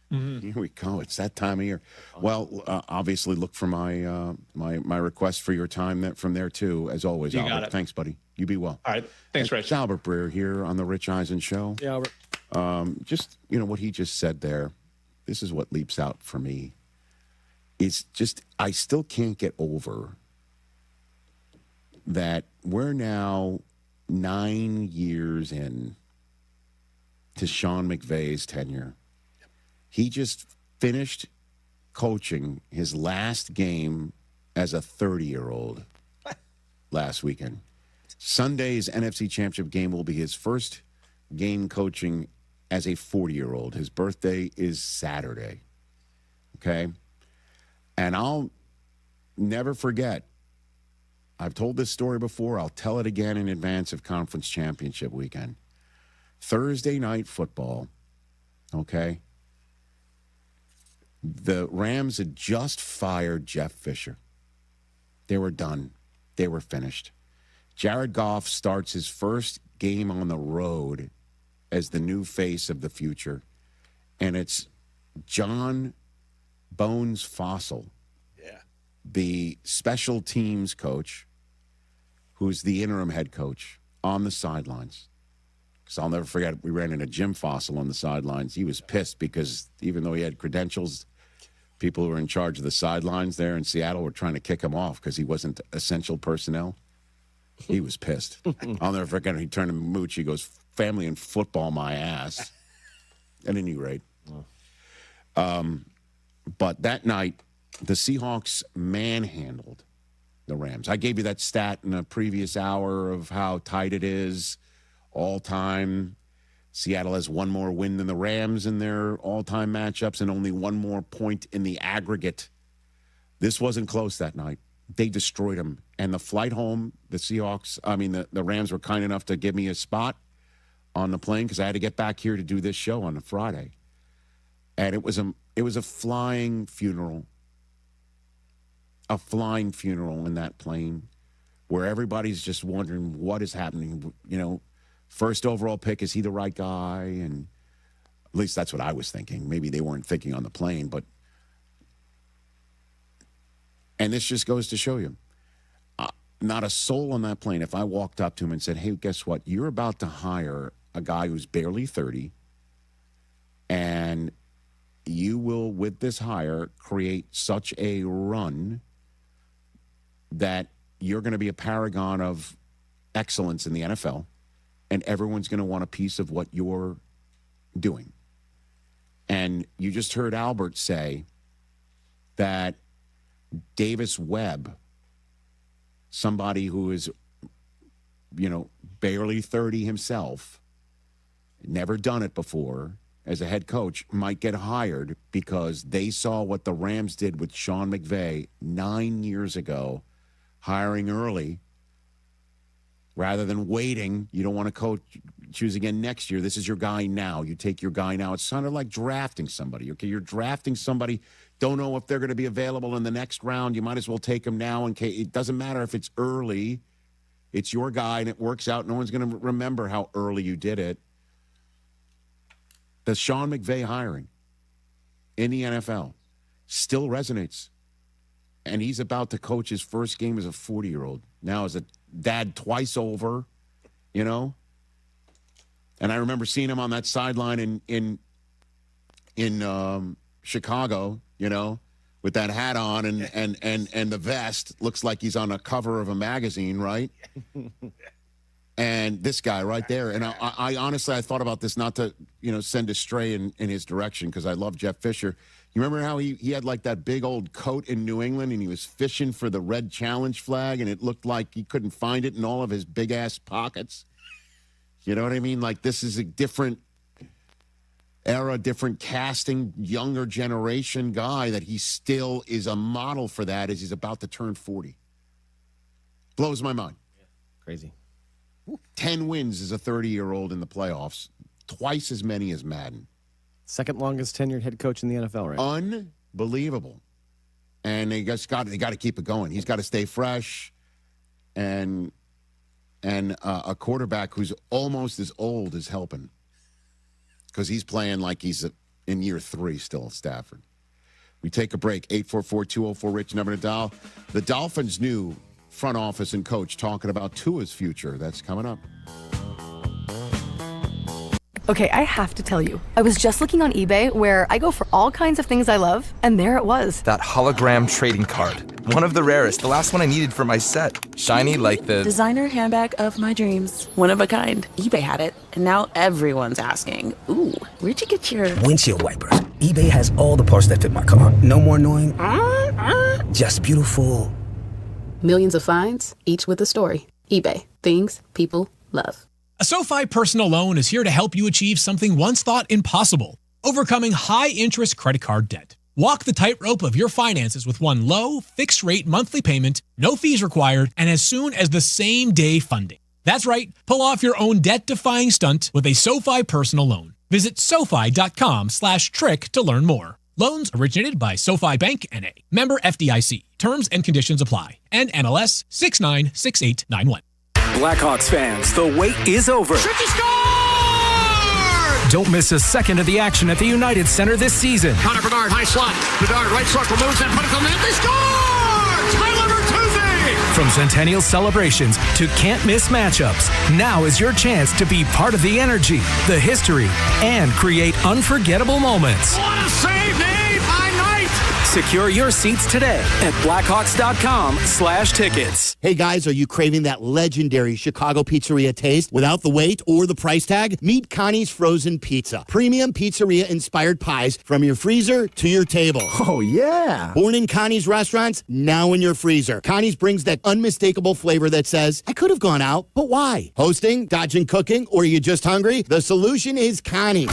Here we go. It's that time of year. Well, obviously, look for my my request for your time from there too. As always, you Albert. got it. Thanks, buddy. You be well. All right. Thanks, Rich. It's Albert Breer here on the Rich Eisen Show. Yeah, Albert. Just, what he just said there, this is what leaps out for me. It's just, I still can't get over that we're now 9 years in to Sean McVay's tenure. He just finished coaching his last game as a 30-year-old last weekend. Sunday's NFC Championship game will be his first game coaching as a 40-year-old. His birthday is Saturday. Okay? And I'll never forget. I've told this story before. I'll tell it again in advance of Conference Championship weekend. Thursday night football. Okay? The Rams had just fired Jeff Fisher. They were done. They were finished. Jared Goff starts his first game on the road as the new face of the future. And it's John Bones Fossil, the special teams coach, who's the interim head coach, on the sidelines. Because I'll never forget, we ran into Jim Fossil on the sidelines. He was pissed because even though he had credentials, people who were in charge of the sidelines there in Seattle were trying to kick him off because he wasn't essential personnel. He was pissed. I'll never forget. He turned to Mooch. He goes, "Family and football, my ass." At any rate. But that night, the Seahawks manhandled the Rams. I gave you that stat in a previous hour of how tight it is all time. Seattle has one more win than the Rams in their all-time matchups and only one more point in the aggregate. This wasn't close that night. They destroyed them. And the flight home, the Rams were kind enough to give me a spot on the plane because I had to get back here to do this show on a Friday. And it was a flying funeral. A flying funeral in that plane where everybody's just wondering what is happening. First overall pick, is he the right guy? And at least that's what I was thinking. Maybe they weren't thinking on the plane, and this just goes to show you, not a soul on that plane. If I walked up to him and said, "Hey, guess what? You're about to hire a guy who's barely 30, and you will, with this hire, create such a run that you're going to be a paragon of excellence in the NFL, and everyone's going to want a piece of what you're doing." And you just heard Albert say that Davis Webb, somebody who is, barely 30 himself, never done it before as a head coach, might get hired because they saw what the Rams did with Sean McVay 9 years ago, hiring early rather than waiting. You don't want to choose again next year. This is your guy now. You take your guy now. It sounded like drafting somebody. Okay, you're drafting somebody. Don't know if they're going to be available in the next round. You might as well take them now. It doesn't matter if it's early. It's your guy, and it works out. No one's going to remember how early you did it. The Sean McVay hiring in the NFL still resonates. And he's about to coach his first game as a 40-year-old. Now as a dad twice over, And I remember seeing him on that sideline in Chicago, with that hat on and the vest. Looks like he's on a cover of a magazine, right? And this guy right there. And I honestly, I thought about this not to, send a stray in his direction because I love Jeff Fisher. You remember how he had like that big old coat in New England and he was fishing for the red challenge flag and it looked like he couldn't find it in all of his big-ass pockets? You know what I mean? Like this is a different era, different casting, younger generation guy that he still is a model for that as he's about to turn 40. Blows my mind. Yeah, crazy. 10 wins as a 30-year-old in the playoffs, twice as many as Madden. Second longest tenured head coach in the NFL, right? Unbelievable. And they got to keep it going. He's got to stay fresh, and a quarterback who's almost as old is helping because he's playing like he's in year 3 still at Stafford. We take a break. 844-204-RICH, number to dial. The Dolphins' new front office and coach talking about Tua's future. That's coming up. Okay, I have to tell you, I was just looking on eBay where I go for all kinds of things I love, and there it was. That hologram trading card. One of the rarest. The last one I needed for my set. Shiny like the designer handbag of my dreams. One of a kind. eBay had it, and now everyone's asking, ooh, where'd you get your windshield wipers? eBay has all the parts that fit my car. No more annoying. Just beautiful. Millions of finds, each with a story. eBay. Things people love. A SoFi personal loan is here to help you achieve something once thought impossible: overcoming high-interest credit card debt. Walk the tightrope of your finances with one low, fixed-rate monthly payment, no fees required, and as soon as the same-day funding. That's right. Pull off your own debt-defying stunt with a SoFi personal loan. Visit SoFi.com/trick to learn more. Loans originated by SoFi Bank N.A. Member FDIC. Terms and conditions apply. And MLS 696891. Blackhawks fans, the wait is over. Don't miss a second of the action at the United Center this season. Connor Bedard, high slot. Bedard, right circle, moves and put it on the net. They score! Tyler Bertuzzi! From Centennial celebrations to can't-miss matchups, now is your chance to be part of the energy, the history, and create unforgettable moments. What a save made by Knight! Secure your seats today at Blackhawks.com/tickets. Hey guys, are you craving that legendary Chicago pizzeria taste without the wait or the price tag? Meet Connie's Frozen Pizza. Premium pizzeria-inspired pies from your freezer to your table. Oh, yeah. Born in Connie's restaurants, now in your freezer. Connie's brings that unmistakable flavor that says, I could have gone out, but why? Hosting, dodging cooking, or are you just hungry? The solution is Connie's.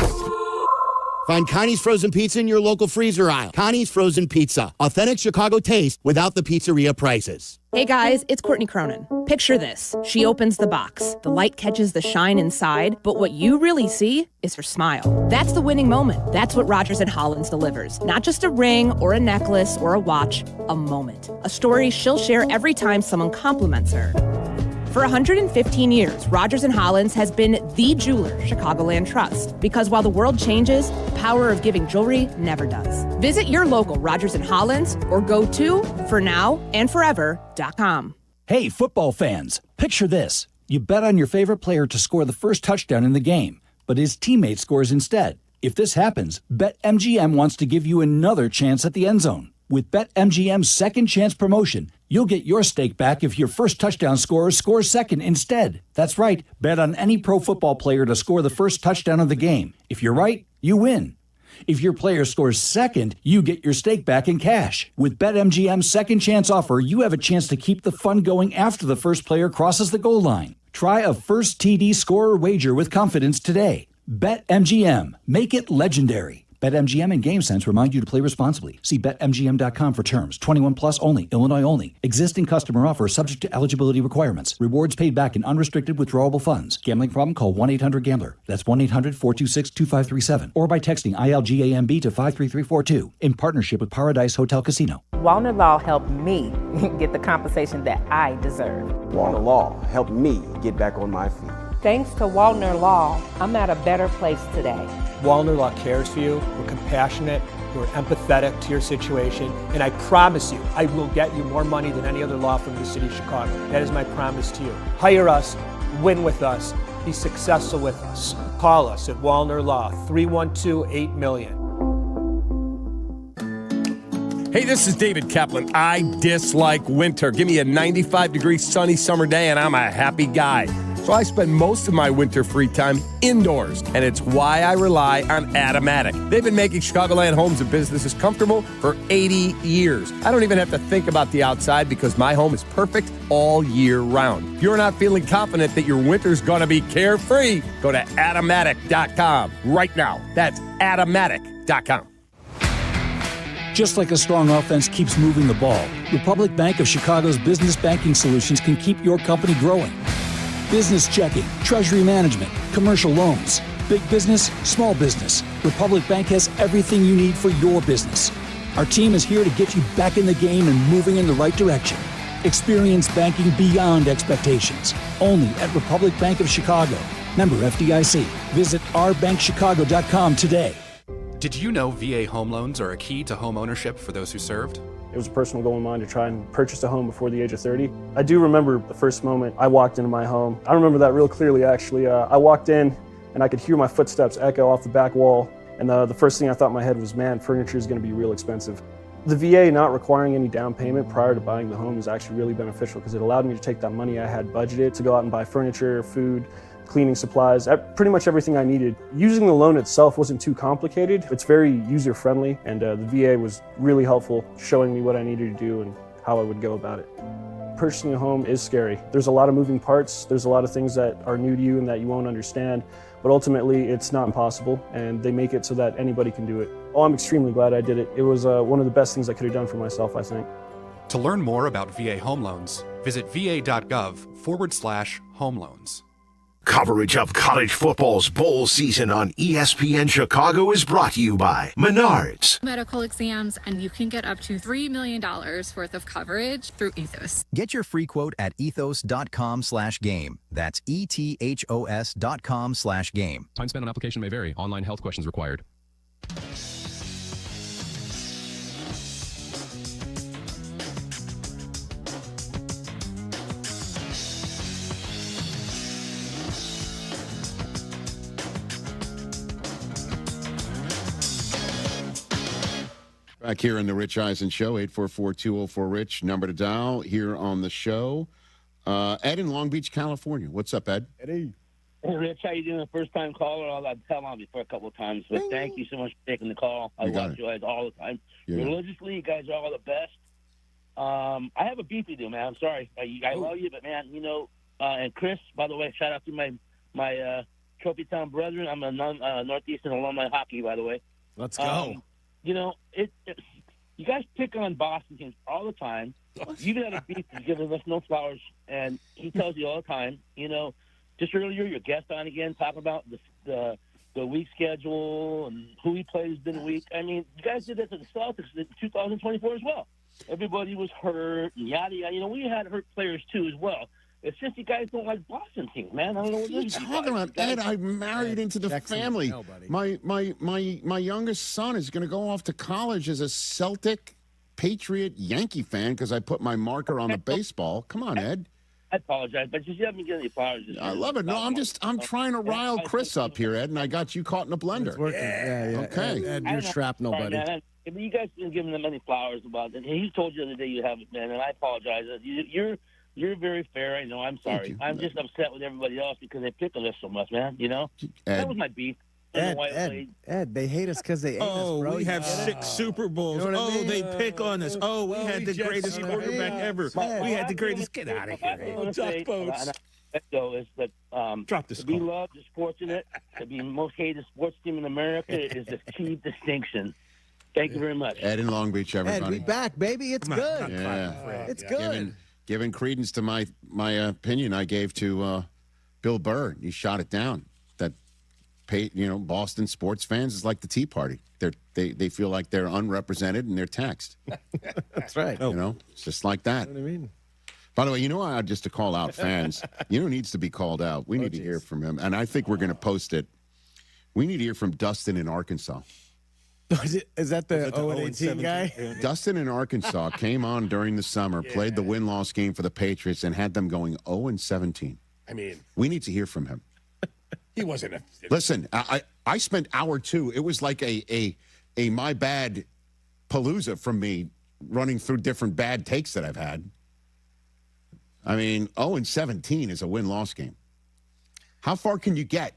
Find Connie's Frozen Pizza in your local freezer aisle. Connie's Frozen Pizza. Authentic Chicago taste without the pizzeria prices. Hey guys, it's Courtney Cronin. Picture this. She opens the box. The light catches the shine inside, but what you really see is her smile. That's the winning moment. That's what Rogers & Hollins delivers. Not just a ring or a necklace or a watch, a moment. A story she'll share every time someone compliments her. For 115 years, Rogers & Hollins has been the jeweler Chicagoland trusts. Because while the world changes, the power of giving jewelry never does. Visit your local Rogers & Hollins or go to fornowandforever.com. Hey, football fans, picture this. You bet on your favorite player to score the first touchdown in the game, but his teammate scores instead. If this happens, BetMGM wants to give you another chance at the end zone. With BetMGM's second chance promotion, you'll get your stake back if your first touchdown scorer scores second instead. That's right, bet on any pro football player to score the first touchdown of the game. If you're right, you win. If your player scores second, you get your stake back in cash. With BetMGM's second chance offer, you have a chance to keep the fun going after the first player crosses the goal line. Try a first TD scorer wager with confidence today. BetMGM. Make it legendary. BetMGM and GameSense remind you to play responsibly. See BetMGM.com for terms. 21 plus only. Illinois only. Existing customer offer subject to eligibility requirements. Rewards paid back in unrestricted withdrawable funds. Gambling problem? Call 1-800-GAMBLER. That's 1-800-426-2537. Or by texting ILGAMB to 53342. In partnership with Paradise Hotel Casino. Wallner Law helped me get the compensation that I deserve. Wallner Law helped me get back on my feet. Thanks to Wallner Law, I'm at a better place today. Wallner Law cares for you. We're compassionate. We're empathetic to your situation. And I promise you, I will get you more money than any other law firm in the city of Chicago. That is my promise to you. Hire us, win with us, be successful with us. Call us at Wallner Law, 312-8-million. Hey, this is David Kaplan. I dislike winter. Give me a 95-degree sunny summer day and I'm a happy guy. So I spend most of my winter free time indoors, and it's why I rely on Atomatic. They've been making Chicagoland homes and businesses comfortable for 80 years. I don't even have to think about the outside because my home is perfect all year round. If you're not feeling confident that your winter's going to be carefree, go to Atomatic.com right now. That's Atomatic.com. Just like a strong offense keeps moving the ball, Republic Bank of Chicago's business banking solutions can keep your company growing. Business checking, treasury management, commercial loans, big business, small business. Republic Bank has everything you need for your business. Our team is here to get you back in the game and moving in the right direction. Experience banking beyond expectations. Only at Republic Bank of Chicago. Member FDIC. Visit ourbankchicago.com today. Did you know VA home loans are a key to home ownership for those who served? It was a personal goal of mine to try and purchase a home before the age of 30. I do remember the first moment I walked into my home. I remember that real clearly, actually. I walked in and I could hear my footsteps echo off the back wall. And the first thing I thought in my head was, man, furniture is going to be real expensive. The VA not requiring any down payment prior to buying the home was actually really beneficial because it allowed me to take that money I had budgeted to go out and buy furniture, food, cleaning supplies, pretty much everything I needed. Using the loan itself wasn't too complicated. It's very user-friendly, and the VA was really helpful, showing me what I needed to do and how I would go about it. Purchasing a home is scary. There's a lot of moving parts. There's a lot of things that are new to you and that you won't understand, but ultimately it's not impossible, and they make it so that anybody can do it. Oh, I'm extremely glad I did it. It was one of the best things I could have done for myself, I think. To learn more about VA home loans, visit va.gov/home loans. Coverage of college football's bowl season on ESPN Chicago is brought to you by Menards. Medical exams, and you can get up to $3 million worth of coverage through Ethos. Get your free quote at ethos.com/game. That's ETHOS.com/game. Time spent on application may vary. Online health questions required. Back here in the Rich Eisen Show, 844-204-RICH, number to dial here on the show. Ed in Long Beach, California. What's up, Ed? Eddie. Hey, Rich, how you doing? First-time caller. I've held on before a couple of times, but thank you so much for taking the call. I watch you guys all the time. Yeah. Religiously, you guys are all the best. I have a beef with you, man. I'm sorry. I love you, but, man, and Chris, by the way, shout out to my Trophy Town brethren. I'm a Northeastern alumni hockey, by the way. Let's go. You guys pick on Boston teams all the time. You've had a beef giving us no flowers, and he tells you all the time, just earlier, your guest on again, talking about the week schedule and who he plays during the week. I mean, you guys did that to the Celtics in 2024 as well. Everybody was hurt, and yada, yada. We had hurt players, too, as well. It's just you guys don't like Boston teams, man. I don't know what you're talking about. Ed, I'm married into the family. My youngest son is going to go off to college as a Celtic, Patriot, Yankee fan because I put my marker on the baseball. Come on, Ed. I apologize, but you haven't given any flowers. I love it. No, I'm trying to rile Chris up here, Ed, and I got you caught in a blender. It's working. Yeah. Okay. Ed, you're shrapnel, buddy. Man, you guys didn't give him any flowers about it. And he told you the other day you haven't, man, and I apologize. You're very fair. I know. I'm sorry. I'm just upset with everybody else because they pick on us so much, man. That was my beef. Ed, they hate us because they hate us, bro. We have 6 Super Bowls. They pick on us. We had the greatest quarterback ever. We had the greatest. Get out of here. Drop this. To be loved is fortunate. To be the most hated sports team in America is the key distinction. Thank you very much. Ed in Long Beach, everybody. Ed, we back, baby. It's good. Yeah. It's good. Giving credence to my opinion I gave to Bill Burr. He shot it down. Boston sports fans is like the Tea Party. They feel like they're unrepresented and they're taxed. That's right. It's just like that. You know what I mean? By the way, just to call out fans, needs to be called out. We need to hear from him, and I think we're going to post it. We need to hear from Dustin in Arkansas. Is that the 0-18 guy? Dustin in Arkansas came on during the summer, played the win-loss game for the Patriots, and had them going 0-17. I mean, we need to hear from him. He wasn't Listen, I spent hour 2. It was like a my bad palooza from me running through different bad takes that I've had. I mean, 0-17 is a win-loss game. How far can you get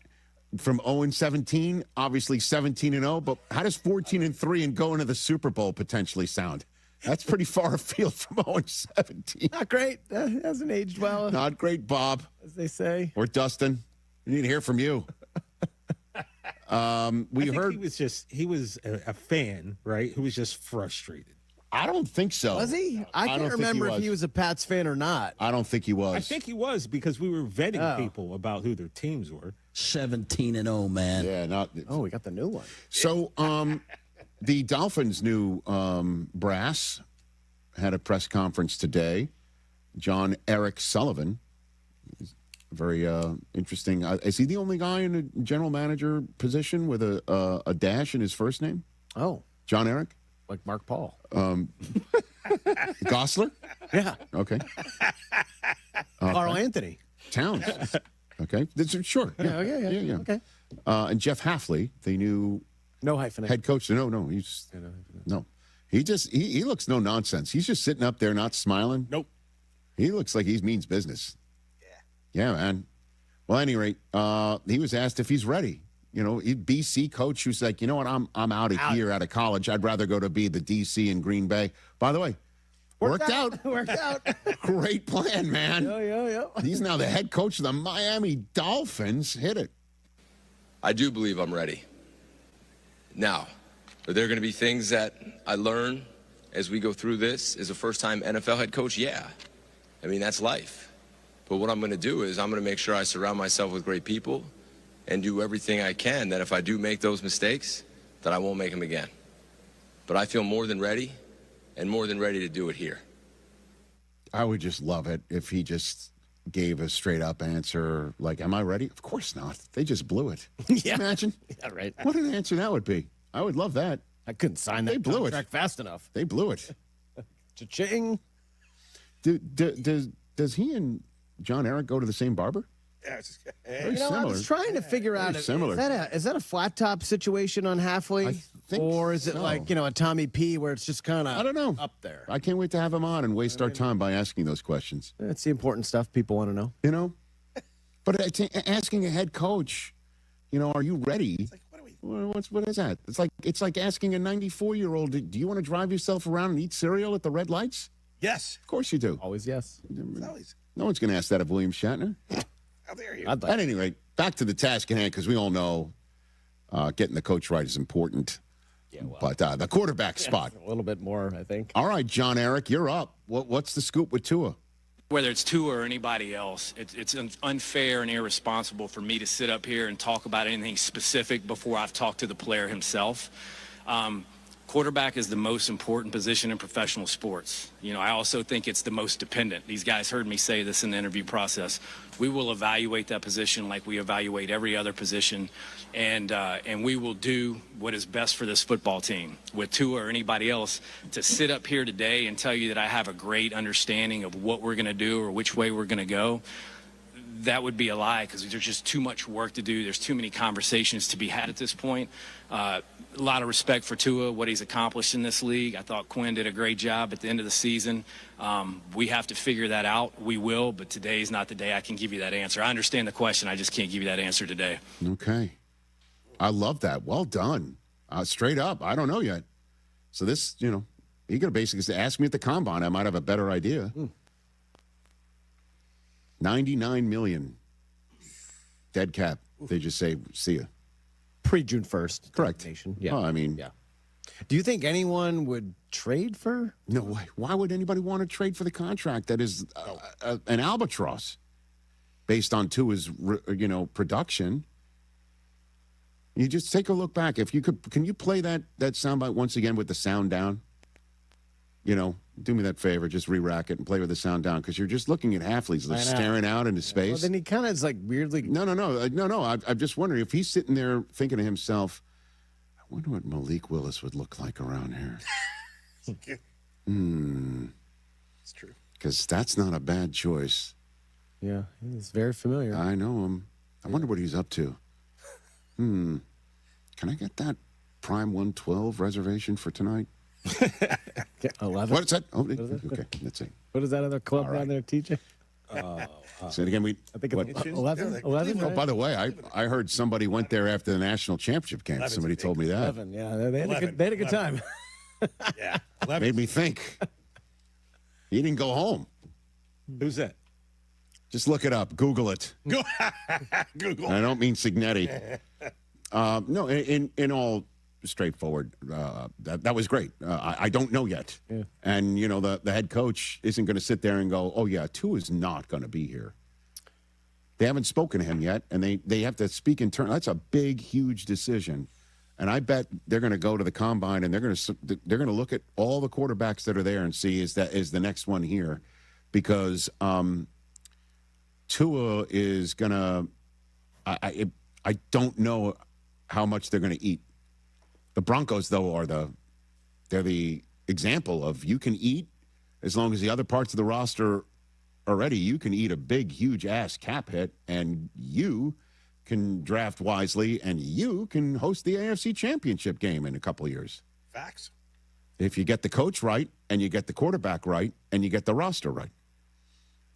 from 0-17? Obviously 17-0, but how does 14-3 and going to the Super Bowl potentially sound? That's pretty far afield from 0-17. Not great. Hasn't aged well. Not great, Bob. As they say. Or Dustin. We need to hear from you. We heard he was a fan, right? Who was just frustrated. I don't think so. Was he? I can't remember if he was a Pats fan or not. I don't think he was. I think he was because we were vetting people about who their teams were. 17-0, man. Yeah, we got the new one. So, the Dolphins' new brass had a press conference today. John Eric Sullivan. Very interesting. Is he the only guy in a general manager position with a dash in his first name? Oh. John Eric? Like Mark Paul. Gosler? Yeah. Okay. Carl Anthony. Towns. Okay. Sure. Yeah. Okay. And Jeff Hafley, the new head coach. No. He looks no nonsense. He's just sitting up there not smiling. Nope. He looks like he means business. Yeah, man. Well, at any rate, he was asked if he's ready. BC coach who's like, you know what, I'm out of here, out of college. I'd rather go to be the DC in Green Bay. By the way, worked out. Worked out. Great plan, man. Yeah. He's now the head coach of the Miami Dolphins. Hit it. I do believe I'm ready. Now, are there going to be things that I learn as we go through this as a first-time NFL head coach? Yeah. I mean, that's life. But what I'm going to do is I'm going to make sure I surround myself with great people and do everything I can that if I do make those mistakes, that I won't make them again. But I feel more than ready and more than ready to do it here. I would just love it if he just gave a straight-up answer like, am I ready? Of course not. They just blew it. Yeah. Imagine? Yeah, right. What an answer that would be. I would love that. I couldn't sign that contract fast enough. They blew it. Cha-ching. Does he and John Eric go to the same barber? Yeah, very similar. I was trying to figure out. Similar. Is that a flat top situation on Hafley? think Or is it like, a Tommy P where it's just kind of I don't know. up there? I can't wait to have him on and waste our time by asking those questions. That's the important stuff people want to know. But asking a head coach, are you ready? It's like, what is that? It's like asking a 94-year-old, do you want to drive yourself around and eat cereal at the red lights? Yes. Of course you do. Always yes. No one's going to ask that of William Shatner. How dare you? At any rate, back to the task at hand, because we all know getting the coach right is important. Yeah, but the quarterback spot. A little bit more, I think. All right, John Eric, you're up. What's the scoop with Tua? Whether it's Tua or anybody else, it's unfair and irresponsible for me to sit up here and talk about anything specific before I've talked to the player himself. Quarterback is the most important position in professional sports. I also think it's the most dependent. These guys heard me say this in the interview process. We will evaluate that position like we evaluate every other position, and we will do what is best for this football team. With Tua or anybody else, to sit up here today and tell you that I have a great understanding of what we're going to do or which way we're going to go, that would be a lie, because there's just too much work to do. There's too many conversations to be had at this point. A lot of respect for Tua, what he's accomplished in this league. I thought Quinn did a great job at the end of the season. We have to figure that out. We will, but today is not the day I can give you that answer. I understand the question. I just can't give you that answer today. Okay. I love that. Well done. Straight up. I don't know yet. So this, you're going to basically ask me at the combine. I might have a better idea. $99 million dead cap. They just say, see ya. Pre-June 1st. Correct. Yeah. Well, I mean. Yeah. Do you think anyone would trade for? No way. Why would anybody want to trade for the contract that is an albatross based on Tua's, production? You just take a look back. If you could, can you play that soundbite once again with the sound down? Do me that favor. Just re-rack it and play with the sound down, because you're just looking at Halfley's staring out into space. Well, then he kind of is like weirdly. No. I'm just wondering if he's sitting there thinking to himself, I wonder what Malik Willis would look like around here. It's true. Because that's not a bad choice. Yeah, he's very familiar. I know him. I wonder what he's up to. Can I get that Prime 112 reservation for tonight? 11. What's that? Oh, okay. That's it. What is that other club down there, TJ? Say it again. I think it's 11. 11. Oh, by the way, I heard somebody went there after the national championship game. Somebody told me that. 11. Yeah, they had a good time. Yeah. 11. Made me think. He didn't go home. Who's that? Just look it up. Google it. Google. I don't mean Signetti. No, in all straightforward, that was great. I don't know yet. Yeah. And, the head coach isn't going to sit there and go, oh, yeah, Tua is not going to be here. They haven't spoken to him yet, and they have to speak in turn. That's a big, huge decision. And I bet they're going to go to the combine, and they're going to look at all the quarterbacks that are there and see is the next one here, because Tua is going to I don't know how much they're going to eat. The Broncos, though, they're the example of you can eat as long as the other parts of the roster are ready. You can eat a big, huge ass cap hit, and you can draft wisely, and you can host the AFC Championship game in a couple of years. Facts. If you get the coach right, and you get the quarterback right, and you get the roster right.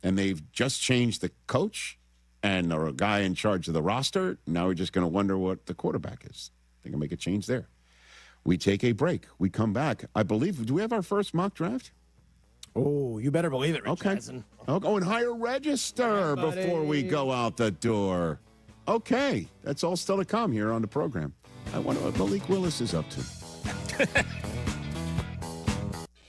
And they've just changed the coach and a guy in charge of the roster. Now we're just going to wonder what the quarterback is. They can make a change there. We take a break. We come back. I believe, do we have our first mock draft? Oh, you better believe it, Rich Okay. Eisen. Oh, and higher register before we go out the door. Okay. That's all still to come here on the program. I wonder what Malik Willis is up to.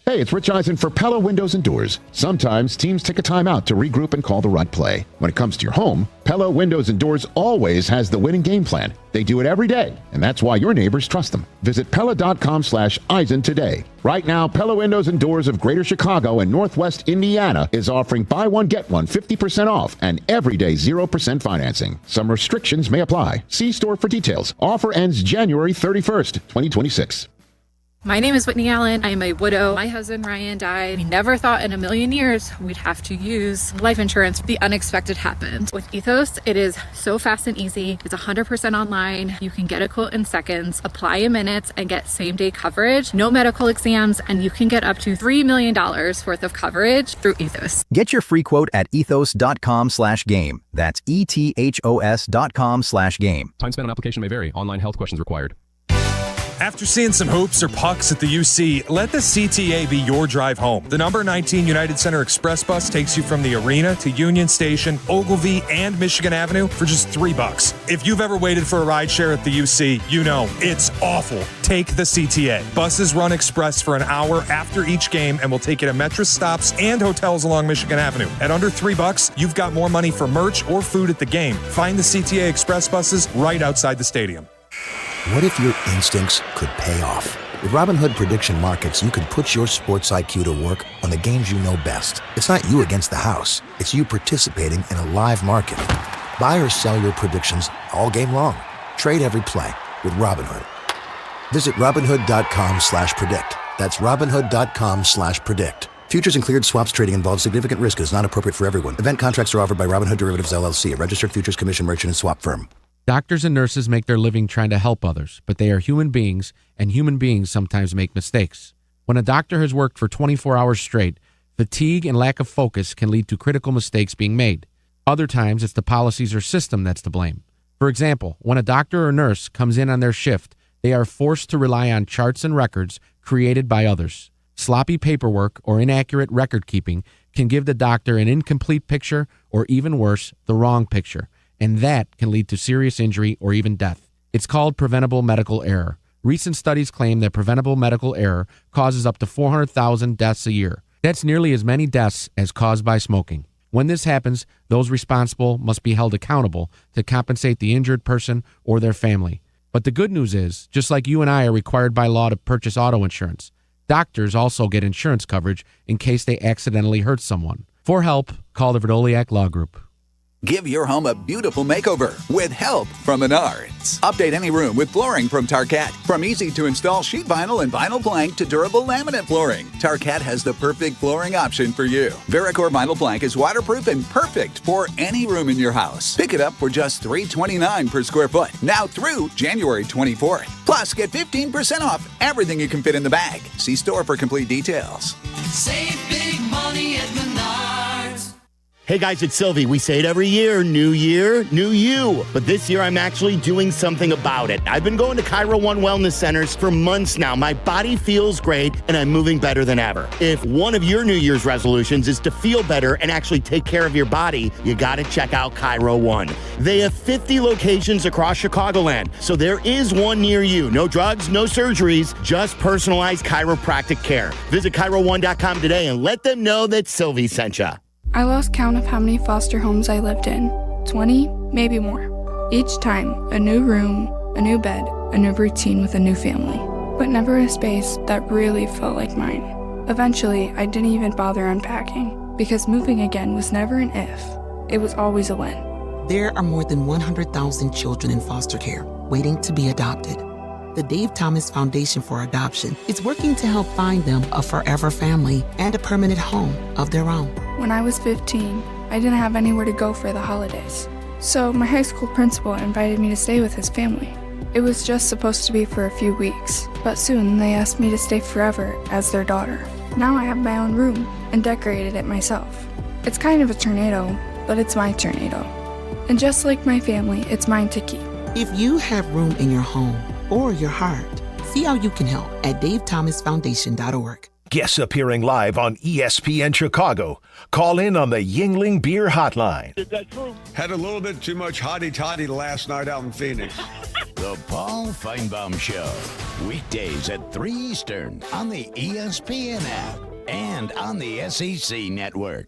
Hey, it's Rich Eisen for Pella Windows and Doors. Sometimes teams take a timeout to regroup and call the right play. When it comes to your home, Pella Windows and Doors always has the winning game plan. They do it every day, and that's why your neighbors trust them. Visit Pella.com/Eisen today. Right now, Pella Windows and Doors of Greater Chicago and Northwest Indiana is offering buy one, get one 50% off and everyday 0% financing. Some restrictions may apply. See store for details. Offer ends January 31st, 2026. My name is Whitney Allen. I am a widow. My husband, Ryan, died. We never thought in a million years we'd have to use life insurance. The unexpected happened. With Ethos, it is so fast and easy. It's 100% online. You can get a quote in seconds, apply in minutes, and get same-day coverage, no medical exams, and you can get up to $3 million worth of coverage through Ethos. Get your free quote at ethos.com/game. That's ETHOS.com/game. Time spent on application may vary. Online health questions required. After seeing some hoops or pucks at the UC, let the CTA be your drive home. The number 19 United Center Express bus takes you from the arena to Union Station, Ogilvie, and Michigan Avenue for just $3. If you've ever waited for a rideshare at the UC, you know it's awful. Take the CTA. Buses run express for an hour after each game and will take you to Metro stops and hotels along Michigan Avenue. At under $3, you've got more money for merch or food at the game. Find the CTA Express buses right outside the stadium. What if your instincts could pay off? With Robinhood Prediction Markets, you could put your sports IQ to work on the games you know best. It's not you against the house. It's you participating in a live market. Buy or sell your predictions all game long. Trade every play with Robinhood. Visit Robinhood.com/predict. That's Robinhood.com/predict. Futures and cleared swaps trading involves significant risk and is not appropriate for everyone. Event contracts are offered by Robinhood Derivatives LLC, a registered futures commission merchant and swap firm. Doctors and nurses make their living trying to help others, but they are human beings, and human beings sometimes make mistakes. When a doctor has worked for 24 hours straight, fatigue and lack of focus can lead to critical mistakes being made. Other times, it's the policies or system that's to blame. For example, when a doctor or nurse comes in on their shift, they are forced to rely on charts and records created by others. Sloppy paperwork or inaccurate record keeping can give the doctor an incomplete picture or, even worse, the wrong picture. And that can lead to serious injury or even death. It's called preventable medical error. Recent studies claim that preventable medical error causes up to 400,000 deaths a year. That's nearly as many deaths as caused by smoking. When this happens, those responsible must be held accountable to compensate the injured person or their family. But the good news is, just like you and I are required by law to purchase auto insurance, doctors also get insurance coverage in case they accidentally hurt someone. For help, call the Verdoliak Law Group. Give your home a beautiful makeover with help from Menards. Update any room with flooring from Tarkett. From easy-to-install sheet vinyl and vinyl plank to durable laminate flooring, Tarkett has the perfect flooring option for you. Vericore vinyl plank is waterproof and perfect for any room in your house. Pick it up for just $329 per square foot, now through January 24th. Plus, get 15% off everything you can fit in the bag. See store for complete details. Save big money at Menards. Hey guys, it's Silvy. We say it every year, new year, new you. But this year I'm actually doing something about it. I've been going to Cairo One Wellness Centers for months now. My body feels great and I'm moving better than ever. If one of your New Year's resolutions is to feel better and actually take care of your body, you gotta check out Cairo One. They have 50 locations across Chicagoland, so there is one near you. No drugs, no surgeries, just personalized chiropractic care. Visit CairoOne.com today and let them know that Silvy sent you. I lost count of how many foster homes I lived in. 20, maybe more. Each time, a new room, a new bed, a new routine with a new family. But never a space that really felt like mine. Eventually, I didn't even bother unpacking, because moving again was never an if. It was always a when. There are more than 100,000 children in foster care waiting to be adopted. The Dave Thomas Foundation for Adoption is working to help find them a forever family and a permanent home of their own. When I was 15, I didn't have anywhere to go for the holidays. So my high school principal invited me to stay with his family. It was just supposed to be for a few weeks, but soon they asked me to stay forever as their daughter. Now I have my own room and decorated it myself. It's kind of a tornado, but it's my tornado. And just like my family, it's mine to keep. If you have room in your home or your heart, see how you can help at davethomasfoundation.org. Guests appearing live on ESPN Chicago. Call in on the Yingling Beer Hotline. Is that true? Had a little bit too much hotty-totty last night out in Phoenix. The Paul Feinbaum Show. Weekdays at 3 Eastern on the ESPN app and on the SEC Network.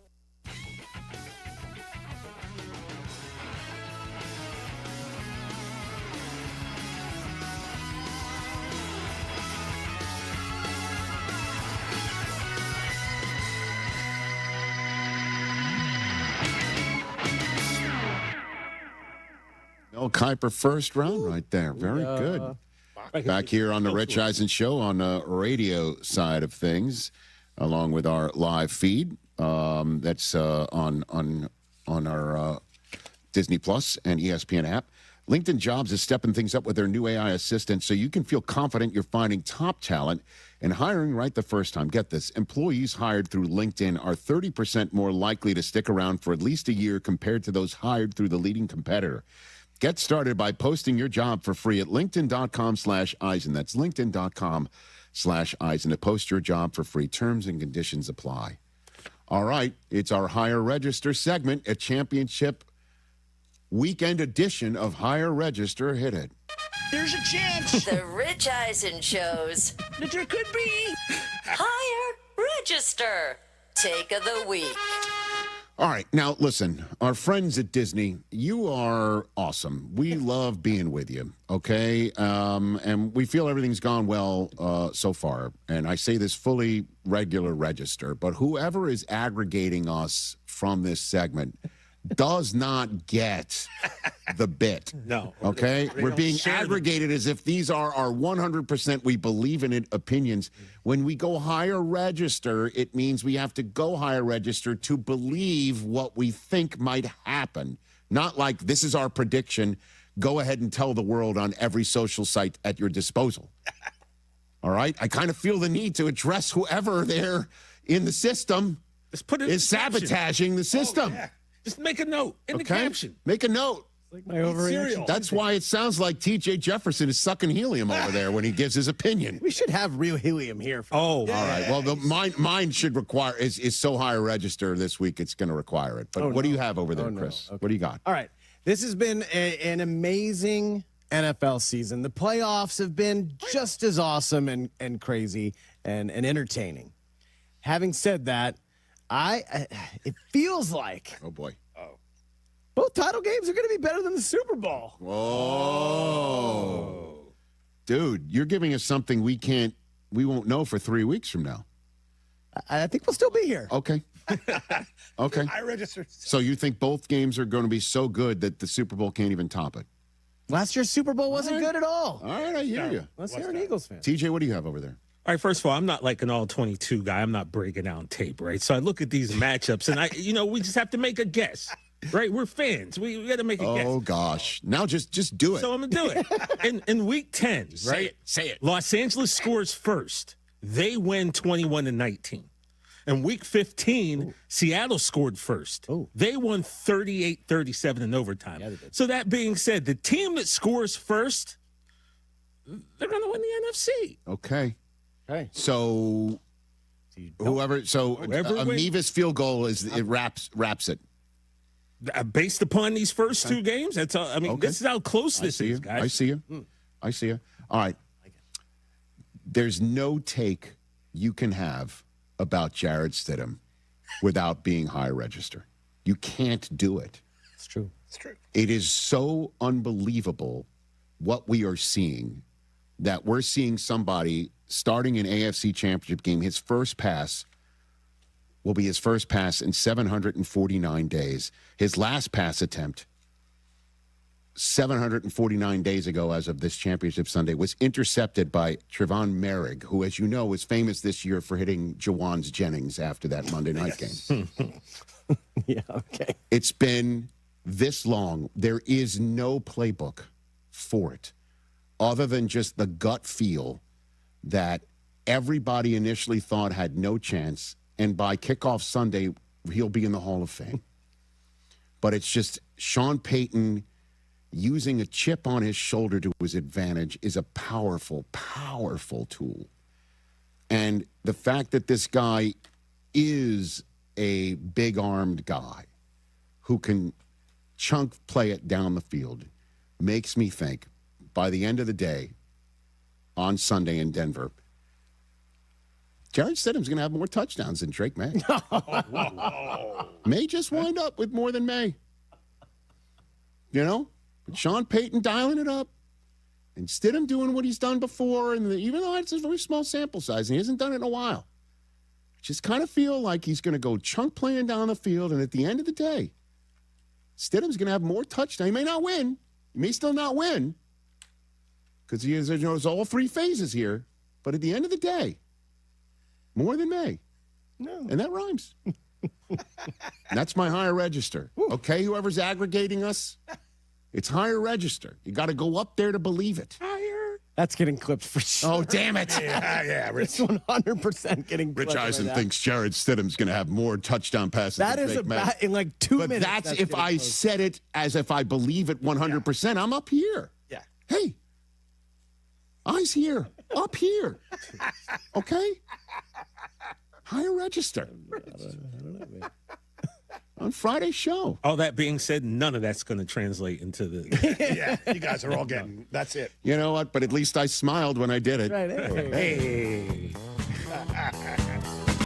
No Kuiper first round right there. Very good. Back here on the Rich Eisen Show on the radio side of things, along with our live feed. That's on our Disney Plus and ESPN app. LinkedIn Jobs is stepping things up with their new AI assistant so you can feel confident you're finding top talent and hiring right the first time. Get this. Employees hired through LinkedIn are 30% more likely to stick around for at least a year compared to those hired through the leading competitor. Get started by posting your job for free at linkedin.com/Eisen. That's linkedin.com/Eisen to post your job for free. Terms and conditions apply. All right. It's our Higher Register segment, a championship weekend edition of Higher Register. Hit it. There's a chance. The Rich Eisen shows. That there could be. Higher Register. Take of the week. All right. Now, listen, our friends at Disney, you are awesome. We love being with you, okay? And we feel everything's gone well so far. And I say this fully regular register, but whoever is aggregating us from this segment does not get the bit. No. Okay? We're being aggregated as if these are our 100% we believe in it opinions. When we go higher register, it means we have to go higher register to believe what we think might happen. Not like this is our prediction. Go ahead and tell the world on every social site at your disposal. All right? I kind of feel the need to address whoever there in the system is sabotaging the system. Oh, yeah. Just make a note in the caption. Make a note. Like my overreaction. That's why it sounds like T.J. Jefferson is sucking helium over there when he gives his opinion. We should have real helium here. All right. Well, mine should require is so high a register this week. It's going to require it. But what do you have over there, Chris? Okay. What do you got? All right. This has been an amazing NFL season. The playoffs have been just as awesome and crazy and entertaining. Having said that, it feels like both title games are going to be better than the Super Bowl. Whoa. Dude, you're giving us something we won't know for 3 weeks from now. I think we'll still be here. Okay. Okay. I registered. So you think both games are going to be so good that the Super Bowl can't even top it? Last year's Super Bowl wasn't good at all. All right, I hear you. Let's hear an Eagles fan. TJ, what do you have over there? All right, first of all, I'm not like an all-22 guy. I'm not breaking down tape, right? So I look at these matchups, and we just have to make a guess, right? We're fans. We got to make a guess. Oh, gosh. Now just do it. So I'm going to do it. In Week 10, right? Say it. Los Angeles scores first. They win 21-19. In Week 15, Seattle scored first. They won 38-37 in overtime. Yeah, so that being said, the team that scores first, they're going to win the NFC. Okay. So Ameeva's field goal it wraps it. Based upon these first two games, that's all. I mean, this is how close this is, guys. I see you. I see you. All right. There's no take you can have about Jarrett Stidham without being high register. You can't do it. It's true. It's true. It is so unbelievable what we are seeing that we're seeing somebody starting an AFC Championship game. His first pass will be his first pass in 749 days. His last pass attempt 749 days ago as of this championship Sunday was intercepted by Trevon Merrick, who, as you know, was famous this year for hitting Jawans Jennings after that Monday night game. Yeah, okay. It's been this long. There is no playbook for it other than just the gut feel that everybody initially thought had no chance, and by kickoff Sunday, he'll be in the Hall of Fame. But it's just Sean Payton using a chip on his shoulder to his advantage is a powerful, powerful tool. And the fact that this guy is a big-armed guy who can chunk play it down the field makes me think by the end of the day on Sunday in Denver, Jarrett Stidham's going to have more touchdowns than Drake May. May just wind up with more than May. You know? But Sean Payton dialing it up and Stidham doing what he's done before, and even though it's a very small sample size and he hasn't done it in a while, just kind of feel like he's going to go chunk playing down the field, and at the end of the day, Stidham's going to have more touchdowns. He may not win. He may still not win because there's all three phases here. But at the end of the day, more than May. No. And that rhymes. That's my higher register. Okay, whoever's aggregating us, it's higher register. You got to go up there to believe it. That's getting clipped for sure. Oh, damn it. yeah, Rich. It's 100% getting clipped. Rich Eisen right thinks Jared Stidham's going to have more touchdown passes. That than is Jake Mack. in like 2 But minutes. that's if I said it as if I believe it 100%. I'm up here. Yeah. Hey, eyes here, up here. Okay? Higher register. On Friday's show. All that being said, none of that's going to translate into the. Yeah, you guys are all getting. That's it. You know what? But at least I smiled when I did it. Right, Hey.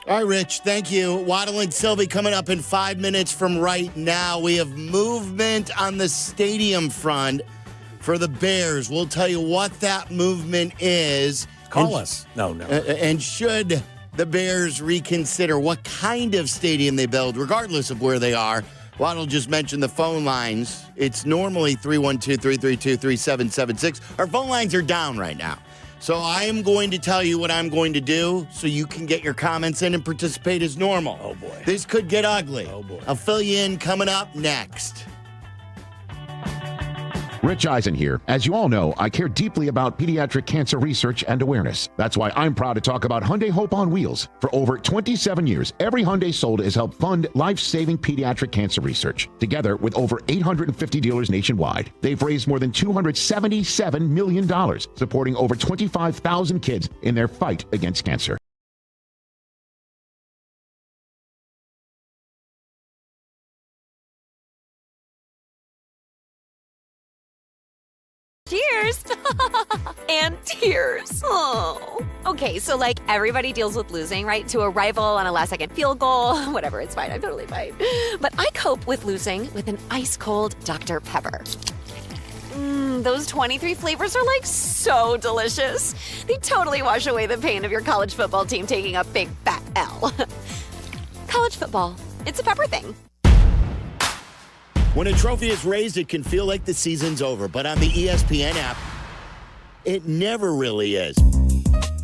All right, Rich, thank you. Waddle and Silvy coming up in 5 minutes from right now. We have movement on the stadium front for the Bears. We'll tell you what that movement is. Call us. No. And should the Bears reconsider what kind of stadium they build, regardless of where they are. Waddle just mentioned the phone lines. It's normally 312-332-3776. Our phone lines are down right now. So I am going to tell you what I'm going to do so you can get your comments in and participate as normal. Oh, boy. This could get ugly. Oh, boy. I'll fill you in coming up next. Rich Eisen here. As you all know, I care deeply about pediatric cancer research and awareness. That's why I'm proud to talk about Hyundai Hope on Wheels. For over 27 years, every Hyundai sold has helped fund life-saving pediatric cancer research. Together with over 850 dealers nationwide, they've raised more than $277 million, supporting over 25,000 kids in their fight against cancer. Cheers! And tears. Oh. Okay, so like everybody deals with losing, right? To a rival on a last-second field goal. Whatever, it's fine. I'm totally fine. But I cope with losing with an ice-cold Dr. Pepper. Those 23 flavors are like so delicious. They totally wash away the pain of your college football team taking a big fat L. College football. It's a pepper thing. When a trophy is raised, it can feel like the season's over. But on the ESPN app, it never really is.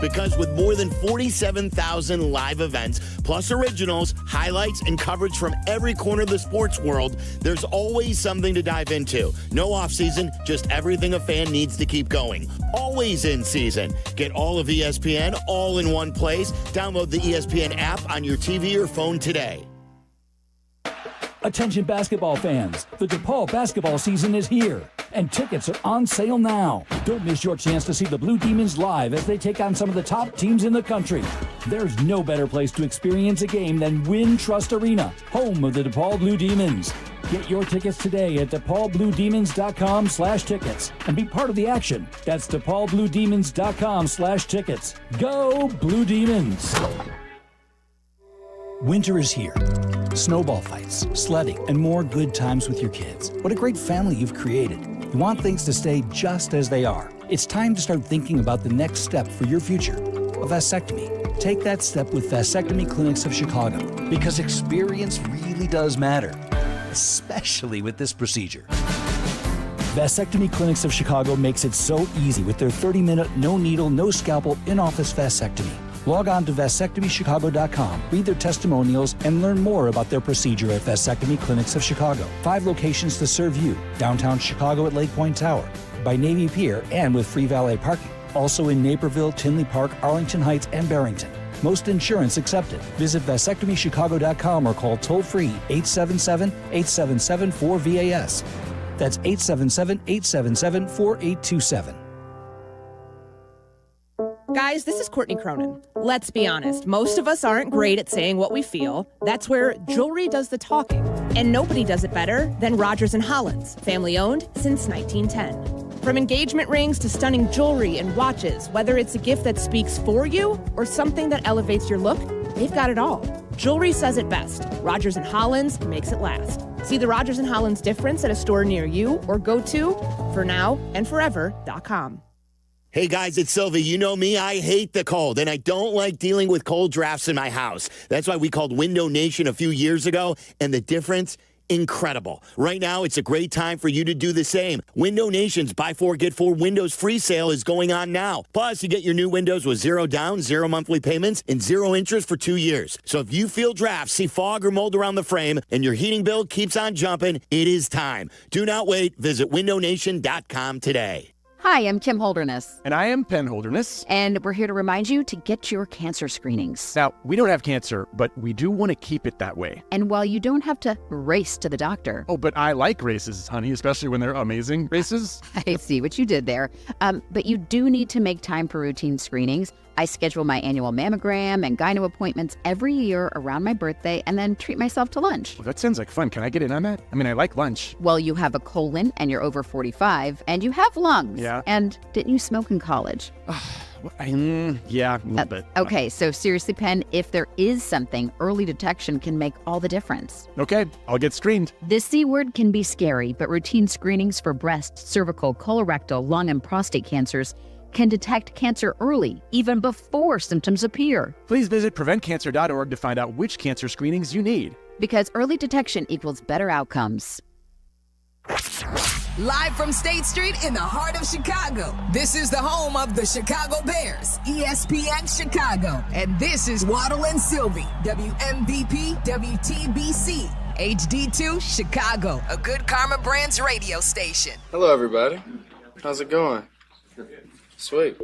Because with more than 47,000 live events, plus originals, highlights, and coverage from every corner of the sports world, there's always something to dive into. No offseason, just everything a fan needs to keep going. Always in season. Get all of ESPN all in one place. Download the ESPN app on your TV or phone today. Attention basketball fans, the DePaul basketball season is here, and tickets are on sale now. Don't miss your chance to see the Blue Demons live as they take on some of the top teams in the country. There's no better place to experience a game than Wintrust Arena, home of the DePaul Blue Demons. Get your tickets today at DePaulBlueDemons.com/tickets and be part of the action. That's DePaulBlueDemons.com/tickets. Go Blue Demons! Winter is here. Snowball fights, sledding, and more good times with your kids. What a great family you've created. You want things to stay just as they are. It's time to start thinking about the next step for your future, a vasectomy. Take that step with Vasectomy Clinics of Chicago, because experience really does matter, especially with this procedure. Vasectomy Clinics of Chicago makes it so easy with their 30-minute, no needle, no scalpel, in-office vasectomy. Log on to vasectomychicago.com, read their testimonials, and learn more about their procedure at Vasectomy Clinics of Chicago. 5 locations to serve you: downtown Chicago at Lake Point Tower, by Navy Pier, and with free valet parking. Also in Naperville, Tinley Park, Arlington Heights, and Barrington. Most insurance accepted. Visit vasectomychicago.com or call toll-free 877-877-4VAS. That's 877-877-4827. Guys, this is Courtney Cronin. Let's be honest, most of us aren't great at saying what we feel. That's where jewelry does the talking. And nobody does it better than Rogers & Hollins, family owned since 1910. From engagement rings to stunning jewelry and watches, whether it's a gift that speaks for you or something that elevates your look, they've got it all. Jewelry says it best. Rogers & Hollins makes it last. See the Rogers & Hollins difference at a store near you or go to fornowandforever.com. Hey guys, it's Silvy. You know me, I hate the cold, and I don't like dealing with cold drafts in my house. That's why we called Window Nation a few years ago, and the difference, incredible. Right now, it's a great time for you to do the same. Window Nation's Buy 4, Get 4 Windows free sale is going on now. Plus, you get your new windows with 0 down, 0 monthly payments, and 0 interest for 2 years. So if you feel drafts, see fog or mold around the frame, and your heating bill keeps on jumping, it is time. Do not wait. Visit windownation.com today. Hi, I'm Kim Holderness. And I am Penn Holderness. And we're here to remind you to get your cancer screenings. Now, we don't have cancer, but we do want to keep it that way. And while you don't have to race to the doctor. Oh, but I like races, honey, especially when they're amazing races. I see what you did there. But you do need to make time for routine screenings. I schedule my annual mammogram and gyno appointments every year around my birthday and then treat myself to lunch. Well, that sounds like fun. Can I get in on that? I mean, I like lunch. Well, you have a colon and you're over 45 and you have lungs. Yeah. And didn't you smoke in college? Yeah, a little bit. Okay, so seriously, Penn, if there is something, early detection can make all the difference. Okay, I'll get screened. This C word can be scary, but routine screenings for breast, cervical, colorectal, lung, and prostate cancers can detect cancer early, even before symptoms appear. Please visit preventcancer.org to find out which cancer screenings you need. Because early detection equals better outcomes. Live from State Street in the heart of Chicago, this is the home of the Chicago Bears, ESPN Chicago. And this is Waddle and Silvy, WMVP, WTBC, HD2 Chicago, a good Karma Brands radio station. Hello, everybody. How's it going? Sweet.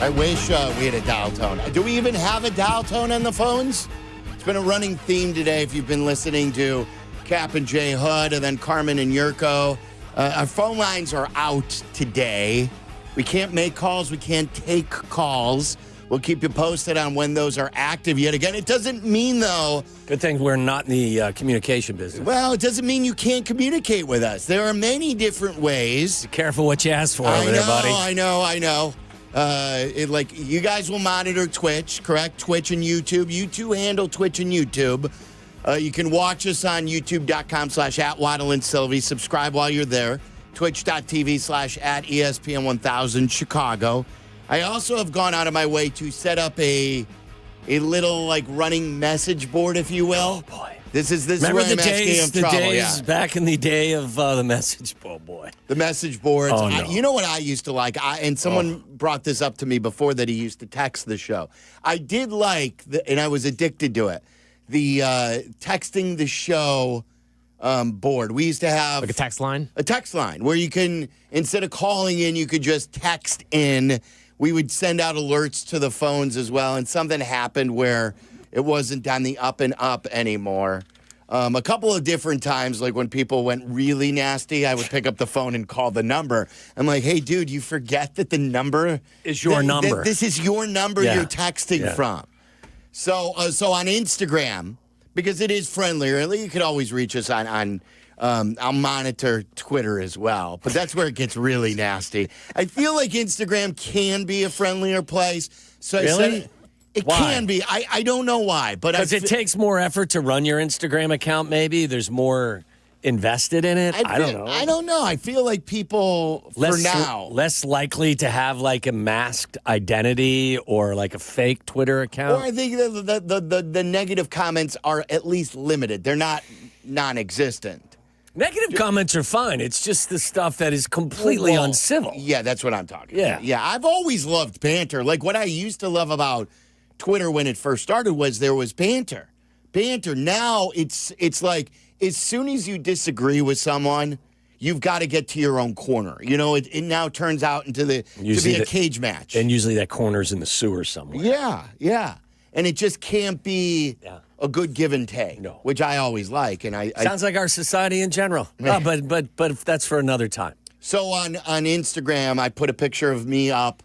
I wish we had a dial tone. Do we even have a dial tone on the phones? It's been a running theme today if you've been listening to Kap and J Hood and then Carmen and Jurko. Our phone lines are out today. We can't make calls. We can't take calls. We'll keep you posted on when those are active yet again. It doesn't mean, though... Good thing we're not in the communication business. Well, it doesn't mean you can't communicate with us. There are many different ways. Be careful what you ask for over there, buddy. I know. You guys will monitor Twitch, correct? Twitch and YouTube. You two handle Twitch and YouTube. You can watch us on youtube.com/@Waddle and Silvy. Subscribe while you're there. Twitch.tv/@ESPN1000 Chicago. I also have gone out of my way to set up a little running message board, if you will. Oh boy! This is Remember where I'm asking of trouble. days back in the day of the message board, boy. The message boards. Oh, no. You know what I used to like? And someone brought this up to me before that he used to text the show. I did like, and I was addicted to it, the texting the show board. We used to have... Like a text line? A text line where you can, instead of calling in, you could just text in. We would send out alerts to the phones as well, and something happened where it wasn't on the up and up anymore. A couple of different times, like when people went really nasty, I would pick up the phone and call the number. I'm like, hey, dude, you forget that the number is your number. This is your number you're texting from. So on Instagram, because it is friendlier, you could always reach us on I'll monitor Twitter as well, but that's where it gets really nasty. I feel like Instagram can be a friendlier place. So really? It can be. I don't know why, but because it takes more effort to run your Instagram account. Maybe there's more invested in it. I don't know. I don't know. I feel like people less likely to have like a masked identity or like a fake Twitter account. Or I think the negative comments are at least limited. They're not non-existent. Negative comments are fine. It's just the stuff that is completely uncivil. Yeah, that's what I'm talking about. Yeah, I've always loved banter. Like what I used to love about Twitter when it first started was there was banter. Now it's like as soon as you disagree with someone, you've got to get to your own corner. You know, it now turns out to be a cage match. And usually that corner's in the sewer somewhere. Yeah. And it just can't be a good give and take, which I always like. And Sounds like our society in general. Oh, but that's for another time. So on Instagram, I put a picture of me up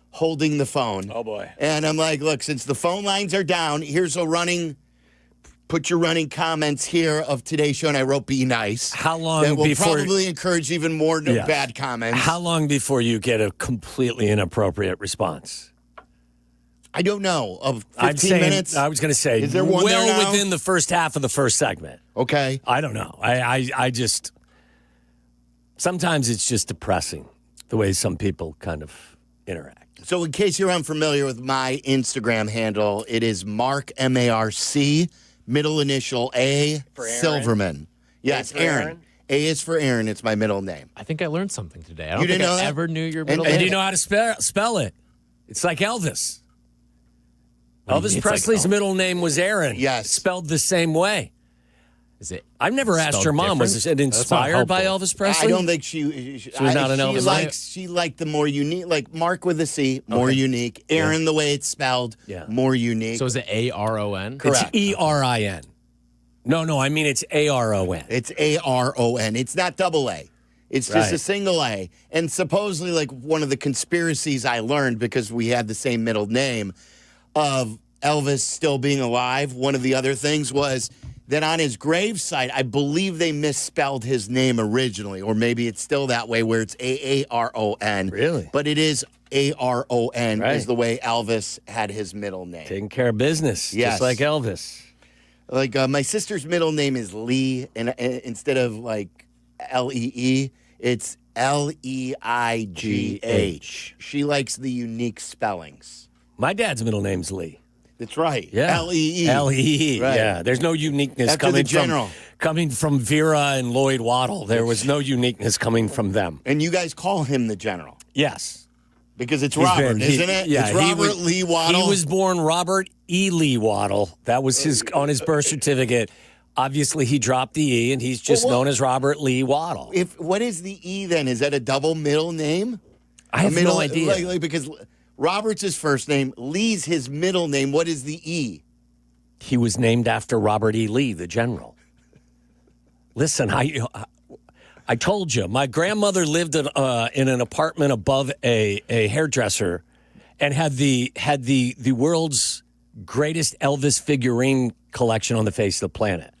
holding the phone. Oh, boy. And I'm like, look, since the phone lines are down, here's put your running comments here of today's show. And I wrote, be nice. How long that will before... probably encourage even more bad comments. How long before you get a completely inappropriate response? I don't know. Of 15 minutes? I was going to say, is there one within the first half of the first segment. Okay. I don't know. I just, sometimes it's just depressing the way some people kind of interact. So in case you're unfamiliar with my Instagram handle, it is Mark, M-A-R-C, middle initial A, Silverman. Yes, Aaron. A is for Aaron. It's my middle name. I think I learned something today. I don't You think didn't know I that? ever knew your middle name. And do you know how to spell it? It's like Elvis. What do you Elvis mean? It's Presley's like middle name was Aaron. Yes. Spelled the same way. Is it? I've never asked spelled her mom. Was different? it That's not inspired by helpful. Elvis Presley? I don't think she was not an Elvis. She liked the more unique, like Mark with a C, more unique. Aaron, the way it's spelled, more unique. So is it A-R-O-N? It's E-R-I-N. No, I mean it's A-R-O-N. It's A-R-O-N. It's not double A. It's just Right. a single A. And supposedly, like, one of the conspiracies I learned, because we had the same middle name, of Elvis still being alive, one of the other things was that on his gravesite, I believe they misspelled his name originally, or maybe it's still that way where it's A-A-R-O-N. Really? But it is A-R-O-N Right. is the way Elvis had his middle name. Taking care of business, Yes. just like Elvis. Like, my sister's middle name is Lee, and instead of, like, L-E-E, it's L-E-I-G-H. She likes the unique spellings. My dad's middle name's Lee. That's right. Yeah. L-E-E. L-E-E. Right. Yeah. There's no uniqueness After the coming general. coming from Vera and Lloyd Waddle. There was no uniqueness coming from them. And you guys call him the general. Yes. Because it's He's Robert, been- isn't it? Yeah, it's Robert Lee Waddle. He was born Robert E. Lee Waddle. That was his on his birth certificate. Obviously, he dropped the E, and he's just known as Robert Lee Waddle. What is the E then? Is that a double middle name? I have no idea. Like, because Robert's his first name, Lee's his middle name. What is the E? He was named after Robert E. Lee, the general. Listen, I told you, my grandmother lived in an apartment above a hairdresser, and had the world's greatest Elvis figurine collection on the face of the planet.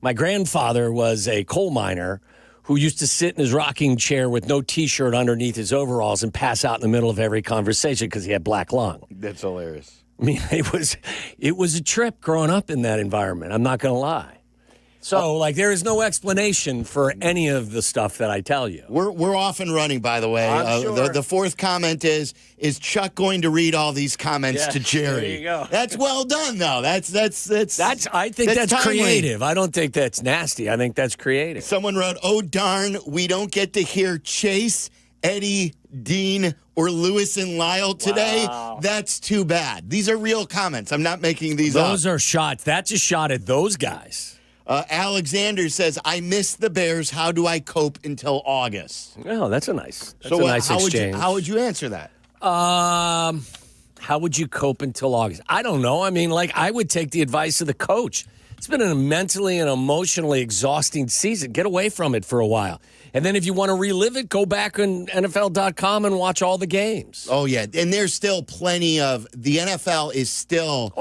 My grandfather was a coal miner who used to sit in his rocking chair with no T-shirt underneath his overalls and pass out in the middle of every conversation because he had black lung. That's hilarious. I mean, it was a trip growing up in that environment. I'm not going to lie. So, like, there is no explanation for any of the stuff that I tell you. We're off and running, by the way. I'm sure. The fourth comment is Chuck going to read all these comments to Jerry? There you go. That's well done, though. I think that's timely. creative. I don't think that's nasty. I think that's creative. Someone wrote, "Oh darn, we don't get to hear Chase, Eddie, Dean, or Lewis and Lyle today. Wow. That's too bad." These are real comments. I'm not making these up. Those are shots. That's a shot at those guys. Alexander says, "I miss the Bears. How do I cope until August?" Oh, that's a nice how exchange. How would you answer that? How would you cope until August? I don't know. I mean, like, I would take the advice of the coach. It's been an mentally and emotionally exhausting season. Get away from it for a while. And then if you want to relive it, go back on NFL.com and watch all the games. Oh, yeah. And there's still plenty of the NFL is still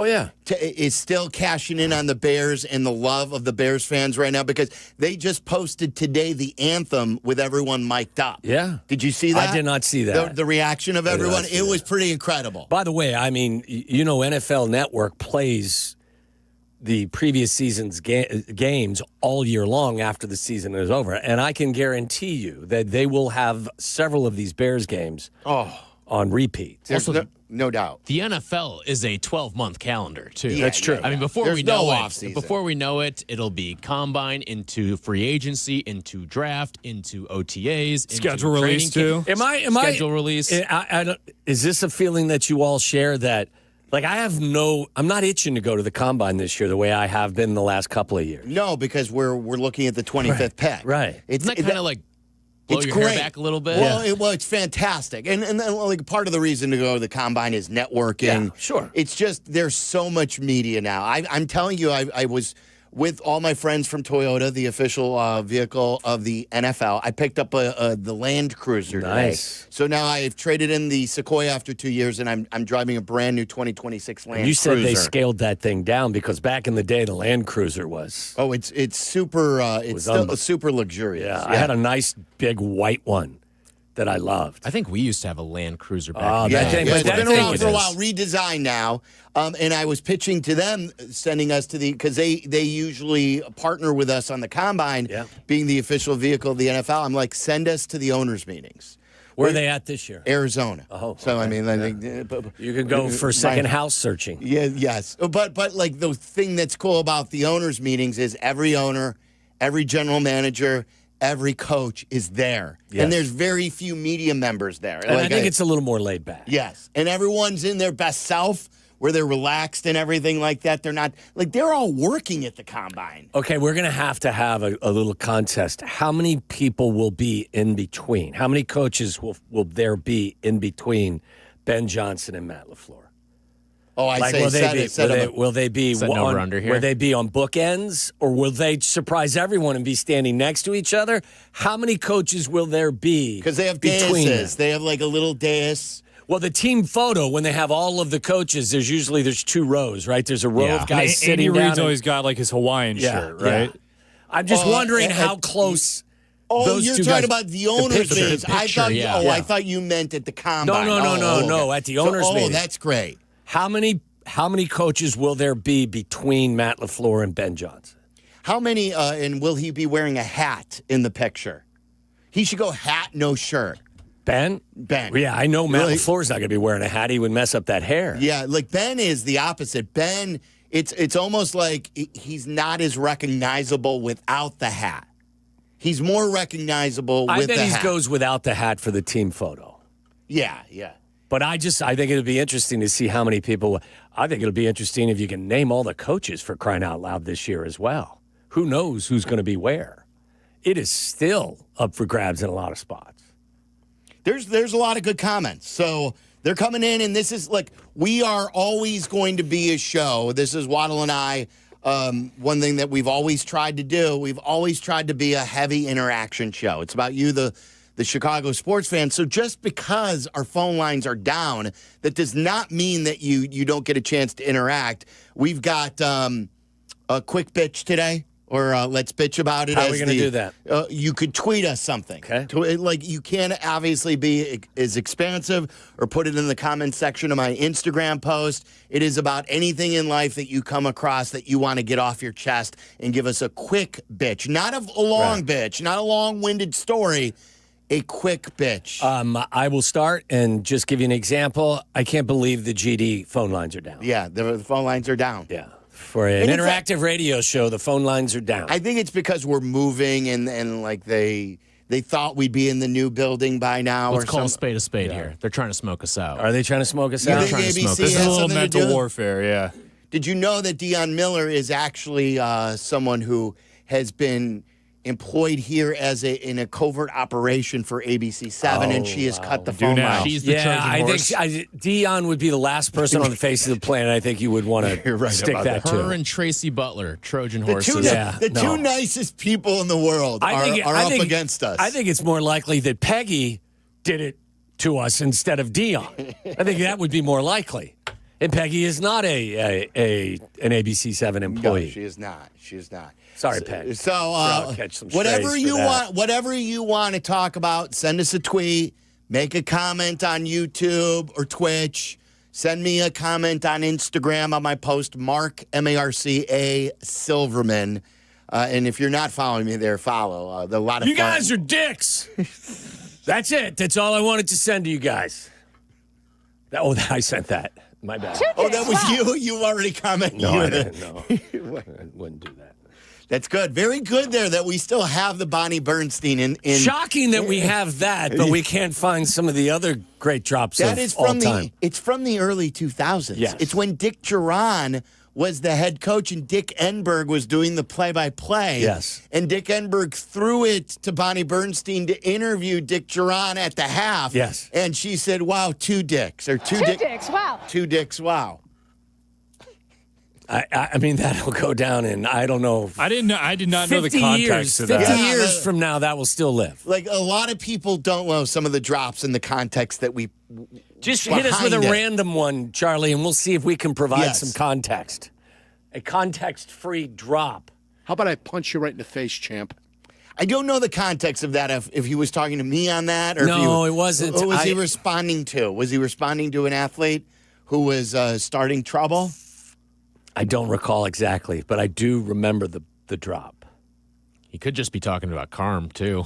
is still cashing in on the Bears and the love of the Bears fans right now, because they just posted today the anthem with everyone mic'd up. Yeah. Did you see that? I did not see that. The reaction of everyone, it was pretty incredible. By the way, I mean, you know, NFL Network plays the previous season's games all year long after the season is over. And I can guarantee you that they will have several of these Bears games on repeat. There's no doubt. The NFL is a 12-month calendar too. Yeah, that's true. I mean, before There's we know no it, offseason. before we know it, it'll be combine into free agency, into draft, into OTAs, Schedule into release, training too. camp, schedule release. Is this a feeling that you all share that? Like, I'm not itching to go to the combine this year the way I have been the last couple of years. No, because we're looking at the 25th pick. Right. Isn't that kind of like blow your hair back a little bit? Well, it's fantastic. And then, like, part of the reason to go to the combine is networking. Yeah, sure. It's just there's so much media now. I'm telling you, I was with all my friends from Toyota, the official vehicle of the NFL. I picked up the Land Cruiser today. Nice. So now I've traded in the Sequoia after 2 years, and I'm driving a brand new 2026 Land Cruiser. You said they scaled that thing down because back in the day, the Land Cruiser was. Oh, it's super. It's still super luxurious. Yeah, I had a nice big white one that I loved. I think we used to have a Land Cruiser back. Oh, in the that day. thing, It's but been that thing around for a is- while, redesigned now. And I was pitching to them, sending us to because they usually partner with us on the combine, being the official vehicle of the NFL. I'm like, send us to the owners' meetings. Where are they at this year? Arizona. Oh, so I okay. mean, I think You can go for second house searching. Yeah, yes. But like the thing that's cool about the owners' meetings is every owner, every general manager, every coach is there, Yes. and there's very few media members there. And I think it's a little more laid back. Yes, and everyone's in their best self, where they're relaxed and everything like that. They're not like they're all working at the combine. Okay, we're going to have a little contest. How many people will be in between? How many coaches will there be in between Ben Johnson and Matt LaFleur? Oh, I say will they be Set an over-under here. Will they be on bookends, or will they surprise everyone and be standing next to each other? How many coaches will there be? Because they have between daises. them? They have like a little dais. Well, the team photo, when they have all of the coaches, there's two rows, right? There's a row of guys sitting Andy down. Reid's always got like his Hawaiian shirt, right? Yeah. I'm just wondering how close. Oh, those you're two talking guys, about the owners' meetings. I thought you meant at the combine. No. At the owners' meeting. Oh, that's great. How many coaches will there be between Matt LaFleur and Ben Johnson? How many? And will he be wearing a hat in the picture? He should go hat, no shirt. Ben? Yeah, I know Matt LaFleur's not going to be wearing a hat. He would mess up that hair. Yeah, like Ben is the opposite. Ben, it's almost like he's not as recognizable without the hat. He's more recognizable with the hat. I bet he goes without the hat for the team photo. Yeah. But I think it'll be interesting to see how many people. I think it'll be interesting if you can name all the coaches for crying out loud this year as well. Who knows who's going to be where? It is still up for grabs in a lot of spots. There's a lot of good comments. So they're coming in, and this is like we are always going to be a show. This is Waddle and I. One thing that we've always tried to do, we've always tried to be a heavy interaction show. It's about you, the Chicago sports fan. So just because our phone lines are down, that does not mean that you don't get a chance to interact. We've got a quick bitch today. Or let's bitch about it. How are we going to do that? You could tweet us something. Okay. Like you can obviously be as expansive or put it in the comment section of my Instagram post. It is about anything in life that you come across that you want to get off your chest and give us a quick bitch. Not a long bitch, not a long-winded story, a quick bitch. I will start and just give you an example. I can't believe the GD phone lines are down. Yeah, the phone lines are down. Yeah. For an interactive radio show, the phone lines are down. I think it's because we're moving and like they thought we'd be in the new building by now. Let's call a spade here. They're trying to smoke us out. Are they trying to smoke us You out? think ABC This is has a little something to mental do? warfare, yeah. Did you know that Dion Miller is actually someone who has been employed here as in a covert operation for ABC7, and she has cut the phone line. She's the Trojan horse. I think Dion would be the last person on the face of the planet I think you would want to stick that to. Her and Tracy Butler, Trojan The horses. two nicest people in the world are up against us. I think it's more likely that Peggy did it to us instead of Dion. I think that would be more likely. And Peggy is not an ABC7 employee. No, she is not. She is not. Sorry, Peg. So I'll catch some whatever strays you for that. want, whatever you want to talk about, send us a tweet, make a comment on YouTube or Twitch, send me a comment on Instagram on my post, Mark MARCA Silverman. And if you're not following me there, follow. A lot of you fun. guys are dicks. That's it. That's all I wanted to send to you guys. I sent that. My bad. Oh, that was you? You already commented? No, I didn't. No. I wouldn't do that. That's good. Very good there that we still have the Bonnie Bernstein in. Shocking that we have that, but we can't find some of the other great drops That of is all from time. It's from the early 2000s. Yes. It's when Dick Duran was the head coach and Dick Enberg was doing the play-by-play. Yes. And Dick Enberg threw it to Bonnie Bernstein to interview Dick Duran at the half. Yes. And she said, wow, two dicks. Or two dicks, wow. Two dicks, wow. I mean, that'll go down in, I don't know. I did not know the context of that. 50 years from now, that will still live. Like, a lot of people don't know some of the drops in the context that we Just hit us with a random one, Charlie, and we'll see if we can provide some context. A context-free drop. How about I punch you right in the face, champ? I don't know the context of that, if he was talking to me on that. Or No, if it wasn't. Who was he responding to? Was he responding to an athlete who was starting trouble? I don't recall exactly, but I do remember the drop. He could just be talking about Carm, too.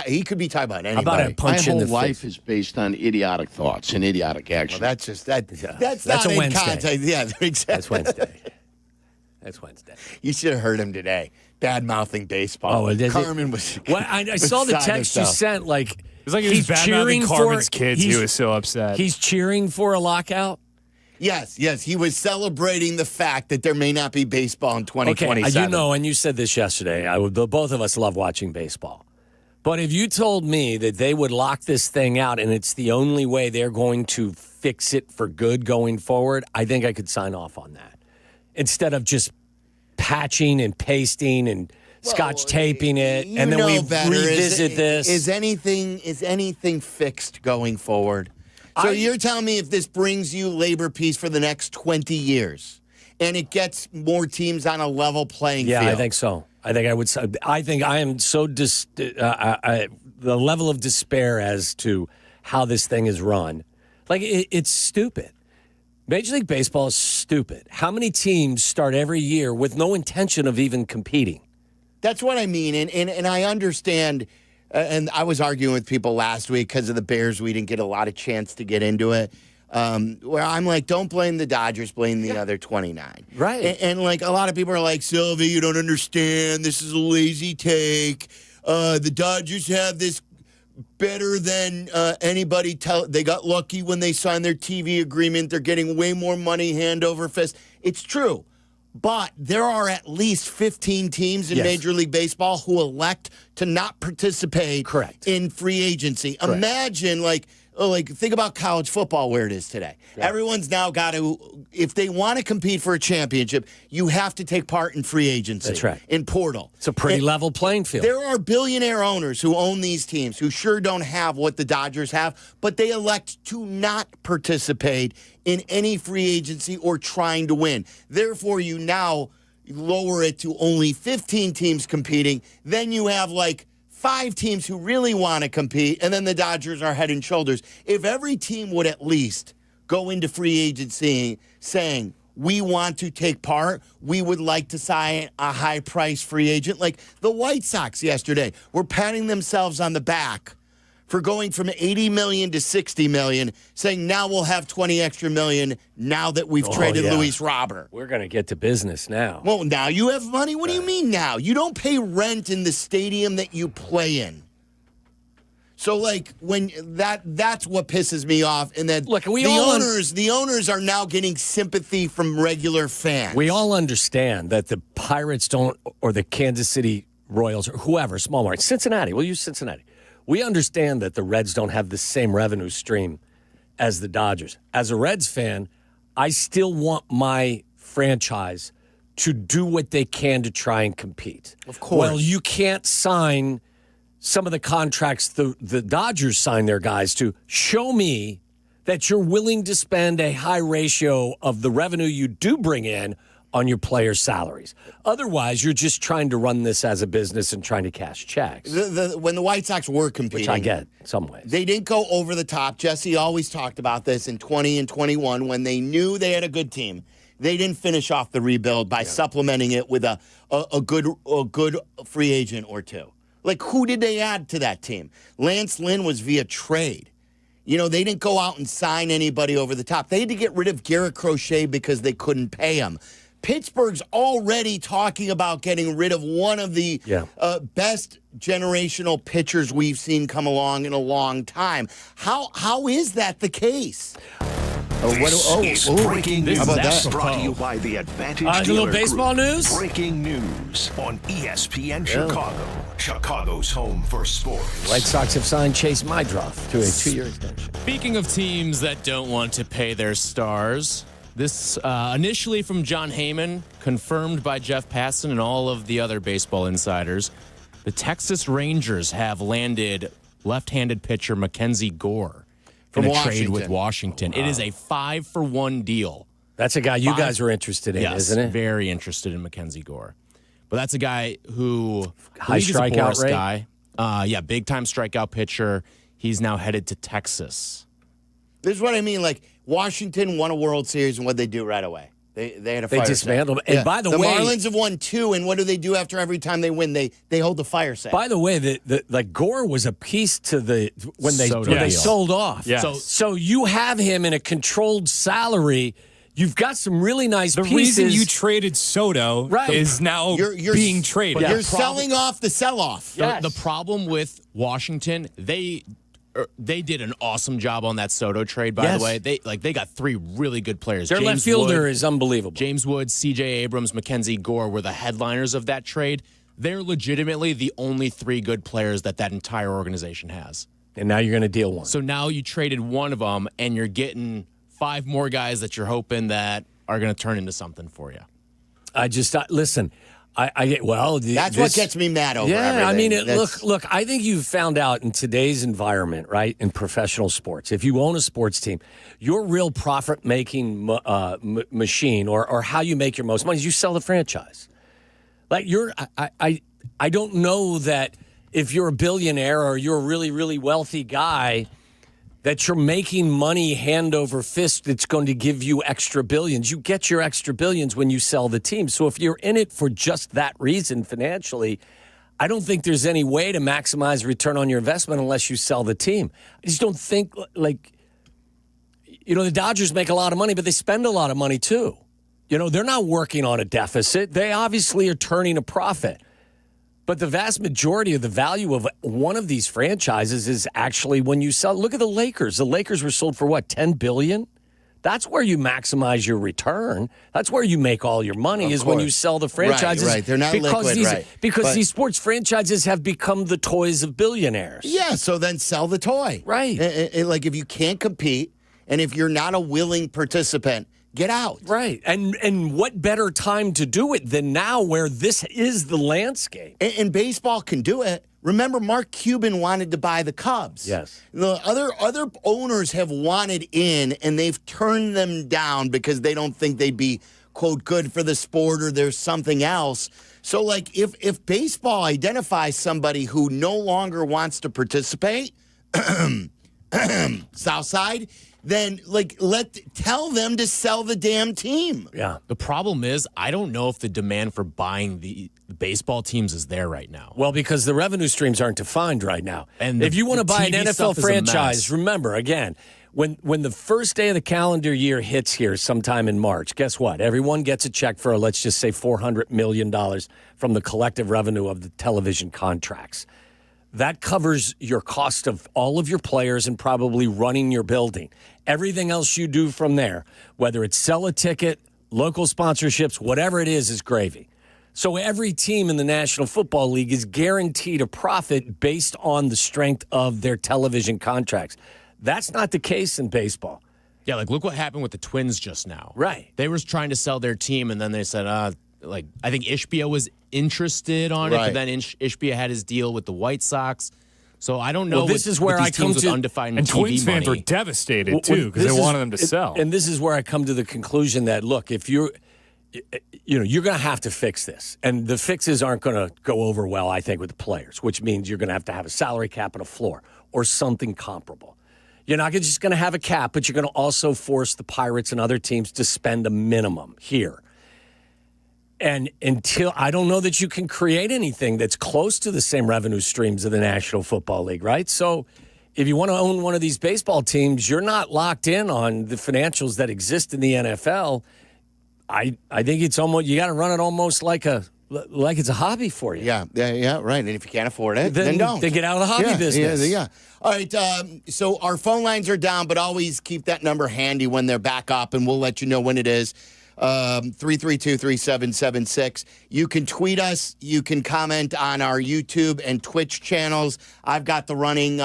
He could be talking about anybody. How about a punch My in whole the life face? is based on idiotic thoughts and idiotic actions. Well, that's just that. That's That's not a in Wednesday. context. Yeah, exactly. That's Wednesday. That's Wednesday. You should have heard him today. Bad mouthing baseball. Oh, is Carmen was. Well, I saw the text you sent. Like, It's like he was he's bad cheering mouthing for Carmen's kids. He he's- was so upset. He's cheering for a lockout. Yes. He was celebrating the fact that there may not be baseball in 2027. Okay, you know, and you said this yesterday. Both of us love watching baseball. But if you told me that they would lock this thing out and it's the only way they're going to fix it for good going forward, I think I could sign off on that. Instead of just patching and pasting and scotch taping it, and then we revisit this. Is anything fixed going forward? So you're telling me if this brings you labor peace for the next 20 years and it gets more teams on a level playing field? Yeah, I think so. I think I am so the level of despair as to how this thing is run. Like, it's stupid. Major League Baseball is stupid. How many teams start every year with no intention of even competing? That's what I mean. And I understand. And I was arguing with people last week because of the Bears. We didn't get a lot of chance to get into it. Where I'm like, don't blame the Dodgers, blame the other 29. Right. And like a lot of people are like, Silvy, you don't understand. This is a lazy take. The Dodgers have this better than anybody. They got lucky when they signed their TV agreement. They're getting way more money hand over fist. It's true. But there are at least 15 teams in Major League Baseball who elect to not participate in free agency. Correct. Imagine, think about college football where it is today. Yeah. Everyone's now got to, if they want to compete for a championship, you have to take part in free agency. That's right. In portal. It's a pretty level playing field. There are billionaire owners who own these teams who sure don't have what the Dodgers have, but they elect to not participate in any free agency or trying to win. Therefore, you now lower it to only 15 teams competing. Then you have 5 teams who really want to compete, and then the Dodgers are head and shoulders. If every team would at least go into free agency saying, we want to take part, we would like to sign a high-priced free agent. Like the White Sox yesterday were patting themselves on the back for going from $80 million to $60 million, saying now we'll have $20 extra million now that we've traded Luis Robert. We're going to get to business now. Well, now you have money? What do you mean now? You don't pay rent in the stadium that you play in. So, when that's what pisses me off, and that the owners are now getting sympathy from regular fans. We all understand that the Pirates don't, or the Kansas City Royals, or whoever, small market, Cincinnati. We'll use Cincinnati. We understand that the Reds don't have the same revenue stream as the Dodgers. As a Reds fan, I still want my franchise to do what they can to try and compete. Of course. Well, you can't sign some of the contracts the Dodgers sign their guys to. Show me that you're willing to spend a high ratio of the revenue you do bring in on your players' salaries. Otherwise, you're just trying to run this as a business and trying to cash checks. When the White Sox were competing, which I get in some ways, they didn't go over the top. Jesse always talked about this in 20 and 21 when they knew they had a good team. They didn't finish off the rebuild by supplementing it with a good free agent or two. Who did they add to that team? Lance Lynn was via trade. They didn't go out and sign anybody over the top. They had to get rid of Garrett Crochet because they couldn't pay him. Pittsburgh's already talking about getting rid of one of the best generational pitchers we've seen come along in a long time. How is that the case? Breaking news. How about that? Brought to you by the Advantage a little Dealer baseball Group. news? Breaking news on ESPN Chicago. Chicago's home for sports. White Sox have signed Chase Meidroff to a 2-year extension. Speaking of teams that don't want to pay their stars, this initially from John Heyman, confirmed by Jeff Passan and all of the other baseball insiders, the Texas Rangers have landed left-handed pitcher Mackenzie Gore in a trade with Washington. Wow. It is a 5-for-1 deal. That's a guy you guys were interested in, isn't it? Very interested in Mackenzie Gore. But that's a guy who high strikeout rate. Guy. Big-time strikeout pitcher. He's now headed to Texas. This is what I mean. Washington won a World Series, and what'd they do right away? They had a They fire dismantled sale. them. And by the way, Marlins have won 2, and what do they do after every time they win? They hold the fire sale. by the way, like Gore was a piece to when they Soto sold off. Yes. So you have him in a controlled salary. You've got some really nice The pieces. reason you traded Soto is now being traded. You're selling off the sell-off. The problem with Washington, they did an awesome job on that Soto trade, by the way. They got 3 really good players. Their left fielder is unbelievable. James Wood, C.J. Abrams, Mackenzie Gore were the headliners of that trade. They're legitimately the only 3 good players that entire organization has. And now you're going to deal one. So now you traded one of them, and you're getting 5 more guys that you're hoping that are going to turn into something for you. I just listen. That's what gets me mad over. Yeah, everything. I mean, look. I think you've found out in today's environment, right, in professional sports, if you own a sports team, your real profit-making machine, or how you make your most money, is you sell the franchise. Like I don't know that if you're a billionaire or you're a really, really wealthy guy, that you're making money hand over fist that's going to give you extra billions. You get your extra billions when you sell the team. So if you're in it for just that reason financially, I don't think there's any way to maximize return on your investment unless you sell the team. I just don't think, the Dodgers make a lot of money, but they spend a lot of money too. They're not working on a deficit. They obviously are turning a profit. But the vast majority of the value of one of these franchises is actually when you sell. Look at the Lakers. The Lakers were sold for what, $10 billion? That's where you maximize your return. That's where you make all your money when you sell the franchises. Right. They're not liquid, Because these sports franchises have become the toys of billionaires. Yeah, so then sell the toy. Right. Like if you can't compete and if you're not a willing participant, get out. Right. And what better time to do it than now where this is the landscape? And baseball can do it. Remember, Mark Cuban wanted to buy the Cubs. Yes. The other owners have wanted in, and they've turned them down because they don't think they'd be, quote, good for the sport or there's something else. So, like, if baseball identifies somebody who no longer wants to participate, Southside, then tell them to sell the damn team. Yeah. The problem is, I don't know if the demand for buying the baseball teams is there right now. Well, because the revenue streams aren't defined right now. And if you want to buy an TV NFL stuff is a franchise, mess. remember, again, when the first day of the calendar year hits here sometime in March, guess what? Everyone gets a check for, let's just say, $400 million from the collective revenue of the television contracts. That covers your cost of all of your players and probably running your building. Everything else you do from there, whether it's sell a ticket, local sponsorships, whatever it is gravy. So every team in the National Football League is guaranteed a profit based on the strength of their television contracts. That's not the case in baseball. Yeah, look what happened with the Twins just now. Right. They were trying to sell their team, and then they said, I think Ishbia was interested on it, but then Ishbia had his deal with the White Sox. So I don't know. Well, this is where I come to undefined and TV Twins fans money. were devastated too because they wanted them to sell. And this is where I come to the conclusion that look, if you're going to have to fix this, and the fixes aren't going to go over well, I think, with the players, which means you're going to have a salary cap and a floor or something comparable. You're not just going to have a cap, but you're going to also force the Pirates and other teams to spend a minimum here. And until I don't know that you can create anything that's close to the same revenue streams of the National Football League, right? So if you want to own one of these baseball teams, you're not locked in on the financials that exist in the NFL. I think it's almost, you got to run it almost like it's a hobby for you. Yeah, right. And if you can't afford it, then don't. Then get out of the hobby business. Yeah. All right, so our phone lines are down, but always keep that number handy when they're back up, and we'll let you know when it is. 332-3776. You can tweet us. You can comment on our YouTube and Twitch channels. I've got the running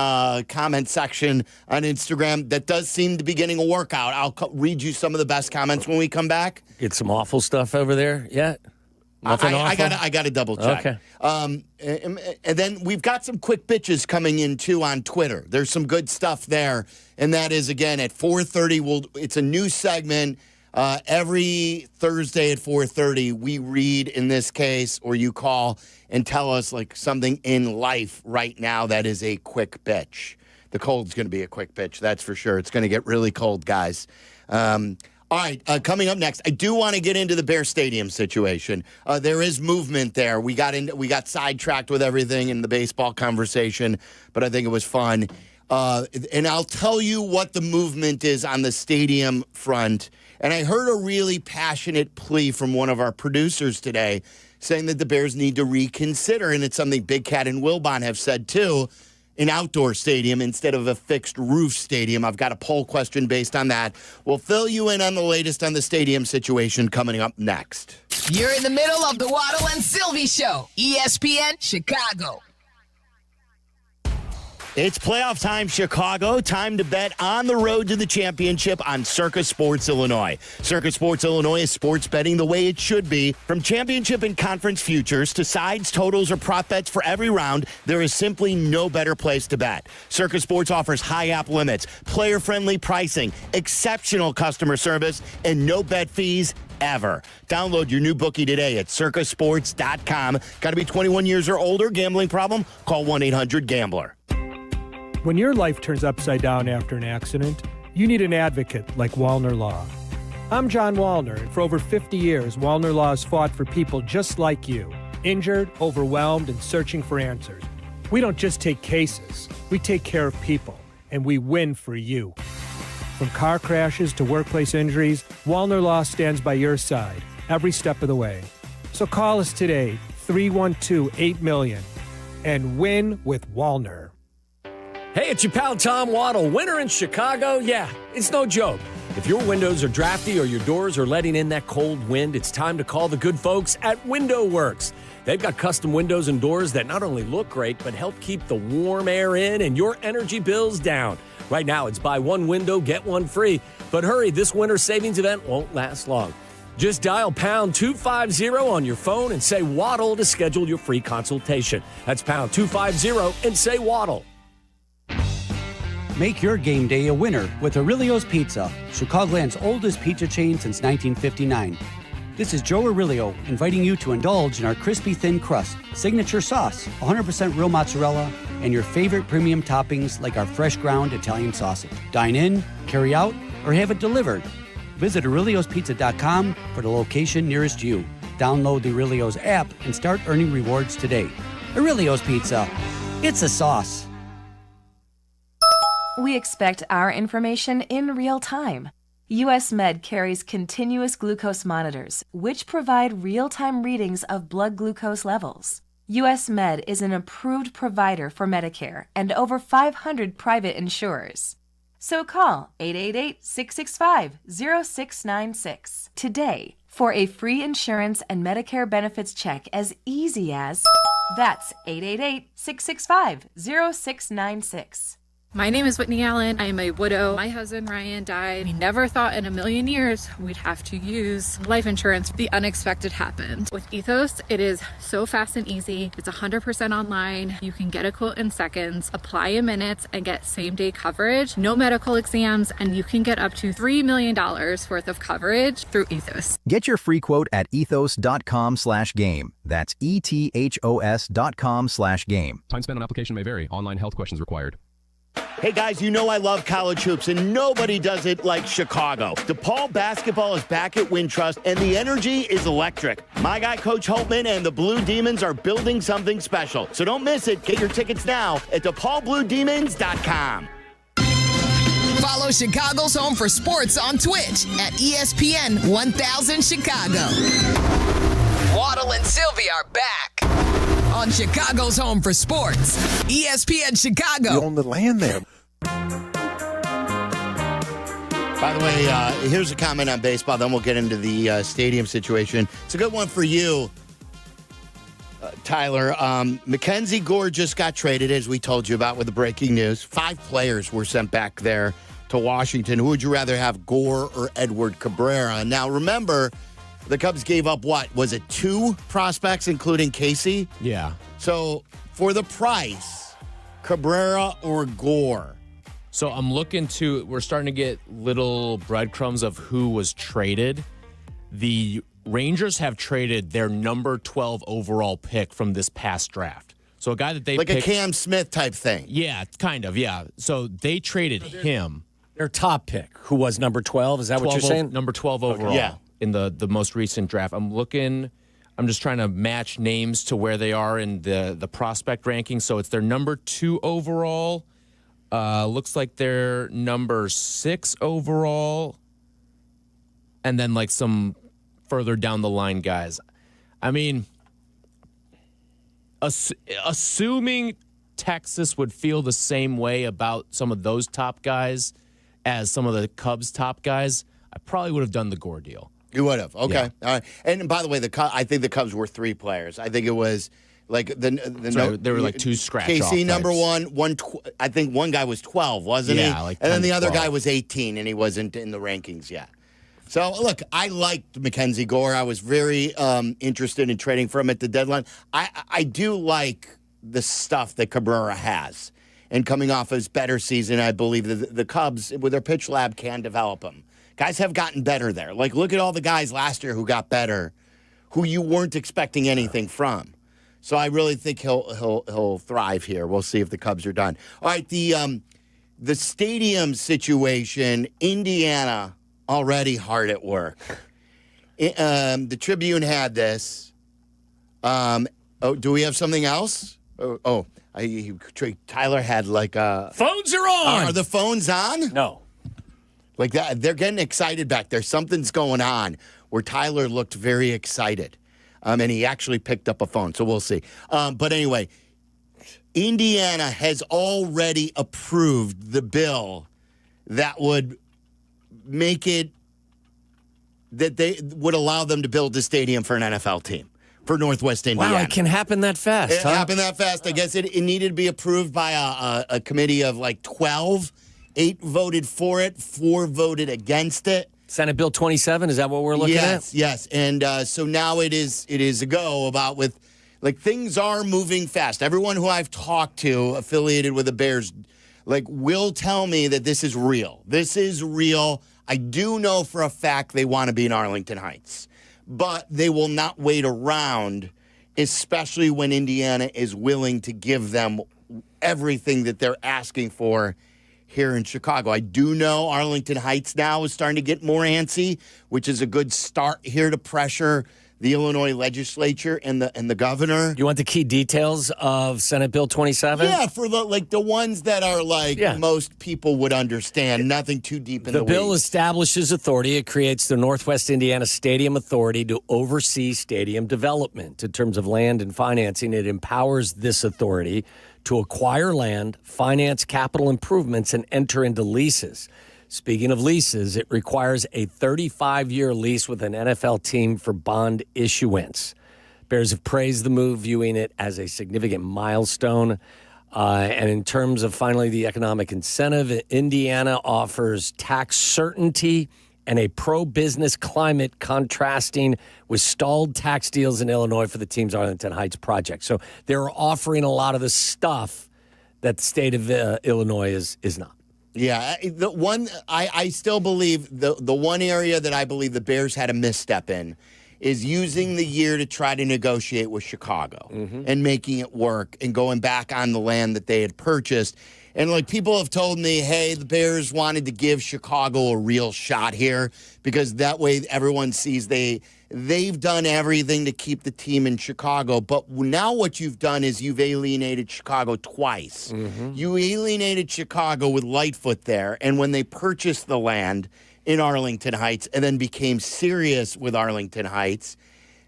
comment section on Instagram that does seem to be getting a workout. I'll read you some of the best comments when we come back. Get some awful stuff over there yet? I got to double check. Okay. And then we've got some quick bitches coming in too on Twitter. There's some good stuff there, and that is again at 4:30. It's a new segment. Every Thursday at 4:30, we read in this case, or you call and tell us like something in life right now that is a quick bitch. The cold's going to be a quick bitch, that's for sure. It's going to get really cold, guys. All All right, coming up next, I do want to get into the Bear Stadium situation. There is movement there. We got sidetracked with everything in the baseball conversation, but I think it was fun. And I'll tell you what the movement is on the stadium front. And I heard a really passionate plea from one of our producers today saying that the Bears need to reconsider, and it's something Big Cat and Wilbon have said too, an outdoor stadium instead of a fixed roof stadium. I've got a poll question based on that. We'll fill you in on the latest on the stadium situation coming up next. You're in the middle of the Waddle and Silvy Show, ESPN Chicago. It's playoff time, Chicago. Time to bet on the road to the championship on Circus Sports Illinois. Circus Sports Illinois is sports betting the way it should be. From championship and conference futures to sides, totals, or prop bets for every round, there is simply no better place to bet. Circus Sports offers high app limits, player-friendly pricing, exceptional customer service, and no bet fees ever. Download your new bookie today at circusports.com. Got to be 21 years or older. Gambling problem? Call 1-800-GAMBLER. When your life turns upside down after an accident, you need an advocate like Wallner Law. I'm John Wallner, and for over 50 years, Wallner Law has fought for people just like you, injured, overwhelmed, and searching for answers. We don't just take cases, we take care of people, and we win for you. From car crashes to workplace injuries, Wallner Law stands by your side every step of the way. So call us today, 312-8-MILLION, and win with Wallner. Hey, it's your pal Tom Waddle. Winter in Chicago? Yeah, it's no joke. If your windows are drafty or your doors are letting in that cold wind, it's time to call the good folks at Window Works. They've got custom windows and doors that not only look great, but help keep the warm air in and your energy bills down. Right now, it's buy one window, get one free. But hurry, this winter savings event won't last long. Just dial pound 250 on your phone and say Waddle to schedule your free consultation. That's pound 250 and say Waddle. Make your game day a winner with Aurelio's Pizza, Chicagoland's oldest pizza chain since 1959. This is Joe Aurelio inviting you to indulge in our crispy thin crust, signature sauce, 100% real mozzarella, and your favorite premium toppings like our fresh ground Italian sausage. Dine in, carry out, or have it delivered. Visit Aurelio'sPizza.com for the location nearest you. Download the Aurelio's app and start earning rewards today. Aurelio's Pizza. It's a sauce. We expect our information in real time. US Med carries continuous glucose monitors, which provide real-time readings of blood glucose levels. US Med is an approved provider for Medicare and over 500 private insurers. So call 888-665-0696 today for a free insurance and Medicare benefits check as easy as... That's 888-665-0696. My name is Whitney Allen. I am a widow. My husband, Ryan, died. We never thought in a million years we'd have to use life insurance. The unexpected happened. With Ethos, it is so fast and easy. It's 100% online. You can get a quote in seconds, apply in minutes, and get same-day coverage. No medical exams, and you can get up to $3 million worth of coverage through Ethos. Get your free quote at ethos.com/game. That's ETHOS.com/game. Time spent on application may vary. Online health questions required. Hey guys, you know I love college hoops, and nobody does it like Chicago. DePaul basketball is back at Wintrust, and the energy is electric. My guy, Coach Holtman, and the Blue Demons are building something special. So don't miss it. Get your tickets now at DePaulBlueDemons.com. Follow Chicago's Home for Sports on Twitch at ESPN 1000 Chicago. Waddle and Silvy are back on Chicago's Home for Sports, ESPN Chicago. You own the land there. By the way, here's a comment on baseball, then we'll get into the stadium situation. It's a good one for you, Tyler. Mackenzie Gore just got traded, as we told you about with the breaking news. 5 players were sent back there to Washington. Who would you rather have, Gore or Edward Cabrera? Now, remember, the Cubs gave up, what? Was it 2 prospects, including Casey? Yeah. So, for the price, Cabrera or Gore? So I'm looking to, we're starting to get little breadcrumbs of who was traded. The Rangers have traded their number 12 overall pick from this past draft. So a guy that they like picked, a Cam Smith type thing. Yeah, kind of, yeah. So they traded him Their top pick, who was number 12. Is that what you're saying? Number 12 overall in the most recent draft. I'm just trying to match names to where they are in the prospect ranking. So it's their number 2 overall. Looks like they're number 6 overall. And then like some further down the line guys. I mean, assuming Texas would feel the same way about some of those top guys as some of the Cubs top guys, I probably would have done the Gore deal. You would have. Okay. Yeah. All right. And by the way, I think the Cubs were 3 players. I think it was like there were like 2 scratch off KC number types. one. I think one guy was 12, wasn't he? Yeah, like and then 10 the to other 12. guy was 18, and he wasn't in the rankings yet. So look, I liked Mackenzie Gore. I was very interested in trading for him at the deadline. I do like the stuff that Cabrera has. And coming off his better season, I believe that the Cubs, with their pitch lab, can develop him. Guys have gotten better there. Like, look at all the guys last year who got better, who you weren't expecting anything from. So I really think he'll thrive here. We'll see if the Cubs are done. All right, the stadium situation, Indiana already hard at work. The Tribune had this. Do we have something else? Tyler had like a... Phones are on! Are the phones on? No. Like that, they're getting excited back there. Something's going on where Tyler looked very excited. And he actually picked up a phone, so we'll see. But anyway, Indiana has already approved the bill that would make it that they would allow them to build a stadium for an NFL team. For Northwest Indiana. Wow, it can happen that fast. It happened that fast. I guess it needed to be approved by a committee of like 12. 8 voted for it, 4 voted against it. Senate Bill 27, is that what we're looking at? Yes. And so now it is a go about with, like, things are moving fast. Everyone who I've talked to affiliated with the Bears, like, will tell me that this is real. This is real. I do know for a fact they want to be in Arlington Heights. But they will not wait around, especially when Indiana is willing to give them everything that they're asking for here in Chicago. I do know Arlington Heights now is starting to get more antsy, which is a good start here to pressure the Illinois legislature and the governor. You want the key details of Senate Bill 27? Yeah, for the ones that are most people would understand. Nothing too deep in the The bill weeds. establishes authority. It creates the Northwest Indiana Stadium Authority to oversee stadium development. In terms of land and financing, it empowers this authority to acquire land, finance capital improvements, and enter into leases. Speaking of leases, it requires a 35-year lease with an NFL team for bond issuance. Bears have praised the move, viewing it as a significant milestone. And in terms of finally the economic incentive, Indiana offers tax certainty and a pro-business climate contrasting with stalled tax deals in Illinois for the team's Arlington Heights project. So they're offering a lot of the stuff that the state of Illinois is not. Yeah, the one I still believe the one area that I believe the Bears had a misstep in is using the year to try to negotiate with Chicago and making it work and going back on the land that they had purchased. And like people have told me, hey, the Bears wanted to give Chicago a real shot here because that way everyone sees they've done everything to keep the team in Chicago. But now what you've done is you've alienated Chicago twice. You alienated Chicago with Lightfoot there. And when they purchased the land in Arlington Heights and then became serious with Arlington Heights,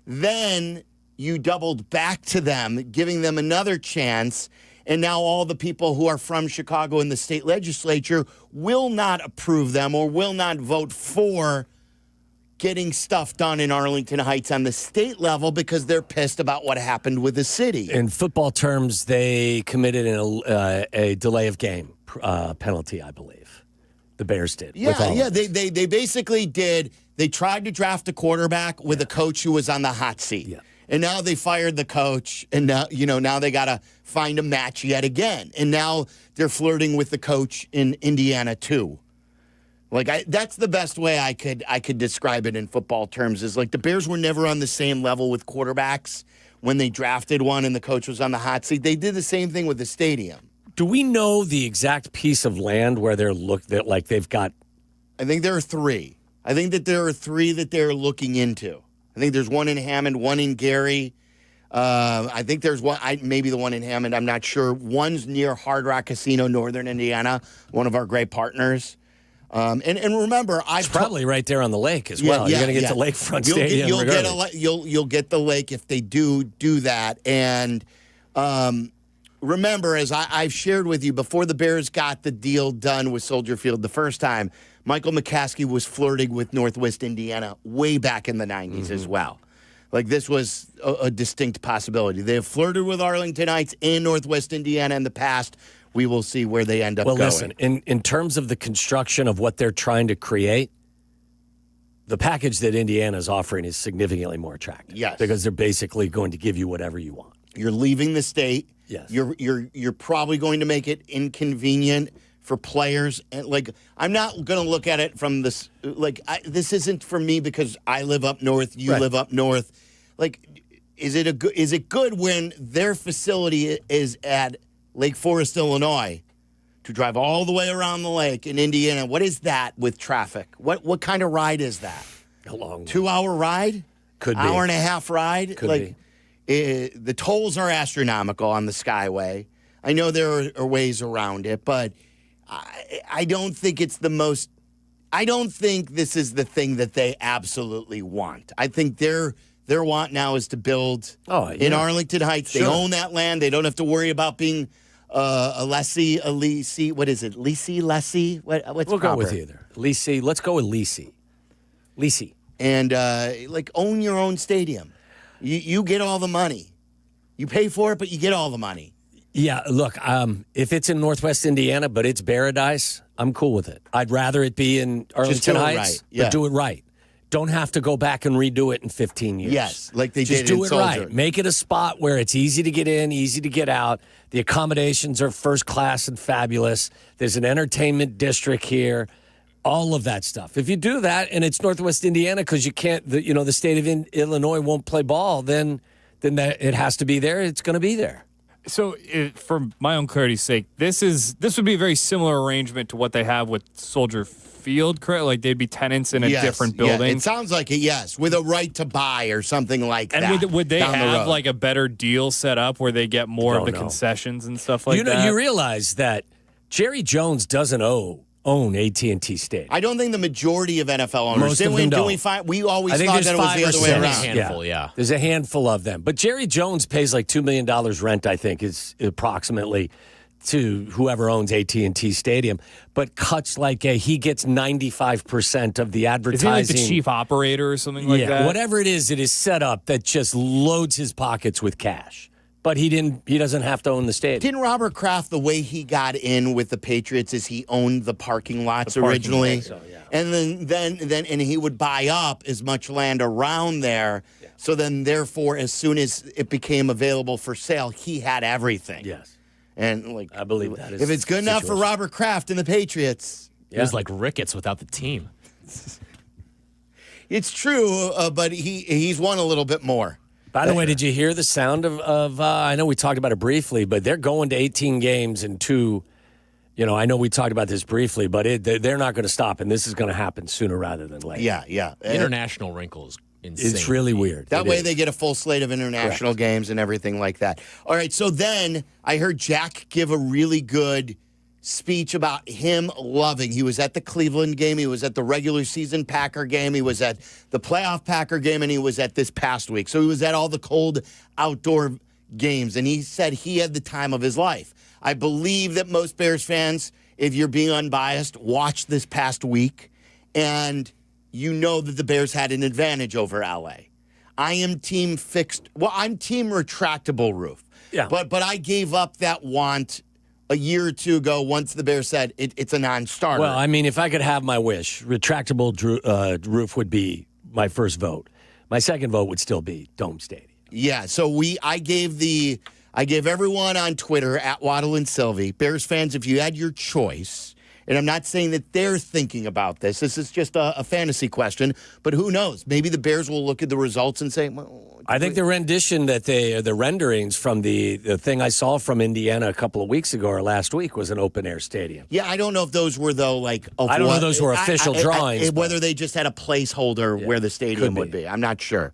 then you doubled back to them, giving them another chance. And now all the people who are from Chicago in the state legislature will not approve them or will not vote for getting stuff done in Arlington Heights on the state level because they're pissed about what happened with the city. In football terms, they committed a delay of game penalty, I believe. The Bears did. Yeah. They basically did. They tried to draft a quarterback with a coach who was on the hot seat. Yeah. And now they fired the coach, and now they got to find a match yet again. And now they're flirting with the coach in Indiana too. That's the best way I could describe it in football terms. Is like the Bears were never on the same level with quarterbacks when they drafted one and the coach was on the hot seat. They did the same thing with the stadium. Do we know the exact piece of land where they've got? I think there are 3. I think that there are 3 that they're looking into. I think there's one in Hammond, one in Gary. I think there's one, maybe the one in Hammond. I'm not sure. One's near Hard Rock Casino, Northern Indiana, one of our great partners. And remember, it's probably right there on the lake as well. You're going to get the lakefront stadium. You'll get the lake if they do that. And remember, as I've shared with you, before the Bears got the deal done with Soldier Field the first time, Michael McCaskey was flirting with Northwest Indiana way back in the 90s as well. Like, this was a distinct possibility. They have flirted with Arlington Heights and Northwest Indiana in the past. We will see where they end up going. Well, listen, in terms of the construction of what they're trying to create, the package that Indiana is offering is significantly more attractive. Yes. Because they're basically going to give you whatever you want. You're leaving the state. Yes. You're probably going to make it inconvenient for players. And like, I'm not going to look at it from this. Like, this isn't for me because I live up north. You live up north. Like, is it good when their facility is at Lake Forest, Illinois, to drive all the way around the lake in Indiana? What is that with traffic? What kind of ride is that? A long 2-hour ride? Could be. Hour and a half ride? Could be. The tolls are astronomical on the Skyway. I know there are ways around it, but I don't think it's the most. I don't think this is the thing that they absolutely want. I think their want now is to build in Arlington Heights. Sure. They own that land. They don't have to worry about being a lessee. What is it? Lessee? What's we'll proper? Go with either. Lessee. Let's go with lessee. Lessee. And own your own stadium. You get all the money. You pay for it, but you get all the money. Yeah, look, if it's in Northwest Indiana, but it's Paradise, I'm cool with it. I'd rather it be in Arlington Heights, but do it right. Don't have to go back and redo it in 15 years. Yes, like they Just did in do it Soldier. right. Make it a spot where it's easy to get in, easy to get out. The accommodations are first class and fabulous. There's an entertainment district here. All of that stuff. If you do that and it's Northwest Indiana because you can't, the state of Illinois won't play ball, then it has to be there. It's going to be there. So, for my own clarity's sake, this would be a very similar arrangement to what they have with Soldier Field, correct? Like they'd be tenants in a different building. Yeah, it sounds like it, yes, with a right to buy or something like that. And would they have like a better deal set up where they get more of the concessions and stuff like that? You realize that Jerry Jones doesn't own AT&T Stadium. I don't think the majority of NFL owners. Most of them don't. We always thought that it was the other way around. A handful, yeah. There's a handful of them. But Jerry Jones pays like $2 million rent, I think, is approximately to whoever owns AT&T Stadium, but cuts he gets 95% of the advertising. Is he like the chief operator or something like that? Whatever it is set up that just loads his pockets with cash. But he doesn't have to own the stadium. Didn't Robert Kraft, the way he got in with the Patriots is he owned the parking lots originally? So, yeah. And then he would buy up as much land around there. Yeah. So then therefore, as soon as it became available for sale, he had everything. Yes. And I believe that is if it's good enough for Robert Kraft and the Patriots. It was like Ricketts without the team. It's true, but he's won a little bit more. By the way, did you hear the sound of I know we talked about it briefly, but they're going to 18 games and 2. I know we talked about this briefly, but they're not going to stop, and this is going to happen sooner rather than later. Yeah. International wrinkle is insane. It's really weird. That way they get a full slate of international games and everything like that. All right, so then I heard Jack give a really good speech about him loving. He was at the Cleveland game. He was at the regular season Packer game. He was at the playoff Packer game, and he was at this past week. So he was at all the cold outdoor games, and he said he had the time of his life. I believe that most Bears fans, if you're being unbiased, watched this past week, and you know that the Bears had an advantage over LA. I am team fixed. Well, I'm team retractable roof. Yeah. But I gave up that want a year or two ago once the Bears said it's a non-starter. Well, I mean, if I could have my wish, retractable roof would be my first vote. My second vote would still be Dome Stadium. Yeah, so I gave everyone on Twitter at Waddle and Silvy, Bears fans, if you had your choice And I'm not saying that they're thinking about this. This is just a fantasy question. But who knows? Maybe the Bears will look at the results and say, well, I think the rendition that the renderings from the thing I saw from Indiana a couple of weeks ago or last week was an open-air stadium. Yeah, I don't know if those were, though, like... I don't know if those were official drawings. Whether they just had a placeholder where the stadium would be. I'm not sure.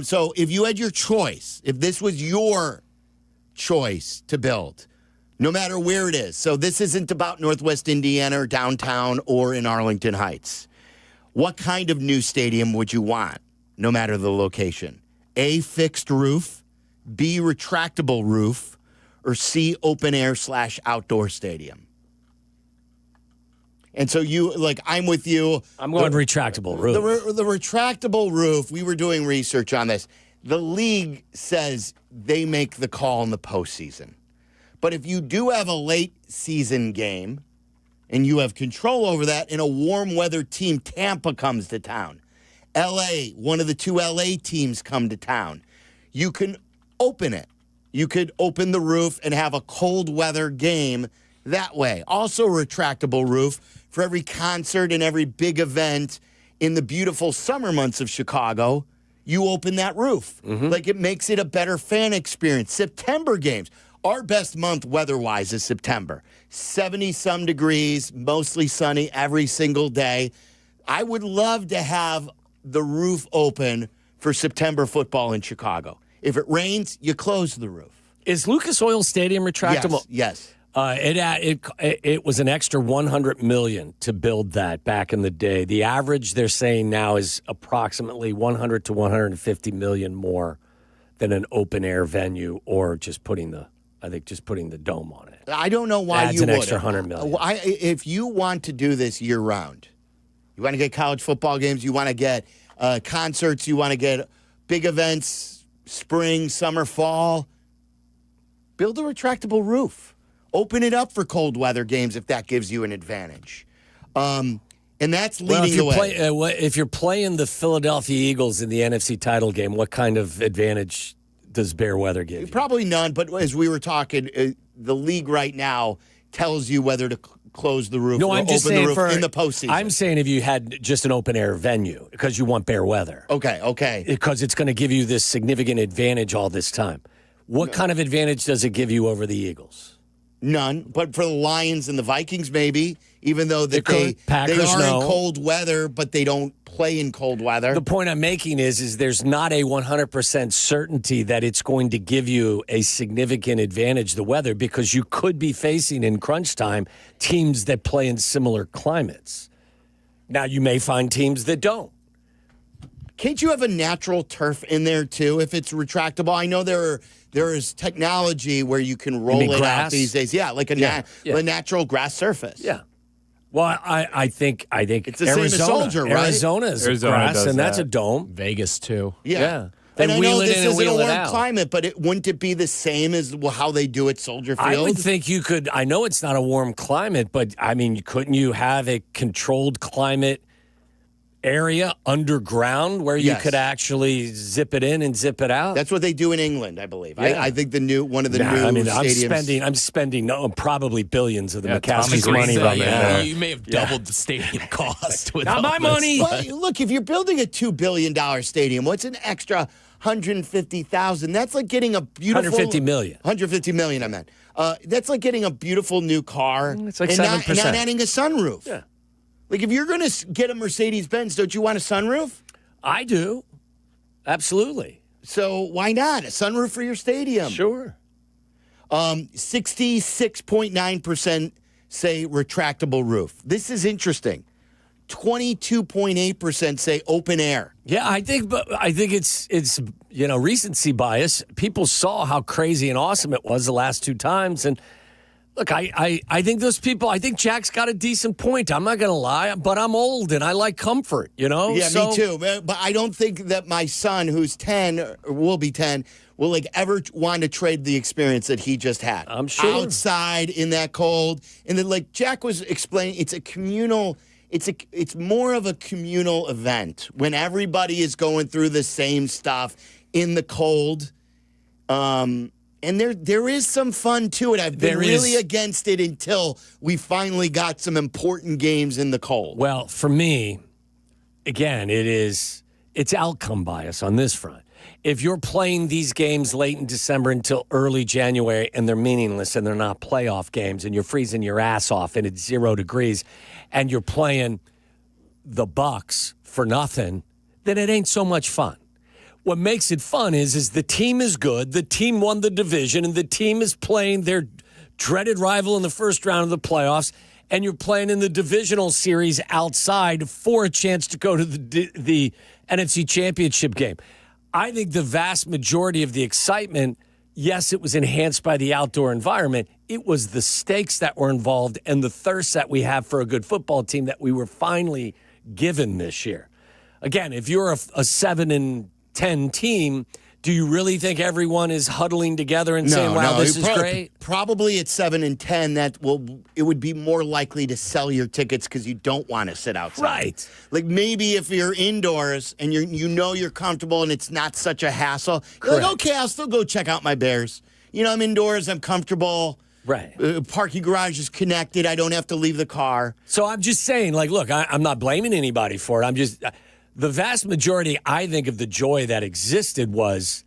So if you had your choice, if this was your choice to build, no matter where it is, so this isn't about Northwest Indiana or downtown or in Arlington Heights, what kind of new stadium would you want, no matter the location? A, fixed roof, B, retractable roof, or C, open air / outdoor stadium? And so you, like, I'm with you. I'm going retractable roof. The retractable roof, we were doing research on this. The league says they make the call in the postseason. But if you do have a late season game and you have control over that, and a warm weather team, Tampa, comes to town, LA, one of the two LA teams come to town, you can open it. You could open the roof and have a cold weather game that way. Also retractable roof for every concert and every big event in the beautiful summer months of Chicago. You open that roof. Like, it makes it a better fan experience. September games. Our best month weather-wise is September. 70-some degrees, mostly sunny every single day. I would love to have the roof open for September football in Chicago. If it rains, you close the roof. Is Lucas Oil Stadium retractable? Yes. It was an extra $100 million to build that back in the day. The average, they're saying now, is approximately $100 to $150 million more than an open air venue, or just putting the dome on it. I don't know why Adds you an would. extra $100 million. If you want to do this year round, you want to get college football games, you want to get concerts, you want to get big events, spring, summer, fall, build a retractable roof. Open it up for cold weather games if that gives you an advantage. And that's leading the way. If you're playing the Philadelphia Eagles in the NFC title game, what kind of advantage does Bear weather give you? Probably none, but as we were talking, the league right now tells you whether to close the roof or open the roof in the postseason. I'm saying if you had just an open air venue, because you want Bear weather. Okay. Because it's going to give you this significant advantage all this time. What kind of advantage does it give you over the Eagles? None, but for the Lions and the Vikings, maybe, even though they are in cold weather, but they don't play in cold weather. The point I'm making is there's not a 100% certainty that it's going to give you a significant advantage, the weather, because you could be facing in crunch time teams that play in similar climates. Now, you may find teams that don't. Can't you have a natural turf in there, too, if it's retractable? I know there is technology where you can roll it out these days. Yeah, like a natural grass surface. Yeah. Well, I think it's the same as Soldier, right? Arizona is grass, and that's a dome. Vegas, too. Yeah. And I know this isn't a warm climate, but wouldn't it be the same as how they do at Soldier Field? I would think you could. I know it's not a warm climate, but, I mean, couldn't you have a controlled climate area underground where you could actually zip it in and zip it out? That's what they do in England, I believe. Yeah. I think one of the new stadiums. I'm spending probably billions of the McCaskey's money right now. You may have doubled the stadium cost with not my money. Well, look, if you're building a $2 billion stadium, what's an extra $150,000? That's like getting a beautiful $150 million. $150 million, I meant. That's like getting a beautiful new car. It's like 7%. And not adding a sunroof. Yeah. Like, if you're going to get a Mercedes-Benz, don't you want a sunroof? I do. Absolutely. So why not? A sunroof for your stadium. Sure. 66.9% say retractable roof. This is interesting. 22.8% say open air. Yeah, I think it's recency bias. People saw how crazy and awesome it was the last two times, and look, I think those people, I think Jack's got a decent point. I'm not going to lie, but I'm old and I like comfort, Yeah, me too. But I don't think that my son, who's 10, or will be 10, will ever want to trade the experience that he just had. I'm sure. Outside in that cold. And then, like Jack was explaining, it's more of a communal event when everybody is going through the same stuff in the cold. And there is some fun to it. I've been really against it until we finally got some important games in the cold. Well, for me, again, it's outcome bias on this front. If you're playing these games late in December until early January and they're meaningless and they're not playoff games and you're freezing your ass off and it's 0 degrees and you're playing the Bucks for nothing, then it ain't so much fun. What makes it fun is the team is good, the team won the division, and the team is playing their dreaded rival in the first round of the playoffs, and you're playing in the divisional series outside for a chance to go to the NFC Championship game. I think the vast majority of the excitement, yes, it was enhanced by the outdoor environment. It was the stakes that were involved and the thirst that we have for a good football team that we were finally given this year. Again, if you're a 7-10 team, do you really think everyone is huddling together and saying, wow, this is great? Probably at 7-10, it would be more likely to sell your tickets because you don't want to sit outside. Right. Like maybe if you're indoors and you're comfortable and it's not such a hassle, you're like, okay, I'll still go check out my Bears. I'm indoors, I'm comfortable. Right. Parking garage is connected. I don't have to leave the car. So I'm just saying, look, I'm not blaming anybody for it. The vast majority, I think, of the joy that existed was,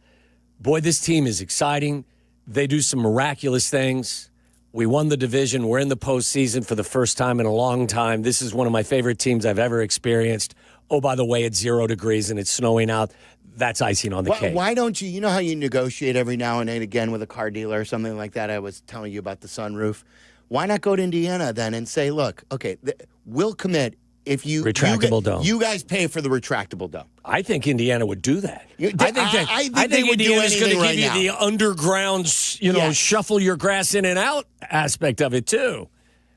boy, this team is exciting. They do some miraculous things. We won the division. We're in the postseason for the first time in a long time. This is one of my favorite teams I've ever experienced. Oh, by the way, it's 0 degrees and it's snowing out. That's icing on the cake. Why don't you know how you negotiate every now and then again with a car dealer or something like that? I was telling you about the sunroof. Why not go to Indiana then and say, look, okay, we'll commit. If retractable dome. You guys pay for the retractable dome. I think Indiana would do that. I think Indiana's going to give you the underground, shuffle your grass in and out aspect of it too.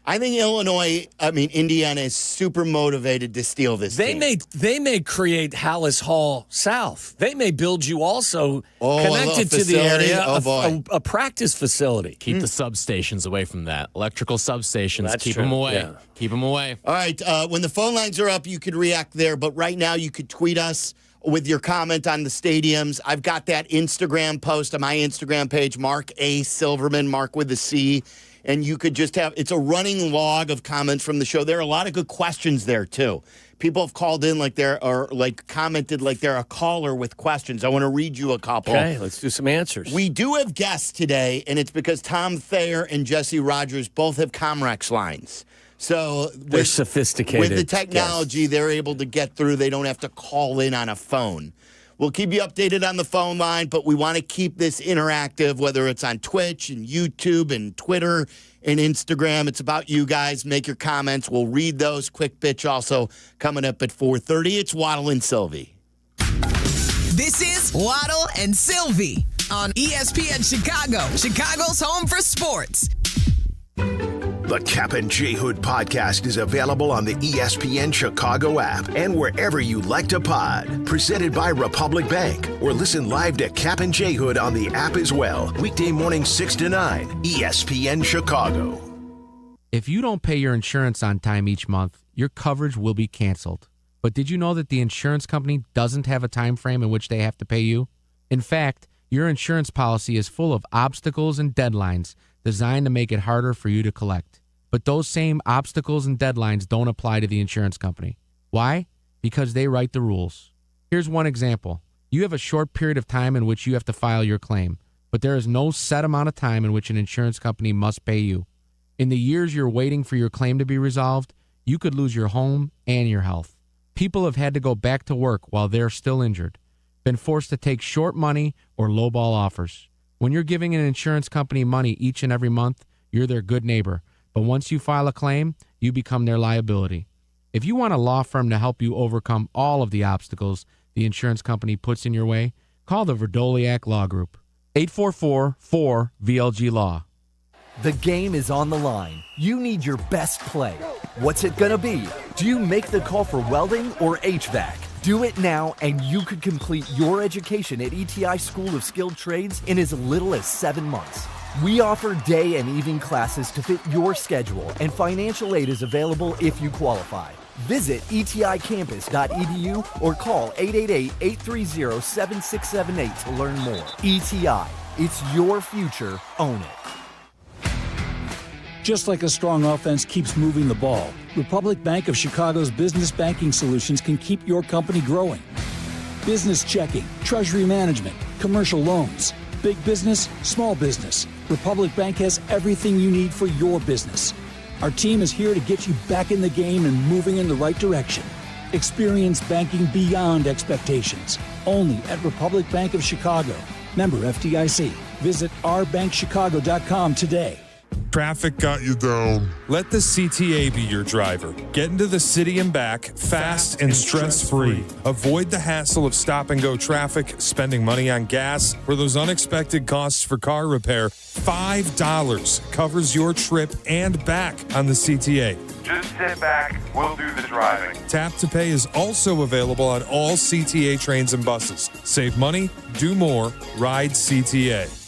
I think Indiana is super motivated to steal this team. They may create Hallis Hall South. They may build you also connected to the area a practice facility. Keep the substations away from that. Electrical substations. That's keep true. them away. Yeah. Keep them away. All right. When the phone lines are up, you could react there. But right now, you could tweet us with your comment on the stadiums. I've got that Instagram post on my Instagram page, Mark A. Silverman, Mark with the C. And you could just it's a running log of comments from the show. There are a lot of good questions there, too. People have called in commented like they're a caller with questions. I want to read you a couple. Okay, let's do some answers. We do have guests today, and it's because Tom Thayer and Jesse Rogers both have Comrex lines. So they're sophisticated. With the technology, they're able to get through. They don't have to call in on a phone. We'll keep you updated on the phone line, but we want to keep this interactive, whether it's on Twitch and YouTube and Twitter and Instagram. It's about you guys. Make your comments. We'll read those. Quick pitch also coming up at 4:30. It's Waddle and Silvy. This is Waddle and Silvy on ESPN Chicago, Chicago's home for sports. The Kap J Hood podcast is available on the ESPN Chicago app and wherever you like to pod. Presented by Republic Bank. Or listen live to Kap J Hood on the app as well. Weekday morning 6 to 9, ESPN Chicago. If you don't pay your insurance on time each month, your coverage will be canceled. But did you know that the insurance company doesn't have a time frame in which they have to pay you? In fact, your insurance policy is full of obstacles and deadlines designed to make it harder for you to collect. But those same obstacles and deadlines don't apply to the insurance company. Why? Because they write the rules. Here's one example. You have a short period of time in which you have to file your claim, but there is no set amount of time in which an insurance company must pay you. In the years you're waiting for your claim to be resolved, you could lose your home and your health. People have had to go back to work while they're still injured, been forced to take short money or lowball offers. When you're giving an insurance company money each and every month, you're their good neighbor. But once you file a claim, you become their liability. If you want a law firm to help you overcome all of the obstacles the insurance company puts in your way, call the Verdoliak Law Group. 844-4VLG-LAW. The game is on the line. You need your best play. What's it gonna be? Do you make the call for welding or HVAC? Do it now and you could complete your education at ETI School of Skilled Trades in as little as 7 months. We offer day and evening classes to fit your schedule, and financial aid is available if you qualify. Visit eticampus.edu or call 888-830-7678 to learn more. ETI, It's your future. Own it. Just like a strong offense keeps moving the ball, Republic Bank of Chicago's business banking solutions can keep your company growing. Business checking, treasury management, commercial loans, big business, small business. Republic Bank has everything you need for your business. Our team is here to get you back in the game and moving in the right direction. Experience banking beyond expectations. Only at Republic Bank of Chicago. Member FDIC. Visit ourbankchicago.com today. Traffic got you down. Let the CTA be your driver. Get into the city and back fast and stress-free. Avoid the hassle of stop-and-go traffic, spending money on gas, or those unexpected costs for car repair. $5 covers your trip and back on the CTA. Just sit back, we'll do the driving. Tap to Pay is also available on all CTA trains and buses. Save money, do more, ride CTA.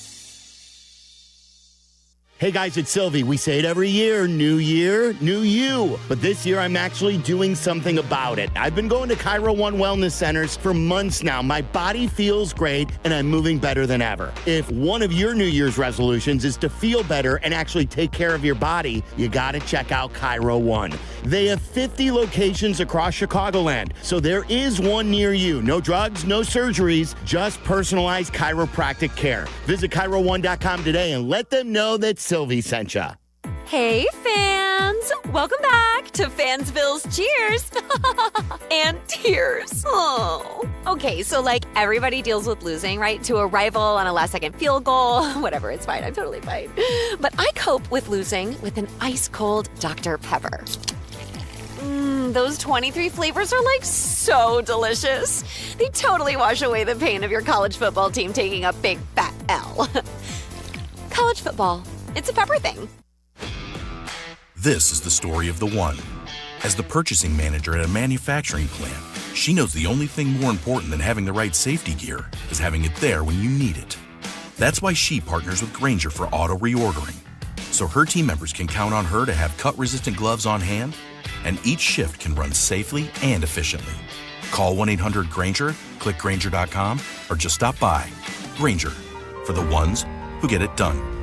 Hey guys, it's Silvy. We say it every year, new you. But this year, I'm actually doing something about it. I've been going to Cairo One Wellness Centers for months now. My body feels great, and I'm moving better than ever. If one of your New Year's resolutions is to feel better and actually take care of your body, you gotta check out Cairo One. They have 50 locations across Chicagoland, so there is one near you. No drugs, no surgeries, just personalized chiropractic care. Visit CairoOne.com today and let them know that Silvy sent ya. Hey, fans! Welcome back to Fansville's Cheers and Tears. Oh. Okay, so like everybody deals with losing, right? To a rival on a last-second field goal. Whatever, it's fine. I'm totally fine. But I cope with losing with an ice-cold Dr. Pepper. Those 23 flavors are like so delicious. They totally wash away the pain of your college football team taking a big fat L. College football. It's a pepper thing. This is the story of the one. As the purchasing manager at a manufacturing plant, she knows the only thing more important than having the right safety gear is having it there when you need it. That's why she partners with Grainger for auto reordering, so her team members can count on her to have cut-resistant gloves on hand, and each shift can run safely and efficiently. Call 1-800-GRAINGER, click Grainger.com, or just stop by. Grainger, for the ones who get it done.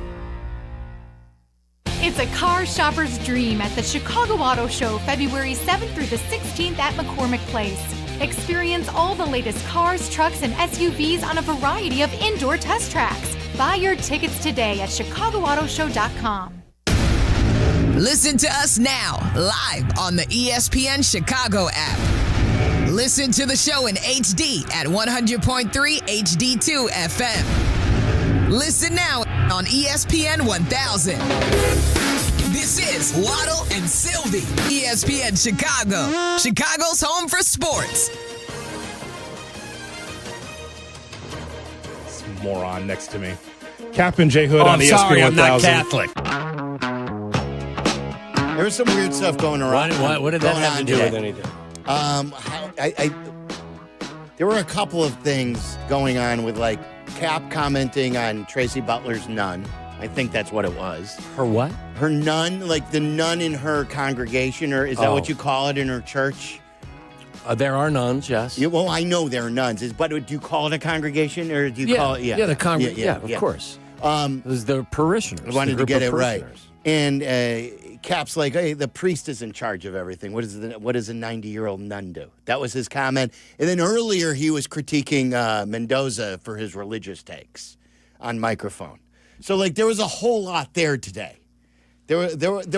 It's a car shopper's dream at the Chicago Auto Show, February 7th through the 16th at McCormick Place. Experience all the latest cars, trucks, and SUVs on a variety of indoor test tracks. Buy your tickets today at ChicagoAutoShow.com. Listen to us now, live on the ESPN Chicago app. Listen to the show in HD at 100.3 HD2 FM. Listen now on ESPN 1000. This is Waddle and Silvy, ESPN Chicago, Chicago's home for sports. This moron next to me. Kap J Hood on ESPN sorry, 1000. I'm not Catholic. There was some weird stuff going around. What did that have to do with anything? There were a couple of things going on with like Kap commenting on Tracy Butler's nun. I think that's what it was. Her what? Her nun, like the nun in her congregation, or is that what you call it in her church? There are nuns, yes. Yeah, well, I know there are nuns. But do you call it a congregation, or do you call it? Yeah, the congregation. Yeah, of course. It was the parishioners. I wanted to get it right. And Cap's like, hey, the priest is in charge of everything. What does a 90-year-old nun do? That was his comment. And then earlier he was critiquing Mendoza for his religious takes on microphone. So, like, there was a whole lot there today. There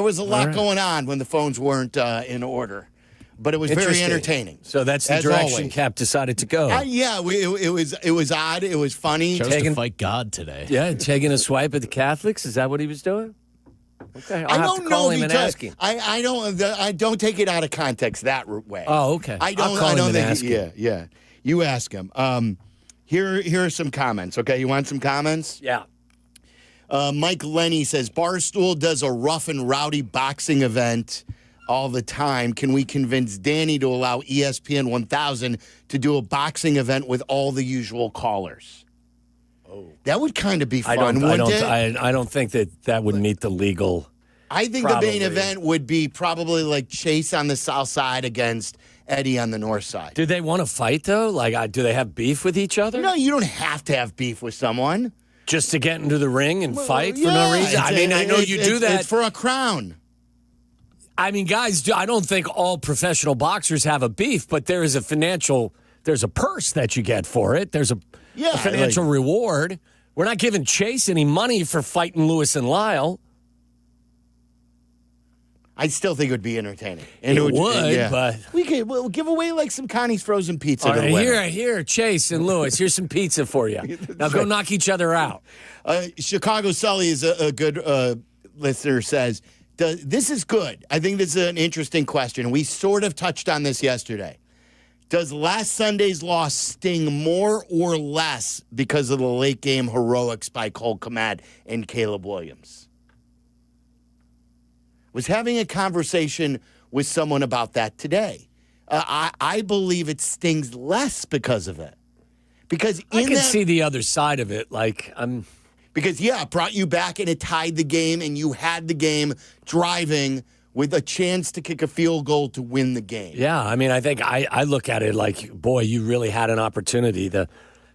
was a lot going on when the phones weren't in order. But it was very entertaining. So that's the direction Kap decided to go. Yeah, it was odd. It was funny. Chose to fight God today. Yeah, taking a swipe at the Catholics. Is that what he was doing? Okay, I don't know if he ask him. I don't take it out of context that way. Oh, okay. I don't think. Yeah. You ask him. Here are some comments. Okay, you want some comments? Yeah. Mike Lenny says Barstool does a rough and rowdy boxing event all the time. Can we convince Danny to allow ESPN 1000 to do a boxing event with all the usual callers? Oh, that would kind of be fun, wouldn't it? I don't think that would meet the legal. I think the main event would be probably like Chase on the south side against Eddie on the north side. Do they want to fight though? Like, do they have beef with each other? No, you don't have to have beef with someone. Just to get into the ring and fight for no reason? I mean, I know you do that. It's for a crown. I mean, guys, I don't think all professional boxers have a beef, but there's a purse that you get for it. There's a financial reward. We're not giving Chase any money for fighting Lewis and Lyle. I still think it would be entertaining. And it would, but we'll give away like some Connie's frozen pizza. All to the right, winner. Here, Chase and Lewis. Here's some pizza for you. Now go knock each other out. Chicago Sully is a good listener. Says this is good. I think this is an interesting question. We sort of touched on this yesterday. Does last Sunday's loss sting more or less because of the late game heroics by Cole Kmet and Caleb Williams? Was having a conversation with someone about that today. I believe it stings less because of it. Because I can see the other side of it. Because it brought you back and it tied the game, and you had the game driving with a chance to kick a field goal to win the game. Yeah, I mean, I think I look at it like, boy, you really had an opportunity.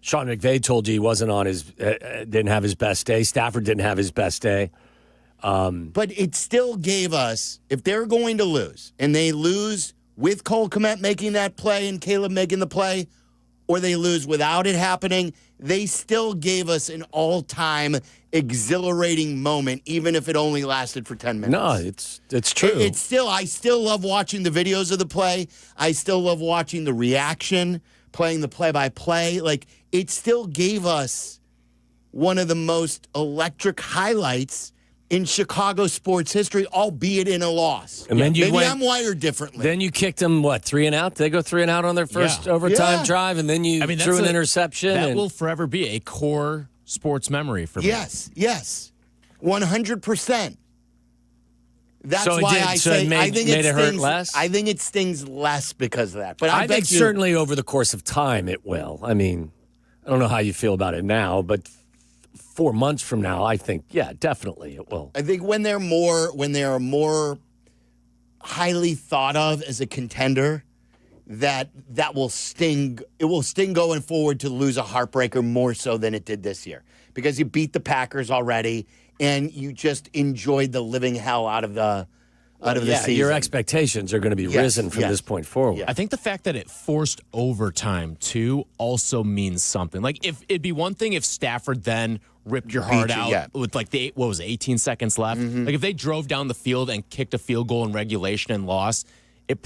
Sean McVay told you he wasn't on didn't have his best day. Stafford didn't have his best day. But it still gave us, if they're going to lose, and they lose with Cole Kmet making that play and Caleb making the play, or they lose without it happening, they still gave us an all-time exhilarating moment, even if it only lasted for 10 minutes. No, it's true. I still love watching the videos of the play. I still love watching the reaction, playing the play-by-play. Like, it still gave us one of the most electric highlights in Chicago sports history, albeit in a loss. And then I'm wired differently. Then you kicked them, 3 and out? Did they go 3 and out on their first overtime drive, and then you threw an interception? That will forever be a core sports memory for me. Yes, 100%. That's so why I say I think it stings, hurt less? I think it stings less because of that. But I think certainly over the course of time it will. I mean, I don't know how you feel about it now, but 4 months from now, I think, definitely it will. I think when they're more highly thought of as a contender, that will sting. It will sting going forward to lose a heartbreaker more so than it did this year, because you beat the Packers already and you just enjoyed the living hell out of the season. Your expectations are going to be risen from this point forward. Yeah. I think the fact that it forced overtime too also means something. Like, if it'd be one thing if Stafford then ripped your heart out with 18 seconds left. Mm-hmm. Like, if they drove down the field and kicked a field goal in regulation and lost, it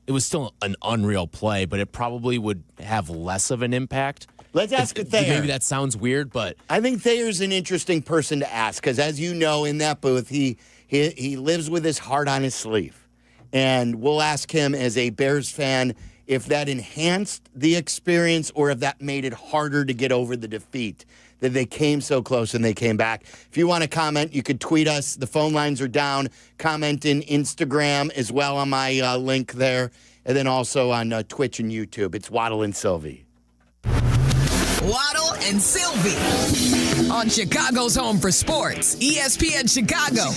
was still an unreal play, but it probably would have less of an impact. Let's ask Thayer. Maybe that sounds weird, but I think Thayer's an interesting person to ask, because as you know, in that booth, he lives with his heart on his sleeve. And we'll ask him, as a Bears fan, if that enhanced the experience or if that made it harder to get over the defeat, that they came so close and they came back. If you want to comment, you could tweet us. The phone lines are down. Comment in Instagram as well on my link there. And then also on Twitch and YouTube. It's Waddle and Silvy. Waddle and Silvy on Chicago's home for sports, ESPN Chicago.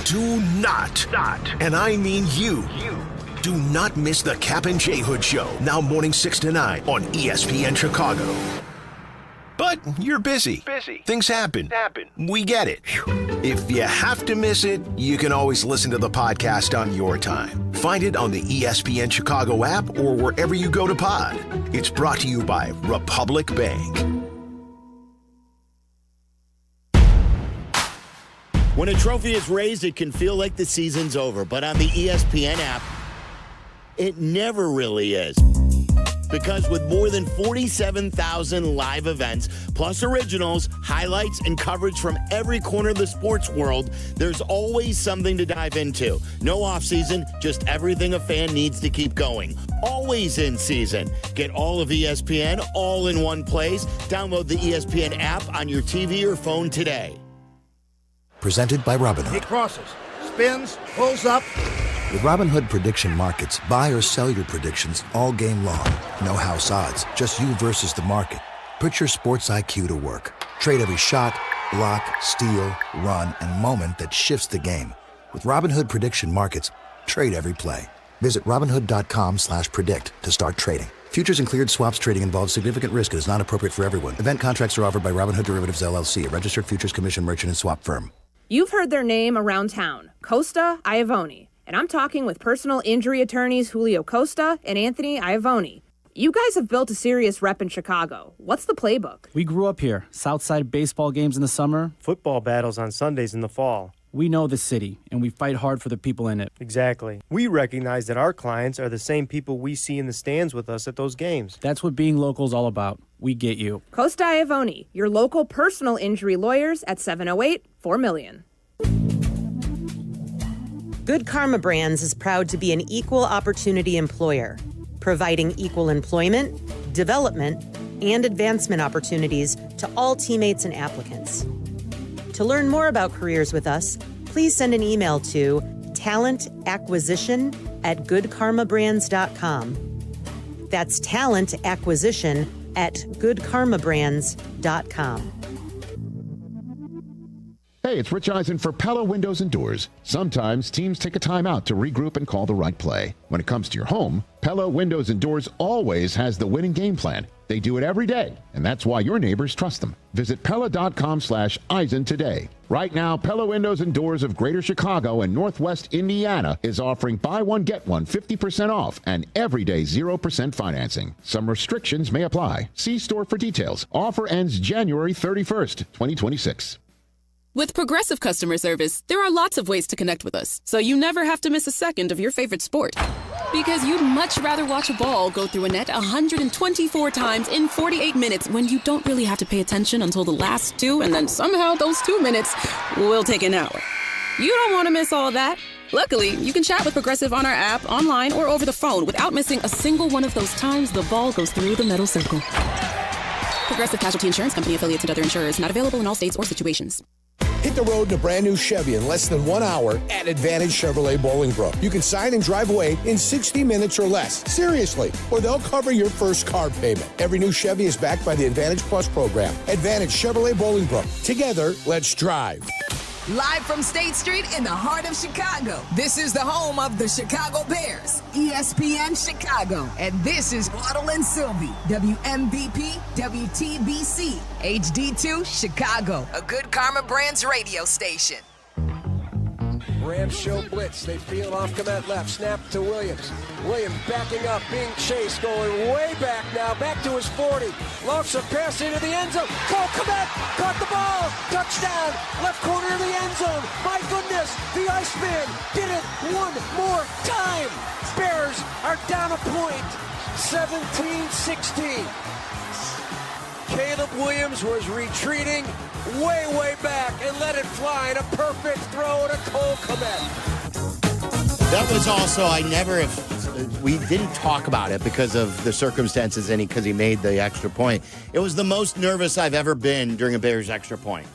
Do not, and I mean you, do not miss the Kap J Hood Show, now morning 6 to 9 on ESPN Chicago. But you're busy. Things happen. We get it. If you have to miss it, you can always listen to the podcast on your time. Find it on the ESPN Chicago app or wherever you go to pod. It's brought to you by Republic Bank. When a trophy is raised, it can feel like the season's over. But on the ESPN app, it never really is. Because with more than 47,000 live events, plus originals, highlights, and coverage from every corner of the sports world, there's always something to dive into. No offseason, just everything a fan needs to keep going. Always in season. Get all of ESPN all in one place. Download the ESPN app on your TV or phone today. Presented by Robinhood. He crosses, spins, pulls up. With Robinhood Prediction Markets, buy or sell your predictions all game long. No house odds, just you versus the market. Put your sports IQ to work. Trade every shot, block, steal, run, and moment that shifts the game. With Robinhood Prediction Markets, trade every play. Visit Robinhood.com/predict to start trading. Futures and cleared swaps trading involves significant risk and is not appropriate for everyone. Event contracts are offered by Robinhood Derivatives LLC, a registered futures commission merchant and swap firm. You've heard their name around town, Costa Iavoni. And I'm talking with personal injury attorneys Julio Costa and Anthony Iavoni. You guys have built a serious rep in Chicago. What's the playbook? We grew up here. Southside baseball games in the summer. Football battles on Sundays in the fall. We know the city, and we fight hard for the people in it. Exactly. We recognize that our clients are the same people we see in the stands with us at those games. That's what being local is all about. We get you. Costa Iavoni, your local personal injury lawyers at 708-4million. Good Karma Brands is proud to be an equal opportunity employer, providing equal employment, development, and advancement opportunities to all teammates and applicants. To learn more about careers with us, please send an email to talentacquisition@goodkarmabrands.com. That's talentacquisition@goodkarmabrands.com. Hey, it's Rich Eisen for Pella Windows and Doors. Sometimes teams take a time out to regroup and call the right play. When it comes to your home, Pella Windows and Doors always has the winning game plan. They do it every day, and that's why your neighbors trust them. Visit Pella.com/Eisen today. Right now, Pella Windows and Doors of Greater Chicago and Northwest Indiana is offering buy one, get one 50% off and everyday 0% financing. Some restrictions may apply. See store for details. Offer ends January 31st, 2026. With Progressive Customer Service, there are lots of ways to connect with us, so you never have to miss a second of your favorite sport. Because you'd much rather watch a ball go through a net 124 times in 48 minutes when you don't really have to pay attention until the last two, and then somehow those 2 minutes will take an hour. You don't want to miss all that. Luckily, you can chat with Progressive on our app, online, or over the phone without missing a single one of those times the ball goes through the metal circle. Progressive Casualty Insurance Company, affiliates, and other insurers. Not available in all states or situations. Hit the road in a brand new Chevy in less than 1 hour at Advantage Chevrolet Bolingbrook. You can sign and drive away in 60 minutes or less. Seriously. Or they'll cover your first car payment. Every new Chevy is backed by the Advantage Plus program. Advantage Chevrolet Bolingbrook. Together, let's drive. Live from State Street in the heart of Chicago, this is the home of the Chicago Bears, ESPN Chicago. And this is Waddle and Silvy, WMVP, WTBC, HD2, Chicago, a Good Karma Brands radio station. Rams show blitz. They peel off Komet left. Snap to Williams. Williams backing up, being chased, going way back now. Back to his 40. Lofts a pass into the end zone. Cole Komet caught the ball. Touchdown. Left corner of the end zone. My goodness. The Iceman did it one more time. Bears are down a point. 17-16. Caleb Williams was retreating way back and let it fly in a perfect throw to Cole Komet. That was also, we didn't talk about it because of the circumstances and because he made the extra point. It was the most nervous I've ever been during a Bears extra point.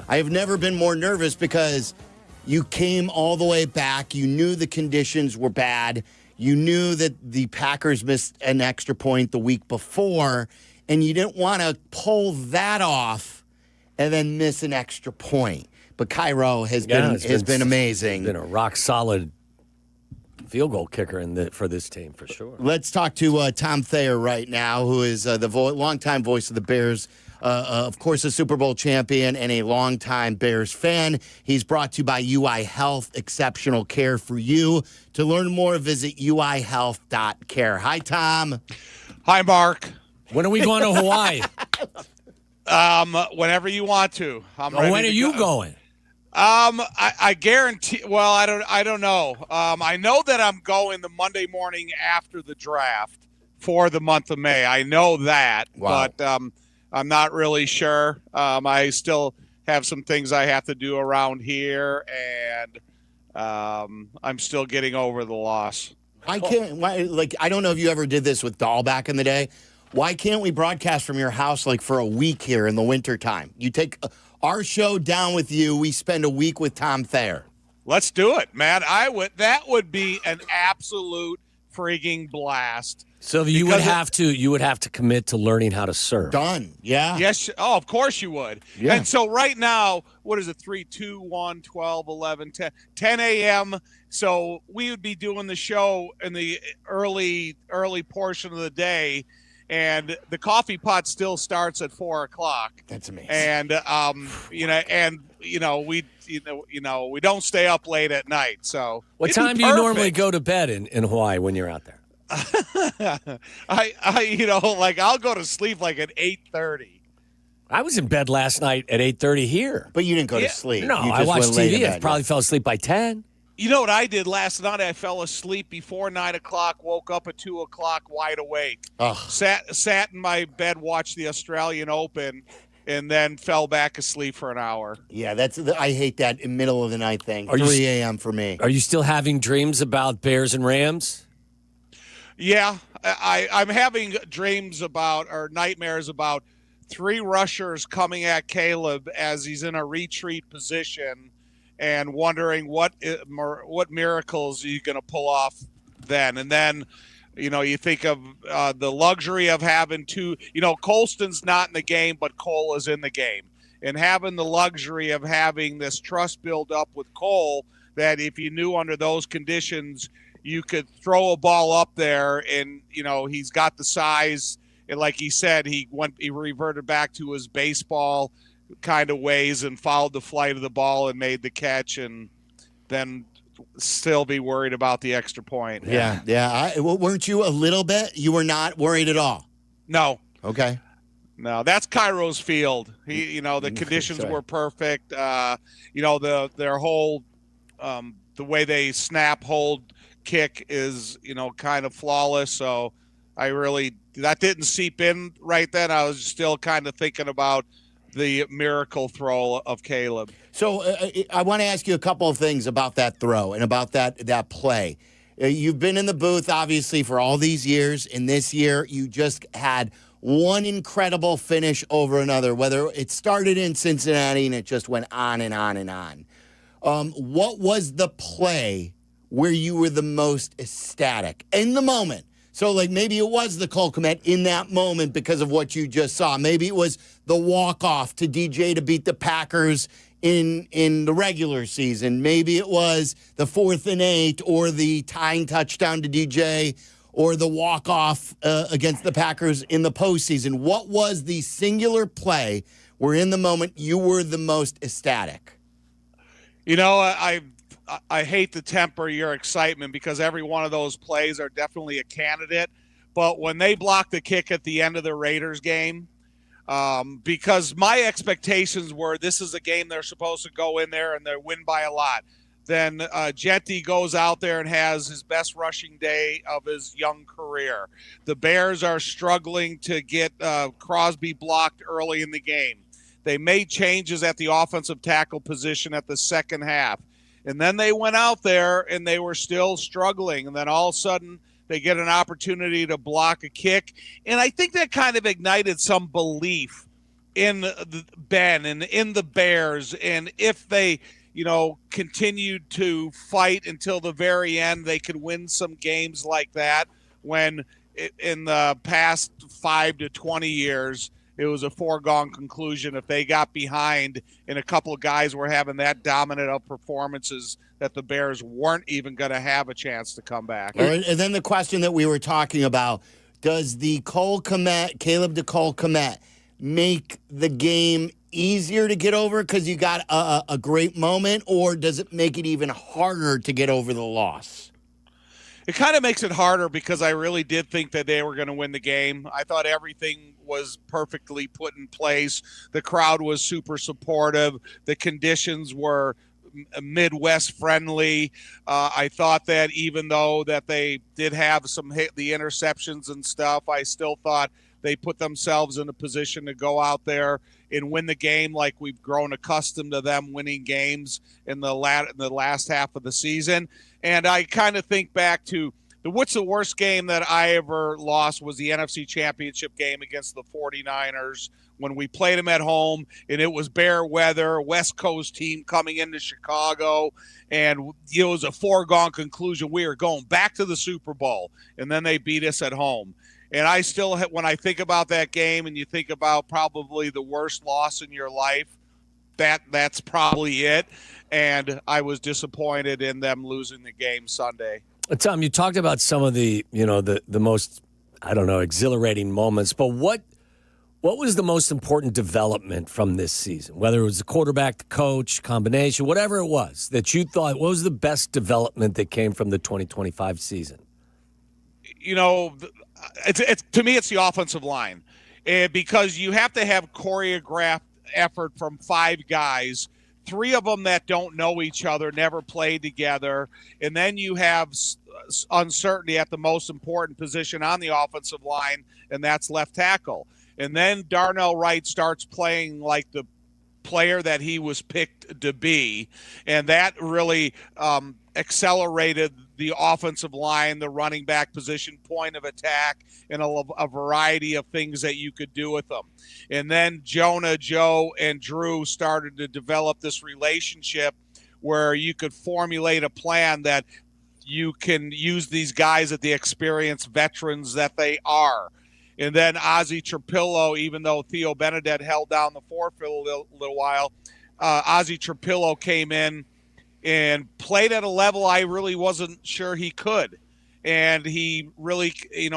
I have never been more nervous because you came all the way back. You knew the conditions were bad. You knew that the Packers missed an extra point the week before, and you didn't want to pull that off and then miss an extra point. But Cairo has been amazing. He's been a rock solid field goal kicker for this team for sure. Let's talk to Tom Thayer right now, who is the longtime voice of the Bears. Of course, a Super Bowl champion and a longtime Bears fan. He's brought to you by UI Health, exceptional care for you. To learn more, visit uihealth.care. Hi, Tom. Hi, Mark. When are we going to Hawaii? Whenever you want to. When are you going? I guarantee. Well, I don't know. I know that I'm going the Monday morning after the draft for the month of May. I know that, but I'm not really sure. I still have some things I have to do around here, and I'm still getting over the loss. I don't know if you ever did this with Dahl back in the day. Why can't we broadcast from your house for a week here in the wintertime? You take our show down with you. We spend a week with Tom Thayer. Let's do it, man. That would be an absolute freaking blast. So you would have to commit to learning how to surf. Done. Yeah. Yes. Oh, of course you would. Yeah. And so right now, what is it? 3, 2, 1, 12, 11, 10 a.m. So we would be doing the show in the early portion of the day, and the coffee pot still starts at 4 o'clock. That's amazing. And we don't stay up late at night. So What time do you normally go to bed in Hawaii when you're out there? I'll go to sleep like at 8:30. I was in bed last night at 8:30 here. But you didn't go to sleep. No, You I just watched went late TV. in I bed, probably fell asleep by 10. You know what I did last night? I fell asleep before 9 o'clock, woke up at 2 o'clock wide awake. Ugh. Sat in my bed, watched the Australian Open, and then fell back asleep for an hour. Yeah, I hate that in middle of the night thing. 3 a.m. for me. Are you still having dreams about Bears and Rams? Yeah, I'm having dreams about, or nightmares about, 3 rushers coming at Caleb as he's in a retreat position, and wondering what miracles are you going to pull off then. And then, you think of the luxury of having two. Colston's not in the game, but Cole is in the game, and having the luxury of having this trust build up with Cole, that if you knew under those conditions you could throw a ball up there, and he's got the size, and like he said, he reverted back to his baseball kind of ways and followed the flight of the ball and made the catch, and then still be worried about the extra point. Yeah. Weren't you a little bit? You were not worried at all? No. Okay. No, that's Cairo's field. The conditions were perfect. Their whole the way they snap, hold, kick is kind of flawless. So that didn't seep in right then. I was still kind of thinking about the miracle throw of Caleb. So I want to ask you a couple of things about that throw and about that play. You've been in the booth, obviously, for all these years, and this year you just had one incredible finish over another, whether it started in Cincinnati and it just went on and on and on. What was the play where you were the most ecstatic in the moment? So, maybe it was the Cole Kmet in that moment because of what you just saw. Maybe it was the walk-off to DJ to beat the Packers in the regular season. Maybe it was the 4th and 8 or the tying touchdown to DJ or the walk-off against the Packers in the postseason. What was the singular play where in the moment you were the most ecstatic? I hate to temper your excitement because every one of those plays are definitely a candidate. But when they blocked the kick at the end of the Raiders game, because my expectations were this is a game they're supposed to go in there and they win by a lot. Then Jetty goes out there and has his best rushing day of his young career. The Bears are struggling to get Crosby blocked early in the game. They made changes at the offensive tackle position at the second half. And then they went out there and they were still struggling. And then all of a sudden they get an opportunity to block a kick. And I think that kind of ignited some belief in Ben and in the Bears. And if they, continued to fight until the very end, they could win some games like that when in the past 5 to 20 years, it was a foregone conclusion if they got behind and a couple of guys were having that dominant of performances that the Bears weren't even going to have a chance to come back. All right, and then the question that we were talking about, does the Caleb to Cole Kmet make the game easier to get over because you got a great moment, or does it make it even harder to get over the loss? It kind of makes it harder because I really did think that they were going to win the game. I thought everything was perfectly put in place. The crowd was super supportive. The conditions were Midwest friendly. I thought that even though that they did have the interceptions and stuff, I still thought they put themselves in a position to go out there and win the game like we've grown accustomed to them winning games in the last half of the season. And I kind of think back to what's the worst game that I ever lost was the NFC Championship game against the 49ers when we played them at home, and it was bare weather, West Coast team coming into Chicago, and it was a foregone conclusion. We were going back to the Super Bowl, and then they beat us at home. And I still, when I think about that game and you think about probably the worst loss in your life, that's probably it. And I was disappointed in them losing the game Sunday. Tom, you talked about some of the, the most, exhilarating moments, but what was the most important development from this season? Whether it was the quarterback, the coach, combination, whatever it was that you thought, what was the best development that came from the 2025 season? It's to me, it's the offensive line, because you have to have choreographed effort from 5 guys, 3 of them that don't know each other, never played together, and then you have uncertainty at the most important position on the offensive line, and that's left tackle. And then Darnell Wright starts playing like the player that he was picked to be, and that really accelerated the offensive line, the running back position, point of attack, and a variety of things that you could do with them. And then Jonah, Joe, and Drew started to develop this relationship where you could formulate a plan that you can use these guys at the experienced veterans that they are. And then Ozzie Trapillo, even though Theo Benedette held down the fort for a little while, Ozzie Trapillo came in and played at a level I really wasn't sure he could. And he really,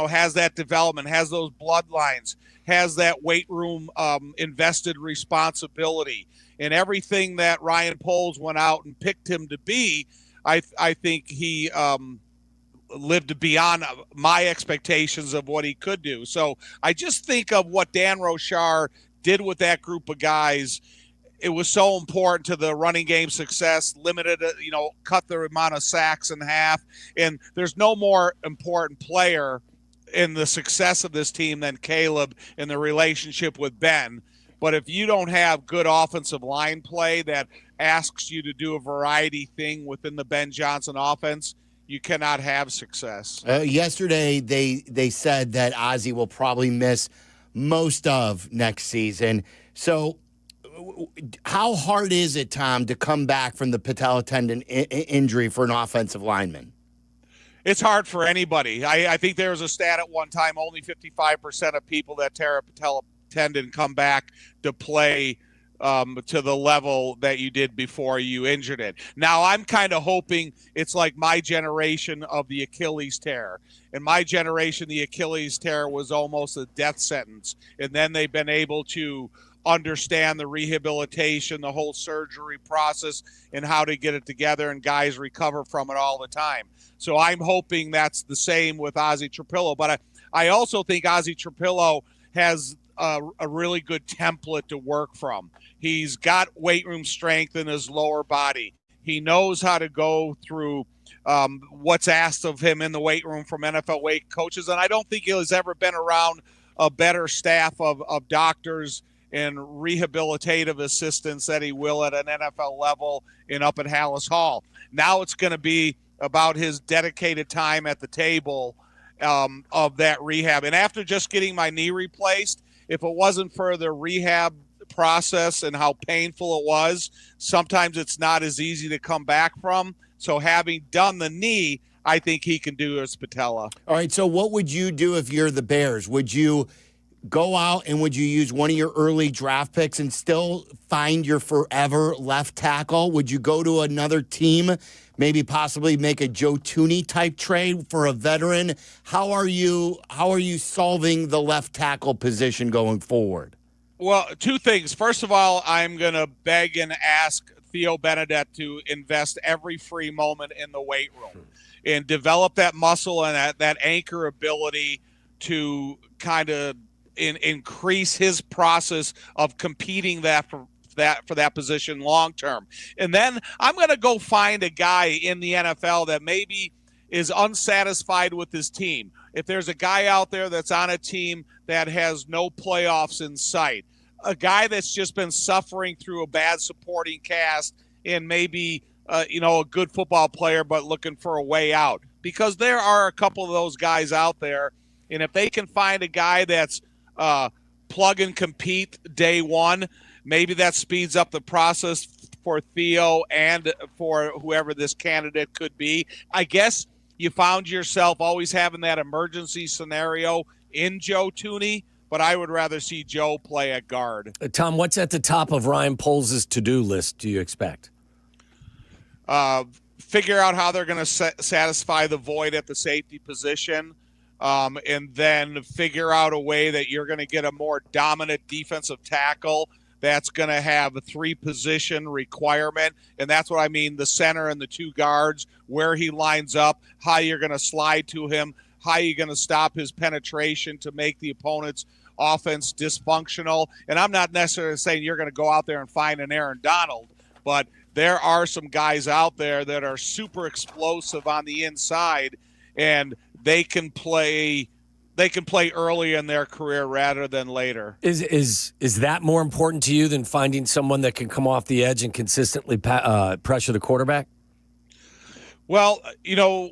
has that development, has those bloodlines, has that weight room invested responsibility. And everything that Ryan Poles went out and picked him to be, I think he lived beyond my expectations of what he could do. So I just think of what Dan Rochar did with that group of guys. It was so important to the running game success, limited, cut the amount of sacks in half. And there's no more important player in the success of this team than Caleb in the relationship with Ben. But if you don't have good offensive line play that asks you to do a variety thing within the Ben Johnson offense, you cannot have success. Yesterday, they said that Ozzie will probably miss most of next season. So how hard is it, Tom, to come back from the patella tendon injury for an offensive lineman? It's hard for anybody. I think there was a stat at one time, only 55% of people that tear a patella tendon come back to play to the level that you did before you injured it. Now, I'm kind of hoping it's like my generation of the Achilles tear. In my generation, the Achilles tear was almost a death sentence. And then they've been able to understand the rehabilitation, the whole surgery process, and how to get it together, and guys recover from it all the time. So I'm hoping that's the same with Ozzie Trapillo. But I also think Ozzie Trapillo has a really good template to work from. He's got weight room strength in his lower body. He knows how to go through what's asked of him in the weight room from NFL weight coaches. And I don't think he has ever been around a better staff of doctors and rehabilitative assistants that he will at an NFL level and up at Hallis Hall. Now it's going to be about his dedicated time at the table of that rehab. And after just getting my knee replaced, if it wasn't for the rehab process and how painful it was, sometimes it's not as easy to come back from. So having done the knee, I think he can do his patella. All right, so what would you do if you're the Bears? Would you go out and would you use one of your early draft picks and still find your forever left tackle? Would you go to another team, maybe possibly make a Joe Thuney type trade for a veteran? How are you solving the left tackle position going forward? Well, 2 things. First of all, I'm going to beg and ask Theo Benedette to invest every free moment in the weight room and develop that muscle and that anchor ability to kind of increase his process of competing for that position long term. And then I'm going to go find a guy in the NFL that maybe is unsatisfied with his team. If there's a guy out there that's on a team that has no playoffs in sight, a guy that's just been suffering through a bad supporting cast and maybe a good football player but looking for a way out, because there are a couple of those guys out there. And if they can find a guy that's plug and compete day one, maybe that speeds up the process for Theo and for whoever this candidate could be. I guess you found yourself always having that emergency scenario in Joe Thuney, but I would rather see Joe play at guard. Tom, what's at the top of Ryan Poles' to-do list, do you expect? Figure out how they're going to satisfy the void at the safety position, and then figure out a way that you're going to get a more dominant defensive tackle that's going to have a 3-position requirement, and that's what I mean, the center and the 2 guards, where he lines up, how you're going to slide to him, how you're going to stop his penetration to make the opponent's offense dysfunctional. And I'm not necessarily saying you're going to go out there and find an Aaron Donald, but there are some guys out there that are super explosive on the inside, and they can play early in their career rather than later. Is that more important to you than finding someone that can come off the edge and consistently pressure the quarterback? Well,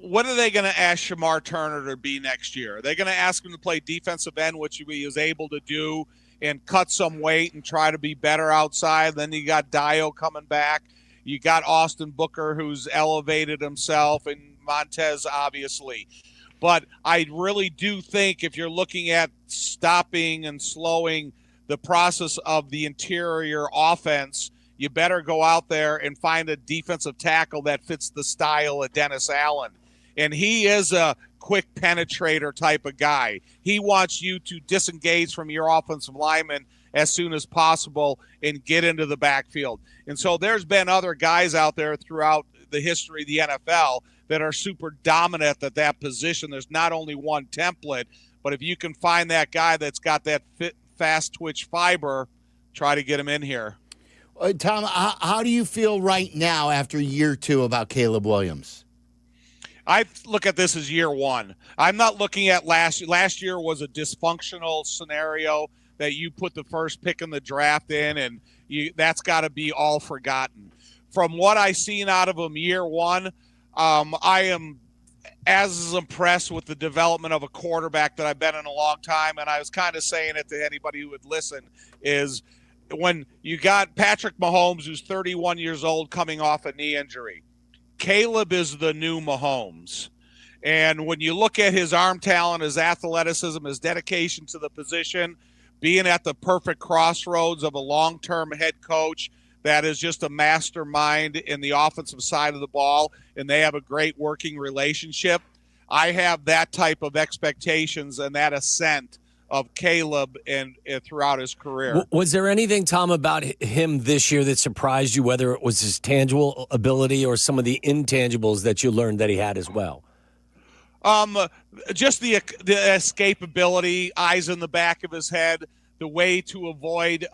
what are they going to ask Shamar Turner to be next year? Are they going to ask him to play defensive end, which he is able to do, and cut some weight and try to be better outside? Then you got Dio coming back. You got Austin Booker, who's elevated himself, and Montez, obviously. But I really do think if you're looking at stopping and slowing the process of the interior offense, you better go out there and find a defensive tackle that fits the style of Dennis Allen. And he is a quick penetrator type of guy. He wants you to disengage from your offensive lineman as soon as possible and get into the backfield. And so there's been other guys out there throughout the history of the NFL that are super dominant at that position. There's not only one template, but if you can find that guy that's got that fast twitch fiber, try to get him in here. Tom, how do you feel right now after year 2 about Caleb Williams? I look at this as year 1. I'm not looking at last year. Last year was a dysfunctional scenario that you put the first pick in the draft in, and that's got to be all forgotten. From what I've seen out of him year 1, I am as impressed with the development of a quarterback that I've been in a long time, and I was kind of saying it to anybody who would listen, is when you got Patrick Mahomes, who's 31 years old, coming off a knee injury. Caleb is the new Mahomes. And when you look at his arm talent, his athleticism, his dedication to the position, being at the perfect crossroads of a long-term head coach that is just a mastermind in the offensive side of the ball, and they have a great working relationship, I have that type of expectations and that ascent of Caleb and throughout his career. Was there anything, Tom, about him this year that surprised you, whether it was his tangible ability or some of the intangibles that you learned that he had as well? Just the escapability, eyes in the back of his head, the way to avoid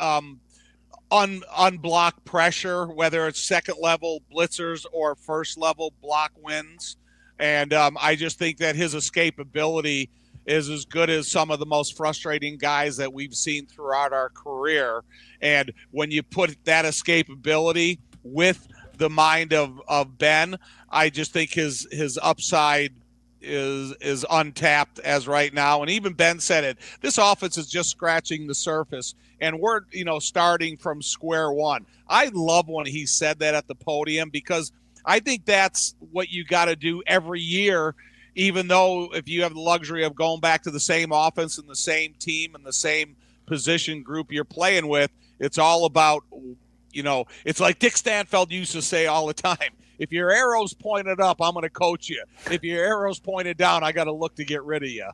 unblocked pressure, whether it's second-level blitzers or first-level block wins. And I just think that his escapability is as good as some of the most frustrating guys that we've seen throughout our career. And when you put that escapability with the mind of Ben, I just think his upside is untapped as right now. And even Ben said it, this offense is just scratching the surface, and we're starting from square one. I love when he said that at the podium, because I think that's what you got to do every year, even though if you have the luxury of going back to the same offense and the same team and the same position group you're playing with, it's all about, it's like Dick Stanfeld used to say all the time, if your arrow's pointed up, I'm going to coach you. If your arrow's pointed down, I got to look to get rid of you.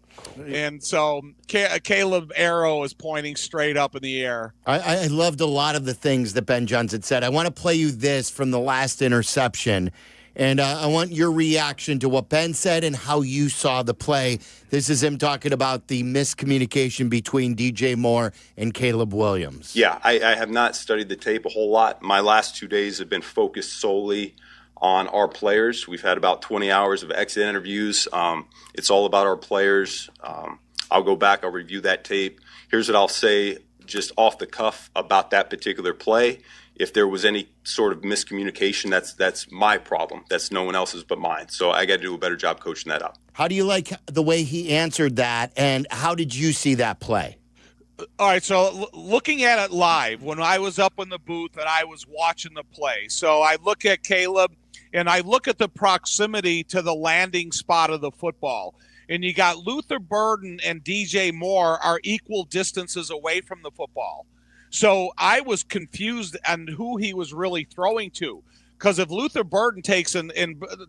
And so Caleb arrow is pointing straight up in the air. I loved a lot of the things that Ben Johnson said. I want to play you this from the last interception, and I want your reaction to what Ben said and how you saw the play. This is him talking about the miscommunication between DJ Moore and Caleb Williams. Yeah, I have not studied the tape a whole lot. My last 2 days have been focused solely on our players. We've had about 20 hours of exit interviews. It's all about our players. I'll go back, I'll review that tape. Here's what I'll say. just off the cuff about that particular play. If there was any sort of miscommunication, that's my problem. That's no one else's but mine. So I got to do a better job coaching that up. How do you like the way he answered that, and how did you see that play? All right, so looking at it live, when I was up in the booth and I was watching the play, so I look at Caleb and I look at the proximity to the landing spot of the football. And you got Luther Burden and DJ Moore are equal distances away from the football. So I was confused on who he was really throwing to. Because if Luther Burden takes, and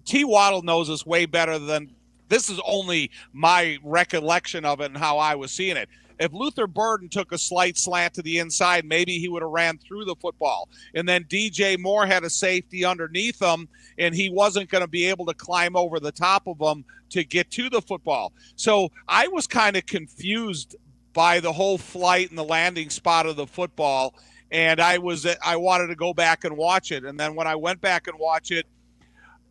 T. Waddle knows this way better than, this is only my recollection of it and how I was seeing it. If Luther Burden took a slight slant to the inside, maybe he would have ran through the football. And then DJ Moore had a safety underneath him, and he wasn't going to be able to climb over the top of him to get to the football. So I was kind of confused by the whole flight and the landing spot of the football, and I wanted to go back and watch it. And then when I went back and watched it,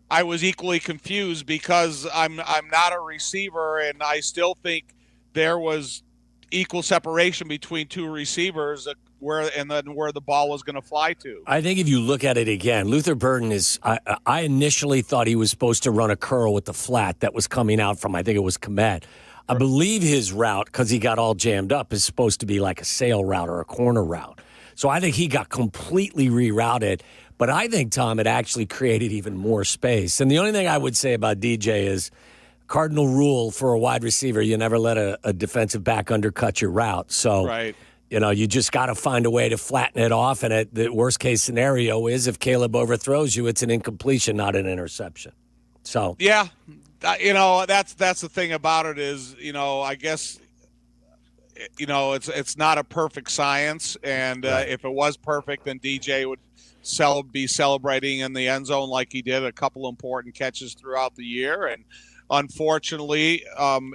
I was equally confused because I'm not a receiver, and I still think there was equal separation between two receivers where the ball was going to fly to. I think if you look at it again, Luther Burden is, I initially thought he was supposed to run a curl with the flat that was coming out from, I think it was Komet. I believe his route, because he got all jammed up, is supposed to be like a sail route or a corner route. So I think he got completely rerouted. But I think, Tom, it actually created even more space. And the only thing I would say about DJ is cardinal rule for a wide receiver, you never let a defensive back undercut your route. So, right. You just got to find a way to flatten it off. And the worst-case scenario is if Caleb overthrows you, it's an incompletion, not an interception. So yeah. That's the thing about it is, I guess, it's not a perfect science. And if it was perfect, then DJ would be celebrating in the end zone like he did a couple important catches throughout the year. And unfortunately,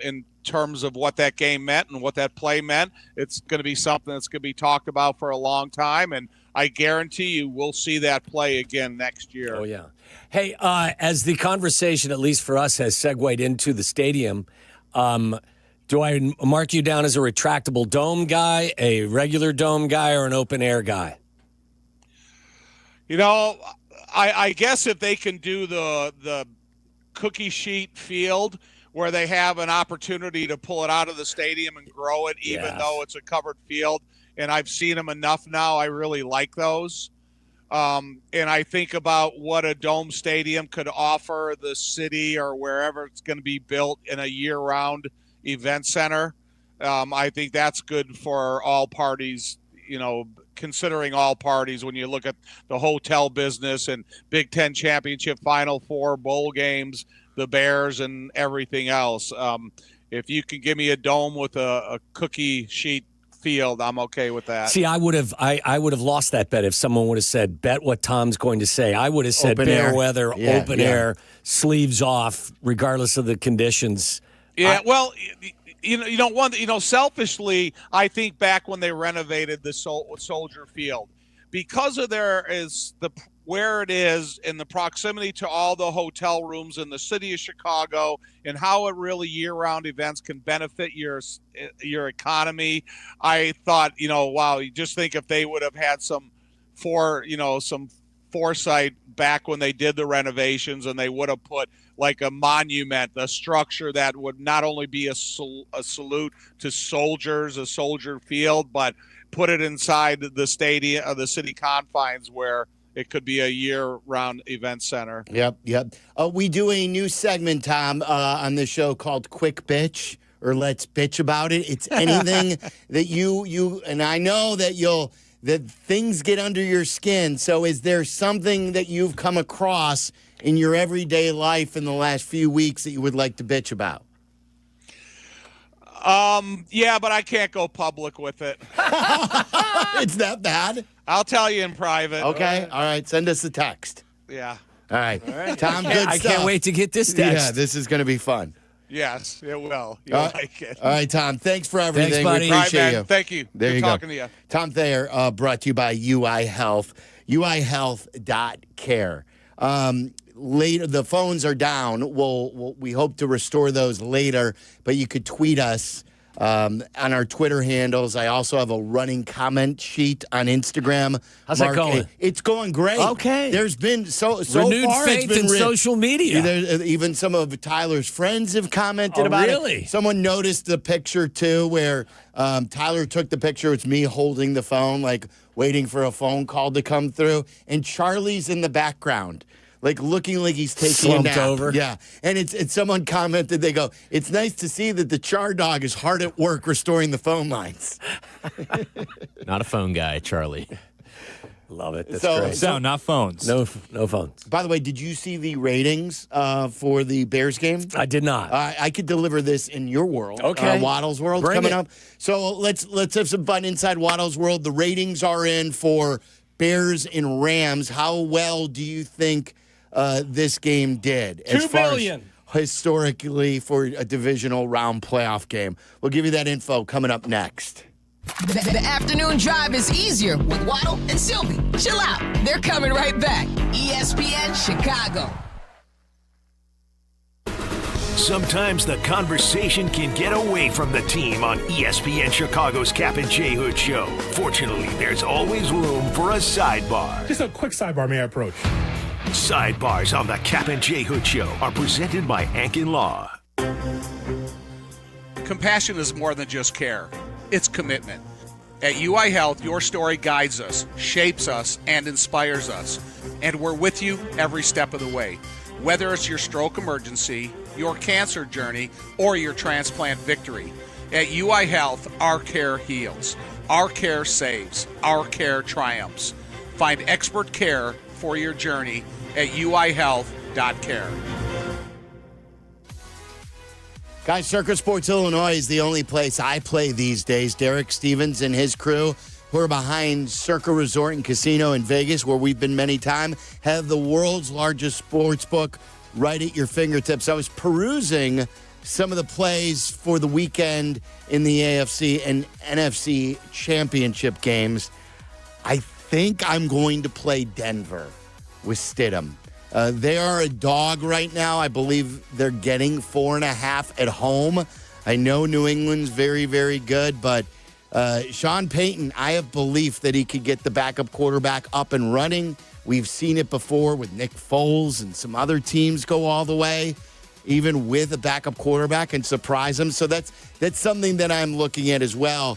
in terms of what that game meant and what that play meant, it's going to be something that's going to be talked about for a long time. And I guarantee you we'll see that play again next year. Oh, yeah. Hey, as the conversation, at least for us, has segued into the stadium, do I mark you down as a retractable dome guy, a regular dome guy, or an open air guy? I guess if they can do the cookie sheet field where they have an opportunity to pull it out of the stadium and grow it, even though it's a covered field, and I've seen them enough now, I really like those. And I think about what a dome stadium could offer the city or wherever it's going to be built in a year-round event center. I think that's good for all parties, considering all parties when you look at the hotel business and Big Ten championship, Final Four, bowl games, the Bears, and everything else. If you can give me a dome with a cookie sheet field, I'm okay with that. See, I would have lost that bet if someone would have said, bet what Tom's going to say. I would have said bare weather, open air, sleeves off, regardless of the conditions. Yeah, selfishly, I think back when they renovated the Soldier Field, because of where it is and the proximity to all the hotel rooms in the city of Chicago and how it really year-round events can benefit your economy. I thought, wow, you just think if they would have had some foresight back when they did the renovations, and they would have put like a monument, a structure that would not only be a salute to soldiers, a soldier field, but put it inside the stadium of the city confines where it could be a year-round event center. Yep. We do a new segment, Tom, on the show called Quick Bitch, or Let's Bitch About It. It's anything that you and I know that things get under your skin. So is there something that you've come across in your everyday life in the last few weeks that you would like to bitch about? Yeah, but I can't go public with it. It's that bad? I'll tell you in private. Okay. All right. Send us a text. Yeah. All right. Tom, good stuff. I can't wait to get this text. Yeah, this is going to be fun. Yes, it will. You'll like it. All right, Tom. Thanks for everything. Thanks, buddy. We appreciate you. Thank you. There Good you talking go. to you. Tom Thayer, brought to you by UI Health. UIHealth.care. Later, the phones are down. We hope to restore those later, but you could tweet us on our Twitter handles. I also have a running comment sheet on Instagram. How's that going? It's going great. Okay. There's been so renewed far, faith it's been in social media. Even some of Tyler's friends have commented about it. Someone noticed the picture, too, where Tyler took the picture. It's me holding the phone, like waiting for a phone call to come through. And Charlie's in the background, like looking like he's taking slumped a nap. over. Yeah. And it's someone commented, they go, it's nice to see that the Char Dog is hard at work restoring the phone lines. Not a phone guy, Charlie. Love it. That's So- great. So, not phones. No phones. By the way, did you see the ratings for the Bears game? I did not. I could deliver this in your world. Okay. Waddle's World Bring coming it. up. So let's have some fun inside Waddle's World. The ratings are in for Bears and Rams. How well do you think this game did? as 2 far as billion. historically for a divisional round playoff game? We'll give you that info coming up next. The afternoon drive is easier with Waddle and Silvy. Chill out. They're coming right back. ESPN Chicago. Sometimes the conversation can get away from the team on ESPN Chicago's Kap and J Hood show. Fortunately, there's always room for a sidebar. Just a quick sidebar, may I approach? Sidebars on the Kap and J Hood show are presented by Hankin Law. Compassion is more than just care. It's commitment. At UI Health, your story guides us, shapes us, and inspires us. And we're with you every step of the way. Whether it's your stroke emergency, your cancer journey, or your transplant victory. At UI Health, our care heals. Our care saves. Our care triumphs. Find expert care for your journey at uihealth.care. Guys, Circus Sports Illinois is the only place I play these days. Derek Stevens and his crew, who are behind Circa Resort and Casino in Vegas, where we've been many times, have the world's largest sports book right at your fingertips. I was perusing some of the plays for the weekend in the AFC and NFC championship games. I think I'm going to play Denver with Stidham. They are a dog right now. I believe they're getting 4.5 at home. I know New England's very, very good, but Sean Payton, I have belief that he could get the backup quarterback up and running. We've seen it before with Nick Foles and some other teams go all the way, even with a backup quarterback, and surprise them. So that's something that I'm looking at as well.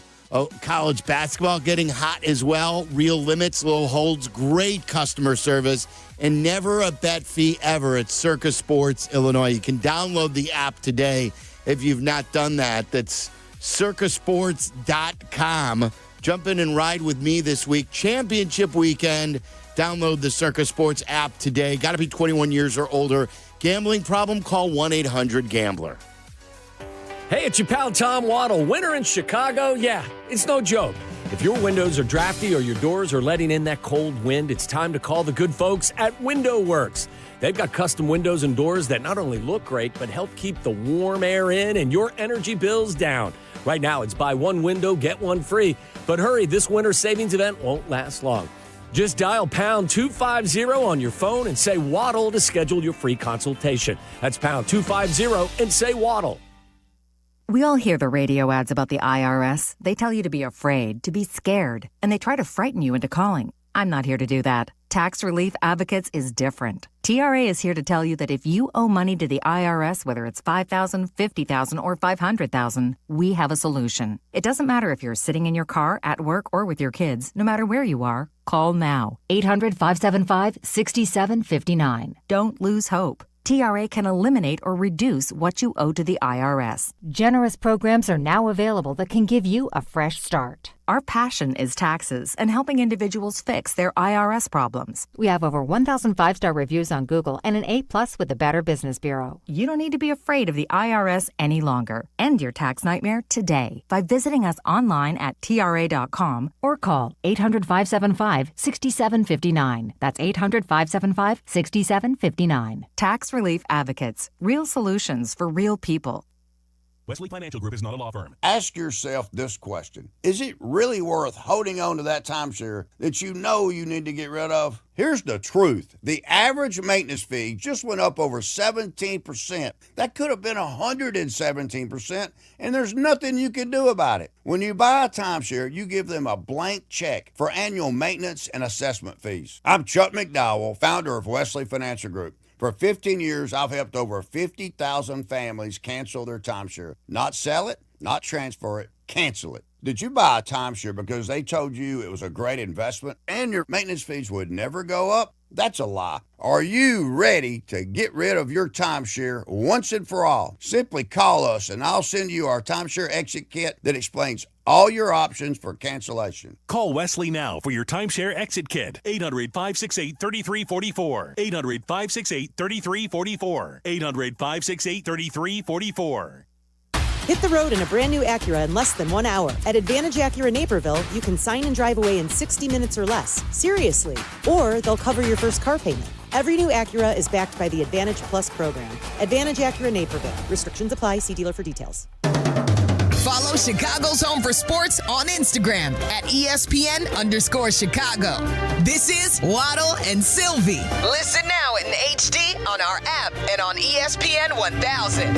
College basketball getting hot as well. Real limits, low holds, great customer service, and never a bet fee ever at Circus Sports Illinois. You can download the app today if you've not done that. That's circusports.com. Jump in and ride with me this week. Championship weekend. Download the Circus Sports app today. Got to be 21 years or older. Gambling problem? Call 1-800-GAMBLER. Hey, it's your pal Tom Waddle. Winter in Chicago? Yeah, it's no joke. If your windows are drafty or your doors are letting in that cold wind, it's time to call the good folks at Window Works. They've got custom windows and doors that not only look great, but help keep the warm air in and your energy bills down. Right now, it's buy one window, get one free. But hurry, this winter savings event won't last long. Just dial pound 250 on your phone and say Waddle to schedule your free consultation. That's pound 250 and say Waddle. We all hear the radio ads about the IRS. They tell you to be afraid, to be scared, and they try to frighten you into calling. I'm not here to do that. Tax Relief Advocates is different. TRA is here to tell you that if you owe money to the IRS, whether it's $5,000, $50,000, or $500,000, we have a solution. It doesn't matter if you're sitting in your car, at work, or with your kids. No matter where you are, call now. 800-575-6759. Don't lose hope. TRA can eliminate or reduce what you owe to the IRS. Generous programs are now available that can give you a fresh start. Our passion is taxes and helping individuals fix their IRS problems. We have over 1,000 5-star reviews on Google and an A+ with the Better Business Bureau. You don't need to be afraid of the IRS any longer. End your tax nightmare today by visiting us online at TRA.com or call 800-575-6759. That's 800-575-6759. Tax Relief Advocates. Real solutions for real people. Wesley Financial Group is not a law firm. Ask yourself this question. Is it really worth holding on to that timeshare that you know you need to get rid of? Here's the truth. The average maintenance fee just went up over 17%. That could have been 117%, and there's nothing you can do about it. When you buy a timeshare, you give them a blank check for annual maintenance and assessment fees. I'm Chuck McDowell, founder of Wesley Financial Group. For 15 years, I've helped over 50,000 families cancel their timeshare. Not sell it, not transfer it, cancel it. Did you buy a timeshare because they told you it was a great investment and your maintenance fees would never go up? That's a lie. Are you ready to get rid of your timeshare once and for all? Simply call us and I'll send you our timeshare exit kit that explains all your options for cancellation. Call Wesley now for your timeshare exit kit. 800-568-3344. 800-568-3344. 800-568-3344. Hit the road in a brand new Acura in less than 1 hour. At Advantage Acura Naperville, you can sign and drive away in 60 minutes or less. Seriously. Or they'll cover your first car payment. Every new Acura is backed by the Advantage Plus program. Advantage Acura Naperville. Restrictions apply. See dealer for details. Follow Chicago's Home for Sports on Instagram at ESPN_Chicago. This is Waddle and Silvy. Listen now in HD on our app and on ESPN 1000.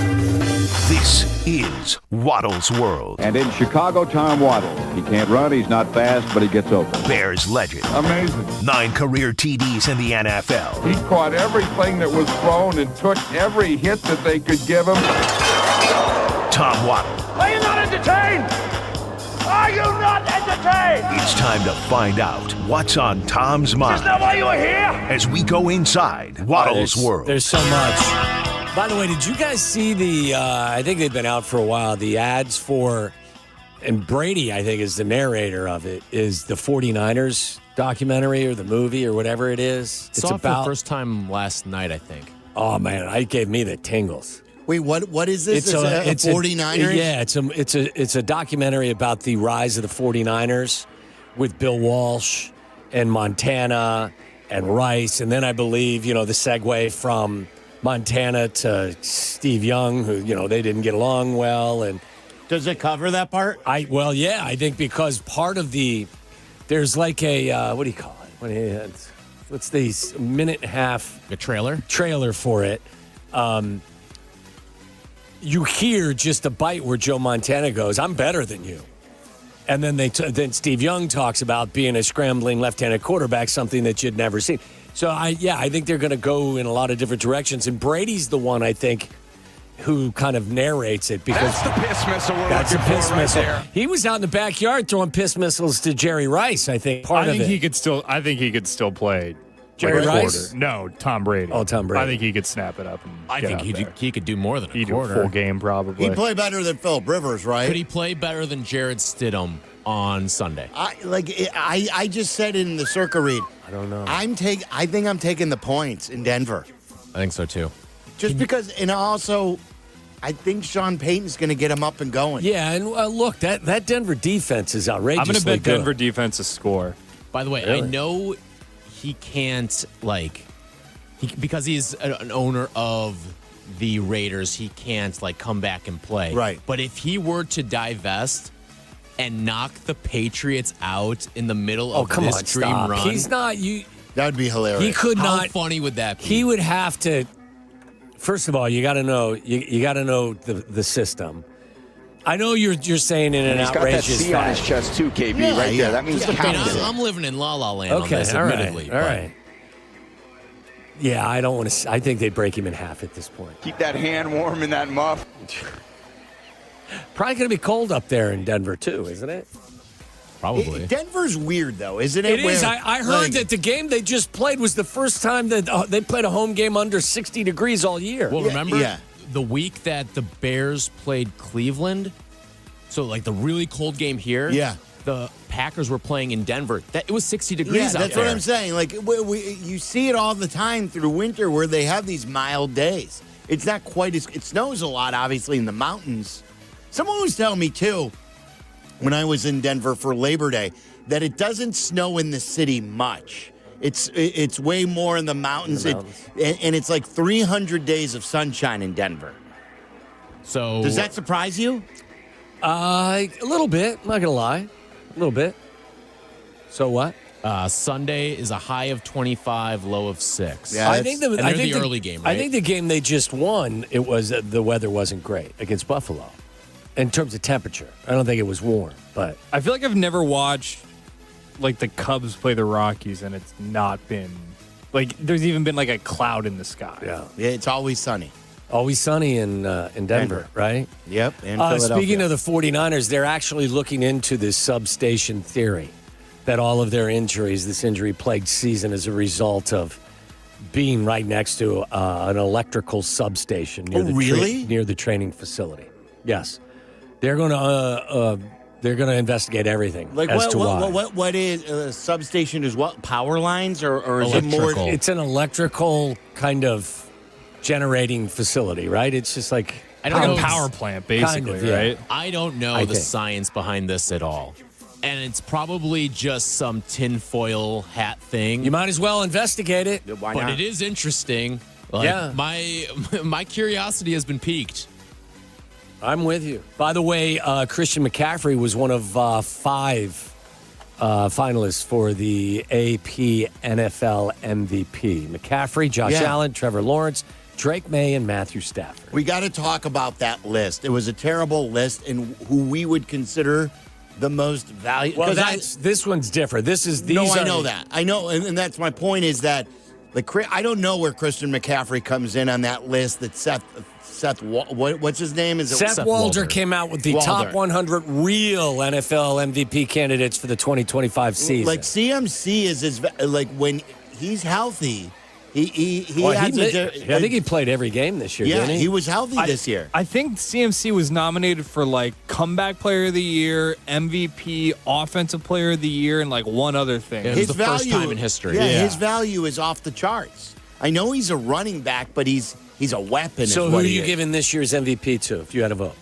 This is Waddle's World. And in Chicago, Tom Waddle. He can't run, he's not fast, but he gets open. Bears legend. Amazing. 9 career TDs in the NFL. He caught everything that was thrown and took every hit that they could give him. Tom Waddle. Are you not entertained? Are you not entertained? It's time to find out what's on Tom's mind. Is that why you were here? As we go inside Waddle's World. There's so much. By the way, did you guys see the, I think they've been out for a while, the ads for, and Brady, I think, is the narrator of it, is the 49ers documentary or the movie or whatever it is. It's about for the first time last night, I think. Oh, man, it gave me the tingles. Wait, what is this? It's a 49ers? Yeah, it's a documentary about the rise of the 49ers with Bill Walsh and Montana and Rice. And then I believe, the segue from Montana to Steve Young, who, they didn't get along well. And does it cover that part? I think because part of there's like a, what do you call it? What's the minute and a half? A trailer? Trailer for it. You hear just a bite where Joe Montana goes, "I'm better than you," and then then Steve Young talks about being a scrambling left-handed quarterback, something that you'd never seen. So I think they're going to go in a lot of different directions, and Brady's the one I think who kind of narrates it because that's the piss missile we're that's looking a piss for right missile. there. He was out in the backyard throwing piss missiles to Jerry Rice. I think I think he could still play. Jerry Rice? No, Tom Brady. Oh, Tom Brady. I think he could snap it up. And I think he could do more than a quarter. Do a full game, probably. He'd play better than Phillip Rivers, right? Could he play better than Jared Stidham on Sunday? I just said it in the circa read. I don't know. I think I'm taking the points in Denver. I think so, too. Just because, and also, I think Sean Payton's going to get him up and going. Yeah, and look, that Denver defense is outrageously I'm going to bet good. Denver defense to score. By the way, Really? I know he can't, because he's an owner of the Raiders, he can't, come back and play. Right. But if he were to divest and knock the Patriots out in the middle of this dream run. He's not, that would be hilarious. He could How not. funny would that be? He would have to. First of all, you got to know. You got to know the system. I know you're saying in an outrageous He's got that C on his chest too, KB, right there. That means I'm living in La La Land on this, admittedly. All right. Yeah, I don't want to. I think they'd break him in half at this point. Keep that hand warm in that muff. Probably going to be cold up there in Denver too, isn't it? Probably. Denver's weird though, isn't it? It is. I heard that the game they just played was the first time that they played a home game under 60 degrees all year. Well, remember the week that the Bears played Cleveland? So, the really cold game here? Yeah. The Packers were playing in Denver. It was 60 degrees out there. That's what I'm saying. You see it all the time through winter where they have these mild days. It's not quite as... It snows a lot, obviously, in the mountains. Someone was telling me, too, when I was in Denver for Labor Day, that it doesn't snow in the city much. It's way more in the mountains. And it's 300 days of sunshine in Denver. So Does that surprise you? A little bit. I'm not gonna lie, a little bit. So what? Sunday is a high of 25, low of 6. Yeah, I think the early game, right? I think the game they just won, it was the weather wasn't great against Buffalo. In terms of temperature, I don't think it was warm, but I feel like I've never watched like the Cubs play the Rockies, and it's not been like there's even been like a cloud in the sky. yeah, It's always sunny. always sunny in Denver, right? Yep. And Philadelphia. Speaking of the 49ers, they're actually looking into this substation theory that all of their injuries, this injury-plagued season, is a result of being right next to an electrical substation near near the training facility. Yes, they're going to investigate everything Like as to why. what is substation? Is what power lines or is it more? It's an electrical kind of generating facility, right? It's just like I don't know. A power plant, basically, kind of, yeah. right? I don't know the science behind this at all. And it's probably just some tinfoil hat thing. You might as well investigate it. Why But not? it is interesting. Like, Yeah. my curiosity has been piqued. I'm with you. By the way, Christian McCaffrey was one of 5 finalists for the AP NFL MVP. McCaffrey, Josh Allen, Trevor Lawrence, Drake May, and Matthew Stafford. We got to talk about that list. It was a terrible list, and who we would consider the most valuable. Well, this one's different. I know that. I know, and that's my point. Is that I don't know where Christian McCaffrey comes in on that list. That what's his name? Is it Seth Walder came out with the top 100 real NFL MVP candidates for the 2025 season. Like CMC is when he's healthy. I think he played every game this year, didn't he? He was healthy this year. I think CMC was nominated for like comeback player of the year, MVP, offensive player of the year, and like one other thing. It was the first time in history. Yeah, his value is off the charts. I know he's a running back, but he's a weapon. So who are you giving this year's MVP to if you had a vote?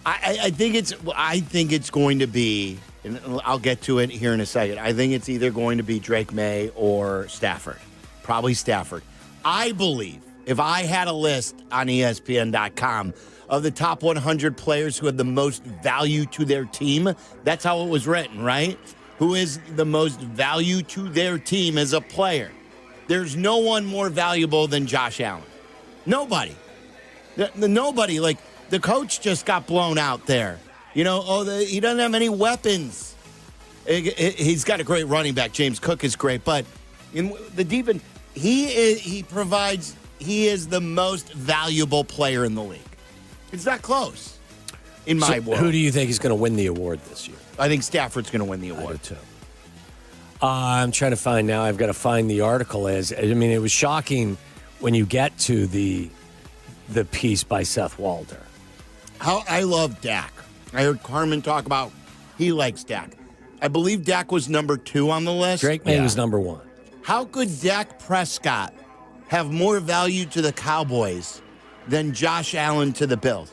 I think it's going to be, and I'll get to it here in a second. I think it's either going to be Drake May or Stafford. Probably Stafford. I believe if I had a list on ESPN.com of the top 100 players who had the most value to their team, that's how it was written, right? Who is the most value to their team as a player? There's no one more valuable than Josh Allen. Nobody. Nobody. Like, the coach just got blown out there. He doesn't have any weapons. He's got a great running back. James Cook is great. But in the defense, he is the most valuable player in the league. It's not close in my world. Who do you think is going to win the award this year? I think Stafford's going to win the award. I do too. I'm trying to find now. I've got to find the article. It was shocking when you get to the piece by Seth Walder. I love Dak. I heard Carmen talk about he likes Dak. I believe Dak was number 2 on the list. Drake May was number 1. How could Dak Prescott have more value to the Cowboys than Josh Allen to the Bills?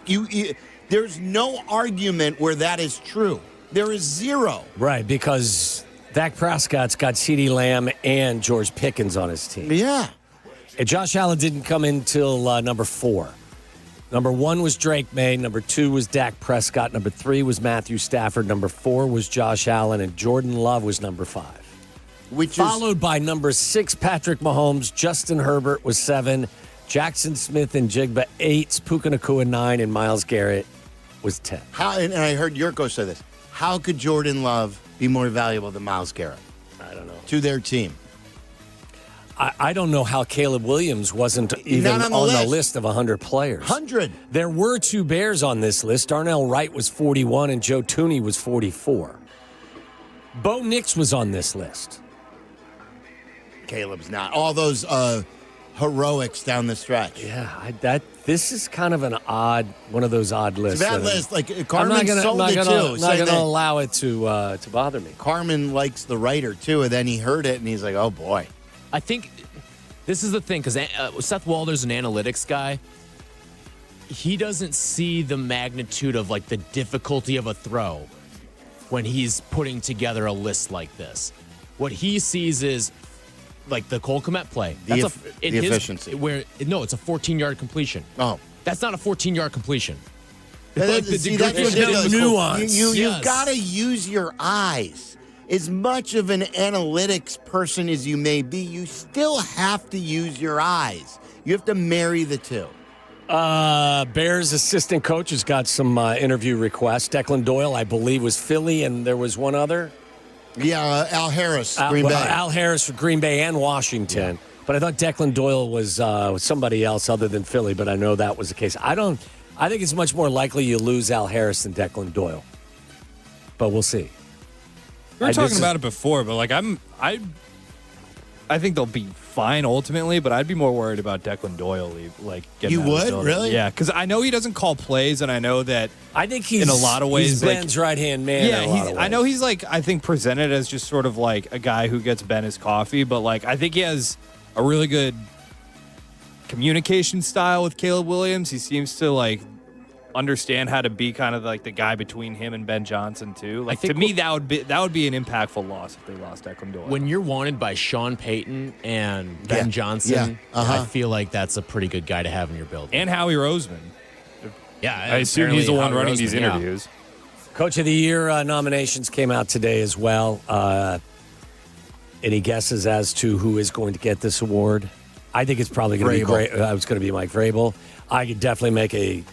There's no argument where that is true. There is zero. Right, because Dak Prescott's got CeeDee Lamb and George Pickens on his team. Yeah. And Josh Allen didn't come in till number 4. Number 1 was Drake May. Number 2 was Dak Prescott. Number 3 was Matthew Stafford. Number 4 was Josh Allen. And Jordan Love was number 5. Followed by number 6, Patrick Mahomes. Justin Herbert was 7. Jackson Smith and Jigba 8. Puka Nacua 9. And Myles Garrett was 10. And I heard Jurko say this. How could Jordan Love be more valuable than Myles Garrett? I don't know. To their team. I don't know how Caleb Williams wasn't even on the list of 100 players. 100. There were 2 Bears on this list. Darnell Wright was 41 and Joe Tooney was 44. Bo Nix was on this list. Caleb's not. All those heroics down the stretch. Yeah, this is kind of one of those odd lists. It's a bad list. Like Carmen I'm not going to allow it to bother me. Carmen likes the writer too, and then he heard it and he's like, "Oh boy." I think this is the thing, because Seth Walder's an analytics guy. He doesn't see the magnitude of like the difficulty of a throw when he's putting together a list like this. What he sees is like the Cole Kmet play. The efficiency. It's a 14-yard completion. Oh. That's not a 14-yard completion. That's ridiculous. Nuance. You've got to use your eyes. As much of an analytics person as you may be, you still have to use your eyes. You have to marry the two. Bears assistant coach has got some interview requests. Declan Doyle, I believe, was Philly, and there was one other. Yeah, Al Harris, Green Bay. Al Harris for Green Bay and Washington. Yeah. But I thought Declan Doyle was somebody else other than Philly, but I know that was the case. I think it's much more likely you lose Al Harris than Declan Doyle. But we'll see. We were talking about it before, but I think they'll be fine ultimately, but I'd be more worried about Declan Doyle. Getting you would really? Yeah, because I know he doesn't call plays, and I know that. I think he's in a lot of ways he's Ben's right-hand man. Yeah, I know he's I think presented as just sort of like a guy who gets Ben his coffee, but I think he has a really good communication style with Caleb Williams. He seems to understand how to be kind of the guy between him and Ben Johnson too. To me, that would be an impactful loss if they lost Declan Doyle. When you're wanted by Sean Payton and Ben Johnson, I feel like that's a pretty good guy to have in your building. And Howie Roseman. Yeah, I assume he's the one running these interviews. Coach of the Year nominations came out today as well. Any guesses as to who is going to get this award? I think it's probably going to be it's going to be Mike Vrabel. I could definitely make a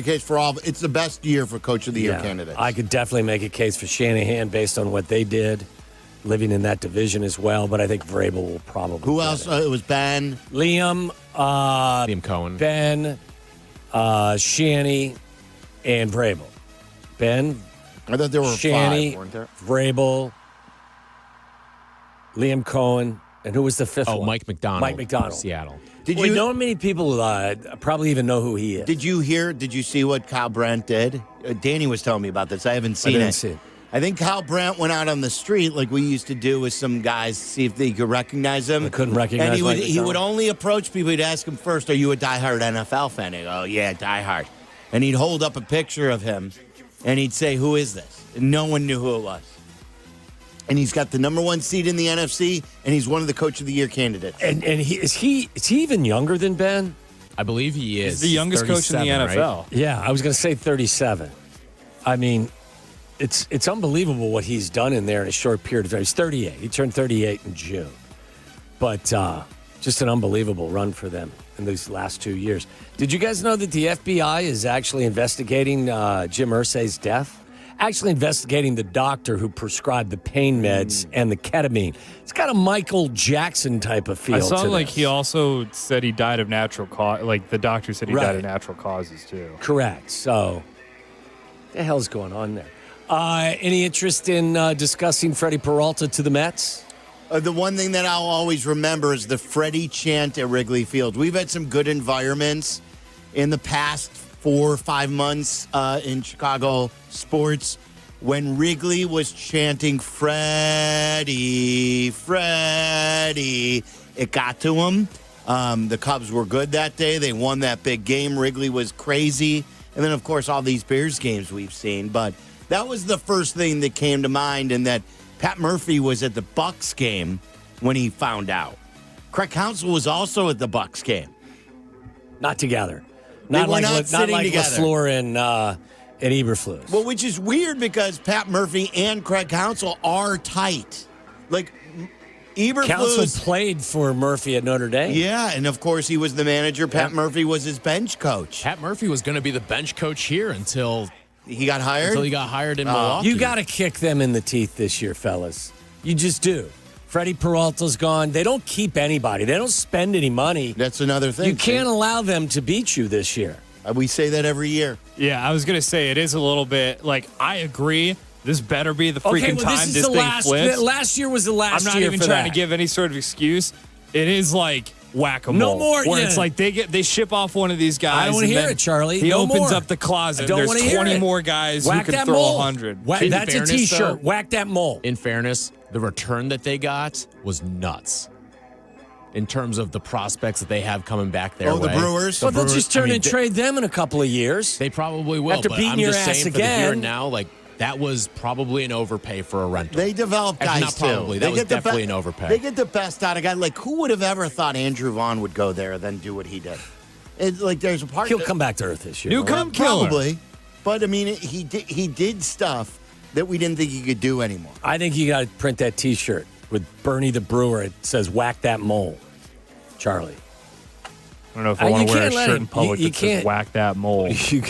case for all. It's the best year for Coach of the Year candidates. I could definitely make a case for Shanahan based on what they did, living in that division as well. But I think Vrabel will probably. Who else? It was Ben, Liam Cohen, Ben, Shanny, and Vrabel. Ben, I thought there were Shanny, 5, weren't there? Vrabel, Liam Cohen, and who was the fifth one? Mike McDonald. Mike McDonald. Seattle. Did you know many people probably even know who he is? Did you see what Kyle Brandt did? Danny was telling me about this. I haven't seen I didn't it. see it. I think Kyle Brandt went out on the street like we used to do with some guys to see if they could recognize him. I couldn't recognize And Mike he would only approach people. He'd ask him first, "Are you a diehard NFL fan?" He'd go, "Oh, yeah, diehard." And he'd hold up a picture of him, and he'd say, "Who is this?" And no one knew who it was. And he's got the number 1 seed in the NFC, and he's one of the Coach of the Year candidates. And is he even younger than Ben? I believe he is. He's the youngest coach in the NFL. Right? Yeah, I was going to say 37. I mean, it's unbelievable what he's done in there in a short period of time. He's 38. He turned 38 in June. But just an unbelievable run for them in these last 2 years. Did you guys know that the FBI is actually investigating Jim Irsay's death? Actually investigating the doctor who prescribed the pain meds and the ketamine. It's got a Michael Jackson type of feel. I saw to this. he also said he died of natural cause. The doctor said he died of natural causes too. Correct. So, what the hell's going on there? Any interest in discussing Freddie Peralta to the Mets? The one thing that I'll always remember is the Freddie chant at Wrigley Field. We've had some good environments in the past 4 or 5 months in Chicago sports when Wrigley was chanting Freddie, Freddie. It got to him. The Cubs were good that day. They won that big game. Wrigley was crazy. And then, of course, all these Bears games we've seen. But that was the first thing that came to mind, and that Pat Murphy was at the Bucks game when he found out. Craig Counsell was also at the Bucks game. Not together. Not like LaFleur and Eberflus. Well, which is weird because Pat Murphy and Craig Counsell are tight. Eberflus Counsell played for Murphy at Notre Dame. Yeah, and of course he was the manager. Pat Murphy was his bench coach. Pat Murphy was going to be the bench coach here until he got hired. Until he got hired in Milwaukee. You got to kick them in the teeth this year, fellas. You just do. Freddie Peralta's gone. They don't keep anybody. They don't spend any money. That's another thing. You can't allow them to beat you this year. We say that every year. Yeah, I was going to say it is a little bit I agree. This better be the freaking time this thing flips. Last year was the last year. I'm not even trying to give any sort of excuse. It is like whack-a-mole. No more. Where it's they ship off one of these guys. I don't want to hear it, Charlie. He opens more. up the closet. There's 20 more guys Whack who can that throw mole. 100. That's a T-shirt. Though, whack that mole. In fairness, the return that they got was nuts. In terms of the prospects that they have coming back their way. The Brewers? Well, they'll just turn and trade them in a couple of years. They probably will. After beating your ass saying again. For the here and now, that was probably an overpay for a rental. They develop guys, not probably. Too. That was definitely an overpay. They get the best out of guys. Who would have ever thought Andrew Vaughn would go there and then do what he did? It's like there's a part. He'll come back to earth this year. Newcomb killer. Probably. But, I mean, he did stuff that we didn't think he could do anymore. I think you got to print that T-shirt with Bernie the Brewer. It says, whack that mole, Charlie. I don't know if I want to wear a shirt in public that says whack that mole. You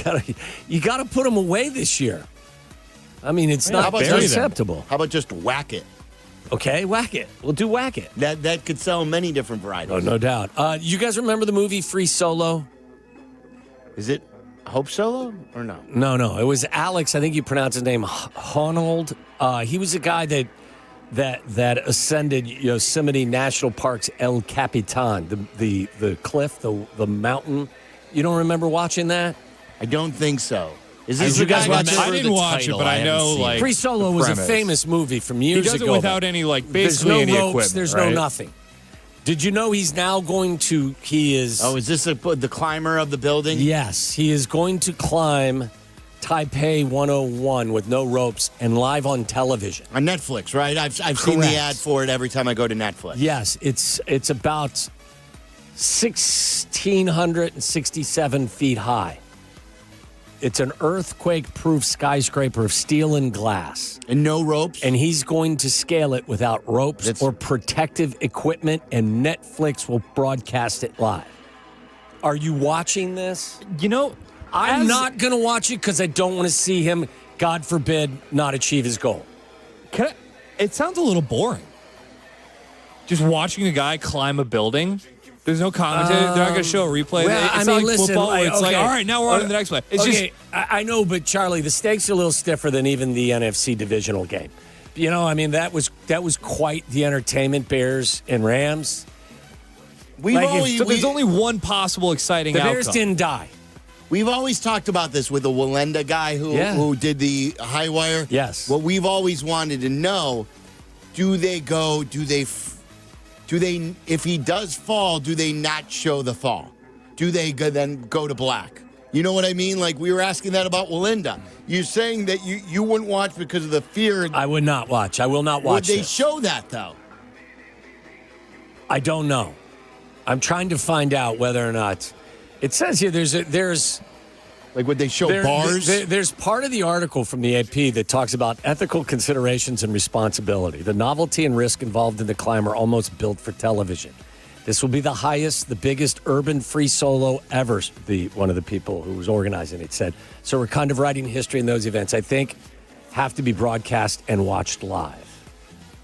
gotta put him away this year. I mean, it's not acceptable. How about just whack it? Okay, whack it. We'll do whack it. That could sell many different varieties. Oh, no doubt. You guys remember the movie Free Solo? Is it Hope Solo or no? No. It was Alex. I think you pronounce his name Honnold. He was a guy that ascended Yosemite National Park's El Capitan, the cliff, the mountain. You don't remember watching that? I don't think so. Is this you guys watch it? I didn't watch it, but I know like Free Solo was a famous movie from years ago. He does it without any basically any equipment. There's right? no nothing. Did you know he's now going to? He is. Oh, is this the climber of the building? Yes, he is going to climb Taipei 101 with no ropes and live on television on Netflix. Right? I've seen the ad for it every time I go to Netflix. Yes, it's about 1,667 feet high. It's an earthquake-proof skyscraper of steel and glass. And no ropes? And he's going to scale it without ropes or protective equipment, and Netflix will broadcast it live. Are you watching this? I'm not going to watch it because I don't want to see him, God forbid, not achieve his goal. It sounds a little boring. Just watching a guy climb a building. There's no commentary. They're not going to show a replay. It's not like football. It's like, all right, now we're on to the next play. It's just. I know, but Charlie, the stakes are a little stiffer than even the NFC divisional game. I mean, that was quite the entertainment. Bears and Rams. There's only one possible exciting outcome. The Bears didn't die. We've always talked about this with the Wallenda guy who did the high wire. Yes. What we've always wanted to know: do they go? Do they? If he does fall, do they not show the fall? Do they then go to black? You know what I mean? Like we were asking that about Wallenda. You're saying that you wouldn't watch because of the fear. I would not watch. I will not watch. Would they show that though? I don't know. I'm trying to find out whether or not. It says here there's like would they show bars? There's part of the article from the AP that talks about ethical considerations and responsibility. The novelty and risk involved in the climb are almost built for television. This will be the biggest urban free solo ever, one of the people who was organizing it said. So we're kind of writing history in those events. I think have to be broadcast and watched live.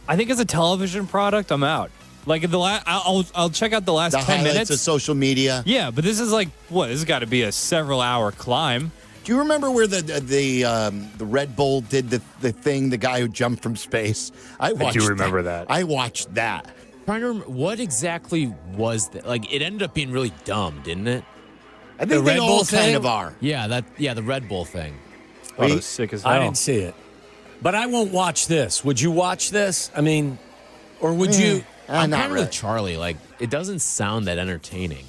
I think as a television product, I'm out. Like I'll check out the last 10 minutes of social media. Yeah, but this is like what? This has got to be a several-hour climb. Do you remember where the Red Bull did the thing? The guy who jumped from space. I do remember that. I watched that. I'm trying to remember what exactly was that? Like it ended up being really dumb, didn't it? I think they all kind of are. Yeah, the Red Bull thing. Oh, it was sick as hell. I didn't see it, but I won't watch this. Would you watch this? I mean, or would you? I'm kind of with Charlie. Like, it doesn't sound that entertaining.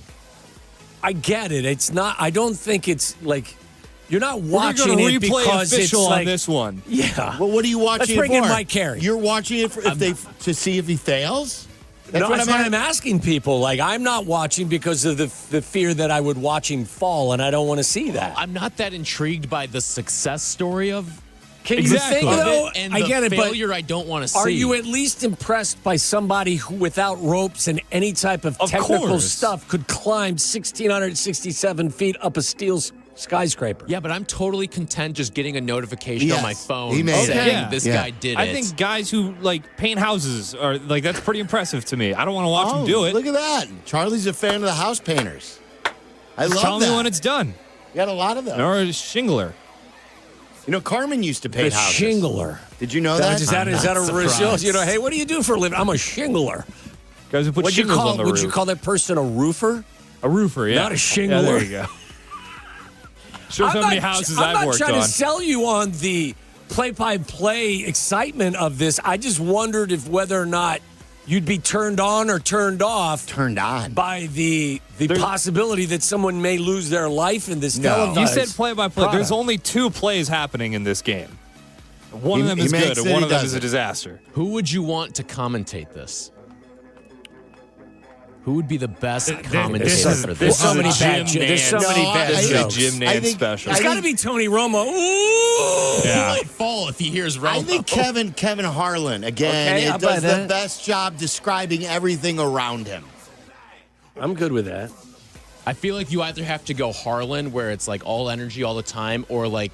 I get it. It's not. I don't think it's like you're not watching it because it's like on this one. Yeah. Well, what are you watching? Let's bring it for? in Mike Carey. You're watching it to see if he fails. That's what I'm asking people. Like, I'm not watching because of the fear that I would watch him fall, and I don't want to see that. I'm not that intrigued by the success story of. Can you think, though? And I get it, failure but I don't want to see. Are you at least impressed by somebody who, without ropes and any type of technical stuff, could climb 1,667 feet up a steel skyscraper? Yeah, but I'm totally content just getting a notification on my phone saying this guy did it. I think guys who paint houses are that's pretty impressive to me. I don't want to watch them do it. Look at that. Charlie's a fan of the house painters. I love that. Tell me when it's done. You got a lot of them. Or a shingler. You know, Carmen used to paint houses. Shingler. Did you know that? Is that a result? You know, hey, what do you do for a living? I'm a shingler. Guys who put shingles on the roof. Would you call that person a roofer? A roofer, yeah. Not a shingler. Yeah, there you go. Shows how many houses I've worked on. I'm not trying to sell you on the play-by-play excitement of this. I just wondered if whether or not you'd be turned on or turned off. Turned on. By the possibility that someone may lose their life in this televised You said play-by-play. product. There's only 2 plays happening in this game. One of them is good and one of them is a disaster. Who would you want to commentate this? Who would be the best commentator for this? There's so many bad jokes. Jim Nantz special. It's got to be Tony Romo. Ooh! Yeah. He might fall if he hears Romo. I think Kevin Harlan, again, Okay, it does the best job describing everything around him. I'm good with that. I feel like you either have to go Harlan, where it's like all energy all the time, or like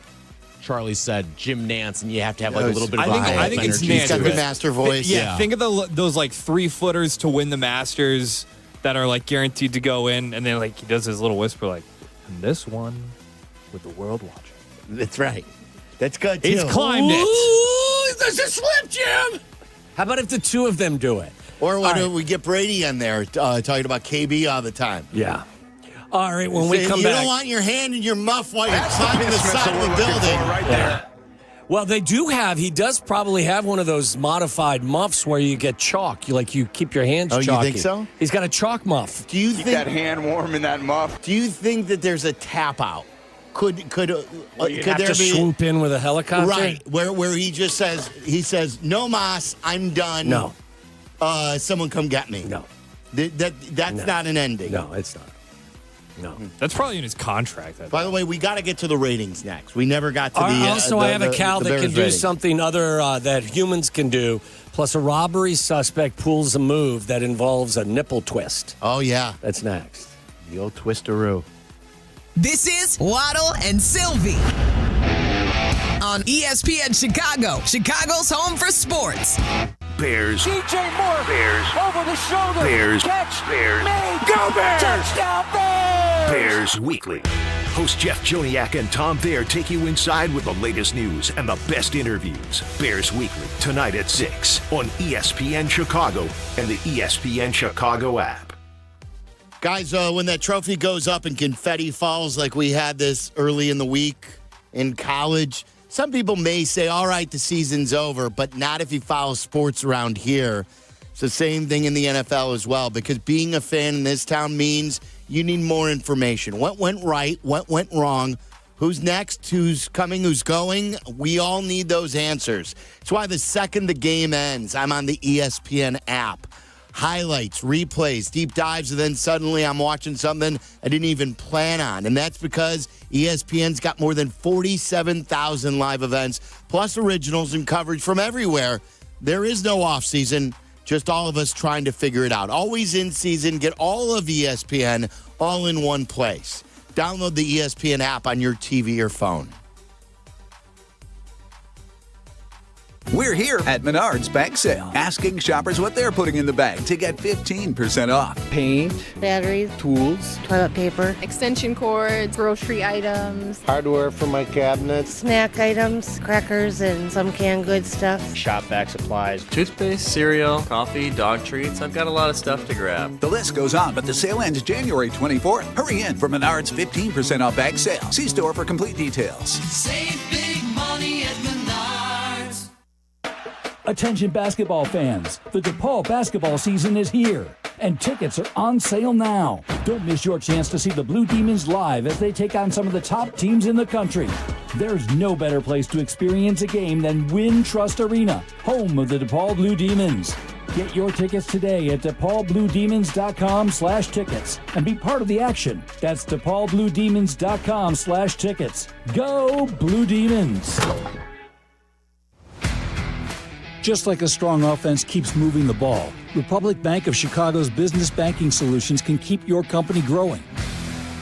Charlie said, Jim Nantz, and you have to have like a little bit of I think it's energy. Nantz. He's got the master voice. Yeah, think of those like 3-footers to win the Masters that are like guaranteed to go in, and then like he does his little whisper like, and this one with the world watching. That's right. That's good too. He's climbed it. Ooh, there's a slip, Jim. How about if the two of them do it? Or when we get Brady in there talking about KB all the time. Yeah. All right, when we come you back. don't want your hand in your muff while you're climbing the side of the building. Well, he does probably have one of those modified muffs where you get chalk. You keep your hands chalky. You think so? He's got a chalk muff. Do you Keep that hand warm in that muff. Do you think that there's a tap out? Could You'd have there to be swoop in with a helicopter? Right, where he just says, no mas, I'm done. No. Someone come get me. No. That's not an ending. No, it's not. No. That's probably in his contract. By the way, we got to get to the ratings next. We never got to the. Also, I have a cow that can do ratings. something other that humans can do. Plus, a robbery suspect pulls a move that involves a nipple twist. Oh, yeah. That's next. The old twisteroo. This is Waddle and Silvy on ESPN Chicago, Chicago's home for sports. Bears. DJ Moore. Bears. Over the shoulder. Bears. Catch. Bears. Made. Go Bears. Touchdown Bears. Bears Weekly. Host Jeff Joniak and Tom Thayer take you inside with the latest news and the best interviews. Bears Weekly, tonight at 6 on ESPN Chicago and the ESPN Chicago app. Guys, when that trophy goes up and confetti falls like we had this early in the week in college, some people may say, all right, the season's over, but not if you follow sports around here. It's the same thing in the NFL as well, because being a fan in this town means you need more information. What went right? What went wrong? Who's next? Who's coming? Who's going? We all need those answers. It's why the second the game ends, I'm on the ESPN app. Highlights, replays, deep dives, and then suddenly I'm watching something I didn't even plan on. And that's because ESPN's got more than 47,000 live events, plus originals and coverage from everywhere. There is no off-season, just all of us trying to figure it out. Always in season, get all of ESPN all in one place. Download the ESPN app on your TV or phone. We're here at Menards Bag Sale, asking shoppers what they're putting in the bag to get 15% off. Paint, batteries, tools, toilet paper, extension cords, grocery items, hardware for my cabinets, snack items, crackers, and some canned goods stuff. Shop vac supplies, toothpaste, cereal, coffee, dog treats. I've got a lot of stuff to grab. The list goes on, but the sale ends January 24th. Hurry in for Menards 15% off bag sale. See store for complete details. Save big money at Menards. Attention basketball fans, the DePaul basketball season is here, and tickets are on sale now. Don't miss your chance to see the Blue Demons live as they take on some of the top teams in the country. There's no better place to experience a game than Wintrust Arena, home of the DePaul Blue Demons. Get your tickets today at DePaulBlueDemons.com/tickets and be part of the action. That's DePaulBlueDemons.com/tickets. Go Blue Demons! Just like a strong offense keeps moving the ball, Republic Bank of Chicago's business banking solutions can keep your company growing.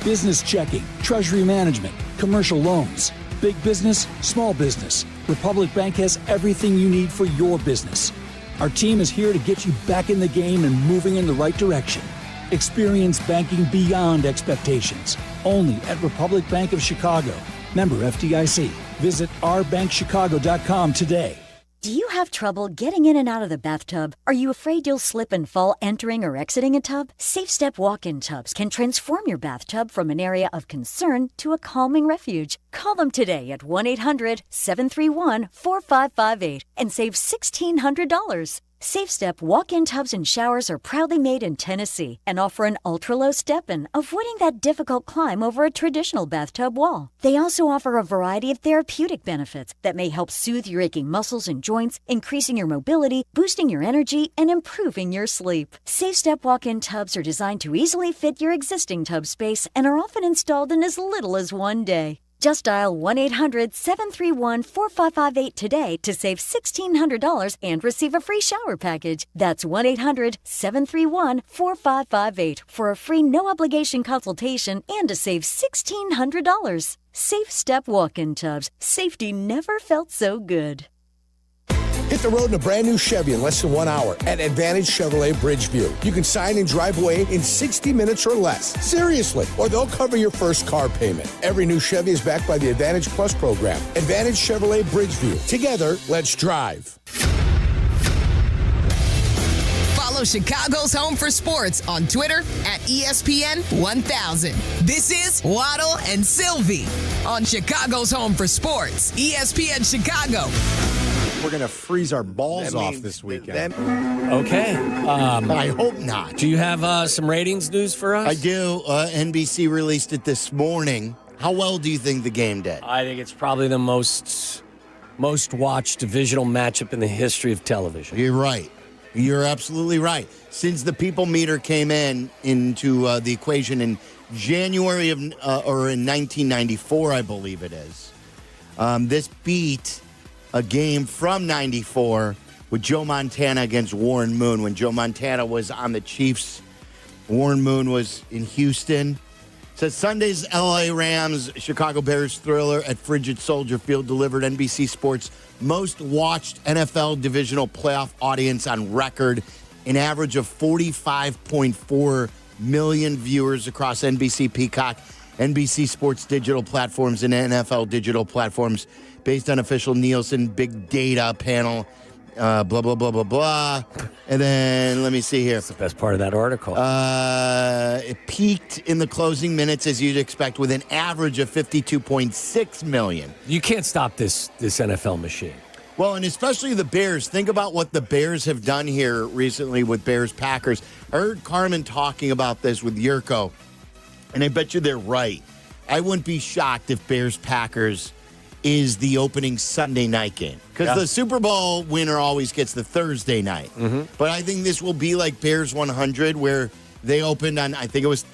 Business checking, treasury management, commercial loans, big business, small business. Republic Bank has everything you need for your business. Our team is here to get you back in the game and moving in the right direction. Experience banking beyond expectations. Only at Republic Bank of Chicago. Member FDIC. Visit ourbankchicago.com today. Do you have trouble getting in and out of the bathtub? Are you afraid you'll slip and fall entering or exiting a tub? Safe Step walk-in tubs can transform your bathtub from an area of concern to a calming refuge. Call them today at 1-800-731-4558 and save $1,600. Safe Step walk-in tubs and showers are proudly made in Tennessee and offer an ultra-low step-in, avoiding that difficult climb over a traditional bathtub wall. They also offer a variety of therapeutic benefits that may help soothe your aching muscles and joints, increasing your mobility, boosting your energy, and improving your sleep. Safe Step walk-in tubs are designed to easily fit your existing tub space and are often installed in as little as one day. Just dial 1-800-731-4558 today to save $1,600 and receive a free shower package. That's 1-800-731-4558 for a free no-obligation consultation and to save $1,600. Safe Step walk-in tubs. Safety never felt so good. Hit the road in a brand new Chevy in less than 1 hour at Advantage Chevrolet Bridgeview. You can sign and drive away in 60 minutes or less. Seriously. Or they'll cover your first car payment. Every new Chevy is backed by the Advantage Plus program. Advantage Chevrolet Bridgeview. Together, let's drive. Follow Chicago's Home for Sports on Twitter at ESPN 1000. This is Waddle and Silvy on Chicago's Home for Sports, ESPN Chicago. We're going to freeze our balls off this weekend. Okay. I hope not. Do you have some ratings news for us? I do. NBC released it this morning. How well do you think the game did? I think it's probably the most watched divisional matchup in the history of television. You're right. You're absolutely right. Since the people meter came into the equation in January of or in 1994, I believe it is. This beat a game from 94 with Joe Montana against Warren Moon. When Joe Montana was on the Chiefs, Warren Moon was in Houston. So Sunday's LA Rams Chicago Bears thriller at Frigid Soldier Field delivered NBC Sports' most watched NFL divisional playoff audience on record, an average of 45.4 million viewers across NBC Peacock, NBC Sports digital platforms, and NFL digital platforms based on official Nielsen big data panel, blah, blah, blah, blah, blah. And then, let me see here. That's the best part of that article. It peaked in the closing minutes, as you'd expect, with an average of 52.6 million. You can't stop this NFL machine. Well, and especially the Bears. Think about what the Bears have done here recently with Bears-Packers. I heard Carmen talking about this with Jurko, and I bet you they're right. I wouldn't be shocked if Bears-Packers is the opening Sunday night game. Because the Super Bowl winner always gets the Thursday night. Mm-hmm. But I think this will be like Bears 100, where they opened on, I think it was,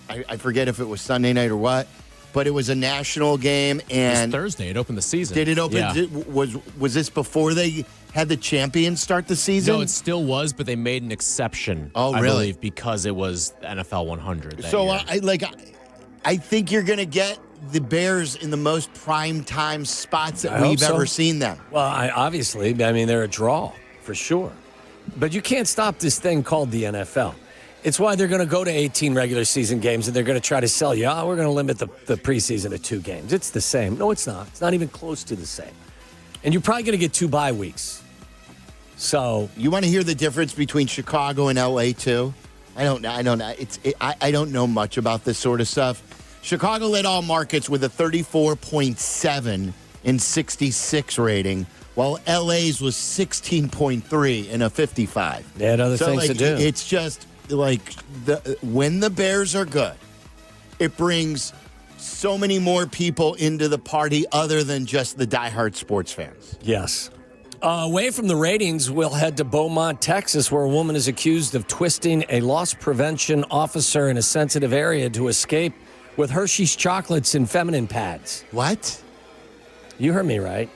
I forget if it was Sunday night or what, but it was a national game. And it was Thursday. It opened the season. Did it open? Yeah. Was this before they had the champions start the season? No, it still was, but they made an exception. Oh, I really? believe, because it was the NFL 100. That So year. I think you're going to get the Bears in the most prime time spots that we've ever seen them. Well, obviously, they're a draw for sure. But you can't stop this thing called the NFL. It's why they're going to go to 18 regular season games and they're going to try to sell you, we're going to limit the preseason to 2 games. It's the same. No, it's not. It's not even close to the same. And you're probably going to get 2 bye weeks. So you want to hear the difference between Chicago and LA too? I don't know. I don't know much about this sort of stuff. Chicago led all markets with a 34.7 in 66 rating, while LA's was 16.3 in a 55. They had other things to do. It's just like when the Bears are good, it brings so many more people into the party other than just the diehard sports fans. Yes. Away from the ratings, we'll head to Beaumont, Texas, where a woman is accused of twisting a loss prevention officer in a sensitive area to escape with Hershey's chocolates and feminine pads. What? You heard me right.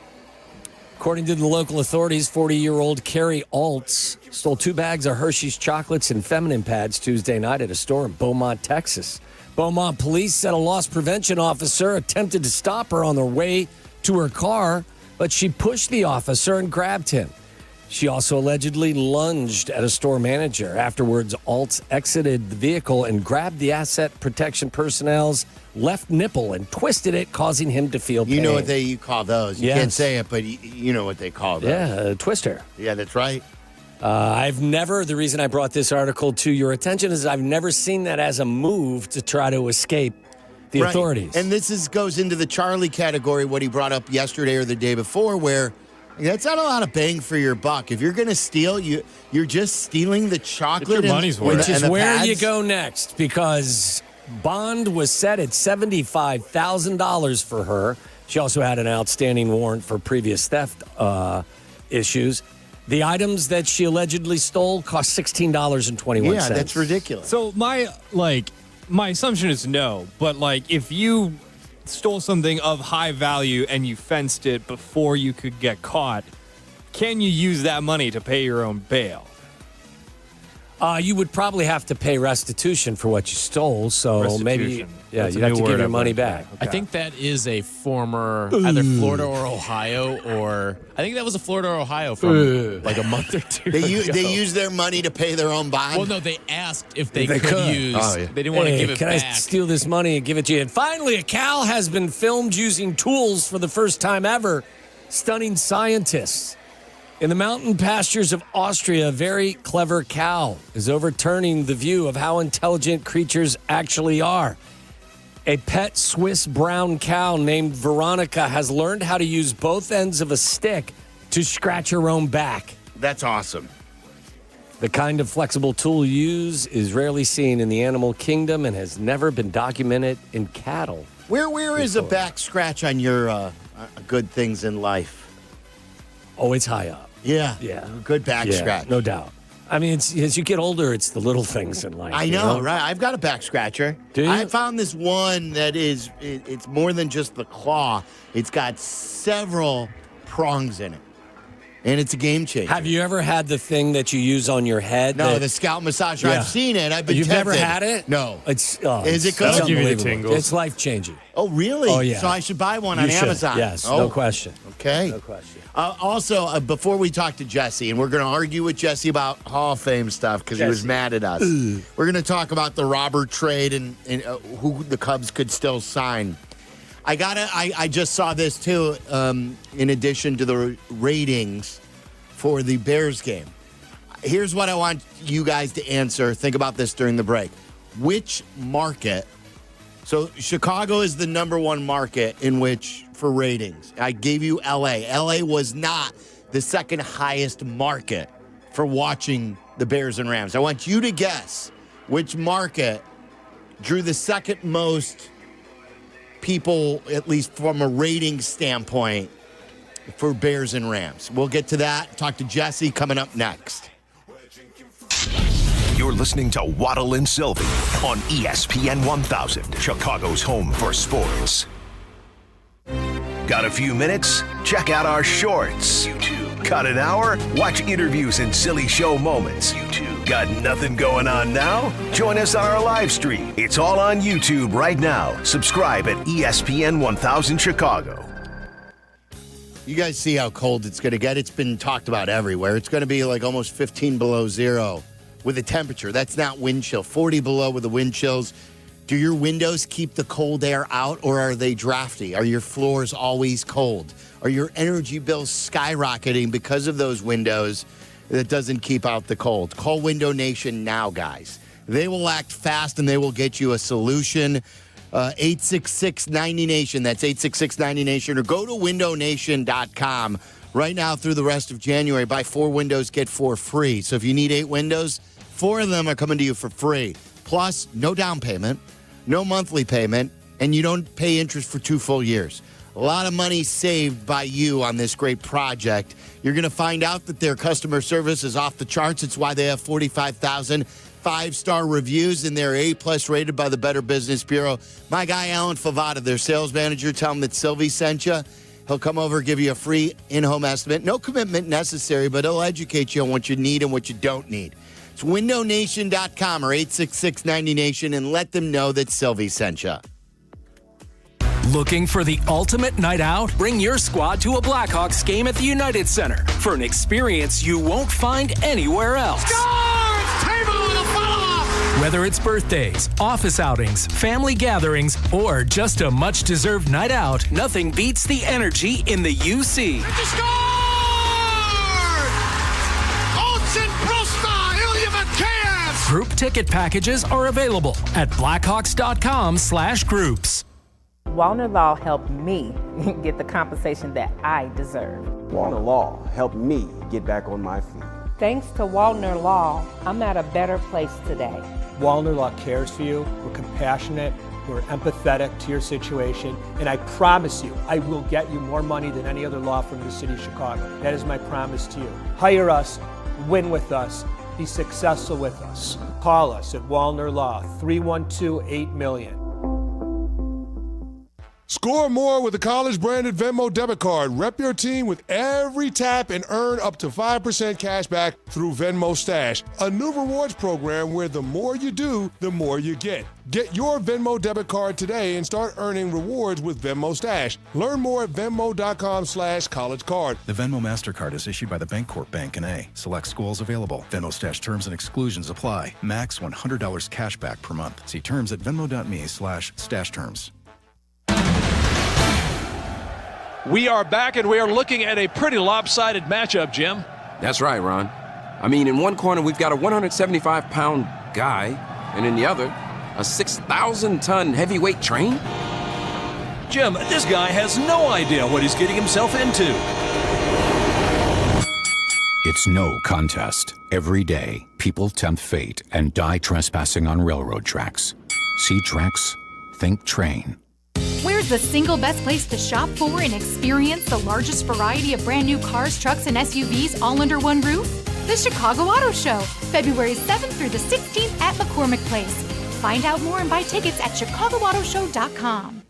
According to the local authorities, 40-year-old Carrie Altz stole 2 bags of Hershey's chocolates and feminine pads Tuesday night at a store in Beaumont, Texas. Beaumont police said a loss prevention officer attempted to stop her on the way to her car, but she pushed the officer and grabbed him. She also allegedly lunged at a store manager. Afterwards, Altz exited the vehicle and grabbed the asset protection personnel's left nipple and twisted it, causing him to feel pain. You know what you call those. You can't say it, but you know what they call those. Yeah, a twister. Yeah, that's right. The reason I brought this article to your attention is I've never seen that as a move to try to escape the authorities. And this goes into the Charlie category, what he brought up yesterday or the day before, where That's not a lot of bang for your buck. If you're going to steal, you're just stealing the chocolate. Your money's worth. Which is where pads. you go next, because bond was set at $75,000 for her. She also had an outstanding warrant for previous theft issues. The items that she allegedly stole cost $16.21. Yeah, that's ridiculous. So my assumption is no, but if you stole something of high value and you fenced it before you could get caught, can you use that money to pay your own bail? You would probably have to pay restitution for what you stole, so maybe That's you'd a have new to give word your I've money learned. back. I think that is a former either Florida or Ohio, or I think that was a Florida or Ohio from like a month or two They ago. use their money to pay their own bond. Well, no, they asked if they could use. Oh, yeah. They didn't want to give it can back. I steal this money and give it to you? And finally, a cow has been filmed using tools for the first time ever, stunning scientists. In the mountain pastures of Austria, a very clever cow is overturning the view of how intelligent creatures actually are. A pet Swiss brown cow named Veronica has learned how to use both ends of a stick to scratch her own back. That's awesome. The kind of flexible tool used is rarely seen in the animal kingdom and has never been documented in cattle. Where is a back scratch on your good things in life? Oh, it's high up. Yeah. Good back scratch. No doubt. I mean, as you get older, it's the little things in life. I know, right? I've got a back scratcher. Do you? I found this one that it's more than just the claw. It's got several prongs in it. And it's a game changer. Have you ever had the thing that you use on your head? No, the scalp massager. Yeah. I've seen it. I've been You've tempted. never had it? No. Is it good? That'll give you the unbelievable. tingles. It's life-changing. Oh, really? Oh, yeah. So I should buy one You on should. Amazon. Yes, Oh. no question. Okay. No question. Also, before we talk to Jesse, and we're going to argue with Jesse about Hall of Fame stuff because he was mad at us. We're going to talk about the Robert trade and who the Cubs could still sign. I just saw this too. In addition to the ratings for the Bears game, here's what I want you guys to answer. Think about this during the break. Which market? So Chicago is the number one market in which for ratings. I gave you L.A. L.A. was not the second highest market for watching the Bears and Rams. I want you to guess which market drew the second most people, at least from a rating standpoint, for Bears and Rams. We'll get to that. Talk to Jesse coming up next. You're listening to Waddle and Silvy on ESPN 1000, Chicago's home for sports. Got a few minutes? Check out our shorts. YouTube. Got an hour? Watch interviews and silly show moments. YouTube. Got nothing going on now? Join us on our live stream. It's all on YouTube right now. Subscribe at ESPN 1000 Chicago. You guys see how cold it's going to get? It's been talked about everywhere. It's going to be like almost 15 below zero with a temperature. That's not wind chill. 40 below with the wind chills. Do your windows keep the cold air out, or are they drafty? Are your floors always cold? Are your energy bills skyrocketing because of those windows that doesn't keep out the cold? Call Window Nation now, guys. They will act fast and they will get you a solution. 866-90-NATION. That's 866-90-NATION. Or go to windownation.com. Right now through the rest of January, buy 4 windows, get 4 free. So if you need 8 windows, 4 of them are coming to you for free. Plus, no down payment, no monthly payment, and you don't pay interest for 2 full years. A lot of money saved by you on this great project. You're going to find out that their customer service is off the charts. It's why they have 45,000 5-star reviews, and they're A+ rated by the Better Business Bureau. My guy, Alan Favada, their sales manager, tell him that Silvy sent you. He'll come over, give you a free in-home estimate. No commitment necessary, but he'll educate you on what you need and what you don't need. It's windownation.com or 866-90-NATION, and let them know that Silvy sent you. Looking for the ultimate night out? Bring your squad to a Blackhawks game at the United Center for an experience you won't find anywhere else. Whether it's birthdays, office outings, family gatherings, or just a much-deserved night out, nothing beats the energy in the UC. Group ticket packages are available at blackhawks.com/groups. Wallner Law helped me get the compensation that I deserve. Wallner Law helped me get back on my feet. Thanks to Wallner Law, I'm at a better place today. Wallner Law cares for you. We're compassionate. We're empathetic to your situation. And I promise you, I will get you more money than any other law firm in the city of Chicago. That is my promise to you. Hire us, win with us, be successful with us. Call us at Wallner Law, 312-8-million. Score more with the college-branded Venmo debit card. Rep your team with every tap and earn up to 5% cash back through Venmo Stash, a new rewards program where the more you do, the more you get. Get your Venmo debit card today and start earning rewards with Venmo Stash. Learn more at venmo.com/collegecard. The Venmo MasterCard is issued by the Bancorp Bank N.A. Select schools available. Venmo Stash terms and exclusions apply. Max $100 cash back per month. See terms at venmo.me/stash terms. We are back, and we are looking at a pretty lopsided matchup, Jim. That's right, Ron. I mean, in one corner, we've got a 175-pound guy, and in the other, a 6,000-ton heavyweight train. Jim, this guy has no idea what he's getting himself into. It's no contest. Every day, people tempt fate and die trespassing on railroad tracks. See tracks? Think train. Where's the single best place to shop for and experience the largest variety of brand new cars, trucks, and SUVs all under one roof? The Chicago Auto Show, February 7th through the 16th at McCormick Place. Find out more and buy tickets at ChicagoAutoShow.com.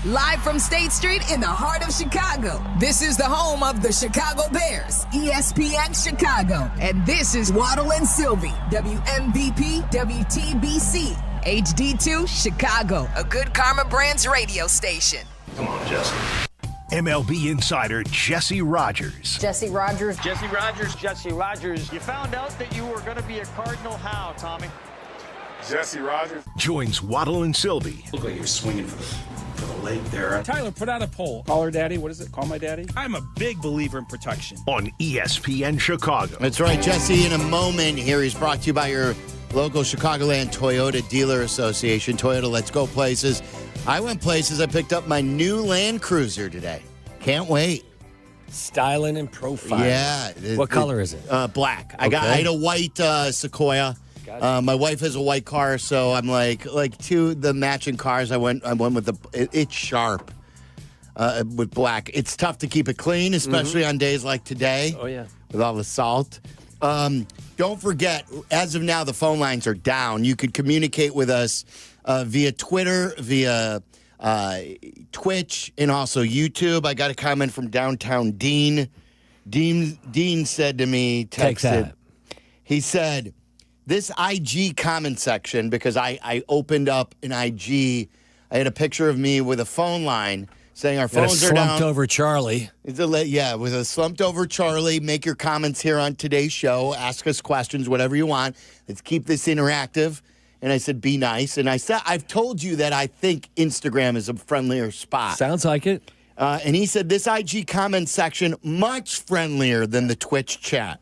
Live from State Street in the heart of Chicago, this is the home of the Chicago Bears, ESPN Chicago. And this is Waddle and Silvy, WMVP, WTBC. HD2 Chicago, a good Karma Brands radio station. Come on, Jesse. MLB insider Jesse Rogers. Jesse Rogers. Jesse Rogers. Jesse Rogers. You found out that you were going to be a Cardinal. How, Tommy? Jesse Rogers joins Waddle and Silvy. Look like you're swinging for the leg there. Tyler, put out a poll. Call her daddy. What is it? Call my daddy? I'm a big believer in protection. On ESPN Chicago. That's right, Jesse. In a moment here, he's brought to you by your local Chicagoland Toyota Dealer Association. Toyota, let's go places. I went places. I picked up my new Land Cruiser today. Can't wait. Styling and profile. Yeah. What color is it? Black. Okay. I had a white Sequoia. My wife has a white car, so I'm like to the matching cars. I went with it's sharp with black. It's tough to keep it clean, especially on days like today. Oh yeah, with all the salt. Don't forget, as of now, the phone lines are down. You could communicate with us via Twitter, via Twitch, and also YouTube. I got a comment from downtown Dean. Dean said to me, texted, he said, this IG comment section, because I opened up an IG, I had a picture of me with a phone line saying our phones are down. Slumped over Charlie. Yeah, with a slumped over Charlie. Make your comments here on today's show. Ask us questions, whatever you want. Let's keep this interactive. And I said, be nice. And I said, I've told you that I think Instagram is a friendlier spot. Sounds like it. And he said, this IG comment section, much friendlier than the Twitch chat.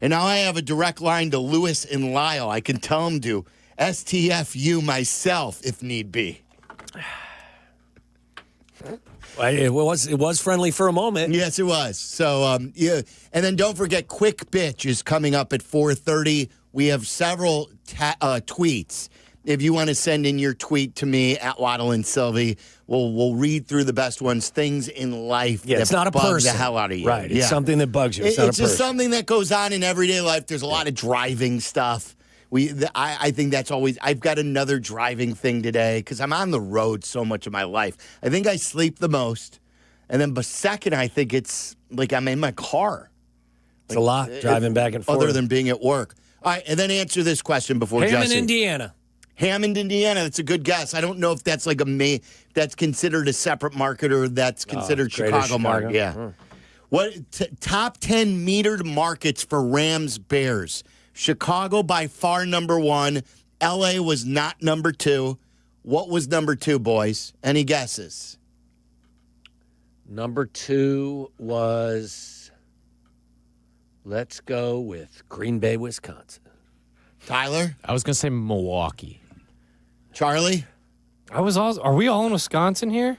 And now I have a direct line to Lewis and Lyle. I can tell them to STFU myself if need be. It was friendly for a moment. Yes, it was. So, yeah. And then don't forget, Quick Bitch is coming up at 4:30. We have several tweets. If you want to send in your tweet to me at Waddle and Silvy, we'll read through the best ones. Things in life that it's not a bug person. the hell out of you. Right. It's something that bugs you. It's not a person. Just something that goes on in everyday life. There's a lot of driving stuff. I think that's always. I've got another driving thing today because I'm on the road so much of my life. I think I sleep the most, and then second, I think it's like I'm in my car. It's a lot driving back and forth. Other than being at work. All right, and then answer this question before Jesse. Hammond, Indiana. Hammond, Indiana. That's a good guess. I don't know if that's like that's considered a separate market or that's considered Chicago market. Yeah. What top 10 metered markets for Rams Bears? Chicago by far number 1. LA was not number 2. What was number 2, boys? Any guesses? Number 2 was, let's go with Green Bay, Wisconsin. Tyler? I was going to say Milwaukee. Charlie? Are we all in Wisconsin here?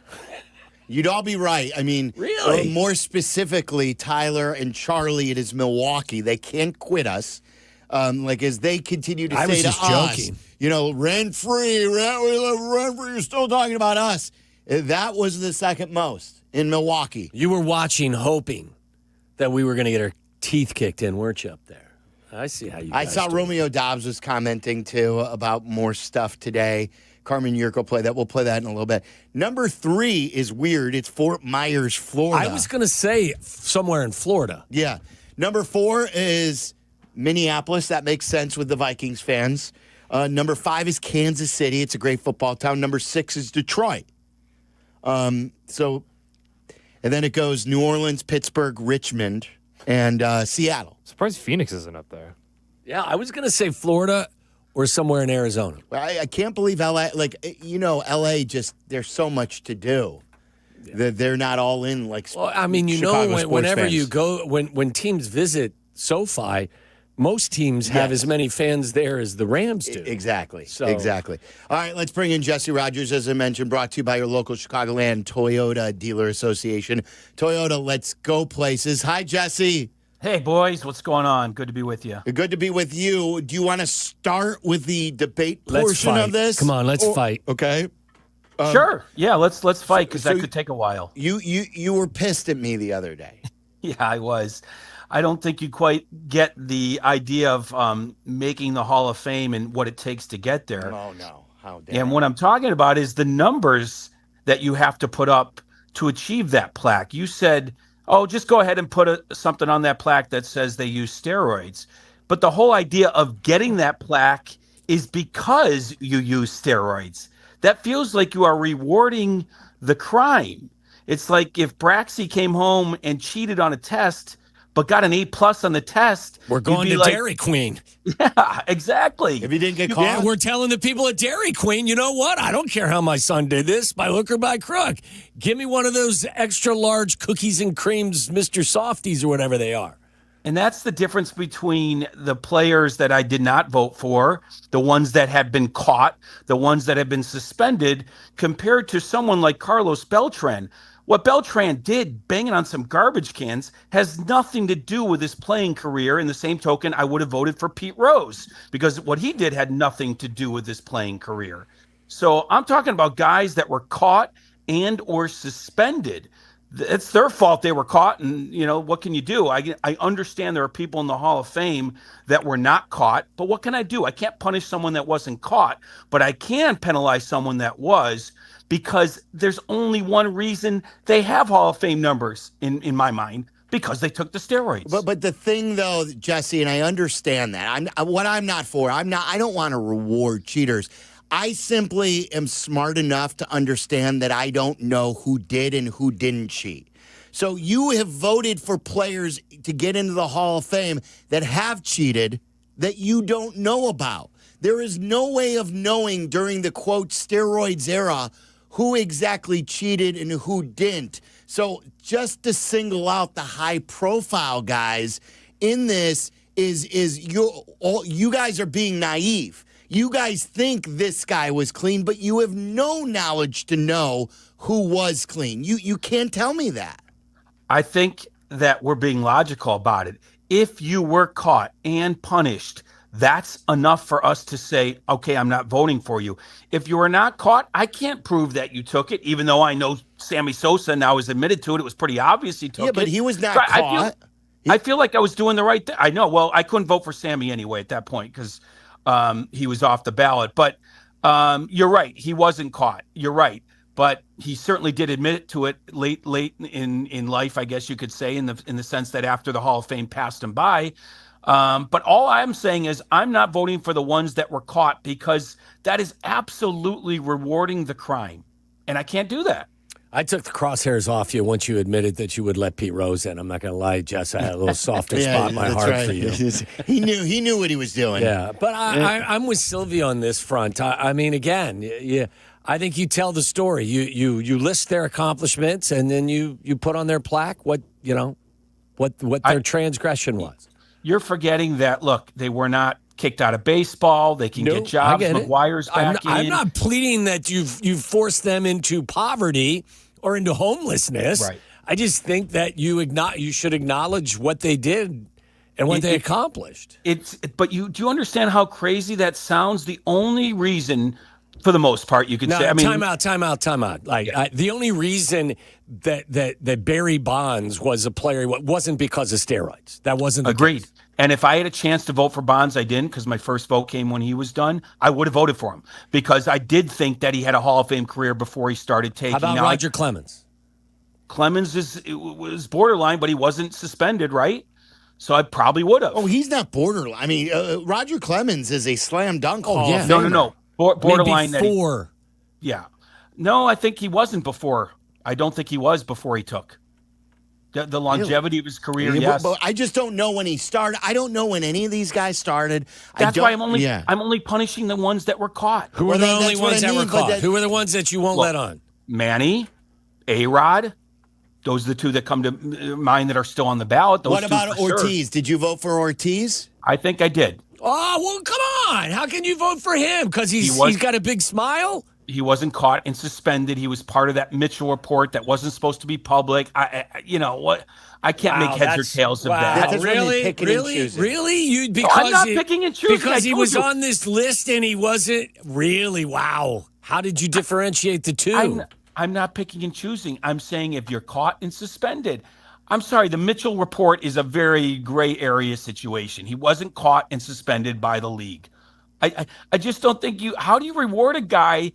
You'd all be right. I mean, really? More specifically, Tyler and Charlie, it is Milwaukee. They can't quit us. As they continue to say to us, rent-free, rent-free, you're still talking about us. That was the second most in Milwaukee. You were watching, hoping that we were going to get our teeth kicked in, weren't you, up there? I see how you guys I saw do. Romeo Dobbs was commenting, too, about more stuff today. Carmen Jurko played that. We'll play that in a little bit. Number 3 is weird. It's Fort Myers, Florida. I was going to say somewhere in Florida. Yeah. Number 4 is Minneapolis. That makes sense with the Vikings fans. Number 5 is Kansas City. It's a great football town. Number 6 is Detroit. And then it goes New Orleans, Pittsburgh, Richmond, and Seattle. Surprised Phoenix isn't up there. Yeah, I was going to say Florida or somewhere in Arizona. I can't believe L.A. L.A. just, there's so much to do. Yeah. They're not all in Chicago whenever fans. you go, when teams visit SoFi, most teams have as many fans there as the Rams do. Exactly. Exactly. All right, let's bring in Jesse Rogers, as I mentioned, brought to you by your local Chicagoland Toyota Dealer Association. Toyota, let's go places. Hi, Jesse. Hey, boys. What's going on? Good to be with you. Good to be with you. Do you want to start with the debate portion of this? Come on, let's fight. Okay. Sure. Yeah, let's fight because that could take a while. You were pissed at me the other day. Yeah, I was. I don't think you quite get the idea of making the Hall of Fame and what it takes to get there. Oh, no. How dare And what I'm talking about is the numbers that you have to put up to achieve that plaque. You said, just go ahead and put something on that plaque that says they use steroids. But the whole idea of getting that plaque is because you use steroids. That feels like you are rewarding the crime. It's like if Braxy came home and cheated on a test but got an A+ on the test. We're going to Dairy Queen. Yeah, exactly. If you didn't get caught. Yeah, we're telling the people at Dairy Queen, you know what? I don't care how my son did this, by hook or by crook. Give me one of those extra large cookies and creams, Mr. Softies or whatever they are. And that's the difference between the players that I did not vote for, the ones that have been caught, the ones that have been suspended, compared to someone like Carlos Beltran. What Beltran did, banging on some garbage cans, has nothing to do with his playing career. In the same token, I would have voted for Pete Rose because what he did had nothing to do with his playing career. So I'm talking about guys that were caught and or suspended. It's their fault they were caught, and, what can you do? I understand there are people in the Hall of Fame that were not caught, but what can I do? I can't punish someone that wasn't caught, but I can penalize someone that was, because there's only one reason they have Hall of Fame numbers in my mind, because they took the steroids. But the thing, though, Jesse, and I understand that. I'm not for. I don't want to reward cheaters. I simply am smart enough to understand that I don't know who did and who didn't cheat. So you have voted for players to get into the Hall of Fame that have cheated that you don't know about. There is no way of knowing during the, quote, steroids era who exactly cheated and who didn't. So just to single out the high-profile guys in this is you guys are being naive. You guys think this guy was clean, but you have no knowledge to know who was clean. You can't tell me that. I think that we're being logical about it. If you were caught and punished, that's enough for us to say, okay, I'm not voting for you. If you were not caught, I can't prove that you took it, even though I know Sammy Sosa now has admitted to it. It was pretty obvious he took it. Yeah, but he was not caught. I feel like I was doing the right thing. I know. Well, I couldn't vote for Sammy anyway at that point because he was off the ballot. But you're right. He wasn't caught. You're right. But he certainly did admit to it late in life, I guess you could say, in the sense that after the Hall of Fame passed him by. But all I'm saying is I'm not voting for the ones that were caught because that is absolutely rewarding the crime. And I can't do that. I took the crosshairs off you once you admitted that you would let Pete Rose in. I'm not going to lie, Jess. I had a little softer spot in my heart for you. He knew what he was doing. Yeah, but I'm with Silvy on this front. I mean, again, I think you tell the story. You list their accomplishments, and then you put on their plaque what their transgression was. You're forgetting that, look, they were not kicked out of baseball. They can get jobs. McGuire's back in. I'm not pleading that you've forced them into poverty or into homelessness. Right. I just think that you should acknowledge what they did and what they accomplished. But do you understand how crazy that sounds? The only reason, for the most part, you could say. Time out. Like the only reason that Barry Bonds was a player wasn't because of steroids. That wasn't the agreed. case. And if I had a chance to vote for Bonds, I didn't, because my first vote came when he was done. I would have voted for him because I did think that he had a Hall of Fame career before he started taking. How about Roger Clemens? Clemens was borderline, but he wasn't suspended, right? So I probably would have. Oh, he's not borderline. I mean, Roger Clemens is a slam dunk Hall of No. Famer. Borderline. Before. Yeah. No, I think he wasn't before. I don't think he was before he took. The longevity of his career, yes. But I just don't know when he started. I don't know when any of these guys started. That's why I'm only punishing the ones that were caught. Who are the only ones that were caught? Who are the ones that you won't let on? Manny, A-Rod. Those are the two that come to mind that are still on the ballot. What about Ortiz? Sure. Did you vote for Ortiz? I think I did. Oh, well, come on. How can you vote for him? Because he's got a big smile? He wasn't caught and suspended. He was part of that Mitchell report that wasn't supposed to be public. You know what? I can't make heads or tails of that. Really? I'm not picking and choosing. Because he was on this list and he wasn't. Really? Wow. How did you differentiate the two? I'm not picking and choosing. I'm saying if you're caught and suspended. I'm sorry, the Mitchell report is a very gray area situation. He wasn't caught and suspended by the league. I just don't think how do you reward a guy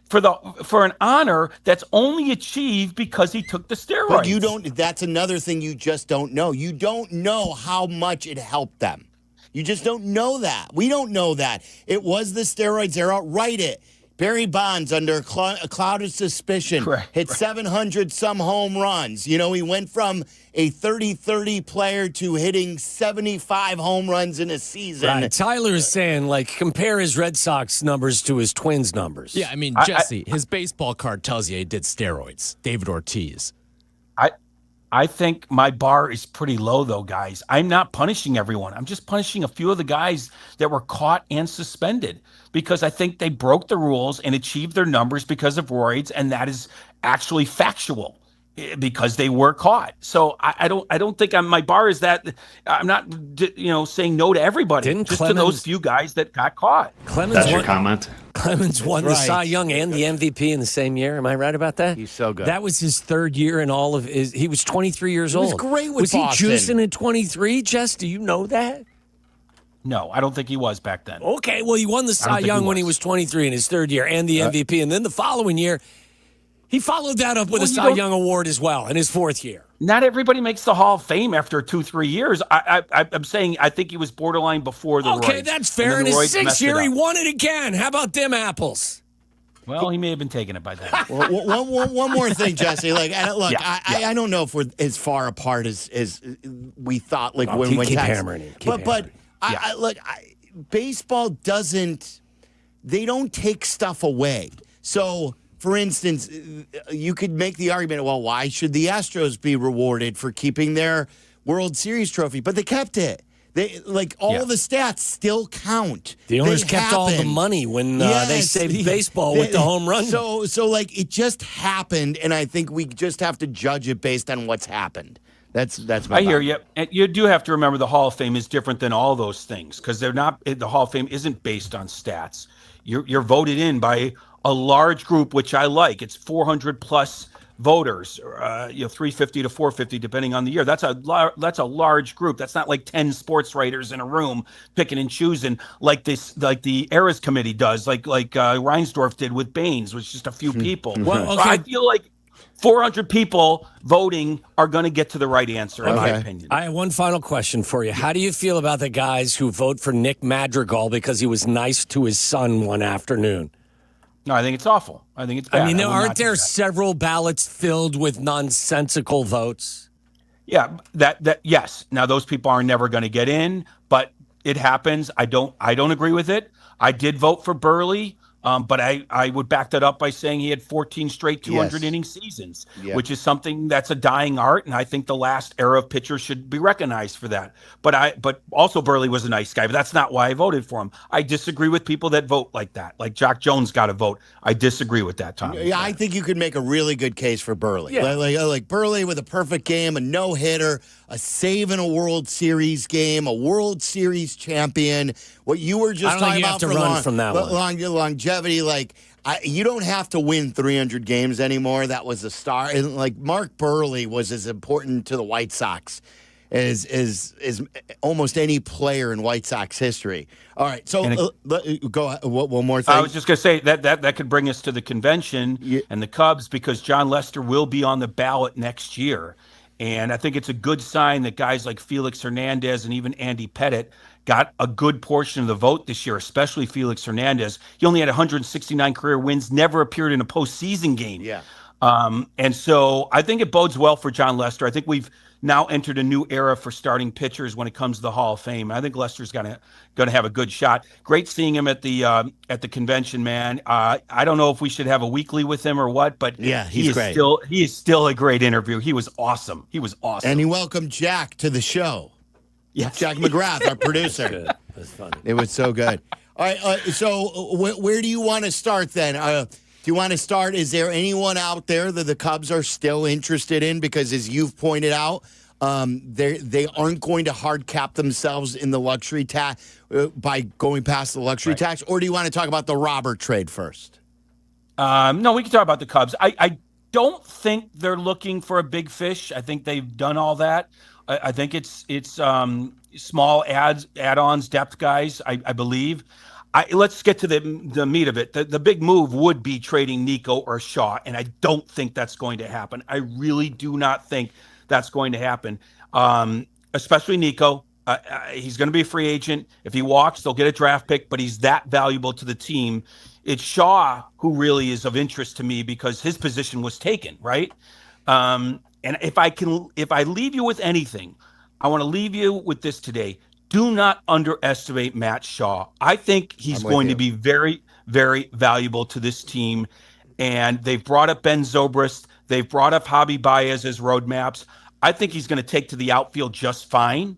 for an honor that's only achieved because he took the steroids? But that's another thing you just don't know. You don't know how much it helped them. You just don't know that. We don't know that. It was the steroids. They're out. Write it. Barry Bonds, under a cloud of suspicion, hit 700-some home runs. You know, he went from a 30-30 player to hitting 75 home runs in a season. Right. Tyler is saying, compare his Red Sox numbers to his Twins numbers. Yeah, I mean, Jesse, his baseball card tells you he did steroids. David Ortiz. I think my bar is pretty low, though, guys. I'm not punishing everyone. I'm just punishing a few of the guys that were caught and suspended because I think they broke the rules and achieved their numbers because of roids, and that is actually factual because they were caught. So I don't think my bar is that. I'm not saying no to everybody. Just to those few guys that got caught. That's your comment. Clemens won the Cy Young and the MVP in the same year. Am I right about that? He's so good. That was his third year in all of his. He was 23 years old. He was great with Boston. Was he juicing at 23, Jess? Do you know that? No, I don't think he was back then. Okay, well, he won the Cy Young when he was 23 in his third year and the MVP. And then the following year, he followed that up with a Cy Young award as well in his fourth year. Not everybody makes the Hall of Fame after 2-3 years. I'm saying I think he was borderline before the Okay, roids. That's fair. In his sixth year, he won it again. How about them apples? Well, he may have been taking it by then. One more thing, Jesse. I don't know if we're as far apart as we thought. Keep hammering it. Baseball doesn't. They don't take stuff away. So, for instance, you could make the argument, well, why should the Astros be rewarded for keeping their World Series trophy? But they kept it. They the stats still count. The owners kept all the money when they saved baseball with the home run. So it just happened, and I think we just have to judge it based on what's happened. That's my. I hear you. And you do have to remember the Hall of Fame is different than all those things because they're not. The Hall of Fame isn't based on stats. You're voted in by a large group, which I like. It's 400 plus voters, 350 to 450, depending on the year. That's a large group. That's not like 10 sports writers in a room picking and choosing like the Eras Committee does, like Reinsdorf did with Baines, which is just a few people. Well, okay. So I feel like 400 people voting are going to get to the right answer, in my opinion. I have one final question for you. How do you feel about the guys who vote for Nick Madrigal because he was nice to his son one afternoon? No, I think it's awful. I think it's bad. I mean, aren't there several ballots filled with nonsensical votes? Yeah, yes. Now those people are never going to get in, but it happens. I don't agree with it. I did vote for Burley But I would back that up by saying he had 14 straight 200 Yes. inning seasons, Yeah. which is something that's a dying art, and I think the last era of pitchers should be recognized for that. But also Burley was a nice guy, but that's not why I voted for him. I disagree with people that vote like that. Like Jock Jones got a vote. I disagree with that, Tom. Yeah, I think you could make a really good case for Burley. Yeah. Like Burley with a perfect game, a no-hitter, a save in a World Series game, a World Series champion. What you were just I don't think talking you about have to for run from that one. longevity, you don't have to win 300 games anymore. That was a star. And like Mark Burley was as important to the White Sox as almost any player in White Sox history. All right, so go ahead. One more thing. I was just going to say that could bring us to the convention and the Cubs, because John Lester will be on the ballot next year. And I think it's a good sign that guys like Felix Hernandez and even Andy Pettit got a good portion of the vote this year, especially Felix Hernandez. He only had 169 career wins, never appeared in a postseason game. Yeah. And so I think it bodes well for John Lester. I think we've now entered a new era for starting pitchers when it comes to the Hall of Fame. I think Lester's gonna have a good shot. Great seeing him at the convention, man. I don't know if we should have a weekly with him or what, but yeah, he's great. He is still a great interview. He was awesome. And he welcomed Jack to the show. Yes. Jack McGrath, our producer. Good. That's funny. It was so good. All right, so where do you want to start then? Do you want to start? Is there anyone out there that the Cubs are still interested in? Because as you've pointed out, they aren't going to hard cap themselves in the luxury tax by going past the luxury tax. Or do you want to talk about the Robert trade first? No, we can talk about the Cubs. I don't think they're looking for a big fish. I think they've done all that. I think it's small add-ons, depth guys, I believe. Let's get to the meat of it. The big move would be trading Nico or Shaw, and I don't think that's going to happen. I really do not think that's going to happen, especially Nico. He's going to be a free agent. If he walks, they'll get a draft pick, but he's that valuable to the team. It's Shaw who really is of interest to me because his position was taken, right? And if I leave you with anything, I want to leave you with this today. Do not underestimate Matt Shaw. I think he's going to be very, very valuable to this team. And they've brought up Ben Zobrist. They've brought up Javi Baez as roadmaps. I think he's going to take to the outfield just fine.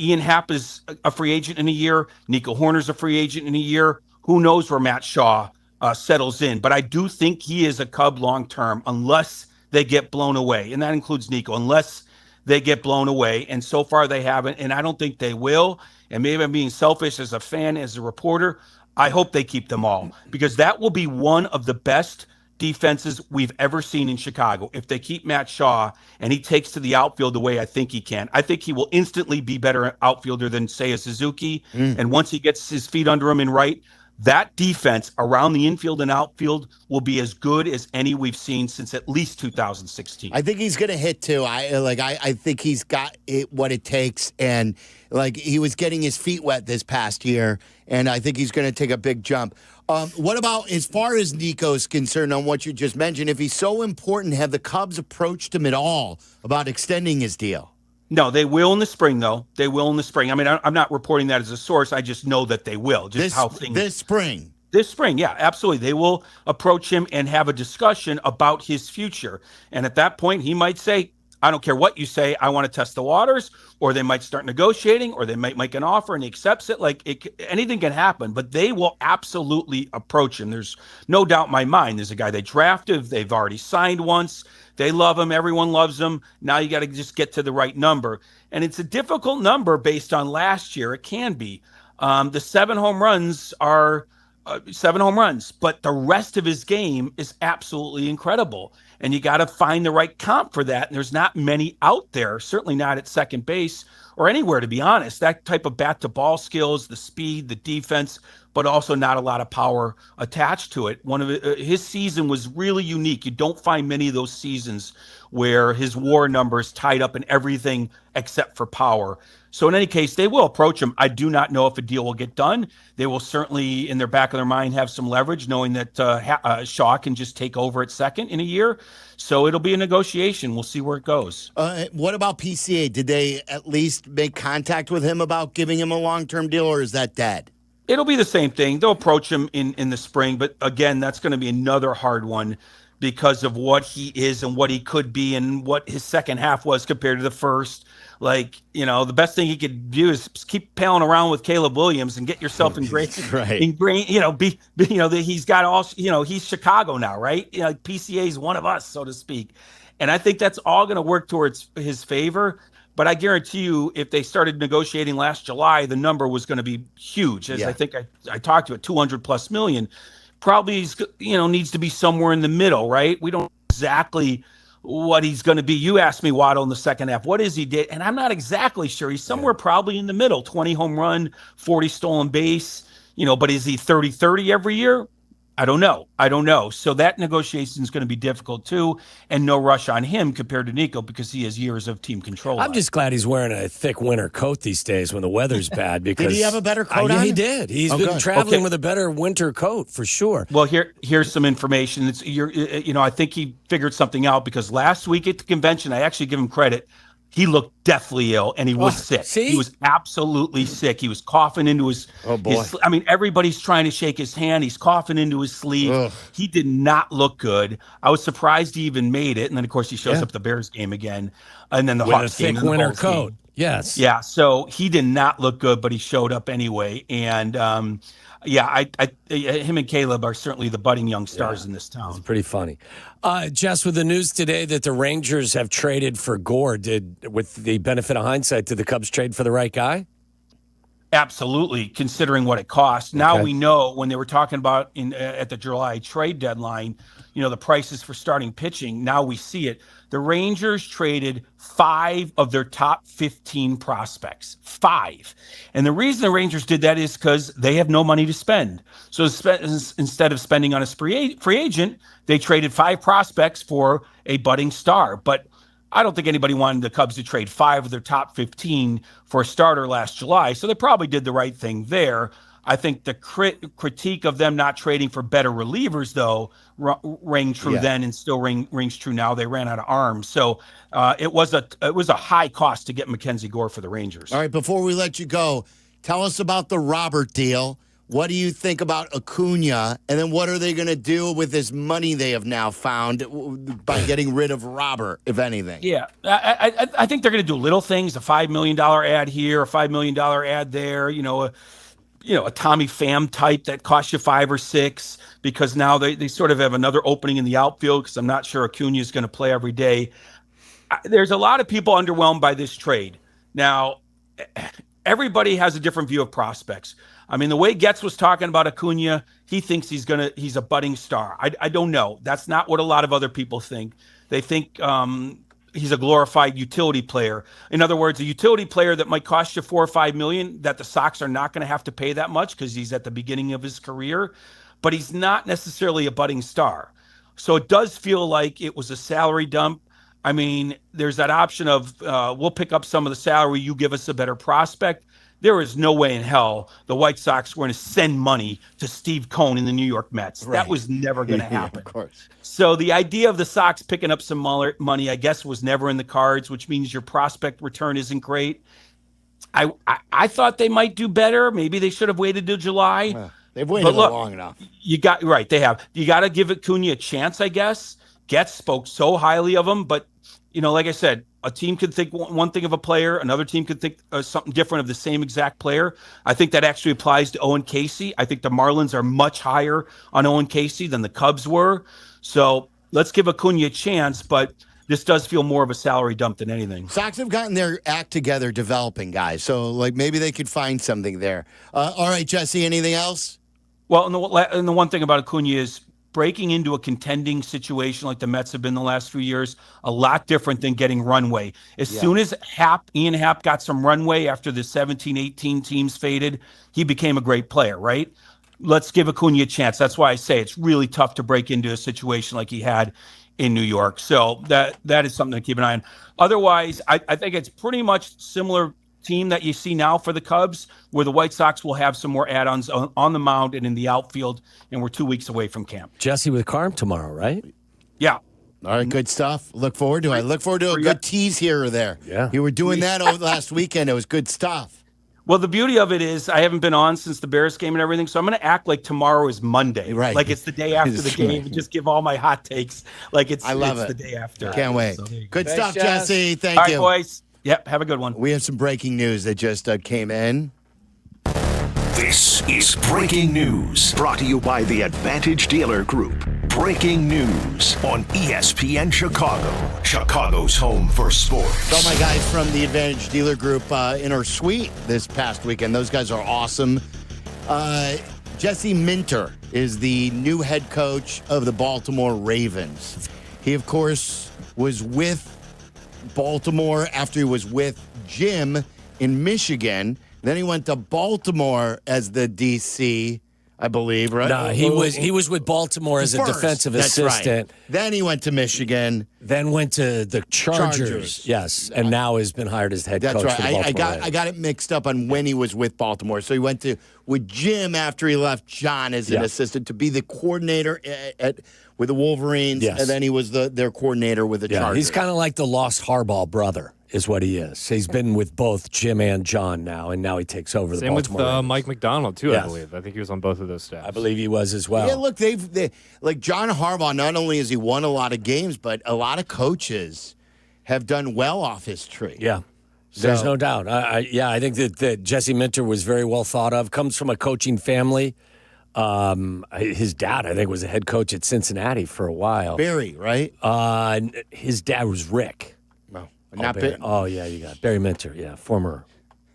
Ian Happ is a free agent in a year. Nico Horner's a free agent in a year. Who knows where Matt Shaw settles in? But I do think he is a Cub long-term unless they get blown away. And that includes Nico, unless they get blown away. And so far they haven't. And I don't think they will. And maybe I'm being selfish as a fan, as a reporter. I hope they keep them all, because that will be one of the best defenses we've ever seen in Chicago. If they keep Matt Shaw and he takes to the outfield the way I think he can, I think he will instantly be better outfielder than, say, a Suzuki. And once he gets his feet under him and right, that defense around the infield and outfield will be as good as any we've seen since at least 2016. I think he's going to hit too. I think he's got what it takes, and he was getting his feet wet this past year, and I think he's going to take a big jump. What about as far as Nico's concerned on what you just mentioned? If he's so important, have the Cubs approached him at all about extending his deal? No, they will in the spring, though. They will in the spring. I mean, I'm not reporting that as a source. I just know that they will. Just how things this spring. This spring, yeah, absolutely. They will approach him and have a discussion about his future. And at that point, he might say, I don't care what you say, I want to test the waters. Or they might start negotiating, or they might make an offer and he accepts it. Anything can happen, but they will absolutely approach him. There's no doubt in my mind. There's a guy they drafted. They've already signed once. They love him. Everyone loves him. Now you got to just get to the right number. And it's a difficult number based on last year. It can be. The 7 home runs are 7 home runs, but the rest of his game is absolutely incredible. And you got to find the right comp for that. And there's not many out there, certainly not at second base or anywhere, to be honest. That type of bat-to-ball skills, the speed, the defense, but also not a lot of power attached to it. His season was really unique. You don't find many of those seasons where his WAR number is tied up in everything except for power. So in any case, they will approach him. I do not know if a deal will get done. They will certainly, in their back of their mind, have some leverage, knowing that Shaw can just take over at second in a year. So it'll be a negotiation. We'll see where it goes. What about PCA? Did they at least make contact with him about giving him a long-term deal, or is that dead? It'll be the same thing. They'll approach him in the spring, but again, that's going to be another hard one because of what he is and what he could be and what his second half was compared to the first. Like, the best thing he could do is keep palling around with Caleb Williams and get yourself ingrained. Right. He's got all, he's Chicago now, right? PCA is one of us, so to speak. And I think that's all going to work towards his favor. But I guarantee you, if they started negotiating last July, the number was going to be huge. As I think I talked to it, 200 plus million. Probably, needs to be somewhere in the middle, right? We don't know exactly what he's going to be. You asked me, Waddle, in the second half, what is he did? And I'm not exactly sure. He's somewhere probably in the middle, 20 home run, 40 stolen base, but is he 30-30 every year? I don't know. So that negotiation is going to be difficult too, and no rush on him compared to Nico because he has years of team control. I'm just glad he's wearing a thick winter coat these days when the weather's bad. Because did he have a better coat on? Yeah, he did. He's been traveling with a better winter coat for sure. Well, here's some information. I think he figured something out because last week at the convention, I actually give him credit. He looked deathly ill, and he was sick. See? He was absolutely sick. He was coughing into his. Oh boy! Everybody's trying to shake his hand. He's coughing into his sleeve. Ugh. He did not look good. I was surprised he even made it. And then, of course, he shows up at the Bears game again, and then the Hawks game. With a thick winter coat. Yes. Yeah. So he did not look good, but he showed up anyway. And him and Caleb are certainly the budding young stars in this town. It's pretty funny. Jess, with the news today that the Rangers have traded for Gore, with the benefit of hindsight, did the Cubs trade for the right guy? Absolutely, considering what it cost. Now we know when they were talking about at the July trade deadline, the prices for starting pitching. Now we see it. The Rangers traded 5 of their top 15 prospects. 5. And the reason the Rangers did that is because they have no money to spend. So instead of spending on a free agent, they traded 5 prospects for a budding star. But I don't think anybody wanted the Cubs to trade 5 of their top 15 for a starter last July. So they probably did the right thing there. I think the critique of them not trading for better relievers, though, rang true then and still rings true now. They ran out of arms. So it was a high cost to get Mackenzie Gore for the Rangers. All right, before we let you go, tell us about the Robert deal. What do you think about Acuna? And then what are they going to do with this money they have now found by getting rid of Robert, if anything? Yeah, I think they're going to do little things, a $5 million ad here, a $5 million ad there, a Tommy Pham type that costs you 5 or 6 because now they sort of have another opening in the outfield because I'm not sure Acuna is going to play every day. There's a lot of people underwhelmed by this trade. Now, everybody has a different view of prospects. I mean, the way Getz was talking about Acuna, he thinks he's a budding star. I don't know. That's not what a lot of other people think. They think he's a glorified utility player. In other words, a utility player that might cost you $4 or $5 million that the Sox are not going to have to pay that much because he's at the beginning of his career, but he's not necessarily a budding star. So it does feel like it was a salary dump. I mean, there's that option of we'll pick up some of the salary, you give us a better prospect. There is no way in hell the White Sox were going to send money to Steve Cohn in the New York Mets. Right. That was never going to happen. Of course. So the idea of the Sox picking up some money, I guess, was never in the cards, which means your prospect return isn't great. I thought they might do better. Maybe they should have waited till July. They've waited long enough. They have. You got to give Acuna a chance, I guess. Getz spoke so highly of him, but like I said, a team could think one thing of a player, another team could think something different of the same exact player. I think that actually applies to Owen Casey. I think the Marlins are much higher on Owen Casey than the Cubs were. So let's give Acuna a chance, but this does feel more of a salary dump than anything. Sox have gotten their act together developing, guys. So, maybe they could find something there. All right, Jesse, anything else? Well, and the one thing about Acuna is breaking into a contending situation like the Mets have been the last few years, a lot different than getting runway. As soon as Ian Happ got some runway after the 17-18 teams faded, he became a great player, right? Let's give Acuna a chance. That's why I say it's really tough to break into a situation like he had in New York. So that is something to keep an eye on. Otherwise, I think it's pretty much similar team that you see now for the Cubs, where the White Sox will have some more add-ons on the mound and in the outfield, and we're 2 weeks away from camp. Jesse with Carm tomorrow, right? Yeah. All right, good stuff. Look forward to it. I look forward to a good tease here or there. Yeah. You were doing that over last weekend. It was good stuff. Well, the beauty of it is I haven't been on since the Bears game and everything, so I'm going to act like tomorrow is Monday. Right. Like it's the day after the game and just give all my hot takes like it's the day after. Can't wait. So Good stuff, Jesse. Thank all you. All right, boys. Yep, have a good one. We have some breaking news that just came in. This is Breaking News, brought to you by the Advantage Dealer Group. Breaking news on ESPN Chicago, Chicago's home for sports. Saw my guys from the Advantage Dealer Group in our suite this past weekend. Those guys are awesome. Jesse Minter is the new head coach of the Baltimore Ravens. He, of course, was with Baltimore after he was with Jim in Michigan. Then he went to Baltimore as the DC, I believe, right? No, he was with Baltimore as a defensive assistant. Right. Then he went to Michigan. Then went to the Chargers. Yes, and now has been hired as head coach for the Baltimore Ravens. I got it mixed up on when he was with Baltimore. So he went with Jim after he left John as an assistant to be the coordinator with the Wolverines, and then he was their coordinator with the Chargers. He's kind of like the lost Harbaugh brother. Is what he is. He's been with both Jim and John now, and now he takes over the Baltimore Ravens. Same with Mike McDonald, too, I believe. I think he was on both of those staffs. I believe he was as well. Yeah, look, they like John Harbaugh, not only has he won a lot of games, but a lot of coaches have done well off his tree. Yeah, there's no doubt. I think that Jesse Minter was very well thought of, comes from a coaching family. His dad, I think, was a head coach at Cincinnati for a while. Barry, right? His dad was Rick. Oh, yeah, you got Barry Minter, former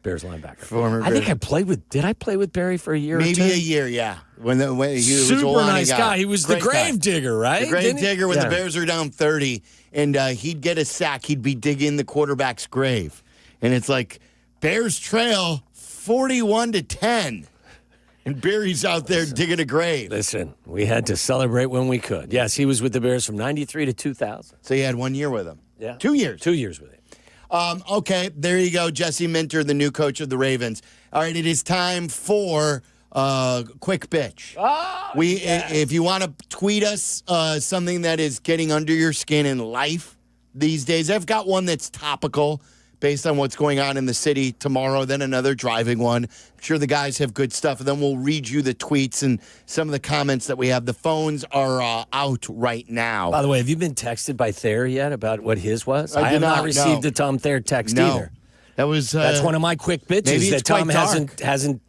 Bears linebacker. I think I played with. Did I play with Barry for a year? Maybe or two? a year, yeah. When he was super a nice guy. He was the grave digger, right? The grave digger when the Bears are down 30, and he'd get a sack. He'd be digging the quarterback's grave, and it's like Bears trail 41-10. And Barry's out there digging a grave. Listen, we had to celebrate when we could. Yes, he was with the Bears from 93 to 2000. So you had 1 year with him. Yeah. 2 years. 2 years with him. Okay, there you go. Jesse Minter, the new coach of the Ravens. All right, it is time for Quick Bitch. If you want to tweet us something that is getting under your skin in life these days, I've got one that's topical based on what's going on in the city tomorrow, then another driving one. I'm sure the guys have good stuff, and then we'll read you the tweets and some of the comments that we have. The phones are out right now. By the way, have you been texted by Thayer yet about what his was? I have not received a Tom Thayer text either. That's one of my quick bitches that Tom hasn't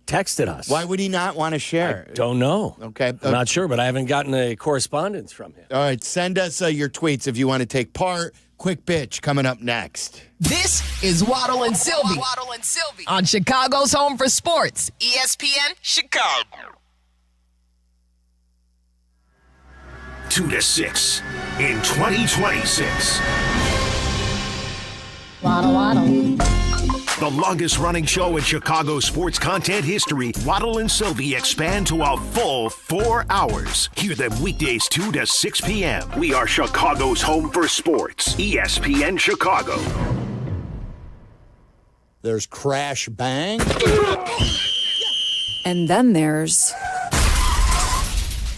texted us. Why would he not want to share? I don't know. Okay. I'm not sure, but I haven't gotten a correspondence from him. All right, send us your tweets if you want to take part. Quick Bitch coming up next. This is Waddle and Silvy. Waddle and Silvy on Chicago's home for sports, ESPN Chicago. 2 to 6 in 2026. Waddle, waddle. The longest running show in Chicago sports content history, Waddle and Silvy expand to a full 4 hours. Hear them weekdays 2 to 6 p.m. We are Chicago's home for sports, ESPN Chicago. There's Crash Bang. And then there's...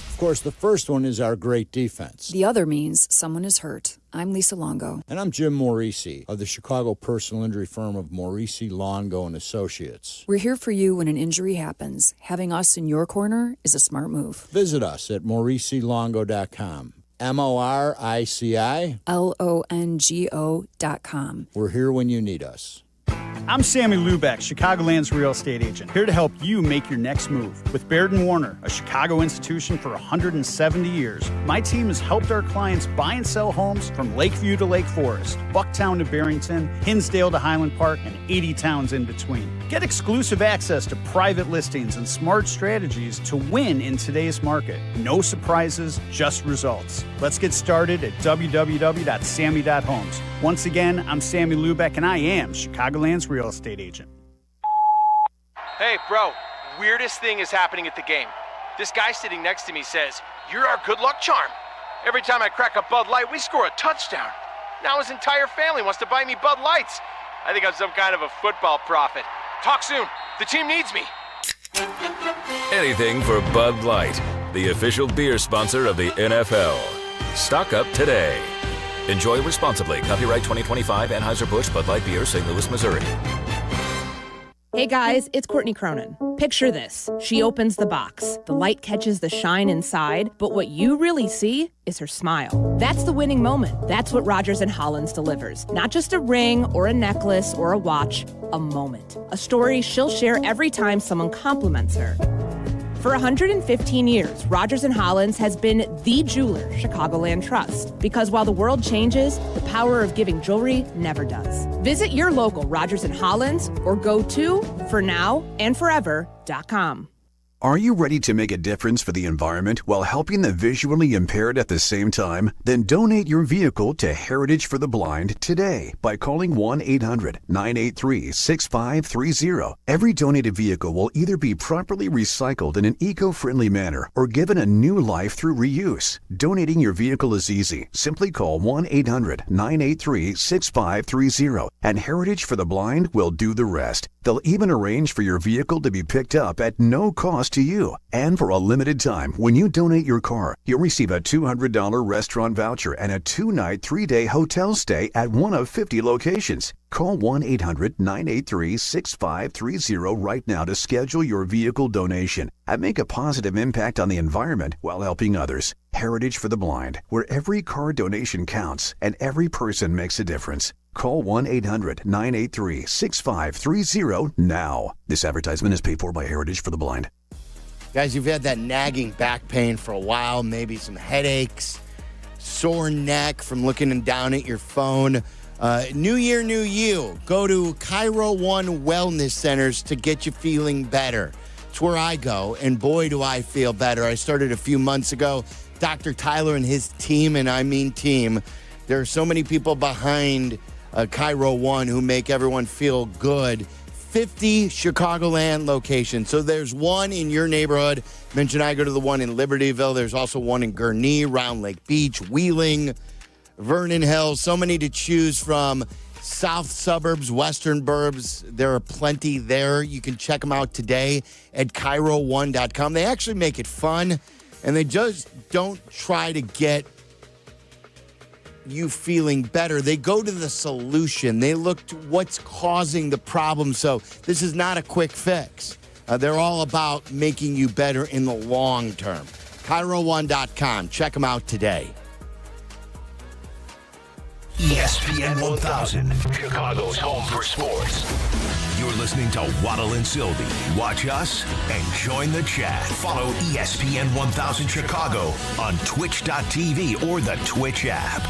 Of course, the first one is our great defense. The other means someone is hurt. I'm Lisa Longo. And I'm Jim Morisi of the Chicago personal injury firm of Morisi, Longo, and Associates. We're here for you when an injury happens. Having us in your corner is a smart move. Visit us at MorisiLongo.com. MORICI LONGO.com. We're here when you need us. I'm Sammy Lubeck, Chicagoland's real estate agent, here to help you make your next move. With Baird & Warner, a Chicago institution for 170 years, my team has helped our clients buy and sell homes from Lakeview to Lake Forest, Bucktown to Barrington, Hinsdale to Highland Park, and 80 towns in between. Get exclusive access to private listings and smart strategies to win in today's market. No surprises, just results. Let's get started at www.sammy.homes. Once again, I'm Sammy Lubeck, and I am Chicagoland's real estate agent. Hey, bro, weirdest thing is happening at the game. This guy sitting next to me says, "You're our good luck charm." Every time I crack a Bud Light, we score a touchdown. Now his entire family wants to buy me Bud Lights. I think I'm some kind of a football prophet. Talk soon. The team needs me. Anything for Bud Light, the official beer sponsor of the NFL. Stock up today. Enjoy responsibly. Copyright 2025 Anheuser-Busch Bud Light Beer, St. Louis, Missouri. Hey guys, it's Courtney Cronin. Picture this. She opens the box. The light catches the shine inside, but what you really see is her smile. That's the winning moment. That's what Rogers & Hollins delivers. Not just a ring or a necklace or a watch, a moment. A story she'll share every time someone compliments her. For 115 years, Rogers & Hollins has been the jeweler Chicagoland trusts. Because while the world changes, the power of giving jewelry never does. Visit your local Rogers & Hollins or go to fornowandforever.com. Are you ready to make a difference for the environment while helping the visually impaired at the same time? Then donate your vehicle to Heritage for the Blind today by calling 1-800-983-6530. Every donated vehicle will either be properly recycled in an eco-friendly manner or given a new life through reuse. Donating your vehicle is easy. Simply call 1-800-983-6530 and Heritage for the Blind will do the rest. They'll even arrange for your vehicle to be picked up at no cost to you. And for a limited time, when you donate your car, you'll receive a $200 restaurant voucher and a 2-night, 3-day hotel stay at one of 50 locations. Call 1-800-983-6530 right now to schedule your vehicle donation and make a positive impact on the environment while helping others. Heritage for the Blind, where every car donation counts and every person makes a difference. Call 1-800-983-6530 now. This advertisement is paid for by Heritage for the Blind. Guys, you've had that nagging back pain for a while, maybe some headaches, sore neck from looking down at your phone. New year, new you. Go to Cairo One Wellness Centers to get you feeling better. It's where I go, and boy, do I feel better. I started a few months ago. Dr. Tyler and his team, and I mean team, there are so many people behind Cairo One who make everyone feel good. 50 Chicagoland locations. So there's one in your neighborhood. Mention I go to the one in Libertyville. There's also one in Gurnee, Round Lake Beach, Wheeling, Vernon Hills. So many to choose from. South suburbs, western burbs. There are plenty there. You can check them out today at Cairo1.com. They actually make it fun, and they just don't try to get you feeling better. They go to the solution. They look to what's causing the problem. So this is not a quick fix. They're all about making you better in the long term. Cairo1.com. Check them out today. ESPN 1000, Chicago's home for sports. You're listening to Waddle and Silvy. Watch us and join the chat. Follow ESPN 1000 Chicago on twitch.tv or the Twitch app.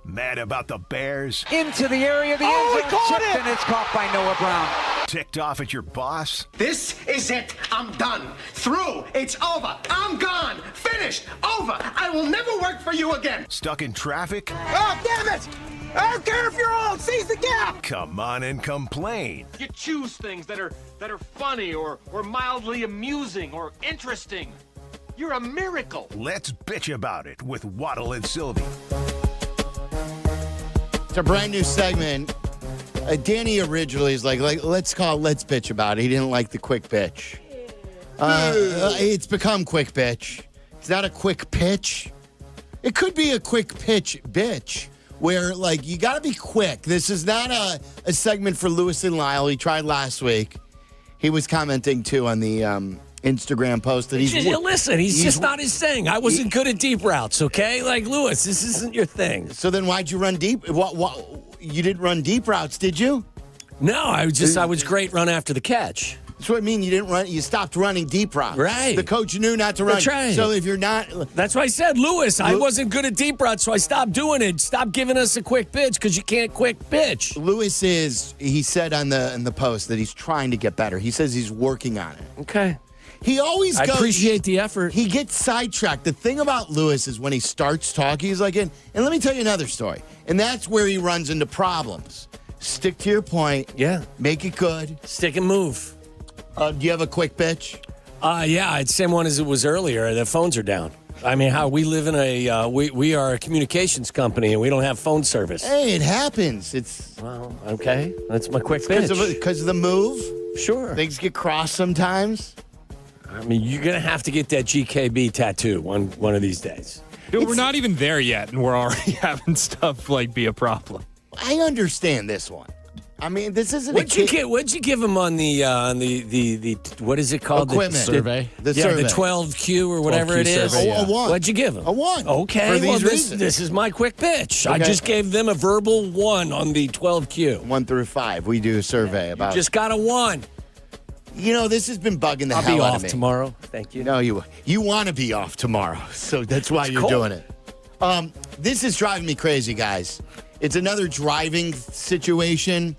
Mad about the Bears? Into the area of the end zone, and it's caught by Noah Brown. Ticked off at your boss? This is it. I'm done. Through. It's over. I'm gone. Finished. Over. I will never work for you again. Stuck in traffic? Oh, damn it! I don't care if you're old. Seize the gap. Come on and complain. You choose things that are funny or mildly amusing or interesting. You're a miracle. Let's bitch about it with Waddle and Silvy. It's a brand new segment. Danny originally is like, let's bitch about it. He didn't like the quick bitch. It's become quick bitch. It's not a quick pitch. It could be a quick pitch bitch where, like, you got to be quick. This is not a segment for Lewis and Lyle. He tried last week. He was commenting, too, on the Instagram post that he's just not his thing. I wasn't good at deep routes, okay? Like, Lewis, this isn't your thing. So then why'd you run deep? What? You didn't run deep routes, did you? No, I was great run after the catch. That's what I mean. You didn't run. You stopped running deep routes. Right. The coach knew not to run. That's right. So if you're not, that's why I said, Lewis, I wasn't good at deep routes, so I stopped doing it. Stop giving us a quick pitch because you can't quick pitch. Lewis he said in the post that he's trying to get better. He says he's working on it. Okay. He always goes. I appreciate the effort. He gets sidetracked. The thing about Lewis is when he starts talking, he's like, and let me tell you another story. And that's where he runs into problems. Stick to your point. Yeah. Make it good. Stick and move. Do you have a quick bitch? Yeah, it's the same one as it was earlier. The phones are down. I mean, how we live in we are a communications company and we don't have phone service. Hey, it happens. Well, okay. That's my quick bitch. Because of the move? Sure. Things get crossed sometimes. I mean, you're going to have to get that GKB tattoo one of these days. Dude, we're not even there yet, and we're already having stuff like be a problem. I understand this one. I mean, this isn't. What'd you give him on the what is it called? Equipment survey. The 12Q or whatever 12Q it is. survey, yeah. A 1. What'd you give him? A 1. Okay. For these reasons. This is my quick pitch. Okay. I just gave them a verbal 1 on the 12Q. 1 through 5. We do a survey about. Just got a 1. You know, this has been bugging the I'll hell be out off of me. tomorrow. Thank you. No, you want to be off tomorrow, so that's why you're doing it. This is driving me crazy, guys. It's another driving situation.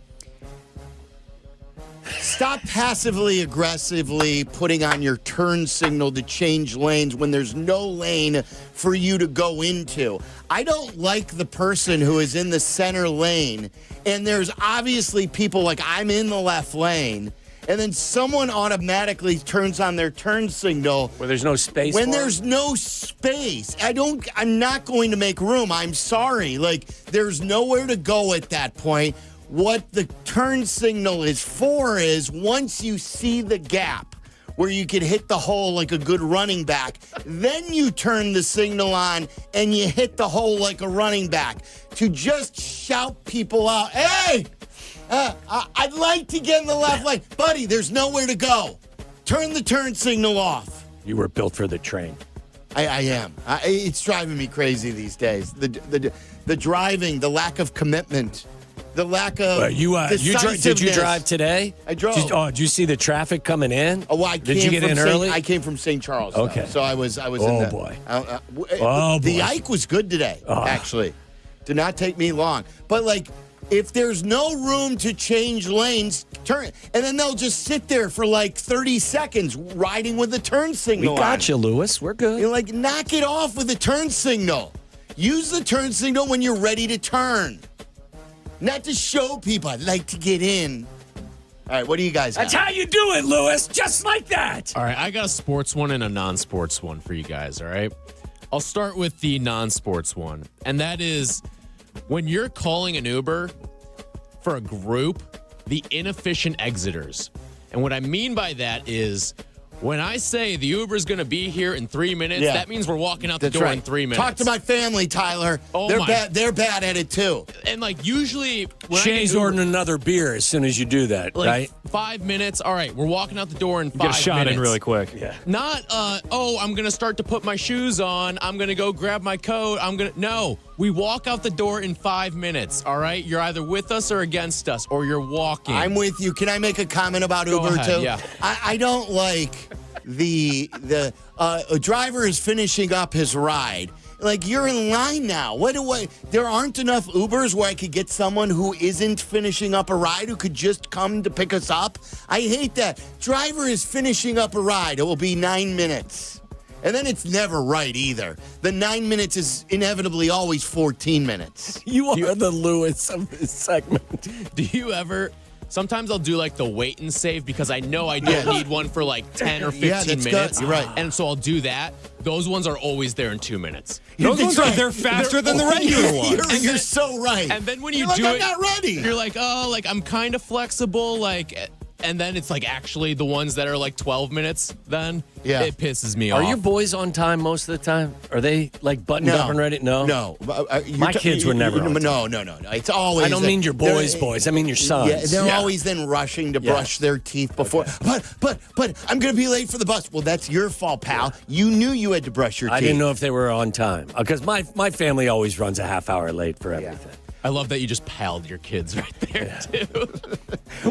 Stop passively aggressively putting on your turn signal to change lanes when there's no lane for you to go into. I don't like the person who is in the center lane, and there's obviously people like I'm in the left lane, and then someone automatically turns on their turn signal. Where there's no space. When there's no space. I'm not going to make room. I'm sorry. Like, there's nowhere to go at that point. What the turn signal is for is once you see the gap where you can hit the hole like a good running back, then you turn the signal on and you hit the hole like a running back. To just shout people out, hey, I'd like to get in the left lane. Buddy, there's nowhere to go. Turn the turn signal off. You were built for the train. I am. It's driving me crazy these days. The driving, the lack of commitment. The lack of did you drive today? I drove. Did you see the traffic coming in? Oh, well, did you get in early? I came from St. Charles. Okay. So I was in the... Boy. The Ike was good today, actually. Did not take me long. But, like, if there's no room to change lanes, turn... And then they'll just sit there for, like, 30 seconds riding with the turn signal We got you, Lewis. We're good. You're like, knock it off with the turn signal. Use the turn signal when you're ready to turn. Not to show people I'd like to get in. All right, what do you guys have? That's how you do it, Lewis. Just like that. All right, I got a sports one and a non-sports one for you guys, all right? I'll start with the non-sports one, and that is when you're calling an Uber for a group, the inefficient exiters. And what I mean by that is when I say the Uber's going to be here in 3 minutes, that means we're walking out the door in 3 minutes. Talk to my family, Tyler. Oh, they're bad at it, too. And, like, usually... Shay's ordering another beer as soon as you do that, like, right? 5 minutes. All right, we're walking out the door in 5 minutes. Get a shot in really quick. Yeah. Not, I'm going to start to put my shoes on. I'm going to go grab my coat. No, we walk out the door in 5 minutes, all right? You're either with us or against us, or you're walking. I'm with you. Can I make a comment about Go Uber, ahead, too? yeah. I don't like a driver is finishing up his ride. Like, you're in line now. There aren't enough Ubers where I could get someone who isn't finishing up a ride who could just come to pick us up. I hate that. Driver is finishing up a ride. It will be 9 minutes. And then it's never right either. The 9 minutes is inevitably always 14 minutes. You are the Lewis of this segment. Do you ever... Sometimes I'll do like the wait and save because I know I don't need one for like 10 or 15 minutes. Good. You're right. And so I'll do that. Those ones are always there in 2 minutes. Those ones they're faster than the regular ones. You're so right. And then when you you're do like, it, I'm not ready. You're like, oh, like I'm kind of flexible, like. And then it's like actually the ones that are like 12 minutes then. Yeah. It pisses me off. Are your boys on time most of the time? Are they like buttoned up and ready? No. My kids were never on time. No. It's always... I don't mean your boys. I mean your sons. Yeah, they're always then rushing to brush their teeth before. Okay. But I'm going to be late for the bus. Well, that's your fault, pal. You knew you had to brush your teeth. I didn't know if they were on time because my family always runs a half hour late for everything. I love that you just palled your kids right there, too.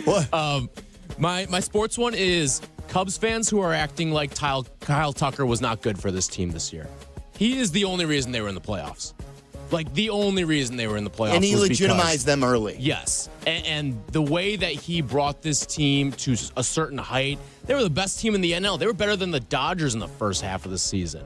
What? My sports one is Cubs fans who are acting like Kyle Tucker was not good for this team this year. He is the only reason they were in the playoffs. Like, the only reason they were in the playoffs. And he was legitimized them early. Yes. And the way that he brought this team to a certain height, they were the best team in the NL. They were better than the Dodgers in the first half of the season.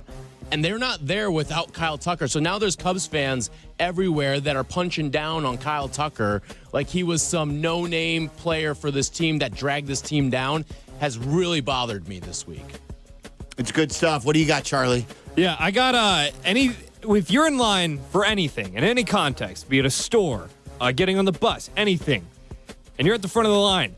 And they're not there without Kyle Tucker. So now there's Cubs fans everywhere that are punching down on Kyle Tucker like he was some no-name player for this team that dragged this team down. Has really bothered me this week. It's good stuff. What do you got, Charlie? Yeah, I got if you're in line for anything, in any context, be it a store, getting on the bus, anything, and you're at the front of the line,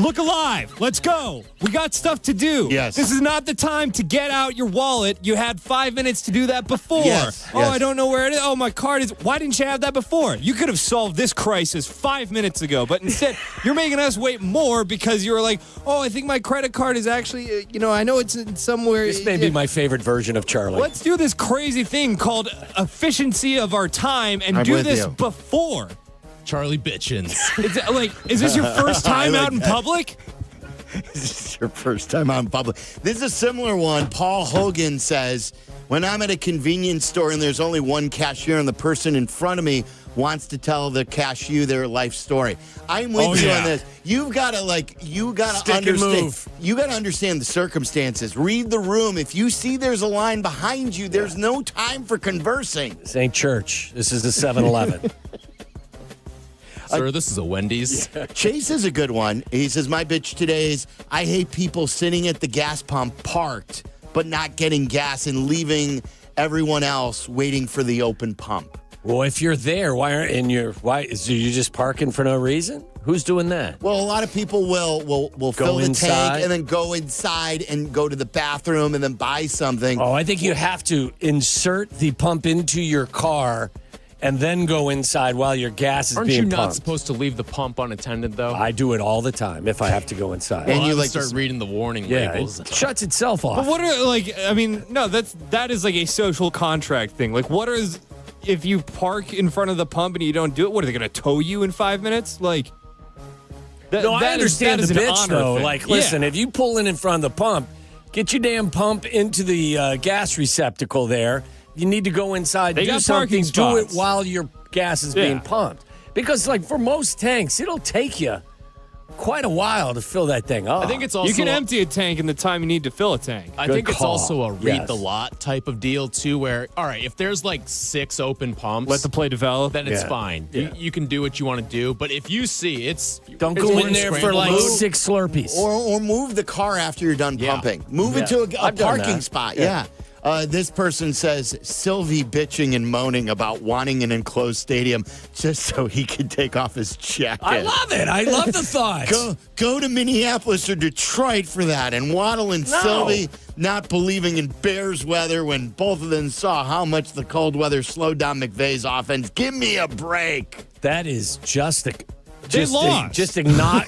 Look alive. Let's go. We got stuff to do. Yes. This is not the time to get out your wallet. You had 5 minutes to do that before. Yes. I don't know where it is. Oh, my card is. Why didn't you have that before? You could have solved this crisis 5 minutes ago, but instead you're making us wait more because you were like, oh, I think my credit card is actually, I know it's in somewhere. This may be my favorite version of Charlie. Let's do this crazy thing called efficiency of our time and do this before. Charlie Bitchins. Is this your first time out in public? This is your first time out in public. This is a similar one. Paul Hogan says, when I'm at a convenience store and there's only one cashier and the person in front of me wants to tell the cashier their life story. I'm with you on this. You gotta understand. You gotta understand the circumstances. Read the room. If you see there's a line behind you, there's no time for conversing. This ain't church. This is the 7-Eleven. Sir, this is a Wendy's. Chase is a good one. He says, my bitch today is, I hate people sitting at the gas pump parked, but not getting gas and leaving everyone else waiting for the open pump. Well, if you're there, why is you just parking for no reason? Who's doing that? Well, a lot of people will fill the tank and then go inside and go to the bathroom and then buy something. Oh, I think you have to insert the pump into your car and then go inside while your gas is Aren't being you pumped. not supposed to leave the pump unattended, though? I do it all the time if I have to go inside. And you start reading the warning labels. It shuts itself off. But what are that is like a social contract thing. Like, what is if you park in front of the pump and you don't do it? What are they going to tow you in 5 minutes? Like, I understand the bitch though. Thing. Like, listen, if you pull in front of the pump, get your damn pump into the gas receptacle there. You need to go inside, they do something, do it while your gas is being pumped. Because, like, for most tanks, it'll take you quite a while to fill that thing up. I think it's also you can empty a tank in the time you need to fill a tank. I think it's also a read the lot type of deal too, where all right, if there's like 6 open pumps, let the play develop, then it's fine. Yeah. You can do what you want to do, but if you see don't go in there for like 6 Slurpees, or move the car after you're done pumping. Move it to a parking spot. Yeah. This person says, Silvy bitching and moaning about wanting an enclosed stadium just so he can take off his jacket. I love it. I love the thought. Go to Minneapolis or Detroit for that. And Waddle and Silvy not believing in Bears weather when both of them saw how much the cold weather slowed down McVay's offense. Give me a break. That is just lost.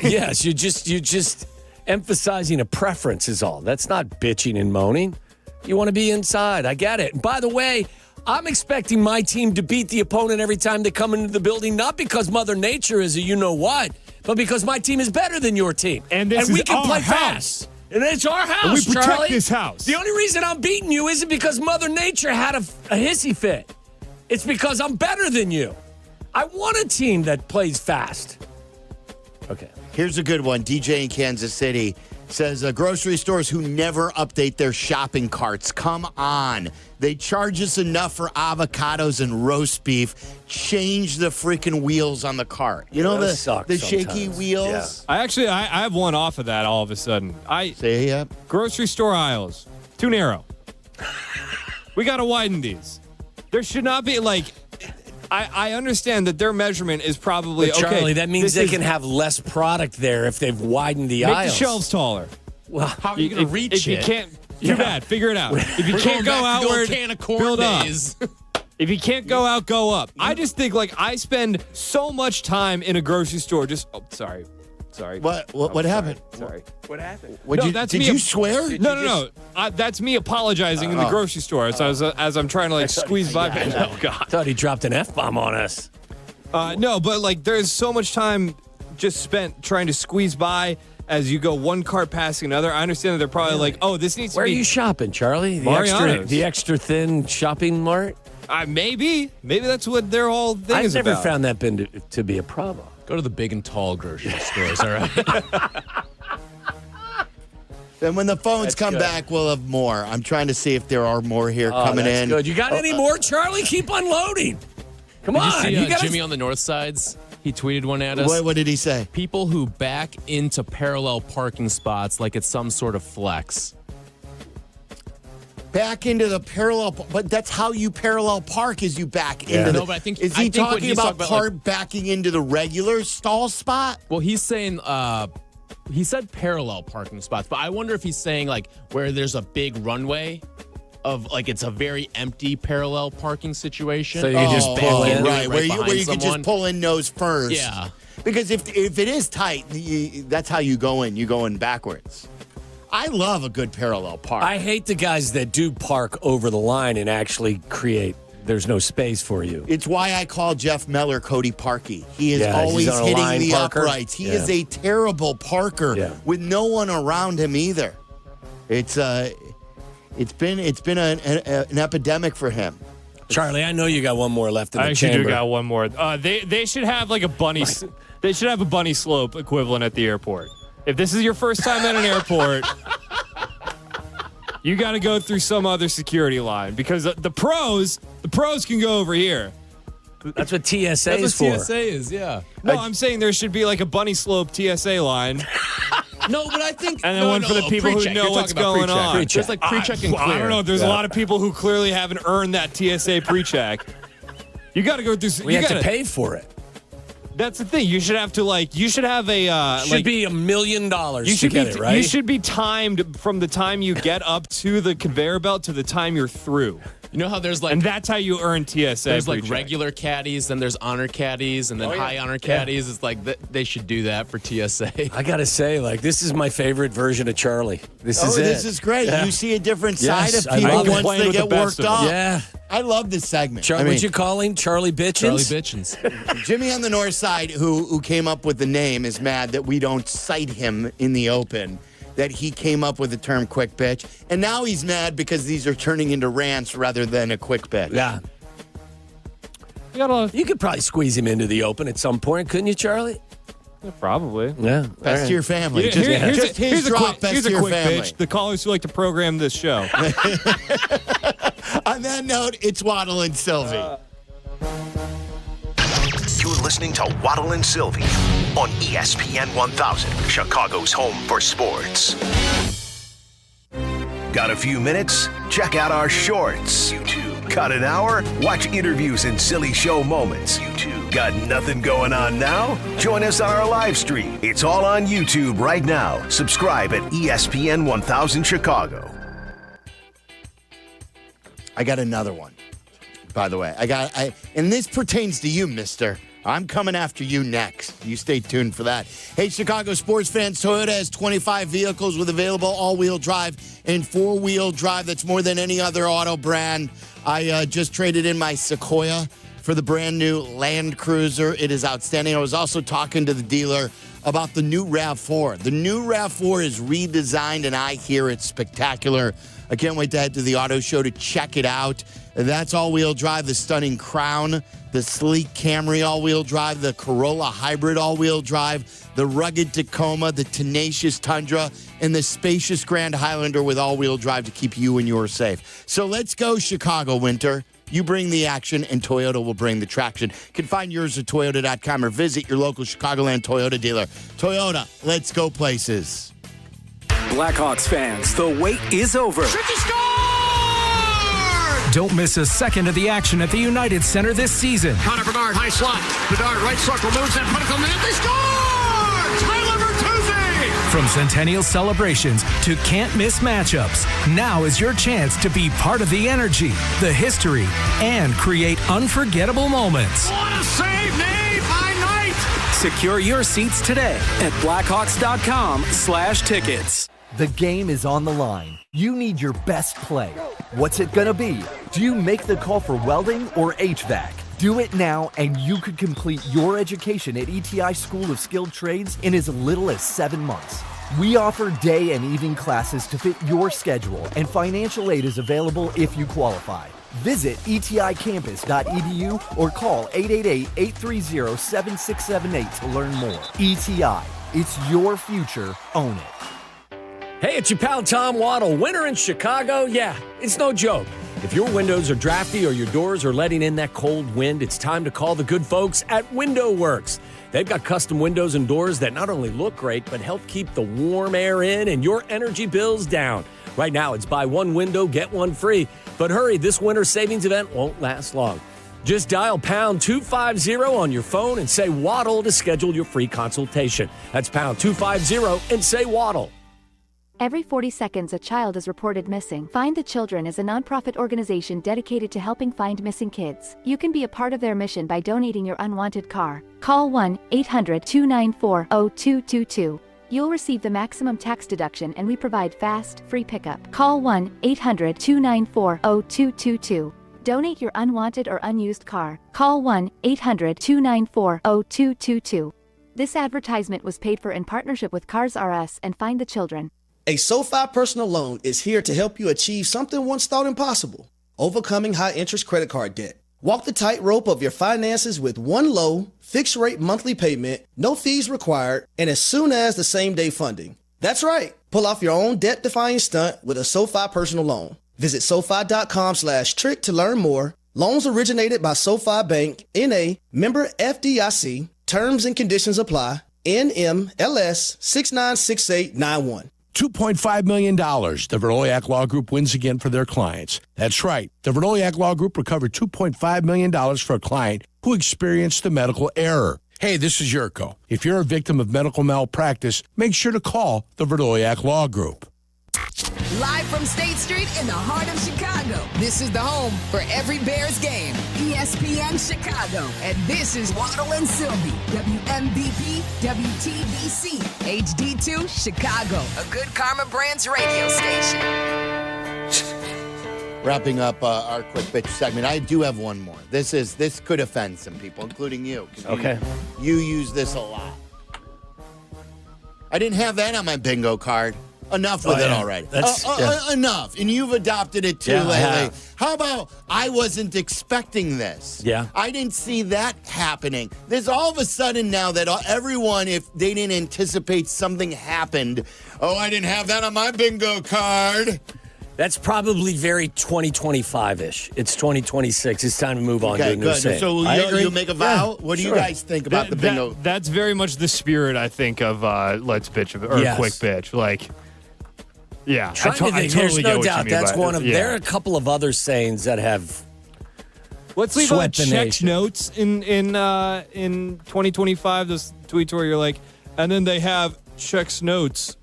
Yes, you're just emphasizing a preference is all. That's not bitching and moaning. You want to be inside. I get it. And by the way, I'm expecting my team to beat the opponent every time they come into the building, not because Mother Nature is a you-know-what, but because my team is better than your team. And we can play fast. And it's our house, and we protect Charlie. this house. The only reason I'm beating you isn't because Mother Nature had a hissy fit. It's because I'm better than you. I want a team that plays fast. Okay. Here's a good one. DJ in Kansas City says grocery stores who never update their shopping carts. Come on. They charge us enough for avocados and roast beef. Change the freaking wheels on the cart. You know, the shaky wheels? Yeah. I have one off of that all of a sudden. Say grocery store aisles, too narrow. We got to widen these. There should not be I understand that their measurement is probably but Charlie, that means they can have less product there if they've widened the aisles. Make the shelves taller. Well, how are you going to reach if it? You can't, too bad. Figure it out. If you can't go outward, build up. If you can't go out, go up. I just think I spend so much time in a grocery store. Sorry. What happened? Sorry. What happened? Did you swear? No. That's me apologizing in the grocery store as I'm trying to squeeze by. Oh God! I thought he dropped an F-bomb on us. No, but there's so much time just spent trying to squeeze by as you go one cart passing another. I understand that they're probably this needs to be. Where are you shopping, Charlie? The extra thin shopping mart? Maybe that's what their whole thing is about. I've never found that to be a problem. Go to the big and tall grocery stores, all right? Then when the phones come back, we'll have more. I'm trying to see if there are more here coming in. Good. You got any more, Charlie? Keep unloading. Come on. Did you see Jimmy on the North Sides? He tweeted one at us. What did he say? People who back into parallel parking spots like it's some sort of flex. Back into the parallel, but that's how you parallel park is you back into No, but I think is he talking about backing into the regular stall spot? Well, he's saying he said parallel parking spots, but I wonder if he's saying like where there's a big runway of like it's a very empty parallel parking situation. So you can just pull in, right? Where you can just pull in nose first. Yeah. Because if it is tight, that's how you go in. You go in backwards. I love a good parallel park. I hate the guys that do park over the line and actually create. There's no space for you. It's why I call Jeff Meller Cody Parkey. He is always hitting the uprights. He is a terrible parker with no one around him either. It's been an epidemic for him. Charlie, I know you got one more left in the chamber. I actually do got one more. They should have like a bunny. They should have a bunny slope equivalent at the airport. If this is your first time at an airport, you got to go through some other security line because the pros can go over here. That's what TSA is for. That's what TSA is, yeah. No, I'm saying there should be like a bunny slope TSA line. No, but I think... And then one for the people who know what's going on. Pre-check. There's like pre-check and clear. I don't know. There's a lot of people who clearly haven't earned that TSA pre-check. You got to go through... We have to pay for it. That's the thing. You should have to you should have a... should be $1 million to get it, right? You should be timed from the time you get up to the conveyor belt to the time you're through. You know how there's like... And that's how you earn TSA. There's like regular caddies, then there's honor caddies, and then high honor caddies. It's like they should do that for TSA. I got to say, like, this is my favorite version of Charlie. This is great. Yeah. You see a different side of people once they get worked up. Yeah. I love this segment. What'd you call him? Charlie Bitchins? Charlie Bitchins. Jimmy on the north side, who came up with the name, is mad that we don't cite him in the open, that he came up with the term quick bitch. And now he's mad because these are turning into rants rather than a quick bitch. Yeah. You could probably squeeze him into the open at some point, couldn't you, Charlie? Yeah, probably. Yeah. Best to your family. Here's a quick family. bitch. The callers who like to program this show. On that note, it's Waddle and Silvy. You're listening to Waddle and Silvy on ESPN 1000, Chicago's home for sports. Got a few minutes? Check out our shorts. YouTube. Got an hour? Watch interviews and silly show moments. YouTube. Got nothing going on now? Join us on our live stream. It's all on YouTube right now. Subscribe at ESPN 1000 Chicago. I got another one, by the way. And this pertains to you, mister. I'm coming after you next. You stay tuned for that. Hey, Chicago sports fans, Toyota has 25 vehicles with available all-wheel drive and four-wheel drive. That's more than any other auto brand. I just traded in my Sequoia for the brand-new Land Cruiser. It is outstanding. I was also talking to the dealer about the new RAV4. The new RAV4 is redesigned, and I hear it's spectacular. I can't wait to head to the auto show to check it out. That's all-wheel drive, the stunning Crown, the sleek Camry all-wheel drive, the Corolla Hybrid all-wheel drive, the rugged Tacoma, the tenacious Tundra, and the spacious Grand Highlander with all-wheel drive to keep you and yours safe. So let's go, Chicago winter. You bring the action, and Toyota will bring the traction. You can find yours at Toyota.com or visit your local Chicagoland Toyota dealer. Toyota, let's go places. Blackhawks fans, the wait is over. Don't miss a second of the action at the United Center this season. Connor Bedard, high slot. Bedard, right circle, moves in, critical minute. They score! Tyler Bertuzzi! From centennial celebrations to can't-miss matchups, now is your chance to be part of the energy, the history, and create unforgettable moments. What a save made by Knight! Secure your seats today at Blackhawks.com/tickets. The game is on the line. You need your best play. What's it gonna be? Do you make the call for welding or HVAC? Do it now and you could complete your education at ETI School of Skilled Trades in as little as 7 months. We offer day and evening classes to fit your schedule, and financial aid is available if you qualify. Visit eticampus.edu or call 888-830-7678 to learn more. ETI, it's your future. Own it. Hey, it's your pal Tom Waddle. Winter in Chicago? Yeah, it's no joke. If your windows are drafty or your doors are letting in that cold wind, it's time to call the good folks at Window Works. They've got custom windows and doors that not only look great, but help keep the warm air in and your energy bills down. Right now, it's buy one window, get one free. But hurry, this winter savings event won't last long. Just dial pound 250 on your phone and say Waddle to schedule your free consultation. That's pound 250 and say Waddle. Every 40 seconds, a child is reported missing. Find the Children is a nonprofit organization dedicated to helping find missing kids. You can be a part of their mission by donating your unwanted car. Call 1-800-294-0222. You'll receive the maximum tax deduction, and we provide fast, free pickup. Call 1-800-294-0222. Donate your unwanted or unused car. Call 1-800-294-0222. This advertisement was paid for in partnership with Cars R Us and Find the Children. A SoFi personal loan is here to help you achieve something once thought impossible: overcoming high-interest credit card debt. Walk the tightrope of your finances with one low, fixed-rate monthly payment, no fees required, and as soon as the same-day funding. That's right. Pull off your own debt-defying stunt with a SoFi personal loan. Visit SoFi.com/trick to learn more. Loans originated by SoFi Bank, N.A., member FDIC. Terms and conditions apply. NMLS 696891. $2.5 million. The Verdoliak Law Group wins again for their clients. That's right. The Verdoliak Law Group recovered $2.5 million for a client who experienced a medical error. Hey, this is Jurko. If you're a victim of medical malpractice, make sure to call the Verdoliak Law Group. Live from State Street in the heart of Chicago, this is the home for every Bears game. ESPN Chicago. And this is Waddle and Silvy, WMVP, WTBC, HD2, Chicago. A good Karma Brands radio station. Wrapping up our quick bitch segment, I do have one more. This could offend some people, including you. Okay. You use this a lot. I didn't have that on my bingo card. Enough with it already. Enough. And you've adopted it too lately. How about I wasn't expecting this? Yeah. I didn't see that happening. There's all of a sudden now that everyone, if they didn't anticipate something happened, I didn't have that on my bingo card. That's probably very 2025-ish. It's 2026. It's time to move on to a new thing. So you'll make a vow? What do you guys think about the bingo? That's very much the spirit, I think, of let's bitch or quick bitch. Like, yeah, I totally there's get no what doubt you mean that's by one it. of. There are a couple of other sayings that have. Let's leave out checked notes in 2025. Those tweets where you're like, and then they have checks notes.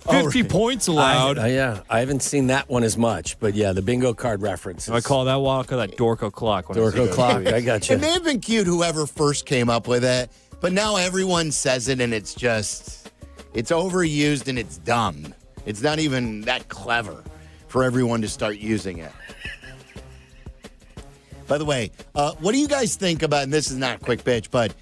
50 points allowed. I haven't seen that one as much, but yeah, the bingo card references. I call that walk or that Dorco clock. Dorco clock, I got you. It may have been cute whoever first came up with it, but now everyone says it and it's overused and it's dumb. It's not even that clever for everyone to start using it. By the way, what do you guys think about, and this is not quick bitch, but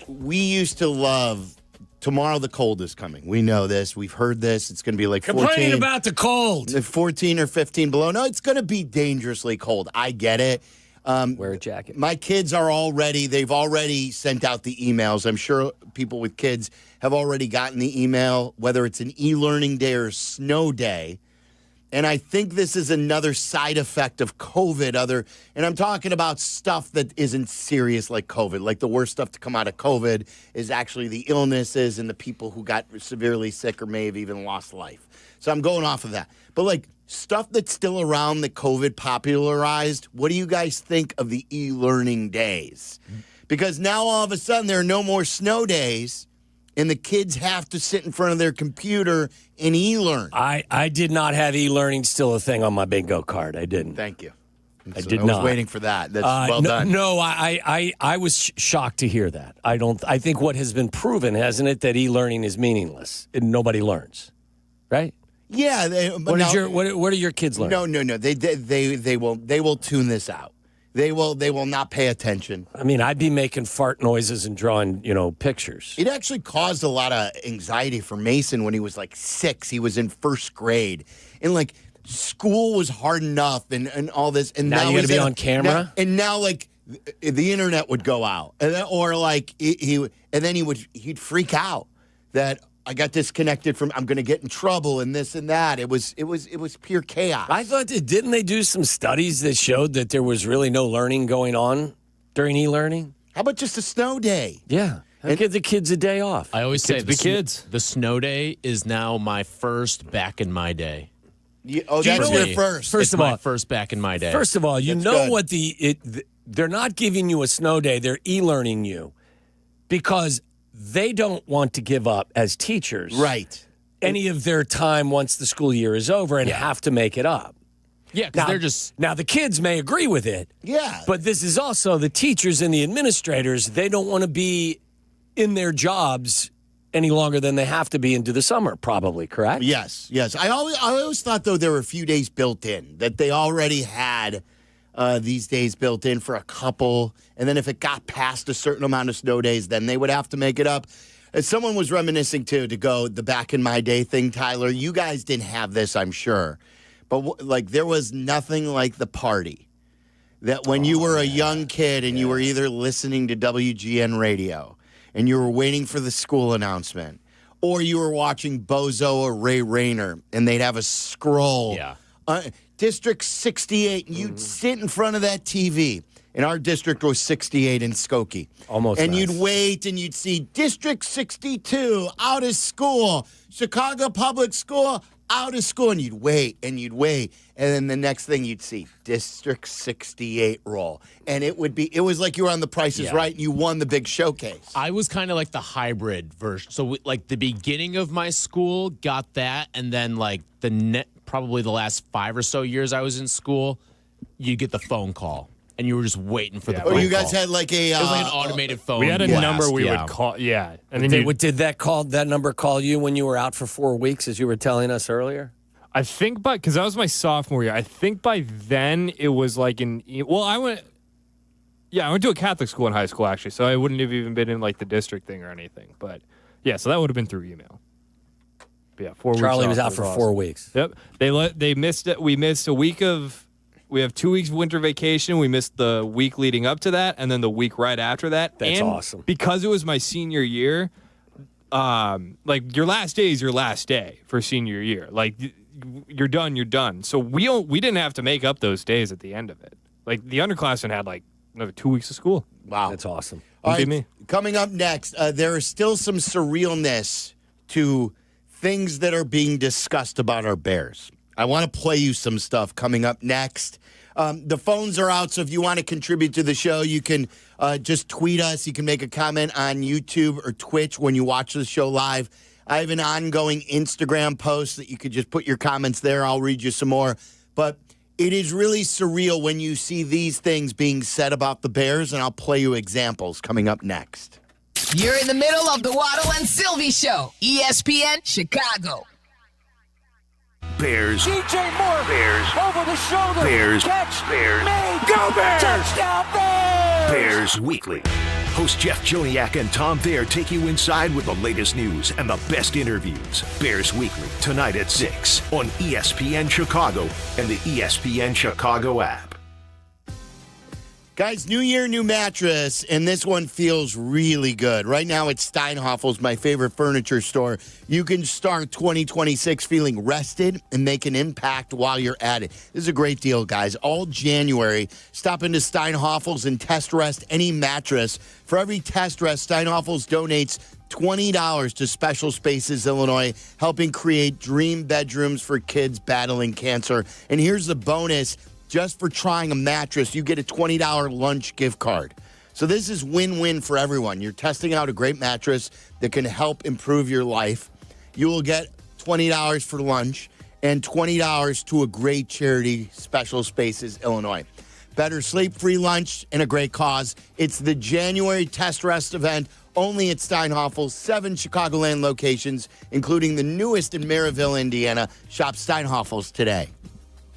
we used to love tomorrow the cold is coming. We know this. We've heard this. It's going to be like 14. Complaining about the cold. 14 or 15 below. No, it's going to be dangerously cold. I get it. Wear a jacket. My kids they've already sent out the emails. I'm sure people with kids have already gotten the email, whether it's an e-learning day or a snow day. And I think this is another side effect of COVID. And I'm talking about stuff that isn't serious like COVID. Like the worst stuff to come out of COVID is actually the illnesses and the people who got severely sick or may have even lost life. So I'm going off of that. But like stuff that's still around that COVID popularized, what do you guys think of the e-learning days? Because now all of a sudden there are no more snow days. And the kids have to sit in front of their computer and e-learn. I did not have e-learning still a thing on my bingo card. I didn't. Thank you. I did not. I was waiting for that. That's well done. No, I was shocked to hear that. I think what has been proven, hasn't it, that e-learning is meaningless and nobody learns, right? Yeah. What are your kids learning? No. They will tune this out. They will not pay attention. I mean, I'd be making fart noises and drawing, pictures. It actually caused a lot of anxiety for Mason when he was like 6. He was in first grade. And like school was hard enough and all this. And now you got to be on camera? Now like the internet would go out. And then he'd freak out that I got disconnected from, I'm going to get in trouble and this and that. It was pure chaos. I thought didn't they do some studies that showed that there was really no learning going on during e-learning? How about just a snow day? Yeah. Give the kids a day off. I always say the snow day is now my first back in my day. That's your first. First of all, my first back in my day. First of all, you know what they're not giving you a snow day. They're e-learning you because they don't want to give up as teachers. Right. Any of their time once the school year is over and have to make it up. Yeah, because they're just... Now, the kids may agree with it. Yeah. But this is also the teachers and the administrators. They don't want to be in their jobs any longer than they have to be into the summer, probably, correct? Yes. I always thought, though, there were a few days built in, that they already had these days built in for a couple. And then if it got past a certain amount of snow days, then they would have to make it up. As someone was reminiscing, too, to go the back in my day thing, Tyler, you guys didn't have this, I'm sure. But, there was nothing like the party. That when you were a young kid and you were either listening to WGN radio and you were waiting for the school announcement, or you were watching Bozo or Ray Rayner, and they'd have a scroll. Yeah. District 68, and you'd sit in front of that TV. And our district was 68 in Skokie. Almost And nice. you'd wait, and you'd see District 62, out of school. Chicago Public School, out of school. And you'd wait. And then the next thing you'd see, District 68 roll. And it was like you were on The Price is Right, and you won the big showcase. I was kind of like the hybrid version. So, the beginning of my school got that, and then, probably the last 5 or so years I was in school, you get the phone call. And you were just waiting for the phone call. You guys had it was like an automated phone. We had a blast, number we would call. Yeah. And then did that number call you when you were out for 4 weeks, as you were telling us earlier? I think because that was my sophomore year. I think by then it was I went to a Catholic school in high school, actually, so I wouldn't have even been in the district thing or anything. But yeah, so that would have been through email. But yeah, 4 weeks. Charlie was out for 4 weeks. Yep. They missed it. We missed a week of. We have 2 weeks of winter vacation. We missed the week leading up to that, and then the week right after that. That's awesome. Because it was my senior year, your last day is your last day for senior year. You're done, you're done. So we didn't have to make up those days at the end of it. The underclassmen had another 2 weeks of school. Wow. That's awesome. All right, coming up next, there is still some surrealness to things that are being discussed about our Bears. I want to play you some stuff coming up next. The phones are out, so if you want to contribute to the show, you can just tweet us. You can make a comment on YouTube or Twitch when you watch the show live. I have an ongoing Instagram post that you could just put your comments there. I'll read you some more. But it is really surreal when you see these things being said about the Bears, and I'll play you examples coming up next. You're in the middle of the Waddle and Silvy Show, ESPN Chicago. Bears. DJ Moore. Bears. Over the shoulder. Bears. Catch. Bears. Made. Go Bears! Touchdown Bears! Bears Weekly. Host Jeff Joniak and Tom Thayer take you inside with the latest news and the best interviews. Bears Weekly, tonight at 6 on ESPN Chicago and the ESPN Chicago app. Guys, new year, new mattress, and this one feels really good. Right now, it's Steinhoffel's, my favorite furniture store. You can start 2026 feeling rested and make an impact while you're at it. This is a great deal, guys. All January, stop into Steinhoffel's and test rest any mattress. For every test rest, Steinhoffel's donates $20 to Special Spaces Illinois, helping create dream bedrooms for kids battling cancer. And here's the bonus. Just for trying a mattress, you get a $20 lunch gift card. So this is win-win for everyone. You're testing out a great mattress that can help improve your life. You will get $20 for lunch and $20 to a great charity, Special Spaces Illinois. Better sleep, free lunch, and a great cause. It's the January Test Rest event only at Steinhoffel's, 7 Chicagoland locations, including the newest in Maryville, Indiana. Shop Steinhoffel's today.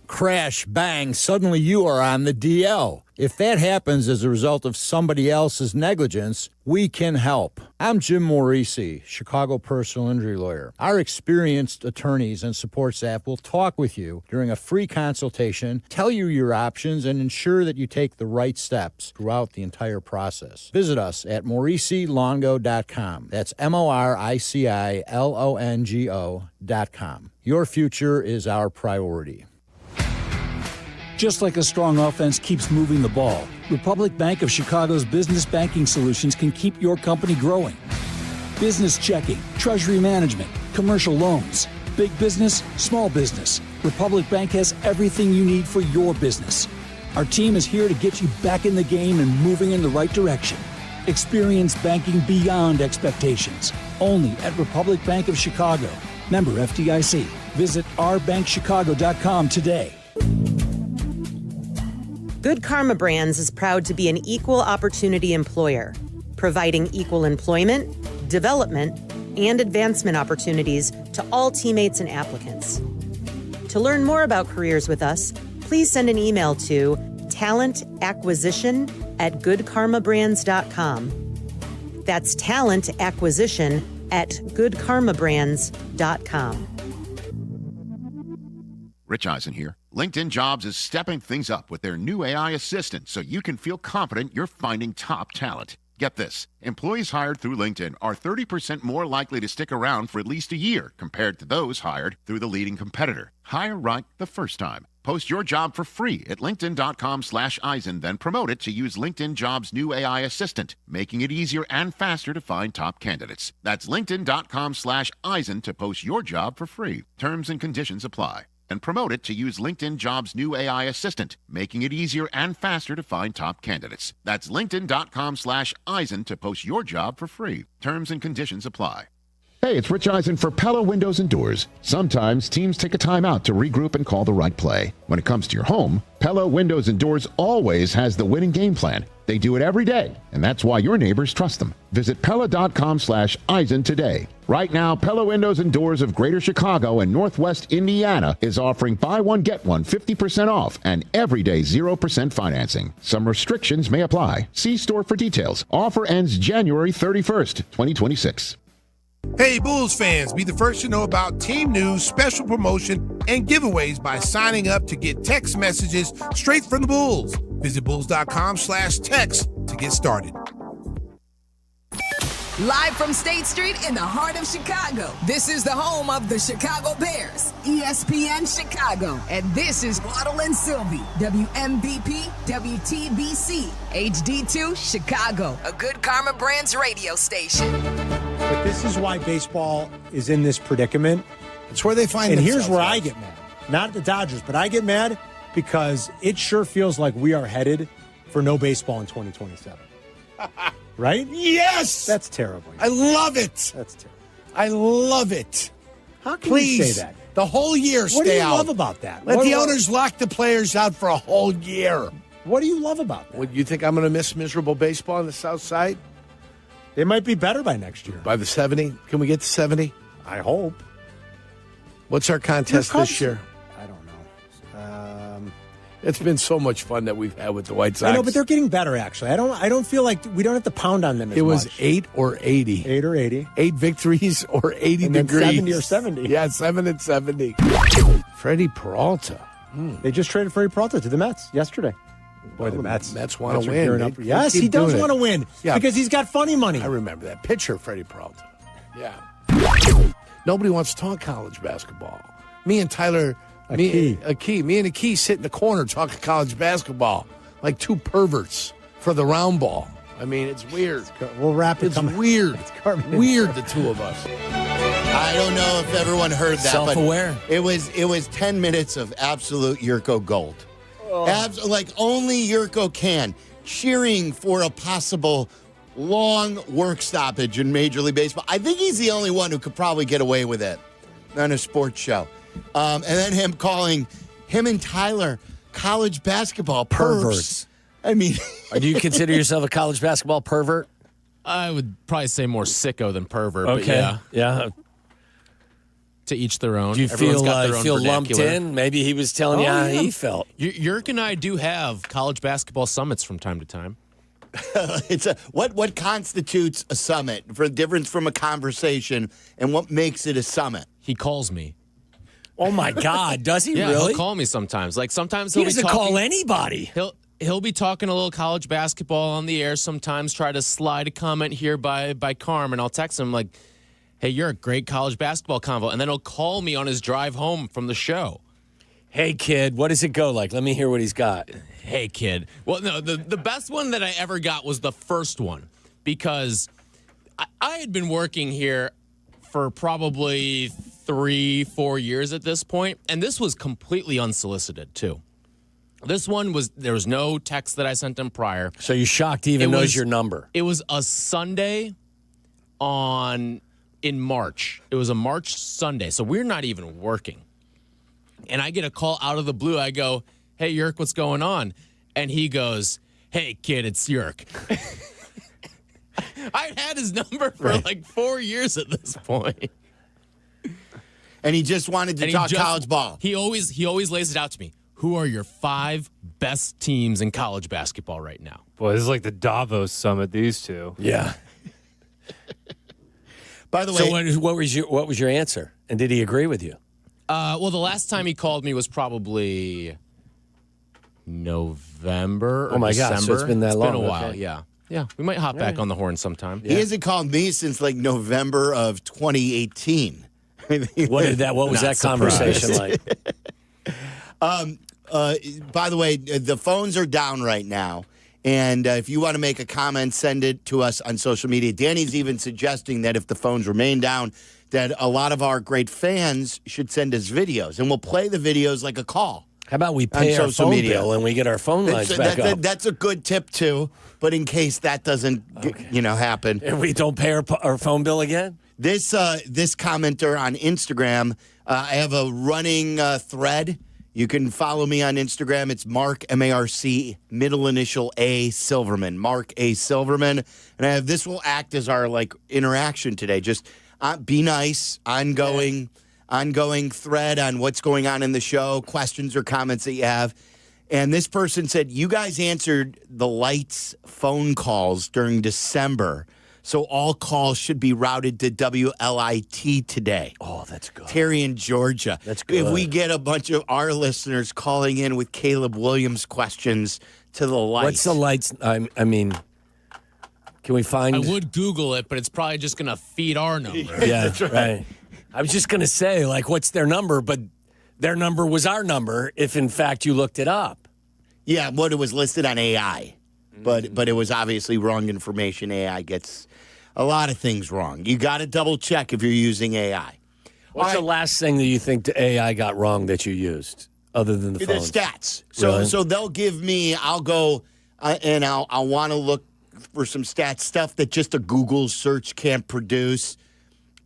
Crash, bang, suddenly you are on the DL. If that happens as a result of somebody else's negligence, we can help. I'm Jim Morisi, Chicago personal injury lawyer. Our experienced attorneys and support staff will talk with you during a free consultation, tell you your options, and ensure that you take the right steps throughout the entire process. Visit us at MorisiLongo.com. That's MoriciLongo.com. Your future is our priority. Just like a strong offense keeps moving the ball, Republic Bank of Chicago's business banking solutions can keep your company growing. Business checking, treasury management, commercial loans, big business, small business. Republic Bank has everything you need for your business. Our team is here to get you back in the game and moving in the right direction. Experience banking beyond expectations. Only at Republic Bank of Chicago. Member FDIC. Visit ourbankchicago.com today. Good Karma Brands is proud to be an equal opportunity employer, providing equal employment, development, and advancement opportunities to all teammates and applicants. To learn more about careers with us, please send an email to talentacquisition@goodkarmabrands.com. That's talentacquisition@goodkarmabrands.com. Rich Eisen here. LinkedIn Jobs is stepping things up with their new AI assistant so you can feel confident you're finding top talent. Get this. Employees hired through LinkedIn are 30% more likely to stick around for at least a year compared to those hired through the leading competitor. Hire right the first time. Post your job for free at linkedin.com/Eisen, then promote it to use LinkedIn Jobs' new AI assistant, making it easier and faster to find top candidates. That's linkedin.com/Eisen to post your job for free. Terms and conditions apply. And promote it to use LinkedIn Jobs' new AI assistant, making it easier and faster to find top candidates. That's linkedin.com/Eisen to post your job for free. Terms and conditions apply. Hey, it's Rich Eisen for Pella Windows and Doors. Sometimes teams take a time out to regroup and call the right play. When it comes to your home, Pella Windows and Doors always has the winning game plan. They do it every day, and that's why your neighbors trust them. Visit Pella.com/Eisen today. Right now, Pella Windows and Doors of Greater Chicago and Northwest Indiana is offering buy one, get one 50% off and everyday 0% financing. Some restrictions may apply. See store for details. Offer ends January 31st, 2026. Hey, Bulls fans, be the first to know about team news, special promotion, and giveaways by signing up to get text messages straight from the Bulls. Visit bulls.com/text to get started. Live from State Street in the heart of Chicago, this is the home of the Chicago Bears, ESPN Chicago. And this is Waddle and Silvy, WMVP, WTBC, HD2, Chicago, a Good Karma Brands radio station. But this is why baseball is in this predicament. It's where they find And themselves, here's where guys. I get mad. Not at the Dodgers, but I get mad because it sure feels like we are headed for no baseball in 2027. Right? Yes! That's terrible. I love it. That's terrible. I love it. How can Please, you say that? The whole year What stay do you out. love about that? Let What- the owners lock the players out for a whole year. What do you love about that? Would you think I'm going to miss miserable baseball on the South Side? They might be better by next year. By the 70? Can we get to 70? I hope. What's our contest Your Cubs- this year? I don't know. It's been so much fun that we've had with the White Sox. I know, but they're getting better. Actually, I don't feel like we don't have to pound on them as It was much. 8 or 80. 8 or 80. 8 victories or 80 And then degrees. 70 or 70. Yeah, 7 and 70. Freddie Peralta. They just traded Freddie Peralta to the Mets yesterday. Boy, the Mets want are to gearing win. up. They Yes, keep he does doing it. want to win because he's got funny money. I remember that. Pitcher, Freddie Peralta. Yeah. Nobody wants to talk college basketball. Me and Tyler, me and Akey sit in the corner talking college basketball like two perverts for the round ball. I mean, it's weird. We'll wrap it. It's weird. Weird, the two of us. I don't know if everyone heard that. Self-aware. But it was 10 minutes of absolute Yurko gold. Oh. Like only Yurko can. Cheering for a possible long work stoppage in Major League Baseball. I think he's the only one who could probably get away with it on a sports show. And then him calling him and Tyler college basketball perverts. I mean, Do you consider yourself a college basketball pervert? I would probably say more sicko than pervert. Okay. But yeah. To each their own. Do you Everyone's feel got their own lumped vernacular. in? Maybe he was telling you how he felt. Yerk and I do have college basketball summits from time to time. it's what constitutes a summit for the difference from a conversation and what makes it a summit? He calls me. Oh my God, does he Yeah, really? he'll call me sometimes. Like sometimes He he'll doesn't be talking, call anybody. He'll be talking a little college basketball on the air. Sometimes try to slide a comment here by Carmen. I'll text him like, "Hey, you're a great college basketball convo," and then he'll call me on his drive home from the show. Hey kid, what does it go like? Let me hear what he's got. Hey kid. Well, no, the best one that I ever got was the first one because I had been working here for probably 3-4 years at this point, and this was completely unsolicited too. This one there was no text that I sent him prior. So you're shocked he even knows your number. It was a Sunday in March. It was a March Sunday, so we're not even working. And I get a call out of the blue. I go, "Hey, Yerk, what's going on?" And he goes, "Hey, kid, it's Yerk." I've had his number for like 4 years at this point. And he just wanted to talk college ball. He always lays it out to me. Who are your 5 best teams in college basketball right now? Boy, this is like the Davos summit, these two. Yeah. By the way, so what was your answer? And did he agree with you? Well, the last time he called me was probably November or December. Gosh, so it's been that long. It's been a while, okay. yeah. Yeah, we might hop back on the horn sometime. He hasn't called me since like November of 2018. What was that conversation like? By the way, the phones are down right now. And if you want to make a comment, send it to us on social media. Danny's even suggesting that if the phones remain down, that a lot of our great fans should send us videos. And we'll play the videos like a call. How about we pay our phone bill and we get our phone lines back up? That's a good tip, too. But in case that doesn't happen. And we don't pay our phone bill again? This commenter on Instagram, I have a running thread. You can follow me on Instagram. It's Mark, M-A-R-C, middle initial A, Silverman. Mark A. Silverman. And this will act as our interaction today. Just be nice, ongoing thread on what's going on in the show, questions or comments that you have. And this person said, you guys answered the Lights phone calls during December, so all calls should be routed to WLIT today. Oh, that's good. Terry in Georgia. That's good. If we get a bunch of our listeners calling in with Caleb Williams questions to the Lights. What's the Lights? I mean, can we find... I would Google it, but it's probably just going to feed our number. Yeah, that's right. I was just going to say, what's their number? But their number was our number if, in fact, you looked it up. Yeah, it was listed on AI. But it was obviously wrong information. AI gets a lot of things wrong. You got to double check if you're using AI. What's the last thing that you think the AI got wrong that you used, other than the phones? The stats. Really? So they'll give me. I'll go and I'll want to look for some stats stuff that just a Google search can't produce.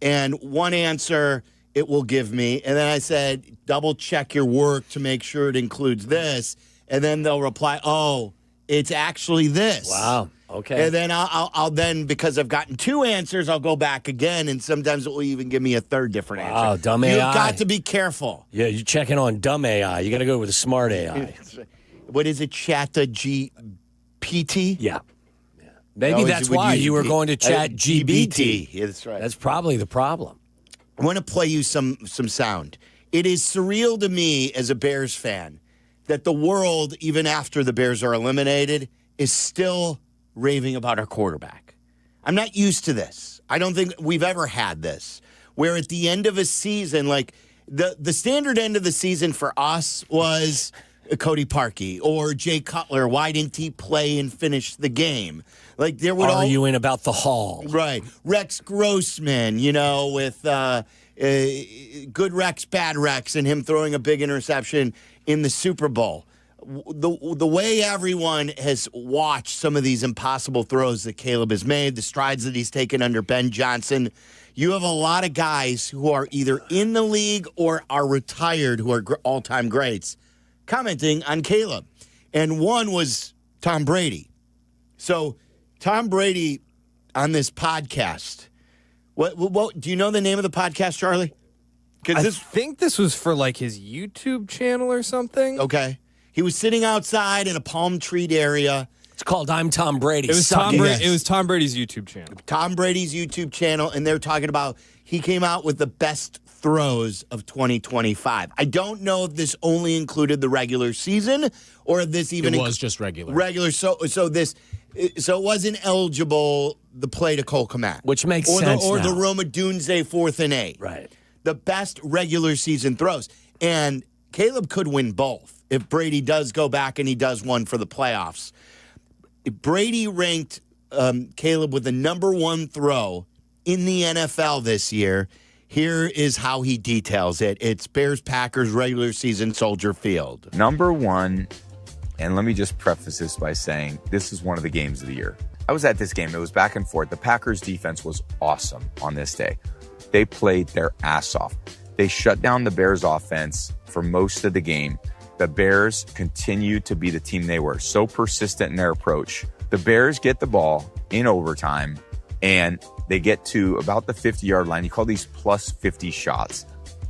And one answer it will give me, and then I said, double check your work to make sure it includes this, and then they'll reply, oh, it's actually this. Wow. Okay. And then I'll then, because I've gotten 2 answers, I'll go back again, and sometimes it will even give me a third different answer. Wow, dumb AI. You've got to be careful. Yeah, you're checking on dumb AI. You got to go with a smart AI. What is it, GPT? Yeah. Maybe that's why you were going to Chat GBT. Yeah, that's right. That's probably the problem. I want to play you some sound. It is surreal to me as a Bears fan that the world, even after the Bears are eliminated, is still raving about our quarterback. I'm not used to this. I don't think we've ever had this, where at the end of a season, the standard end of the season for us was Cody Parkey or Jay Cutler. Why didn't he play and finish the game? There would arguing about the Hall, right? Rex Grossman, with good Rex, bad Rex, and him throwing a big interception in the Super Bowl. The way everyone has watched some of these impossible throws that Caleb has made, the strides that he's taken under Ben Johnson, you have a lot of guys who are either in the league or are retired who are all-time greats commenting on Caleb. And one was Tom Brady. So Tom Brady on this podcast, what do you know the name of the podcast, Charlie? I think this was for his YouTube channel or something. Okay. He was sitting outside in a palm treed area. It's called I'm Tom Brady. It was Tom Brady's YouTube channel. Tom Brady's YouTube channel, and they're talking about he came out with the best throws of 2025. I don't know if this only included the regular season or if this even was just regular. Regular. So it wasn't eligible the play to Cole Kmet, which makes sense. Or the Roma Dunze 4th and 8. Right. The best regular season throws. And Caleb could win both if Brady does go back and he does one for the playoffs. Brady ranked Caleb with the number 1 throw in the NFL this year. Here is how he details it. It's Bears-Packers regular season Soldier Field. Number 1 And let me just preface this by saying this is one of the games of the year. I was at this game. It was back and forth. The Packers defense was awesome on this day. They played their ass off. They shut down the Bears offense for most of the game. The Bears continued to be the team they were, so persistent in their approach. The Bears get the ball in overtime, and they get to about the 50-yard line. You call these plus 50 shots.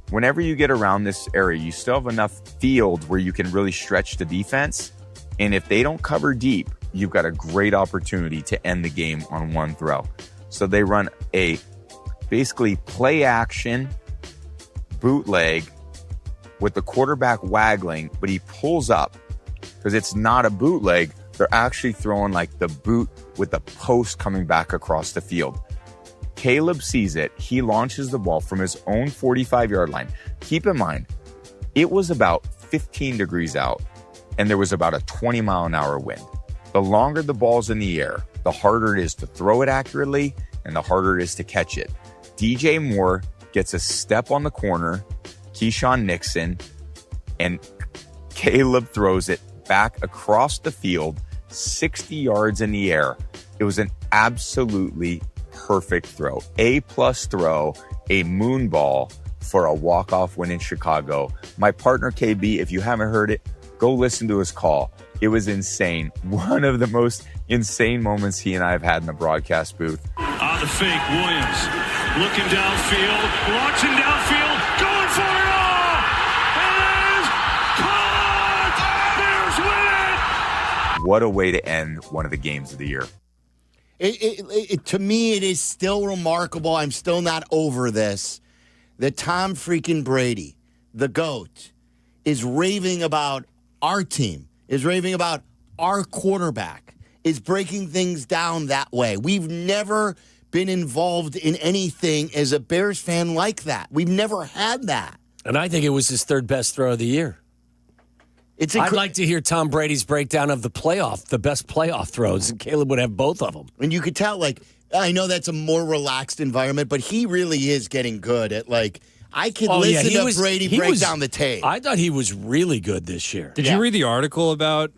Whenever you get around this area, you still have enough field where you can really stretch the defense. And if they don't cover deep, you've got a great opportunity to end the game on one throw. So they run a basically play action bootleg with the quarterback waggling, but he pulls up because it's not a bootleg. They're actually throwing like the boot with the post coming back across the field. Caleb sees it. He launches the ball from his own 45-yard line. Keep in mind, it was about 15 degrees out, and there was about a 20-mile-an-hour wind. The longer the ball's in the air, the harder it is to throw it accurately, and the harder it is to catch it. DJ Moore gets a step on the corner, Keyshawn Nixon, and Caleb throws it back across the field, 60 yards in the air. It was an absolutely perfect throw. A-plus throw, a moon ball for a walk-off win in Chicago. My partner, KB, if you haven't heard it, go listen to his call. It was insane. One of the most insane moments he and I have had in the broadcast booth. On the fake, Williams looking downfield, launching downfield, going for it all! It is caught! Bears win it! What a way to end one of the games of the year. To me, it is still remarkable. I'm still not over this. That Tom freaking Brady, the GOAT, is raving about our team, is raving about our quarterback, is breaking things down that way. We've never been involved in anything as a Bears fan like that. We've never had that. And I think it was his third best throw of the year. I'd like to hear Tom Brady's breakdown of the best playoff throws, and Caleb would have both of them. And you could tell, like, I know that's a more relaxed environment, but he really is getting good at, like, I can listen to Brady break down the tape. I thought he was really good this year. Did you read the article about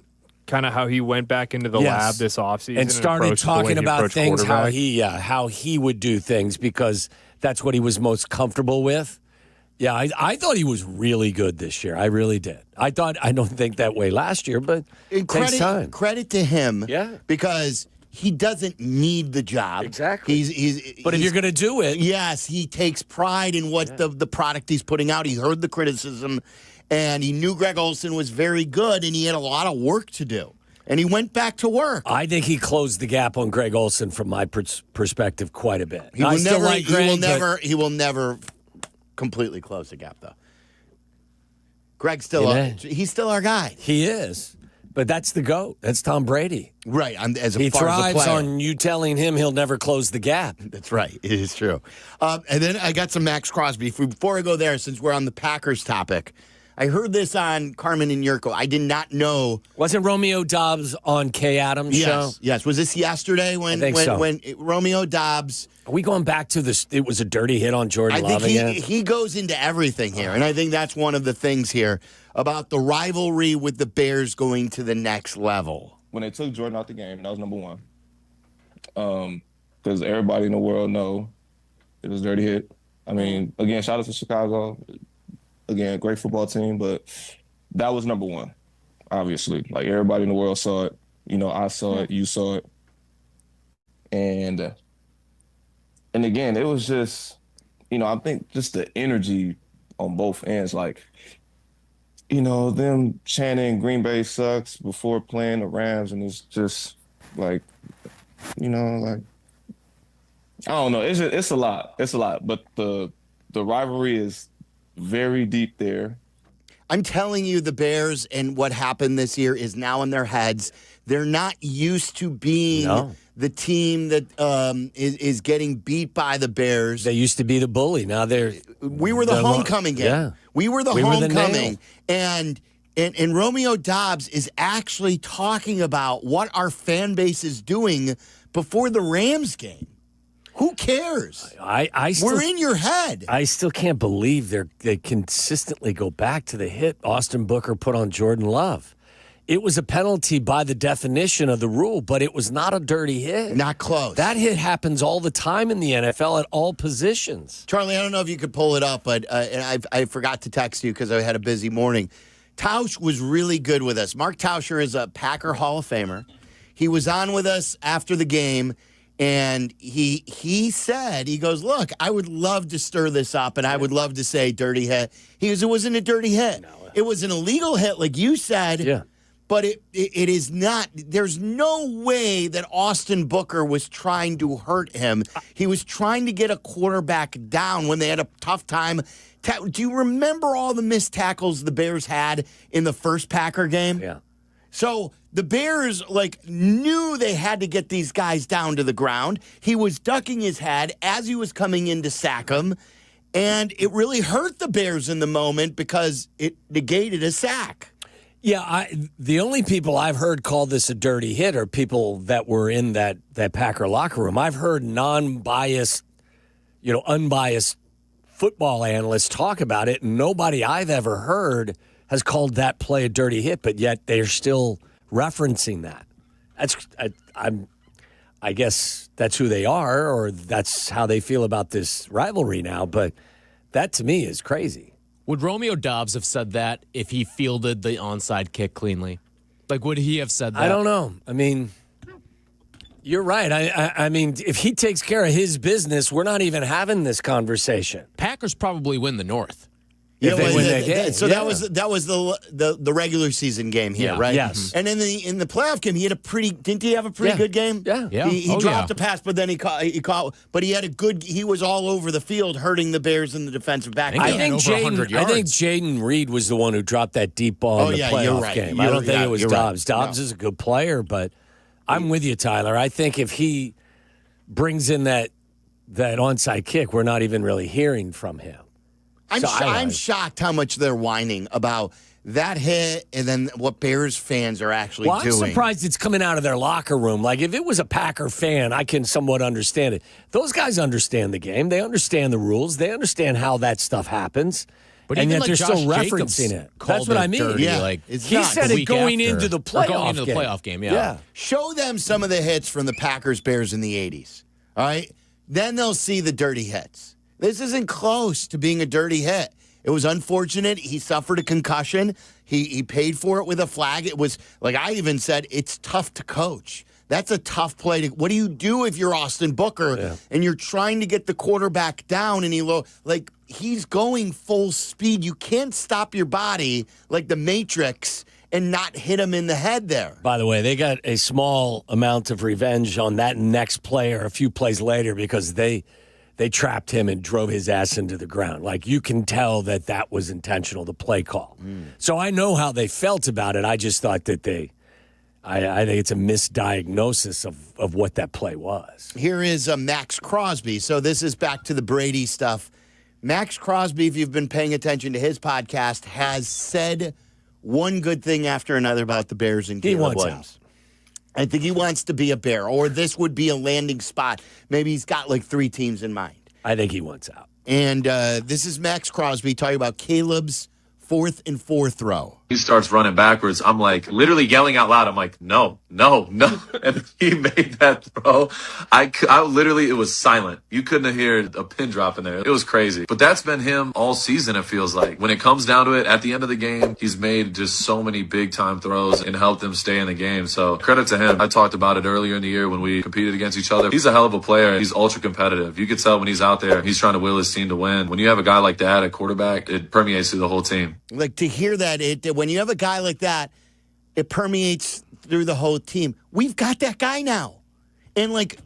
kind of how he went back into the lab this offseason and started talking about things, how he would do things because that's what he was most comfortable with? Yeah, I thought he was really good this year. I really did. I don't think that way last year, but it takes time. Credit to him, because he doesn't need the job. Exactly. But if you're going to do it. Yes, he takes pride in what the product he's putting out. He heard the criticism, and he knew Greg Olsen was very good, and he had a lot of work to do. And he went back to work. I think he closed the gap on Greg Olsen from my perspective quite a bit. He will never completely close the gap, though. Greg's he's still our guy. He is. But that's the GOAT. That's Tom Brady. Right. He thrives on you telling him he'll never close the gap. That's right. It is true. And then I got some Max Crosby. Before I go there, since we're on the Packers topic, I heard this on Carmen and Jurko. I did not know. Wasn't Romeo Dobbs on Kay Adams' show? Yes. Was this yesterday when Romeo Dobbs? Are we going back to this? It was a dirty hit on Jordan Love again? I think he goes into everything here, and I think that's one of the things here about the rivalry with the Bears going to the next level. When they took Jordan out the game, that was number one. Because everybody in the world know it was a dirty hit. I mean, again, shout out to Chicago. Again, great football team, but that was number one, obviously. Like, everybody in the world saw it. You know, I saw it. You saw it. And again, it was just, I think just the energy on both ends. Like, them chanting Green Bay sucks before playing the Rams, and it's just like, I don't know. It's a lot. It's a lot. But the rivalry is very deep there. I'm telling you, the Bears and what happened this year is now in their heads. They're not used to being the team that is getting beat by the Bears. They used to be the bully. Now we were the homecoming game. Yeah. We were the homecoming. And Romeo Dobbs is actually talking about what our fan base is doing before the Rams game. Who cares? We're in your head. I still can't believe they consistently go back to the hit Austin Booker put on Jordan Love. it was a penalty by the definition of the rule, but it was not a dirty hit. Not close. That hit happens all the time in the NFL at all positions. Charlie, I don't know if you could pull it up, but and I forgot to text you because I had a busy morning. Tausch was really good with us. Mark Tauscher is a Packer Hall of Famer. He was on with us after the game, and he said, he goes, look, I would love to stir this up, and I would love to say dirty hit. He goes, it wasn't a dirty hit. It was an illegal hit, like you said. Yeah. But it is not. There's no way that Austin Booker was trying to hurt him. He was trying to get a quarterback down when they had a tough time. Do you remember all the missed tackles the Bears had in the first Packer game? Yeah. So the Bears knew they had to get these guys down to the ground. He was ducking his head as he was coming in to sack him. And it really hurt the Bears in the moment because it negated a sack. Yeah, the only people I've heard call this a dirty hit are people that were in that Packer locker room. I've heard unbiased football analysts talk about it, and nobody I've ever heard has called that play a dirty hit, but yet they're still referencing that. I guess that's who they are, or that's how they feel about this rivalry now, but that to me is crazy. Would Romeo Doubs have said that if he fielded the onside kick cleanly? Like, would he have said that? I don't know. I mean, you're right. I mean, if he takes care of his business, we're not even having this conversation. Packers probably win the North. If they win that game. So that was the regular season game here, right? Yes. And in the playoff game, didn't he have a pretty good game? Yeah. He dropped a pass, but then he caught. But he had a good. He was all over the field, hurting the Bears in the defensive back. I think Jaden Reed was the one who dropped that deep ball in the playoff game. I don't think it was Dobbs. Right. Dobbs is a good player, but I'm with you, Tyler. I think if he brings in that onside kick, we're not even really hearing from him. I'm shocked how much they're whining about that hit and then what Bears fans are actually doing. I'm surprised it's coming out of their locker room. Like, if it was a Packer fan, I can somewhat understand it. Those guys understand the game. They understand the rules. They understand how that stuff happens. But and even yet they're Josh still Jacobs referencing it. called That's what I mean. Dirty. Yeah. He said it going into the playoff game. Yeah. Show them some of the hits from the Packers-Bears in the 80s, all right? Then they'll see the dirty hits. This isn't close to being a dirty hit. It was unfortunate. He suffered a concussion. He paid for it with a flag. It was, like I even said, it's tough to coach. That's a tough play. What do you do if you're Austin Booker and you're trying to get the quarterback down and he's going full speed? You can't stop your body like the Matrix and not hit him in the head there. By the way, they got a small amount of revenge on that next play or a few plays later because they trapped him and drove his ass into the ground. Like, you can tell that was intentional, the play call. So I know how they felt about it. I just thought that I think it's a misdiagnosis of what that play was. Here is Max Crosby. So this is back to the Brady stuff. Max Crosby, if you've been paying attention to his podcast, has said one good thing after another about the Bears and Caleb Williams. I think he wants to be a Bear, or this would be a landing spot. Maybe he's got like 3 teams in mind. I think he wants out. And this is Max Crosby talking about Caleb's 4th and 4 throw. He starts running backwards. I'm like literally yelling out loud. I'm like, no. And he made that throw. I literally, it was silent. You couldn't hear a pin drop in there. It was crazy. But that's been him all season, it feels like. When it comes down to it, at the end of the game, he's made just so many big time throws and helped them stay in the game. So credit to him. I talked about it earlier in the year when we competed against each other. He's a hell of a player. He's ultra competitive. You could tell when he's out there, he's trying to will his team to win. When you have a guy like that at quarterback, it permeates through the whole team. Like, to hear that, when you have a guy like that, it permeates through the whole team. We've got that guy now. And like,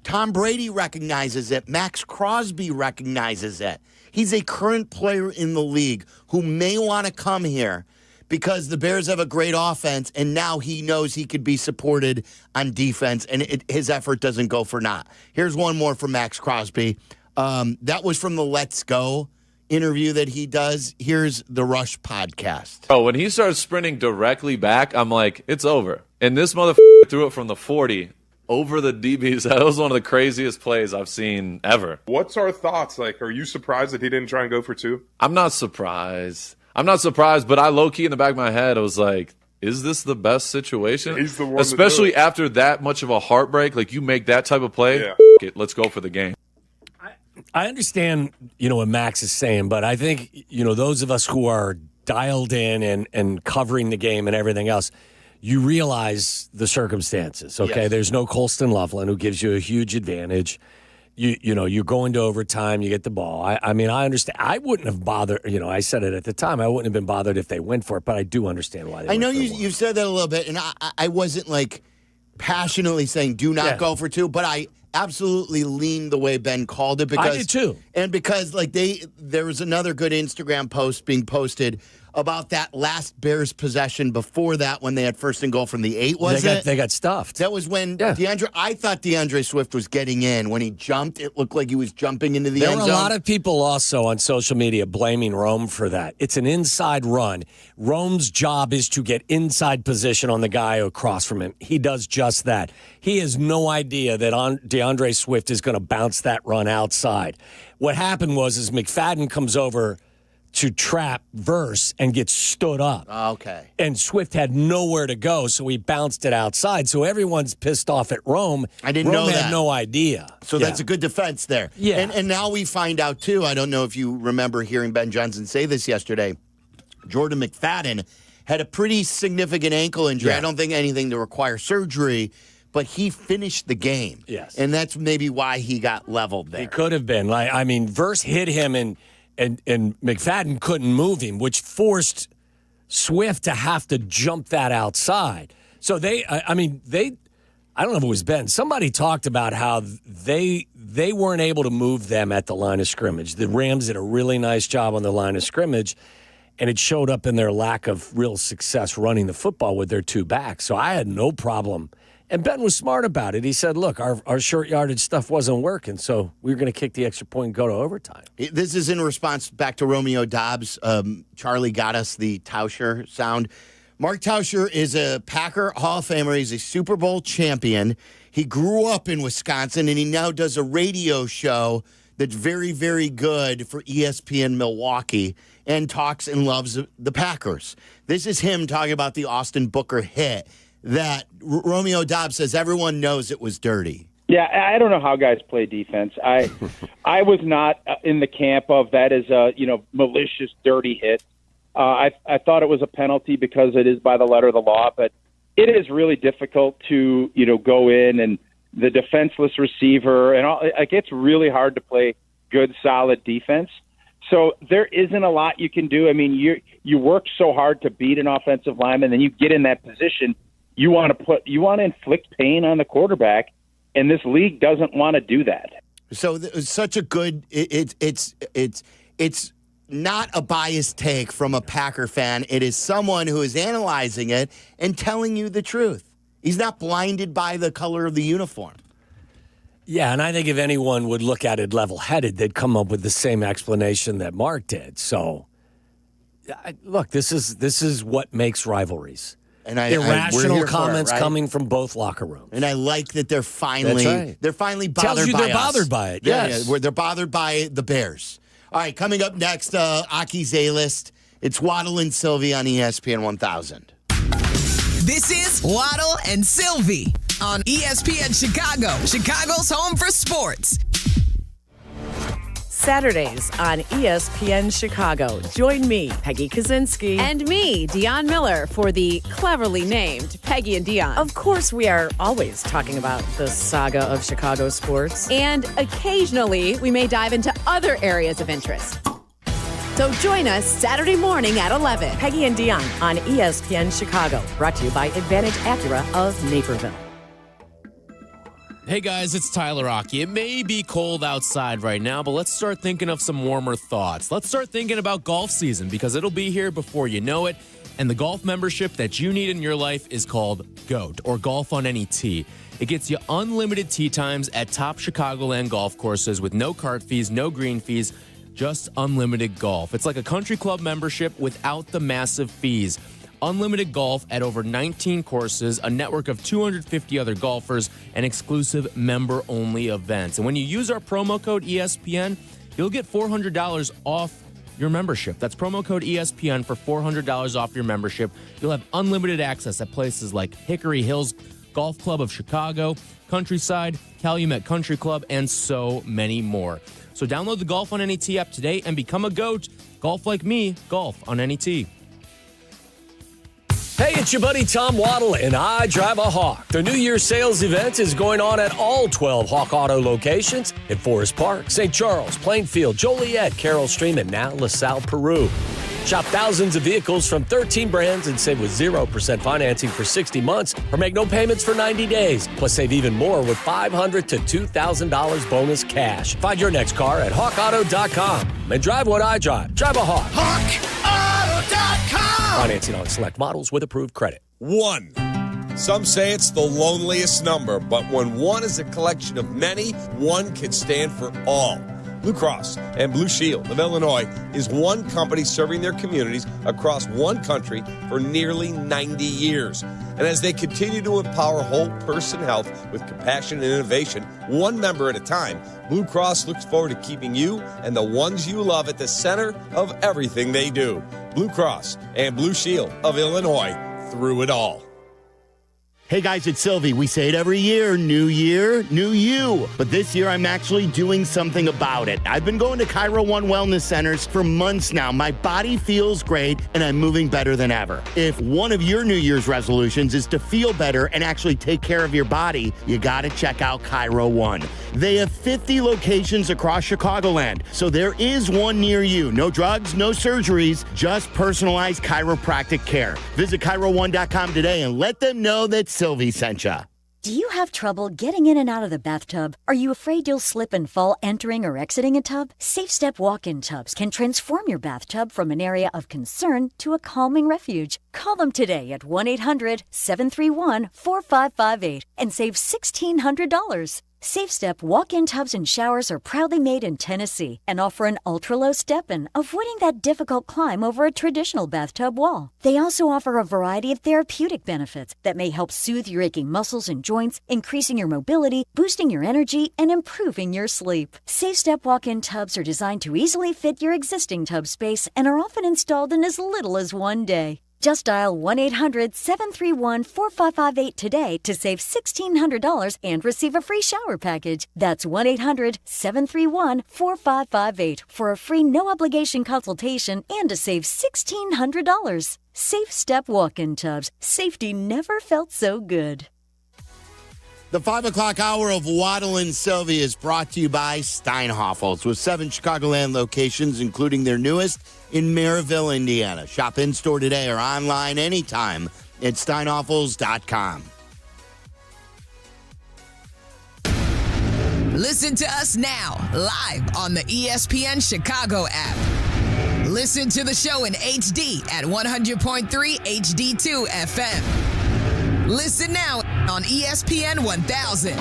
Tom Brady recognizes it. Max Crosby recognizes it. He's a current player in the league who may want to come here because the Bears have a great offense, and now he knows he could be supported on defense, and his effort doesn't go for naught. Here's one more from Max Crosby. That was from the Let's Go interview that he does. Here's the Rush podcast. Oh, when he starts sprinting directly back, I'm like, it's over. And this motherfucker threw it from the 40 over the DBs. That was one of the craziest plays I've seen ever. What's our thoughts? Like, are you surprised that he didn't try and go for 2? I'm not surprised, but I low-key in the back of my head, I was like, is this the best situation? He's the one, especially after that much of a heartbreak. Like, you make that type of play, let's go for the game. I understand, what Max is saying, but I think, those of us who are dialed in and covering the game and everything else, you realize the circumstances, okay? Yes. There's no Colston Loveland, who gives you a huge advantage. You go into overtime, you get the ball. I mean, I understand. I wouldn't have bothered, I said it at the time, I wouldn't have been bothered if they went for it, but I do understand why they I know went for it. you've said that a little bit, and I wasn't, like, passionately saying do not go for two, but I absolutely leaned the way Ben called it. Because I did too. And because, like, there was another good Instagram post being posted about that last Bears possession before that when they had first and goal from the 8, They got stuffed. That was when I thought DeAndre Swift was getting in. When he jumped, it looked like he was jumping into the end zone. There were a lot of people also on social media blaming Rome for that. It's an inside run. Rome's job is to get inside position on the guy across from him. He does just that. He has no idea that DeAndre Swift is going to bounce that run outside. What happened was McFadden comes over to trap Verse and gets stood up. Okay. And Swift had nowhere to go, so he bounced it outside. So everyone's pissed off at Rome. I didn't know that. Rome had no idea. So that's a good defense there. Yeah. And now we find out, too, I don't know if you remember hearing Ben Johnson say this yesterday, Jordan McFadden had a pretty significant ankle injury. Yeah. I don't think anything to require surgery, but he finished the game. Yes. And that's maybe why he got leveled there. He could have been. Verse hit him and McFadden couldn't move him, which forced Swift to have to jump that outside. So I don't know if it was Ben. Somebody talked about how they weren't able to move them at the line of scrimmage. The Rams did a really nice job on the line of scrimmage, and it showed up in their lack of real success running the football with their two backs. So I had no problem. And Ben was smart about it. He said, look, our short yardage stuff wasn't working, so we were going to kick the extra point and go to overtime. This is in response back to Romeo Dobbs. Charlie got us the Tauscher sound. Mark Tauscher is a Packer Hall of Famer. He's a Super Bowl champion. He grew up in Wisconsin, and he now does a radio show that's very, very good for ESPN Milwaukee and talks and loves the Packers. This is him talking about the Austin Booker hit that Romeo Dobbs says everyone knows it was dirty. Yeah, I don't know how guys play defense. I was not in the camp of that as a malicious, dirty hit. I thought it was a penalty because it is by the letter of the law, but it is really difficult to go in and the defenseless receiver and all. Like, it's really hard to play good, solid defense. So there isn't a lot you can do. I mean, you work so hard to beat an offensive lineman, then you get in that position. You want to inflict pain on the quarterback, and this league doesn't want to do that. So it's such a good. It's not a biased take from a Packer fan. It is someone who is analyzing it and telling you the truth. He's not blinded by the color of the uniform. Yeah, and I think if anyone would look at it level-headed, they'd come up with the same explanation that Mark did. So, look, this is what makes rivalries. And irrational comments coming from both locker rooms. And I like that they're finally bothered Tells you by they're us. bothered by it. Yes. They're bothered by the Bears. All right, coming up next, Aki's A-List. It's Waddle and Silvy on ESPN 1000. This is Waddle and Silvy on ESPN Chicago, Chicago's home for sports. Saturdays on ESPN Chicago. Join me, Peggy Kaczynski. And me, Dionne Miller, for the cleverly named Peggy and Dionne. Of course, we are always talking about the saga of Chicago sports. And occasionally, we may dive into other areas of interest. So join us Saturday morning at 11. Peggy and Dionne on ESPN Chicago. Brought to you by Advantage Acura of Naperville. Hey guys, it's Tyler Aki. It may be cold outside right now, but let's start thinking of some warmer thoughts. Let's start thinking about golf season because it'll be here before you know it. And the golf membership that you need in your life is called GOAT, or Golf on Any Tee. It gets you unlimited tee times at top Chicagoland golf courses with no cart fees, no green fees, just unlimited golf. It's like a country club membership without the massive fees. Unlimited golf at over 19 courses, a network of 250 other golfers, and exclusive member-only events. And when you use our promo code ESPN, you'll get $400 off your membership. That's promo code ESPN for $400 off your membership. You'll have unlimited access at places like Hickory Hills Golf Club of Chicago, Countryside, Calumet Country Club, and so many more. So download the Golf on NET app today and become a GOAT. Golf like me, golf on NET. Hey, it's your buddy Tom Waddle, and I drive a Hawk. The New Year's sales event is going on at all 12 Hawk Auto locations in Forest Park, St. Charles, Plainfield, Joliet, Carroll Stream, and now LaSalle, Peru. Shop thousands of vehicles from 13 brands and save with 0% financing for 60 months or make no payments for 90 days. Plus, save even more with $500 to $2,000 bonus cash. Find your next car at hawkauto.com and drive what I drive. Drive a Hawk. HawkAuto.com. Financing on select models with approved credit. 1. Some say it's the loneliest number, but when one is a collection of many, one can stand for all. Blue Cross and Blue Shield of Illinois is one company serving their communities across one country for nearly 90 years. And as they continue to empower whole person health with compassion and innovation, one member at a time, Blue Cross looks forward to keeping you and the ones you love at the center of everything they do. Blue Cross and Blue Shield of Illinois, through it all. Hey guys, it's Silvy. We say it every year, new you. But this year I'm actually doing something about it. I've been going to Cairo One Wellness Centers for months now. My body feels great and I'm moving better than ever. If one of your New Year's resolutions is to feel better and actually take care of your body, you gotta check out Cairo One. They have 50 locations across Chicagoland, so there is one near you. No drugs, no surgeries, just personalized chiropractic care. Visit CairoOne.com today and let them know that Silvy sent ya. Do you have trouble getting in and out of the bathtub? Are you afraid you'll slip and fall entering or exiting a tub? Safe Step walk-in tubs can transform your bathtub from an area of concern to a calming refuge. Call them today at 1-800-731-4558 and save $1,600. Safe Step walk-in tubs and showers are proudly made in Tennessee and offer an ultra-low step-in, avoiding that difficult climb over a traditional bathtub wall. They also offer a variety of therapeutic benefits that may help soothe your aching muscles and joints, increasing your mobility, boosting your energy, and improving your sleep. Safe Step walk-in tubs are designed to easily fit your existing tub space and are often installed in as little as one day. Just dial 1-800-731-4558 today to save $1,600 and receive a free shower package. That's 1-800-731-4558 for a free no-obligation consultation and to save $1,600. Safe Step walk-in tubs. Safety never felt so good. The 5 o'clock hour of Waddle and Silvy is brought to you by Steinhoffels, with 7 Chicagoland locations, including their newest in Maryville, Indiana. Shop in-store today or online anytime at steinhoffels.com. Listen to us now, live on the ESPN Chicago app. Listen to the show in HD at 100.3 HD2 FM. Listen now on ESPN 1000.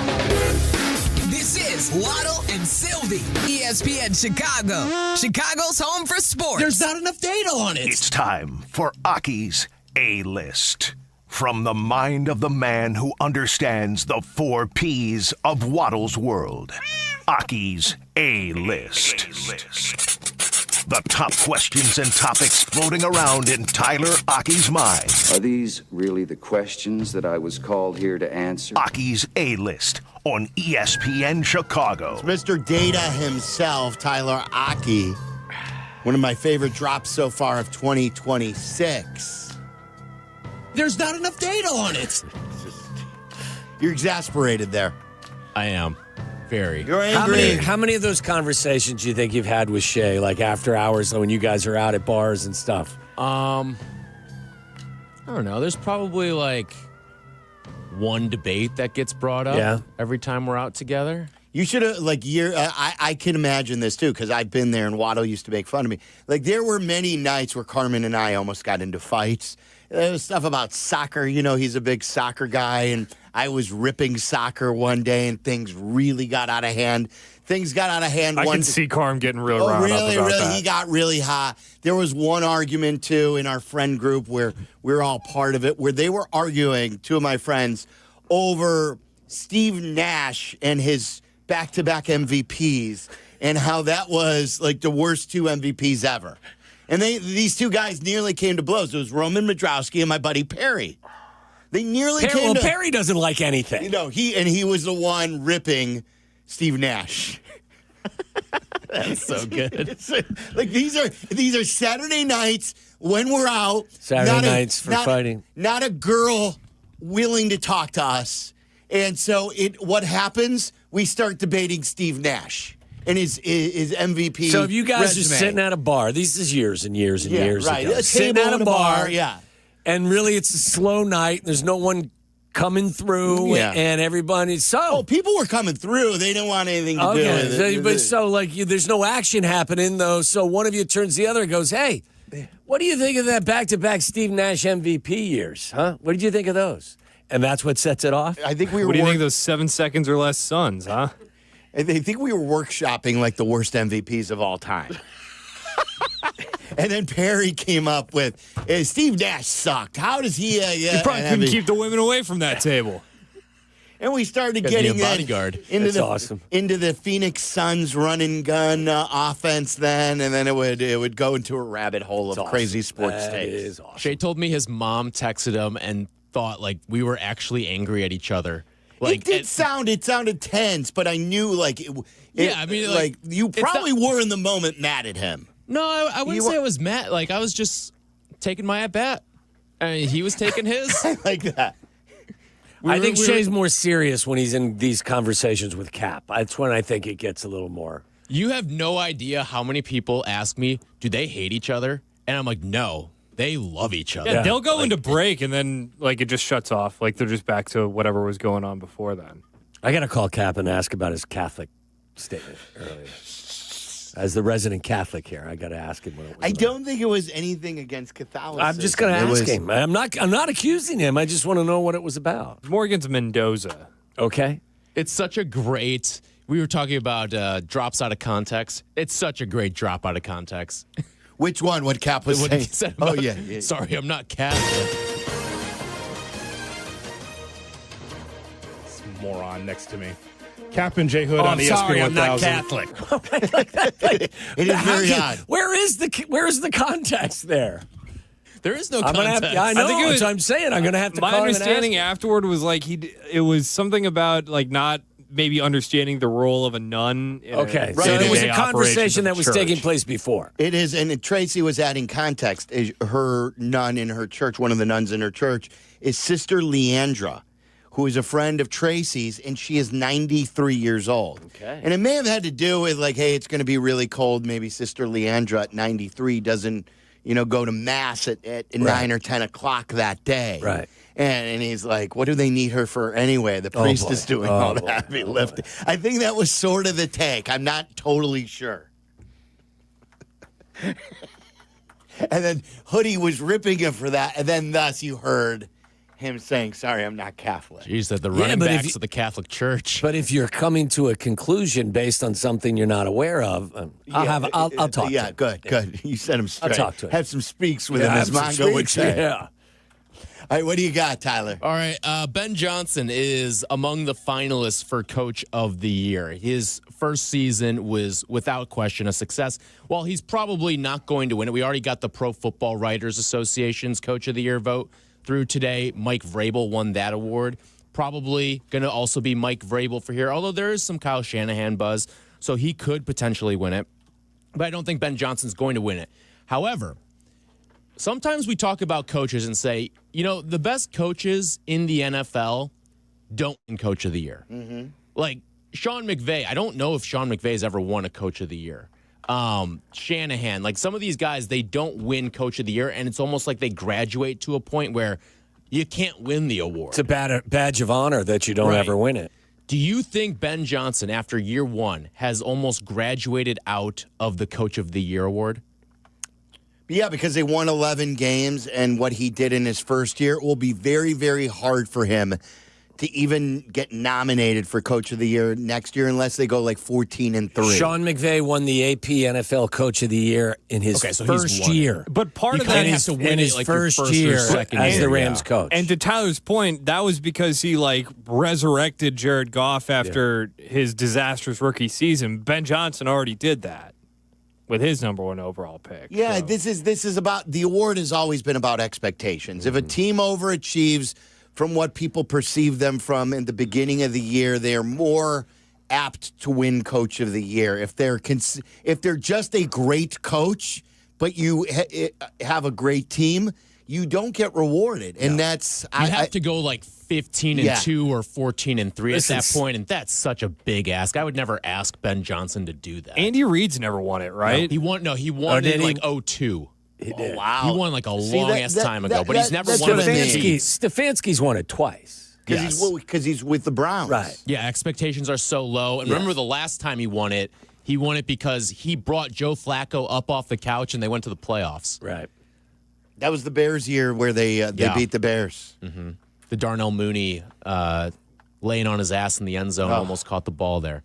This is Waddle and Silvy, ESPN Chicago, Chicago's home for sports. There's not enough data on it. It's time for Aki's A-List. From the mind of the man who understands the 4 Ps of Waddle's world. Aki's A-List. The top questions and topics floating around in Tyler Aki's mind. Are these really the questions that I was called here to answer? Aki's A-List on ESPN Chicago. It's Mr. Data himself, Tyler Aki. One of my favorite drops so far of 2026. There's not enough data on it. You're exasperated there. I am. Very. You're angry. How many of those conversations do you think you've had with Shay, like after hours when you guys are out at bars and stuff? I don't know. There's probably like one debate that gets brought up every time we're out together. You should have, I can imagine this too, because I've been there and Waddle used to make fun of me. Like, there were many nights where Carmen and I almost got into fights. There was stuff about soccer. You know, he's a big soccer guy, and I was ripping soccer one day, and things really got out of hand. I can see Carm getting real riled up about that. He got really hot. There was one argument, too, in our friend group where we're all part of it, where they were arguing, 2 of my friends, over Steve Nash and his back-to-back MVPs. and how that was like the worst 2 MVPs ever. And these two guys nearly came to blows. It was Roman Modrowski and my buddy Perry. They nearly came to... Perry doesn't like anything. You know, he was the one ripping Steve Nash. That's so good. Like these are Saturday nights when we're out. Saturday nights for fighting. Not a girl willing to talk to us. And so what happens? We start debating Steve Nash and his MVP. So if you guys resume. are sitting at a bar, this is years and years and years right. ago. A Sitting at a bar, yeah. And really it's a slow night. There's no one coming through, and everybody's people were coming through. They didn't want anything to do with it. But there's no action happening though. So one of you turns to the other and goes, "Hey, what do you think of that back-to-back Steve Nash MVP years? Huh? What did you think of those?" And that's what sets it off. I think we were. What do you think of those 7 seconds or less Suns? Huh? I think we were workshopping like the worst MVPs of all time. And then Perry came up with, Steve Nash sucked. How does he... you probably couldn't keep the women away from that table. And we started getting bodyguard. into the Phoenix Suns run and gun offense then, and then it would go into a rabbit hole of crazy sports takes. Awesome. Shay told me his mom texted him and thought like we were actually angry at each other. Like, it sounded tense, but I knew you probably were in the moment mad at him. No, I wouldn't say I was mad. Like, I was just taking my at-bat. And he was taking his. I like that. I think Shay's more serious when he's in these conversations with Cap. That's when I think it gets a little more. You have no idea how many people ask me, do they hate each other? And I'm like, no, they love each other. Yeah, they'll go into break, and then it just shuts off. Like, they're just back to whatever was going on before then. I got to call Cap and ask about his Catholic statement earlier. As the resident Catholic here, I got to ask him what it was. I don't think it was anything against Catholicism. I'm just going to ask him. I'm not accusing him. I just want to know what it was about. More against Mendoza. Okay. It's such a great. We were talking about drops out of context. It's such a great drop out of context. Which one? What Cap was saying? He said about, sorry, I'm not Catholic. This moron next to me. Kap J Hood on ESPN sorry, 1000. I'm not Catholic. It is very odd. Where is the context there? There is no context. I know. That's what I'm saying. I'm going to have to. My call understanding afterward was it was something about not maybe understanding the role of a nun. Okay, so it was a conversation that was taking place before. It is, and Tracy was adding context. Her nun in her church, one of the nuns in her church, is Sister Leandra, who is a friend of Tracy's, and she is 93 years old. Okay. And it may have had to do with, hey, it's going to be really cold. Maybe Sister Leandra at 93 doesn't, go to Mass at 9 or 10 o'clock that day. Right. And he's like, what do they need her for anyway? The priest is doing all the heavy lifting. I think that was sort of the take. I'm not totally sure. And then Hoodie was ripping him for that, and then thus you heard him saying, sorry, I'm not Catholic. Jeez, that the running backs of the Catholic Church. But if you're coming to a conclusion based on something you're not aware of, I'll talk to him. Yeah, good. You set him straight. I'll talk to him. Have some speaks with him, as Mongo would say. Yeah. All right, what do you got, Tyler? All right, Ben Johnson is among the finalists for Coach of the Year. His first season was, without question, a success. While he's probably not going to win it, we already got the Pro Football Writers Association's Coach of the Year vote through today. Mike Vrabel won that award. Probably going to also be Mike Vrabel for here, although there is some Kyle Shanahan buzz, so he could potentially win it. But I don't think Ben Johnson's going to win it. However, sometimes we talk about coaches and say, the best coaches in the NFL don't win Coach of the Year. Mm-hmm. Like Sean McVay, I don't know if Sean McVay's ever won a Coach of the Year. Shanahan, like some of these guys, they don't win Coach of the Year, and it's almost like they graduate to a point where you can't win the award. It's a badge of honor that you don't ever win it. Do you think Ben Johnson, after year one, has almost graduated out of the Coach of the Year award? Yeah, because they won 11 games, and what he did in his first year will be very, very hard for him to even get nominated for Coach of the Year next year unless they go like 14-3. Sean McVay won the AP NFL Coach of the Year in his first year. But part of that has to win his first year as the Rams coach. And to Tyler's point, that was because he resurrected Jared Goff after his disastrous rookie season. Ben Johnson already did that with his number 1 overall pick. Yeah, this is about the award has always been about expectations. If a team overachieves from what people perceive them from in the beginning of the year, they are more apt to win Coach of the Year. If they're just a great coach, but you have a great team, you don't get rewarded, and that's you have to go 15-2 or 14-3 at that point, and that's such a big ask. I would never ask Ben Johnson to do that. Andy Reid's never won it, right? He won in 2002. Oh, wow. He won a long-ass time ago, but he's never won it. Stefanski's won it twice. Because he's with the Browns. Right. Yeah, expectations are so low. And remember the last time he won it because he brought Joe Flacco up off the couch and they went to the playoffs. Right. That was the Bears year where they beat the Bears. Mm-hmm. The Darnell Mooney laying on his ass in the end zone almost caught the ball there.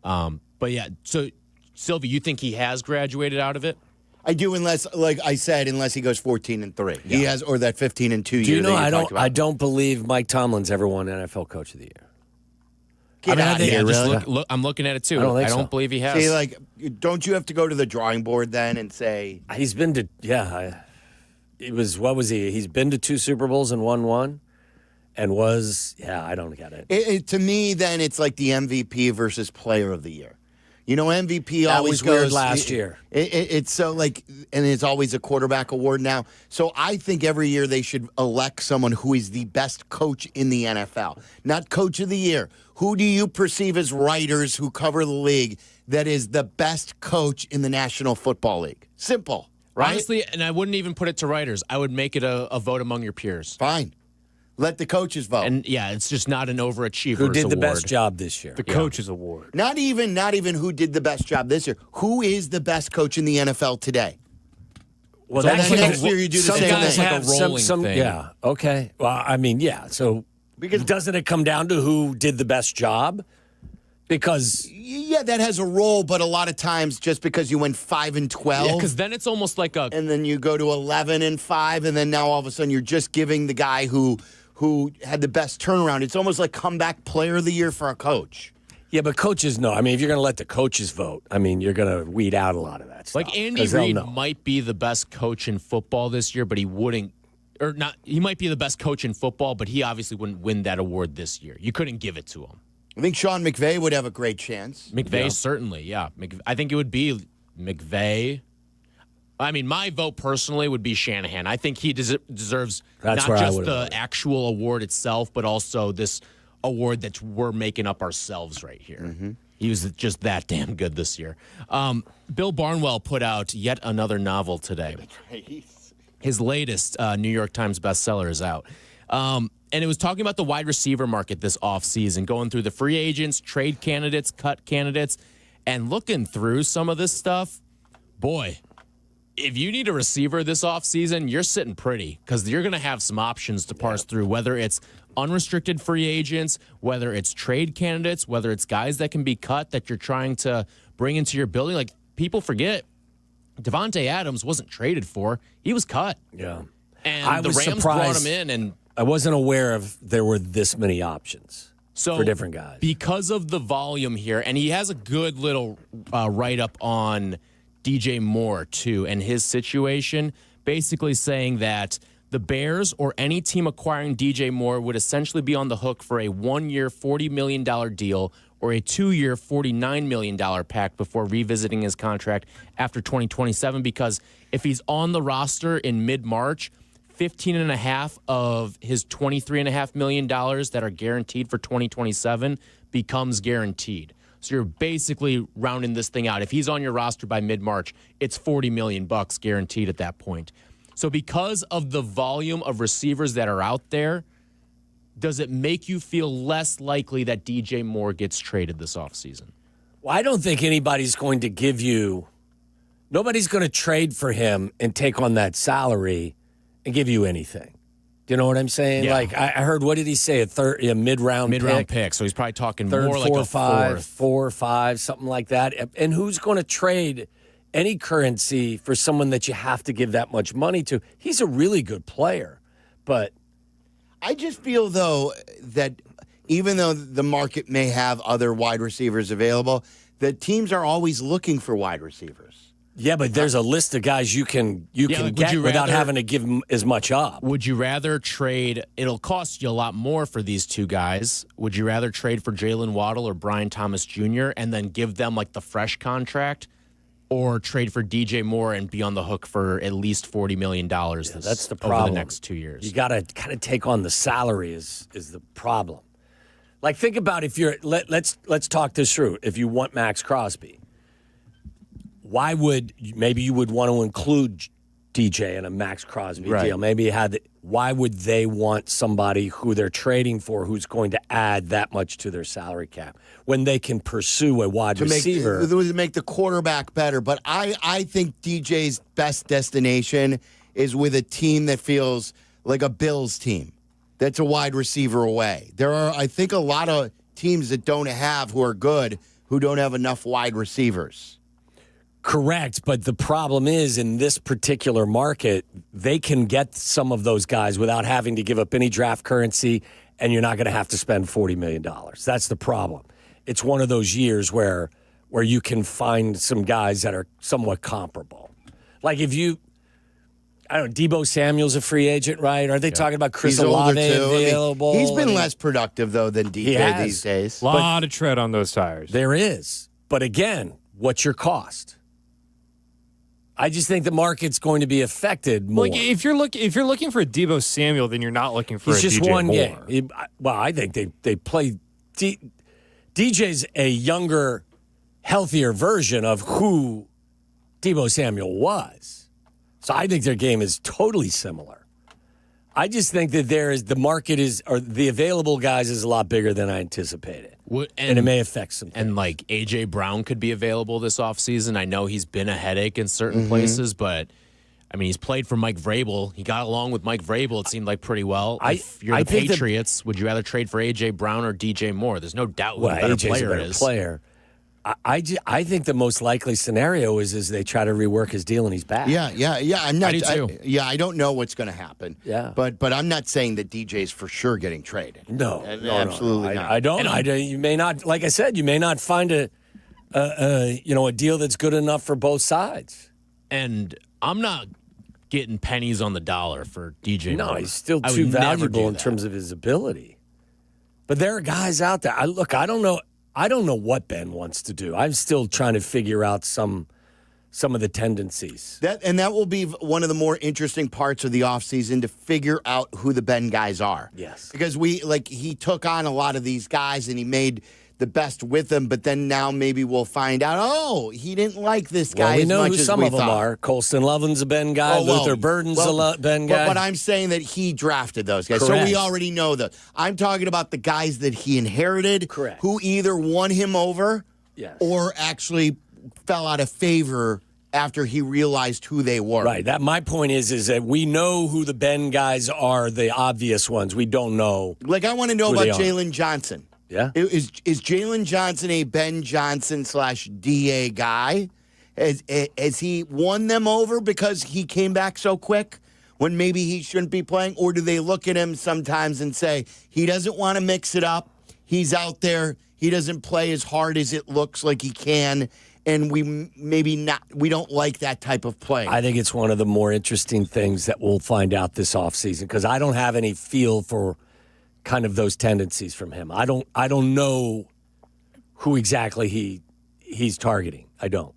But yeah, so Silvy, you think he has graduated out of it? I do, unless, like I said, unless he goes 14-3. He has, or that 15-2 year. Do you know? I don't believe Mike Tomlin's ever won NFL Coach of the Year. I'm looking at it too. I don't believe he has. See, don't you have to go to the drawing board then and say he's been to? It was what was he? He's been to 2 Super Bowls and won 1, and I don't get it. To me, then it's like the MVP versus Player of the Year. MVP that always was weird goes last year. It's so and it's always a quarterback award now. So I think every year they should elect someone who is the best coach in the NFL, not Coach of the Year. Who do you perceive as writers who cover the league that is the best coach in the National Football League? Simple, right? Honestly, and I wouldn't even put it to writers. I would make it a vote among your peers. Fine. Let the coaches vote. And it's just not an overachievers Who did the award. best job this year? The coaches award. Not even who did the best job this year. Who is the best coach in the NFL today? Well, so that's next year you do the same thing. Like a rolling thing. Yeah. Okay. Well, So because doesn't it come down to who did the best job? Because that has a role, but a lot of times just because you went 5-12, yeah, because then it's almost like and then you go to 11-5, and then now all of a sudden you're just giving the guy who had the best turnaround. It's almost like comeback player of the year for a coach. Yeah, but coaches know. If you're going to let the coaches vote, you're going to weed out a lot of that stuff. Like Andy Reid might be the best coach in football this year, but he wouldn't. Or not. He might be the best coach in football, but he obviously wouldn't win that award this year. You couldn't give it to him. I think Sean McVay would have a great chance. McVay, certainly, yeah. I think it would be McVay. My vote personally would be Shanahan. I think he deserves not just the actual award itself, but also this award that we're making up ourselves right here. Mm-hmm. He was just that damn good this year. Bill Barnwell put out yet another novel today. His latest New York Times bestseller is out. And it was talking about the wide receiver market this offseason, going through the free agents, trade candidates, cut candidates, and looking through some of this stuff. Boy, if you need a receiver this offseason, you're sitting pretty because you're going to have some options to parse through, whether it's unrestricted free agents, whether it's trade candidates, whether it's guys that can be cut that you're trying to bring into your building. Like, people forget, Devontae Adams wasn't traded for. He was cut. Yeah. And the Rams brought him in, and I wasn't aware there were this many options for different guys. Because of the volume here, and he has a good little write-up on DJ Moore, too, and his situation, basically saying that the Bears or any team acquiring DJ Moore would essentially be on the hook for a 1-year, $40 million deal or a 2-year, $49 million pact before revisiting his contract after 2027, because if he's on the roster in mid-March, $15.5 of his $23.5 million that are guaranteed for 2027 becomes guaranteed. So you're basically rounding this thing out. If he's on your roster by mid-March, it's $40 million guaranteed at that point. So because of the volume of receivers that are out there, does it make you feel less likely that DJ Moore gets traded this offseason? Well, I don't think anybody's going to give you – nobody's going to trade for him and take on that salary and give you anything. Do you know what I'm saying? Yeah. Like I heard, what did he say? A mid-round pick. So he's probably talking third, more like a fourth. 4 or 5, something like that. And who's going to trade any currency for someone that you have to give that much money to? He's a really good player, but I just feel, though, that even though the market may have other wide receivers available, the teams are always looking for wide receivers. Yeah, but there's a list of guys you can get without having to give them as much up. Would you rather trade? It'll cost you a lot more for these two guys. Would you rather trade for Jalen Waddle or Brian Thomas Jr. and then give them like the fresh contract, or trade for DJ Moore and be on the hook for at least $40 million? That's the problem. Over the next 2 years. You got to kind of take on the salary is the problem. Like, think about if you're let's talk this through. If you want Max Crosby, why would maybe you would want to include DJ in a Max Crosby deal? Maybe why would they want somebody who they're trading for who's going to add that much to their salary cap when they can pursue a wide receiver? To make the quarterback better. But I think DJ's best destination is with a team that feels like a Bills team. That's a wide receiver away. There are, I think, a lot of teams that don't have, who are good, who don't have enough wide receivers. Correct, but the problem is in this particular market, they can get some of those guys without having to give up any draft currency, and you're not going to have to spend $40 million. That's the problem. It's one of those years where you can find some guys that are somewhat comparable. Like if you, I don't know, Deebo Samuel's a free agent, right? Are they talking about Chris Olave available? He's been less productive, though, than DJ these days. A lot of tread on those tires. There is. But again, what's your cost? I just think the market's going to be affected more. Like if you're looking for a Deebo Samuel, then you're not looking for He's a just DJ one Moore. game. I think they play. DJ's a younger, healthier version of who Deebo Samuel was. So I think their game is totally similar. I just think that the available guys is a lot bigger than I anticipated. And it may affect some things. And like A.J. Brown could be available this offseason. I know he's been a headache in certain places, but I mean, he's played for Mike Vrabel. He got along with Mike Vrabel, it seemed like, pretty well. If you're the Patriots, would you rather trade for A.J. Brown or DJ Moore? There's no doubt who the better AJ's player a better is. Player. I think the most likely scenario is they try to rework his deal and he's back. Yeah. I'm not, I do too. I don't know what's going to happen. Yeah. But I'm not saying that DJ's for sure getting traded. No, absolutely not. I don't. You may not, like I said, you may not find a deal that's good enough for both sides. And I'm not getting pennies on the dollar for DJ Moore. No, he's still too valuable in terms of his ability. But there are guys out there. I don't know. I don't know what Ben wants to do. I'm still trying to figure out some of the tendencies. That will be one of the more interesting parts of the offseason, to figure out who the Ben guys are. Yes. Because he took on a lot of these guys and he made the best with them, but then now maybe we'll find out, he didn't like this guy we as know much who as some we of them thought. are. Colston Lovin's a Ben guy. Luther Burden's a Ben guy. But I'm saying that he drafted those guys. Correct. So we already know that. I'm talking about the guys that he inherited. Correct. Who either won him over or actually fell out of favor after he realized who they were. Right. That my point is that we know who the Ben guys are, the obvious ones. We don't know. Like, I want to know about Jalen Johnson. Yeah. Is Jalen Johnson a Ben Johnson /DA guy? Has he won them over because he came back so quick when maybe he shouldn't be playing? Or do they look at him sometimes and say, he doesn't want to mix it up, he's out there, he doesn't play as hard as it looks like he can, and we don't like that type of play? I think it's one of the more interesting things that we'll find out this offseason, because I don't have any feel for kind of those tendencies from him. I don't know who exactly he's targeting. I don't.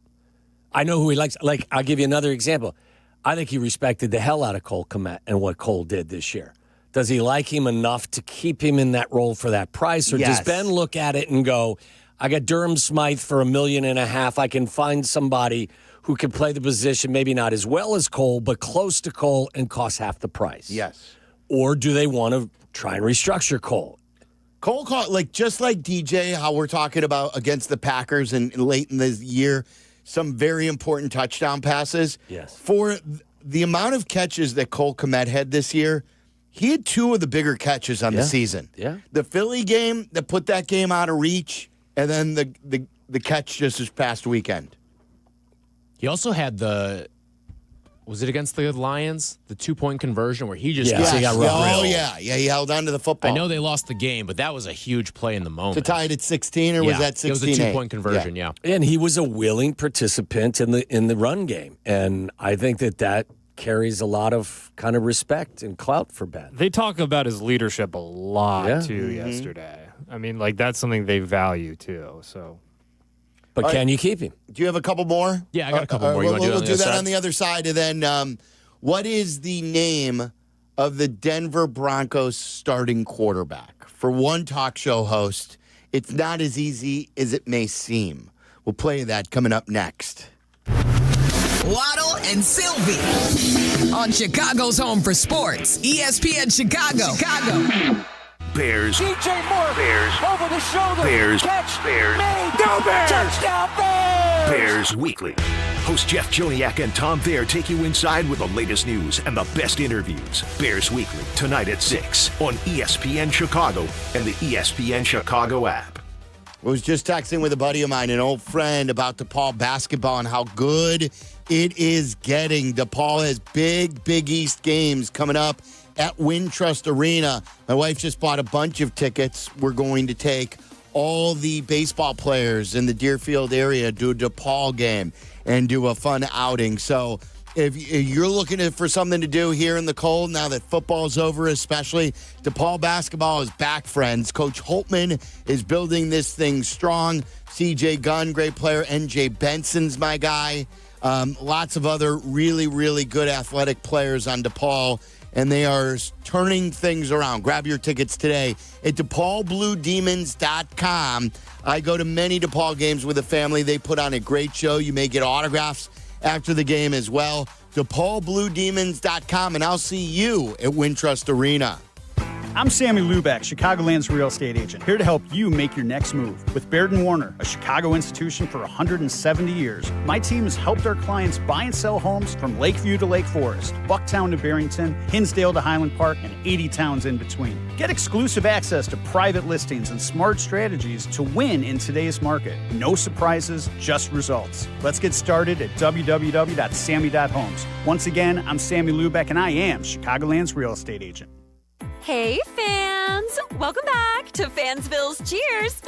I know who he likes. Like, I'll give you another example. I think he respected the hell out of Cole Kmet and what Cole did this year. Does he like him enough to keep him in that role for that price? Or does Ben look at it and go, I got Durham Smythe for $1.5 million. I can find somebody who can play the position, maybe not as well as Cole, but close to Cole and cost half the price. Yes. Or do they want to try and restructure Cole? Cole caught, just like DJ, how we're talking about against the Packers and late in the year, some very important touchdown passes. Yes. For the amount of catches that Cole Kmet had this year, He had two of the bigger catches on the season. Yeah. The Philly game that put that game out of reach, and then the catch just this past weekend. He also had was it against the Lions? The 2-point conversion where he just he held on to the football. I know they lost the game, but that was a huge play in the moment. To tie it at 16, or was that 16? It was a 2-point conversion, yeah. And he was a willing participant in the run game, and I think that carries a lot of kind of respect and clout for Ben. They talk about his leadership a lot too yesterday. I mean, like that's something they value too. So, but can you keep him? Do you have a couple more? Yeah, I got a couple more. You want to do that on the other side, and then what is the name of the Denver Broncos starting quarterback? For one talk show host, it's not as easy as it may seem. We'll play that coming up next. Waddle and Silvy on Chicago's home for sports, ESPN Chicago. Bears. DJ Moore. Bears. Over the shoulder. Bears. Catch. Bears. Made. Go Bears. Touchdown Bears. Bears Weekly. Host Jeff Joniak and Tom Thayer take you inside with the latest news and the best interviews. Bears Weekly, tonight at 6 on ESPN Chicago and the ESPN Chicago app. I was just texting with a buddy of mine, an old friend, about DePaul basketball and how good it is getting. DePaul has big Big East games coming up at Wintrust Arena. My wife just bought a bunch of tickets. We're going to take all the baseball players in the Deerfield area to a DePaul game and do a fun outing. So if you're looking for something to do here in the cold, now that football's over especially, DePaul basketball is back, friends. Coach Holtman is building this thing strong. CJ Gunn, great player. NJ Benson's my guy. Lots of other really, really good athletic players on DePaul, and they are turning things around. Grab your tickets today at DePaulBlueDemons.com. I go to many DePaul games with the family. They put on a great show. You may get autographs after the game as well. DePaulBlueDemons.com, and I'll see you at Wintrust Arena. I'm Sammy Luback, Chicagoland's real estate agent, here to help you make your next move. With Baird & Warner, a Chicago institution for 170 years, my team has helped our clients buy and sell homes from Lakeview to Lake Forest, Bucktown to Barrington, Hinsdale to Highland Park, and 80 towns in between. Get exclusive access to private listings and smart strategies to win in today's market. No surprises, just results. Let's get started at www.sammy.homes. Once again, I'm Sammy Luback, and I am Chicagoland's real estate agent. Hey, fans! Welcome back to Fansville's Cheers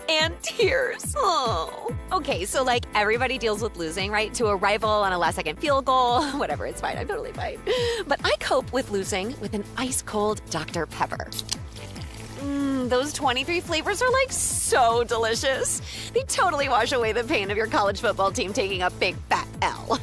and Tears. Oh. Okay, so like everybody deals with losing, right? To a rival on a last-second field goal. Whatever, it's fine. I'm totally fine. But I cope with losing with an ice-cold Dr. Pepper. Those 23 flavors are like so delicious. They totally wash away the pain of your college football team taking a big fat L.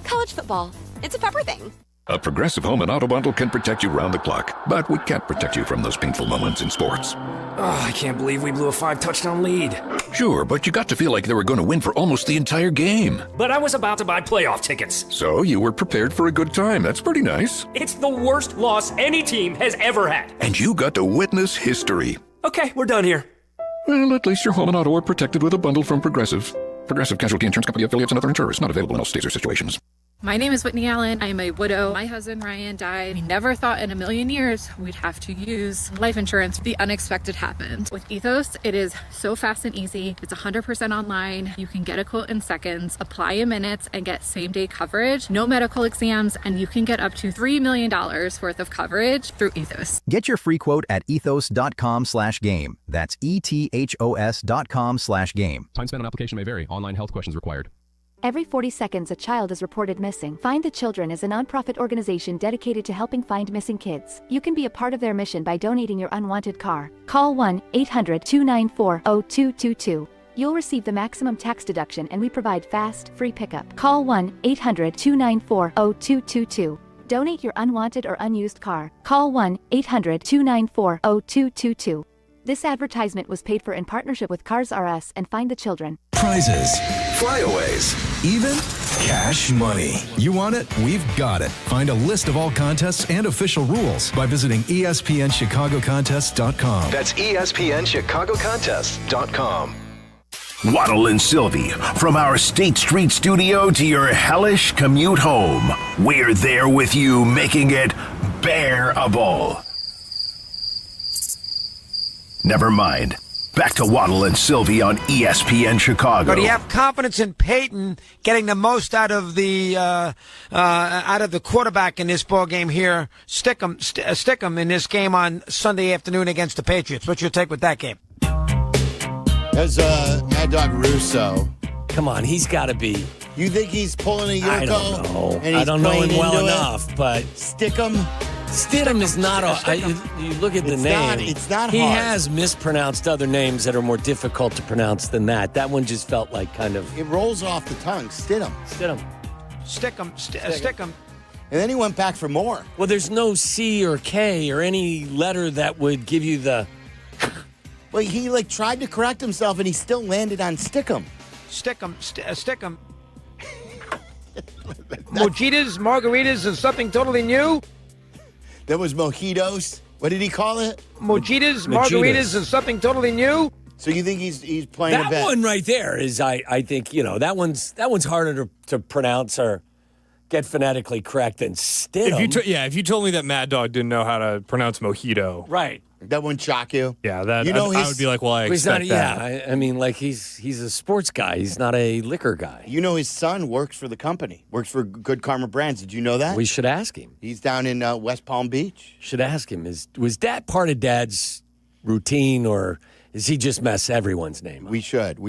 College football, it's a pepper thing. A Progressive Home and Auto Bundle can protect you round the clock, but we can't protect you from those painful moments in sports. Oh, I can't believe we blew a 5-touchdown lead. Sure, but you got to feel like they were going to win for almost the entire game. But I was about to buy playoff tickets. So you were prepared for a good time. That's pretty nice. It's the worst loss any team has ever had. And you got to witness history. Okay, we're done here. Well, at least your home and auto are protected with a bundle from Progressive. Progressive Casualty Insurance Company affiliates and other insurers. Not available in all states or situations. My name is Whitney Allen. I'm a widow. My husband, Ryan, died. We never thought in a million years we'd have to use life insurance. The unexpected happened. With Ethos, it is so fast and easy. It's 100% online. You can get a quote in seconds, apply in minutes, and get same-day coverage. No medical exams, and you can get up to $3 million worth of coverage through Ethos. Get your free quote at ethos.com/game. That's ETHOS.com/game. Time spent on application may vary. Online health questions required. Every 40 seconds, a child is reported missing. Find the Children is a nonprofit organization dedicated to helping find missing kids. You can be a part of their mission by donating your unwanted car. Call 1-800-294-0222. You'll receive the maximum tax deduction, and we provide fast, free pickup. Call 1-800-294-0222. Donate your unwanted or unused car. Call 1-800-294-0222. This advertisement was paid for in partnership with Cars R Us and Find the Children. Prizes, flyaways, even cash money. You want it? We've got it. Find a list of all contests and official rules by visiting ESPNChicagoContests.com. That's ESPNChicagoContests.com. Waddle and Silvy, from our State Street studio to your hellish commute home. We're there with you, making it unbearable. Never mind. Back to Waddle and Silvy on ESPN Chicago. But do you have confidence in Peyton getting the most out of the quarterback in this ball game here? Stick him in this game on Sunday afternoon against the Patriots. What's your take with that game? As Mad Dog Russo. Come on, he's got to be. You think he's pulling a Jurko? I don't know. And I don't know him well into enough, but stick him. Stidham is not you look at the name. It's not He hard. has mispronounced other names that are more difficult to pronounce than that. That one just felt like kind of. It rolls off the tongue. Stidham. Stick him. And then he went back for more. Well, there's no C or K or any letter that would give you the. Well, he tried to correct himself, and he still landed on Stickum. Stick him. Mojitas, margaritas, and something totally new. That was mojitos. What did he call it? Mojitas, margaritas, and something totally new. So you think he's playing that a bet? One right there is I think that one's harder to pronounce or get phonetically correct than Stidham. If you told me that Mad Dog didn't know how to pronounce mojito, right? That wouldn't shock you. Yeah, I would be like, well, I expect that. Yeah, I mean, he's a sports guy. He's not a liquor guy. You know, his son works for the company. Works for Good Karma Brands. Did you know that? We should ask him. He's down in West Palm Beach. Should ask him. Was that part of Dad's routine, or is he just mess everyone's name up? We should.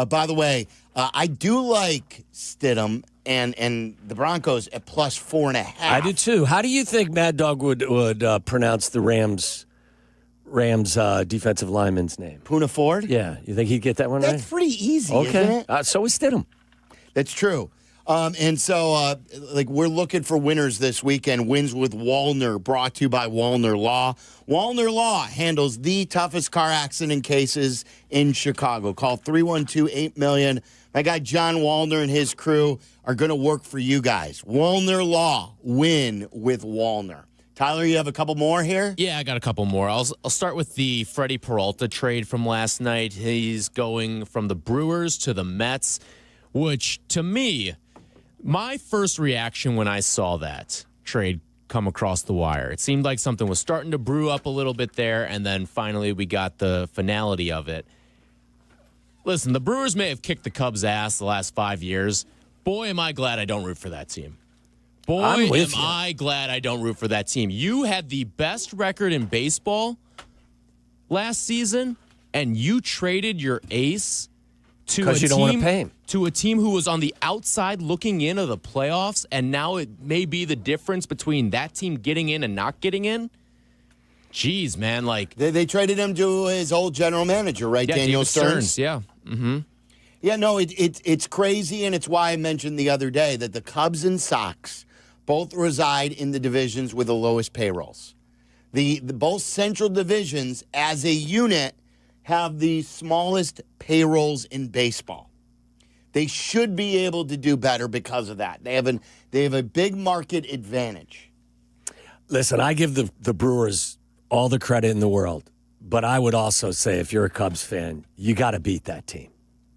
By the way, I do like Stidham and the Broncos at plus 4.5. I do too. How do you think Mad Dog would pronounce the Rams defensive lineman's name? Poona Ford? Yeah. You think he'd get that one right? That's pretty easy, okay. isn't it? So is Stidham. That's true. And so, we're looking for winners this weekend. Wins with Wallner, brought to you by Wallner Law. Wallner Law handles the toughest car accident cases in Chicago. Call 312-8-million. My guy John Wallner and his crew are going to work for you guys. Wallner Law. Win with Wallner. Tyler, you have a couple more here? Yeah, I got a couple more. I'll start with the Freddie Peralta trade from last night. He's going from the Brewers to the Mets, which, to me, my first reaction when I saw that trade come across the wire, it seemed like something was starting to brew up a little bit there, and then finally we got the finality of it. Listen, the Brewers may have kicked the Cubs' ass the last 5 years. Boy, am I glad I don't root for that team. Boy, am I glad I don't root for that team. You had the best record in baseball last season, and you traded your ace to a you don't want to pay him. To a team who was on the outside looking in of the playoffs, and now it may be the difference between that team getting in and not getting in. Jeez, man, they traded him to his old general manager, right? Yeah, Daniel Stearns. Yeah. Mm-hmm. Yeah, no, it's crazy, and it's why I mentioned the other day that the Cubs and Sox both reside in the divisions with the lowest payrolls. The both central divisions, as a unit, have the smallest payrolls in baseball. They should be able to do better because of that. They have a big market advantage. Listen, I give the Brewers all the credit in the world, but I would also say if you're a Cubs fan, you got to beat that team.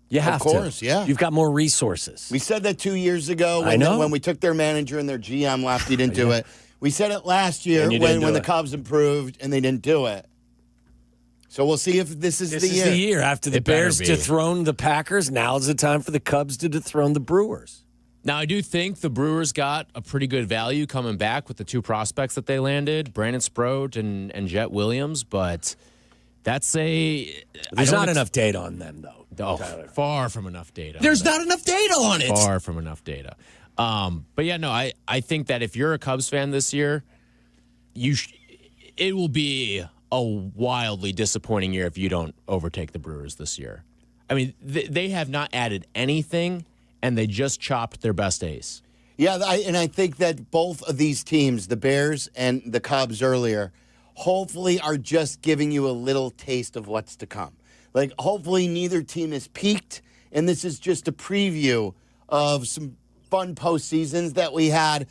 You have to. Of course, yeah. You've got more resources. We said that 2 years ago when we took their manager and their GM left, he didn't do it. We said it last year when the Cubs improved and they didn't do it. So we'll see if this is the year. This is the year. After the Bears dethrone the Packers, now's the time for the Cubs to dethrone the Brewers. Now, I do think the Brewers got a pretty good value coming back with the two prospects that they landed, Brandon Sproat and Jet Williams, but that's There's not enough data on them, though. Oh, far from enough data. There's not enough data on it. Far from enough data. But yeah, no, I think that if you're a Cubs fan this year, it will be a wildly disappointing year if you don't overtake the Brewers this year. I mean, they have not added anything, and they just chopped their best ace. Yeah, and I think that both of these teams, the Bears and the Cubs earlier, hopefully are just giving you a little taste of what's to come. Hopefully neither team is peaked, and this is just a preview of some fun postseasons that we had.